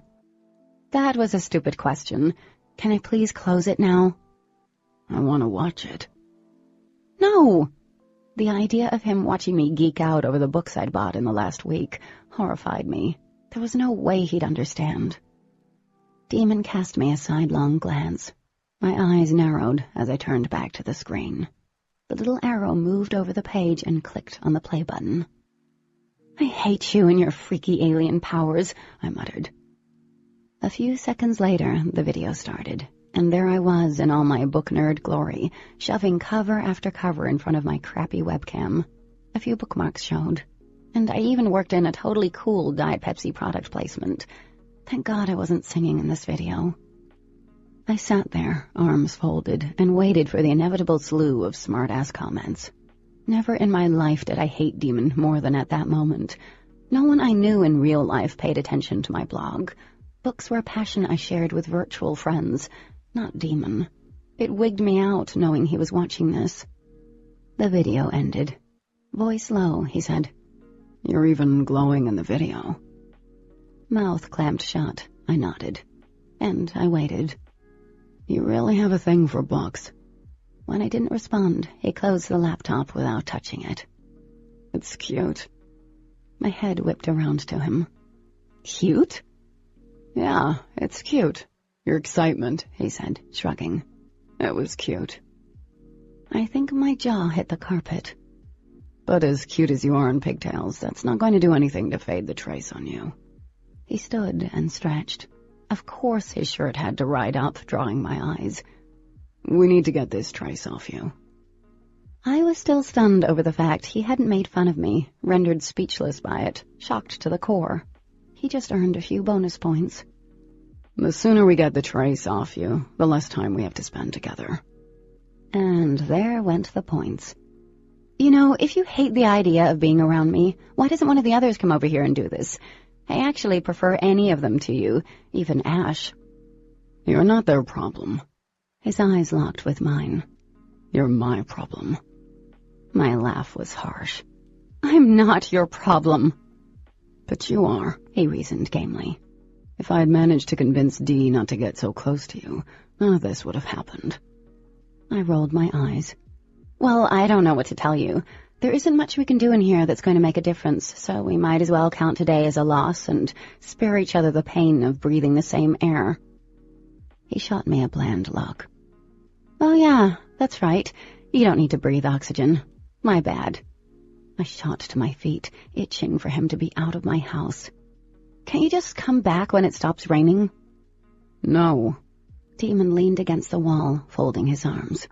That was a stupid question. Can I please close it now? I want to watch it. No! The idea of him watching me geek out over the books I'd bought in the last week horrified me. There was no way he'd understand. Daemon cast me a sidelong glance. My eyes narrowed as I turned back to the screen. The little arrow moved over the page and clicked on the play button. I hate you and your freaky alien powers, I muttered. A few seconds later, the video started, and there I was in all my book nerd glory, shoving cover after cover in front of my crappy webcam. A few bookmarks showed, and I even worked in a totally cool Diet Pepsi product placement. Thank God I wasn't singing in this video. I sat there, arms folded, and waited for the inevitable slew of smart-ass comments. Never in my life did I hate Daemon more than at that moment. No one I knew in real life paid attention to my blog. Books were a passion I shared with virtual friends, not Daemon. It wigged me out knowing he was watching this. The video ended. Voice low, he said, "You're even glowing in the video." Mouth clamped shut, I nodded. And I waited. "You really have a thing for books." When I didn't respond, he closed the laptop without touching it. "It's cute." My head whipped around to him. "Cute?" "Yeah, it's cute. Your excitement," he said, shrugging. "It was cute." I think my jaw hit the carpet. "But as cute as you are in pigtails, that's not going to do anything to fade the trace on you." He stood and stretched. Of course his shirt had to ride up, drawing my eyes. "We need to get this trace off you." I was still stunned over the fact he hadn't made fun of me, rendered speechless by it, shocked to the core. He just earned a few bonus points. "The sooner we get the trace off you, the less time we have to spend together." And there went the points. You know, if you hate the idea of being around me, why doesn't one of the others come over here and do this? I actually prefer any of them to you, even Ash. "You're not their problem." His eyes locked with mine. "You're my problem." My laugh was harsh. "I'm not your problem." "But you are," he reasoned gamely. "If I had managed to convince Dee not to get so close to you, none of this would have happened." I rolled my eyes. "Well, I don't know what to tell you. There isn't much we can do in here that's going to make a difference, so we might as well count today as a loss and spare each other the pain of breathing the same air." He shot me a bland look. "Oh yeah, that's right. You don't need to breathe oxygen. My bad." I shot to my feet, itching for him to be out of my house. "Can't you just come back when it stops raining?" "No." Daemon leaned against the wall, folding his arms.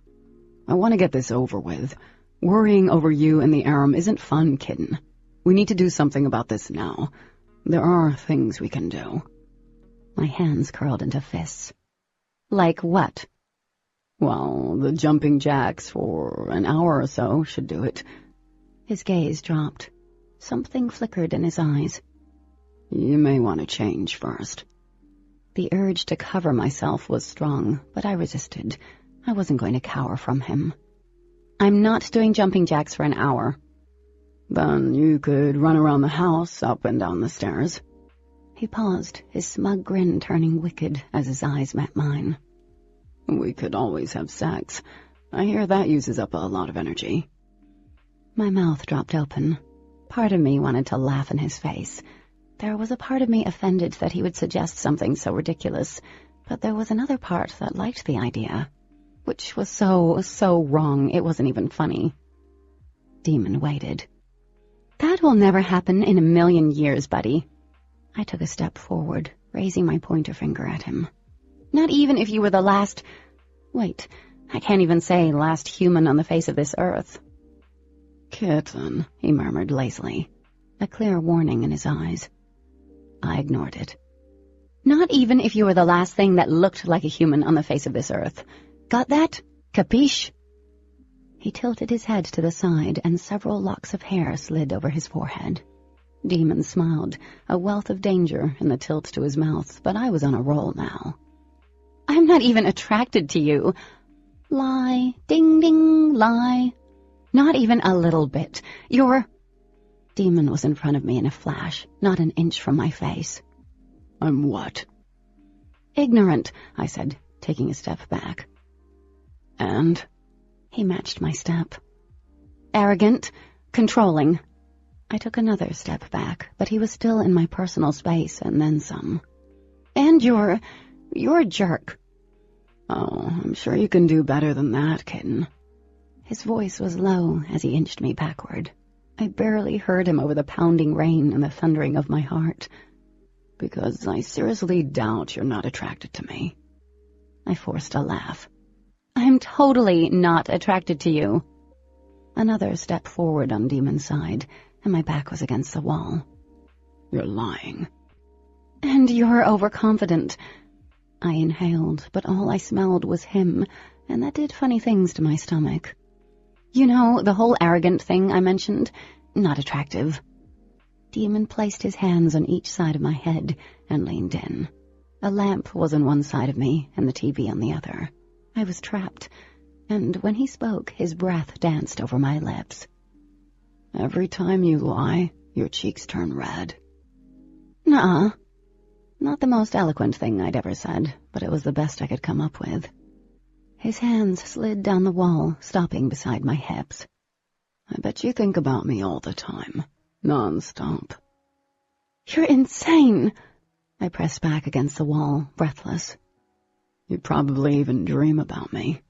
"I want to get this over with. Worrying over you and the Aram isn't fun, kitten. We need to do something about this now. There are things we can do." My hands curled into fists. "Like what?" "Well, the jumping jacks for an hour or so should do it." His gaze dropped. Something flickered in his eyes. "You may want to change first." The urge to cover myself was strong, but I resisted. I wasn't going to cower from him. "I'm not doing jumping jacks for an hour." "Then you could run around the house, up and down the stairs." He paused, his smug grin turning wicked as his eyes met mine. "We could always have sex. I hear that uses up a lot of energy." My mouth dropped open. Part of me wanted to laugh in his face. There was a part of me offended that he would suggest something so ridiculous, but there was another part that liked the idea, which was so wrong it wasn't even funny. Daemon waited. "That will never happen in a million years, buddy." I took a step forward, raising my pointer finger at him. "Not even if you were the last... Wait, I can't even say last human on the face of this earth." "Kitten," he murmured lazily, a clear warning in his eyes. I ignored it. "Not even if you were the last thing that looked like a human on the face of this earth. Got that? Capiche?" He tilted his head to the side, and several locks of hair slid over his forehead. Daemon smiled, a wealth of danger in the tilt to his mouth, but I was on a roll now. "I'm not even attracted to you." "Lie, ding ding, lie. Not even a little bit. You're..." Daemon was in front of me in a flash, not an inch from my face. "I'm what?" "Ignorant," I said, taking a step back. "And?" He matched my step. "Arrogant, controlling." I took another step back, but he was still in my personal space, and then some. "And you're a jerk." "Oh, I'm sure you can do better than that, kitten." His voice was low as he inched me backward. I barely heard him over the pounding rain and the thundering of my heart. because I seriously doubt you're not attracted to me. I forced a laugh. I'm totally not attracted to you. Another step forward on Daemon's side, and my back was against the wall. You're lying. And you're overconfident. I inhaled, but all I smelled was him, and that did funny things to my stomach. You know, the whole arrogant thing I mentioned? Not attractive. Daemon placed his hands on each side of my head and leaned in. A lamp was on one side of me and the TV on the other. I was trapped, and when he spoke, his breath danced over my lips. Every time you lie, your cheeks turn red. Nuh-uh. Not the most eloquent thing I'd ever said, but it was the best I could come up with. His hands slid down the wall, stopping beside my hips. I bet you think about me all the time, non-stop. You're insane! I pressed back against the wall, breathless. You probably even dream about me.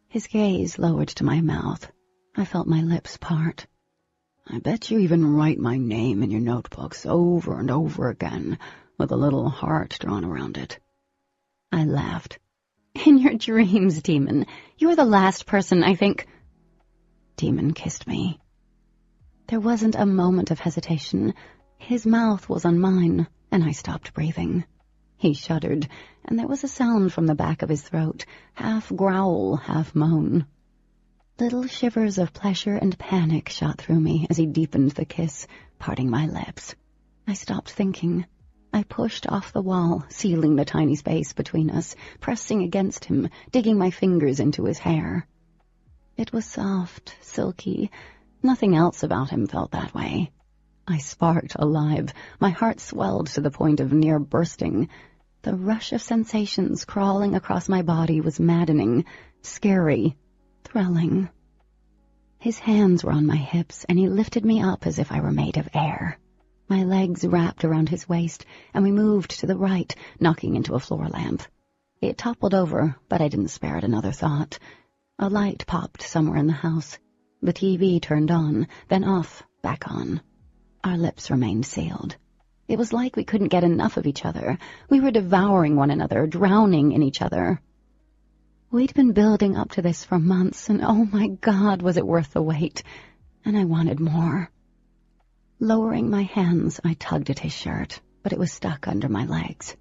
His gaze lowered to my mouth. I felt my lips part. I bet you even write my name in your notebooks over and over again, with a little heart drawn around it. I laughed. In your dreams, Daemon. You're the last person I think... Daemon kissed me. There wasn't a moment of hesitation. His mouth was on mine, and I stopped breathing. He shuddered, and there was a sound from the back of his throat, half growl, half moan. Little shivers of pleasure and panic shot through me as he deepened the kiss, parting my lips. I stopped thinking. I pushed off the wall, sealing the tiny space between us, pressing against him, digging my fingers into his hair. It was soft, silky. Nothing else about him felt that way. I sparked alive. My heart swelled to the point of near bursting. The rush of sensations crawling across my body was maddening, scary, thrilling. His hands were on my hips, and he lifted me up as if I were made of air. My legs wrapped around his waist, and we moved to the right, knocking into a floor lamp. It toppled over, but I didn't spare it another thought. A light popped somewhere in the house. The TV turned on, then off, back on. Our lips remained sealed. It was like we couldn't get enough of each other. We were devouring one another, drowning in each other. We'd been building up to this for months, and oh my God, was it worth the wait. And I wanted more. Lowering my hands, I tugged at his shirt, but it was stuck under my legs.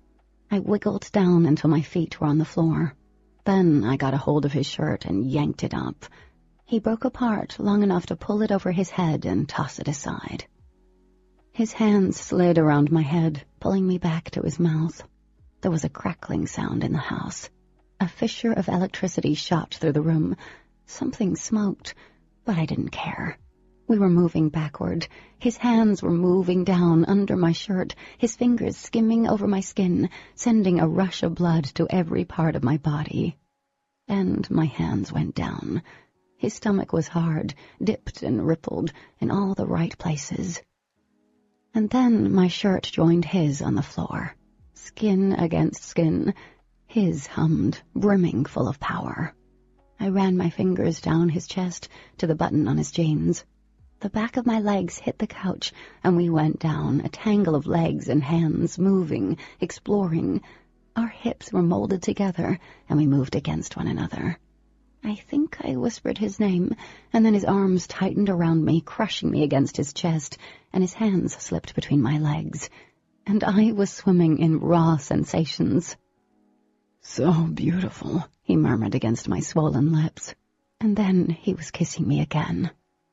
I wiggled down until my feet were on the floor. Then I got a hold of his shirt and yanked it up. He broke apart long enough to pull it over his head and toss it aside. His hands slid around my head, pulling me back to his mouth. There was a crackling sound in the house. A fissure of electricity shot through the room. Something smoked, but I didn't care. We were moving backward. His hands were moving down under my shirt, his fingers skimming over my skin, sending a rush of blood to every part of my body. And my hands went down. His stomach was hard, dipped and rippled in all the right places. And then my shirt joined his on the floor. Skin against skin. His hummed, brimming full of power. I ran my fingers down his chest to the button on his jeans. The back of my legs hit the couch, and we went down, a tangle of legs and hands, moving, exploring. Our hips were molded together, and we moved against one another. I think I whispered his name, and then his arms tightened around me, crushing me against his chest, and his hands slipped between my legs. And I was swimming in raw sensations. So beautiful, he murmured against my swollen lips. And then he was kissing me again.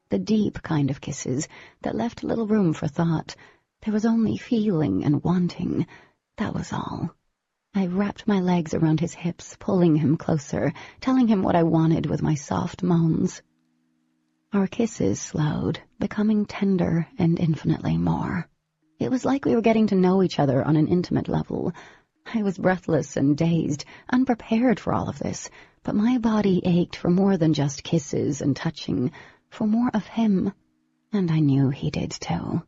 The deep kind of kisses that left little room for thought. There was only feeling and wanting. That was all. I wrapped my legs around his hips, pulling him closer, telling him what I wanted with my soft moans. Our kisses slowed, becoming tender and infinitely more. It was like we were getting to know each other on an intimate level. I was breathless and dazed, unprepared for all of this, but my body ached for more than just kisses and touching, for more of him, and I knew he did too.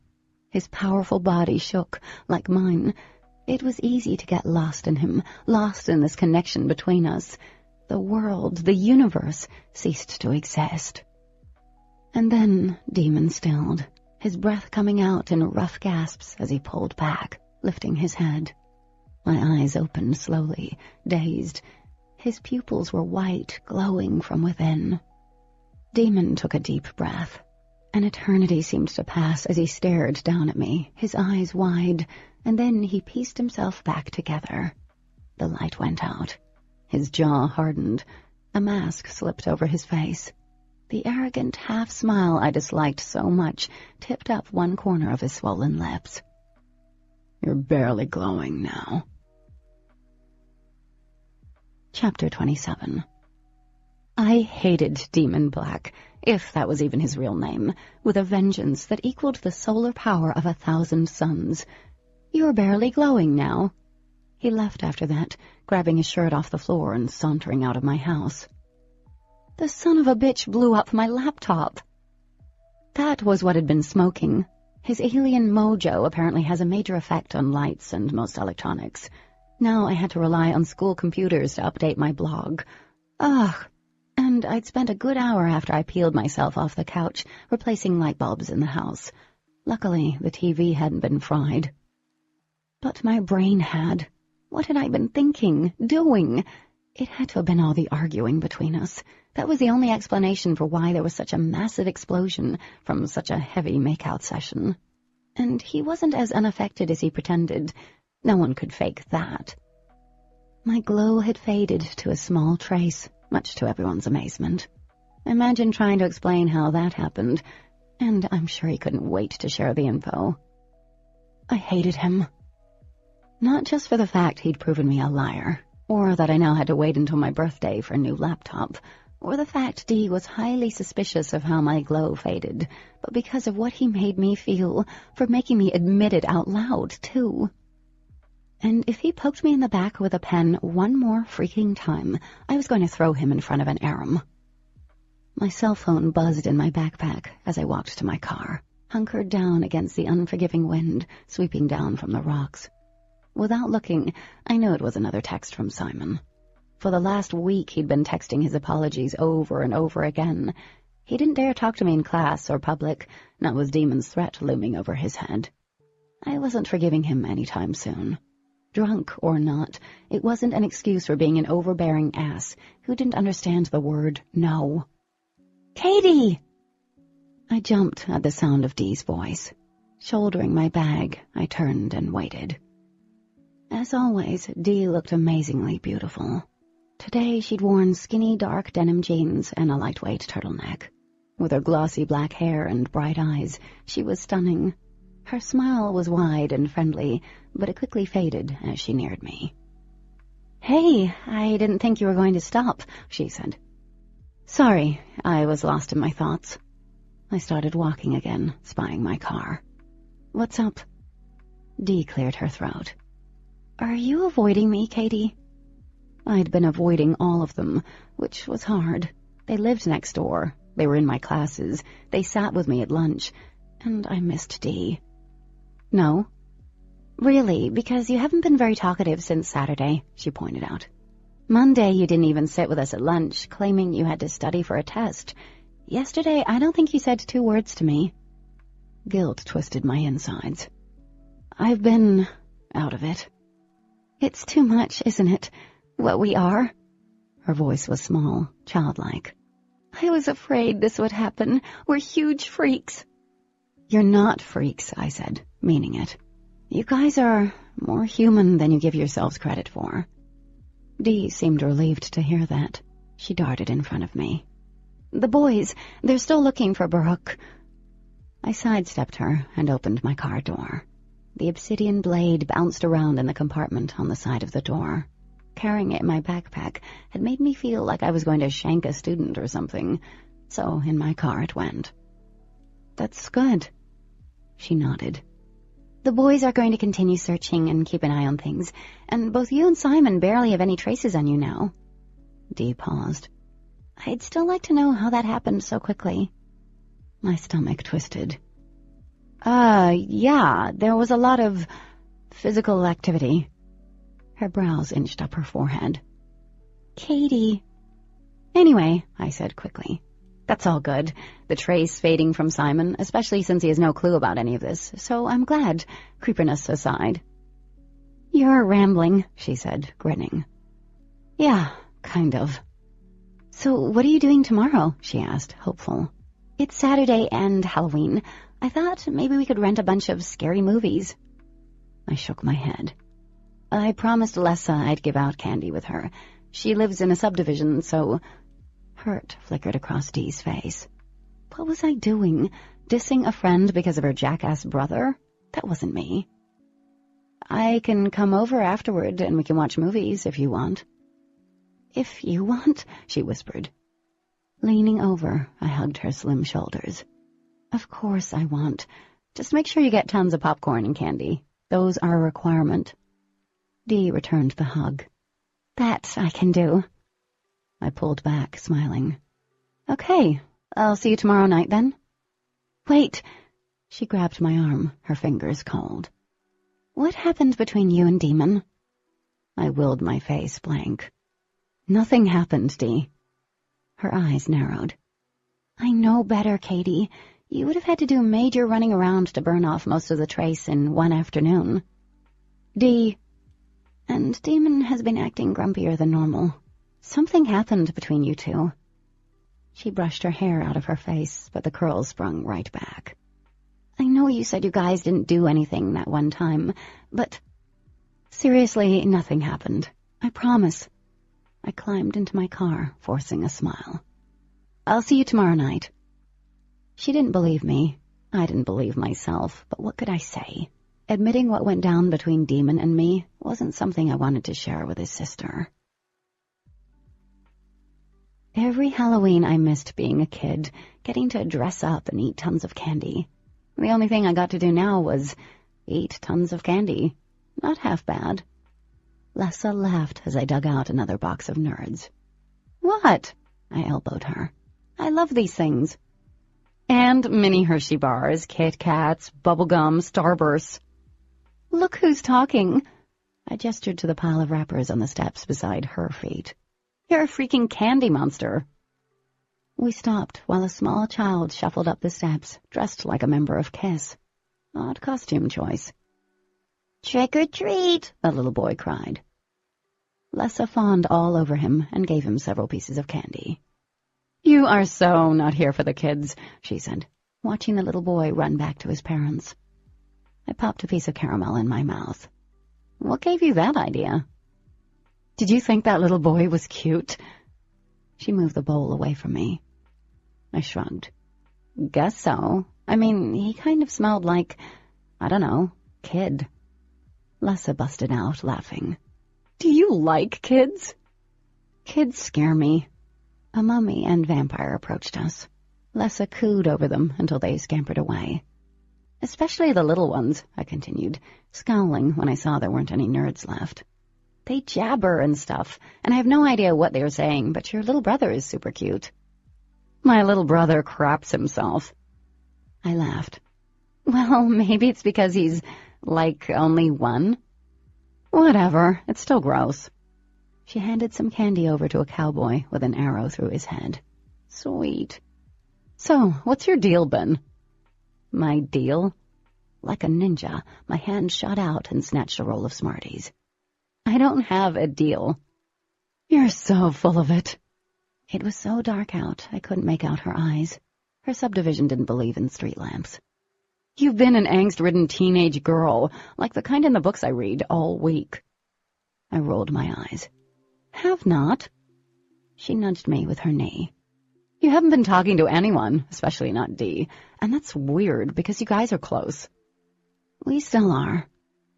His powerful body shook, like mine. It was easy to get lost in him, lost in this connection between us. The world, the universe, ceased to exist. And then Daemon stilled, his breath coming out in rough gasps as he pulled back, lifting his head. My eyes opened slowly, dazed. His pupils were white, glowing from within. Daemon took a deep breath. An eternity seemed to pass as he stared down at me, his eyes wide, and then he pieced himself back together. The light went out. His jaw hardened. A mask slipped over his face. The arrogant half-smile I disliked so much tipped up one corner of his swollen lips. You're barely glowing now. Chapter 27. I hated Demon Black, if that was even his real name, with a vengeance that equaled the solar power of 1,000 suns. You're barely glowing now. He left after that, grabbing his shirt off the floor and sauntering out of my house. The son of a bitch blew up my laptop. That was what had been smoking. His alien mojo apparently has a major effect on lights and most electronics. Now I had to rely on school computers to update my blog. Ugh. And I'd spent a good hour after I peeled myself off the couch, replacing light bulbs in the house. Luckily, the TV hadn't been fried. But my brain had. What had I been thinking, doing? It had to have been all the arguing between us. That was the only explanation for why there was such a massive explosion from such a heavy make-out session. And he wasn't as unaffected as he pretended. No one could fake that. My glow had faded to a small trace, much to everyone's amazement. Imagine trying to explain how that happened, and I'm sure he couldn't wait to share the info. I hated him. Not just for the fact he'd proven me a liar, or that I now had to wait until my birthday for a new laptop, or the fact Dee was highly suspicious of how my glow faded, but because of what he made me feel, for making me admit it out loud, too. And if he poked me in the back with a pen one more freaking time, I was going to throw him in front of an arum. My cell phone buzzed in my backpack as I walked to my car, hunkered down against the unforgiving wind sweeping down from the rocks. Without looking, I knew it was another text from Simon. For the last week he'd been texting his apologies over and over again. He didn't dare talk to me in class or public, not with Daemon's threat looming over his head. I wasn't forgiving him anytime soon. Drunk or not, it wasn't an excuse for being an overbearing ass who didn't understand the word no. Katie! I jumped at the sound of Dee's voice. Shouldering my bag, I turned and waited. As always, Dee looked amazingly beautiful. Today she'd worn skinny dark denim jeans and a lightweight turtleneck. With her glossy black hair and bright eyes, she was stunning. Her smile was wide and friendly, but it quickly faded as she neared me. "Hey, I didn't think you were going to stop," she said. "Sorry, I was lost in my thoughts." I started walking again, spying my car. "What's up?" Dee cleared her throat. "Are you avoiding me, Katie?" I'd been avoiding all of them, which was hard. They lived next door. They were in my classes. They sat with me at lunch. And I missed Dee. "No." "Really, because you haven't been very talkative since Saturday," she pointed out. "Monday you didn't even sit with us at lunch, claiming you had to study for a test. Yesterday I don't think you said 2 words to me." Guilt twisted my insides. "I've been out of it." "It's too much, isn't it? What we are?" Her voice was small, childlike. "I was afraid this would happen. We're huge freaks." "You're not freaks," I said, meaning it. "You guys are more human than you give yourselves credit for." Dee seemed relieved to hear that. She darted in front of me. "The boys, they're still looking for Baruch." I sidestepped her and opened my car door. The obsidian blade bounced around in the compartment on the side of the door. Carrying it in my backpack had made me feel like I was going to shank a student or something, so in my car it went. "That's good." She nodded. "The boys are going to continue searching and keep an eye on things, and both you and Simon barely have any traces on you now." Dee paused. "I'd still like to know how that happened so quickly." My stomach twisted. Yeah, there was a lot of physical activity." Her brows inched up her forehead. "Katie." "Anyway," I said quickly, "that's all good. The trace fading from Simon, especially since he has no clue about any of this, so I'm glad, creepiness aside." You're rambling, she said, grinning. Yeah, kind of. So what are you doing tomorrow? She asked, hopeful. It's Saturday and Halloween. I thought maybe we could rent a bunch of scary movies. I shook my head. I promised Lessa I'd give out candy with her. She lives in a subdivision, so... Hurt flickered across Dee's face. What was I doing? Dissing a friend because of her jackass brother? That wasn't me. I can come over afterward and we can watch movies if you want. If you want, she whispered. Leaning over, I hugged her slim shoulders. Of course I want. Just make sure you get tons of popcorn and candy. Those are a requirement. Dee returned the hug. That I can do. I pulled back, smiling. Okay, I'll see you tomorrow night then. Wait. She grabbed my arm, her fingers cold. What happened between you and Daemon? I willed my face blank. Nothing happened, Dee. Her eyes narrowed. I know better, Katie. You would have had to do major running around to burn off most of the trace in one afternoon. Dee. And Daemon has been acting grumpier than normal. Something happened between you two. She brushed her hair out of her face, but the curls sprung right back. I know you said you guys didn't do anything that one time, but... Seriously, nothing happened. I promise. I climbed into my car, forcing a smile. I'll see you tomorrow night. She didn't believe me. I didn't believe myself, but what could I say? Admitting what went down between Daemon and me wasn't something I wanted to share with his sister. Every Halloween I missed being a kid, getting to dress up and eat tons of candy. The only thing I got to do now was eat tons of candy. Not half bad. Lessa laughed as I dug out another box of Nerds. What? I elbowed her. I love these things. And mini Hershey bars, Kit Kats, bubblegum, Starbursts. Look who's talking. I gestured to the pile of wrappers on the steps beside her feet. You're a freaking candy monster. We stopped while a small child shuffled up the steps, dressed like a member of Kiss. Odd costume choice. Trick or treat, the little boy cried. Lessa fawned all over him and gave him several pieces of candy. You are so not here for the kids, she said, watching the little boy run back to his parents. I popped a piece of caramel in my mouth. What gave you that idea? Did you think that little boy was cute? She moved the bowl away from me. I shrugged. Guess so. I mean, he kind of smelled like, I don't know, kid. Lessa busted out, laughing. Do you like kids? Kids scare me. A mummy and vampire approached us. Lessa cooed over them until they scampered away. Especially the little ones, I continued, scowling when I saw there weren't any Nerds left. They jabber and stuff, and I have no idea what they are saying, but your little brother is super cute. My little brother craps himself. I laughed. Well, maybe it's because he's, like, only one. Whatever, it's still gross. She handed some candy over to a cowboy with an arrow through his head. Sweet. So, what's your deal, Ben? My deal? Like a ninja, my hand shot out and snatched a roll of Smarties. I don't have a deal. You're so full of it. It was so dark out, I couldn't make out her eyes. Her subdivision didn't believe in street lamps. You've been an angst-ridden teenage girl, like the kind in the books I read, all week. I rolled my eyes. Have not. She nudged me with her knee. You haven't been talking to anyone, especially not Dee, and that's weird because you guys are close. We still are.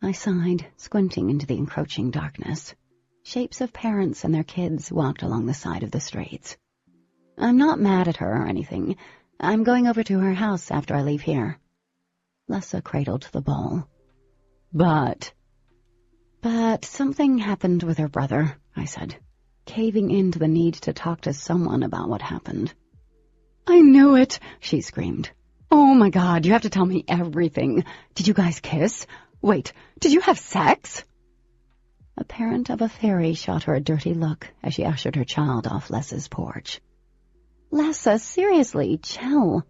I sighed, squinting into the encroaching darkness. Shapes of parents and their kids walked along the side of the streets. I'm not mad at her or anything. I'm going over to her house after I leave here. Lessa cradled the bowl. But something happened with her brother, I said, caving into the need to talk to someone about what happened. I knew it, she screamed. Oh my God, you have to tell me everything. Did you guys kiss? Wait, did you have sex? A parent of a fairy shot her a dirty look as she ushered her child off Lessa's porch. Lessa, seriously, chill.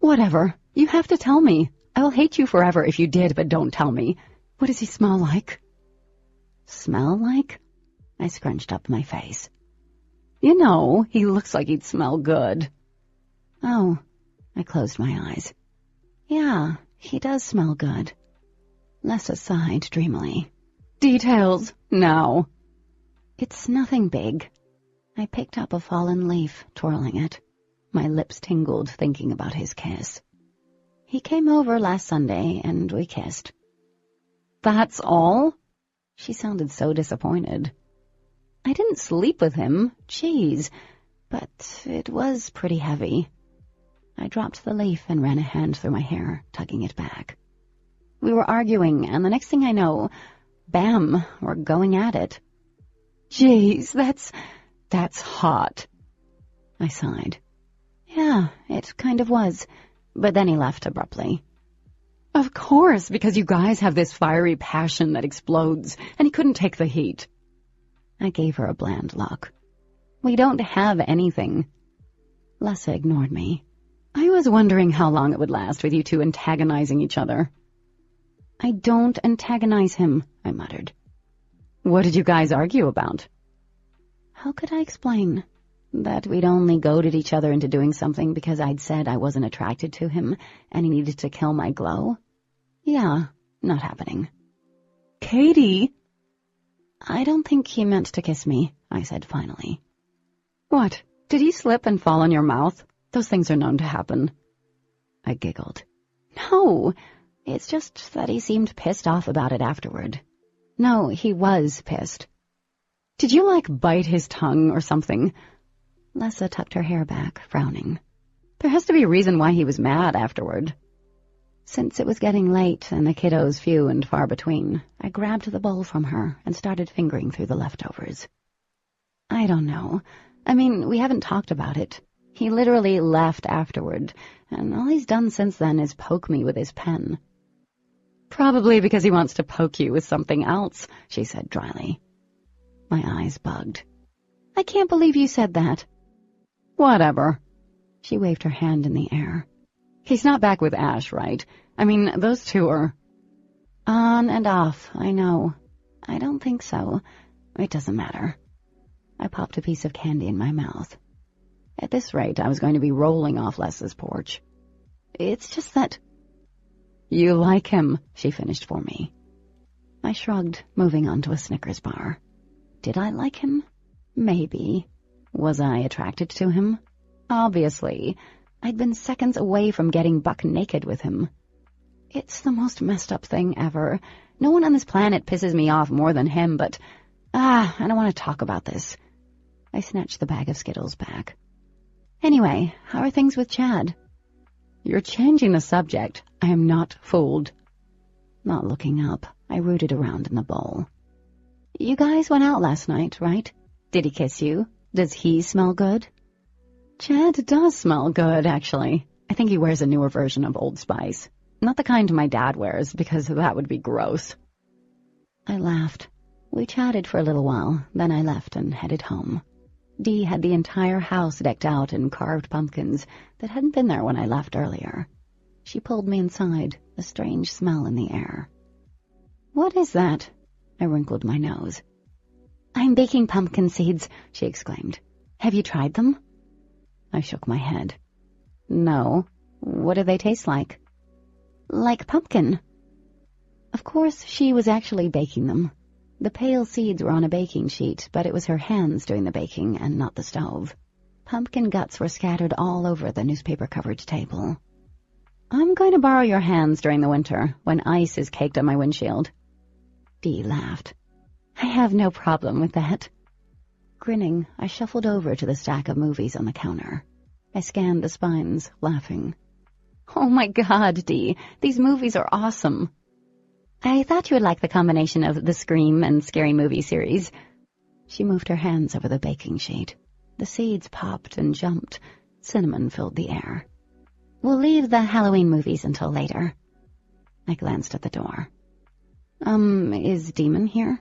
Whatever, you have to tell me. I will hate you forever if you did, but don't tell me. What does he smell like? Smell like? I scrunched up my face. You know, he looks like he'd smell good. Oh, I closed my eyes. Yeah, he does smell good. Lessa sighed dreamily. Details, now. It's nothing big. I picked up a fallen leaf, twirling it. My lips tingled thinking about his kiss. He came over last Sunday, and we kissed. That's all? She sounded so disappointed. I didn't sleep with him, jeez, but it was pretty heavy. I dropped the leaf and ran a hand through my hair, tugging it back. We were arguing, and the next thing I know, bam, we're going at it. Jeez, that's hot. I sighed. Yeah, it kind of was, but then he left abruptly. Of course, because you guys have this fiery passion that explodes, and he couldn't take the heat. I gave her a bland look. We don't have anything. Lessa ignored me. I was wondering how long it would last with you two antagonizing each other. I don't antagonize him, I muttered. What did you guys argue about? How could I explain? That we'd only goaded each other into doing something because I'd said I wasn't attracted to him and he needed to kill my glow? Yeah, not happening. Katie! I don't think he meant to kiss me, I said finally. What? Did he slip and fall on your mouth? Those things are known to happen. I giggled. No, it's just that he seemed pissed off about it afterward. No, he was pissed. Did you, bite his tongue or something? Lessa tucked her hair back, frowning. There has to be a reason why he was mad afterward. Since it was getting late and the kiddos few and far between, I grabbed the bowl from her and started fingering through the leftovers. I don't know. I mean, we haven't talked about it. He literally left afterward, and all he's done since then is poke me with his pen. Probably because he wants to poke you with something else, she said dryly. My eyes bugged. I can't believe you said that. Whatever. She waved her hand in the air. He's not back with Ash, right? I mean, those two are... On and off, I know. I don't think so. It doesn't matter. I popped a piece of candy in my mouth. At this rate, I was going to be rolling off Lessa's porch. It's just that... You like him, she finished for me. I shrugged, moving on to a Snickers bar. Did I like him? Maybe. Was I attracted to him? Obviously. I'd been seconds away from getting buck naked with him. It's the most messed up thing ever. No one on this planet pisses me off more than him, but... I don't want to talk about this. I snatched the bag of Skittles back. Anyway, how are things with Chad? You're changing the subject. I am not fooled. Not looking up, I rooted around in the bowl. You guys went out last night, right? Did he kiss you? Does he smell good? Chad does smell good, actually. I think he wears a newer version of Old Spice. Not the kind my dad wears, because that would be gross. I laughed. We chatted for a little while, then I left and headed home. Dee had the entire house decked out in carved pumpkins that hadn't been there when I left earlier. She pulled me inside, a strange smell in the air. What is that? I wrinkled my nose. I'm baking pumpkin seeds, she exclaimed. Have you tried them? I shook my head. No. What do they taste like? Like pumpkin. Of course, she was actually baking them. The pale seeds were on a baking sheet, but it was her hands doing the baking and not the stove. Pumpkin guts were scattered all over the newspaper-covered table. I'm going to borrow your hands during the winter, when ice is caked on my windshield. Dee laughed. I have no problem with that. Grinning, I shuffled over to the stack of movies on the counter. I scanned the spines, laughing. Oh my God, Dee, these movies are awesome. I thought you would like the combination of the Scream and Scary Movie series. She moved her hands over the baking sheet. The seeds popped and jumped. Cinnamon filled the air. We'll leave the Halloween movies until later. I glanced at the door. Is Daemon here?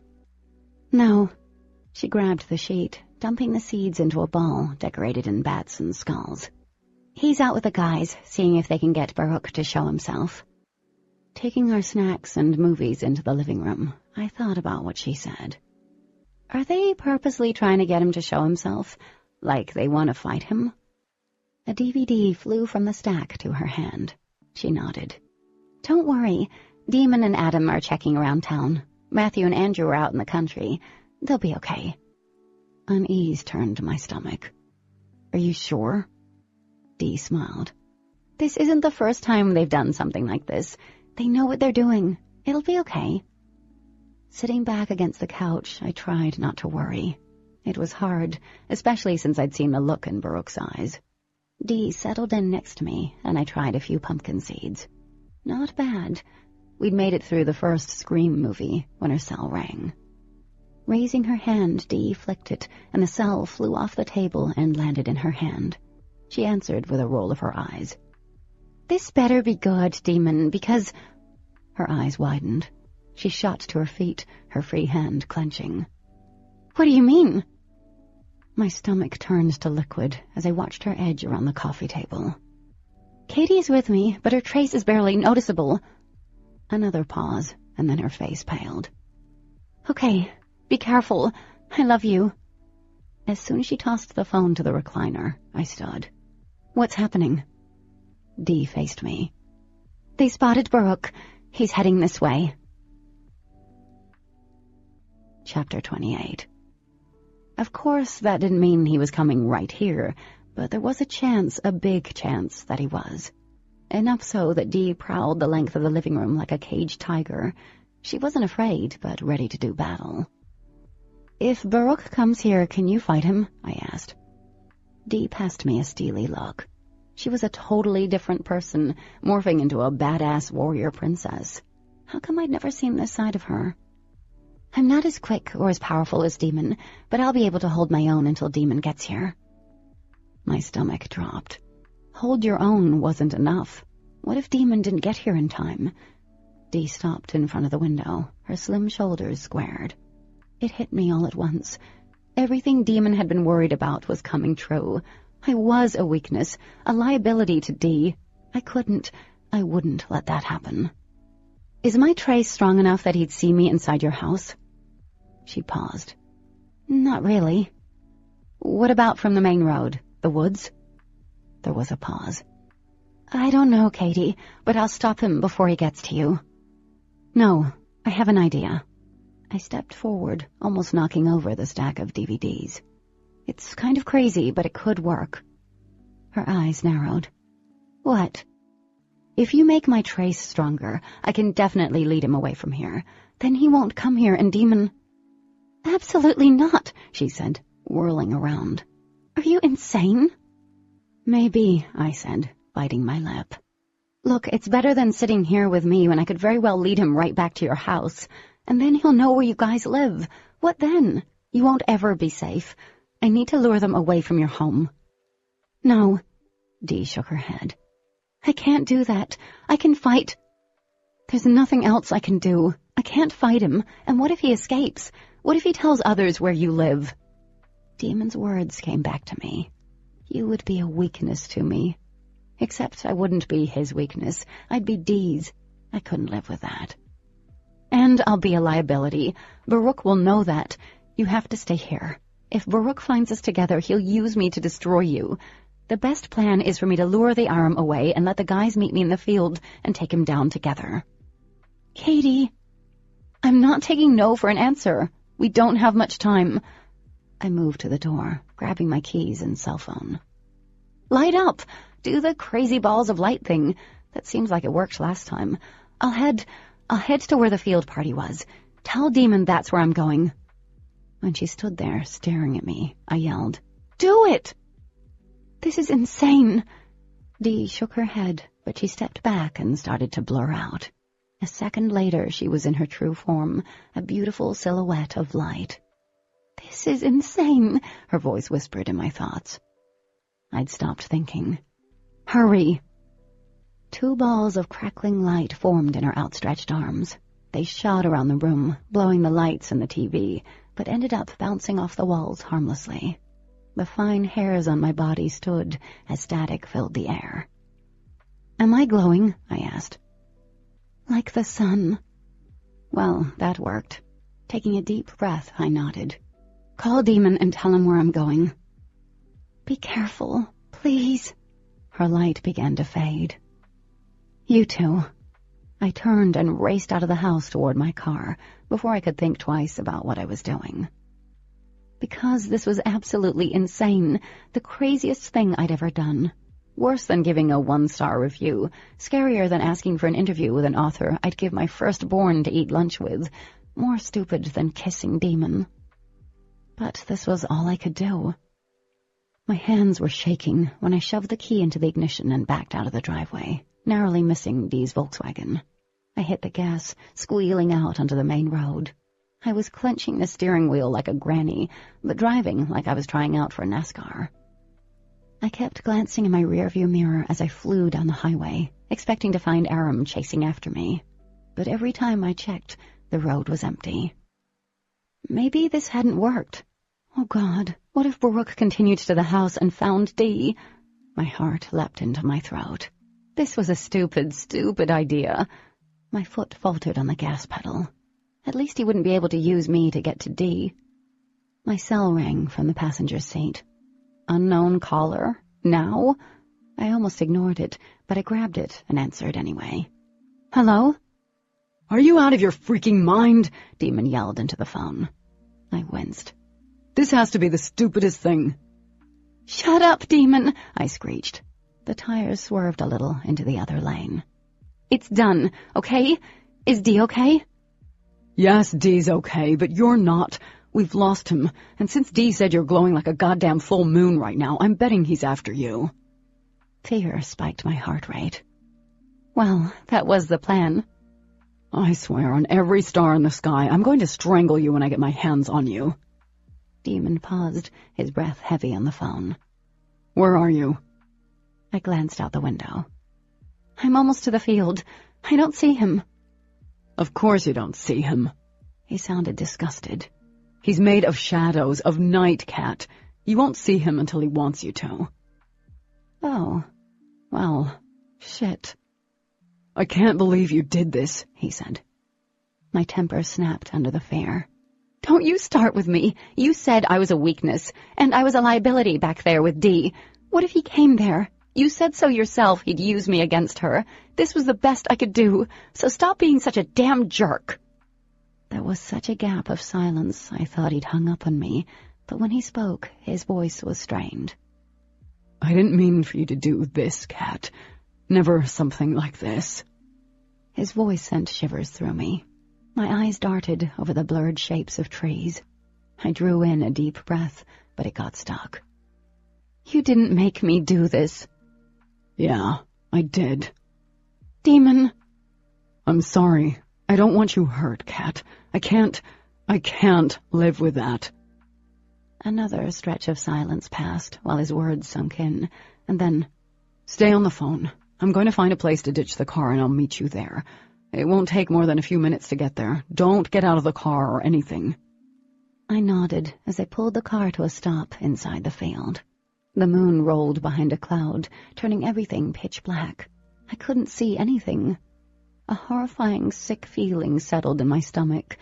No. She grabbed the sheet, dumping the seeds into a ball decorated in bats and skulls. He's out with the guys, seeing if they can get Baruch to show himself. Taking our snacks and movies into the living room, I thought about what she said. Are they purposely trying to get him to show himself? Like they want to fight him? A DVD flew from the stack to her hand. She nodded. Don't worry. Daemon and Adam are checking around town. Matthew and Andrew are out in the country. They'll be okay. Unease turned to my stomach. Are you sure? Dee smiled. This isn't the first time they've done something like this. They know what they're doing. It'll be okay. Sitting back against the couch, I tried not to worry. It was hard, especially since I'd seen the look in Baruch's eyes. Dee settled in next to me, and I tried a few pumpkin seeds. Not bad. We'd made it through the first Scream movie when her cell rang. Raising her hand, Dee flicked it, and the cell flew off the table and landed in her hand. She answered with a roll of her eyes. This better be good, Daemon, because... Her eyes widened. She shot to her feet, her free hand clenching. What do you mean? My stomach turned to liquid as I watched her edge around the coffee table. Katie is with me, but her trace is barely noticeable. Another pause, and then her face paled. Okay, be careful. I love you. As soon as she tossed the phone to the recliner, I stood. What's happening? Dee faced me. They spotted Baruch. He's heading this way. Chapter 28. Of course, that didn't mean he was coming right here, but there was a chance, a big chance, that he was. Enough so that Dee prowled the length of the living room like a caged tiger. She wasn't afraid, but ready to do battle. If Baruch comes here, can you fight him? I asked. Dee passed me a steely look. She was a totally different person, morphing into a badass warrior princess. How come I'd never seen this side of her? I'm not as quick or as powerful as Daemon, but I'll be able to hold my own until Daemon gets here. My stomach dropped. Hold your own wasn't enough. What if Daemon didn't get here in time? Dee stopped in front of the window, her slim shoulders squared. It hit me all at once. Everything Daemon had been worried about was coming true. I was a weakness, a liability to Dee. I wouldn't let that happen. Is my trace strong enough that he'd see me inside your house? She paused. Not really. What about from the main road? The woods? There was a pause. I don't know, Katie, but I'll stop him before he gets to you. No, I have an idea. I stepped forward, almost knocking over the stack of DVDs. It's kind of crazy, but it could work. Her eyes narrowed. What? If you make my trace stronger, I can definitely lead him away from here. Then he won't come here and Daemon... Absolutely not, she said, whirling around. Are you insane? Maybe, I said, biting my lip. Look, it's better than sitting here with me when I could very well lead him right back to your house. And then he'll know where you guys live. What then? You won't ever be safe. I need to lure them away from your home. No, Dee shook her head. I can't do that. I can fight. There's nothing else I can do. I can't fight him. And what if he escapes? What if he tells others where you live? Daemon's words came back to me. You would be a weakness to me. Except I wouldn't be his weakness. I'd be Dee's. I couldn't live with that. And I'll be a liability. Baruch will know that. You have to stay here. If Baruch finds us together, he'll use me to destroy you. The best plan is for me to lure the arm away and let the guys meet me in the field and take him down together. Katie, I'm not taking no for an answer. We don't have much time. I moved to the door, grabbing my keys and cell phone. Light up! Do the crazy balls of light thing. That seems like it worked last time. I'll head to where the field party was. Tell Daemon that's where I'm going. When she stood there, staring at me, I yelled, Do it! This is insane. Dee shook her head, but she stepped back and started to blur out. A second later, she was in her true form, a beautiful silhouette of light. This is insane, her voice whispered in my thoughts. I'd stopped thinking. Hurry! 2 balls of crackling light formed in her outstretched arms. They shot around the room, blowing the lights and the TV, but ended up bouncing off the walls harmlessly. The fine hairs on my body stood as static filled the air. Am I glowing? I asked. Like the sun. Well, that worked. Taking a deep breath, I nodded. Call Daemon and tell him where I'm going. Be careful, please. Her light began to fade. You too. I turned and raced out of the house toward my car before I could think twice about what I was doing. Because this was absolutely insane, the craziest thing I'd ever done. Worse than giving a 1-star review, scarier than asking for an interview with an author I'd give my firstborn to eat lunch with, more stupid than kissing Daemon. But this was all I could do. My hands were shaking when I shoved the key into the ignition and backed out of the driveway, narrowly missing Dee's Volkswagen. I hit the gas, squealing out onto the main road. I was clenching the steering wheel like a granny, but driving like I was trying out for NASCAR. I kept glancing in my rearview mirror as I flew down the highway, expecting to find Aram chasing after me. But every time I checked, the road was empty. Maybe this hadn't worked. Oh God, what if Baruch continued to the house and found Dee? My heart leapt into my throat. This was a stupid, stupid idea. My foot faltered on the gas pedal. At least he wouldn't be able to use me to get to Dee. My cell rang from the passenger seat. Unknown caller? Now? I almost ignored it, but I grabbed it and answered anyway. Hello? Are you out of your freaking mind? Daemon yelled into the phone. I winced. This has to be the stupidest thing. Shut up, Daemon, I screeched. The tires swerved a little into the other lane. It's done, okay? Is Dee okay? Yes, Dee's okay, but you're not. We've lost him, and since Dee said you're glowing like a goddamn full moon right now, I'm betting he's after you. Fear spiked my heart rate. Well, that was the plan. I swear on every star in the sky, I'm going to strangle you when I get my hands on you. Daemon paused, his breath heavy on the phone. Where are you? I glanced out the window. I'm almost to the field. I don't see him. Of course you don't see him. He sounded disgusted. He's made of shadows, of night, Cat. You won't see him until he wants you to. Oh, well, shit. I can't believe you did this, he said. My temper snapped under the fear. Don't you start with me. You said I was a weakness, and I was a liability back there with Dee. What if he came there? You said so yourself he'd use me against her. This was the best I could do, so stop being such a damn jerk. There was such a gap of silence I thought he'd hung up on me, but when he spoke, his voice was strained. I didn't mean for you to do this, Cat. Never something like this. His voice sent shivers through me. My eyes darted over the blurred shapes of trees. I drew in a deep breath, but it got stuck. You didn't make me do this. Yeah, I did. Daemon. I'm sorry. I don't want you hurt, Cat. I can't live with that. Another stretch of silence passed while his words sunk in, and then, stay on the phone. I'm going to find a place to ditch the car and I'll meet you there. It won't take more than a few minutes to get there. Don't get out of the car or anything. I nodded as I pulled the car to a stop inside the field. The moon rolled behind a cloud, turning everything pitch black. I couldn't see anything. A horrifying, sick feeling settled in my stomach.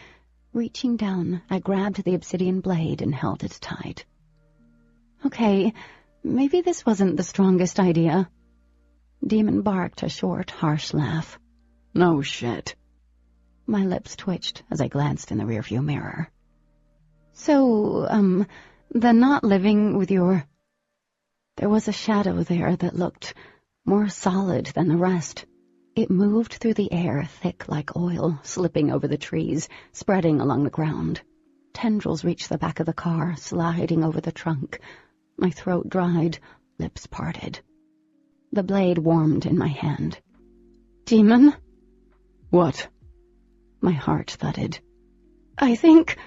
Reaching down, I grabbed the obsidian blade and held it tight. Okay, maybe this wasn't the strongest idea. Daemon barked a short, harsh laugh. No shit. My lips twitched as I glanced in the rearview mirror. So, the not living with your... There was a shadow there that looked more solid than the rest. It moved through the air, thick like oil, slipping over the trees, spreading along the ground. Tendrils reached the back of the car, sliding over the trunk. My throat dried, lips parted. The blade warmed in my hand. Daemon? What? My heart thudded. I think...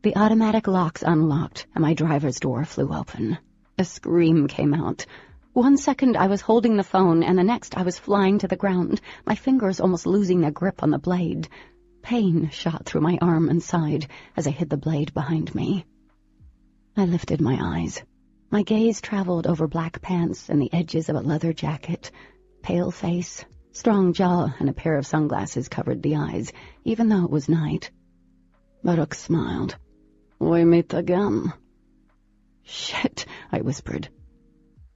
The automatic locks unlocked, and my driver's door flew open. A scream came out. 1 second I was holding the phone, and the next I was flying to the ground, my fingers almost losing their grip on the blade. Pain shot through my arm and side as I hid the blade behind me. I lifted my eyes. My gaze traveled over black pants and the edges of a leather jacket. Pale face, Strong jaw and a pair of sunglasses covered the eyes, even though it was night. Baruch smiled. "We meet again." "Shit," I whispered.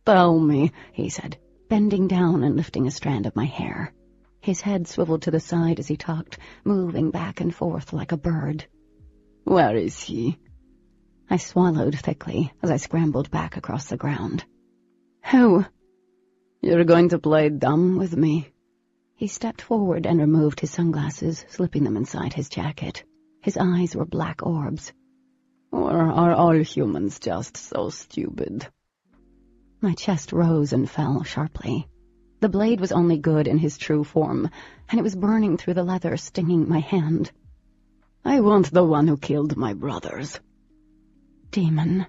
"Tell me," he said, bending down and lifting a strand of my hair. His head swiveled to the side as he talked, moving back and forth like a bird. "Where is he?" I swallowed thickly as I scrambled back across the ground. "Who?" "You're going to play dumb with me." He stepped forward and removed his sunglasses, slipping them inside his jacket. His eyes were black orbs. "Or are all humans just so stupid?" My chest rose and fell sharply. The blade was only good in his true form, and it was burning through the leather, stinging my hand. "I want the one who killed my brothers." Demon.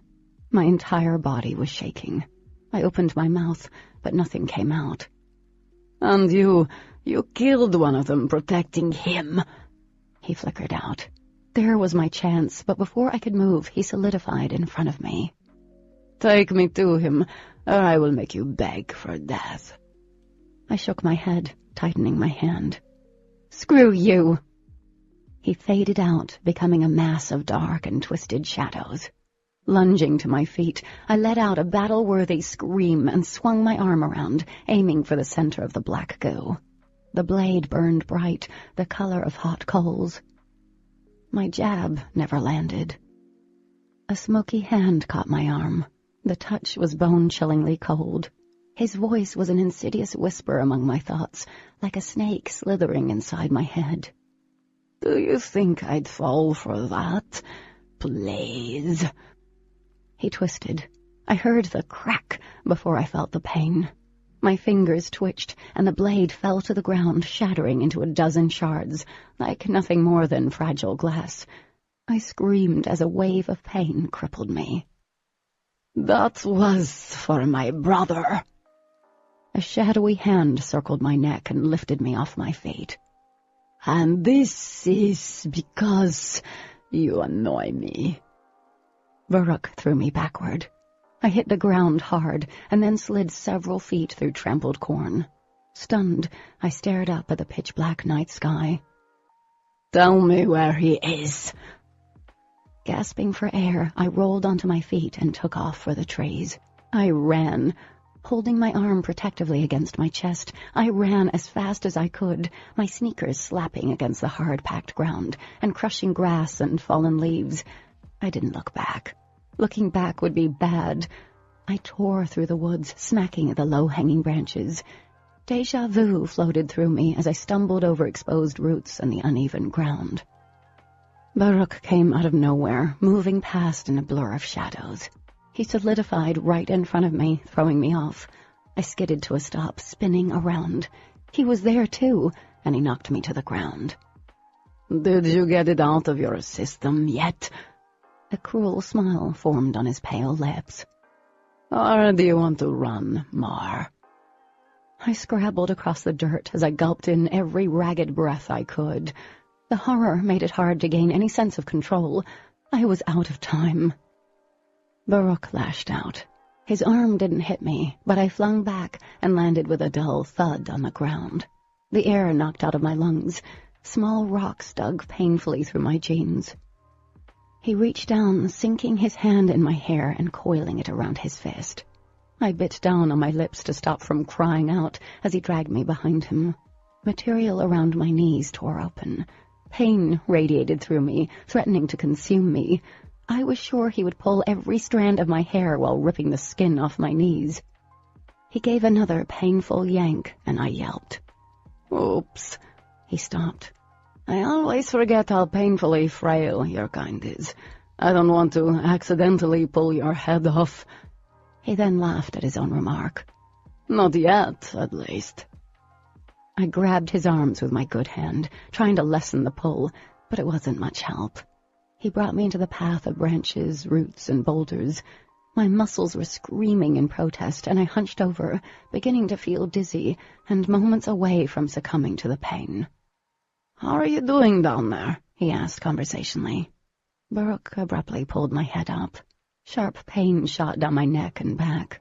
My entire body was shaking. I opened my mouth, but nothing came out. "And you killed one of them protecting him." He flickered out. There was my chance, but before I could move, he solidified in front of me. "Take me to him, or I will make you beg for death." I shook my head, tightening my hand. "Screw you!" He faded out, becoming a mass of dark and twisted shadows. Lunging to my feet, I let out a battle-worthy scream and swung my arm around, aiming for the center of the black goo. The blade burned bright, the color of hot coals. My jab never landed. A smoky hand caught my arm. The touch was bone-chillingly cold. His voice was an insidious whisper among my thoughts, like a snake slithering inside my head. "Do you think I'd fall for that? Please." He twisted. I heard the crack before I felt the pain. My fingers twitched, and the blade fell to the ground, shattering into a dozen shards, like nothing more than fragile glass. I screamed as a wave of pain crippled me. "That was for my brother." A shadowy hand circled my neck and lifted me off my feet. "And this is because you annoy me." Baruch threw me backward. I hit the ground hard and then slid several feet through trampled corn. Stunned, I stared up at the pitch-black night sky. "Tell me where he is." Gasping for air, I rolled onto my feet and took off for the trees. I ran. Holding my arm protectively against my chest, I ran as fast as I could, my sneakers slapping against the hard-packed ground and crushing grass and fallen leaves. I didn't look back. Looking back would be bad. I tore through the woods, smacking at the low-hanging branches. Déjà vu floated through me as I stumbled over exposed roots and the uneven ground. Baruch came out of nowhere, moving past in a blur of shadows. He solidified right in front of me, throwing me off. I skidded to a stop, spinning around. He was there, too, and he knocked me to the ground. "Did you get it out of your system yet?" A cruel smile formed on his pale lips. "Or do you want to run more?" I scrabbled across the dirt as I gulped in every ragged breath I could. The horror made it hard to gain any sense of control. I was out of time. Baruch lashed out. His arm didn't hit me, but I flung back and landed with a dull thud on the ground. The air knocked out of my lungs. Small rocks dug painfully through my jeans. He reached down, sinking his hand in my hair and coiling it around his fist. I bit down on my lips to stop from crying out as he dragged me behind him. Material around my knees tore open. Pain radiated through me, threatening to consume me. I was sure he would pull every strand of my hair while ripping the skin off my knees. He gave another painful yank, and I yelped. "Oops." He stopped. "I always forget how painfully frail your kind is. I don't want to accidentally pull your head off." He then laughed at his own remark. "Not yet, at least." I grabbed his arms with my good hand, trying to lessen the pull, but it wasn't much help. He brought me into the path of branches, roots, and boulders. My muscles were screaming in protest, and I hunched over, beginning to feel dizzy and moments away from succumbing to the pain. "How are you doing down there?" he asked conversationally. Baruch abruptly pulled my head up. Sharp pain shot down my neck and back.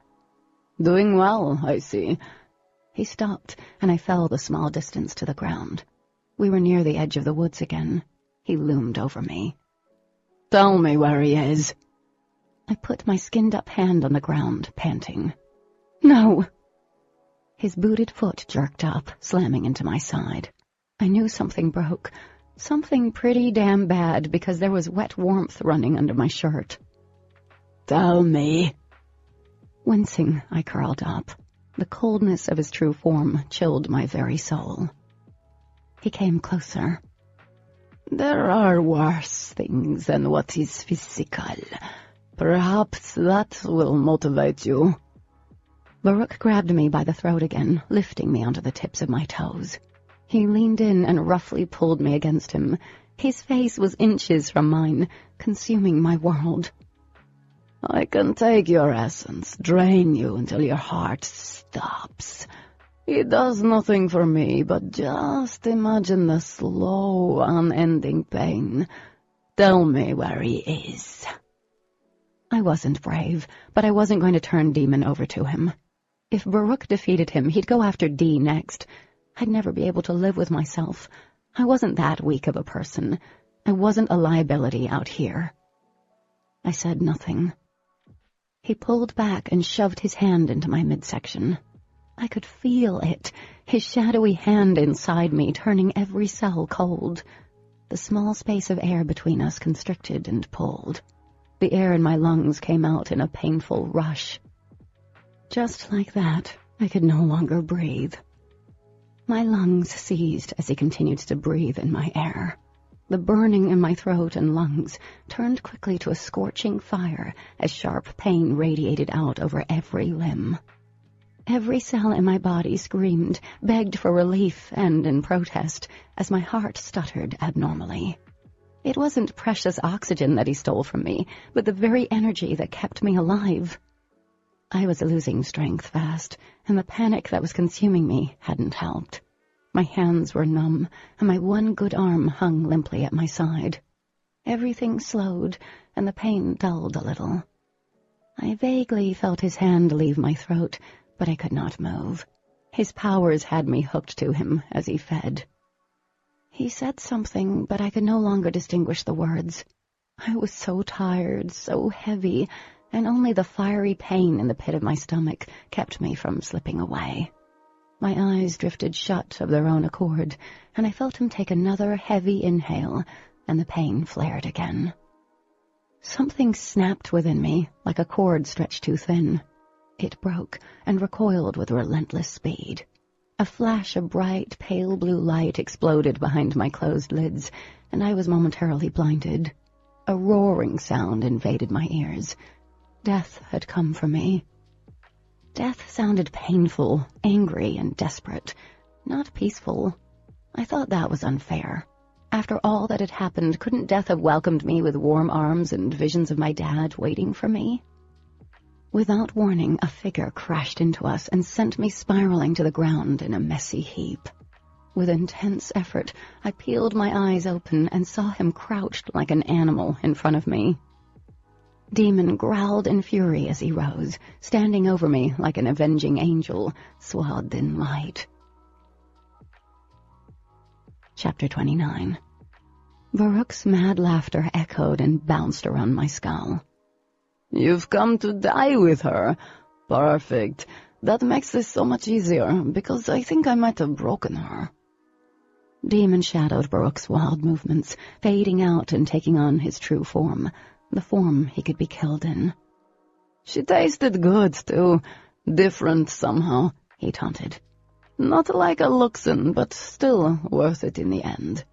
"Doing well, I see." He stopped, and I fell the small distance to the ground. We were near the edge of the woods again. He loomed over me. "Tell me where he is." I put my skinned-up hand on the ground, panting. "No!" His booted foot jerked up, slamming into my side. I knew something broke. Something pretty damn bad, because there was wet warmth running under my shirt. "Tell me." Wincing, I curled up. The coldness of his true form chilled my very soul. He came closer. "There are worse things than what is physical. Perhaps that will motivate you." Baruch grabbed me by the throat again, lifting me onto the tips of my toes. He leaned in and roughly pulled me against him. His face was inches from mine, consuming my world. "I can take your essence, drain you until your heart stops. It does nothing for me, but just imagine the slow, unending pain. Tell me where he is." I wasn't brave, but I wasn't going to turn Daemon over to him. If Baruch defeated him, he'd go after Dee next. I'd never be able to live with myself. I wasn't that weak of a person. I wasn't a liability out here. I said nothing. He pulled back and shoved his hand into my midsection. I could feel it, his shadowy hand inside me, turning every cell cold. The small space of air between us constricted and pulled. The air in my lungs came out in a painful rush. Just like that, I could no longer breathe. My lungs seized as he continued to breathe in my air. The burning in my throat and lungs turned quickly to a scorching fire as sharp pain radiated out over every limb. Every cell in my body screamed, begged for relief and in protest, as my heart stuttered abnormally. It wasn't precious oxygen that he stole from me, but the very energy that kept me alive. I was losing strength fast, and the panic that was consuming me hadn't helped. My hands were numb, and my one good arm hung limply at my side. Everything slowed, and the pain dulled a little. I vaguely felt his hand leave my throat, but I could not move. His powers had me hooked to him as he fed. He said something, but I could no longer distinguish the words. I was so tired, so heavy, and only the fiery pain in the pit of my stomach kept me from slipping away. My eyes drifted shut of their own accord, and I felt him take another heavy inhale, and the pain flared again. Something snapped within me, like a cord stretched too thin. It broke and recoiled with relentless speed. A flash of bright, pale blue light exploded behind my closed lids, and I was momentarily blinded. A roaring sound invaded my ears. Death had come for me. Death sounded painful, angry, and desperate, not peaceful. I thought that was unfair. After all that had happened, couldn't death have welcomed me with warm arms and visions of my dad waiting for me? Without warning, a figure crashed into us and sent me spiraling to the ground in a messy heap. With intense effort, I peeled my eyes open and saw him crouched like an animal in front of me. Daemon growled in fury as he rose, standing over me like an avenging angel, swathed in light. Chapter 29. Baruch's mad laughter echoed and bounced around my skull. "You've come to die with her. Perfect. That makes this so much easier, because I think I might have broken her." Daemon shadowed Baruch's wild movements, fading out and taking on his true form, the form he could be killed in. "She tasted good, too. Different somehow," he taunted. "Not like a Luxon, but still worth it in the end."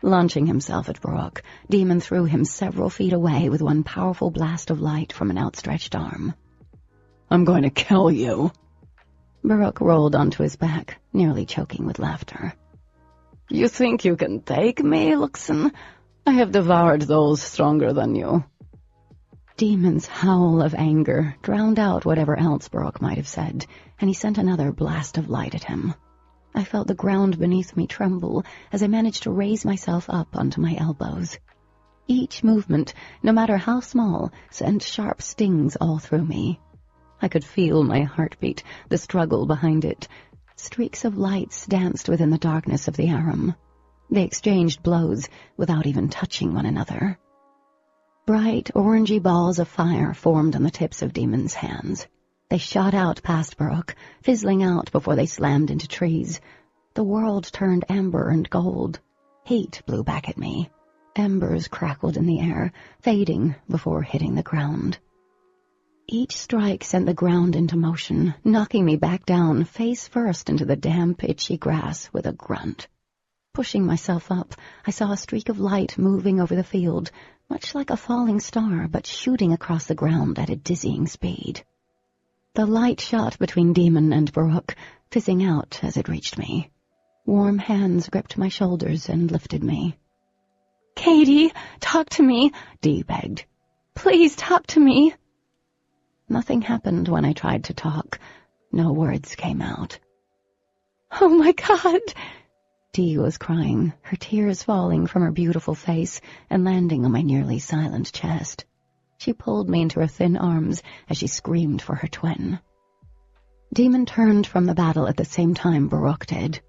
Launching himself at Baruch, Daemon threw him several feet away with one powerful blast of light from an outstretched arm. "I'm going to kill you." Baruch rolled onto his back, nearly choking with laughter. "You think you can take me, Luxon? I have devoured those stronger than you." Daemon's howl of anger drowned out whatever else Baruch might have said, and he sent another blast of light at him. I felt the ground beneath me tremble as I managed to raise myself up onto my elbows. Each movement, no matter how small, sent sharp stings all through me. I could feel my heartbeat, the struggle behind it. Streaks of lights danced within the darkness of the arum. They exchanged blows without even touching one another. Bright, orangey balls of fire formed on the tips of Daemon's hands. They shot out past Baruch, fizzling out before they slammed into trees. The world turned amber and gold. Heat blew back at me. Embers crackled in the air, fading before hitting the ground. Each strike sent the ground into motion, knocking me back down, face first into the damp, itchy grass with a grunt. Pushing myself up, I saw a streak of light moving over the field, much like a falling star, but shooting across the ground at a dizzying speed. The light shot between Daemon and Baruch, fizzing out as it reached me. Warm hands gripped my shoulders and lifted me. "Katie, talk to me," Dee begged. "Please talk to me." Nothing happened when I tried to talk. No words came out. "Oh my God!" Dee was crying, her tears falling from her beautiful face and landing on my nearly silent chest. She pulled me into her thin arms as she screamed for her twin. Daemon turned from the battle at the same time Baruch did.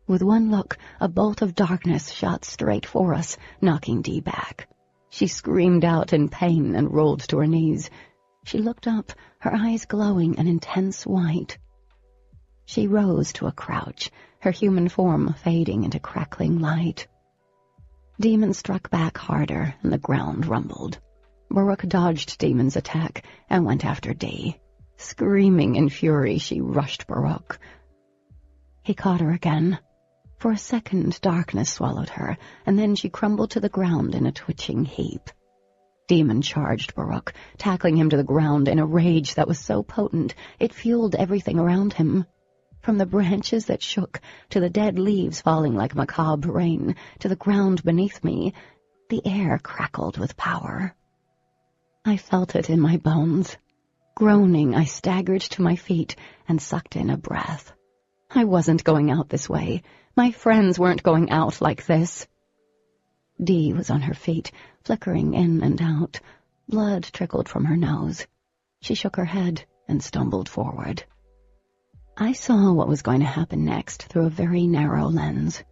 With one look, a bolt of darkness shot straight for us, knocking Dee back. She screamed out in pain and rolled to her knees. She looked up, her eyes glowing an intense white. She rose to a crouch, her human form fading into crackling light. Daemon struck back harder, and the ground rumbled. Baruch dodged Daemon's attack and went after Dee. Screaming in fury, she rushed Baruch. He caught her again. For a second, darkness swallowed her, and then she crumbled to the ground in a twitching heap. Daemon charged Baruch, tackling him to the ground in a rage that was so potent it fueled everything around him. From the branches that shook, to the dead leaves falling like macabre rain, to the ground beneath me, the air crackled with power. I felt it in my bones. Groaning, I staggered to my feet and sucked in a breath. I wasn't going out this way. My friends weren't going out like this. Dee was on her feet, flickering in and out. Blood trickled from her nose. She shook her head and stumbled forward. I saw what was going to happen next through a very narrow lens.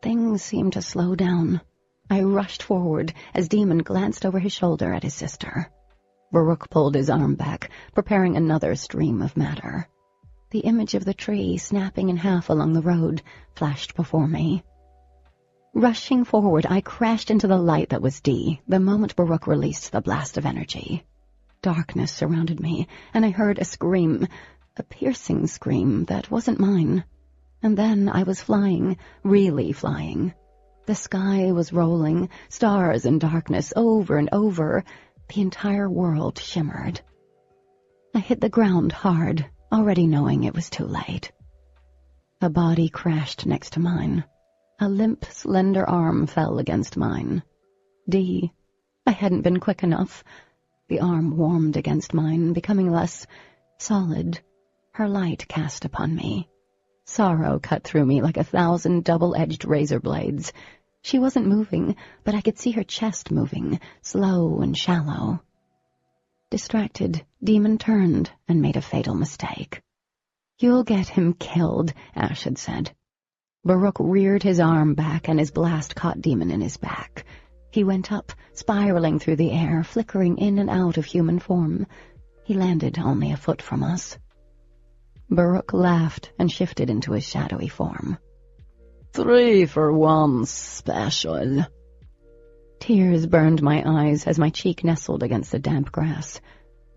Things seemed to slow down. I rushed forward as Daemon glanced over his shoulder at his sister. Baruch pulled his arm back, preparing another stream of matter. The image of the tree, snapping in half along the road, flashed before me. Rushing forward, I crashed into the light that was Dee, the moment Baruch released the blast of energy. Darkness surrounded me, and I heard a scream, a piercing scream that wasn't mine. And then I was flying, really flying. The sky was rolling, stars and darkness over and over. The entire world shimmered. I hit the ground hard, already knowing it was too late. A body crashed next to mine. A limp, slender arm fell against mine. Dee. I hadn't been quick enough. The arm warmed against mine, becoming less solid. Her light cast upon me. Sorrow cut through me like 1,000 double-edged razor blades. She wasn't moving, but I could see her chest moving, slow and shallow. Distracted, Daemon turned and made a fatal mistake. "You'll get him killed," Ash had said. Baruch reared his arm back and his blast caught Daemon in his back. He went up, spiraling through the air, flickering in and out of human form. He landed only a foot from us. Baruch laughed and shifted into his shadowy form. 3 for 1 special. Tears burned my eyes as my cheek nestled against the damp grass.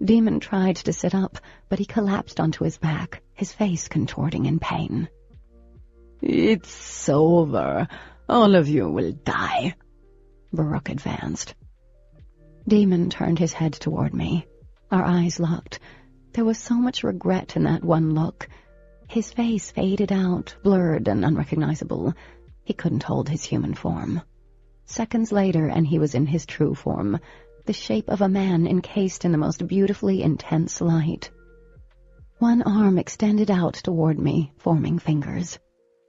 Daemon tried to sit up, but he collapsed onto his back, his face contorting in pain. "It's over. All of you will die." Baruch advanced. Daemon turned his head toward me. Our eyes locked. There was so much regret in that one look. His face faded out, blurred and unrecognizable. He couldn't hold his human form. Seconds later, and he was in his true form, the shape of a man encased in the most beautifully intense light. One arm extended out toward me, forming fingers.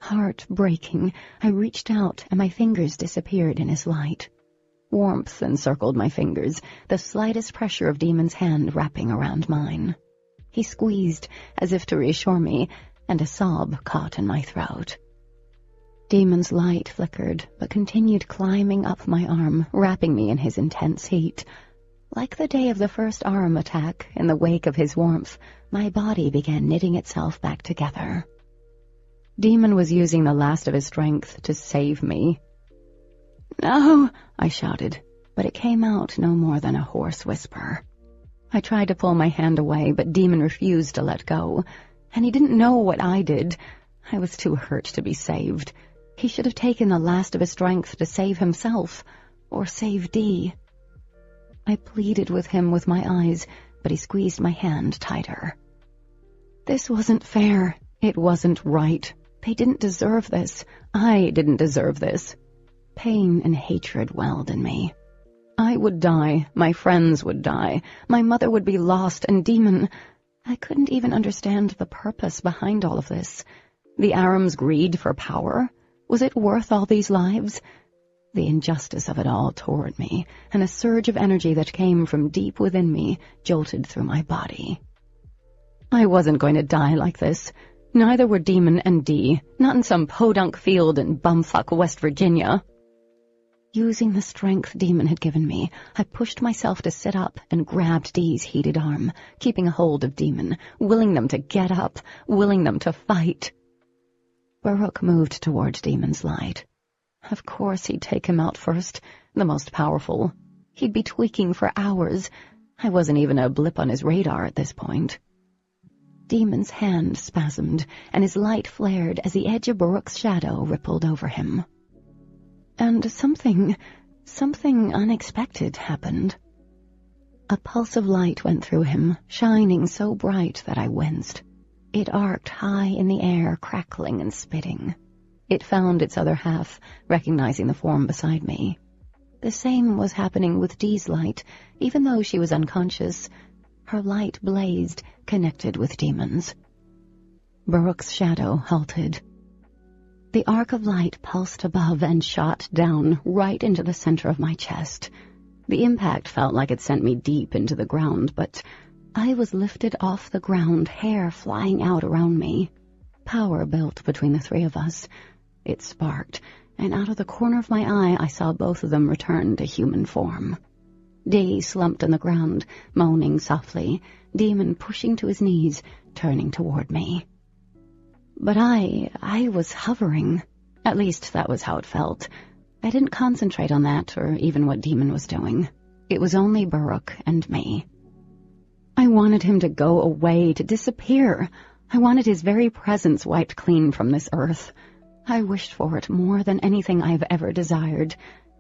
Heart breaking, I reached out and my fingers disappeared in his light. Warmth encircled my fingers, the slightest pressure of Daemon's hand wrapping around mine. He squeezed, as if to reassure me, and a sob caught in my throat. Daemon's light flickered, but continued climbing up my arm, wrapping me in his intense heat. Like the day of the first arm attack, in the wake of his warmth, my body began knitting itself back together. Daemon was using the last of his strength to save me. "No!" I shouted, but it came out no more than a hoarse whisper. I tried to pull my hand away, but Daemon refused to let go, and he didn't know what I did. I was too hurt to be saved. He should have taken the last of his strength to save himself, or save Dee. I pleaded with him with my eyes, but he squeezed my hand tighter. This wasn't fair. It wasn't right. They didn't deserve this. I didn't deserve this. Pain and hatred welled in me. I would die, my friends would die, my mother would be lost, and Daemon... I couldn't even understand the purpose behind all of this. The Aram's greed for power? Was it worth all these lives? The injustice of it all tore at me, and a surge of energy that came from deep within me jolted through my body. I wasn't going to die like this. Neither were Daemon and Dee, not in some podunk field in bumfuck West Virginia. Using the strength Daemon had given me, I pushed myself to sit up and grabbed Dee's heated arm, keeping a hold of Daemon, willing them to get up, willing them to fight. Baruch moved toward Daemon's light. Of course he'd take him out first, the most powerful. He'd be tweaking for hours. I wasn't even a blip on his radar at this point. Daemon's hand spasmed, and his light flared as the edge of Baruch's shadow rippled over him. And something unexpected happened. A pulse of light went through him, shining so bright that I winced. It arced high in the air, crackling and spitting. It found its other half, recognizing the form beside me. The same was happening with Dee's light, even though she was unconscious. Her light blazed, connected with Daemon's. Baruch's shadow halted. The arc of light pulsed above and shot down, right into the center of my chest. The impact felt like it sent me deep into the ground, but I was lifted off the ground, hair flying out around me. Power built between the three of us. It sparked, and out of the corner of my eye I saw both of them return to human form. Dee slumped on the ground, moaning softly, Daemon pushing to his knees, turning toward me. But I was hovering. At least that was how it felt. I didn't concentrate on that, or even what Daemon was doing. It was only Baruch and me. I wanted him to go away, to disappear. I wanted his very presence wiped clean from this earth. I wished for it more than anything I've ever desired.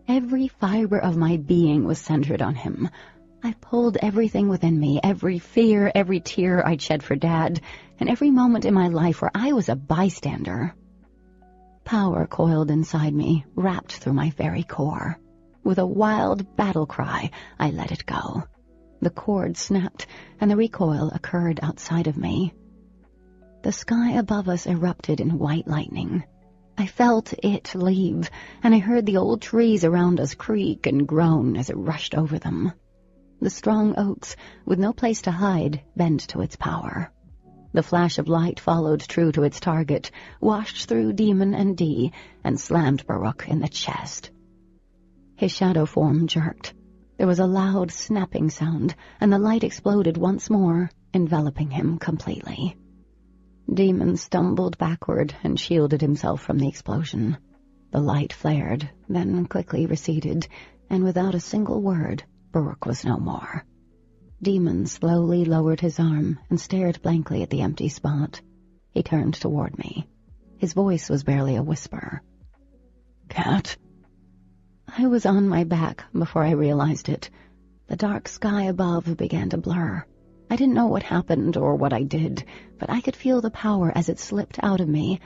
Every fiber of my being was centered on him. I pulled everything within me, every fear, every tear I'd shed for Dad, and every moment in my life where I was a bystander. Power coiled inside me, wrapped through my very core. With a wild battle cry, I let it go. The cord snapped, and the recoil occurred outside of me. The sky above us erupted in white lightning. I felt it leave, and I heard the old trees around us creak and groan as it rushed over them. The strong oaks, with no place to hide, bent to its power. The flash of light followed true to its target, washed through Daemon and Dee, and slammed Baruch in the chest. His shadow form jerked. There was a loud snapping sound, and the light exploded once more, enveloping him completely. Daemon stumbled backward and shielded himself from the explosion. The light flared, then quickly receded, and without a single word, Baruch was no more. Daemon slowly lowered his arm and stared blankly at the empty spot. He turned toward me. His voice was barely a whisper. "Cat?" I was on my back before I realized it. The dark sky above began to blur. I didn't know what happened or what I did, but I could feel the power as it slipped out of me,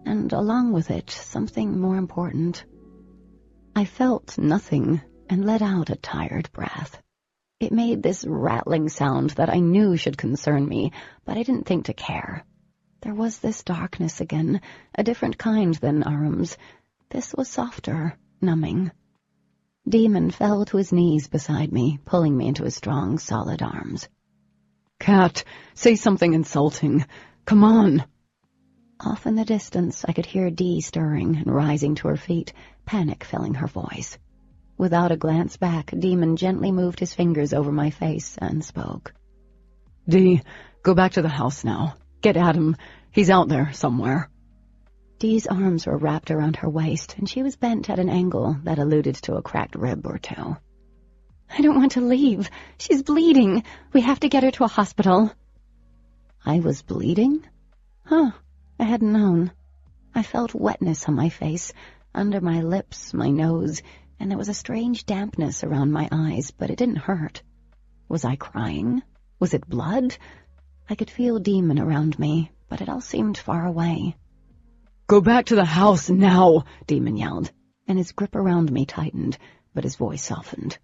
and along with it, something more important. I felt nothing and let out a tired breath. It made this rattling sound that I knew should concern me, but I didn't think to care. There was this darkness again, a different kind than Aram's. This was softer, numbing. Daemon fell to his knees beside me, pulling me into his strong, solid arms. Cat, say something insulting. Come on. Off in the distance, I could hear Dee stirring and rising to her feet, panic filling her voice. Without a glance back, Daemon gently moved his fingers over my face and spoke. Dee, go back to the house now. Get Adam. He's out there somewhere. Dee's arms were wrapped around her waist, and she was bent at an angle that alluded to a cracked rib or two. I don't want to leave. She's bleeding. We have to get her to a hospital. I was bleeding? Huh. I hadn't known. I felt wetness on my face, under my lips, my nose, and there was a strange dampness around my eyes, but it didn't hurt. Was I crying? Was it blood? I could feel Daemon around me, but it all seemed far away. Go back to the house now, Daemon yelled, and his grip around me tightened, but his voice softened.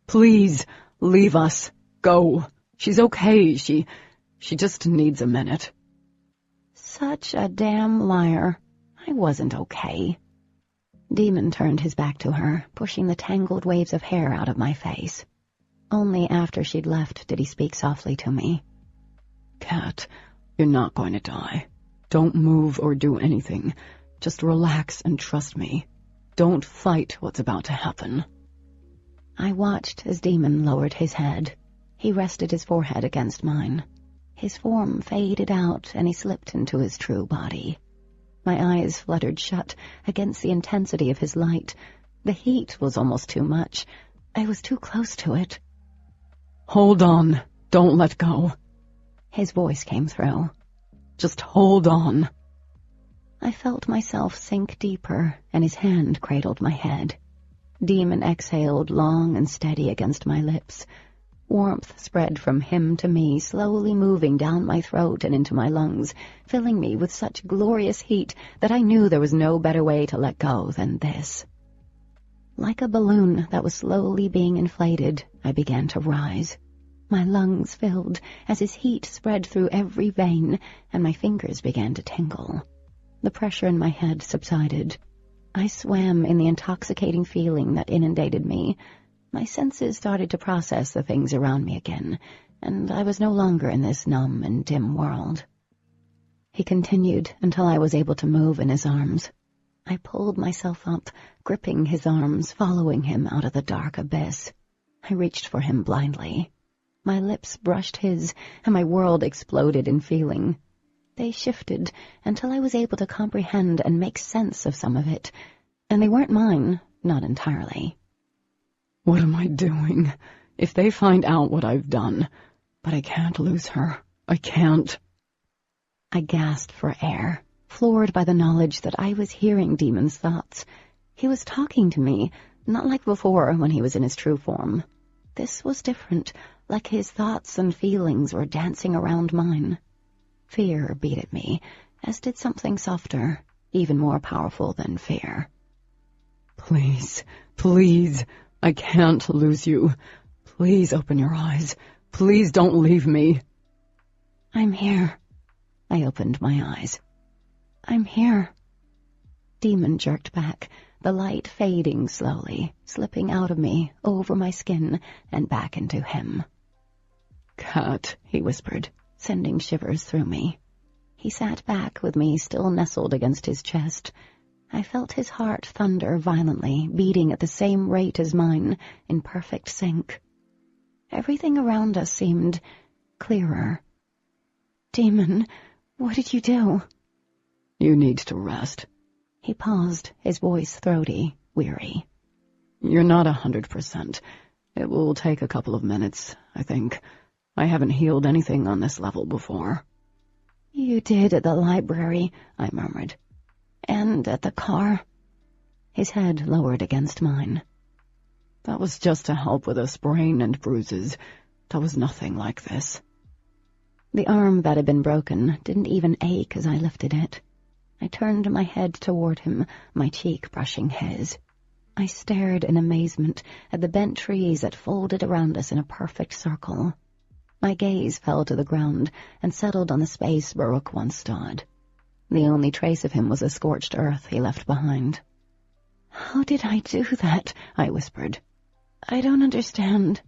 Please, leave us. Go. She's okay. She just needs a minute. Such a damn liar. I wasn't okay. Daemon turned his back to her, pushing the tangled waves of hair out of my face. Only after she'd left did he speak softly to me. Cat, you're not going to die. Don't move or do anything. Just relax and trust me. Don't fight what's about to happen. I watched as Daemon lowered his head. He rested his forehead against mine. His form faded out, and he slipped into his true body. My eyes fluttered shut against the intensity of his light. The heat was almost too much. I was too close to it. Hold on. Don't let go. His voice came through. Just hold on. I felt myself sink deeper, and his hand cradled my head. Daemon exhaled long and steady against my lips. Warmth spread from him to me, slowly moving down my throat and into my lungs, filling me with such glorious heat that I knew there was no better way to let go than this. Like a balloon that was slowly being inflated, I began to rise. My lungs filled as his heat spread through every vein, and my fingers began to tingle. The pressure in my head subsided. I swam in the intoxicating feeling that inundated me. My senses started to process the things around me again, and I was no longer in this numb and dim world. He continued until I was able to move in his arms. I pulled myself up, gripping his arms, following him out of the dark abyss. I reached for him blindly. My lips brushed his, and my world exploded in feeling. They shifted until I was able to comprehend and make sense of some of it, and they weren't mine, not entirely. What am I doing? If they find out what I've done, but I can't lose her. I can't. I gasped for air, floored by the knowledge that I was hearing Daemon's thoughts. He was talking to me, not like before when he was in his true form. This was different, like his thoughts and feelings were dancing around mine. Fear beat at me, as did something softer, even more powerful than fear. Please, please, I can't lose you. Please open your eyes. Please don't leave me. I'm here. I opened my eyes. I'm here. Daemon jerked back, the light fading slowly, slipping out of me, over my skin, and back into him. Cat, he whispered, sending shivers through me. He sat back with me still nestled against his chest. I felt his heart thunder violently, beating at the same rate as mine, in perfect sync. Everything around us seemed clearer. Daemon, what did you do? You need to rest. He paused, his voice throaty, weary. You're not 100%. It will take a couple of minutes, I think. I haven't healed anything on this level before. You did at the library, I murmured. And at the car. His head lowered against mine. That was just to help with a sprain and bruises. That was nothing like this. The arm that had been broken didn't even ache as I lifted it. I turned my head toward him, my cheek brushing his. I stared in amazement at the bent trees that folded around us in a perfect circle. My gaze fell to the ground and settled on the space Baruch once stood. The only trace of him was the scorched earth he left behind. How did I do that? I whispered. I don't understand.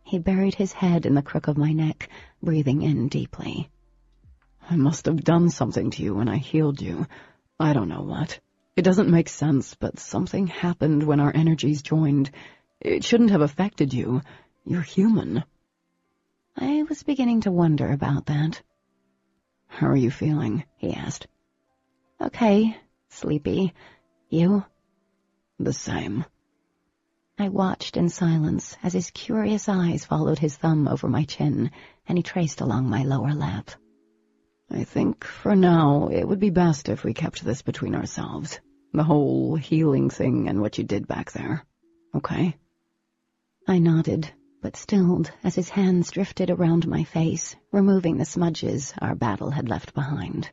He buried his head in the crook of my neck, breathing in deeply. I must have done something to you when I healed you. I don't know what. It doesn't make sense, but something happened when our energies joined. It shouldn't have affected you. You're human. I was beginning to wonder about that. How are you feeling? He asked. Okay, sleepy. You? The same. I watched in silence as his curious eyes followed his thumb over my chin, and he traced along my lower lip. I think, for now, it would be best if we kept this between ourselves. The whole healing thing and what you did back there. Okay? I nodded, but stilled as his hands drifted around my face, removing the smudges our battle had left behind.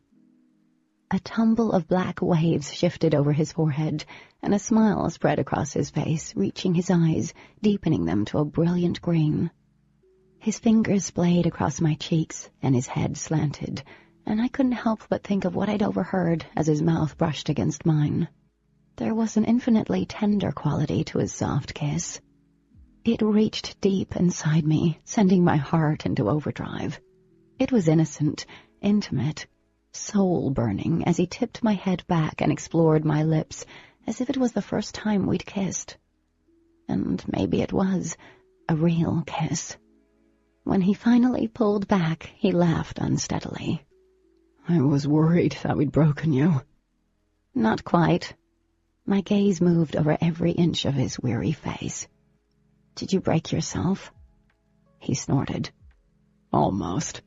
A tumble of black waves shifted over his forehead, and a smile spread across his face, reaching his eyes, deepening them to a brilliant green. His fingers splayed across my cheeks, and his head slanted, and I couldn't help but think of what I'd overheard as his mouth brushed against mine. There was an infinitely tender quality to his soft kiss. It reached deep inside me, sending my heart into overdrive. It was innocent, intimate, soul-burning as he tipped my head back and explored my lips as if it was the first time we'd kissed. And maybe it was a real kiss. When he finally pulled back, he laughed unsteadily. I was worried that we'd broken you. Not quite. My gaze moved over every inch of his weary face. Did you break yourself? He snorted. Almost.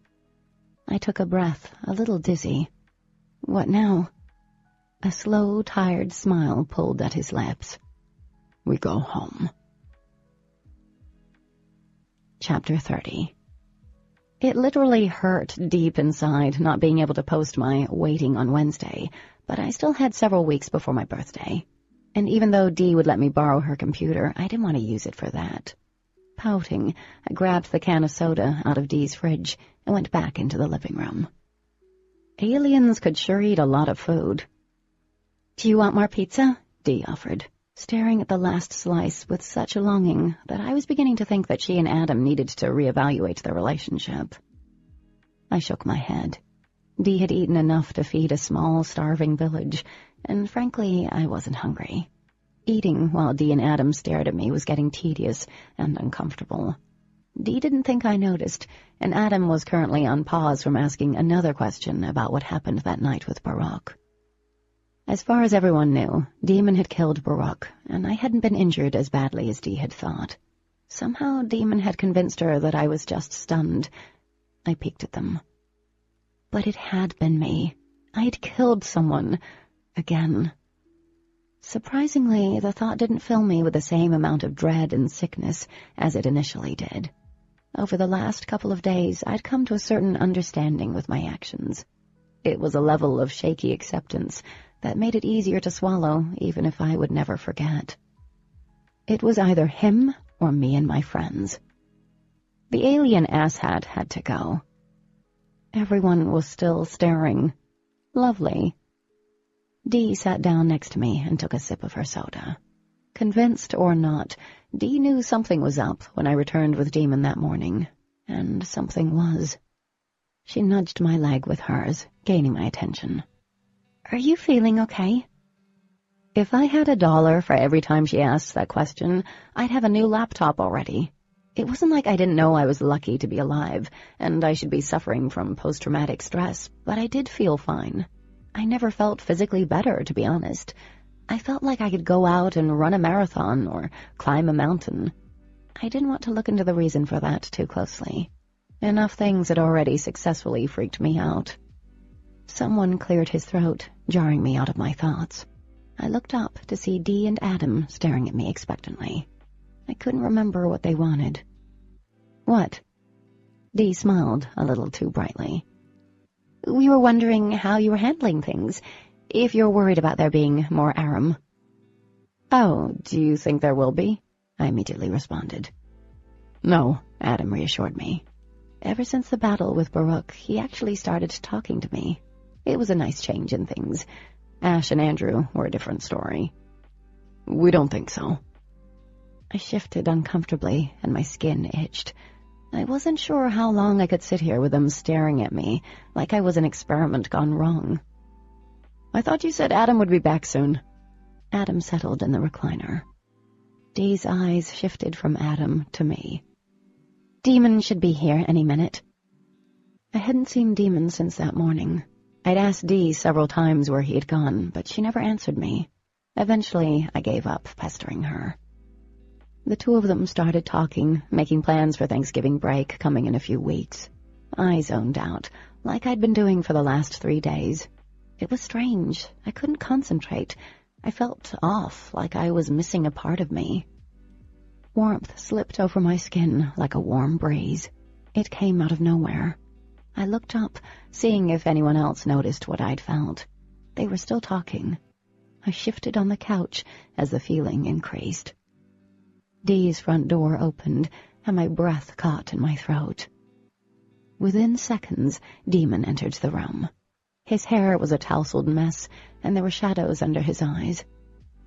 I took a breath, a little dizzy. What now? A slow, tired smile pulled at his lips. We go home. Chapter 30. It literally hurt deep inside not being able to post my waiting on Wednesday, but I still had several weeks before my birthday. And even though Dee would let me borrow her computer, I didn't want to use it for that. Pouting, I grabbed the can of soda out of Dee's fridge and went back into the living room. Aliens could sure eat a lot of food. Do you want more pizza? Dee offered, staring at the last slice with such longing that I was beginning to think that she and Adam needed to reevaluate their relationship. I shook my head. Dee had eaten enough to feed a small, starving village, and frankly, I wasn't hungry. Eating while Dee and Adam stared at me was getting tedious and uncomfortable. Dee didn't think I noticed, and Adam was currently on pause from asking another question about what happened that night with Baruch. As far as everyone knew, Daemon had killed Baruch, and I hadn't been injured as badly as Dee had thought. Somehow Daemon had convinced her that I was just stunned. I peeked at them. But it had been me. I'd killed someone. Again. Surprisingly, the thought didn't fill me with the same amount of dread and sickness as it initially did. Over the last couple of days, I'd come to a certain understanding with my actions. It was a level of shaky acceptance that made it easier to swallow, even if I would never forget. It was either him or me and my friends. The alien asshat had to go. Everyone was still staring. Lovely. Dee sat down next to me and took a sip of her soda. Convinced or not, Dee knew something was up when I returned with Daemon that morning, and something was. She nudged my leg with hers, gaining my attention. Are you feeling okay? If I had $1 for every time she asked that question, I'd have a new laptop already. It wasn't like I didn't know I was lucky to be alive, and I should be suffering from post-traumatic stress, but I did feel fine. I never felt physically better, to be honest. I felt like I could go out and run a marathon or climb a mountain. I didn't want to look into the reason for that too closely. Enough things had already successfully freaked me out. Someone cleared his throat, jarring me out of my thoughts. I looked up to see Dee and Adam staring at me expectantly. I couldn't remember what they wanted. What? Dee smiled a little too brightly. We were wondering how you were handling things, if you're worried about there being more Aram. Oh, do you think there will be? I immediately responded. No, Adam reassured me. Ever since the battle with Baruch, he actually started talking to me. It was a nice change in things. Ash and Andrew were a different story. We don't think so. I shifted uncomfortably, and my skin itched. I wasn't sure how long I could sit here with them staring at me, like I was an experiment gone wrong. I thought you said Adam would be back soon. Adam settled in the recliner. Dee's eyes shifted from Adam to me. Daemon should be here any minute. I hadn't seen Daemon since that morning. I'd asked Dee several times where he had gone, but she never answered me. Eventually, I gave up pestering her. The two of them started talking, making plans for Thanksgiving break coming in a few weeks. I zoned out, like I'd been doing for the last 3 days. It was strange. I couldn't concentrate. I felt off, like I was missing a part of me. Warmth slipped over my skin like a warm breeze. It came out of nowhere. I looked up, seeing if anyone else noticed what I'd felt. They were still talking. I shifted on the couch as the feeling increased. Dee's front door opened, and my breath caught in my throat. Within seconds, Daemon entered the room. His hair was a tousled mess, and there were shadows under his eyes.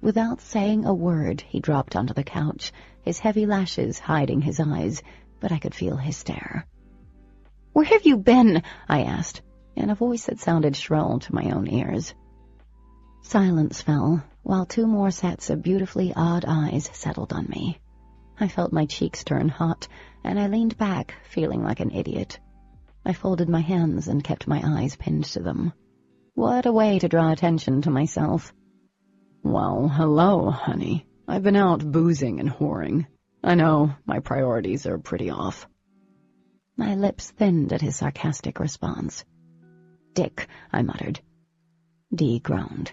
Without saying a word, he dropped onto the couch, his heavy lashes hiding his eyes, but I could feel his stare. "Where have you been?" I asked, in a voice that sounded shrill to my own ears. Silence fell, while 2 more sets of beautifully odd eyes settled on me. I felt my cheeks turn hot, and I leaned back, feeling like an idiot. I folded my hands and kept my eyes pinned to them. What a way to draw attention to myself. Well, hello, honey. I've been out boozing and whoring. I know, my priorities are pretty off. My lips thinned at his sarcastic response. "Dick," I muttered. Dee groaned.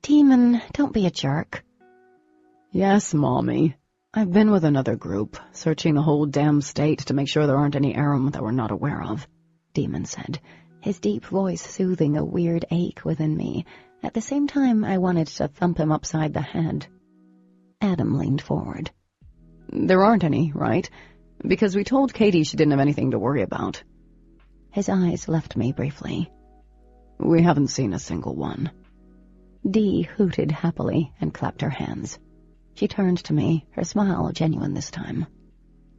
"Daemon, don't be a jerk." "Yes, Mommy. I've been with another group, searching the whole damn state to make sure there aren't any Aram that we're not aware of," Daemon said, his deep voice soothing a weird ache within me. At the same time, I wanted to thump him upside the head. Adam leaned forward. "There aren't any, right? Because we told Katie she didn't have anything to worry about." His eyes left me briefly. "We haven't seen a single one." Dee hooted happily and clapped her hands. She turned to me, her smile genuine this time.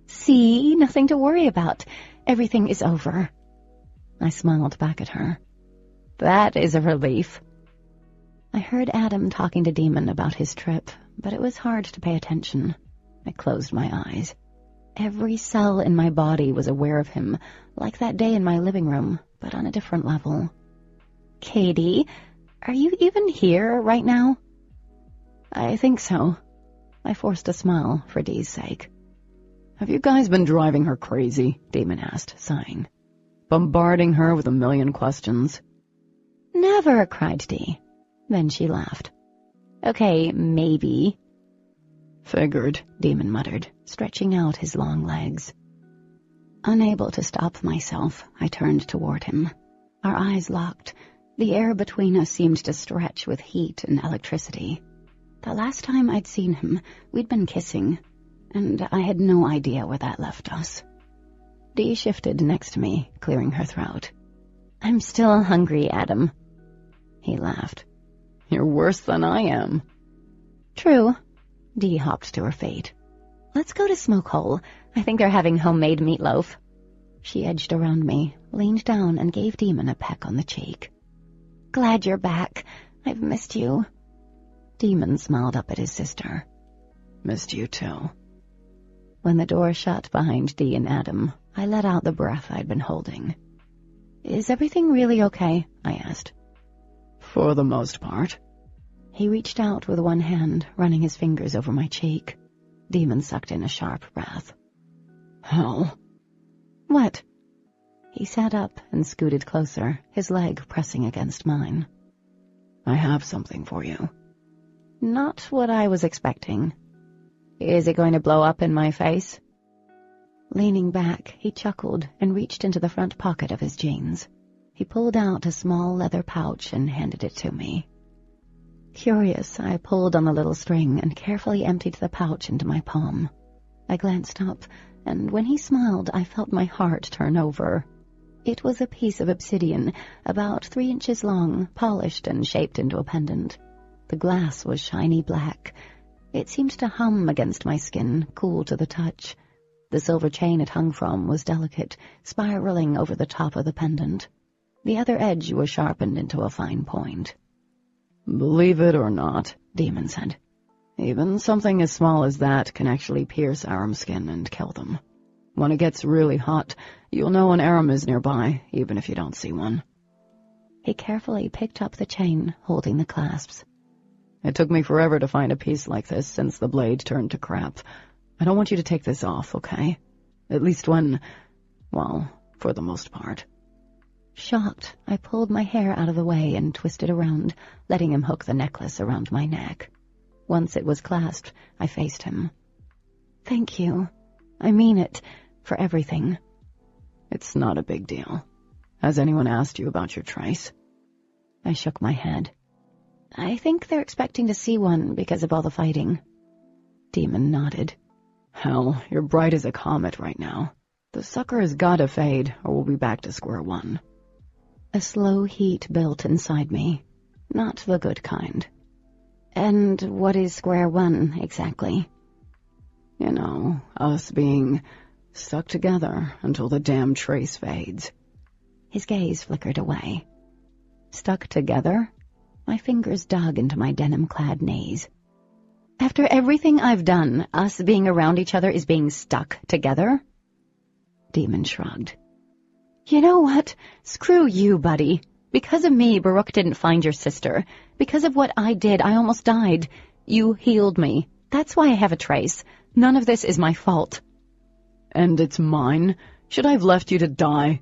"See, nothing to worry about. Everything is over." I smiled back at her. "That is a relief." I heard Adam talking to Daemon about his trip, but it was hard to pay attention. I closed my eyes. Every cell in my body was aware of him, like that day in my living room, but on a different level. "Katie, are you even here right now?" "I think so." I forced a smile for Dee's sake. "Have you guys been driving her crazy?" Daemon asked, sighing. "Bombarding her with a million questions?" "Never," cried Dee. Then she laughed. "Okay, maybe." "Figured," Daemon muttered, stretching out his long legs. Unable to stop myself, I turned toward him. Our eyes locked. The air between us seemed to stretch with heat and electricity. The last time I'd seen him, we'd been kissing, and I had no idea where that left us. Dee shifted next to me, clearing her throat. "I'm still hungry, Adam." He laughed. "You're worse than I am." "True." Dee hopped to her feet. "Let's go to Smoke Hole. I think they're having homemade meatloaf." She edged around me, leaned down, and gave Daemon a peck on the cheek. "Glad you're back. I've missed you." Daemon smiled up at his sister. "Missed you too." When the door shut behind Dee and Adam, I let out the breath I'd been holding. "Is everything really okay?" I asked. "For the most part." He reached out with one hand, running his fingers over my cheek. Daemon sucked in a sharp breath. "Hell." "What?" He sat up and scooted closer, his leg pressing against mine. "I have something for you." Not what I was expecting. "Is it going to blow up in my face?" Leaning back, he chuckled and reached into the front pocket of his jeans. He pulled out a small leather pouch and handed it to me. Curious, I pulled on the little string and carefully emptied the pouch into my palm. I glanced up, and when he smiled, I felt my heart turn over. It was a piece of obsidian, about 3 inches long, polished and shaped into a pendant. The glass was shiny black. It seemed to hum against my skin, cool to the touch. The silver chain it hung from was delicate, spiraling over the top of the pendant. The other edge was sharpened into a fine point. Believe it or not, Daemon said. even something as small as that can actually pierce Aram skin and kill them. When it gets really hot, you'll know an Aram is nearby, even if you don't see one. He carefully picked up the chain, holding the clasps. It took me forever to find a piece like this since the blade turned to crap. I don't want you to take this off, okay? At least when, well, for the most part. Shocked, I pulled my hair out of the way and twisted around, letting him hook the necklace around my neck. Once it was clasped, I faced him. Thank you. I mean it, for everything. It's not a big deal. Has anyone asked you about your trace? I shook my head. I think they're expecting to see one because of all the fighting. Daemon nodded. Hell, you're bright as a comet right now. The sucker has gotta fade, or we'll be back to square one. A slow heat built inside me. Not the good kind. And what is square one, exactly? You know, us being stuck together until the damn trace fades. His gaze flickered away. Stuck together? My fingers dug into my denim-clad knees. After everything I've done, us being around each other is being stuck together? Daemon shrugged. You know what? Screw you, buddy. Because of me, Baruch didn't find your sister. Because of what I did, I almost died. You healed me. That's why I have a trace. None of this is my fault. And it's mine? Should I have left you to die?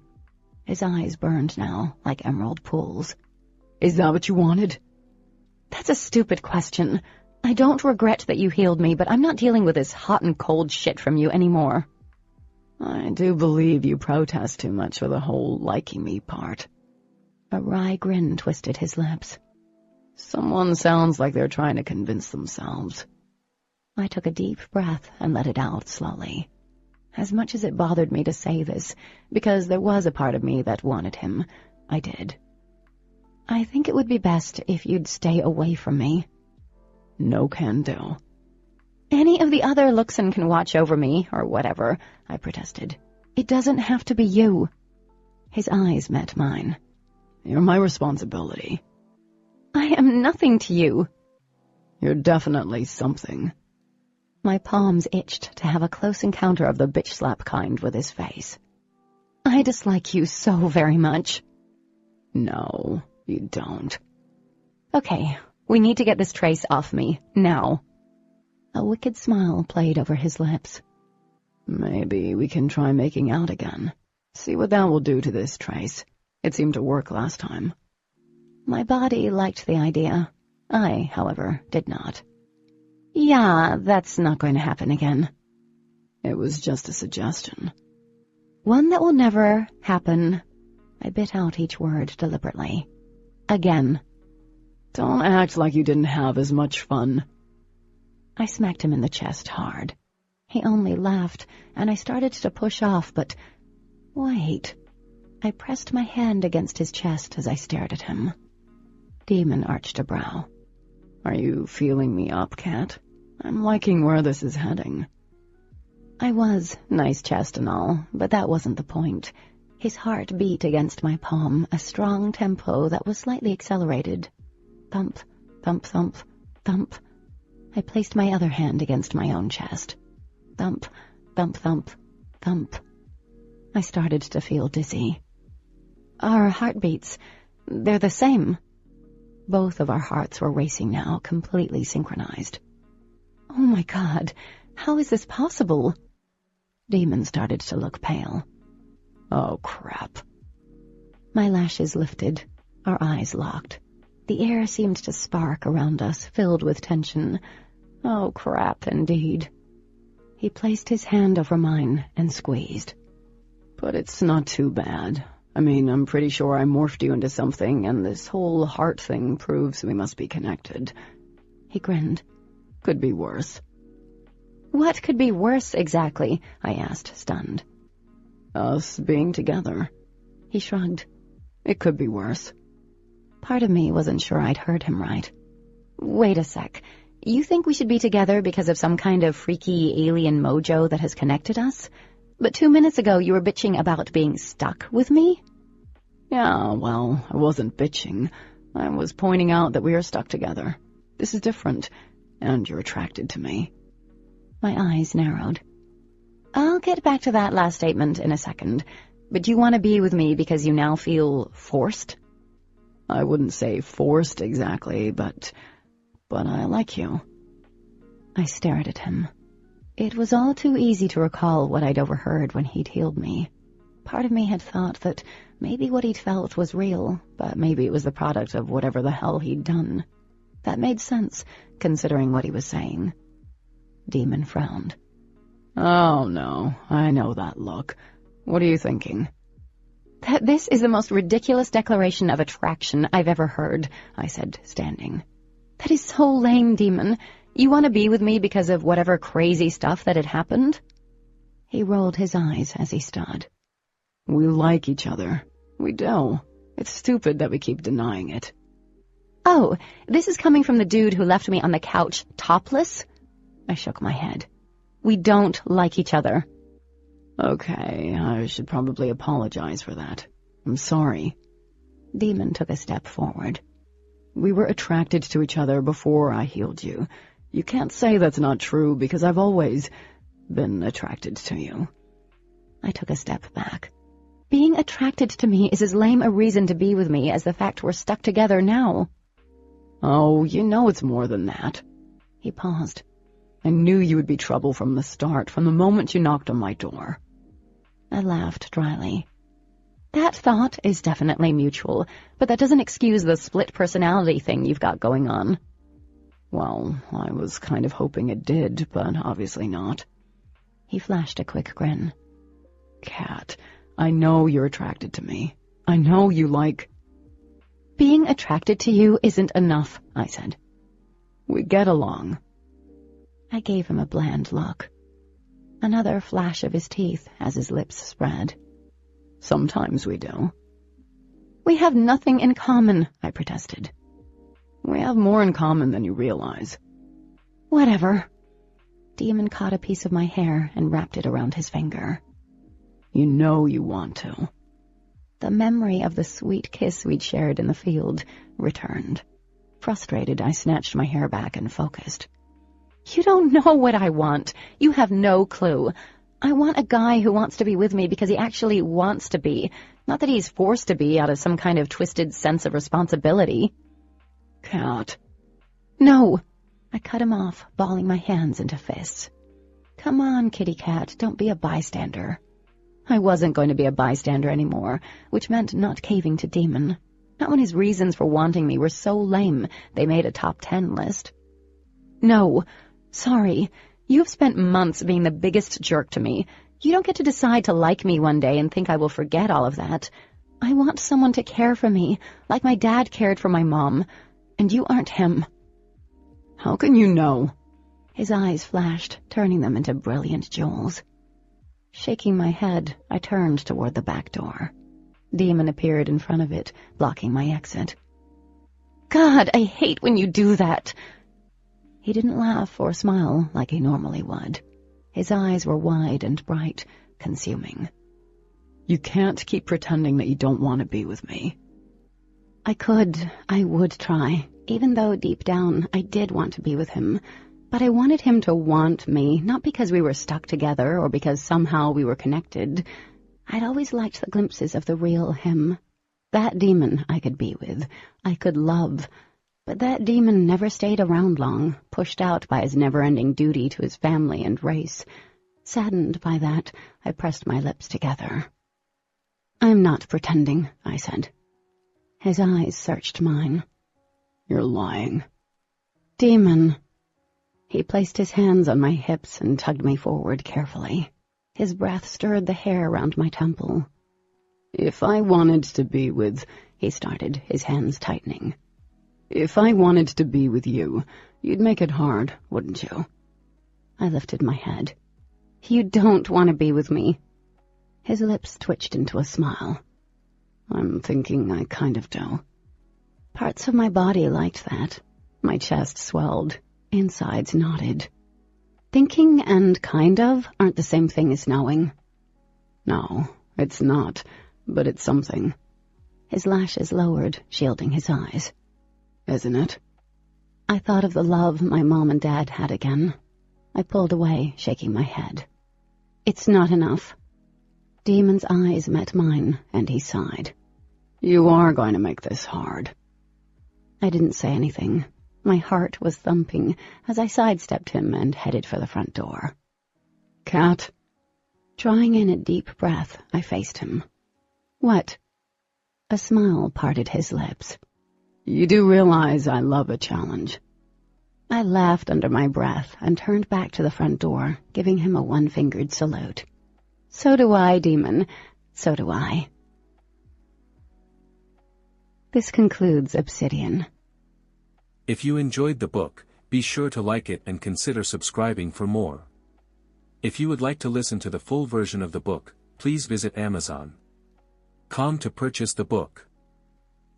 His eyes burned now, like emerald pools. Is that what you wanted? That's a stupid question. I don't regret that you healed me, but I'm not dealing with this hot and cold shit from you anymore. I do believe you protest too much for the whole liking me part. A wry grin twisted his lips. Someone sounds like they're trying to convince themselves. I took a deep breath and let it out slowly. As much as it bothered me to say this, because there was a part of me that wanted him, I did. I think it would be best if you'd stay away from me. No can do. Any of the other Luxon can watch over me, or whatever, I protested. It doesn't have to be you. His eyes met mine. You're my responsibility. I am nothing to you. You're definitely something. My palms itched to have a close encounter of the bitch slap kind with his face. I dislike you so very much. No, you don't. Okay, we need to get this trace off me, now. A wicked smile played over his lips. Maybe we can try making out again. See what that will do to this trace. It seemed to work last time. My body liked the idea. I, however, did not. Yeah, that's not going to happen again. It was just a suggestion. One that will never happen. I bit out each word deliberately. Again. Don't act like you didn't have as much fun. I smacked him in the chest hard. He only laughed, and I started to push off, but... Wait. I pressed my hand against his chest as I stared at him. Daemon arched a brow. Are you feeling me up, Cat? I'm liking where this is heading. I was, nice chest and all, but that wasn't the point. His heart beat against my palm, a strong tempo that was slightly accelerated. Thump, thump, thump, thump. I placed my other hand against my own chest. Thump, thump, thump, thump. I started to feel dizzy. Our heartbeats, they're the same. Both of our hearts were racing now, completely synchronized. Oh my God, how is this possible? Daemon started to look pale. Oh, crap. My lashes lifted, our eyes locked. The air seemed to spark around us, filled with tension. Oh, crap, indeed. He placed his hand over mine and squeezed. But it's not too bad. I mean, I'm pretty sure I morphed you into something, and this whole heart thing proves we must be connected. He grinned. Could be worse. What could be worse, exactly? I asked, stunned. Us being together. He shrugged. It could be worse. Part of me wasn't sure I'd heard him right. Wait a sec. You think we should be together because of some kind of freaky alien mojo that has connected us? But 2 minutes ago you were bitching about being stuck with me? Yeah, well, I wasn't bitching. I was pointing out that we are stuck together. This is different, and you're attracted to me. My eyes narrowed. I'll get back to that last statement in a second, but do you want to be with me because you now feel forced? I wouldn't say forced exactly, but I like you. I stared at him. It was all too easy to recall what I'd overheard when he'd healed me. Part of me had thought that maybe what he'd felt was real, but maybe it was the product of whatever the hell he'd done. That made sense, considering what he was saying. Daemon frowned. Oh, no, I know that look. What are you thinking? That this is the most ridiculous declaration of attraction I've ever heard, I said, standing. That is so lame, Daemon. You want to be with me because of whatever crazy stuff that had happened? He rolled his eyes as he stood. We like each other. We do. It's stupid that we keep denying it. Oh, this is coming from the dude who left me on the couch topless? I shook my head. We don't like each other. Okay, I should probably apologize for that. I'm sorry. Daemon took a step forward. We were attracted to each other before I healed you. You can't say that's not true because I've always been attracted to you. I took a step back. Being attracted to me is as lame a reason to be with me as the fact we're stuck together now. Oh, you know it's more than that. He paused. I knew you would be trouble from the start, from the moment you knocked on my door. I laughed dryly. That thought is definitely mutual, but that doesn't excuse the split personality thing you've got going on. Well, I was kind of hoping it did, but obviously not. He flashed a quick grin. Kat, I know you're attracted to me. I know you like... Being attracted to you isn't enough, I said. We get along. I gave him a bland look. Another flash of his teeth as his lips spread. Sometimes we do. We have nothing in common, I protested. We have more in common than you realize. Whatever. Daemon caught a piece of my hair and wrapped it around his finger. You know you want to. The memory of the sweet kiss we'd shared in the field returned. Frustrated, I snatched my hair back and focused. You don't know what I want. You have no clue. I want a guy who wants to be with me because he actually wants to be, not that he's forced to be out of some kind of twisted sense of responsibility. Kat. No. I cut him off, balling my hands into fists. Come on, kitty cat, don't be a bystander. I wasn't going to be a bystander anymore, which meant not caving to Daemon. Not when his reasons for wanting me were so lame they made a top 10 list. No. Sorry. You've spent months being the biggest jerk to me. You don't get to decide to like me one day and think I will forget all of that. I want someone to care for me, like my dad cared for my mom. And you aren't him. How can you know? His eyes flashed, turning them into brilliant jewels. Shaking my head, I turned toward the back door. Daemon appeared in front of it, blocking my exit. God, I hate when you do that. He didn't laugh or smile like he normally would. His eyes were wide and bright, consuming. You can't keep pretending that you don't want to be with me. I would try, even though deep down I did want to be with him. But I wanted him to want me, not because we were stuck together or because somehow we were connected. I'd always liked the glimpses of the real him. That Daemon I could be with, I could love. But that Daemon never stayed around long, pushed out by his never-ending duty to his family and race. Saddened by that, I pressed my lips together. I'm not pretending, I said. His eyes searched mine. You're lying. Daemon. He placed his hands on my hips and tugged me forward carefully. His breath stirred the hair around my temple. If I wanted to be with... He started, his hands tightening. If I wanted to be with you, you'd make it hard, wouldn't you? I lifted my head. You don't want to be with me. His lips twitched into a smile. I'm thinking I kind of do. Parts of my body liked that. My chest swelled. Insides nodded. Thinking and kind of aren't the same thing as knowing. No, it's not, but it's something. His lashes lowered, shielding his eyes. Isn't it? I thought of the love my mom and dad had again. I pulled away, shaking my head. It's not enough. Daemon's eyes met mine, and he sighed. You are going to make this hard. I didn't say anything. My heart was thumping as I sidestepped him and headed for the front door. Cat? Drawing in a deep breath, I faced him. What? A smile parted his lips. You do realize I love a challenge. I laughed under my breath and turned back to the front door, giving him a one-fingered salute. So do I, Daemon. So do I. This concludes Obsidian. If you enjoyed the book, be sure to like it and consider subscribing for more. If you would like to listen to the full version of the book, please visit Amazon.com to purchase the book.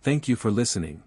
Thank you for listening.